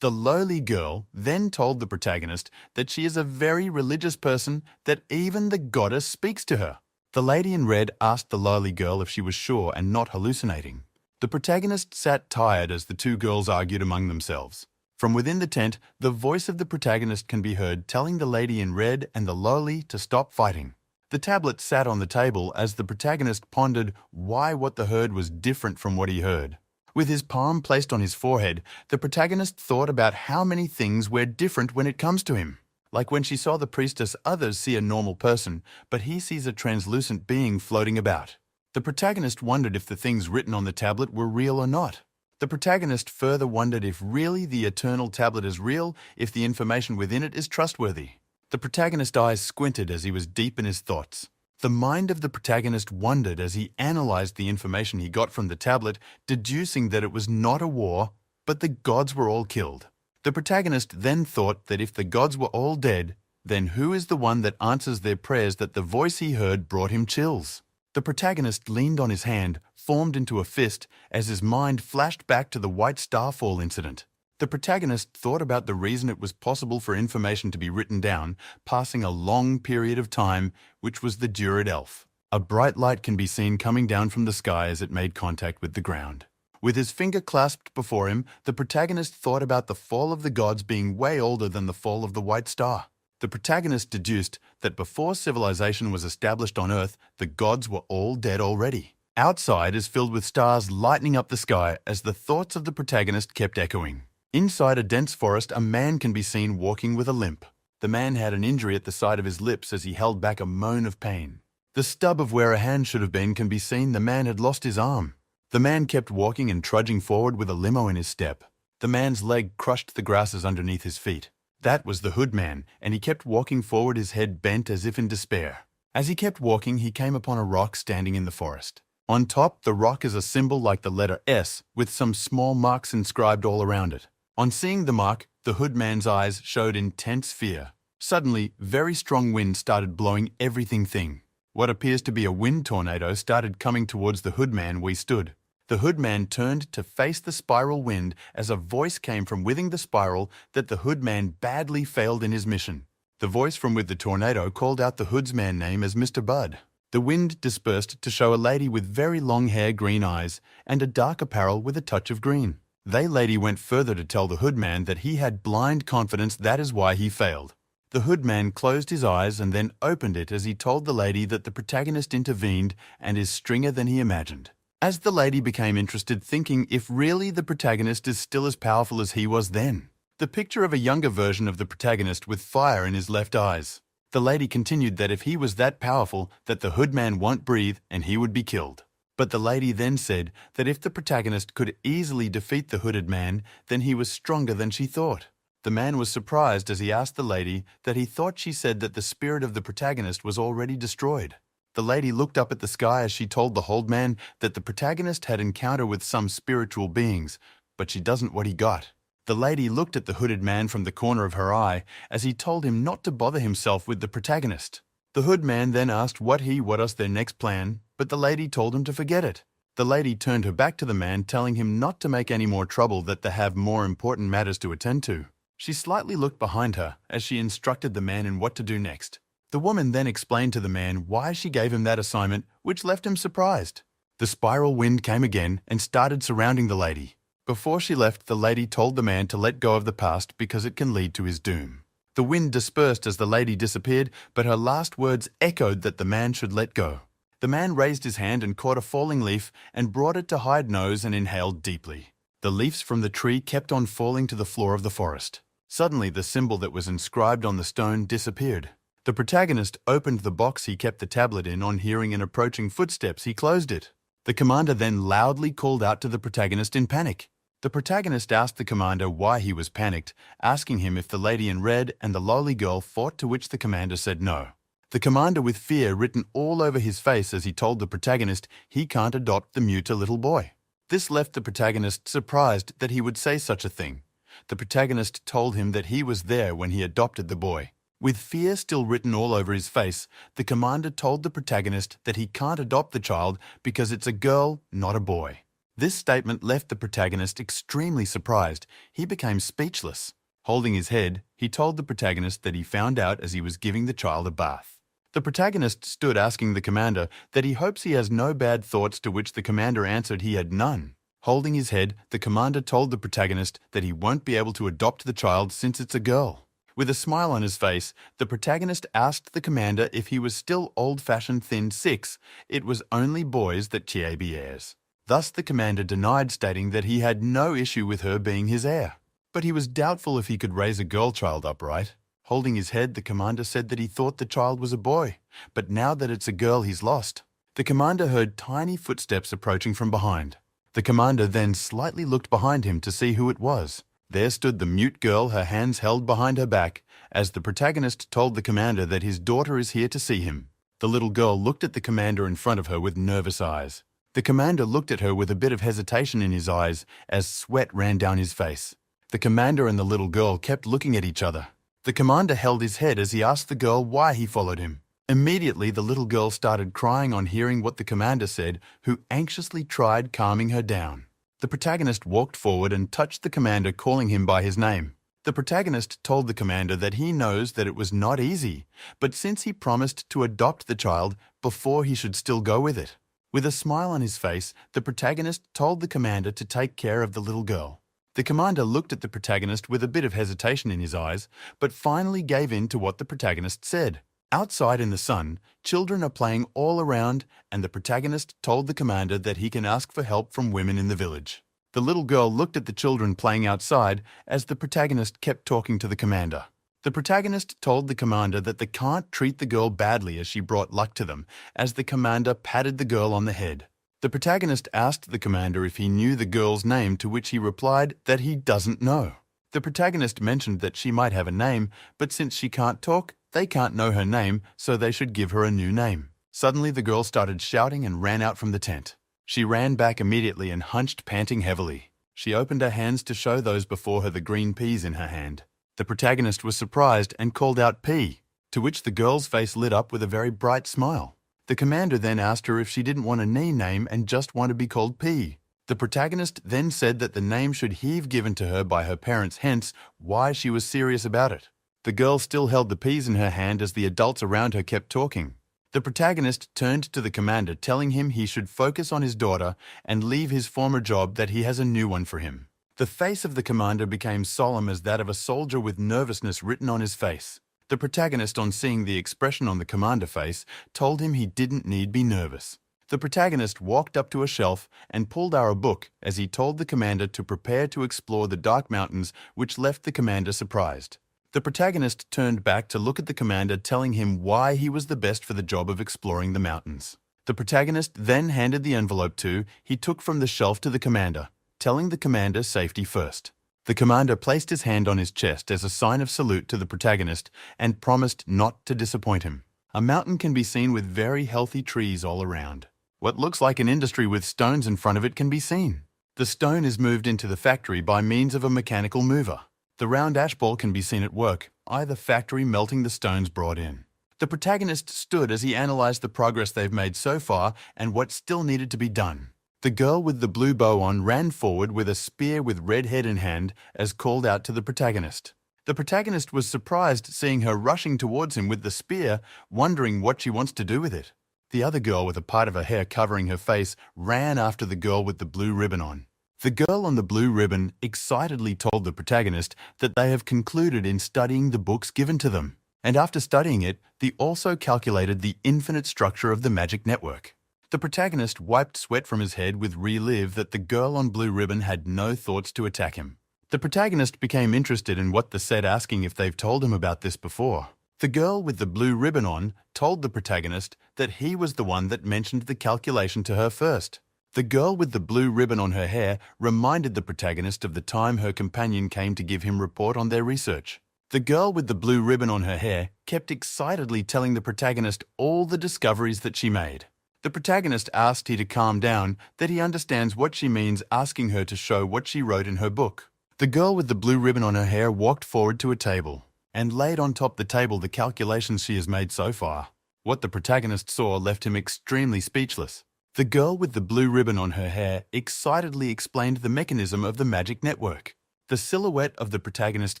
The lowly girl then told the protagonist that she is a very religious person, that even the goddess speaks to her. The lady in red asked the lowly girl if she was sure and not hallucinating. The protagonist sat tired as the two girls argued among themselves. From within the tent, the voice of the protagonist can be heard telling the lady in red and the lowly to stop fighting. The tablet sat on the table as the protagonist pondered why what they heard was different from what he heard. With his palm placed on his forehead, the protagonist thought about how many things were different when it comes to him. Like when she saw the priestess, others see a normal person, but he sees a translucent being floating about. The protagonist wondered if the things written on the tablet were real or not. The protagonist further wondered if really the eternal tablet is real, if the information within it is trustworthy. The protagonist's eyes squinted as he was deep in his thoughts. The mind of the protagonist wondered as he analyzed the information he got from the tablet, deducing that it was not a war, but the gods were all killed. The protagonist then thought that if the gods were all dead, then who is the one that answers their prayers, that the voice he heard brought him chills? The protagonist leaned on his hand, formed into a fist, as his mind flashed back to the White Starfall incident. The protagonist thought about the reason it was possible for information to be written down, passing a long period of time, which was the Durid Elf. A bright light can be seen coming down from the sky as it made contact with the ground. With his finger clasped before him, the protagonist thought about the fall of the gods being way older than the fall of the White Star. The protagonist deduced that before civilization was established on Earth, the gods were all dead already. Outside is filled with stars lighting up the sky as the thoughts of the protagonist kept echoing. Inside a dense forest, a man can be seen walking with a limp. The man had an injury at the side of his lips as he held back a moan of pain. The stub of where a hand should have been can be seen. The man had lost his arm. The man kept walking and trudging forward with a limo in his step. The man's leg crushed the grasses underneath his feet. That was the hood man, and he kept walking forward, his head bent as if in despair. As he kept walking, he came upon a rock standing in the forest. On top, the rock is a symbol like the letter S, with some small marks inscribed all around it. On seeing the mark, the hood man's eyes showed intense fear. Suddenly, very strong wind started blowing everything. What appears to be a wind tornado started coming towards the hood man where he stood. The hood man turned to face the spiral wind as a voice came from within the spiral that the hood man badly failed in his mission. The voice from with the tornado called out the hood's man name as Mr. Bud. The wind dispersed to show a lady with very long hair, green eyes, and a dark apparel with a touch of green. They lady went further to tell the hood man that he had blind confidence, that is why he failed. The hood man closed his eyes and then opened it as he told the lady that the protagonist intervened and is stringer than he imagined. As the lady became interested, thinking if really the protagonist is still as powerful as he was then. The picture of a younger version of the protagonist with fire in his left eyes. The lady continued that if he was that powerful, that the hood man won't breathe and he would be killed. But the lady then said that if the protagonist could easily defeat the hooded man, then he was stronger than she thought. The man was surprised as he asked the lady that he thought she said that the spirit of the protagonist was already destroyed. The lady looked up at the sky as she told the hood man that the protagonist had encounter with some spiritual beings, but she doesn't what he got. The lady looked at the hooded man from the corner of her eye as he told him not to bother himself with the protagonist. The hood man then asked what was their next plan, but the lady told him to forget it. The lady turned her back to the man, telling him not to make any more trouble, that they have more important matters to attend to. She slightly looked behind her as she instructed the man in what to do next. The woman then explained to the man why she gave him that assignment, which left him surprised. The spiral wind came again and started surrounding the lady. Before she left, the lady told the man to let go of the past because it can lead to his doom. The wind dispersed as the lady disappeared, but her last words echoed that the man should let go. The man raised his hand and caught a falling leaf and brought it to hide nose and inhaled deeply. The leaves from the tree kept on falling to the floor of the forest. Suddenly, the symbol that was inscribed on the stone disappeared. The protagonist opened the box he kept the tablet in. On hearing an approaching footsteps, he closed it. The commander then loudly called out to the protagonist in panic. The protagonist asked the commander why he was panicked, asking him if the lady in red and the lowly girl fought, to which the commander said no. The commander, with fear written all over his face as he told the protagonist he can't adopt the mute little boy. This left the protagonist surprised that he would say such a thing. The protagonist told him that he was there when he adopted the boy. With fear still written all over his face, the commander told the protagonist that he can't adopt the child because it's a girl, not a boy. This statement left the protagonist extremely surprised. He became speechless. Holding his head, he told the protagonist that he found out as he was giving the child a bath. The protagonist stood asking the commander that he hopes he has no bad thoughts, to which the commander answered he had none. Holding his head, the commander told the protagonist that he won't be able to adopt the child since it's a girl. With a smile on his face, the protagonist asked the commander if he was still old-fashioned thin 6. It was only boys that be heirs. Thus the commander denied, stating that he had no issue with her being his heir. But he was doubtful if he could raise a girl child upright. Holding his head, the commander said that he thought the child was a boy, but now that it's a girl, he's lost. The commander heard tiny footsteps approaching from behind. The commander then slightly looked behind him to see who it was. There stood the mute girl, her hands held behind her back, as the protagonist told the commander that his daughter is here to see him. The little girl looked at the commander in front of her with nervous eyes. The commander looked at her with a bit of hesitation in his eyes as sweat ran down his face. The commander and the little girl kept looking at each other. The commander held his head as he asked the girl why he followed him. Immediately, the little girl started crying on hearing what the commander said, who anxiously tried calming her down. The protagonist walked forward and touched the commander, calling him by his name. The protagonist told the commander that he knows that it was not easy, but since he promised to adopt the child before, he should still go with it. With a smile on his face, the protagonist told the commander to take care of the little girl. The commander looked at the protagonist with a bit of hesitation in his eyes, but finally gave in to what the protagonist said. Outside in the sun, children are playing all around, and the protagonist told the commander that he can ask for help from women in the village. The little girl looked at the children playing outside as the protagonist kept talking to the commander. The protagonist told the commander that they can't treat the girl badly as she brought luck to them, as the commander patted the girl on the head. The protagonist asked the commander if he knew the girl's name, to which he replied that he doesn't know. The protagonist mentioned that she might have a name, but since she can't talk, they can't know her name, so they should give her a new name. Suddenly the girl started shouting and ran out from the tent. She ran back immediately and hunched, panting heavily. She opened her hands to show those before her the green peas in her hand. The protagonist was surprised and called out "Pea," to which the girl's face lit up with a very bright smile. The commander then asked her if she didn't want a name and just want to be called Pea. The protagonist then said that the name should he have given to her by her parents, hence why she was serious about it. The girl still held the peas in her hand as the adults around her kept talking. The protagonist turned to the commander, telling him he should focus on his daughter and leave his former job, that he has a new one for him. The face of the commander became solemn as that of a soldier with nervousness written on his face. The protagonist, on seeing the expression on the commander face, told him he didn't need be nervous. The protagonist walked up to a shelf and pulled out a book as he told the commander to prepare to explore the dark mountains, which left the commander surprised. The protagonist turned back to look at the commander, telling him why he was the best for the job of exploring the mountains. The protagonist then handed the envelope he took from the shelf to the commander, telling the commander safety first. The commander placed his hand on his chest as a sign of salute to the protagonist and promised not to disappoint him. A mountain can be seen with very healthy trees all around. What looks like an industry with stones in front of it can be seen. The stone is moved into the factory by means of a mechanical mover. The round ash ball can be seen at work, the factory melting the stones brought in. The protagonist stood as he analyzed the progress they've made so far and what still needed to be done. The girl with the blue bow on ran forward with a spear with red head in hand as called out to the protagonist. The protagonist was surprised seeing her rushing towards him with the spear, wondering what she wants to do with it. The other girl, with a part of her hair covering her face, ran after the girl with the blue ribbon on. The girl on the blue ribbon excitedly told the protagonist that they have concluded in studying the books given to them, and after studying it, they also calculated the infinite structure of the magic network. The protagonist wiped sweat from his head with relief that the girl on blue ribbon had no thoughts to attack him. The protagonist became interested in what they said, asking if they've told him about this before. The girl with the blue ribbon on told the protagonist that he was the one that mentioned the calculation to her first. The girl with the blue ribbon on her hair reminded the protagonist of the time her companion came to give him report on their research. The girl with the blue ribbon on her hair kept excitedly telling the protagonist all the discoveries that she made. The protagonist asked he to calm down, that he understands what she means, asking her to show what she wrote in her book. The girl with the blue ribbon on her hair walked forward to a table and laid on top the table the calculations she has made so far. What the protagonist saw left him extremely speechless. The girl with the blue ribbon on her hair excitedly explained the mechanism of the magic network. The silhouette of the protagonist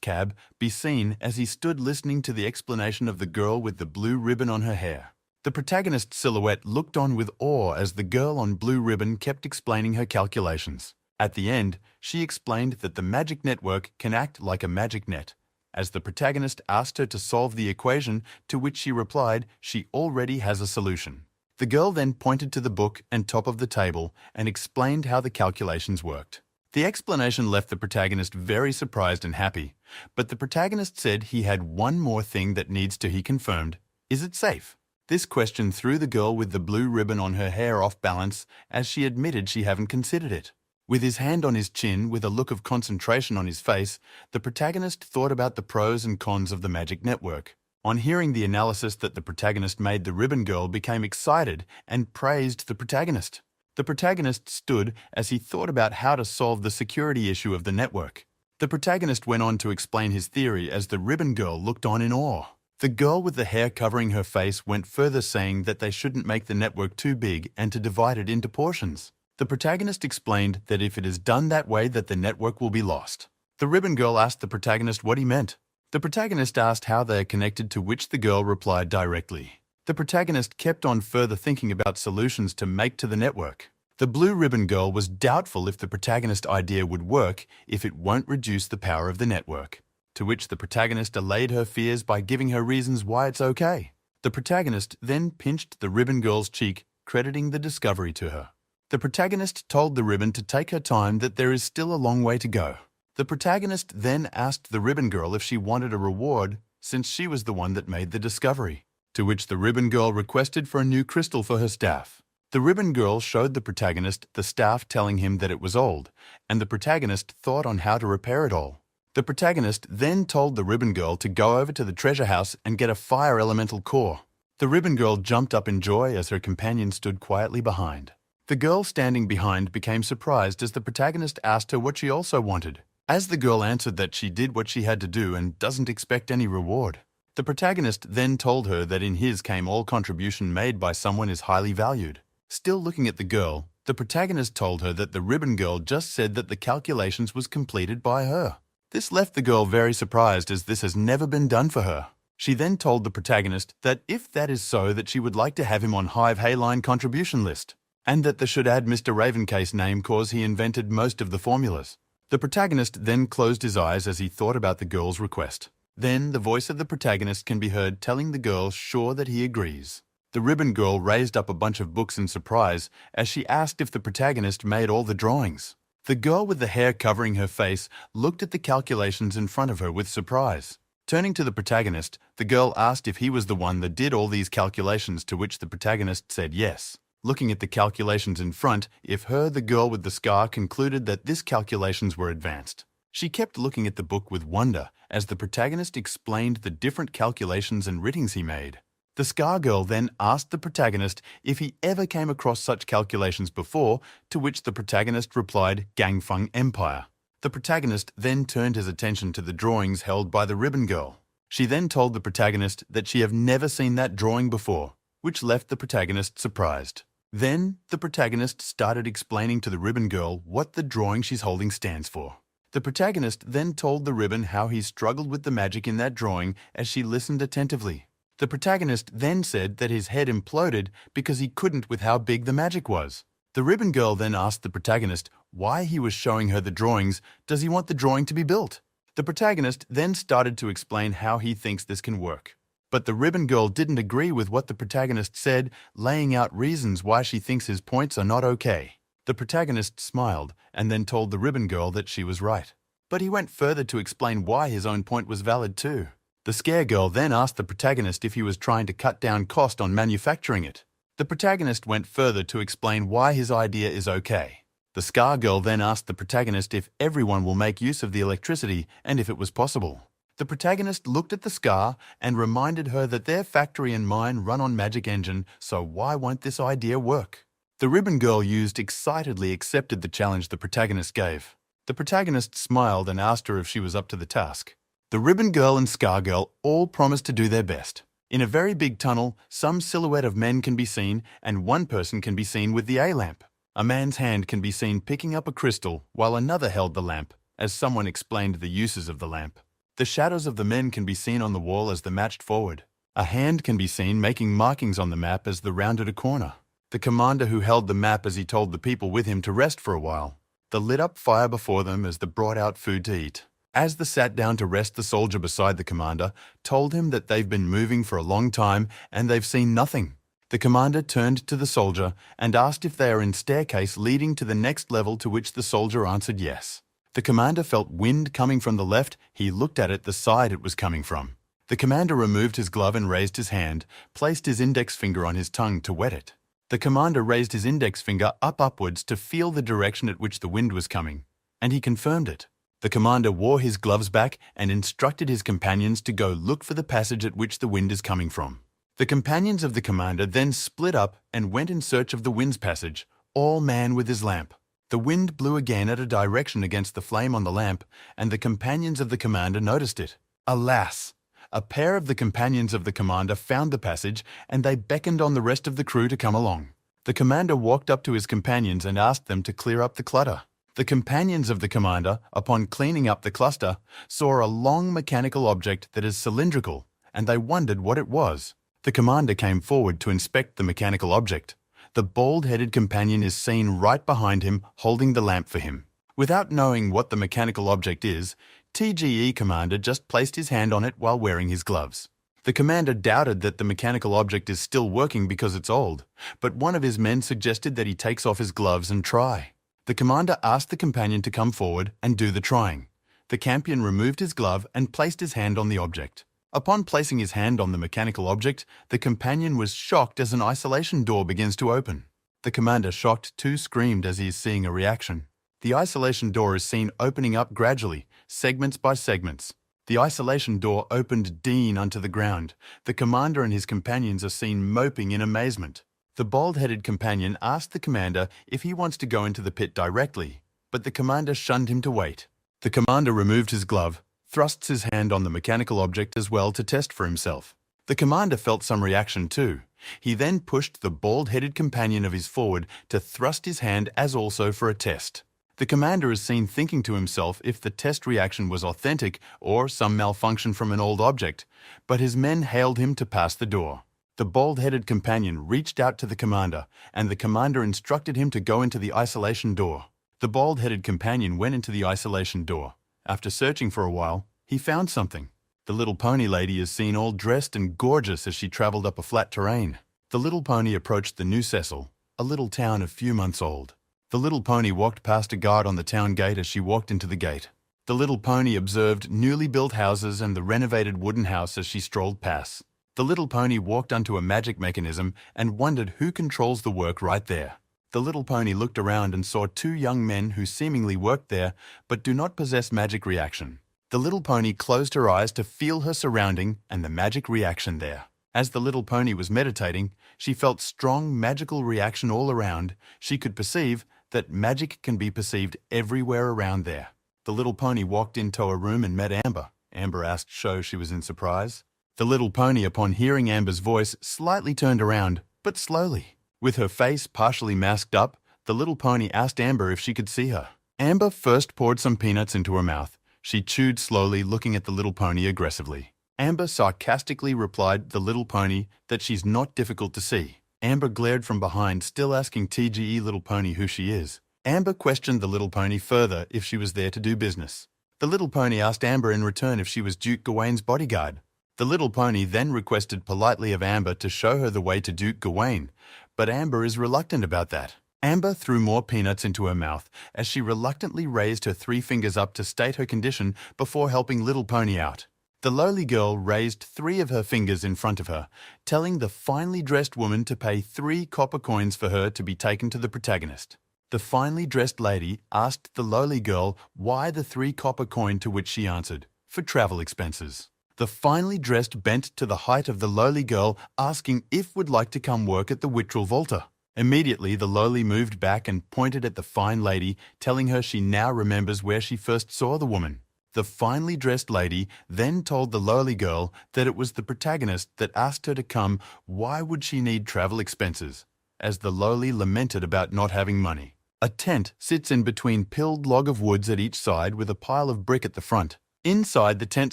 cab be seen as he stood listening to the explanation of the girl with the blue ribbon on her hair. The protagonist's silhouette looked on with awe as the girl on blue ribbon kept explaining her calculations. At the end, she explained that the magic network can act like a magic net. As the protagonist asked her to solve the equation, to which she replied she already has a solution. The girl then pointed to the book and top of the table and explained how the calculations worked. The explanation left the protagonist very surprised and happy, but the protagonist said he had one more thing that needs to be confirmed. Is it safe? This question threw the girl with the blue ribbon on her hair off balance, as she admitted she hadn't considered it. With his hand on his chin, with a look of concentration on his face, the protagonist thought about the pros and cons of the magic network. On hearing the analysis that the protagonist made, the ribbon girl became excited and praised the protagonist. The protagonist stood as he thought about how to solve the security issue of the network. The protagonist went on to explain his theory as the ribbon girl looked on in awe. The girl with the hair covering her face went further, saying that they shouldn't make the network too big and to divide it into portions. The protagonist explained that if it is done that way, that the network will be lost. The ribbon girl asked the protagonist what he meant. The protagonist asked how they are connected, to which the girl replied directly. The protagonist kept on further thinking about solutions to make to the network. The blue ribbon girl was doubtful if the protagonist idea would work if it won't reduce the power of the network, to which the protagonist allayed her fears by giving her reasons why it's okay. The protagonist then pinched the ribbon girl's cheek, crediting the discovery to her. The protagonist told the ribbon to take her time, that there is still a long way to go. The protagonist then asked the ribbon girl if she wanted a reward, since she was the one that made the discovery, to which the ribbon girl requested for a new crystal for her staff. The ribbon girl showed the protagonist the staff, telling him that it was old, and the protagonist thought on how to repair it all. The protagonist then told the ribbon girl to go over to the treasure house and get a fire elemental core. The ribbon girl jumped up in joy as her companion stood quietly behind. The girl standing behind became surprised as the protagonist asked her what she also wanted. As the girl answered that she did what she had to do and doesn't expect any reward. The protagonist then told her that in his came all contribution made by someone is highly valued. Still looking at the girl, the protagonist told her that the ribbon girl just said that the calculations was completed by her. This left the girl very surprised, as this has never been done for her. She then told the protagonist that if that is so, that she would like to have him on Hive Hayline contribution list, and that they should add Mr. Ravencase name cause he invented most of the formulas. The protagonist then closed his eyes as he thought about the girl's request. Then the voice of the protagonist can be heard telling the girl sure that he agrees. The ribbon girl raised up a bunch of books in surprise as she asked if the protagonist made all the drawings. The girl with the hair covering her face looked at the calculations in front of her with surprise. Turning to the protagonist, the girl asked if he was the one that did all these calculations, to which the protagonist said yes. Looking at the calculations in front, the girl with the scar concluded that these calculations were advanced. She kept looking at the book with wonder as the protagonist explained the different calculations and writings he made. The Scar Girl then asked the protagonist if he ever came across such calculations before, to which the protagonist replied, Gangfeng Empire. The protagonist then turned his attention to the drawings held by the ribbon girl. She then told the protagonist that she had never seen that drawing before, which left the protagonist surprised. Then the protagonist started explaining to the ribbon girl what the drawing she's holding stands for. The protagonist then told the ribbon how he struggled with the magic in that drawing as she listened attentively. The protagonist then said that his head imploded because he couldn't with how big the magic was. The ribbon girl then asked the protagonist why he was showing her the drawings. Does he want the drawing to be built? The protagonist then started to explain how he thinks this can work. But the ribbon girl didn't agree with what the protagonist said, laying out reasons why she thinks his points are not okay. The protagonist smiled and then told the ribbon girl that she was right. But he went further to explain why his own point was valid too. The Scare Girl then asked the protagonist if he was trying to cut down cost on manufacturing it. The protagonist went further to explain why his idea is okay. The Scar Girl then asked the protagonist if everyone will make use of the electricity and if it was possible. The protagonist looked at the Scar and reminded her that their factory and mine run on magic engine, so why won't this idea work? The ribbon girl excitedly accepted the challenge the protagonist gave. The protagonist smiled and asked her if she was up to the task. The ribbon girl and Scar Girl all promised to do their best. In a very big tunnel, some silhouette of men can be seen and one person can be seen with the A-lamp. A man's hand can be seen picking up a crystal while another held the lamp, as someone explained the uses of the lamp. The shadows of the men can be seen on the wall as they marched forward. A hand can be seen making markings on the map as they rounded a corner. The commander who held the map as he told the people with him to rest for a while. They lit up fire before them as they brought out food to eat. As they sat down to rest, the soldier beside the commander told him that they've been moving for a long time and they've seen nothing. The commander turned to the soldier and asked if they are in staircase leading to the next level, to which the soldier answered yes. The commander felt wind coming from the left. He looked at it, the side it was coming from. The commander removed his glove and raised his hand, placed his index finger on his tongue to wet it. The commander raised his index finger upwards to feel the direction at which the wind was coming, and he confirmed it. The commander wore his gloves back and instructed his companions to go look for the passage at which the wind is coming from. The companions of the commander then split up and went in search of the wind's passage, all man with his lamp. The wind blew again at a direction against the flame on the lamp, and the companions of the commander noticed it. Alas! A pair of the companions of the commander found the passage, and they beckoned on the rest of the crew to come along. The commander walked up to his companions and asked them to clear up the clutter. The companions of the commander, upon cleaning up the cluster, saw a long mechanical object that is cylindrical, and they wondered what it was. The commander came forward to inspect the mechanical object. The bald-headed companion is seen right behind him, holding the lamp for him. Without knowing what the mechanical object is, TGE commander just placed his hand on it while wearing his gloves. The commander doubted that the mechanical object is still working because it's old, but one of his men suggested that he takes off his gloves and try. The commander asked the companion to come forward and do the trying. The champion removed his glove and placed his hand on the object. Upon placing his hand on the mechanical object, the companion was shocked as an isolation door begins to open. The commander, shocked too, screamed as he is seeing a reaction. The isolation door is seen opening up gradually, segments by segments. The isolation door opened Dean onto the ground. The commander and his companions are seen moping in amazement. The bald-headed companion asked the commander if he wants to go into the pit directly, but the commander shunned him to wait. The commander removed his glove, thrusts his hand on the mechanical object as well to test for himself. The commander felt some reaction too. He then pushed the bald-headed companion of his forward to thrust his hand as also for a test. The commander is seen thinking to himself if the test reaction was authentic or some malfunction from an old object, but his men hailed him to pass the door. The bald-headed companion reached out to the commander, and the commander instructed him to go into the isolation door. The bald-headed companion went into the isolation door. After searching for a while, he found something. The little pony lady is seen all dressed and gorgeous as she traveled up a flat terrain. The little pony approached the New Cecil, a little town a few months old. The little pony walked past a guard on the town gate as she walked into the gate. The little pony observed newly built houses and the renovated wooden house as she strolled past. The little pony walked onto a magic mechanism and wondered who controls the work right there. The little pony looked around and saw two young men who seemingly worked there but do not possess magic reaction. The little pony closed her eyes to feel her surrounding and the magic reaction there. As the little pony was meditating, she felt strong magical reaction all around. She could perceive that magic can be perceived everywhere around there. The little pony walked into a room and met Amber. Amber asked Sho. She was in surprise. The little pony, upon hearing Amber's voice, slightly turned around, but slowly. With her face partially masked up, the little pony asked Amber if she could see her. Amber first poured some peanuts into her mouth. She chewed slowly, looking at the little pony aggressively. Amber sarcastically replied the little pony that she's not difficult to see. Amber glared from behind, still asking TGE little pony who she is. Amber questioned the little pony further if she was there to do business. The little pony asked Amber in return if she was Duke Gawain's bodyguard. The little pony then requested politely of Amber to show her the way to Duke Gawain, but Amber is reluctant about that. Amber threw more peanuts into her mouth as she reluctantly raised her 3 fingers up to state her condition before helping little pony out. The lowly girl raised 3 of her fingers in front of her, telling the finely dressed woman to pay 3 copper coins for her to be taken to the protagonist. The finely dressed lady asked the lowly girl why the 3 copper coin, to which she answered, for travel expenses. The finely dressed bent to the height of the lowly girl, asking if would like to come work at the Wittrel Volta. Immediately the lowly moved back and pointed at the fine lady, telling her she now remembers where she first saw the woman. The finely dressed lady then told the lowly girl that it was the protagonist that asked her to come. Why would she need travel expenses? As the lowly lamented about not having money. A tent sits in between pilled log of woods at each side with a pile of brick at the front. Inside the tent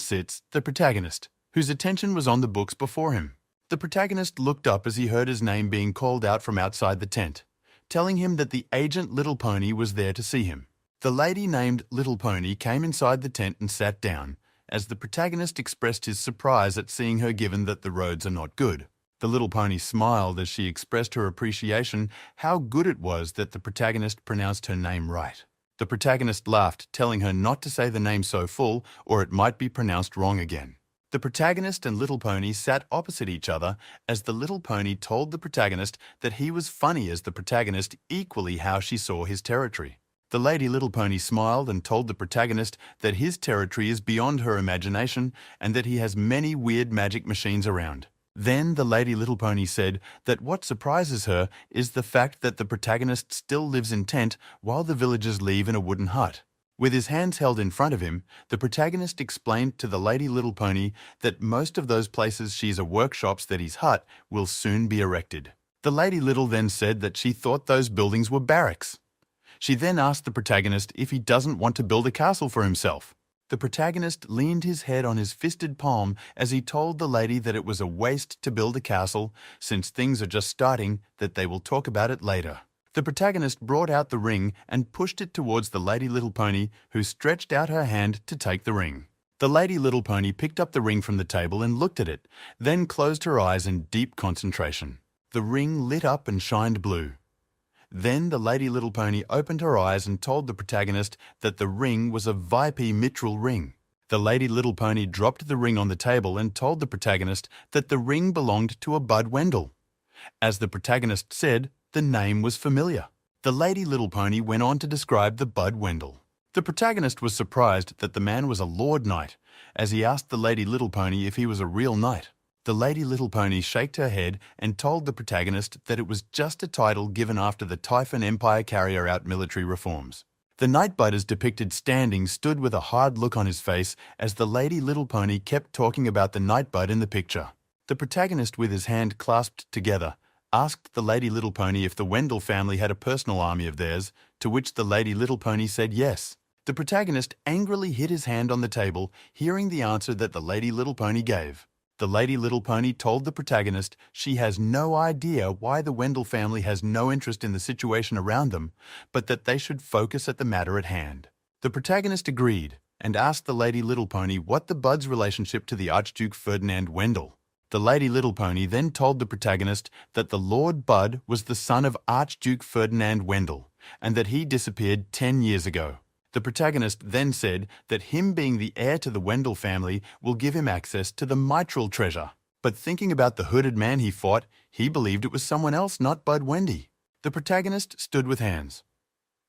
sits the protagonist, whose attention was on the books before him. The protagonist looked up as he heard his name being called out from outside the tent, telling him that the agent Little Pony was there to see him. The lady named Little Pony came inside the tent and sat down, as the protagonist expressed his surprise at seeing her given that the roads are not good. The little pony smiled as she expressed her appreciation how good it was that the protagonist pronounced her name right. The protagonist laughed, telling her not to say the name so full or it might be pronounced wrong again. The protagonist and Little Pony sat opposite each other as the Little Pony told the protagonist that he was funny as the protagonist equally how she saw his territory. The lady Little Pony smiled and told the protagonist that his territory is beyond her imagination and that he has many weird magic machines around. Then the lady Little Pony said that what surprises her is the fact that the protagonist still lives in tent while the villagers leave in a wooden hut. With his hands held in front of him, the protagonist explained to the lady Little Pony that most of those places she's a workshops that his hut will soon be erected. The lady Little then said that she thought those buildings were barracks. She then asked the protagonist if he doesn't want to build a castle for himself. The protagonist leaned his head on his fisted palm as he told the lady that it was a waste to build a castle, since things are just starting, that they will talk about it later. The protagonist brought out the ring and pushed it towards the Lady Little Pony, who stretched out her hand to take the ring. The Lady Little Pony picked up the ring from the table and looked at it, then closed her eyes in deep concentration. The ring lit up and shined blue. Then the Lady Little Pony opened her eyes and told the protagonist that the ring was a VIP mitral ring. The Lady Little Pony dropped the ring on the table and told the protagonist that the ring belonged to a Bud Wendell. As the protagonist said, the name was familiar. The Lady Little Pony went on to describe the Bud Wendell. The protagonist was surprised that the man was a Lord Knight, as he asked the Lady Little Pony if he was a real knight. The Lady Little Pony shaked her head and told the protagonist that it was just a title given after the Typhon Empire carrier out military reforms. The Knight Bud is depicted standing stood with a hard look on his face as the Lady Little Pony kept talking about the Knight Bud in the picture. The protagonist, with his hand clasped together, asked the Lady Little Pony if the Wendell family had a personal army of theirs, to which the Lady Little Pony said yes. The protagonist angrily hit his hand on the table, hearing the answer that the Lady Little Pony gave. The Lady Little Pony told the protagonist she has no idea why the Wendell family has no interest in the situation around them, but that they should focus at the matter at hand. The protagonist agreed and asked the Lady Little Pony what the Bud's relationship to the Archduke Ferdinand Wendell. The Lady Little Pony then told the protagonist that the Lord Bud was the son of Archduke Ferdinand Wendell and that he disappeared 10 years ago. The protagonist then said that him being the heir to the Wendell family will give him access to the mitral treasure. But thinking about the hooded man he fought, he believed it was someone else, not Bud Wendy. The protagonist stood with hands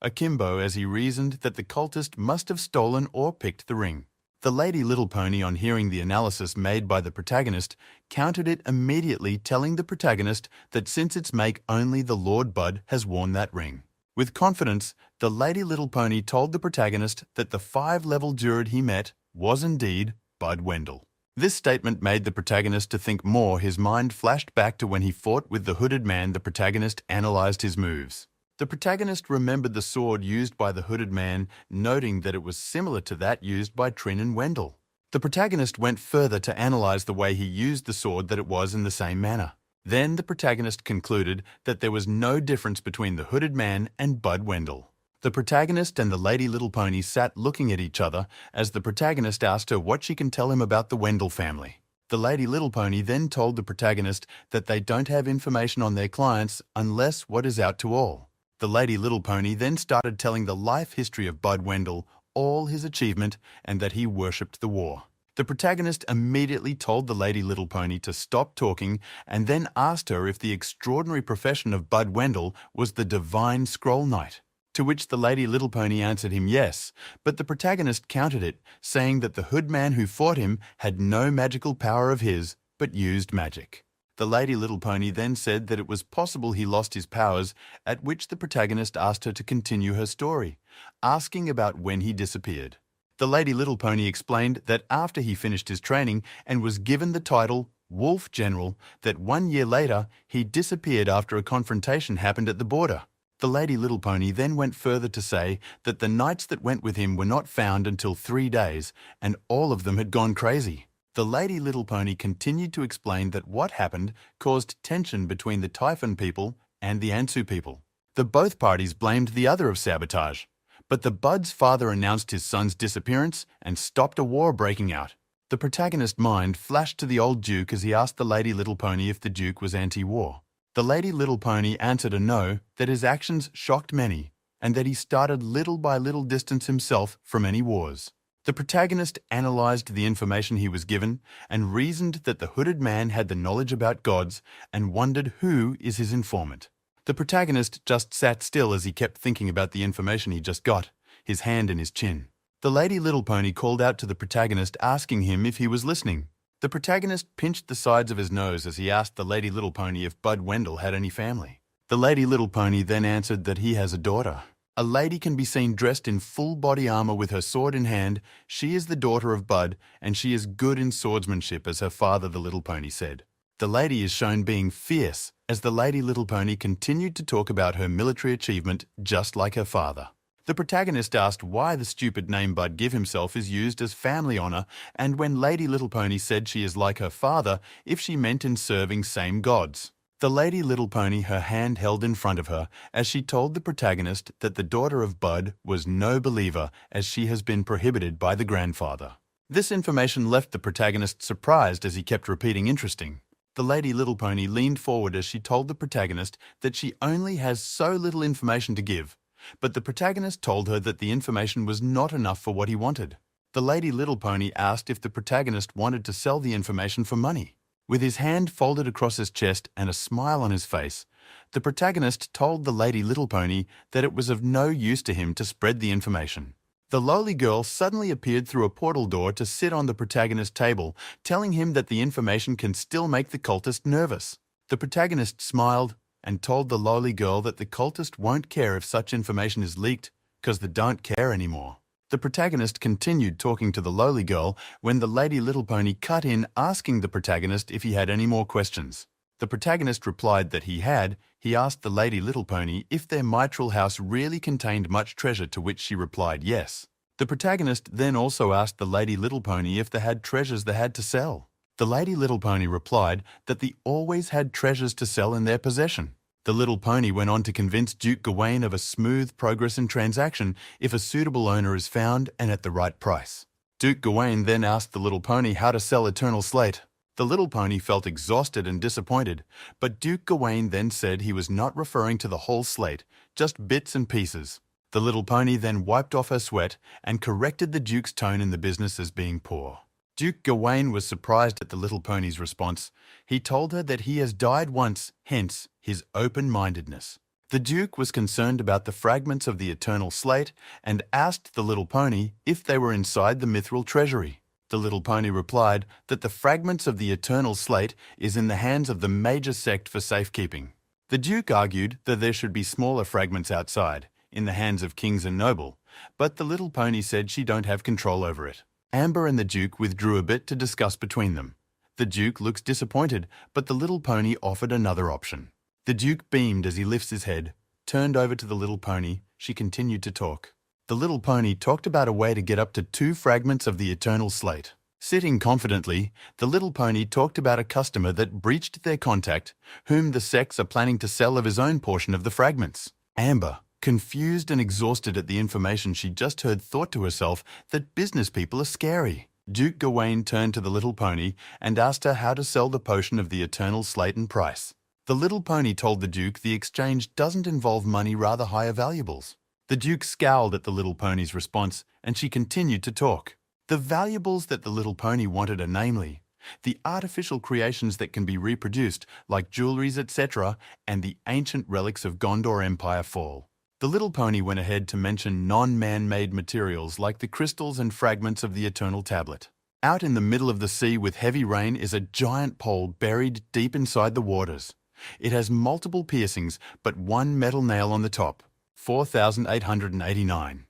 akimbo as he reasoned that the cultist must have stolen or picked the ring. The Lady Little Pony, on hearing the analysis made by the protagonist, countered it immediately, telling the protagonist that since its make only the Lord Bud has worn that ring. With confidence, the Lady Little Pony told the protagonist that the 5-level druid he met was indeed Bud Wendell. This statement made the protagonist to think more. His mind flashed back to when he fought with the hooded man. The protagonist analyzed his moves. The protagonist remembered the sword used by the hooded man, noting that it was similar to that used by Trin and Wendell. The protagonist went further to analyze the way he used the sword, that it was in the same manner. Then the protagonist concluded that there was no difference between the hooded man and Bud Wendell. The protagonist and the Lady Little Pony sat looking at each other as the protagonist asked her what she can tell him about the Wendell family. The Lady Little Pony then told the protagonist that they don't have information on their clients unless what is out to all. The Lady Little Pony then started telling the life history of Bud Wendell, all his achievement, and that he worshipped the war. The protagonist immediately told the Lady Little Pony to stop talking and then asked her if the extraordinary profession of Bud Wendell was the Divine Scroll Knight, to which the Lady Little Pony answered him yes, but the protagonist countered it, saying that the hood man who fought him had no magical power of his, but used magic. The Lady Little Pony then said that it was possible he lost his powers, at which the protagonist asked her to continue her story, asking about when he disappeared. The Lady Little Pony explained that after he finished his training and was given the title Wolf General, that 1 year later he disappeared after a confrontation happened at the border. The Lady Little Pony then went further to say that the knights that went with him were not found until 3 days, and all of them had gone crazy. The Lady Little Pony continued to explain that what happened caused tension between the Typhon people and the Ansu people. Both parties blamed the other of sabotage, but the Bud's father announced his son's disappearance and stopped a war breaking out. The protagonist's mind flashed to the old Duke as he asked the Lady Little Pony if the Duke was anti-war. The Lady Little Pony answered a no, that his actions shocked many, and that he started little by little distance himself from any wars. The protagonist analyzed the information he was given and reasoned that the hooded man had the knowledge about gods and wondered who is his informant. The protagonist just sat still as he kept thinking about the information he just got, his hand in his chin. The Lady Little Pony called out to the protagonist, asking him if he was listening. The protagonist pinched the sides of his nose as he asked the Lady Little Pony if Bud Wendell had any family. The Lady Little Pony then answered that he has a daughter. A lady can be seen dressed in full body armor with her sword in hand. She is the daughter of Bud, and she is good in swordsmanship, as her father, the Little Pony, said. The lady is shown being fierce as the Lady Little Pony continued to talk about her military achievement just like her father. The protagonist asked why the stupid name Bud give himself is used as family honor, and when Lady Little Pony said she is like her father, if she meant in serving same gods. The Lady Little Pony, her hand held in front of her, as she told the protagonist that the daughter of Bud was no believer, as she has been prohibited by the grandfather. This information left the protagonist surprised as he kept repeating interesting. The Lady Little Pony leaned forward as she told the protagonist that she only has so little information to give, but the protagonist told her that the information was not enough for what he wanted. The Lady Little Pony asked if the protagonist wanted to sell the information for money. With his hand folded across his chest and a smile on his face, the protagonist told the Lady Little Pony that it was of no use to him to spread the information. The lowly girl suddenly appeared through a portal door to sit on the protagonist's table, telling him that the information can still make the cultist nervous. The protagonist smiled and told the lowly girl that the cultist won't care if such information is leaked, because they don't care anymore. The protagonist continued talking to the lowly girl when the Lady Little Pony cut in, asking the protagonist if he had any more questions. The protagonist replied that he had. He asked the Lady Little Pony if their mitral house really contained much treasure, to which she replied yes. The protagonist then also asked the Lady Little Pony if they had treasures they had to sell. The Lady Little Pony replied that they always had treasures to sell in their possession. The little pony went on to convince Duke Gawain of a smooth progress in transaction if a suitable owner is found and at the right price. Duke Gawain then asked the little pony how to sell Eternal Slate. The little pony felt exhausted and disappointed, but Duke Gawain then said he was not referring to the whole slate, just bits and pieces. The little pony then wiped off her sweat and corrected the Duke's tone in the business as being poor. Duke Gawain was surprised at the little pony's response. He told her that he has died once, hence his open-mindedness. The Duke was concerned about the fragments of the Eternal Slate and asked the little pony if they were inside the mithril treasury. The little pony replied that the fragments of the Eternal Slate is in the hands of the major sect for safekeeping. The Duke argued that there should be smaller fragments outside, in the hands of kings and noble, but the little pony said she don't have control over it. Amber and the Duke withdrew a bit to discuss between them. The Duke looks disappointed, but the little pony offered another option. The Duke beamed as he lifts his head, turned over to the little pony. She continued to talk. The little pony talked about a way to get up to 2 fragments of the Eternal Slate. Sitting confidently, the little pony talked about a customer that breached their contract, whom the sects are planning to sell of his own portion of the fragments. Amber, confused and exhausted at the information she just heard, thought to herself that business people are scary. Duke Gawain turned to the little pony and asked her how to sell the potion of the Eternal Slate and price. The little pony told the Duke the exchange doesn't involve money, rather higher valuables. The Duke scowled at the little pony's response, and she continued to talk. The valuables that the little pony wanted are namely the artificial creations that can be reproduced, like jewelries, etc., and the ancient relics of Gondor Empire fall. The little pony went ahead to mention non-man-made materials like the crystals and fragments of the Eternal Tablet. Out in the middle of the sea with heavy rain is a giant pole buried deep inside the waters. It has multiple piercings, but one metal nail on the top. 4,889.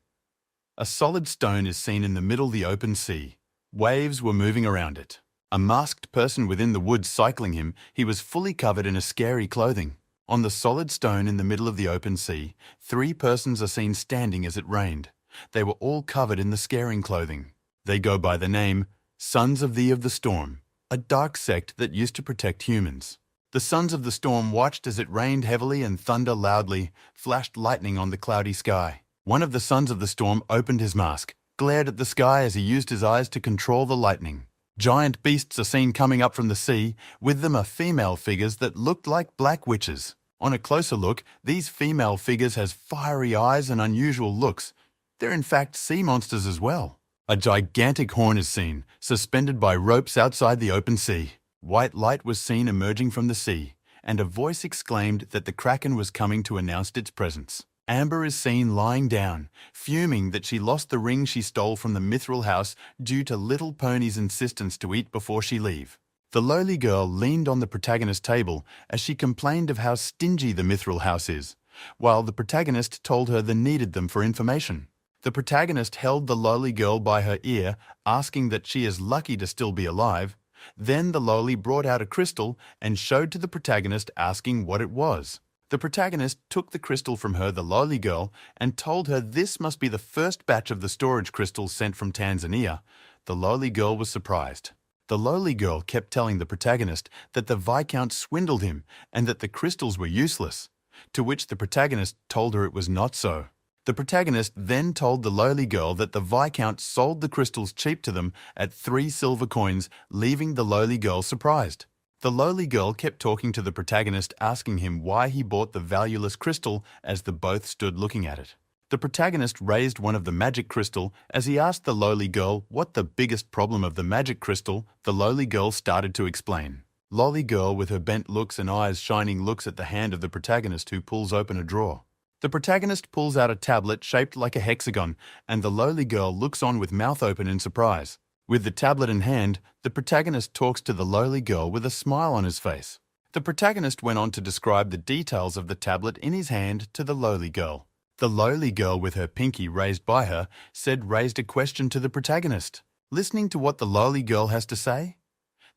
A solid stone is seen in the middle of the open sea. Waves were moving around it. A masked person within the woods cycling him. He was fully covered in a scary clothing. On the solid stone in the middle of the open sea, 3 persons are seen standing as it rained. They were all covered in the scaring clothing. They go by the name Sons of the Storm, a dark sect that used to protect humans. The Sons of the Storm watched as it rained heavily and thunder loudly, flashed lightning on the cloudy sky. One of the Sons of the Storm opened his mask, glared at the sky as he used his eyes to control the lightning. Giant beasts are seen coming up from the sea. With them are female figures that looked like black witches. On a closer look, these female figures has fiery eyes and unusual looks. They're in fact sea monsters as well. A gigantic horn is seen, suspended by ropes outside the open sea. White light was seen emerging from the sea, and a voice exclaimed that the Kraken was coming to announce its presence. Amber is seen lying down, fuming that she lost the ring she stole from the Mithril house due to Little Pony's insistence to eat before she leave. The lowly girl leaned on the protagonist's table as she complained of how stingy the Mithril house is, while the protagonist told her they needed them for information. The protagonist held the lowly girl by her ear, asking that she is lucky to still be alive. Then the lowly brought out a crystal and showed to the protagonist, asking what it was. The protagonist took the crystal from her, the lowly girl, and told her this must be the first batch of the storage crystals sent from Tanzania. The lowly girl was surprised. The lowly girl kept telling the protagonist that the Viscount swindled him and that the crystals were useless, to which the protagonist told her it was not so. The protagonist then told the lowly girl that the Viscount sold the crystals cheap to them at 3 silver coins, leaving the lowly girl surprised. The lowly girl kept talking to the protagonist, asking him why he bought the valueless crystal as the both stood looking at it. The protagonist raised one of the magic crystal as he asked the lowly girl what the biggest problem of the magic crystal. The lowly girl started to explain. Lowly girl with her bent looks and eyes shining looks at the hand of the protagonist, who pulls open a drawer. The protagonist pulls out a tablet shaped like a hexagon, and the lowly girl looks on with mouth open in surprise. With the tablet in hand, the protagonist talks to the lowly girl with a smile on his face. The protagonist went on to describe the details of the tablet in his hand to the lowly girl. The lowly girl, with her pinky raised by her, raised a question to the protagonist. Listening to what the lowly girl has to say,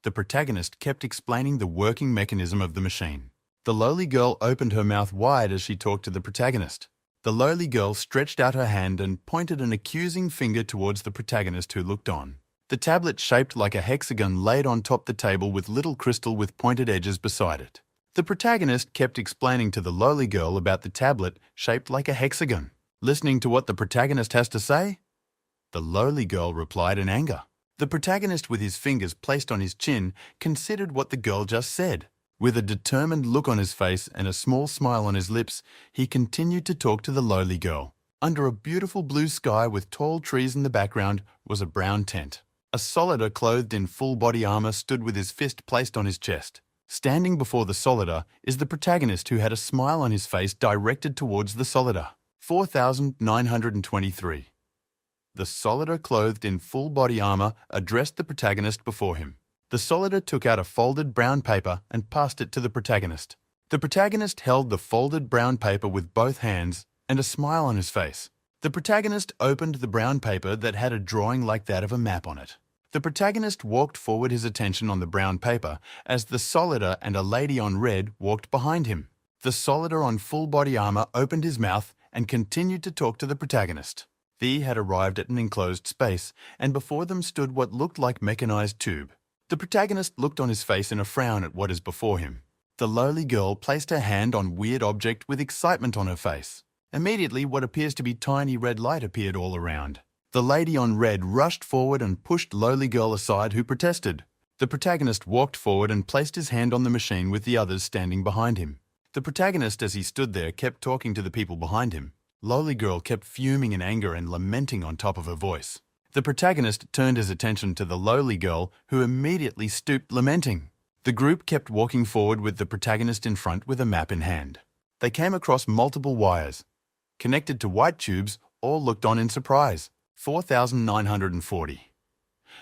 the protagonist kept explaining the working mechanism of the machine. The lowly girl opened her mouth wide as she talked to the protagonist. The lowly girl stretched out her hand and pointed an accusing finger towards the protagonist, who looked on. The tablet shaped like a hexagon laid on top the table with little crystal with pointed edges beside it. The protagonist kept explaining to the lowly girl about the tablet shaped like a hexagon. Listening to what the protagonist has to say, the lowly girl replied in anger. The protagonist, with his fingers placed on his chin, considered what the girl just said. With a determined look on his face and a small smile on his lips, he continued to talk to the lowly girl. Under a beautiful blue sky with tall trees in the background was a brown tent. A soldier clothed in full body armor stood with his fist placed on his chest. Standing before the soldier is the protagonist, who had a smile on his face directed towards the soldier. 4923. The soldier, clothed in full body armor, addressed the protagonist before him. The soldier took out a folded brown paper and passed it to the protagonist. The protagonist held the folded brown paper with both hands and a smile on his face. The protagonist opened the brown paper that had a drawing like that of a map on it. The protagonist walked forward, his attention on the brown paper, as the soldier and a lady on red walked behind him. The soldier on full body armor opened his mouth and continued to talk to the protagonist. They had arrived at an enclosed space, and before them stood what looked like mechanized tube. The protagonist looked on his face in a frown at what is before him. The lowly girl placed her hand on weird object with excitement on her face. Immediately, what appears to be tiny red light appeared all around. The lady on red rushed forward and pushed lowly girl aside, who protested. The protagonist walked forward and placed his hand on the machine with the others standing behind him. The protagonist, as he stood there, kept talking to the people behind him. Lowly girl kept fuming in anger and lamenting on top of her voice. The protagonist turned his attention to the lowly girl, who immediately stooped, lamenting. The group kept walking forward with the protagonist in front with a map in hand. They came across multiple wires. Connected to white tubes, all looked on in surprise. 4940.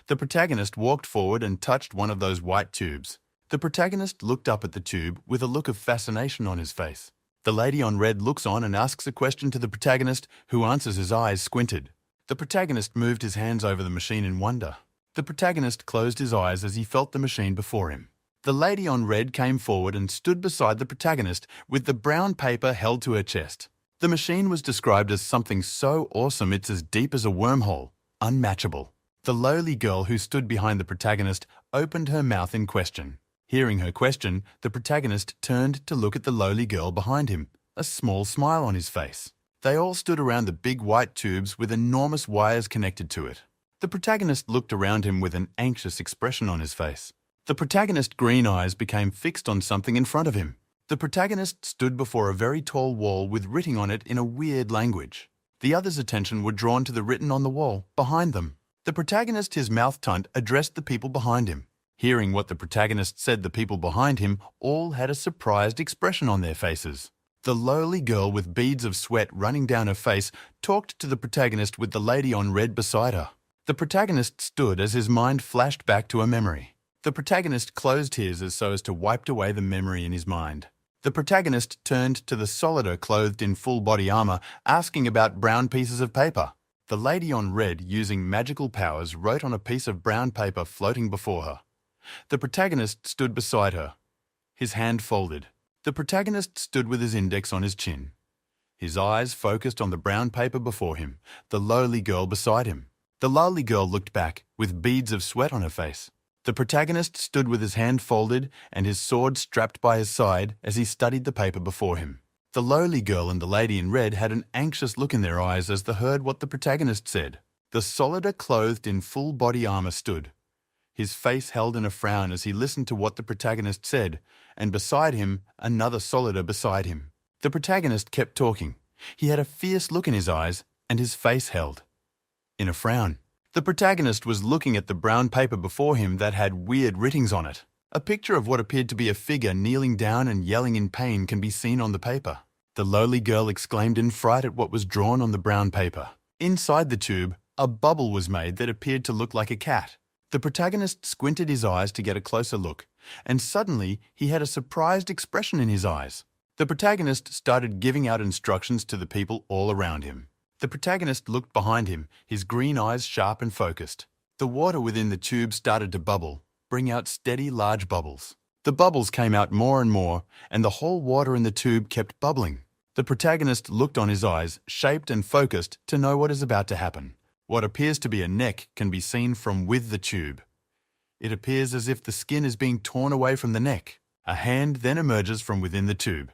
The protagonist walked forward and touched one of those white tubes. The protagonist looked up at the tube with a look of fascination on his face. The lady on red looks on and asks a question to the protagonist, who answers, his eyes squinted. The protagonist moved his hands over the machine in wonder. The protagonist closed his eyes as he felt the machine before him. The lady on red came forward and stood beside the protagonist with the brown paper held to her chest. The machine was described as something so awesome it's as deep as a wormhole, unmatchable. The lowly girl, who stood behind the protagonist, opened her mouth in question. Hearing her question, the protagonist turned to look at the lowly girl behind him, a small smile on his face. They all stood around the big white tubes with enormous wires connected to it. The protagonist looked around him with an anxious expression on his face. The protagonist's green eyes became fixed on something in front of him. The protagonist stood before a very tall wall with writing on it in a weird language. The others' attention were drawn to the written on the wall behind them. The protagonist, his mouth tunt, addressed the people behind him. Hearing what the protagonist said, the people behind him all had a surprised expression on their faces. The lowly girl, with beads of sweat running down her face, talked to the protagonist with the lady on red beside her. The protagonist stood as his mind flashed back to a memory. The protagonist closed his as so as to wipe away the memory in his mind. The protagonist turned to the soldier clothed in full body armor, asking about brown pieces of paper. The lady on red, using magical powers, wrote on a piece of brown paper floating before her. The protagonist stood beside her, his hand folded. The protagonist stood with his index on his chin. His eyes focused on the brown paper before him, the lowly girl beside him. The lowly girl looked back, with beads of sweat on her face. The protagonist stood with his hand folded and his sword strapped by his side as he studied the paper before him. The lowly girl and the lady in red had an anxious look in their eyes as they heard what the protagonist said. The soldier clothed in full body armor stood, his face held in a frown as he listened to what the protagonist said, and beside him, another soldier beside him. The protagonist kept talking. He had a fierce look in his eyes, and his face held in a frown. The protagonist was looking at the brown paper before him that had weird writings on it. A picture of what appeared to be a figure kneeling down and yelling in pain can be seen on the paper. The lowly girl exclaimed in fright at what was drawn on the brown paper. Inside the tube, a bubble was made that appeared to look like a cat. The protagonist squinted his eyes to get a closer look, and suddenly he had a surprised expression in his eyes. The protagonist started giving out instructions to the people all around him. The protagonist looked behind him, his green eyes sharp and focused. The water within the tube started to bubble, bring out steady, large bubbles. The bubbles came out more and more, and the whole water in the tube kept bubbling. The protagonist looked on his eyes, shaped and focused, to know what is about to happen. What appears to be a neck can be seen from with the tube. It appears as if the skin is being torn away from the neck. A hand then emerges from within the tube.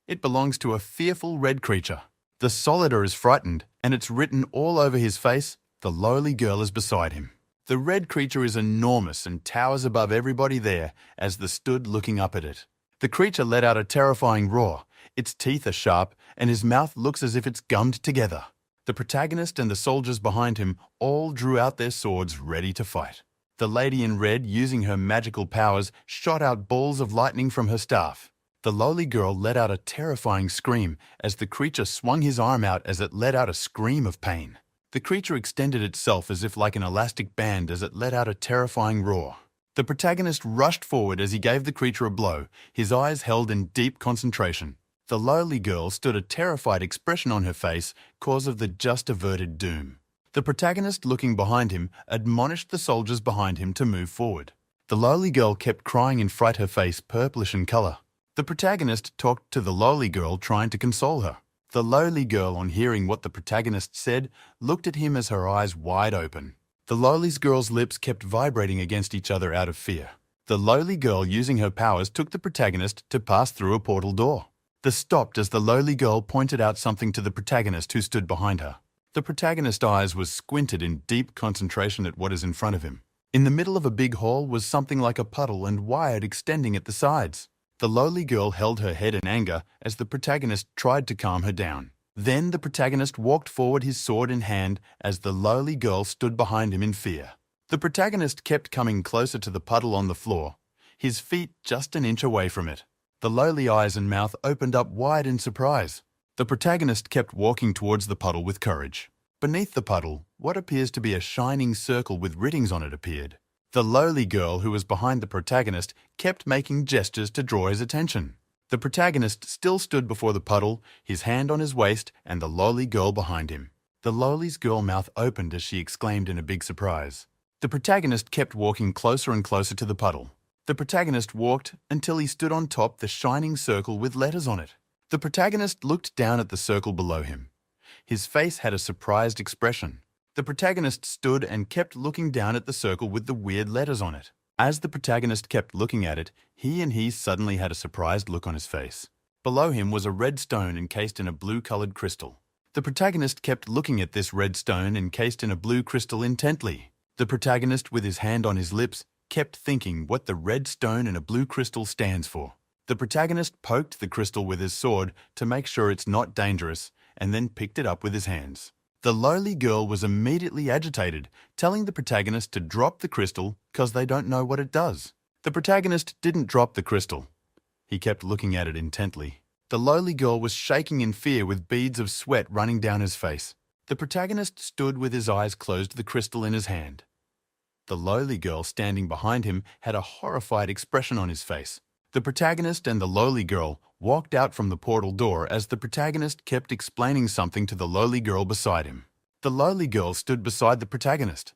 It belongs to a fearful red creature. The soldier is frightened, and it's written all over his face, "The lowly girl is beside him." The red creature is enormous and towers above everybody there as they stood looking up at it. The creature let out a terrifying roar. Its teeth are sharp, and his mouth looks as if it's gummed together. The protagonist and the soldiers behind him all drew out their swords ready to fight. The lady in red, using her magical powers, shot out balls of lightning from her staff. The lowly girl let out a terrifying scream as the creature swung his arm out as it let out a scream of pain. The creature extended itself as if like an elastic band as it let out a terrifying roar. The protagonist rushed forward as he gave the creature a blow, his eyes held in deep concentration. The lowly girl stood a terrified expression on her face cause of the just averted doom. The protagonist, looking behind him, admonished the soldiers behind him to move forward. The lowly girl kept crying in fright, her face purplish in color. The protagonist talked to the lowly girl, trying to console her. The lowly girl, on hearing what the protagonist said, looked at him as her eyes wide open. The lowly girl's lips kept vibrating against each other out of fear. The lowly girl, using her powers, took the protagonist to pass through a portal door. They stopped as the lowly girl pointed out something to the protagonist who stood behind her. The protagonist's eyes were squinted in deep concentration at what is in front of him. In the middle of a big hall was something like a puddle and wired extending at the sides. The lowly girl held her head in anger as the protagonist tried to calm her down. Then the protagonist walked forward, his sword in hand, as the lowly girl stood behind him in fear. The protagonist kept coming closer to the puddle on the floor, his feet just an inch away from it. The lowly eyes and mouth opened up wide in surprise. The protagonist kept walking towards the puddle with courage. Beneath the puddle, what appears to be a shining circle with writings on it appeared. The lowly girl, who was behind the protagonist, kept making gestures to draw his attention. The protagonist still stood before the puddle, his hand on his waist, and the lowly girl behind him. The lowly girl's mouth opened as she exclaimed in a big surprise. The protagonist kept walking closer and closer to the puddle. The protagonist walked until he stood on top the shining circle with letters on it. The protagonist looked down at the circle below him. His face had a surprised expression. The protagonist stood and kept looking down at the circle with the weird letters on it. As the protagonist kept looking at it, he suddenly had a surprised look on his face. Below him was a red stone encased in a blue-colored crystal. The protagonist kept looking at this red stone encased in a blue crystal intently. The protagonist, with his hand on his lips, kept thinking what the red stone in a blue crystal stands for. The protagonist poked the crystal with his sword to make sure it's not dangerous, and then picked it up with his hands. The lowly girl was immediately agitated, telling the protagonist to drop the crystal because they don't know what it does. The protagonist didn't drop the crystal. He kept looking at it intently. The lowly girl was shaking in fear with beads of sweat running down his face. The protagonist stood with his eyes closed, the crystal in his hand. The lowly girl standing behind him had a horrified expression on his face. The protagonist and the lowly girl walked out from the portal door as the protagonist kept explaining something to the lowly girl beside him. The lowly girl stood beside the protagonist,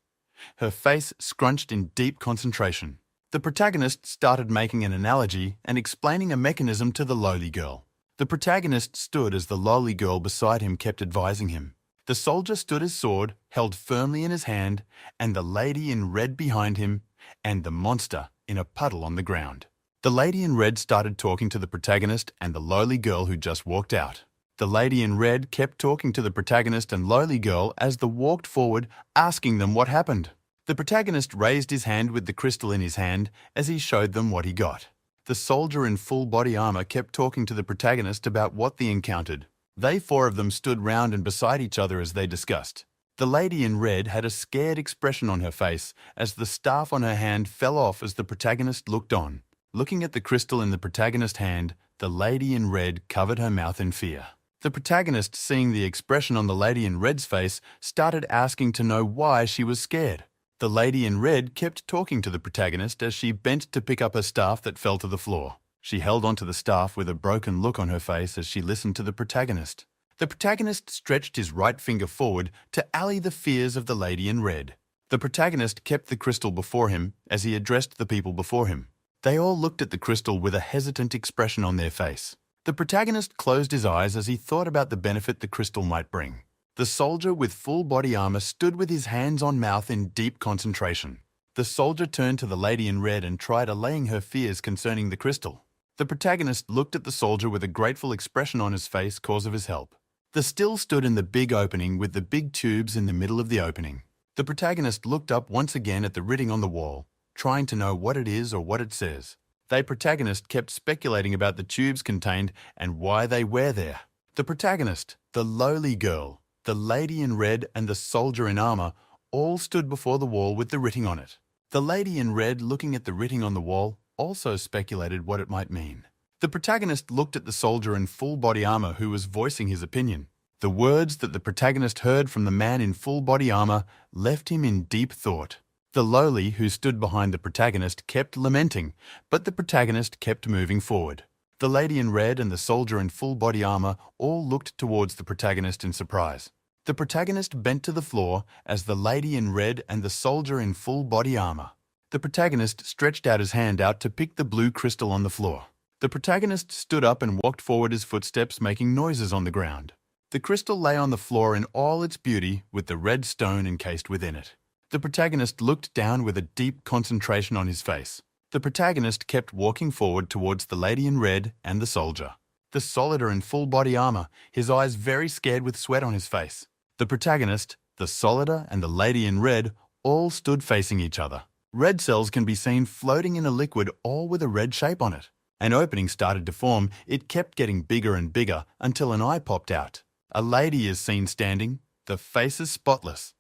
her face scrunched in deep concentration. The protagonist started making an analogy and explaining a mechanism to the lowly girl. The protagonist stood as the lowly girl beside him kept advising him. The soldier stood his sword, held firmly in his hand, and the lady in red behind him, and the monster in a puddle on the ground. The lady in red started talking to the protagonist and the lowly girl who just walked out. The lady in red kept talking to the protagonist and lowly girl as they walked forward, asking them what happened. The protagonist raised his hand with the crystal in his hand as he showed them what he got. The soldier in full body armor kept talking to the protagonist about what they encountered. They four of them stood round and beside each other as they discussed. The lady in red had a scared expression on her face as the staff on her hand fell off as the protagonist looked on. Looking at the crystal in the protagonist's hand, the lady in red covered her mouth in fear. The protagonist, seeing the expression on the lady in red's face, started asking to know why she was scared. The lady in red kept talking to the protagonist as she bent to pick up her staff that fell to the floor. She held onto the staff with a broken look on her face as she listened to the protagonist. The protagonist stretched his right finger forward to allay the fears of the lady in red. The protagonist kept the crystal before him as he addressed the people before him. They all looked at the crystal with a hesitant expression on their face. The protagonist closed his eyes as he thought about the benefit the crystal might bring. The soldier with full body armor stood with his hands on mouth in deep concentration. The soldier turned to the lady in red and tried allaying her fears concerning the crystal. The protagonist looked at the soldier with a grateful expression on his face cause of his help. The still stood in the big opening with the big tubes in the middle of the opening. The protagonist looked up once again at the writing on the wall, trying to know what it is or what it says. The protagonist kept speculating about the tubes contained and why they were there. The protagonist, the lowly girl, the lady in red and the soldier in armor all stood before the wall with the writing on it. The lady in red, looking at the writing on the wall, also speculated what it might mean. The protagonist looked at the soldier in full body armor who was voicing his opinion. The words that the protagonist heard from the man in full body armor left him in deep thought. The lowly, who stood behind the protagonist, kept lamenting, but the protagonist kept moving forward. The lady in red and the soldier in full body armor all looked towards the protagonist in surprise. The protagonist bent to the floor as the lady in red and the soldier in full body armor. The protagonist stretched out his hand out to pick the blue crystal on the floor. The protagonist stood up and walked forward, his footsteps making noises on the ground. The crystal lay on the floor in all its beauty with the red stone encased within it. The protagonist looked down with a deep concentration on his face. The protagonist kept walking forward towards the lady in red and the soldier. The soldier in full body armor, his eyes very scared with sweat on his face. The protagonist, the soldier and the lady in red all stood facing each other. Red cells can be seen floating in a liquid, all with a red shape on it. An opening started to form. It kept getting bigger and bigger until an eye popped out. A lady is seen standing. The face is spotless.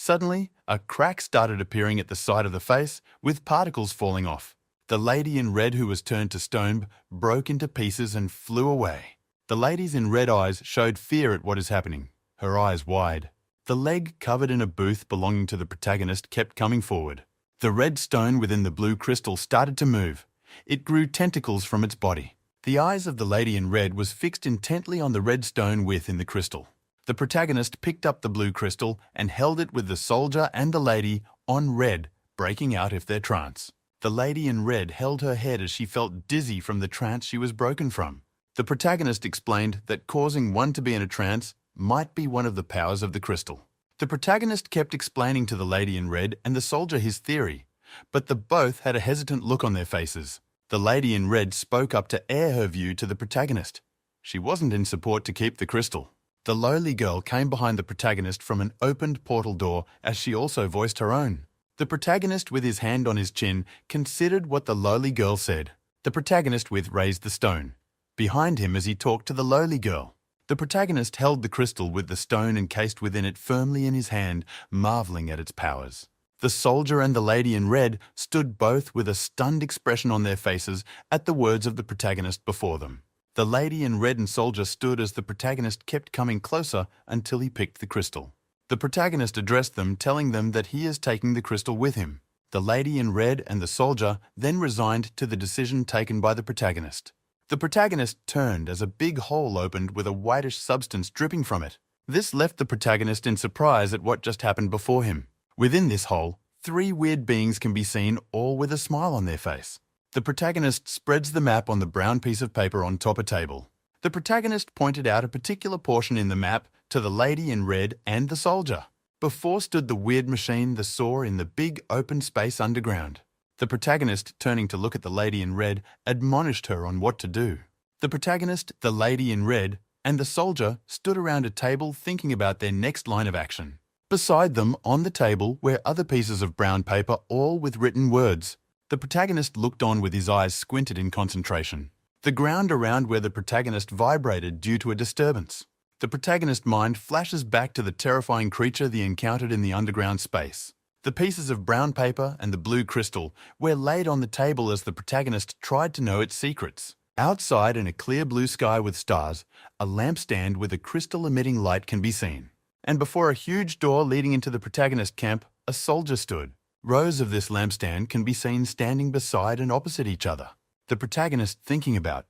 Suddenly, a crack started appearing at the side of the face, with particles falling off. The lady in red, who was turned to stone, broke into pieces and flew away. The lady's in red eyes showed fear at what is happening, her eyes wide. The leg covered in a booth belonging to the protagonist kept coming forward. The red stone within the blue crystal started to move. It grew tentacles from its body. The eyes of the lady in red was fixed intently on the red stone within the crystal. The protagonist picked up the blue crystal and held it with the soldier and the lady on red, breaking out of their trance. The lady in red held her head as she felt dizzy from the trance she was broken from. The protagonist explained that causing one to be in a trance might be one of the powers of the crystal. The protagonist kept explaining to the lady in red and the soldier his theory, but the both had a hesitant look on their faces. The lady in red spoke up to air her view to the protagonist. She wasn't in support to keep the crystal. The lowly girl came behind the protagonist from an opened portal door as she also voiced her own. The protagonist, with his hand on his chin, considered what the lowly girl said. The protagonist raised the stone behind him as he talked to the lowly girl. The protagonist held the crystal with the stone encased within it firmly in his hand, marveling at its powers. The soldier and the lady in red stood both with a stunned expression on their faces at the words of the protagonist before them. The lady in red and soldier stood as the protagonist kept coming closer until he picked the crystal. The protagonist addressed them, telling them that he is taking the crystal with him. The lady in red and the soldier then resigned to the decision taken by the protagonist. The protagonist turned as a big hole opened with a whitish substance dripping from it. This left the protagonist in surprise at what just happened before him. Within this hole, 3 weird beings can be seen, all with a smile on their face. The protagonist spreads the map on the brown piece of paper on top a table. The protagonist pointed out a particular portion in the map to the lady in red and the soldier. Before stood the weird machine the saw in the big open space underground. The protagonist, turning to look at the lady in red, admonished her on what to do. The protagonist, the lady in red, and the soldier stood around a table thinking about their next line of action. Beside them, on the table, were other pieces of brown paper, all with written words. The protagonist looked on with his eyes squinted in concentration. The ground around where the protagonist vibrated due to a disturbance. The protagonist's mind flashes back to the terrifying creature they encountered in the underground space. The pieces of brown paper and the blue crystal were laid on the table as the protagonist tried to know its secrets. Outside, in a clear blue sky with stars, a lampstand with a crystal-emitting light can be seen. And before a huge door leading into the protagonist camp, a soldier stood. Rows of this lampstand can be seen standing beside and opposite each other. The protagonist thinking about.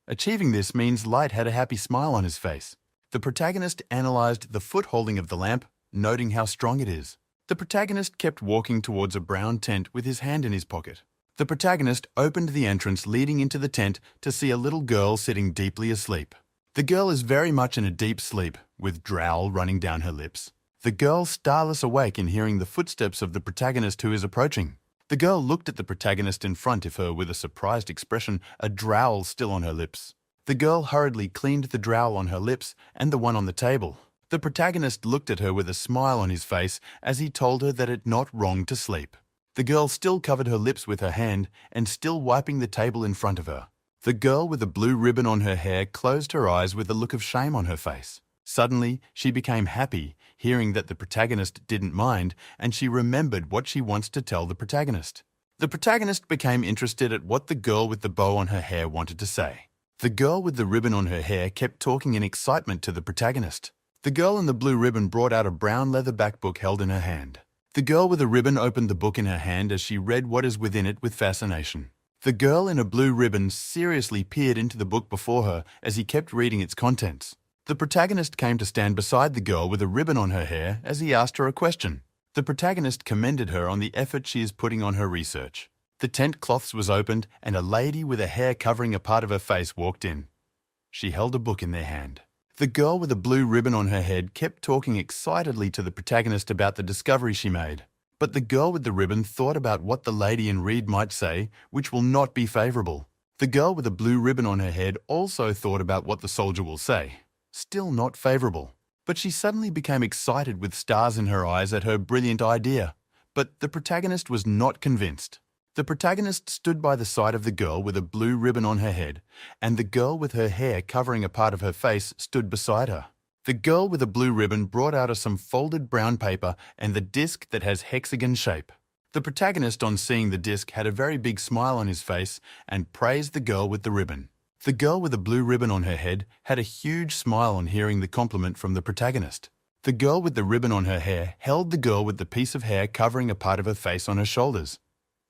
Achieving this means Light had a happy smile on his face. The protagonist analyzed the foot holding of the lamp, noting how strong it is. The protagonist kept walking towards a brown tent with his hand in his pocket. The protagonist opened the entrance leading into the tent to see a little girl sitting deeply asleep. The girl is very much in a deep sleep, with drowl running down her lips. The girl starless awake in hearing the footsteps of the protagonist who is approaching. The girl looked at the protagonist in front of her with a surprised expression, a drowl still on her lips. The girl hurriedly cleaned the drowl on her lips and the one on the table. The protagonist looked at her with a smile on his face as he told her that it not wrong to sleep. The girl still covered her lips with her hand and still wiping the table in front of her. The girl with a blue ribbon on her hair closed her eyes with a look of shame on her face. Suddenly, she became happy, hearing that the protagonist didn't mind, and she remembered what she wants to tell the protagonist. The protagonist became interested at what the girl with the bow on her hair wanted to say. The girl with the ribbon on her hair kept talking in excitement to the protagonist. The girl in the blue ribbon brought out a brown leather-back book held in her hand. The girl with a ribbon opened the book in her hand as she read what is within it with fascination. The girl in a blue ribbon seriously peered into the book before her as he kept reading its contents. The protagonist came to stand beside the girl with a ribbon on her hair as he asked her a question. The protagonist commended her on the effort she is putting on her research. The tent cloths was opened and a lady with a hair covering a part of her face walked in. She held a book in their hand. The girl with a blue ribbon on her head kept talking excitedly to the protagonist about the discovery she made. But the girl with the ribbon thought about what the lady in red might say, which will not be favourable. The girl with a blue ribbon on her head also thought about what the soldier will say. Still not favourable. But she suddenly became excited with stars in her eyes at her brilliant idea. But the protagonist was not convinced. The protagonist stood by the side of the girl with a blue ribbon on her head, and the girl with her hair covering a part of her face stood beside her. The girl with a blue ribbon brought out some folded brown paper and the disc that has hexagon shape. The protagonist, on seeing the disc, had a very big smile on his face and praised the girl with the ribbon. The girl with a blue ribbon on her head had a huge smile on hearing the compliment from the protagonist. The girl with the ribbon on her hair held the girl with the piece of hair covering a part of her face on her shoulders.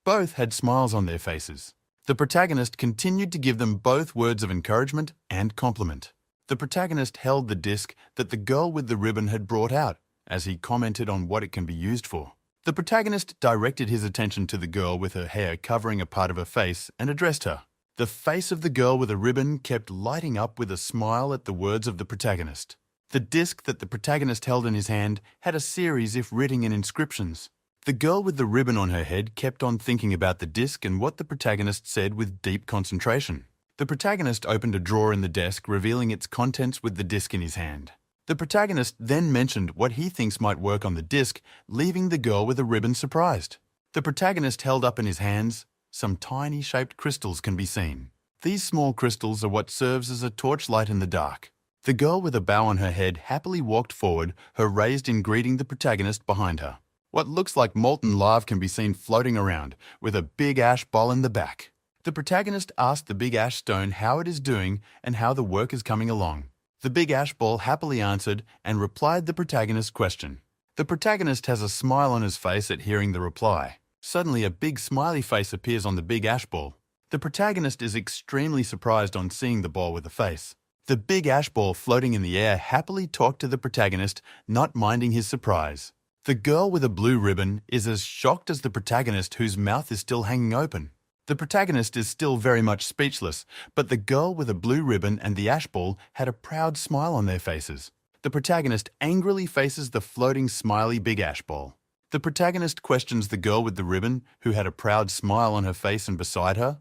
Both had smiles on their faces. The protagonist continued to give them both words of encouragement and compliment. The protagonist held the disc that the girl with the ribbon had brought out, as he commented on what it can be used for. The protagonist directed his attention to the girl with her hair covering a part of her face and addressed her. The face of the girl with a ribbon kept lighting up with a smile at the words of the protagonist. The disc that the protagonist held in his hand had a series of written inscriptions. The girl with the ribbon on her head kept on thinking about the disc and what the protagonist said with deep concentration. The protagonist opened a drawer in the desk, revealing its contents with the disc in his hand. The protagonist then mentioned what he thinks might work on the disc, leaving the girl with the ribbon surprised. The protagonist held up in his hands. Some tiny shaped crystals can be seen. These small crystals are what serves as a torchlight in the dark. The girl with a bow on her head happily walked forward, her raised in greeting the protagonist behind her. What looks like molten lava can be seen floating around, with a big ash ball in the back. The protagonist asked the big ash stone how it is doing and how the work is coming along. The big ash ball happily answered and replied the protagonist's question. The protagonist has a smile on his face at hearing the reply. Suddenly, a big smiley face appears on the big ash ball. The protagonist is extremely surprised on seeing the ball with a face. The big ash ball floating in the air happily talked to the protagonist, not minding his surprise. The girl with a blue ribbon is as shocked as the protagonist whose mouth is still hanging open. The protagonist is still very much speechless, but the girl with a blue ribbon and the ash ball had a proud smile on their faces. The protagonist angrily faces the floating smiley big ash ball. The protagonist questions the girl with the ribbon, who had a proud smile on her face and beside her.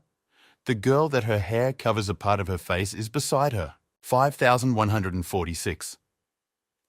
The girl that her hair covers a part of her face is beside her. 5146.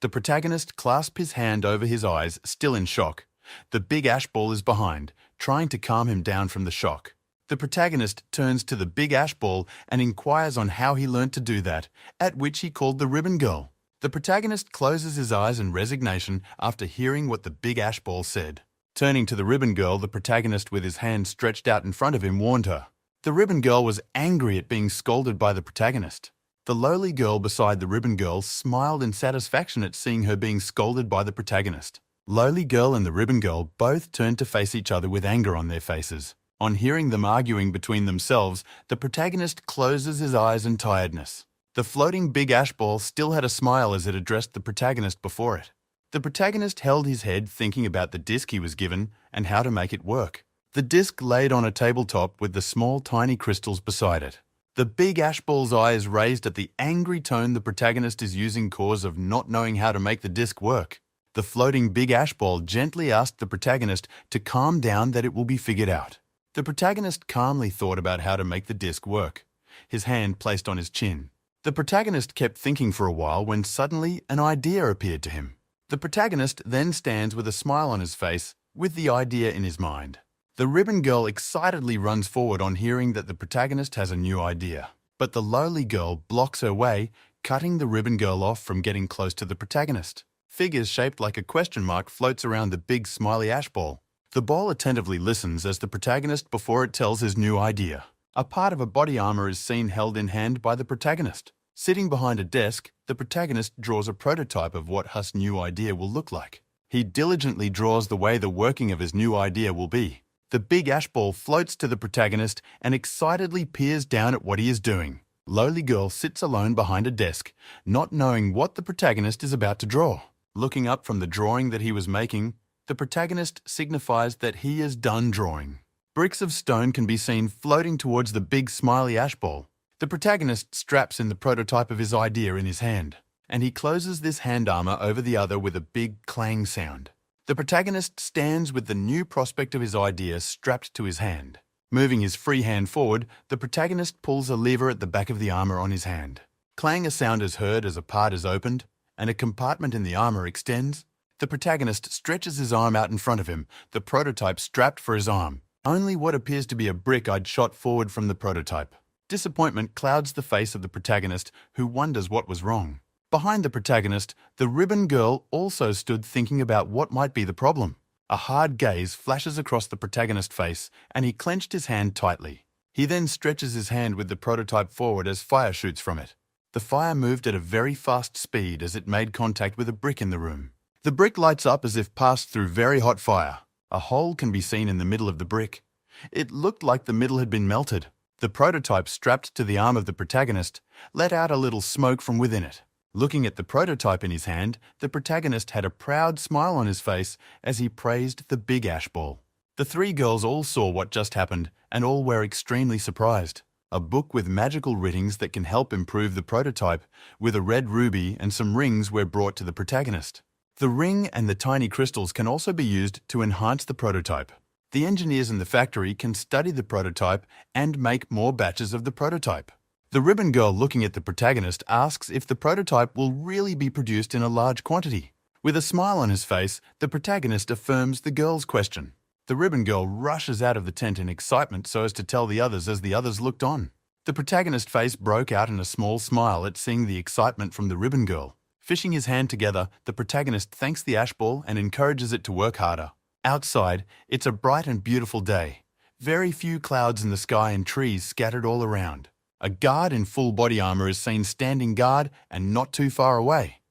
The protagonist clasps his hand over his eyes, still in shock. The big ash ball is behind, trying to calm him down from the shock. The protagonist turns to the big ash ball and inquires on how he learnt to do that, at which he called the ribbon girl. The protagonist closes his eyes in resignation after hearing what the big ash ball said. Turning to the ribbon girl, the protagonist with his hand stretched out in front of him warned her. The ribbon girl was angry at being scolded by the protagonist. The lowly girl beside the ribbon girl smiled in satisfaction at seeing her being scolded by the protagonist. Lowly girl and the ribbon girl both turned to face each other with anger on their faces. On hearing them arguing between themselves, the protagonist closes his eyes in tiredness. The floating big ash ball still had a smile as it addressed the protagonist before it. The protagonist held his head thinking about the disc he was given and how to make it work. The disc laid on a tabletop with the small tiny crystals beside it. The big ash ball's eye is raised at the angry tone the protagonist is using cause of not knowing how to make the disc work. The floating big ash ball gently asked the protagonist to calm down, that it will be figured out. The protagonist calmly thought about how to make the disc work, his hand placed on his chin. The protagonist kept thinking for a while when suddenly an idea appeared to him. The protagonist then stands with a smile on his face, with the idea in his mind. The ribbon girl excitedly runs forward on hearing that the protagonist has a new idea. But the lowly girl blocks her way, cutting the ribbon girl off from getting close to the protagonist. Figures shaped like a question mark floats around the big smiley ash ball. The ball attentively listens as the protagonist before it tells his new idea. A part of a body armor is seen held in hand by the protagonist. Sitting behind a desk, the protagonist draws a prototype of what Huss' new idea will look like. He diligently draws the way the working of his new idea will be. The big ash ball floats to the protagonist and excitedly peers down at what he is doing. Lowly girl sits alone behind a desk, not knowing what the protagonist is about to draw. Looking up from the drawing that he was making, the protagonist signifies that he is done drawing. Bricks of stone can be seen floating towards the big smiley ash ball. The protagonist straps in the prototype of his idea in his hand, and he closes this hand armor over the other with a big clang sound. The protagonist stands with the new prospect of his idea strapped to his hand. Moving his free hand forward, the protagonist pulls a lever at the back of the armor on his hand. Clang a sound is heard as a part is opened, and a compartment in the armor extends. The protagonist stretches his arm out in front of him, the prototype strapped for his arm. Only what appears to be a brick I'd shot forward from the prototype. Disappointment clouds the face of the protagonist, who wonders what was wrong. Behind the protagonist, the ribbon girl also stood thinking about what might be the problem. A hard gaze flashes across the protagonist's face, and he clenched his hand tightly. He then stretches his hand with the prototype forward as fire shoots from it. The fire moved at a very fast speed as it made contact with a brick in the room. The brick lights up as if passed through very hot fire. A hole can be seen in the middle of the brick. It looked like the middle had been melted. The prototype strapped to the arm of the protagonist let out a little smoke from within it. Looking at the prototype in his hand, the protagonist had a proud smile on his face as he praised the big ash ball. The three girls all saw what just happened, and all were extremely surprised. A book with magical writings that can help improve the prototype, with a red ruby and some rings, were brought to the protagonist. The ring and the tiny crystals can also be used to enhance the prototype. The engineers in the factory can study the prototype and make more batches of the prototype. The ribbon girl, looking at the protagonist, asks if the prototype will really be produced in a large quantity. With a smile on his face, the protagonist affirms the girl's question. The ribbon girl rushes out of the tent in excitement so as to tell the others as the others looked on. The protagonist's face broke out in a small smile at seeing the excitement from the ribbon girl. Fishing his hand together, the protagonist thanks the ash ball and encourages it to work harder. Outside, it's a bright and beautiful day. Very few clouds in the sky and trees scattered all around. A guard in full body armor is seen standing guard and not too far away.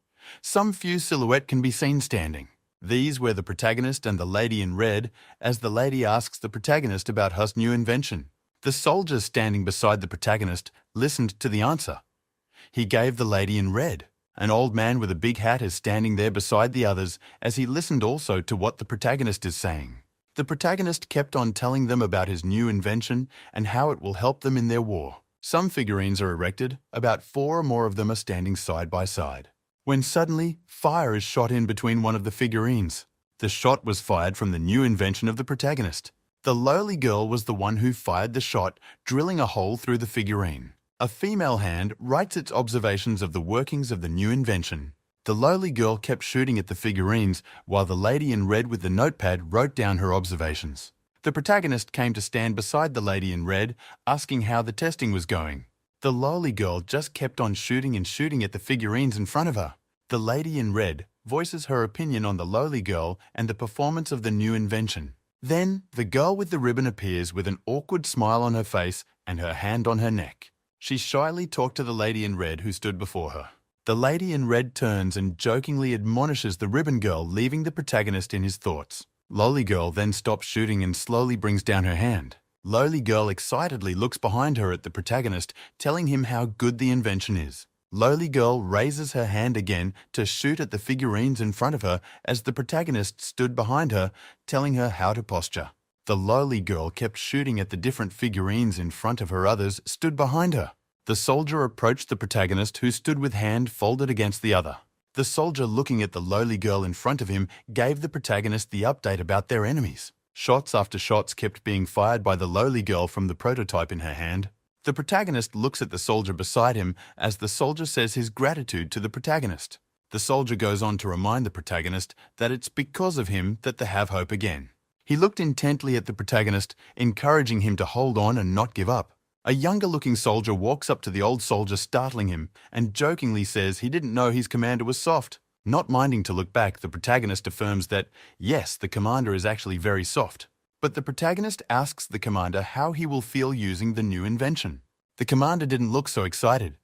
Some few silhouette can be seen standing. These were the protagonist and the lady in red, as the lady asks the protagonist about her new invention. The soldier standing beside the protagonist listened to the answer. He gave the lady in red. An old man with a big hat is standing there beside the others as he listened also to what the protagonist is saying. The protagonist kept on telling them about his new invention and how it will help them in their war. Some figurines are erected, about 4 or more of them are standing side by side. When suddenly, fire is shot in between one of the figurines. The shot was fired from the new invention of the protagonist. The lowly girl was the one who fired the shot, drilling a hole through the figurine. A female hand writes its observations of the workings of the new invention. The lowly girl kept shooting at the figurines, while the lady in red with the notepad wrote down her observations. The protagonist came to stand beside the lady in red, asking how the testing was going. The lowly girl just kept on shooting and shooting at the figurines in front of her. The lady in red voices her opinion on the lowly girl and the performance of the new invention. Then, the girl with the ribbon appears with an awkward smile on her face and her hand on her neck. She shyly talked to the lady in red who stood before her. The lady in red turns and jokingly admonishes the ribbon girl, leaving the protagonist in his thoughts. Lowly girl then stops shooting and slowly brings down her hand. Lowly girl excitedly looks behind her at the protagonist, telling him how good the invention is. Lowly girl raises her hand again to shoot at the figurines in front of her as the protagonist stood behind her, telling her how to posture. The lowly girl kept shooting at the different figurines in front of her others stood behind her. The soldier approached the protagonist who stood with hand folded against the other. The soldier, looking at the lowly girl in front of him, gave the protagonist the update about their enemies. Shots after shots kept being fired by the lowly girl from the prototype in her hand. The protagonist looks at the soldier beside him as the soldier says his gratitude to the protagonist. The soldier goes on to remind the protagonist that it's because of him that they have hope again. He looked intently at the protagonist, encouraging him to hold on and not give up. A younger-looking soldier walks up to the old soldier, startling him, and jokingly says he didn't know his commander was soft. Not minding to look back, the protagonist affirms that, yes, the commander is actually very soft. But the protagonist asks the commander how he will feel using the new invention. The commander didn't look so excited.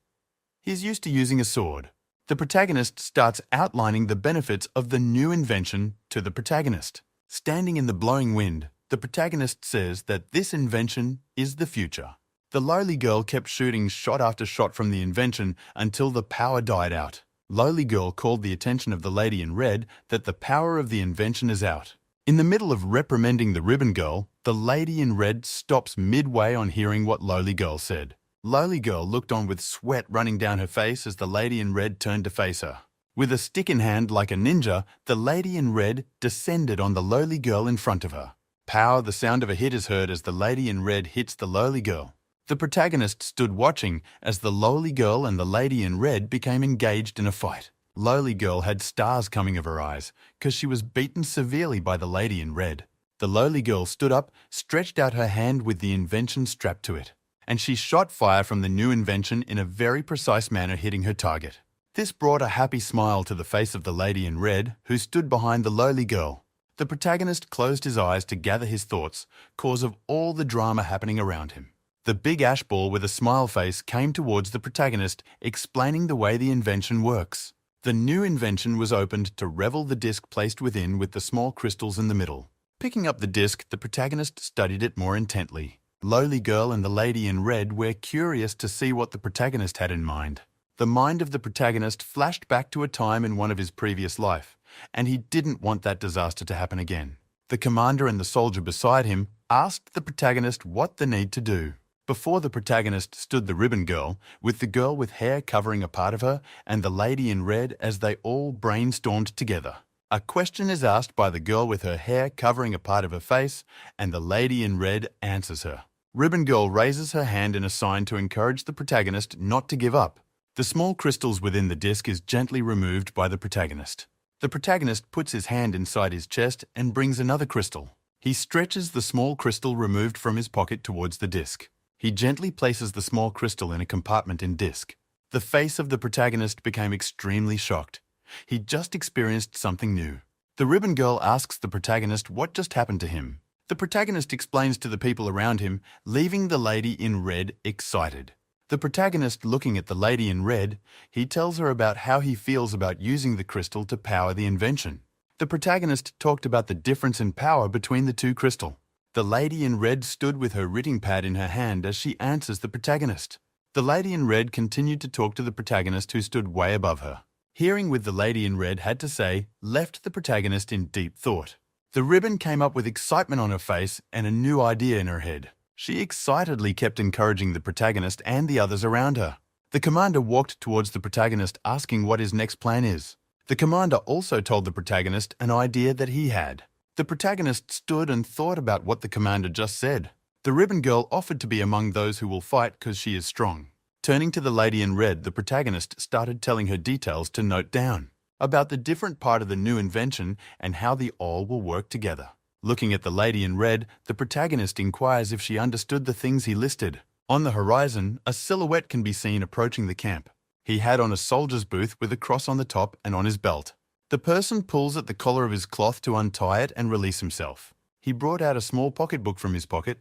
He's used to using a sword. The protagonist starts outlining the benefits of the new invention to the protagonist. Standing in the blowing wind, the protagonist says that this invention is the future. The lowly girl kept shooting shot after shot from the invention until the power died out. Lowly girl called the attention of the lady in red that the power of the invention is out. In the middle of reprimanding the ribbon girl, the lady in red stops midway on hearing what lowly girl said. Lowly girl looked on with sweat running down her face as the lady in red turned to face her. With a stick in hand like a ninja, the lady in red descended on the lowly girl in front of her. Pow! The sound of a hit is heard as the lady in red hits the lowly girl. The protagonist stood watching as the lowly girl and the lady in red became engaged in a fight. Lowly girl had stars coming of her eyes because she was beaten severely by the lady in red. The lowly girl stood up, stretched out her hand with the invention strapped to it, and she shot fire from the new invention in a very precise manner, hitting her target. This brought a happy smile to the face of the lady in red, who stood behind the lowly girl. The protagonist closed his eyes to gather his thoughts, cause of all the drama happening around him. The big ash ball with a smile face came towards the protagonist, explaining the way the invention works. The new invention was opened to reveal the disc placed within with the small crystals in the middle. Picking up the disc, the protagonist studied it more intently. Lowly girl and the lady in red were curious to see what the protagonist had in mind. The mind of the protagonist flashed back to a time in one of his previous life, and he didn't want that disaster to happen again. The commander and the soldier beside him asked the protagonist what they need to do. Before the protagonist stood the ribbon girl, with the girl with hair covering a part of her and the lady in red as they all brainstormed together. A question is asked by the girl with her hair covering a part of her face, and the lady in red answers her. Ribbon girl raises her hand in a sign to encourage the protagonist not to give up. The small crystals within the disc is gently removed by the protagonist. The protagonist puts his hand inside his chest and brings another crystal. He stretches the small crystal removed from his pocket towards the disc. He gently places the small crystal in a compartment in disc. The face of the protagonist became extremely shocked. He just experienced something new. The ribbon girl asks the protagonist what just happened to him. The protagonist explains to the people around him, leaving the lady in red excited. The protagonist, looking at the lady in red, he tells her about how he feels about using the crystal to power the invention. The protagonist talked about the difference in power between the two crystals. The lady in red stood with her writing pad in her hand as she answers the protagonist. The lady in red continued to talk to the protagonist, who stood way above her. Hearing what the lady in red had to say left the protagonist in deep thought. The ribbon came up with excitement on her face and a new idea in her head. She excitedly kept encouraging the protagonist and the others around her. The commander walked towards the protagonist asking what his next plan is. The commander also told the protagonist an idea that he had. The protagonist stood and thought about what the commander just said. The ribbon girl offered to be among those who will fight because she is strong. Turning to the lady in red, the protagonist started telling her details to note down about the different part of the new invention and how they all will work together. Looking at the lady in red, the protagonist inquires if she understood the things he listed. On the horizon, a silhouette can be seen approaching the camp. He had on a soldier's booth with a cross on the top and on his belt. The person pulls at the collar of his cloth to untie it and release himself. He brought out a small pocketbook from his pocket.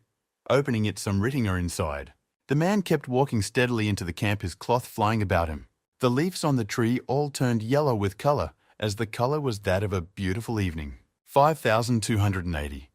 Opening it, some writing are inside. The man kept walking steadily into the camp, his cloth flying about him. The leaves on the tree all turned yellow with color, as the color was that of a beautiful evening. 5280.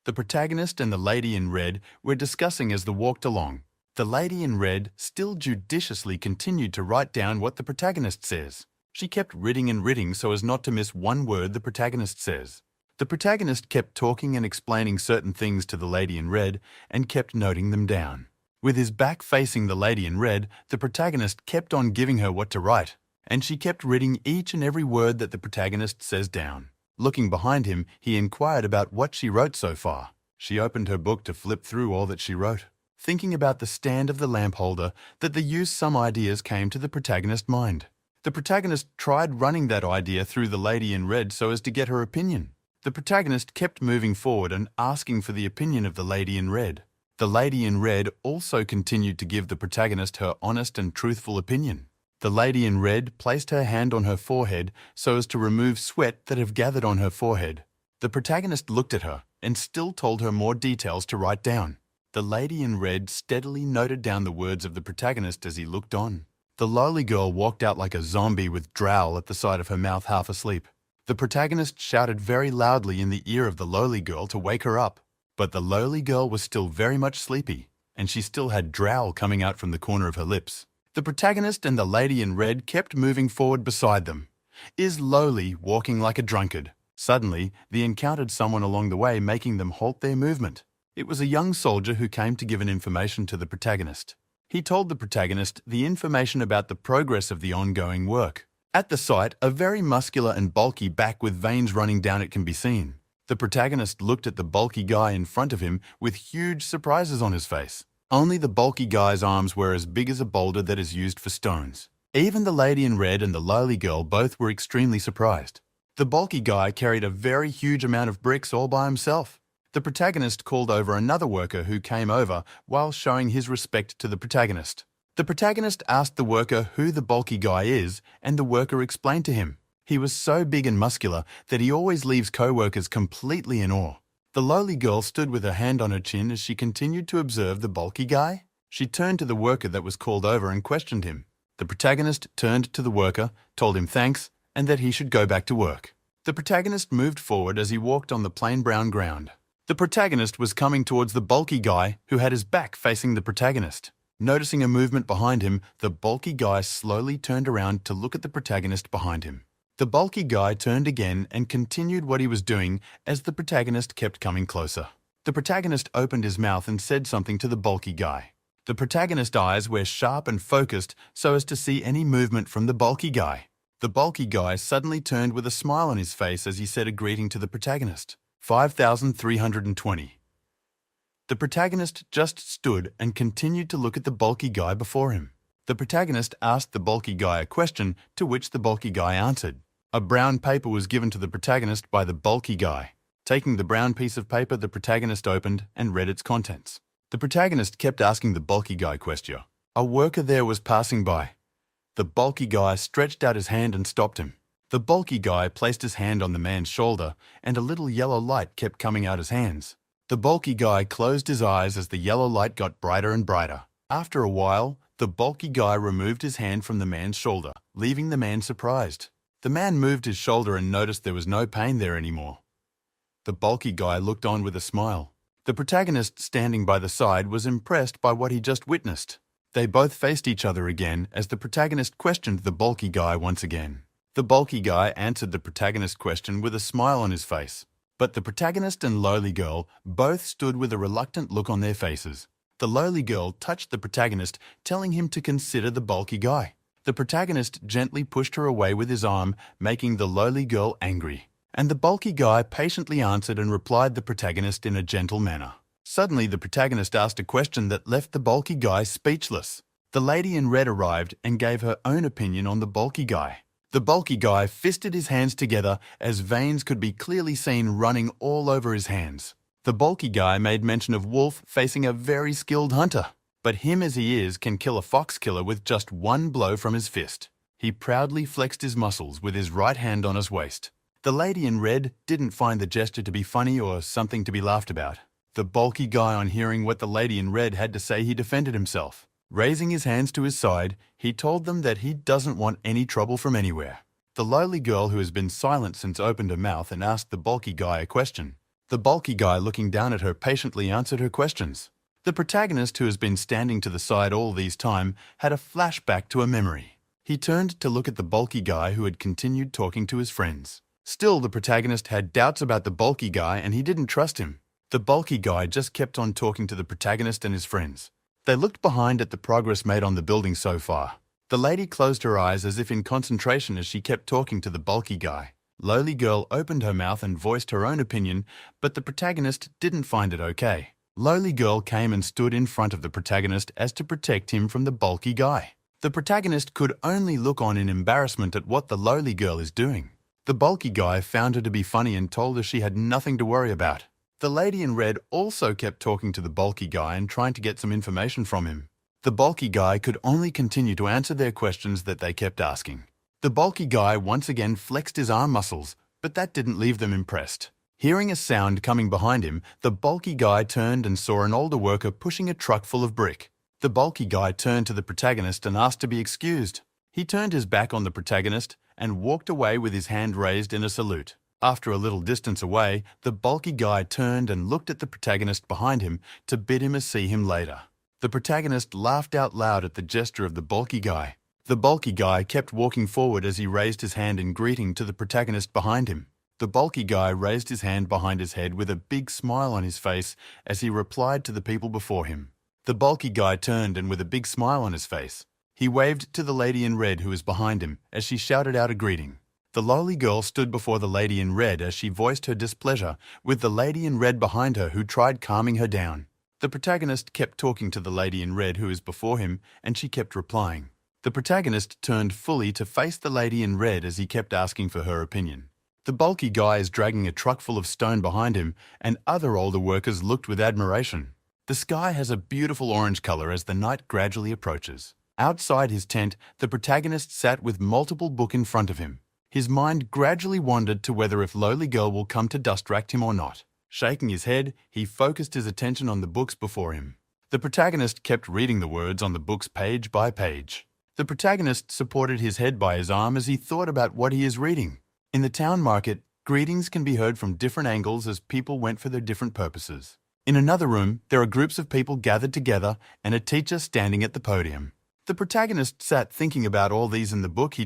The protagonist and the lady in red were discussing as they walked along. The lady in red still judiciously continued to write down what the protagonist says. She kept reading and reading so as not to miss one word the protagonist says. The protagonist kept talking and explaining certain things to the lady in red and kept noting them down. With his back facing the lady in red, the protagonist kept on giving her what to write, and she kept reading each and every word that the protagonist says down. Looking behind him, he inquired about what she wrote so far. She opened her book to flip through all that she wrote. Thinking about the stand of the lamp holder, that the use some ideas came to the protagonist's mind. The protagonist tried running that idea through the lady in red so as to get her opinion. The protagonist kept moving forward and asking for the opinion of the lady in red. The lady in red also continued to give the protagonist her honest and truthful opinion. The lady in red placed her hand on her forehead so as to remove sweat that have gathered on her forehead. The protagonist looked at her and still told her more details to write down. The lady in red steadily noted down the words of the protagonist as he looked on. The lowly girl walked out like a zombie with drowl at the side of her mouth, half asleep. The protagonist shouted very loudly in the ear of the lowly girl to wake her up. But the lowly girl was still very much sleepy, and she still had drowl coming out from the corner of her lips. The protagonist and the lady in red kept moving forward beside them. Is lowly walking like a drunkard. Suddenly, they encountered someone along the way, making them halt their movement. It was a young soldier who came to give an information to the protagonist. He told the protagonist the information about the progress of the ongoing work. At the sight, a very muscular and bulky back with veins running down it can be seen. The protagonist looked at the bulky guy in front of him with huge surprises on his face. Only the bulky guy's arms were as big as a boulder that is used for stones. Even the lady in red and the lowly girl both were extremely surprised. The bulky guy carried a very huge amount of bricks all by himself. The protagonist called over another worker who came over while showing his respect to the protagonist. The protagonist asked the worker who the bulky guy is, and the worker explained to him. He was so big and muscular that he always leaves co-workers completely in awe. The lowly girl stood with her hand on her chin as she continued to observe the bulky guy. She turned to the worker that was called over and questioned him. The protagonist turned to the worker, told him thanks, and that he should go back to work. The protagonist moved forward as he walked on the plain brown ground. The protagonist was coming towards the bulky guy who had his back facing the protagonist. Noticing a movement behind him, the bulky guy slowly turned around to look at the protagonist behind him. The bulky guy turned again and continued what he was doing as the protagonist kept coming closer. The protagonist opened his mouth and said something to the bulky guy. The protagonist's eyes were sharp and focused so as to see any movement from the bulky guy. The bulky guy suddenly turned with a smile on his face as he said a greeting to the protagonist. 5320. The protagonist just stood and continued to look at the bulky guy before him. The protagonist asked the bulky guy a question, to which the bulky guy answered. A brown paper was given to the protagonist by the bulky guy. Taking the brown piece of paper, the protagonist opened and read its contents. The protagonist kept asking the bulky guy question. A worker there was passing by. The bulky guy stretched out his hand and stopped him. The bulky guy placed his hand on the man's shoulder, and a little yellow light kept coming out his hands. The bulky guy closed his eyes as the yellow light got brighter and brighter. After a while, the bulky guy removed his hand from the man's shoulder, leaving the man surprised. The man moved his shoulder and noticed there was no pain there anymore. The bulky guy looked on with a smile. The protagonist standing by the side was impressed by what he just witnessed. They both faced each other again as the protagonist questioned the bulky guy once again. The bulky guy answered the protagonist's question with a smile on his face. But the protagonist and lowly girl both stood with a reluctant look on their faces. The lowly girl touched the protagonist, telling him to consider the bulky guy. The protagonist gently pushed her away with his arm, making the lowly girl angry. And the bulky guy patiently answered and replied the protagonist in a gentle manner. Suddenly, the protagonist asked a question that left the bulky guy speechless. The lady in red arrived and gave her own opinion on the bulky guy. The bulky guy fisted his hands together as veins could be clearly seen running all over his hands. The bulky guy made mention of Wolf facing a very skilled hunter, but him as he is can kill a fox killer with just one blow from his fist. He proudly flexed his muscles with his right hand on his waist. The lady in red didn't find the gesture to be funny or something to be laughed about. The bulky guy, on hearing what the lady in red had to say, he defended himself. Raising his hands to his side, he told them that he doesn't want any trouble from anywhere. The lowly girl, who has been silent since, opened her mouth and asked the bulky guy a question. The bulky guy, looking down at her, patiently answered her questions. The protagonist, who has been standing to the side all these time, had a flashback to a memory. He turned to look at the bulky guy, who had continued talking to his friends. Still, the protagonist had doubts about the bulky guy and he didn't trust him. The bulky guy just kept on talking to the protagonist and his friends. They looked behind at the progress made on the building so far. The lady closed her eyes as if in concentration as she kept talking to the bulky guy. Lowly girl opened her mouth and voiced her own opinion, but the protagonist didn't find it okay. Lowly girl came and stood in front of the protagonist as to protect him from the bulky guy. The protagonist could only look on in embarrassment at what the lowly girl is doing. The bulky guy found her to be funny and told her she had nothing to worry about. The lady in red also kept talking to the bulky guy and trying to get some information from him. The bulky guy could only continue to answer their questions that they kept asking. The bulky guy once again flexed his arm muscles, but that didn't leave them impressed. Hearing a sound coming behind him, the bulky guy turned and saw an older worker pushing a truck full of brick. The bulky guy turned to the protagonist and asked to be excused. He turned his back on the protagonist and walked away with his hand raised in a salute. After a little distance away, the bulky guy turned and looked at the protagonist behind him to bid him see him later. The protagonist laughed out loud at the gesture of the bulky guy. The bulky guy kept walking forward as he raised his hand in greeting to the protagonist behind him. The bulky guy raised his hand behind his head with a big smile on his face as he replied to the people before him. The bulky guy turned and with a big smile on his face, he waved to the lady in red who was behind him as she shouted out a greeting. The lowly girl stood before the lady in red as she voiced her displeasure, with the lady in red behind her who tried calming her down. The protagonist kept talking to the lady in red who is before him, and she kept replying. The protagonist turned fully to face the lady in red as he kept asking for her opinion. The bulky guy is dragging a truck full of stone behind him, and other older workers looked with admiration. The sky has a beautiful orange color as the night gradually approaches. Outside his tent, the protagonist sat with multiple books in front of him. His mind gradually wandered to whether if lowly girl will come to distract him or not. Shaking his head, he focused his attention on the books before him. The protagonist kept reading the words on the books page by page. The protagonist supported his head by his arm as he thought about what he is reading. In the town market, greetings can be heard from different angles as people went for their different purposes. In another room, there are groups of people gathered together and a teacher standing at the podium. The protagonist sat thinking about all these in the book.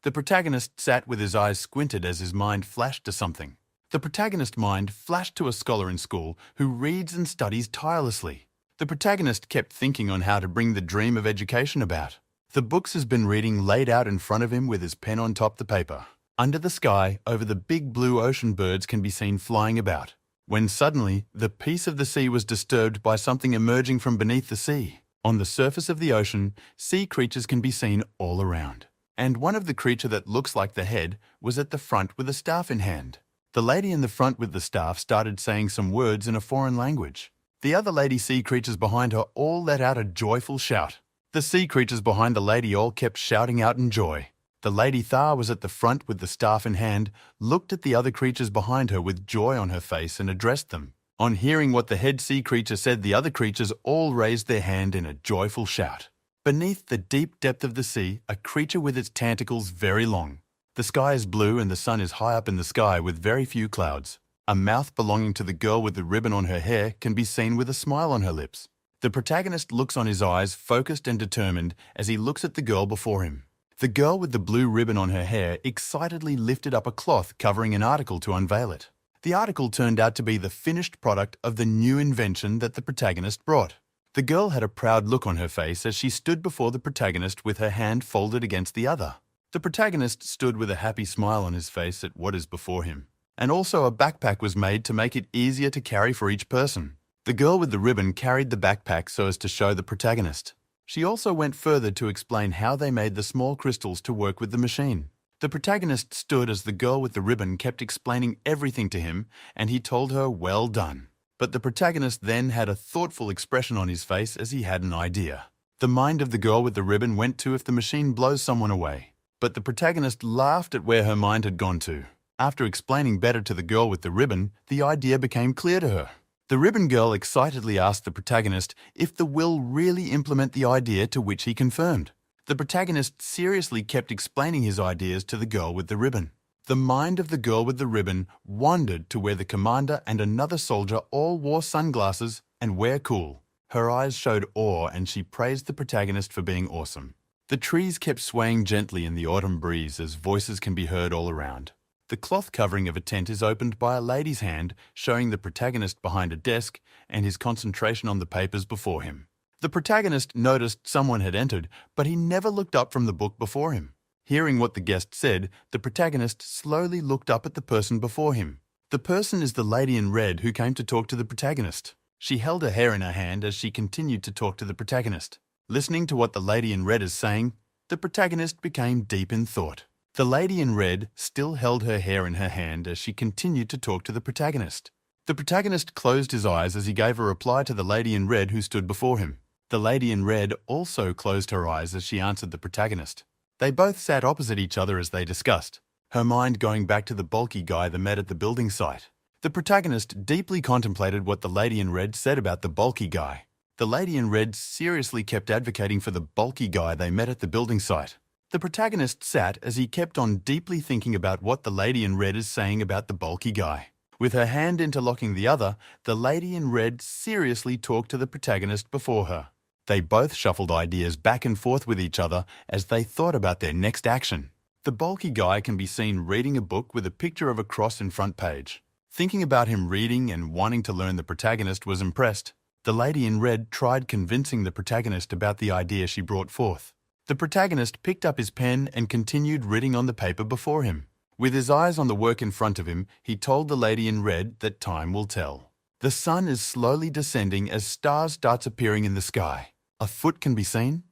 The protagonist sat with his eyes squinted as his mind flashed to something. The protagonist's mind flashed to a scholar in school who reads and studies tirelessly. The protagonist kept thinking on how to bring the dream of education about. The books has been reading laid out in front of him with his pen on top the paper. Under the sky, over the big blue ocean, birds can be seen flying about. When suddenly, the peace of the sea was disturbed by something emerging from beneath the sea. On the surface of the ocean, sea creatures can be seen all around. And one of the creature that looks like the head was at the front with a staff in hand. The lady in the front with the staff started saying some words in a foreign language. The other lady sea creatures behind her all let out a joyful shout. The sea creatures behind the lady all kept shouting out in joy. The lady Thar was at the front with the staff in hand, looked at the other creatures behind her with joy on her face and addressed them. On hearing what the head sea creature said, the other creatures all raised their hand in a joyful shout. Beneath the deep depth of the sea, a creature with its tentacles very long. The sky is blue and the sun is high up in the sky with very few clouds. A mouth belonging to the girl with the ribbon on her hair can be seen with a smile on her lips. The protagonist looks on his eyes, focused and determined, as he looks at the girl before him. The girl with the blue ribbon on her hair excitedly lifted up a cloth covering an article to unveil it. The article turned out to be the finished product of the new invention that the protagonist brought. The girl had a proud look on her face as she stood before the protagonist with her hand folded against the other. The protagonist stood with a happy smile on his face at what is before him. And also a backpack was made to make it easier to carry for each person. The girl with the ribbon carried the backpack so as to show the protagonist. She also went further to explain how they made the small crystals to work with the machine. The protagonist stood as the girl with the ribbon kept explaining everything to him, and he told her well done. But the protagonist then had a thoughtful expression on his face as he had an idea. The mind of the girl with the ribbon went to if the machine blows someone away. But the protagonist laughed at where her mind had gone to. After explaining better to the girl with the ribbon, the idea became clear to her. The ribbon girl excitedly asked the protagonist if the will really implement the idea, to which he confirmed. The protagonist seriously kept explaining his ideas to the girl with the ribbon. The mind of the girl with the ribbon wandered to where the commander and another soldier all wore sunglasses and were cool. Her eyes showed awe and she praised the protagonist for being awesome. The trees kept swaying gently in the autumn breeze as voices can be heard all around. The cloth covering of a tent is opened by a lady's hand, showing the protagonist behind a desk and his concentration on the papers before him. The protagonist noticed someone had entered, but he never looked up from the book before him. Hearing what the guest said, the protagonist slowly looked up at the person before him. The person is the lady in red who came to talk to the protagonist. She held her hair in her hand as she continued to talk to the protagonist. Listening to what the lady in red is saying, the protagonist became deep in thought. The lady in red still held her hair in her hand as she continued to talk to the protagonist. The protagonist closed his eyes as he gave a reply to the lady in red who stood before him. The lady in red also closed her eyes as she answered the protagonist. They both sat opposite each other as they discussed, her mind going back to the bulky guy they met at the building site. The protagonist deeply contemplated what the lady in red said about the bulky guy. The lady in red seriously kept advocating for the bulky guy they met at the building site. The protagonist sat as he kept on deeply thinking about what the lady in red is saying about the bulky guy. With her hand interlocking the other, the lady in red seriously talked to the protagonist before her. They both shuffled ideas back and forth with each other as they thought about their next action. The bulky guy can be seen reading a book with a picture of a cross in front page. Thinking about him reading and wanting to learn, the protagonist was impressed. The lady in red tried convincing the protagonist about the idea she brought forth. The protagonist picked up his pen and continued reading on the paper before him. With his eyes on the work in front of him, he told the lady in red that time will tell. The sun is slowly descending as stars starts appearing in the sky. A foot can be seen.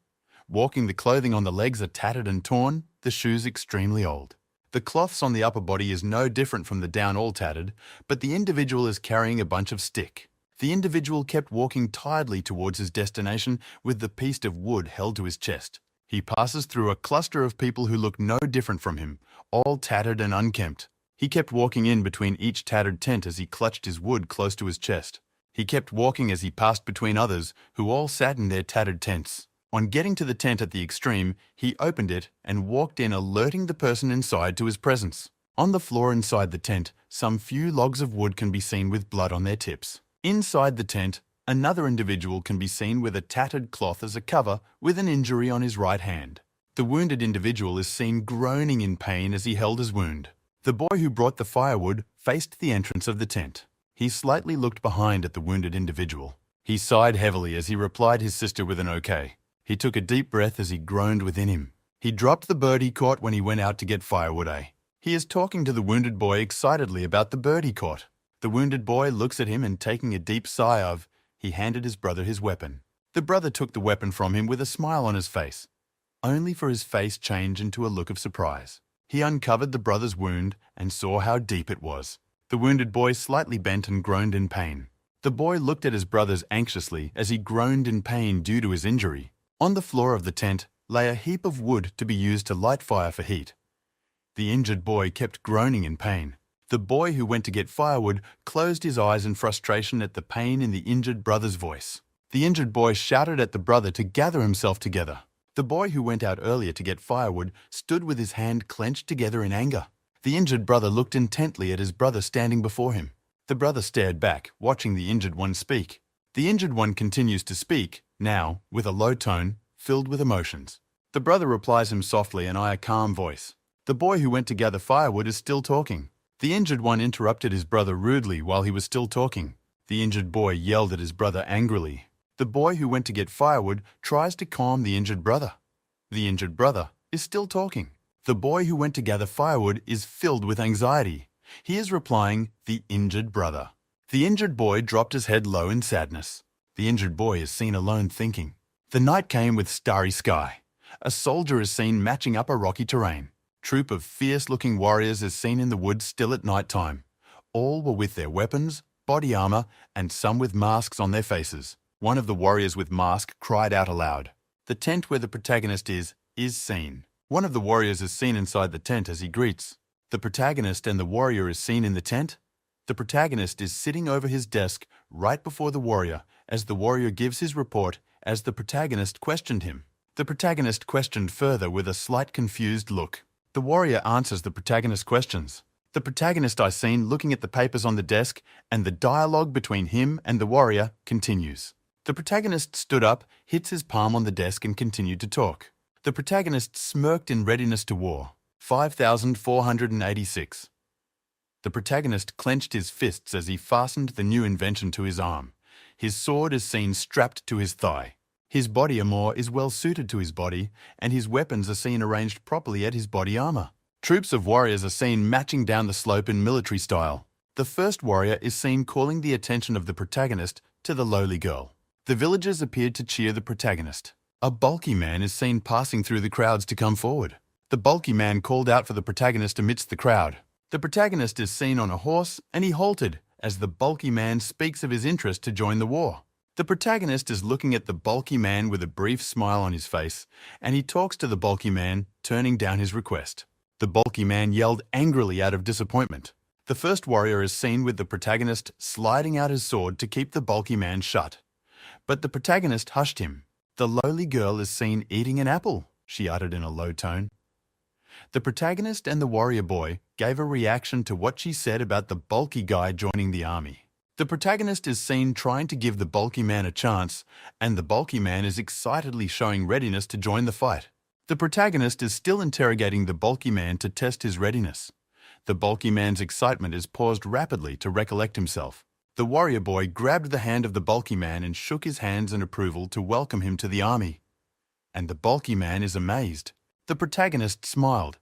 Walking, the clothing on the legs are tattered and torn, the shoes extremely old. The cloths on the upper body is no different from the down, all tattered, but the individual is carrying a bunch of stick. The individual kept walking tiredly towards his destination with the piece of wood held to his chest. He passes through a cluster of people who look no different from him, all tattered and unkempt. He kept walking in between each tattered tent as he clutched his wood close to his chest. He kept walking as he passed between others, who all sat in their tattered tents. On getting to the tent at the extreme, he opened it and walked in, alerting the person inside to his presence. On the floor inside the tent, some few logs of wood can be seen with blood on their tips. Inside the tent, another individual can be seen with a tattered cloth as a cover with an injury on his right hand. The wounded individual is seen groaning in pain as he held his wound. The boy who brought the firewood faced the entrance of the tent. He slightly looked behind at the wounded individual. He sighed heavily as he replied his sister with an okay. He took a deep breath as he groaned within him. He dropped the bird he caught when he went out to get firewood, He is talking to the wounded boy excitedly about the bird he caught. The wounded boy looks at him and, taking a deep sigh he handed his brother his weapon. The brother took the weapon from him with a smile on his face, only for his face change into a look of surprise. He uncovered the brother's wound and saw how deep it was. The wounded boy slightly bent and groaned in pain. The boy looked at his brothers anxiously as he groaned in pain due to his injury. On the floor of the tent lay a heap of wood to be used to light fire for heat. The injured boy kept groaning in pain. The boy who went to get firewood closed his eyes in frustration at the pain in the injured brother's voice. The injured boy shouted at the brother to gather himself together. The boy who went out earlier to get firewood stood with his hand clenched together in anger. The injured brother looked intently at his brother standing before him. The brother stared back, watching the injured one speak. The injured one continues to speak, now with a low tone, filled with emotions. The brother replies him softly and in a calm voice. The boy who went to gather firewood is still talking. The injured one interrupted his brother rudely while he was still talking. The injured boy yelled at his brother angrily. The boy who went to get firewood tries to calm the injured brother. The injured brother is still talking. The boy who went to gather firewood is filled with anxiety. He is replying, the injured brother. The injured boy dropped his head low in sadness. The injured boy is seen alone thinking. The night came with starry sky. A soldier is seen matching up a rocky terrain. Troop of fierce-looking warriors is seen in the woods still at night time. All were with their weapons, body armor, and some with masks on their faces. One of the warriors with mask cried out aloud. The tent where the protagonist is seen. One of the warriors is seen inside the tent as he greets. The protagonist and the warrior is seen in the tent. The protagonist is sitting over his desk right before the warrior as the warrior gives his report as the protagonist questioned him. The protagonist questioned further with a slight confused look. The warrior answers the protagonist's questions. The protagonist is seen looking at the papers on the desk, and the dialogue between him and the warrior continues. The protagonist stood up, hits his palm on the desk and continued to talk. The protagonist smirked in readiness to war. 5,486. The protagonist clenched his fists as he fastened the new invention to his arm. His sword is seen strapped to his thigh. His body armor is well suited to his body, and his weapons are seen arranged properly at his body armor. Troops of warriors are seen marching down the slope in military style. The first warrior is seen calling the attention of the protagonist to the lowly girl. The villagers appeared to cheer the protagonist. A bulky man is seen passing through the crowds to come forward. The bulky man called out for the protagonist amidst the crowd. The protagonist is seen on a horse, and he halted as the bulky man speaks of his interest to join the war. The protagonist is looking at the bulky man with a brief smile on his face, and he talks to the bulky man, turning down his request. The bulky man yelled angrily out of disappointment. The first warrior is seen with the protagonist sliding out his sword to keep the bulky man shut. But the protagonist hushed him. The lowly girl is seen eating an apple, she uttered in a low tone. The protagonist and the warrior boy gave a reaction to what she said about the bulky guy joining the army. The protagonist is seen trying to give the bulky man a chance, and the bulky man is excitedly showing readiness to join the fight. The protagonist is still interrogating the bulky man to test his readiness. The bulky man's excitement is paused rapidly to recollect himself. The warrior boy grabbed the hand of the bulky man and shook his hands in approval to welcome him to the army. And the bulky man is amazed. The protagonist smiled,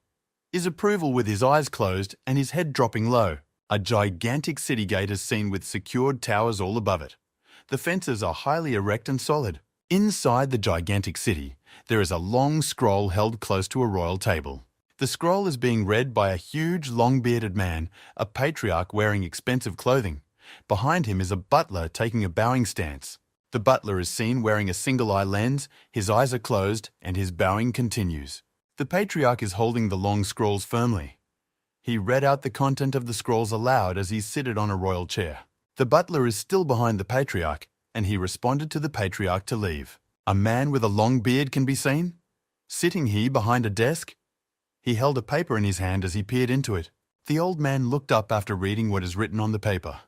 his approval with his eyes closed and his head dropping low. A gigantic city gate is seen with secured towers all above it. The fences are highly erect and solid. Inside the gigantic city, there is a long scroll held close to a royal table. The scroll is being read by a huge, long-bearded man, a patriarch wearing expensive clothing. Behind him is a butler taking a bowing stance. The butler is seen wearing a single-eye lens, his eyes are closed, and his bowing continues. The patriarch is holding the long scrolls firmly. He read out the content of the scrolls aloud as he seated on a royal chair. The butler is still behind the patriarch, and he responded to the patriarch to leave. A man with a long beard can be seen, sitting here behind a desk. He held a paper in his hand as he peered into it. The old man looked up after reading what is written on the paper.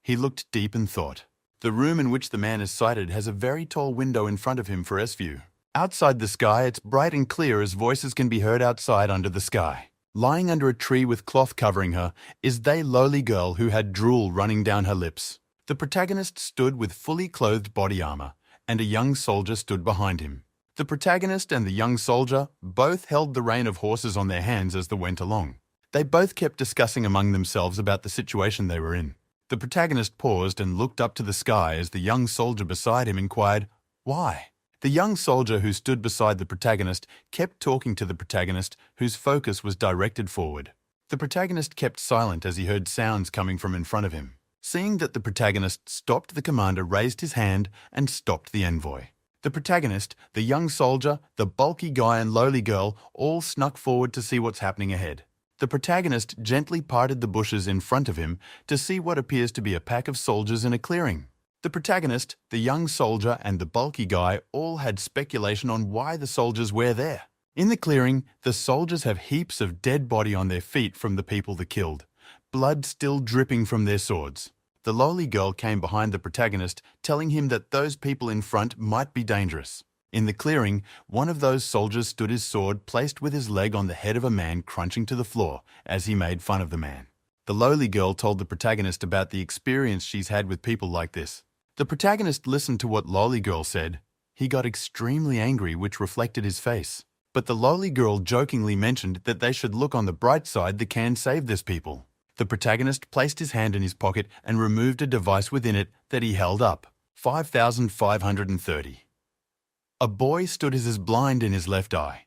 He looked deep in thought. The room in which the man is sighted has a very tall window in front of him for S-view. Outside the sky, it's bright and clear as voices can be heard outside under the sky. Lying under a tree with cloth covering her is the lowly girl who had drool running down her lips. The protagonist stood with fully clothed body armor, and a young soldier stood behind him. The protagonist and the young soldier both held the rein of horses on their hands as they went along. They both kept discussing among themselves about the situation they were in. The protagonist paused and looked up to the sky as the young soldier beside him inquired, "Why?" The young soldier who stood beside the protagonist kept talking to the protagonist, whose focus was directed forward. The protagonist kept silent as he heard sounds coming from in front of him. Seeing that the protagonist stopped, the commander raised his hand and stopped the envoy. The protagonist, the young soldier, the bulky guy and lowly girl all snuck forward to see what's happening ahead. The protagonist gently parted the bushes in front of him to see what appears to be a pack of soldiers in a clearing. The protagonist, the young soldier, and the bulky guy all had speculation on why the soldiers were there. In the clearing, the soldiers have heaps of dead body on their feet from the people they killed, blood still dripping from their swords. The lowly girl came behind the protagonist, telling him that those people in front might be dangerous. In the clearing, one of those soldiers stood his sword placed with his leg on the head of a man crunching to the floor as he made fun of the man. The lowly girl told the protagonist about the experience she's had with people like this. The protagonist listened to what lowly girl said. He got extremely angry, which reflected his face. But the lowly girl jokingly mentioned that they should look on the bright side that can save this people. The protagonist placed his hand in his pocket and removed a device within it that he held up. 5,530. A boy stood as blind in his left eye.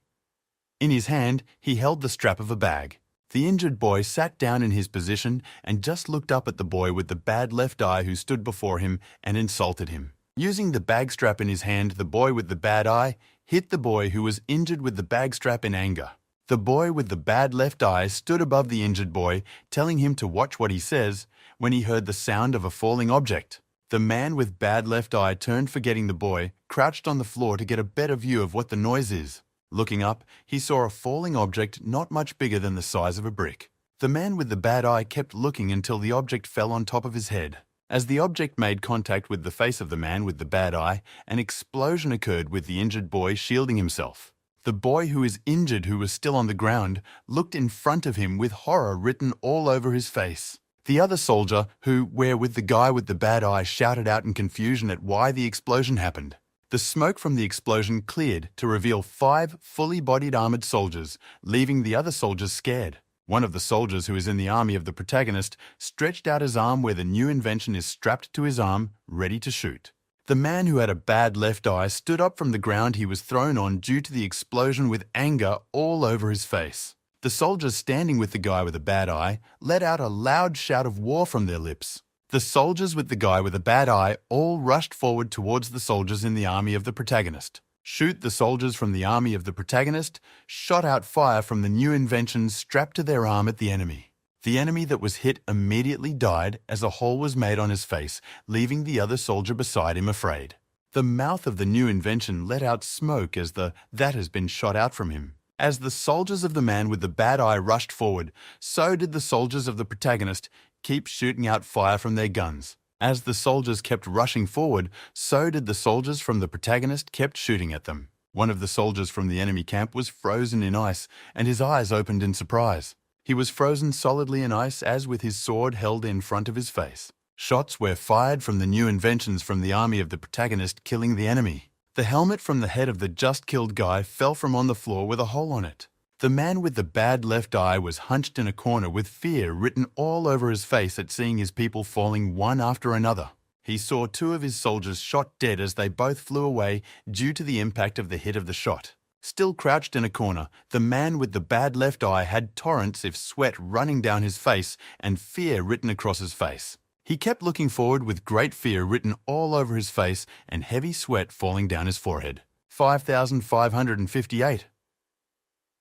In his hand, he held the strap of a bag. The injured boy sat down in his position and just looked up at the boy with the bad left eye who stood before him and insulted him. Using the bag strap in his hand, the boy with the bad eye hit the boy who was injured with the bag strap in anger. The boy with the bad left eye stood above the injured boy, telling him to watch what he says, when he heard the sound of a falling object. The man with bad left eye turned, forgetting the boy, crouched on the floor to get a better view of what the noise is. Looking up, he saw a falling object not much bigger than the size of a brick. The man with the bad eye kept looking until the object fell on top of his head. As the object made contact with the face of the man with the bad eye, an explosion occurred with the injured boy shielding himself. The boy who is injured, who was still on the ground, looked in front of him with horror written all over his face. The other soldier, who were with the guy with the bad eye, shouted out in confusion at why the explosion happened. The smoke from the explosion cleared to reveal 5 fully bodied armored soldiers, leaving the other soldiers scared. One of the soldiers, who is in the army of the protagonist, stretched out his arm where the new invention is strapped to his arm, ready to shoot. The man who had a bad left eye stood up from the ground he was thrown on due to the explosion with anger all over his face. The soldiers standing with the guy with a bad eye let out a loud shout of war from their lips. The soldiers with the guy with a bad eye all rushed forward towards the soldiers in the army of the protagonist. Shoot the soldiers from the army of the protagonist shot out fire from the new inventions strapped to their arm at the enemy. The enemy that was hit immediately died as a hole was made on his face, leaving the other soldier beside him afraid. The mouth of the new invention let out smoke as that has been shot out from him. As the soldiers of the man with the bad eye rushed forward, so did the soldiers of the protagonist keep shooting out fire from their guns. As the soldiers kept rushing forward, so did the soldiers from the protagonist kept shooting at them. One of the soldiers from the enemy camp was frozen in ice, and his eyes opened in surprise. He was frozen solidly in ice, as with his sword held in front of his face. Shots were fired from the new inventions from the army of the protagonist, killing the enemy. The helmet from the head of the just killed guy fell from on the floor with a hole on it. The man with the bad left eye was hunched in a corner with fear written all over his face at seeing his people falling one after another. He saw 2 of his soldiers shot dead as they both flew away due to the impact of the hit of the shot. Still crouched in a corner, the man with the bad left eye had torrents of sweat running down his face and fear written across his face. He kept looking forward with great fear written all over his face and heavy sweat falling down his forehead. 5,558.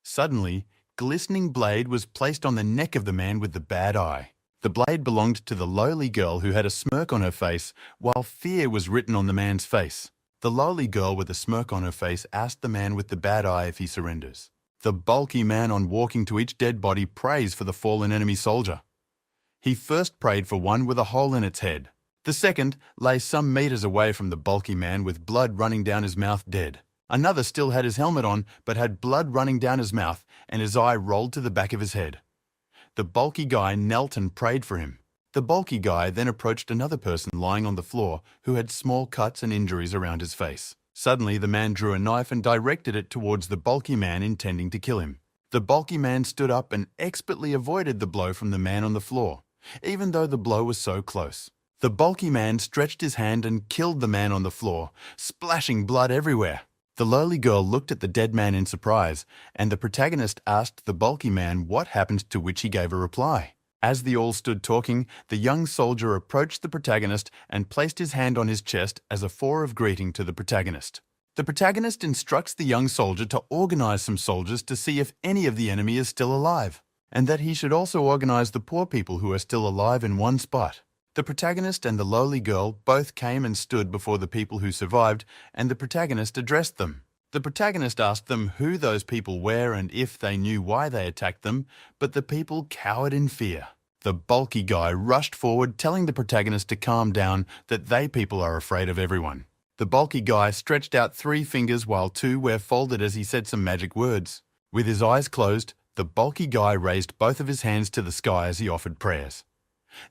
Suddenly, glistening blade was placed on the neck of the man with the bad eye. The blade belonged to the lowly girl who had a smirk on her face, while fear was written on the man's face. The lowly girl with a smirk on her face asked the man with the bad eye if he surrenders. The bulky man, on walking to each dead body, prays for the fallen enemy soldier. He first prayed for one with a hole in its head. The second lay some meters away from the bulky man with blood running down his mouth, dead. Another still had his helmet on but had blood running down his mouth and his eye rolled to the back of his head. The bulky guy knelt and prayed for him. The bulky guy then approached another person lying on the floor who had small cuts and injuries around his face. Suddenly, the man drew a knife and directed it towards the bulky man, intending to kill him. The bulky man stood up and expertly avoided the blow from the man on the floor, even though the blow was so close. The bulky man stretched his hand and killed the man on the floor, splashing blood everywhere. The lowly girl looked at the dead man in surprise, and the protagonist asked the bulky man what happened, to which he gave a reply. As they all stood talking, the young soldier approached the protagonist and placed his hand on his chest as a form of greeting to the protagonist. The protagonist instructs the young soldier to organize some soldiers to see if any of the enemy is still alive, and that he should also organize the poor people who are still alive in one spot. The protagonist and the lowly girl both came and stood before the people who survived, and the protagonist addressed them. The protagonist asked them who those people were and if they knew why they attacked them, but the people cowered in fear. The bulky guy rushed forward, telling the protagonist to calm down, that they people are afraid of everyone. The bulky guy stretched out 3 fingers while 2 were folded as he said some magic words. With his eyes closed, the bulky guy raised both of his hands to the sky as he offered prayers.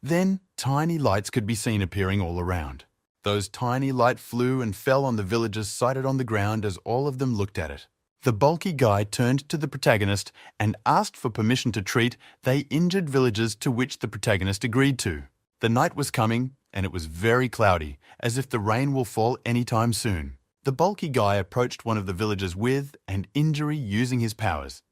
Then, tiny lights could be seen appearing all around. Those tiny lights flew and fell on the villagers sighted on the ground as all of them looked at it. The bulky guy turned to the protagonist and asked for permission to treat the injured villagers, to which the protagonist agreed to. The night was coming, and it was very cloudy, as if the rain will fall anytime soon. The bulky guy approached one of the villagers with an injury using his powers.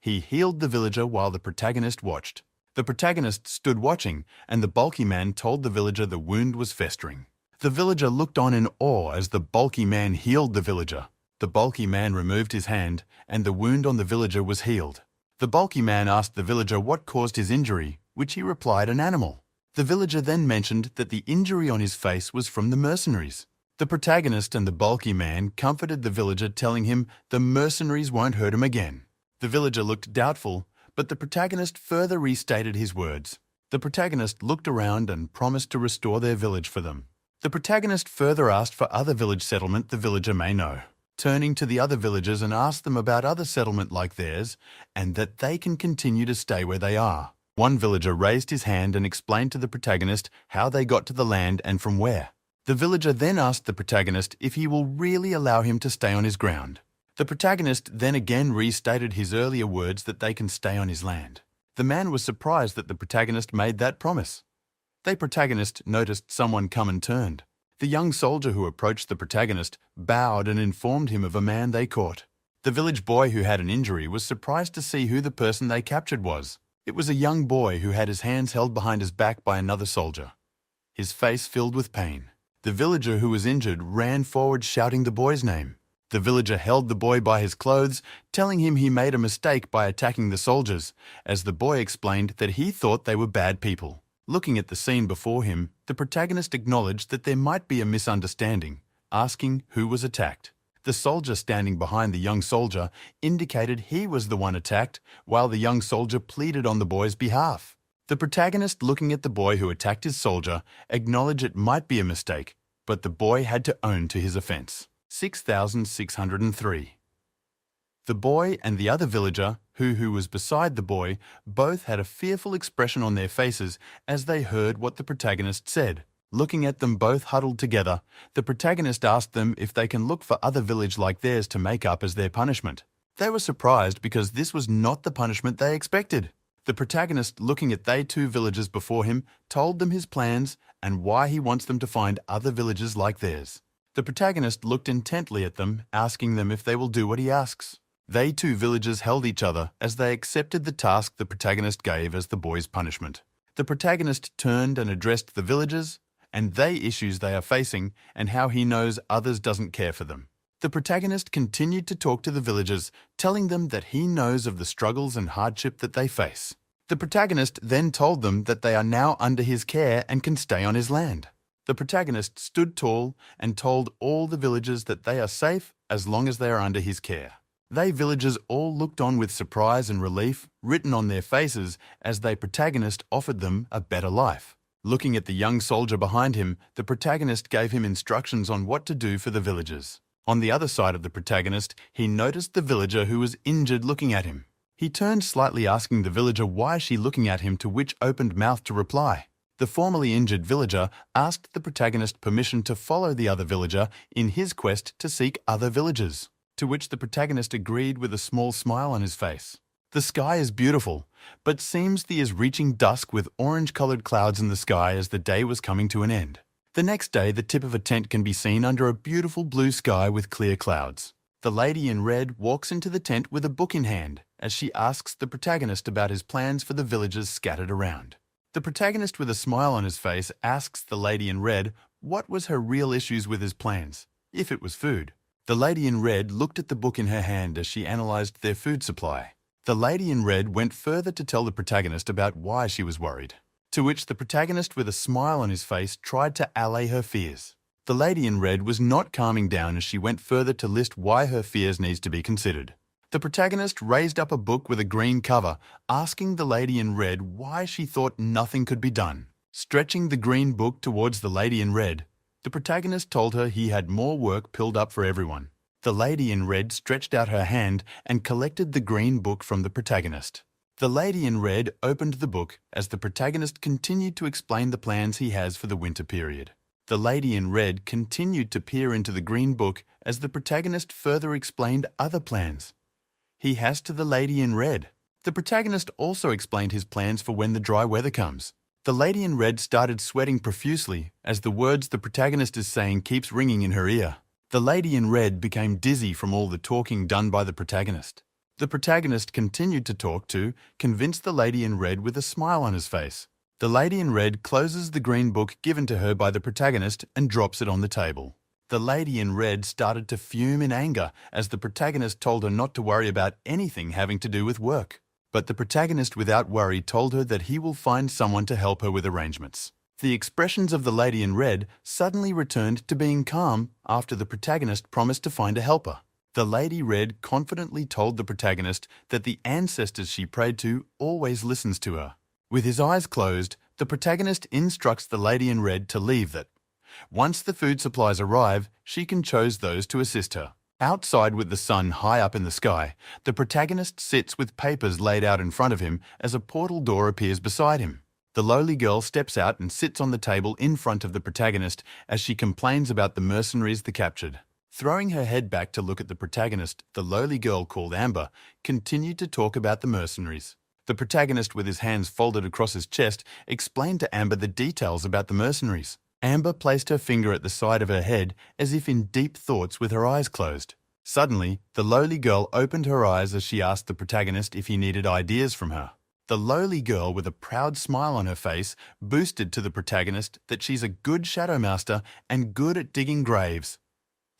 He healed the villager while the protagonist watched. The protagonist stood watching, and the bulky man told the villager the wound was festering. The villager looked on in awe as the bulky man healed the villager. The bulky man removed his hand, and the wound on the villager was healed. The bulky man asked the villager what caused his injury, which he replied an animal. The villager then mentioned that the injury on his face was from the mercenaries. The protagonist and the bulky man comforted the villager, telling him the mercenaries won't hurt him again. The villager looked doubtful, but the protagonist further restated his words. The protagonist looked around and promised to restore their village for them. The protagonist further asked for other village settlement the villager may know, turning to the other villagers and asked them about other settlement like theirs and that they can continue to stay where they are. One villager raised his hand and explained to the protagonist how they got to the land and from where. The villager then asked the protagonist if he will really allow him to stay on his ground. The protagonist then again restated his earlier words that they can stay on his land. The man was surprised that the protagonist made that promise. The protagonist noticed someone come and turned. The young soldier who approached the protagonist bowed and informed him of a man they caught. The village boy who had an injury was surprised to see who the person they captured was. It was a young boy who had his hands held behind his back by another soldier, his face filled with pain. The villager who was injured ran forward shouting the boy's name. The villager held the boy by his clothes, telling him he made a mistake by attacking the soldiers, as the boy explained that he thought they were bad people. Looking at the scene before him, the protagonist acknowledged that there might be a misunderstanding, asking who was attacked. The soldier standing behind the young soldier indicated he was the one attacked, while the young soldier pleaded on the boy's behalf. The protagonist, looking at the boy who attacked his soldier, acknowledged it might be a mistake, but the boy had to own to his offense. 6,603. The boy and the other villager, who was beside the boy, both had a fearful expression on their faces as they heard what the protagonist said. Looking at them both huddled together, the protagonist asked them if they can look for other village like theirs to make up as their punishment. They were surprised because this was not the punishment they expected. The protagonist, looking at they 2 villages before him, told them his plans and why he wants them to find other villages like theirs. The protagonist looked intently at them, asking them if they will do what he asks. They 2 villagers held each other as they accepted the task the protagonist gave as the boy's punishment. The protagonist turned and addressed the villagers and they issues they are facing and how he knows others doesn't care for them. The protagonist continued to talk to the villagers, telling them that he knows of the struggles and hardship that they face. The protagonist then told them that they are now under his care and can stay on his land. The protagonist stood tall and told all the villagers that they are safe as long as they are under his care. They villagers all looked on with surprise and relief written on their faces as the protagonist offered them a better life. Looking at the young soldier behind him, the protagonist gave him instructions on what to do for the villagers. On the other side of the protagonist, he noticed the villager who was injured looking at him. He turned slightly, asking the villager why she looking at him, to which opened mouth to reply. The formerly injured villager asked the protagonist permission to follow the other villager in his quest to seek other villagers, to which the protagonist agreed with a small smile on his face. The sky is beautiful, but seems the is reaching dusk with orange-coloured clouds in the sky as the day was coming to an end. The next day, the tip of a tent can be seen under a beautiful blue sky with clear clouds. The lady in red walks into the tent with a book in hand as she asks the protagonist about his plans for the villagers scattered around. The protagonist, with a smile on his face, asks the lady in red what was her real issues with his plans, if it was food. The lady in red looked at the book in her hand as she analysed their food supply. The lady in red went further to tell the protagonist about why she was worried, to which the protagonist, with a smile on his face, tried to allay her fears. The lady in red was not calming down as she went further to list why her fears needs to be considered. The protagonist raised up a book with a green cover, asking the lady in red why she thought nothing could be done. Stretching the green book towards the lady in red, the The protagonist told her he had more work pilled up for everyone. The lady in red stretched out her hand and collected the green book from the protagonist. The lady in red opened the book as the protagonist continued to explain the plans he has for the winter period. The lady in red continued to peer into the green book as the protagonist further explained other plans he has to the lady in red. The protagonist also explained his plans for when the dry weather comes. The lady in red started sweating profusely as the words the protagonist is saying keeps ringing in her ear. The lady in red became dizzy from all the talking done by the protagonist. The protagonist continued to talk to convince the lady in red with a smile on his face. The lady in red closes the green book given to her by the protagonist and drops it on the table. The lady in red started to fume in anger as the protagonist told her not to worry about anything having to do with work. But the protagonist without worry told her that he will find someone to help her with arrangements. The expressions of the lady in red suddenly returned to being calm after the protagonist promised to find a helper. The lady red confidently told the protagonist that the ancestors she prayed to always listens to her. With his eyes closed, the protagonist instructs the lady in red to leave that. Once the food supplies arrive, she can choose those to assist her. Outside with the sun high up in the sky, the protagonist sits with papers laid out in front of him as a portal door appears beside him. The lowly girl steps out and sits on the table in front of the protagonist as she complains about the mercenaries they captured. Throwing her head back to look at the protagonist, the lowly girl called Amber continued to talk about the mercenaries. The protagonist, with his hands folded across his chest, explained to Amber the details about the mercenaries. Amber placed her finger at the side of her head as if in deep thoughts with her eyes closed. Suddenly, the lowly girl opened her eyes as she asked the protagonist if he needed ideas from her. The lowly girl, with a proud smile on her face, boosted to the protagonist that she's a good shadow master and good at digging graves.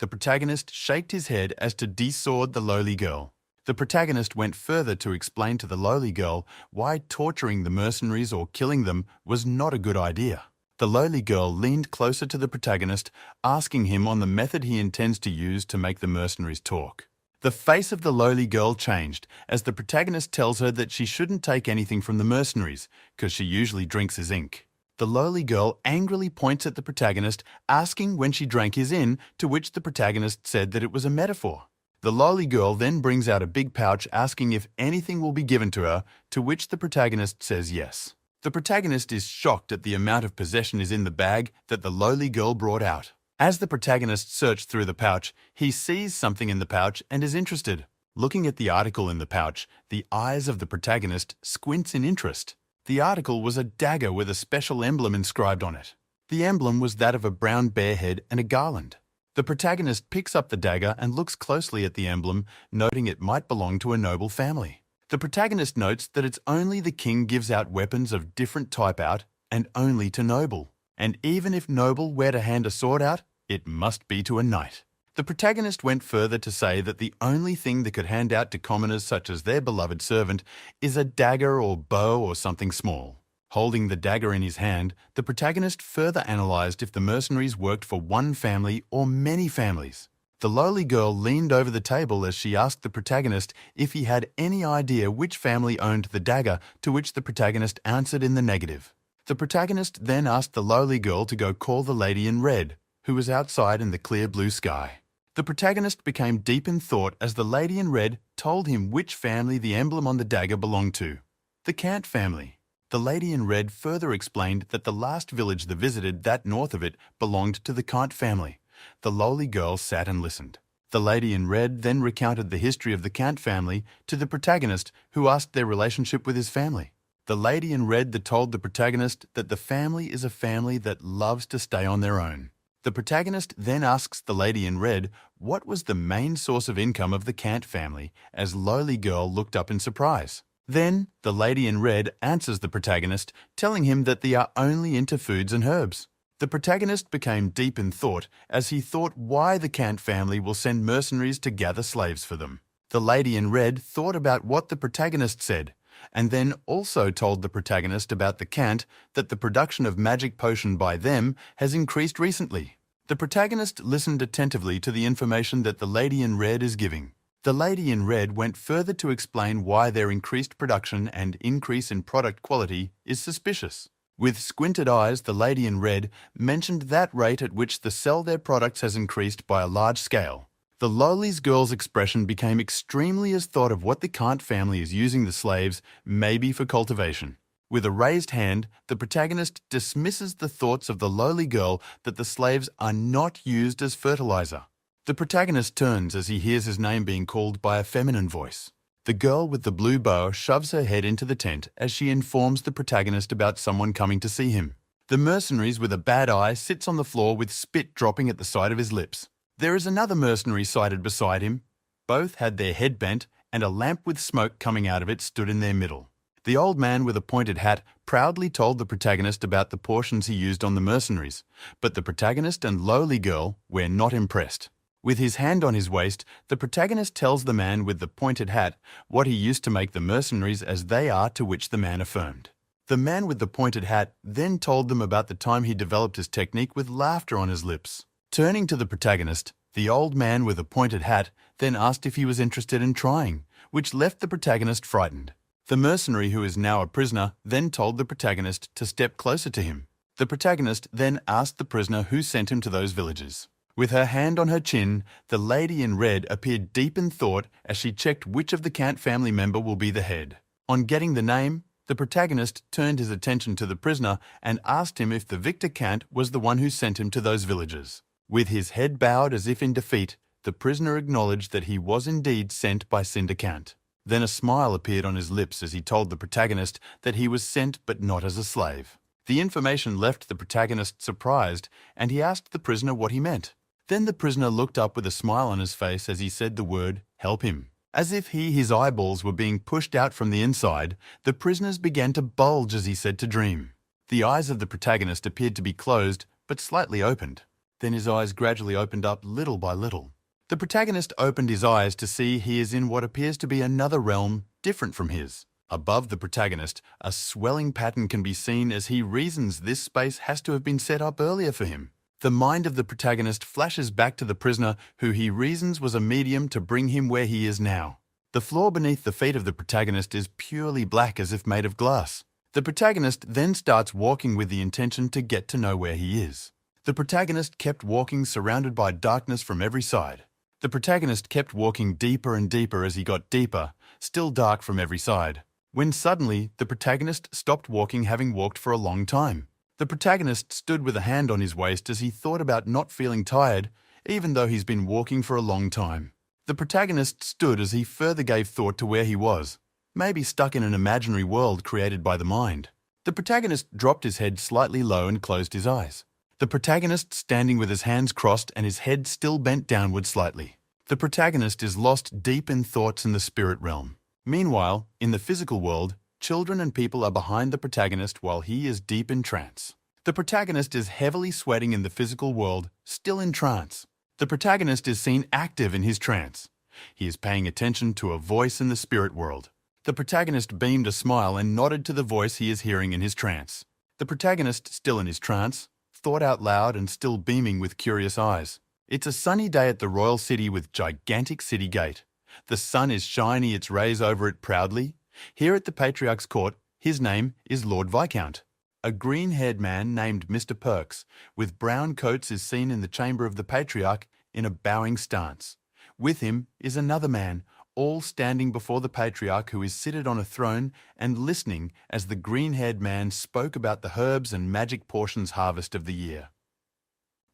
The protagonist shaked his head as to de-sword the lowly girl. The protagonist went further to explain to the lowly girl why torturing the mercenaries or killing them was not a good idea. The lowly girl leaned closer to the protagonist, asking him on the method he intends to use to make the mercenaries talk. The face of the lowly girl changed as the protagonist tells her that she shouldn't take anything from the mercenaries, because she usually drinks his ink. The lowly girl angrily points at the protagonist, asking when she drank his inn, to which the protagonist said that it was a metaphor. The lowly girl then brings out a big pouch asking if anything will be given to her, to which the protagonist says yes. The protagonist is shocked at the amount of possession is in the bag that the lowly girl brought out. As the protagonist searched through the pouch, he sees something in the pouch and is interested. Looking at the article in the pouch, the eyes of the protagonist squints in interest. The article was a dagger with a special emblem inscribed on it. The emblem was that of a brown bear head and a garland. The protagonist picks up the dagger and looks closely at the emblem, noting it might belong to a noble family. The protagonist notes that it's only the king gives out weapons of different type out, and only to noble. And even if noble were to hand a sword out, it must be to a knight. The protagonist went further to say that the only thing they could hand out to commoners such as their beloved servant is a dagger or bow or something small. Holding the dagger in his hand, the protagonist further analysed if the mercenaries worked for one family or many families. The lowly girl leaned over the table as she asked the protagonist if he had any idea which family owned the dagger, to which the protagonist answered in the negative. The protagonist then asked the lowly girl to go call the lady in red, who was outside in the clear blue sky. The protagonist became deep in thought as the lady in red told him which family the emblem on the dagger belonged to. The Cant family. The lady in red further explained that the last village they visited that north of it belonged to the Cant family. The lowly girl sat and listened. The lady in red then recounted the history of the Cant family to the protagonist, who asked their relationship with his family. The lady in red told the protagonist that the family is a family that loves to stay on their own. The protagonist then asks the lady in red what was the main source of income of the Cant family, as lowly girl looked up in surprise. Then, the lady in red answers the protagonist, telling him that they are only into foods and herbs. The protagonist became deep in thought as he thought why the Cant family will send mercenaries to gather slaves for them. The lady in red thought about what the protagonist said, and then also told the protagonist about the Cant that the production of magic potion by them has increased recently. The protagonist listened attentively to the information that the lady in red is giving. The lady in red went further to explain why their increased production and increase in product quality is suspicious. With squinted eyes, the lady in red mentioned that rate at which they sell their products has increased by a large scale. The lowly girl's expression became extremely as thought of what the Kant family is using the slaves, maybe for cultivation. With a raised hand, the protagonist dismisses the thoughts of the lowly girl that the slaves are not used as fertilizer. The protagonist turns as he hears his name being called by a feminine voice. The girl with the blue bow shoves her head into the tent as she informs the protagonist about someone coming to see him. The mercenary with a bad eye sits on the floor with spit dropping at the side of his lips. There is another mercenary sighted beside him. Both had their head bent, and a lamp with smoke coming out of it stood in their middle. The old man with a pointed hat proudly told the protagonist about the portions he used on the mercenaries, but the protagonist and lowly girl were not impressed. With his hand on his waist, the protagonist tells the man with the pointed hat what he used to make the mercenaries as they are, to which the man affirmed. The man with the pointed hat then told them about the time he developed his technique with laughter on his lips. Turning to the protagonist, the old man with the pointed hat then asked if he was interested in trying, which left the protagonist frightened. The mercenary, who is now a prisoner, then told the protagonist to step closer to him. The protagonist then asked the prisoner who sent him to those villages. With her hand on her chin, the lady in red appeared deep in thought as she checked which of the Kant family member will be the head. On getting the name, the protagonist turned his attention to the prisoner and asked him if the Victor Kant was the one who sent him to those villages. With his head bowed as if in defeat, the prisoner acknowledged that he was indeed sent by Cinder Kant. Then a smile appeared on his lips as he told the protagonist that he was sent but not as a slave. The information left the protagonist surprised, and he asked the prisoner what he meant. Then the prisoner looked up with a smile on his face as he said the word, "Help him." As if his eyeballs were being pushed out from the inside, the prisoner's began to bulge as he said to dream. The eyes of the protagonist appeared to be closed, but slightly opened. Then his eyes gradually opened up little by little. The protagonist opened his eyes to see he is in what appears to be another realm different from his. Above the protagonist, a swelling pattern can be seen as he reasons this space has to have been set up earlier for him. The mind of the protagonist flashes back to the prisoner, who he reasons was a medium to bring him where he is now. The floor beneath the feet of the protagonist is purely black as if made of glass. The protagonist then starts walking with the intention to get to know where he is. The protagonist kept walking surrounded by darkness from every side. The protagonist kept walking deeper and deeper as he got deeper, still dark from every side, when suddenly the protagonist stopped walking, having walked for a long time. The protagonist stood with a hand on his waist as he thought about not feeling tired, even though he's been walking for a long time. The protagonist stood as he further gave thought to where he was, maybe stuck in an imaginary world created by the mind. The protagonist dropped his head slightly low and closed his eyes. The protagonist standing with his hands crossed and his head still bent downward slightly. The protagonist is lost deep in thoughts in the spirit realm. Meanwhile, in the physical world, children and people are behind the protagonist while he is deep in trance. The protagonist is heavily sweating in the physical world, still in trance. The protagonist is seen active in his trance. He is paying attention to a voice in the spirit world. The protagonist beamed a smile and nodded to the voice he is hearing in his trance. The protagonist, still in his trance, thought out loud and still beaming with curious eyes. It's a sunny day at the royal city with gigantic city gate. The sun is shining its rays over it proudly. Here at the Patriarch's court, his name is Lord Viscount. A green-haired man named Mr. Perks, with brown coats, is seen in the chamber of the Patriarch in a bowing stance. With him is another man, all standing before the Patriarch, who is seated on a throne and listening as the green-haired man spoke about the herbs and magic portions harvest of the year.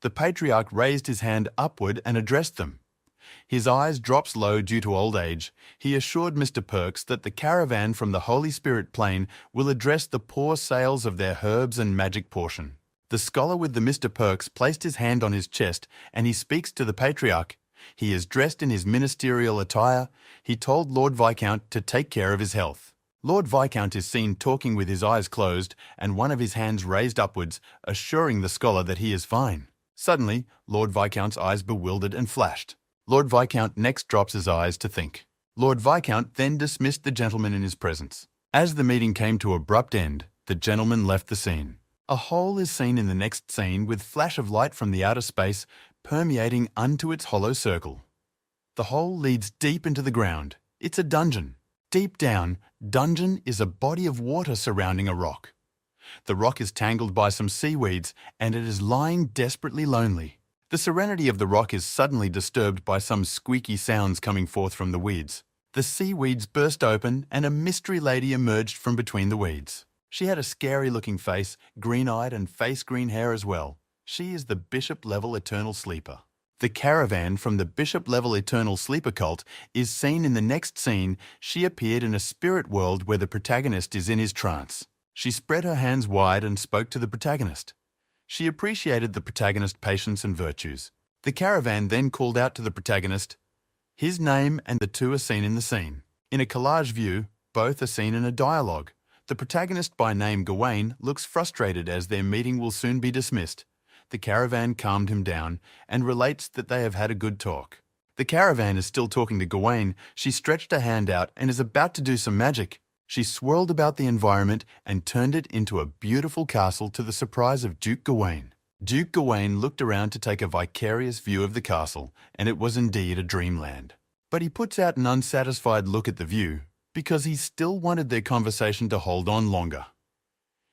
The Patriarch raised his hand upward and addressed them. His eyes dropped low due to old age. He assured Mr. Perks that the caravan from the Holy Spirit plane will address the poor sales of their herbs and magic portion. The scholar with the Mr. Perks placed his hand on his chest and he speaks to the Patriarch. He is dressed in his ministerial attire. He told Lord Viscount to take care of his health. Lord Viscount is seen talking with his eyes closed and one of his hands raised upwards, assuring the scholar that he is fine. Suddenly, Lord Viscount's eyes bewildered and flashed. Lord Viscount next drops his eyes to think. Lord Viscount then dismissed the gentleman in his presence. As the meeting came to abrupt end, the gentleman left the scene. A hole is seen in the next scene with flash of light from the outer space permeating unto its hollow circle. The hole leads deep into the ground. It's a dungeon. Deep down, dungeon is a body of water surrounding a rock. The rock is tangled by some seaweeds, and it is lying desperately lonely. The serenity of the rock is suddenly disturbed by some squeaky sounds coming forth from the weeds. The seaweeds burst open, and a mystery lady emerged from between the weeds. She had a scary-looking face, green-eyed and face-green hair as well. She is the Bishop-level Eternal Sleeper. The caravan from the Bishop-level Eternal Sleeper cult is seen in the next scene. She appeared in a spirit world where the protagonist is in his trance. She spread her hands wide and spoke to the protagonist. She appreciated the protagonist's patience and virtues. The caravan then called out to the protagonist his name, and the two are seen in the scene. In a collage view, both are seen in a dialogue. The protagonist, by name Gawain, looks frustrated as their meeting will soon be dismissed. The caravan calmed him down and relates that they have had a good talk. The caravan is still talking to Gawain. She stretched a hand out and is about to do some magic. She swirled about the environment and turned it into a beautiful castle to the surprise of Duke Gawain. Duke Gawain looked around to take a vicarious view of the castle, and it was indeed a dreamland. But he puts out an unsatisfied look at the view because he still wanted their conversation to hold on longer.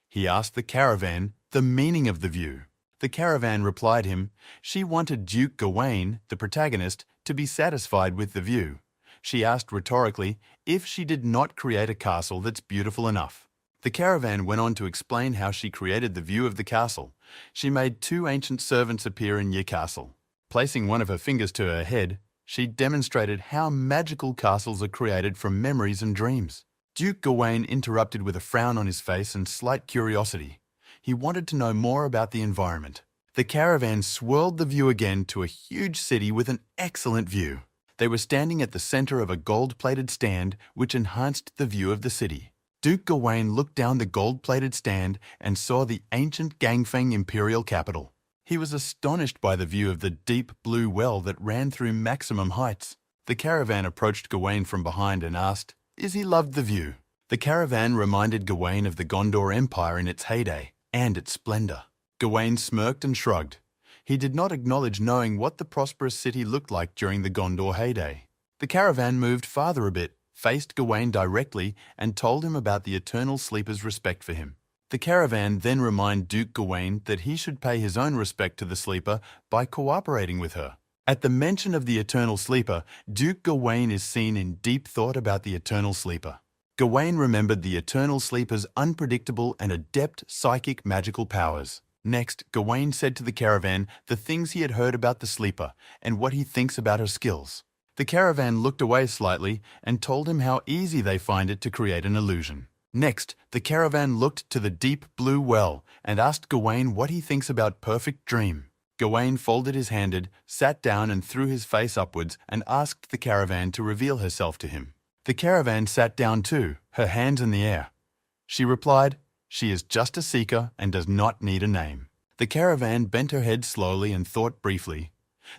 He asked the caravan the meaning of the view. The caravan replied him she wanted Duke Gawain, the protagonist, to be satisfied with the view. She asked rhetorically if she did not create a castle that's beautiful enough. The caravan went on to explain how she created the view of the castle. She made two ancient servants appear in your castle. Placing one of her fingers to her head, she demonstrated how magical castles are created from memories and dreams. Duke Gawain interrupted with a frown on his face and slight curiosity. He wanted to know more about the environment. The caravan swirled the view again to a huge city with an excellent view. They were standing at the center of a gold-plated stand which enhanced the view of the city. Duke Gawain looked down the gold-plated stand and saw the ancient Gangfeng imperial capital. He was astonished by the view of the deep blue well that ran through maximum heights. The caravan approached Gawain from behind and asked, "Is he loved the view?" The caravan reminded Gawain of the Gondor Empire in its heyday and its splendor. Gawain smirked and shrugged. He did not acknowledge knowing what the prosperous city looked like during the Gondor heyday. The caravan moved farther a bit, faced Gawain directly, and told him about the Eternal Sleeper's respect for him. The caravan then reminded Duke Gawain that he should pay his own respect to the Sleeper by cooperating with her. At the mention of the Eternal Sleeper, Duke Gawain is seen in deep thought about the Eternal Sleeper. Gawain remembered the Eternal Sleeper's unpredictable and adept psychic magical powers. Next, Gawain said to the caravan the things he had heard about the Sleeper and what he thinks about her skills. The caravan looked away slightly and told him how easy they find it to create an illusion. Next, the caravan looked to the deep blue well and asked Gawain what he thinks about perfect dream. Gawain folded his hand, sat down and threw his face upwards and asked the caravan to reveal herself to him. The caravan sat down too, her hands in the air. She replied, "She is just a seeker and does not need a name." The caravan bent her head slowly and thought briefly,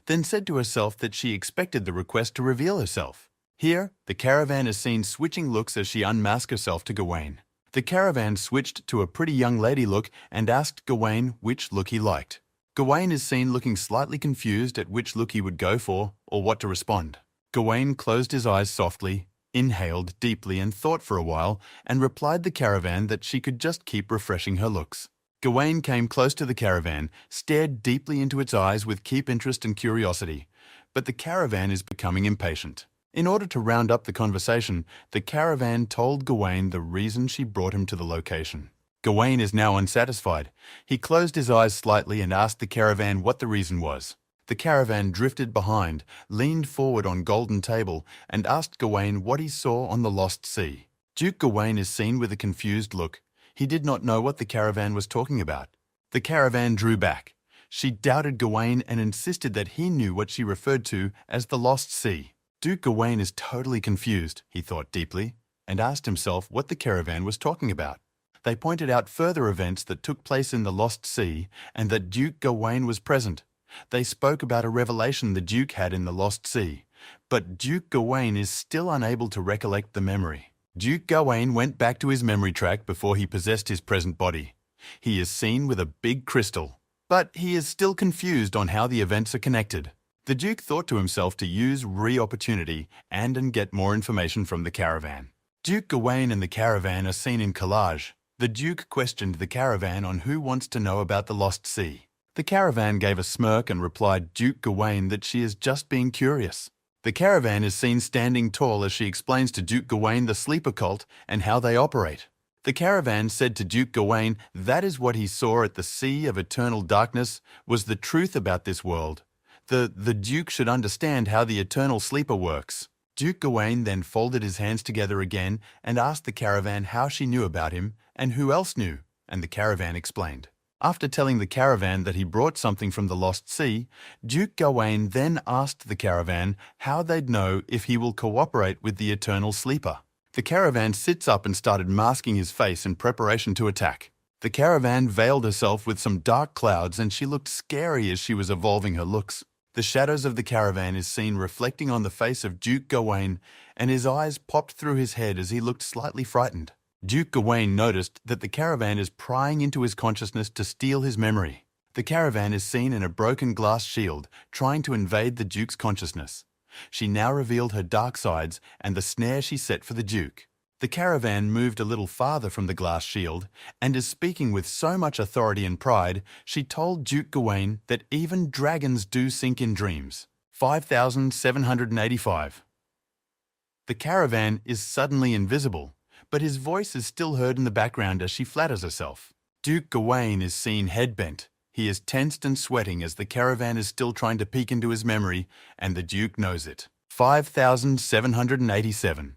then said to herself that she expected the request to reveal herself. Here, the caravan is seen switching looks as she unmasked herself to Gawain. The caravan switched to a pretty young lady look and asked Gawain which look he liked. Gawain is seen looking slightly confused at which look he would go for or what to respond. Gawain closed his eyes softly, inhaled deeply and thought for a while, and replied the caravan that she could just keep refreshing her looks. Gawain came close to the caravan, stared deeply into its eyes with keen interest and curiosity. But the caravan is becoming impatient. In order to round up the conversation, the caravan told Gawain the reason she brought him to the location. Gawain is now unsatisfied. He closed his eyes slightly and asked the caravan what the reason was. The caravan drifted behind, leaned forward on golden table, and asked Gawain what he saw on the lost sea. Duke Gawain is seen with a confused look. He did not know what the caravan was talking about. The caravan drew back. She doubted Gawain and insisted that he knew what she referred to as the lost sea. Duke Gawain is totally confused, he thought deeply, and asked himself what the caravan was talking about. They pointed out further events that took place in the lost sea and that Duke Gawain was present. They spoke about a revelation the Duke had in the lost sea, but Duke Gawain is still unable to recollect the memory. Duke Gawain went back to his memory track before he possessed his present body. He is seen with a big crystal, but he is still confused on how the events are connected. The Duke thought to himself to use opportunity and get more information from the caravan. Duke Gawain and the caravan are seen in collage. The Duke questioned the caravan on who wants to know about the lost sea. The caravan gave a smirk and replied Duke Gawain that she is just being curious. The caravan is seen standing tall as she explains to Duke Gawain the sleeper cult and how they operate. The caravan said to Duke Gawain that is what he saw at the Sea of Eternal Darkness was the truth about this world. The Duke should understand how the Eternal Sleeper works. Duke Gawain then folded his hands together again and asked the caravan how she knew about him and who else knew, and the caravan explained. After telling the caravan that he brought something from the lost sea, Duke Gawain then asked the caravan how they'd know if he will cooperate with the Eternal Sleeper. The caravan sits up and started masking his face in preparation to attack. The caravan veiled herself with some dark clouds and she looked scary as she was evolving her looks. The shadows of the caravan is seen reflecting on the face of Duke Gawain, and his eyes popped through his head as he looked slightly frightened. Duke Gawain noticed that the caravan is prying into his consciousness to steal his memory. The caravan is seen in a broken glass shield, trying to invade the Duke's consciousness. She now revealed her dark sides and the snare she set for the Duke. The caravan moved a little farther from the glass shield, and is speaking with so much authority and pride, she told Duke Gawain that even dragons do sink in dreams. 5785. The caravan is suddenly invisible, but his voice is still heard in the background as she flatters herself. Duke Gawain is seen head-bent. He is tensed and sweating as the caravan is still trying to peek into his memory, and the Duke knows it. 5787.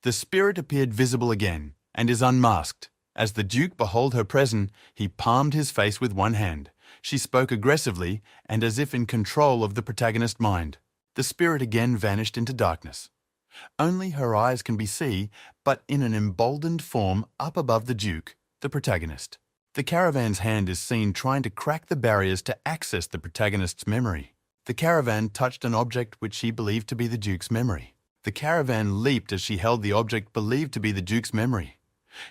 The spirit appeared visible again, and is unmasked. As the Duke behold her present, he palmed his face with one hand. She spoke aggressively, and as if in control of the protagonist's mind. The spirit again vanished into darkness. Only her eyes can be seen, but in an emboldened form up above the Duke, the protagonist. The caravan's hand is seen trying to crack the barriers to access the protagonist's memory. The caravan touched an object which she believed to be the Duke's memory. The caravan leaped as she held the object believed to be the Duke's memory.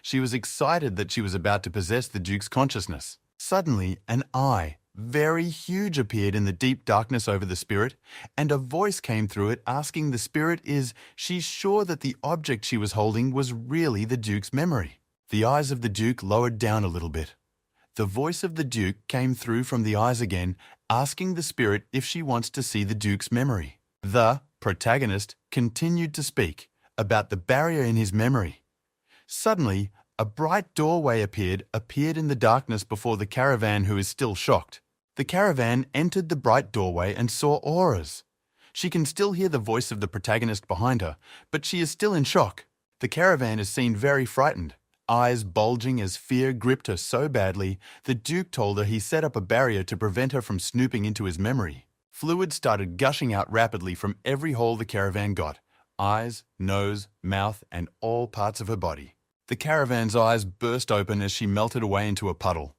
She was excited that she was about to possess the Duke's consciousness. Suddenly, an eye, very huge, appeared in the deep darkness over the spirit, and a voice came through it asking the spirit is she's sure that the object she was holding was really the Duke's memory. The eyes of the Duke lowered down a little bit. The voice of the Duke came through from the eyes again, asking the spirit if she wants to see the Duke's memory. The protagonist continued to speak about the barrier in his memory. Suddenly, a bright doorway appeared in the darkness before the caravan, who is still shocked. The caravan entered the bright doorway and saw auras. She can still hear the voice of the protagonist behind her, but she is still in shock. The caravan is seen very frightened, eyes bulging as fear gripped her so badly, the Duke told her he set up a barrier to prevent her from snooping into his memory. Fluid started gushing out rapidly from every hole the caravan got, eyes, nose, mouth, and all parts of her body. The caravan's eyes burst open as she melted away into a puddle.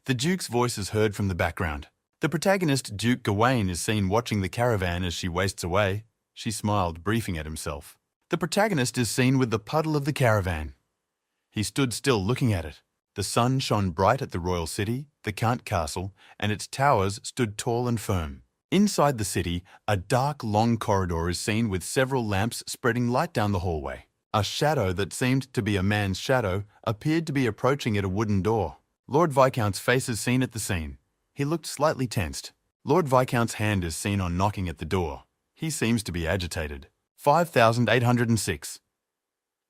The Duke's voice is heard from the background. The protagonist, Duke Gawain, is seen watching the caravan as she wastes away. She smiled, briefing at himself. The protagonist is seen with the puddle of the caravan. He stood still looking at it. The sun shone bright at the royal city, the Kant Castle, and its towers stood tall and firm. Inside the city, a dark, long corridor is seen with several lamps spreading light down the hallway. A shadow that seemed to be a man's shadow appeared to be approaching at a wooden door. Lord Viscount's face is seen at the scene. He looked slightly tensed. Lord Viscount's hand is seen on knocking at the door. He seems to be agitated. 5806.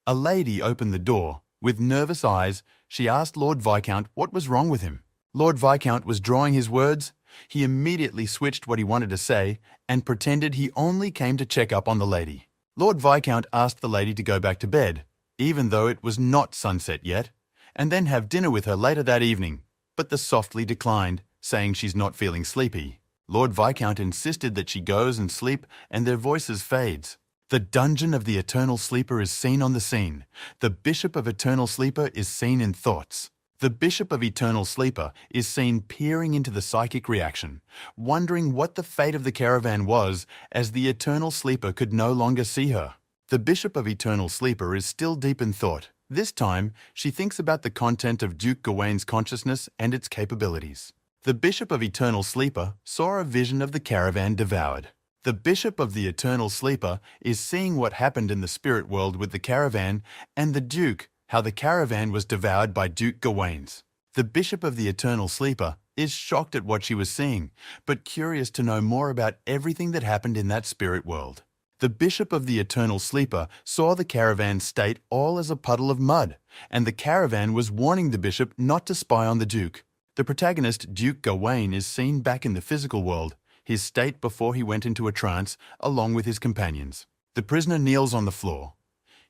A lady opened the door. With nervous eyes, she asked Lord Viscount what was wrong with him. Lord Viscount was drawing his words. He immediately switched what he wanted to say and pretended he only came to check up on the lady. Lord Viscount asked the lady to go back to bed, even though it was not sunset yet, and then have dinner with her later that evening, but the softly declined, saying she's not feeling sleepy. Lord Viscount insisted that she goes and sleep, and their voices fades. The dungeon of the Eternal Sleeper is seen on the scene. The Bishop of Eternal Sleeper is seen in thoughts. The Bishop of Eternal Sleeper is seen peering into the psychic reaction, wondering what the fate of the caravan was as the Eternal Sleeper could no longer see her. The Bishop of Eternal Sleeper is still deep in thought. This time, she thinks about the content of Duke Gawain's consciousness and its capabilities. The Bishop of Eternal Sleeper saw a vision of the caravan devoured. The Bishop of the Eternal Sleeper is seeing what happened in the spirit world with the caravan, and the Duke, how the caravan was devoured by Duke Gawain's. The Bishop of the Eternal Sleeper is shocked at what she was seeing, but curious to know more about everything that happened in that spirit world. The Bishop of the Eternal Sleeper saw the caravan's state all as a puddle of mud, and the caravan was warning the bishop not to spy on the Duke. The protagonist, Duke Gawain, is seen back in the physical world, his state before he went into a trance, along with his companions. The prisoner kneels on the floor,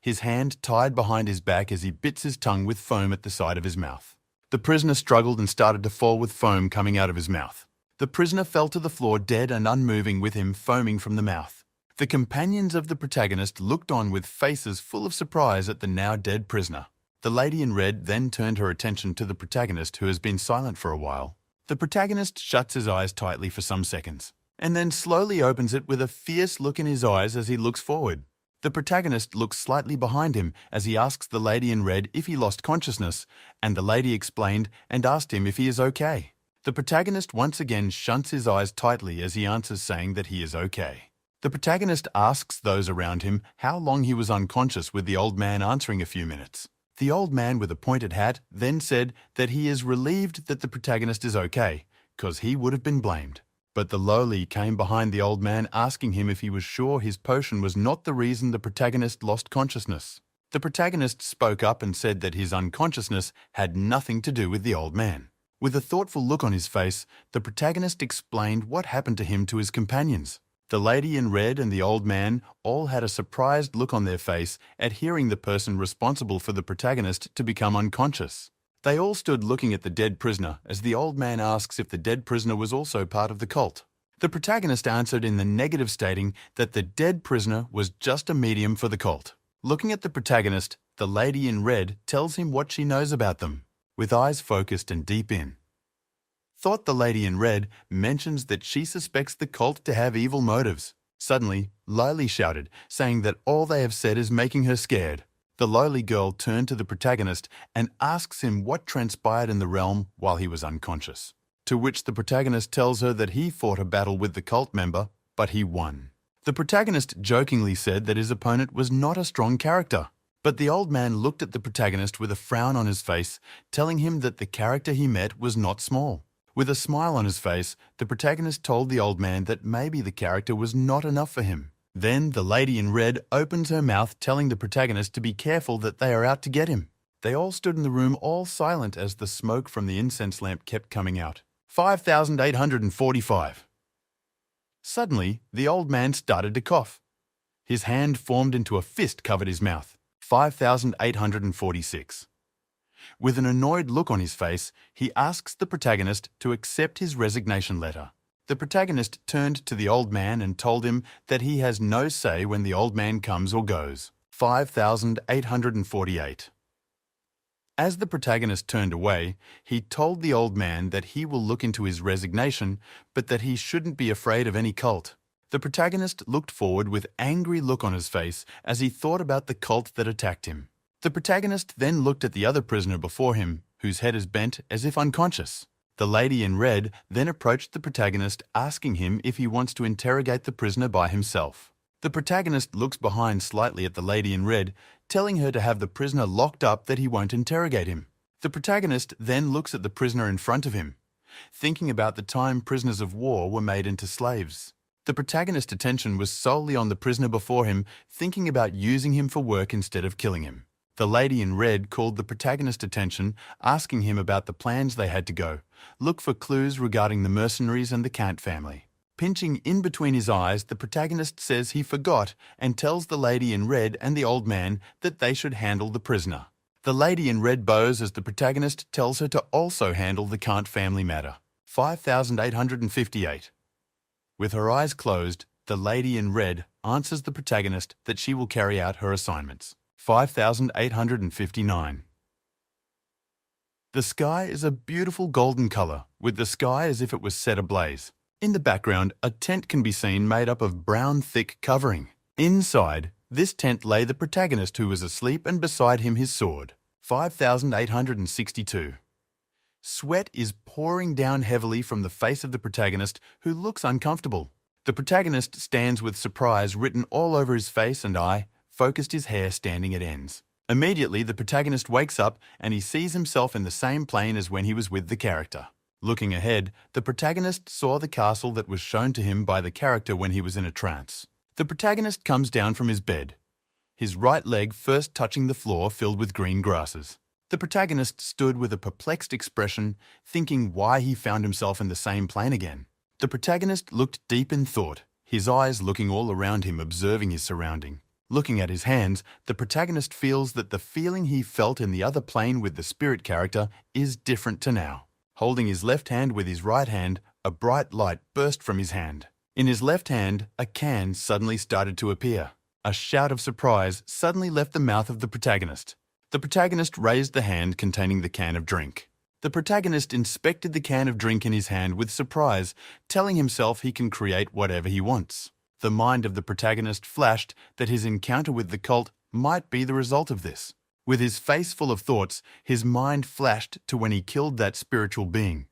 his hand tied behind his back as he bits his tongue with foam at the side of his mouth. The prisoner struggled and started to fall with foam coming out of his mouth. The prisoner fell to the floor dead and unmoving with him foaming from the mouth. The companions of the protagonist looked on with faces full of surprise at the now dead prisoner. The lady in red then turned her attention to the protagonist, who has been silent for a while. The protagonist shuts his eyes tightly for some seconds, and then slowly opens it with a fierce look in his eyes as he looks forward. The protagonist looks slightly behind him as he asks the lady in red if he lost consciousness, and the lady explained and asked him if he is okay. The protagonist once again shunts his eyes tightly as he answers, saying that he is okay. The protagonist asks those around him how long he was unconscious, with the old man answering a few minutes. The old man with a pointed hat then said that he is relieved that the protagonist is okay, cause he would have been blamed. But the lowly came behind the old man asking him if he was sure his potion was not the reason the protagonist lost consciousness. The protagonist spoke up and said that his unconsciousness had nothing to do with the old man. With a thoughtful look on his face, the protagonist explained what happened to him to his companions. The lady in red and the old man all had a surprised look on their face at hearing the person responsible for the protagonist to become unconscious. They all stood looking at the dead prisoner as the old man asks if the dead prisoner was also part of the cult. The protagonist answered in the negative, stating that the dead prisoner was just a medium for the cult. Looking at the protagonist, the lady in red tells him what she knows about them, with eyes focused and deep in. Thought the lady in red mentions that she suspects the cult to have evil motives. Suddenly, Lily shouted, saying that all they have said is making her scared. The lowly girl turned to the protagonist and asks him what transpired in the realm while he was unconscious, to which the protagonist tells her that he fought a battle with the cult member, but he won. The protagonist jokingly said that his opponent was not a strong character, but the old man looked at the protagonist with a frown on his face, telling him that the character he met was not small. With a smile on his face, the protagonist told the old man that maybe the character was not enough for him. Then the lady in red opens her mouth, telling the protagonist to be careful that they are out to get him. They all stood in the room all silent as the smoke from the incense lamp kept coming out. 5,845. Suddenly, the old man started to cough. His hand formed into a fist covered his mouth. 5,846. With an annoyed look on his face, he asks the protagonist to accept his resignation letter. The protagonist turned to the old man and told him that he has no say when the old man comes or goes. 5,848. As the protagonist turned away, he told the old man that he will look into his resignation, but that he shouldn't be afraid of any cult. The protagonist looked forward with angry look on his face as he thought about the cult that attacked him. The protagonist then looked at the other prisoner before him, whose head is bent as if unconscious. The lady in red then approached the protagonist, asking him if he wants to interrogate the prisoner by himself. The protagonist looks behind slightly at the lady in red, telling her to have the prisoner locked up, that he won't interrogate him. The protagonist then looks at the prisoner in front of him, thinking about the time prisoners of war were made into slaves. The protagonist's attention was solely on the prisoner before him, thinking about using him for work instead of killing him. The lady in red called the protagonist's attention, asking him about the plans they had to go, look for clues regarding the mercenaries and the Kant family. Pinching in between his eyes, the protagonist says he forgot and tells the lady in red and the old man that they should handle the prisoner. The lady in red bows as the protagonist tells her to also handle the Kant family matter. 5,858. With her eyes closed, the lady in red answers the protagonist that she will carry out her assignments. 5,859. The sky is a beautiful golden color, with the sky as if it was set ablaze. In the background, a tent can be seen made up of brown thick covering. Inside, this tent lay the protagonist, who was asleep, and beside him his sword. 5,862. Sweat is pouring down heavily from the face of the protagonist, who looks uncomfortable. The protagonist stands with surprise written all over his face and eye, focused his hair standing at ends. Immediately, the protagonist wakes up and he sees himself in the same plane as when he was with the character. Looking ahead, the protagonist saw the castle that was shown to him by the character when he was in a trance. The protagonist comes down from his bed, his right leg first touching the floor filled with green grasses. The protagonist stood with a perplexed expression, thinking why he found himself in the same plane again. The protagonist looked deep in thought, his eyes looking all around him, observing his surrounding. Looking at his hands, the protagonist feels that the feeling he felt in the other plane with the spirit character is different to now. Holding his left hand with his right hand, a bright light burst from his hand. In his left hand, a can suddenly started to appear. A shout of surprise suddenly left the mouth of the protagonist. The protagonist raised the hand containing the can of drink. The protagonist inspected the can of drink in his hand with surprise, telling himself he can create whatever he wants. The mind of the protagonist flashed that his encounter with the cult might be the result of this. With his face full of thoughts, his mind flashed to when he killed that spiritual being.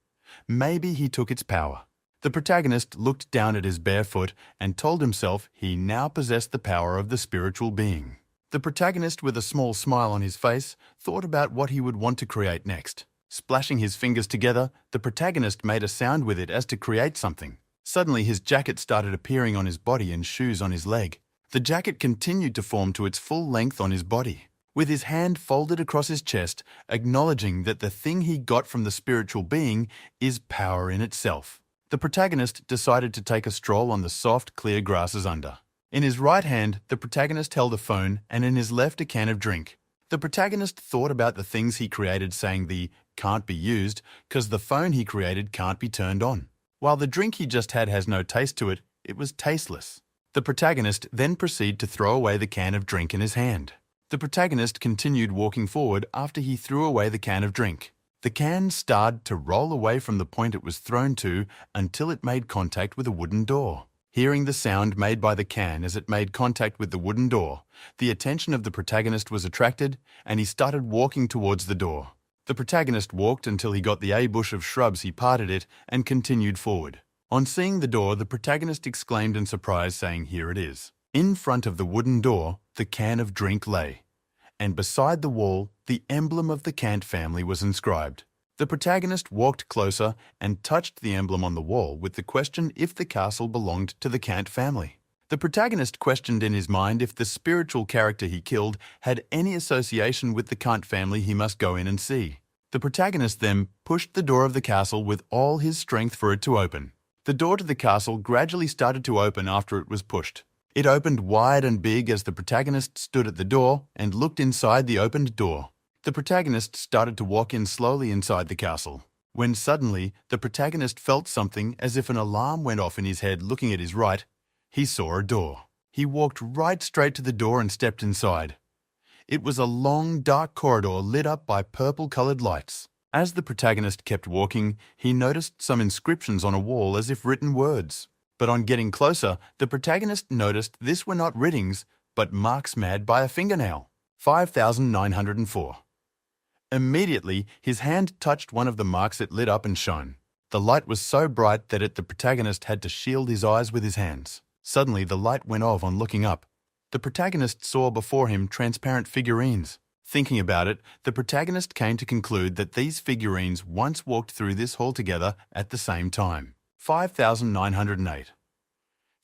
Maybe he took its power. The protagonist looked down at his bare foot and told himself he now possessed the power of the spiritual being. The protagonist, with a small smile on his face, thought about what he would want to create next. Splashing his fingers together, the protagonist made a sound with it as to create something. Suddenly, his jacket started appearing on his body and shoes on his leg. The jacket continued to form to its full length on his body. With his hand folded across his chest, acknowledging that the thing he got from the spiritual being is power in itself, the protagonist decided to take a stroll on the soft, clear grasses under. In his right hand, the protagonist held a phone and in his left a can of drink. The protagonist thought about the things he created, saying the "can't be used" because the phone he created can't be turned on. While the drink he just had has no taste to it, it was tasteless. The protagonist then proceeded to throw away the can of drink in his hand. The protagonist continued walking forward after he threw away the can of drink. The can started to roll away from the point it was thrown to until it made contact with a wooden door. Hearing the sound made by the can as it made contact with the wooden door, the attention of the protagonist was attracted and he started walking towards the door. The protagonist walked until he got the bush of shrubs, he parted it and continued forward. On seeing the door, the protagonist exclaimed in surprise, saying, "Here it is." In front of the wooden door, the can of drink lay, and beside the wall, the emblem of the Kant family was inscribed. The protagonist walked closer and touched the emblem on the wall with the question if the castle belonged to the Kant family. The protagonist questioned in his mind if the spiritual character he killed had any association with the Kant family he must go in and see. The protagonist then pushed the door of the castle with all his strength for it to open. The door to the castle gradually started to open after it was pushed. It opened wide and big as the protagonist stood at the door and looked inside the opened door. The protagonist started to walk in slowly inside the castle, when suddenly the protagonist felt something as if an alarm went off in his head. Looking at his right, he saw a door. He walked right straight to the door and stepped inside. It was a long, dark corridor lit up by purple-colored lights. As the protagonist kept walking, he noticed some inscriptions on a wall as if written words. But on getting closer, the protagonist noticed this were not writings, but marks made by a fingernail. 5,904. Immediately, his hand touched one of the marks. It lit up and shone. The light was so bright that the protagonist had to shield his eyes with his hands. Suddenly, the light went off on looking up. The protagonist saw before him transparent figurines. Thinking about it, the protagonist came to conclude that these figurines once walked through this hall together at the same time. 5,908.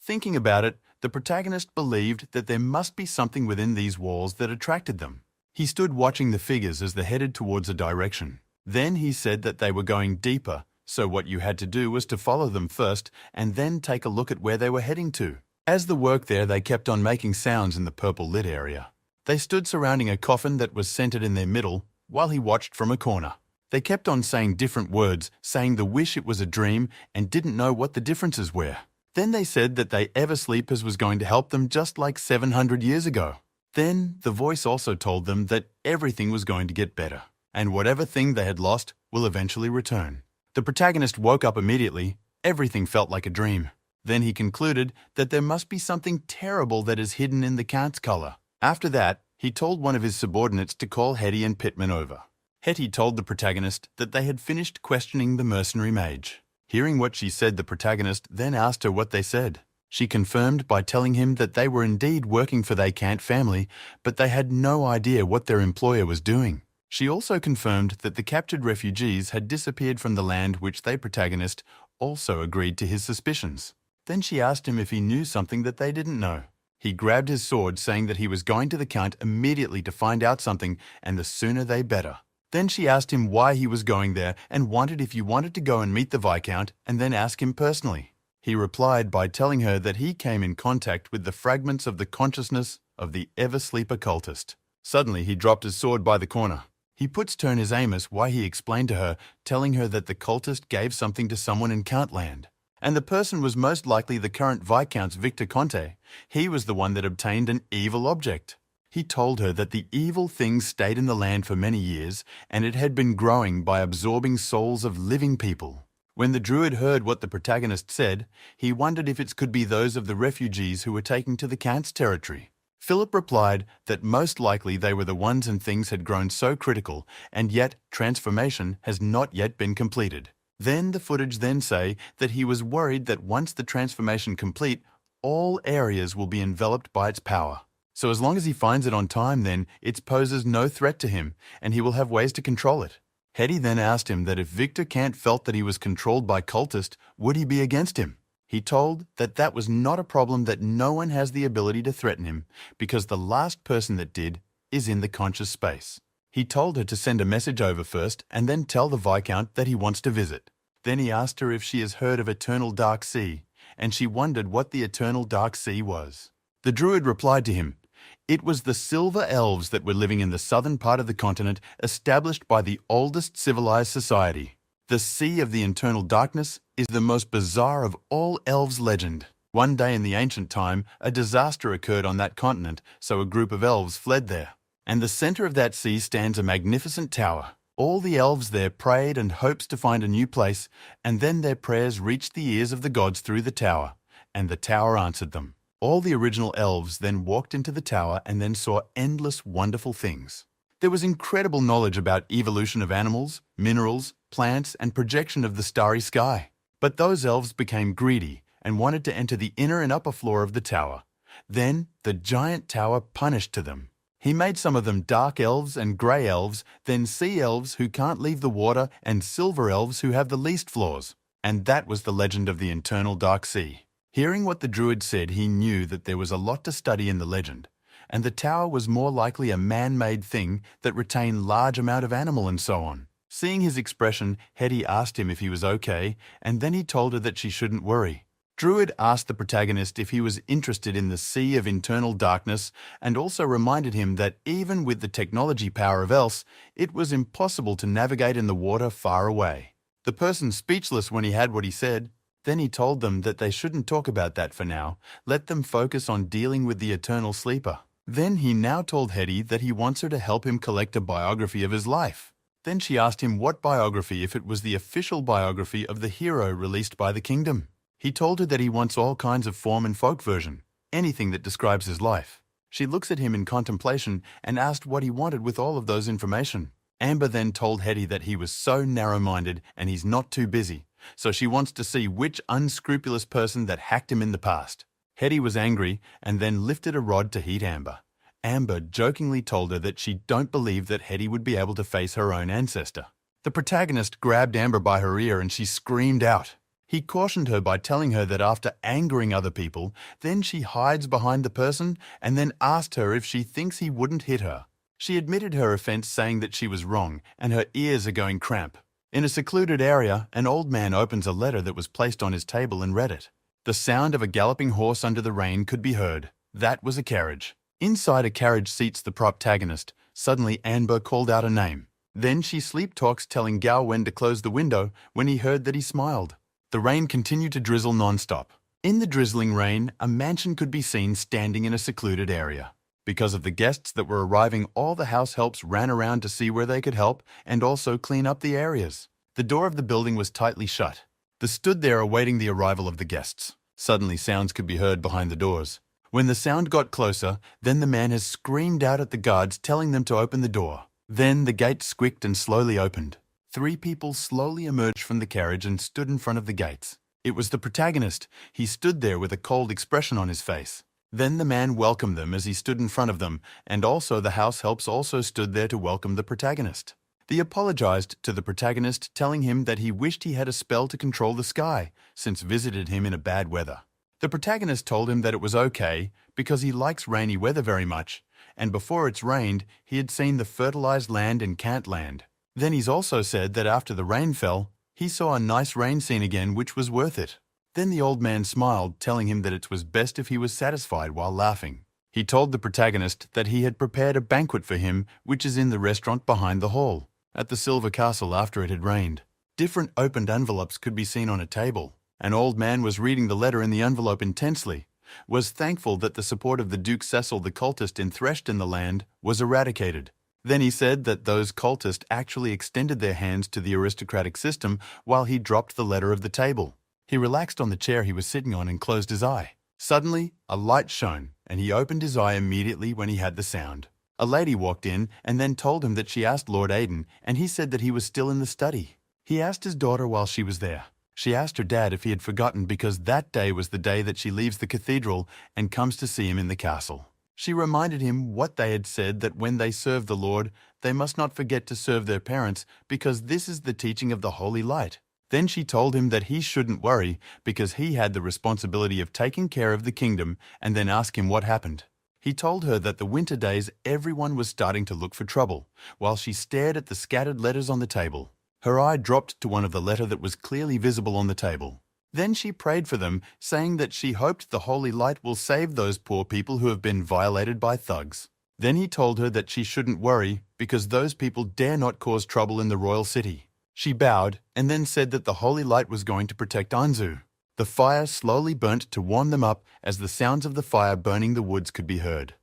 Thinking about it, the protagonist believed that there must be something within these walls that attracted them. He stood watching the figures as they headed towards a direction. Then he said that they were going deeper, so what you had to do was to follow them first and then take a look at where they were heading to. As they worked there, they kept on making sounds in the purple-lit area. They stood surrounding a coffin that was centered in their middle while he watched from a corner. They kept on saying different words, saying the wish it was a dream and didn't know what the differences were. Then they said that they ever sleepers was going to help them just like 700 years ago. Then the voice also told them that everything was going to get better, and whatever thing they had lost will eventually return. The protagonist woke up immediately. Everything felt like a dream. Then he concluded that there must be something terrible that is hidden in the Kant's color. After that, he told one of his subordinates to call Hetty and Pittman over. Hetty told the protagonist that they had finished questioning the mercenary mage. Hearing what she said, the protagonist then asked her what they said. She confirmed by telling him that they were indeed working for the Kant family, but they had no idea what their employer was doing. She also confirmed that the captured refugees had disappeared from the land, which the protagonist also agreed to his suspicions. Then she asked him if he knew something that they didn't know. He grabbed his sword, saying that he was going to the Count immediately to find out something, and the sooner they better. Then she asked him why he was going there and wondered if he wanted to go and meet the Viscount and then ask him personally. He replied by telling her that he came in contact with the fragments of the consciousness of the ever-sleeper cultist. Suddenly he dropped his sword by the corner. He puts to his Amos why he explained to her, telling her that the cultist gave something to someone in Countland. And the person was most likely the current Viscount's Victor Conte. He was the one that obtained an evil object. He told her that the evil thing stayed in the land for many years, and it had been growing by absorbing souls of living people. When the druid heard what the protagonist said, he wondered if it could be those of the refugees who were taken to the Count's territory. Philip replied that most likely they were the ones, and things had grown so critical, and yet transformation has not yet been completed. Then the footage then say that he was worried that once the transformation complete, all areas will be enveloped by its power. So as long as he finds it on time, then it poses no threat to him, and he will have ways to control it. Hetty then asked him that if Victor Kant felt that he was controlled by cultists, would he be against him? He told that that was not a problem, that no one has the ability to threaten him, because the last person that did is in the conscious space. He told her to send a message over first and then tell the Viscount that he wants to visit. Then he asked her if she has heard of Eternal Dark Sea, and she wondered what the Eternal Dark Sea was. The druid replied to him, it was the silver elves that were living in the southern part of the continent, established by the oldest civilized society. The Sea of the Eternal Darkness is the most bizarre of all elves' legend. One day in the ancient time, a disaster occurred on that continent, so a group of elves fled there. And the center of that sea stands a magnificent tower. All the elves there prayed and hoped to find a new place, and then their prayers reached the ears of the gods through the tower, and the tower answered them. All the original elves then walked into the tower and then saw endless wonderful things. There was incredible knowledge about evolution of animals, minerals, plants, and projection of the starry sky. But those elves became greedy and wanted to enter the inner and upper floor of the tower. Then the giant tower punished to them. He made some of them dark elves and grey elves, then sea elves who can't leave the water, and silver elves who have the least floors. And that was the legend of the Eternal Dark Sea. Hearing what the druid said, he knew that there was a lot to study in the legend, and the tower was more likely a man-made thing that retained large amount of animal and so on. Seeing his expression, Hetty asked him if he was okay, and then he told her that she shouldn't worry. Druid asked the protagonist if he was interested in the Sea of Eternal Darkness, and also reminded him that even with the technology power of Else, it was impossible to navigate in the water far away. The person speechless when he had what he said. Then he told them that they shouldn't talk about that for now, let them focus on dealing with the eternal sleeper. Then he now told Hetty that he wants her to help him collect a biography of his life. Then she asked him what biography, if it was the official biography of the hero released by the kingdom. He told her that he wants all kinds of form and folk version, anything that describes his life. She looks at him in contemplation and asked what he wanted with all of those information. Amber then told Hetty that he was so narrow-minded and he's not too busy, so she wants to see which unscrupulous person that hacked him in the past. Hetty was angry and then lifted a rod to heat Amber. Amber jokingly told her that she don't believe that Hetty would be able to face her own ancestor. The protagonist grabbed Amber by her ear and she screamed out. He cautioned her by telling her that after angering other people, then she hides behind the person and then asked her if she thinks he wouldn't hit her. She admitted her offense, saying that she was wrong and her ears are going cramp. In a secluded area, an old man opens a letter that was placed on his table and read it. The sound of a galloping horse under the rain could be heard. That was a carriage. Inside a carriage seats the protagonist. Suddenly Amber called out a name. Then she sleep talks, telling Gawain to close the window when he heard that he smiled. The rain continued to drizzle non-stop. In the drizzling rain, a mansion could be seen standing in a secluded area. Because of the guests that were arriving, all the house helps ran around to see where they could help and also clean up the areas. The door of the building was tightly shut. They stood there awaiting the arrival of the guests. Suddenly sounds could be heard behind the doors. When the sound got closer, then the man has screamed out at the guards, telling them to open the door. Then the gate squeaked and slowly opened. 3 people slowly emerged from the carriage and stood in front of the gates. It was the protagonist. He stood there with a cold expression on his face. Then the man welcomed them as he stood in front of them, and also the house helps also stood there to welcome the protagonist. They apologized to the protagonist, telling him that he wished he had a spell to control the sky, since visited him in a bad weather. The protagonist told him that it was okay, because he likes rainy weather very much, and before it's rained, he had seen the fertilized land in Cant Land. Then he's also said that after the rain fell, he saw a nice rain scene again which was worth it. Then the old man smiled, telling him that it was best if he was satisfied while laughing. He told the protagonist that he had prepared a banquet for him, which is in the restaurant behind the hall, at the Silver Castle after it had rained. Different opened envelopes could be seen on a table. An old man was reading the letter in the envelope intensely, was thankful that the support of the Duke Cecil the cultist entrenched in the land was eradicated. Then he said that those cultists actually extended their hands to the aristocratic system while he dropped the letter of the table. He relaxed on the chair he was sitting on and closed his eye. Suddenly, a light shone, and he opened his eye immediately when he had the sound. A lady walked in and then told him that she asked Lord Aidan, and he said that he was still in the study. He asked his daughter while she was there. She asked her dad if he had forgotten because that day was the day that she leaves the cathedral and comes to see him in the castle. She reminded him what they had said, that when they serve the Lord, they must not forget to serve their parents because this is the teaching of the Holy Light. Then she told him that he shouldn't worry because he had the responsibility of taking care of the kingdom, and then asked him what happened. He told her that the winter days everyone was starting to look for trouble, while she stared at the scattered letters on the table. Her eye dropped to one of the letter that was clearly visible on the table. Then she prayed for them, saying that she hoped the Holy Light will save those poor people who have been violated by thugs. Then he told her that she shouldn't worry because those people dare not cause trouble in the royal city. She bowed and then said that the Holy Light was going to protect Anzu. The fire slowly burnt to warm them up as the sounds of the fire burning the woods could be heard.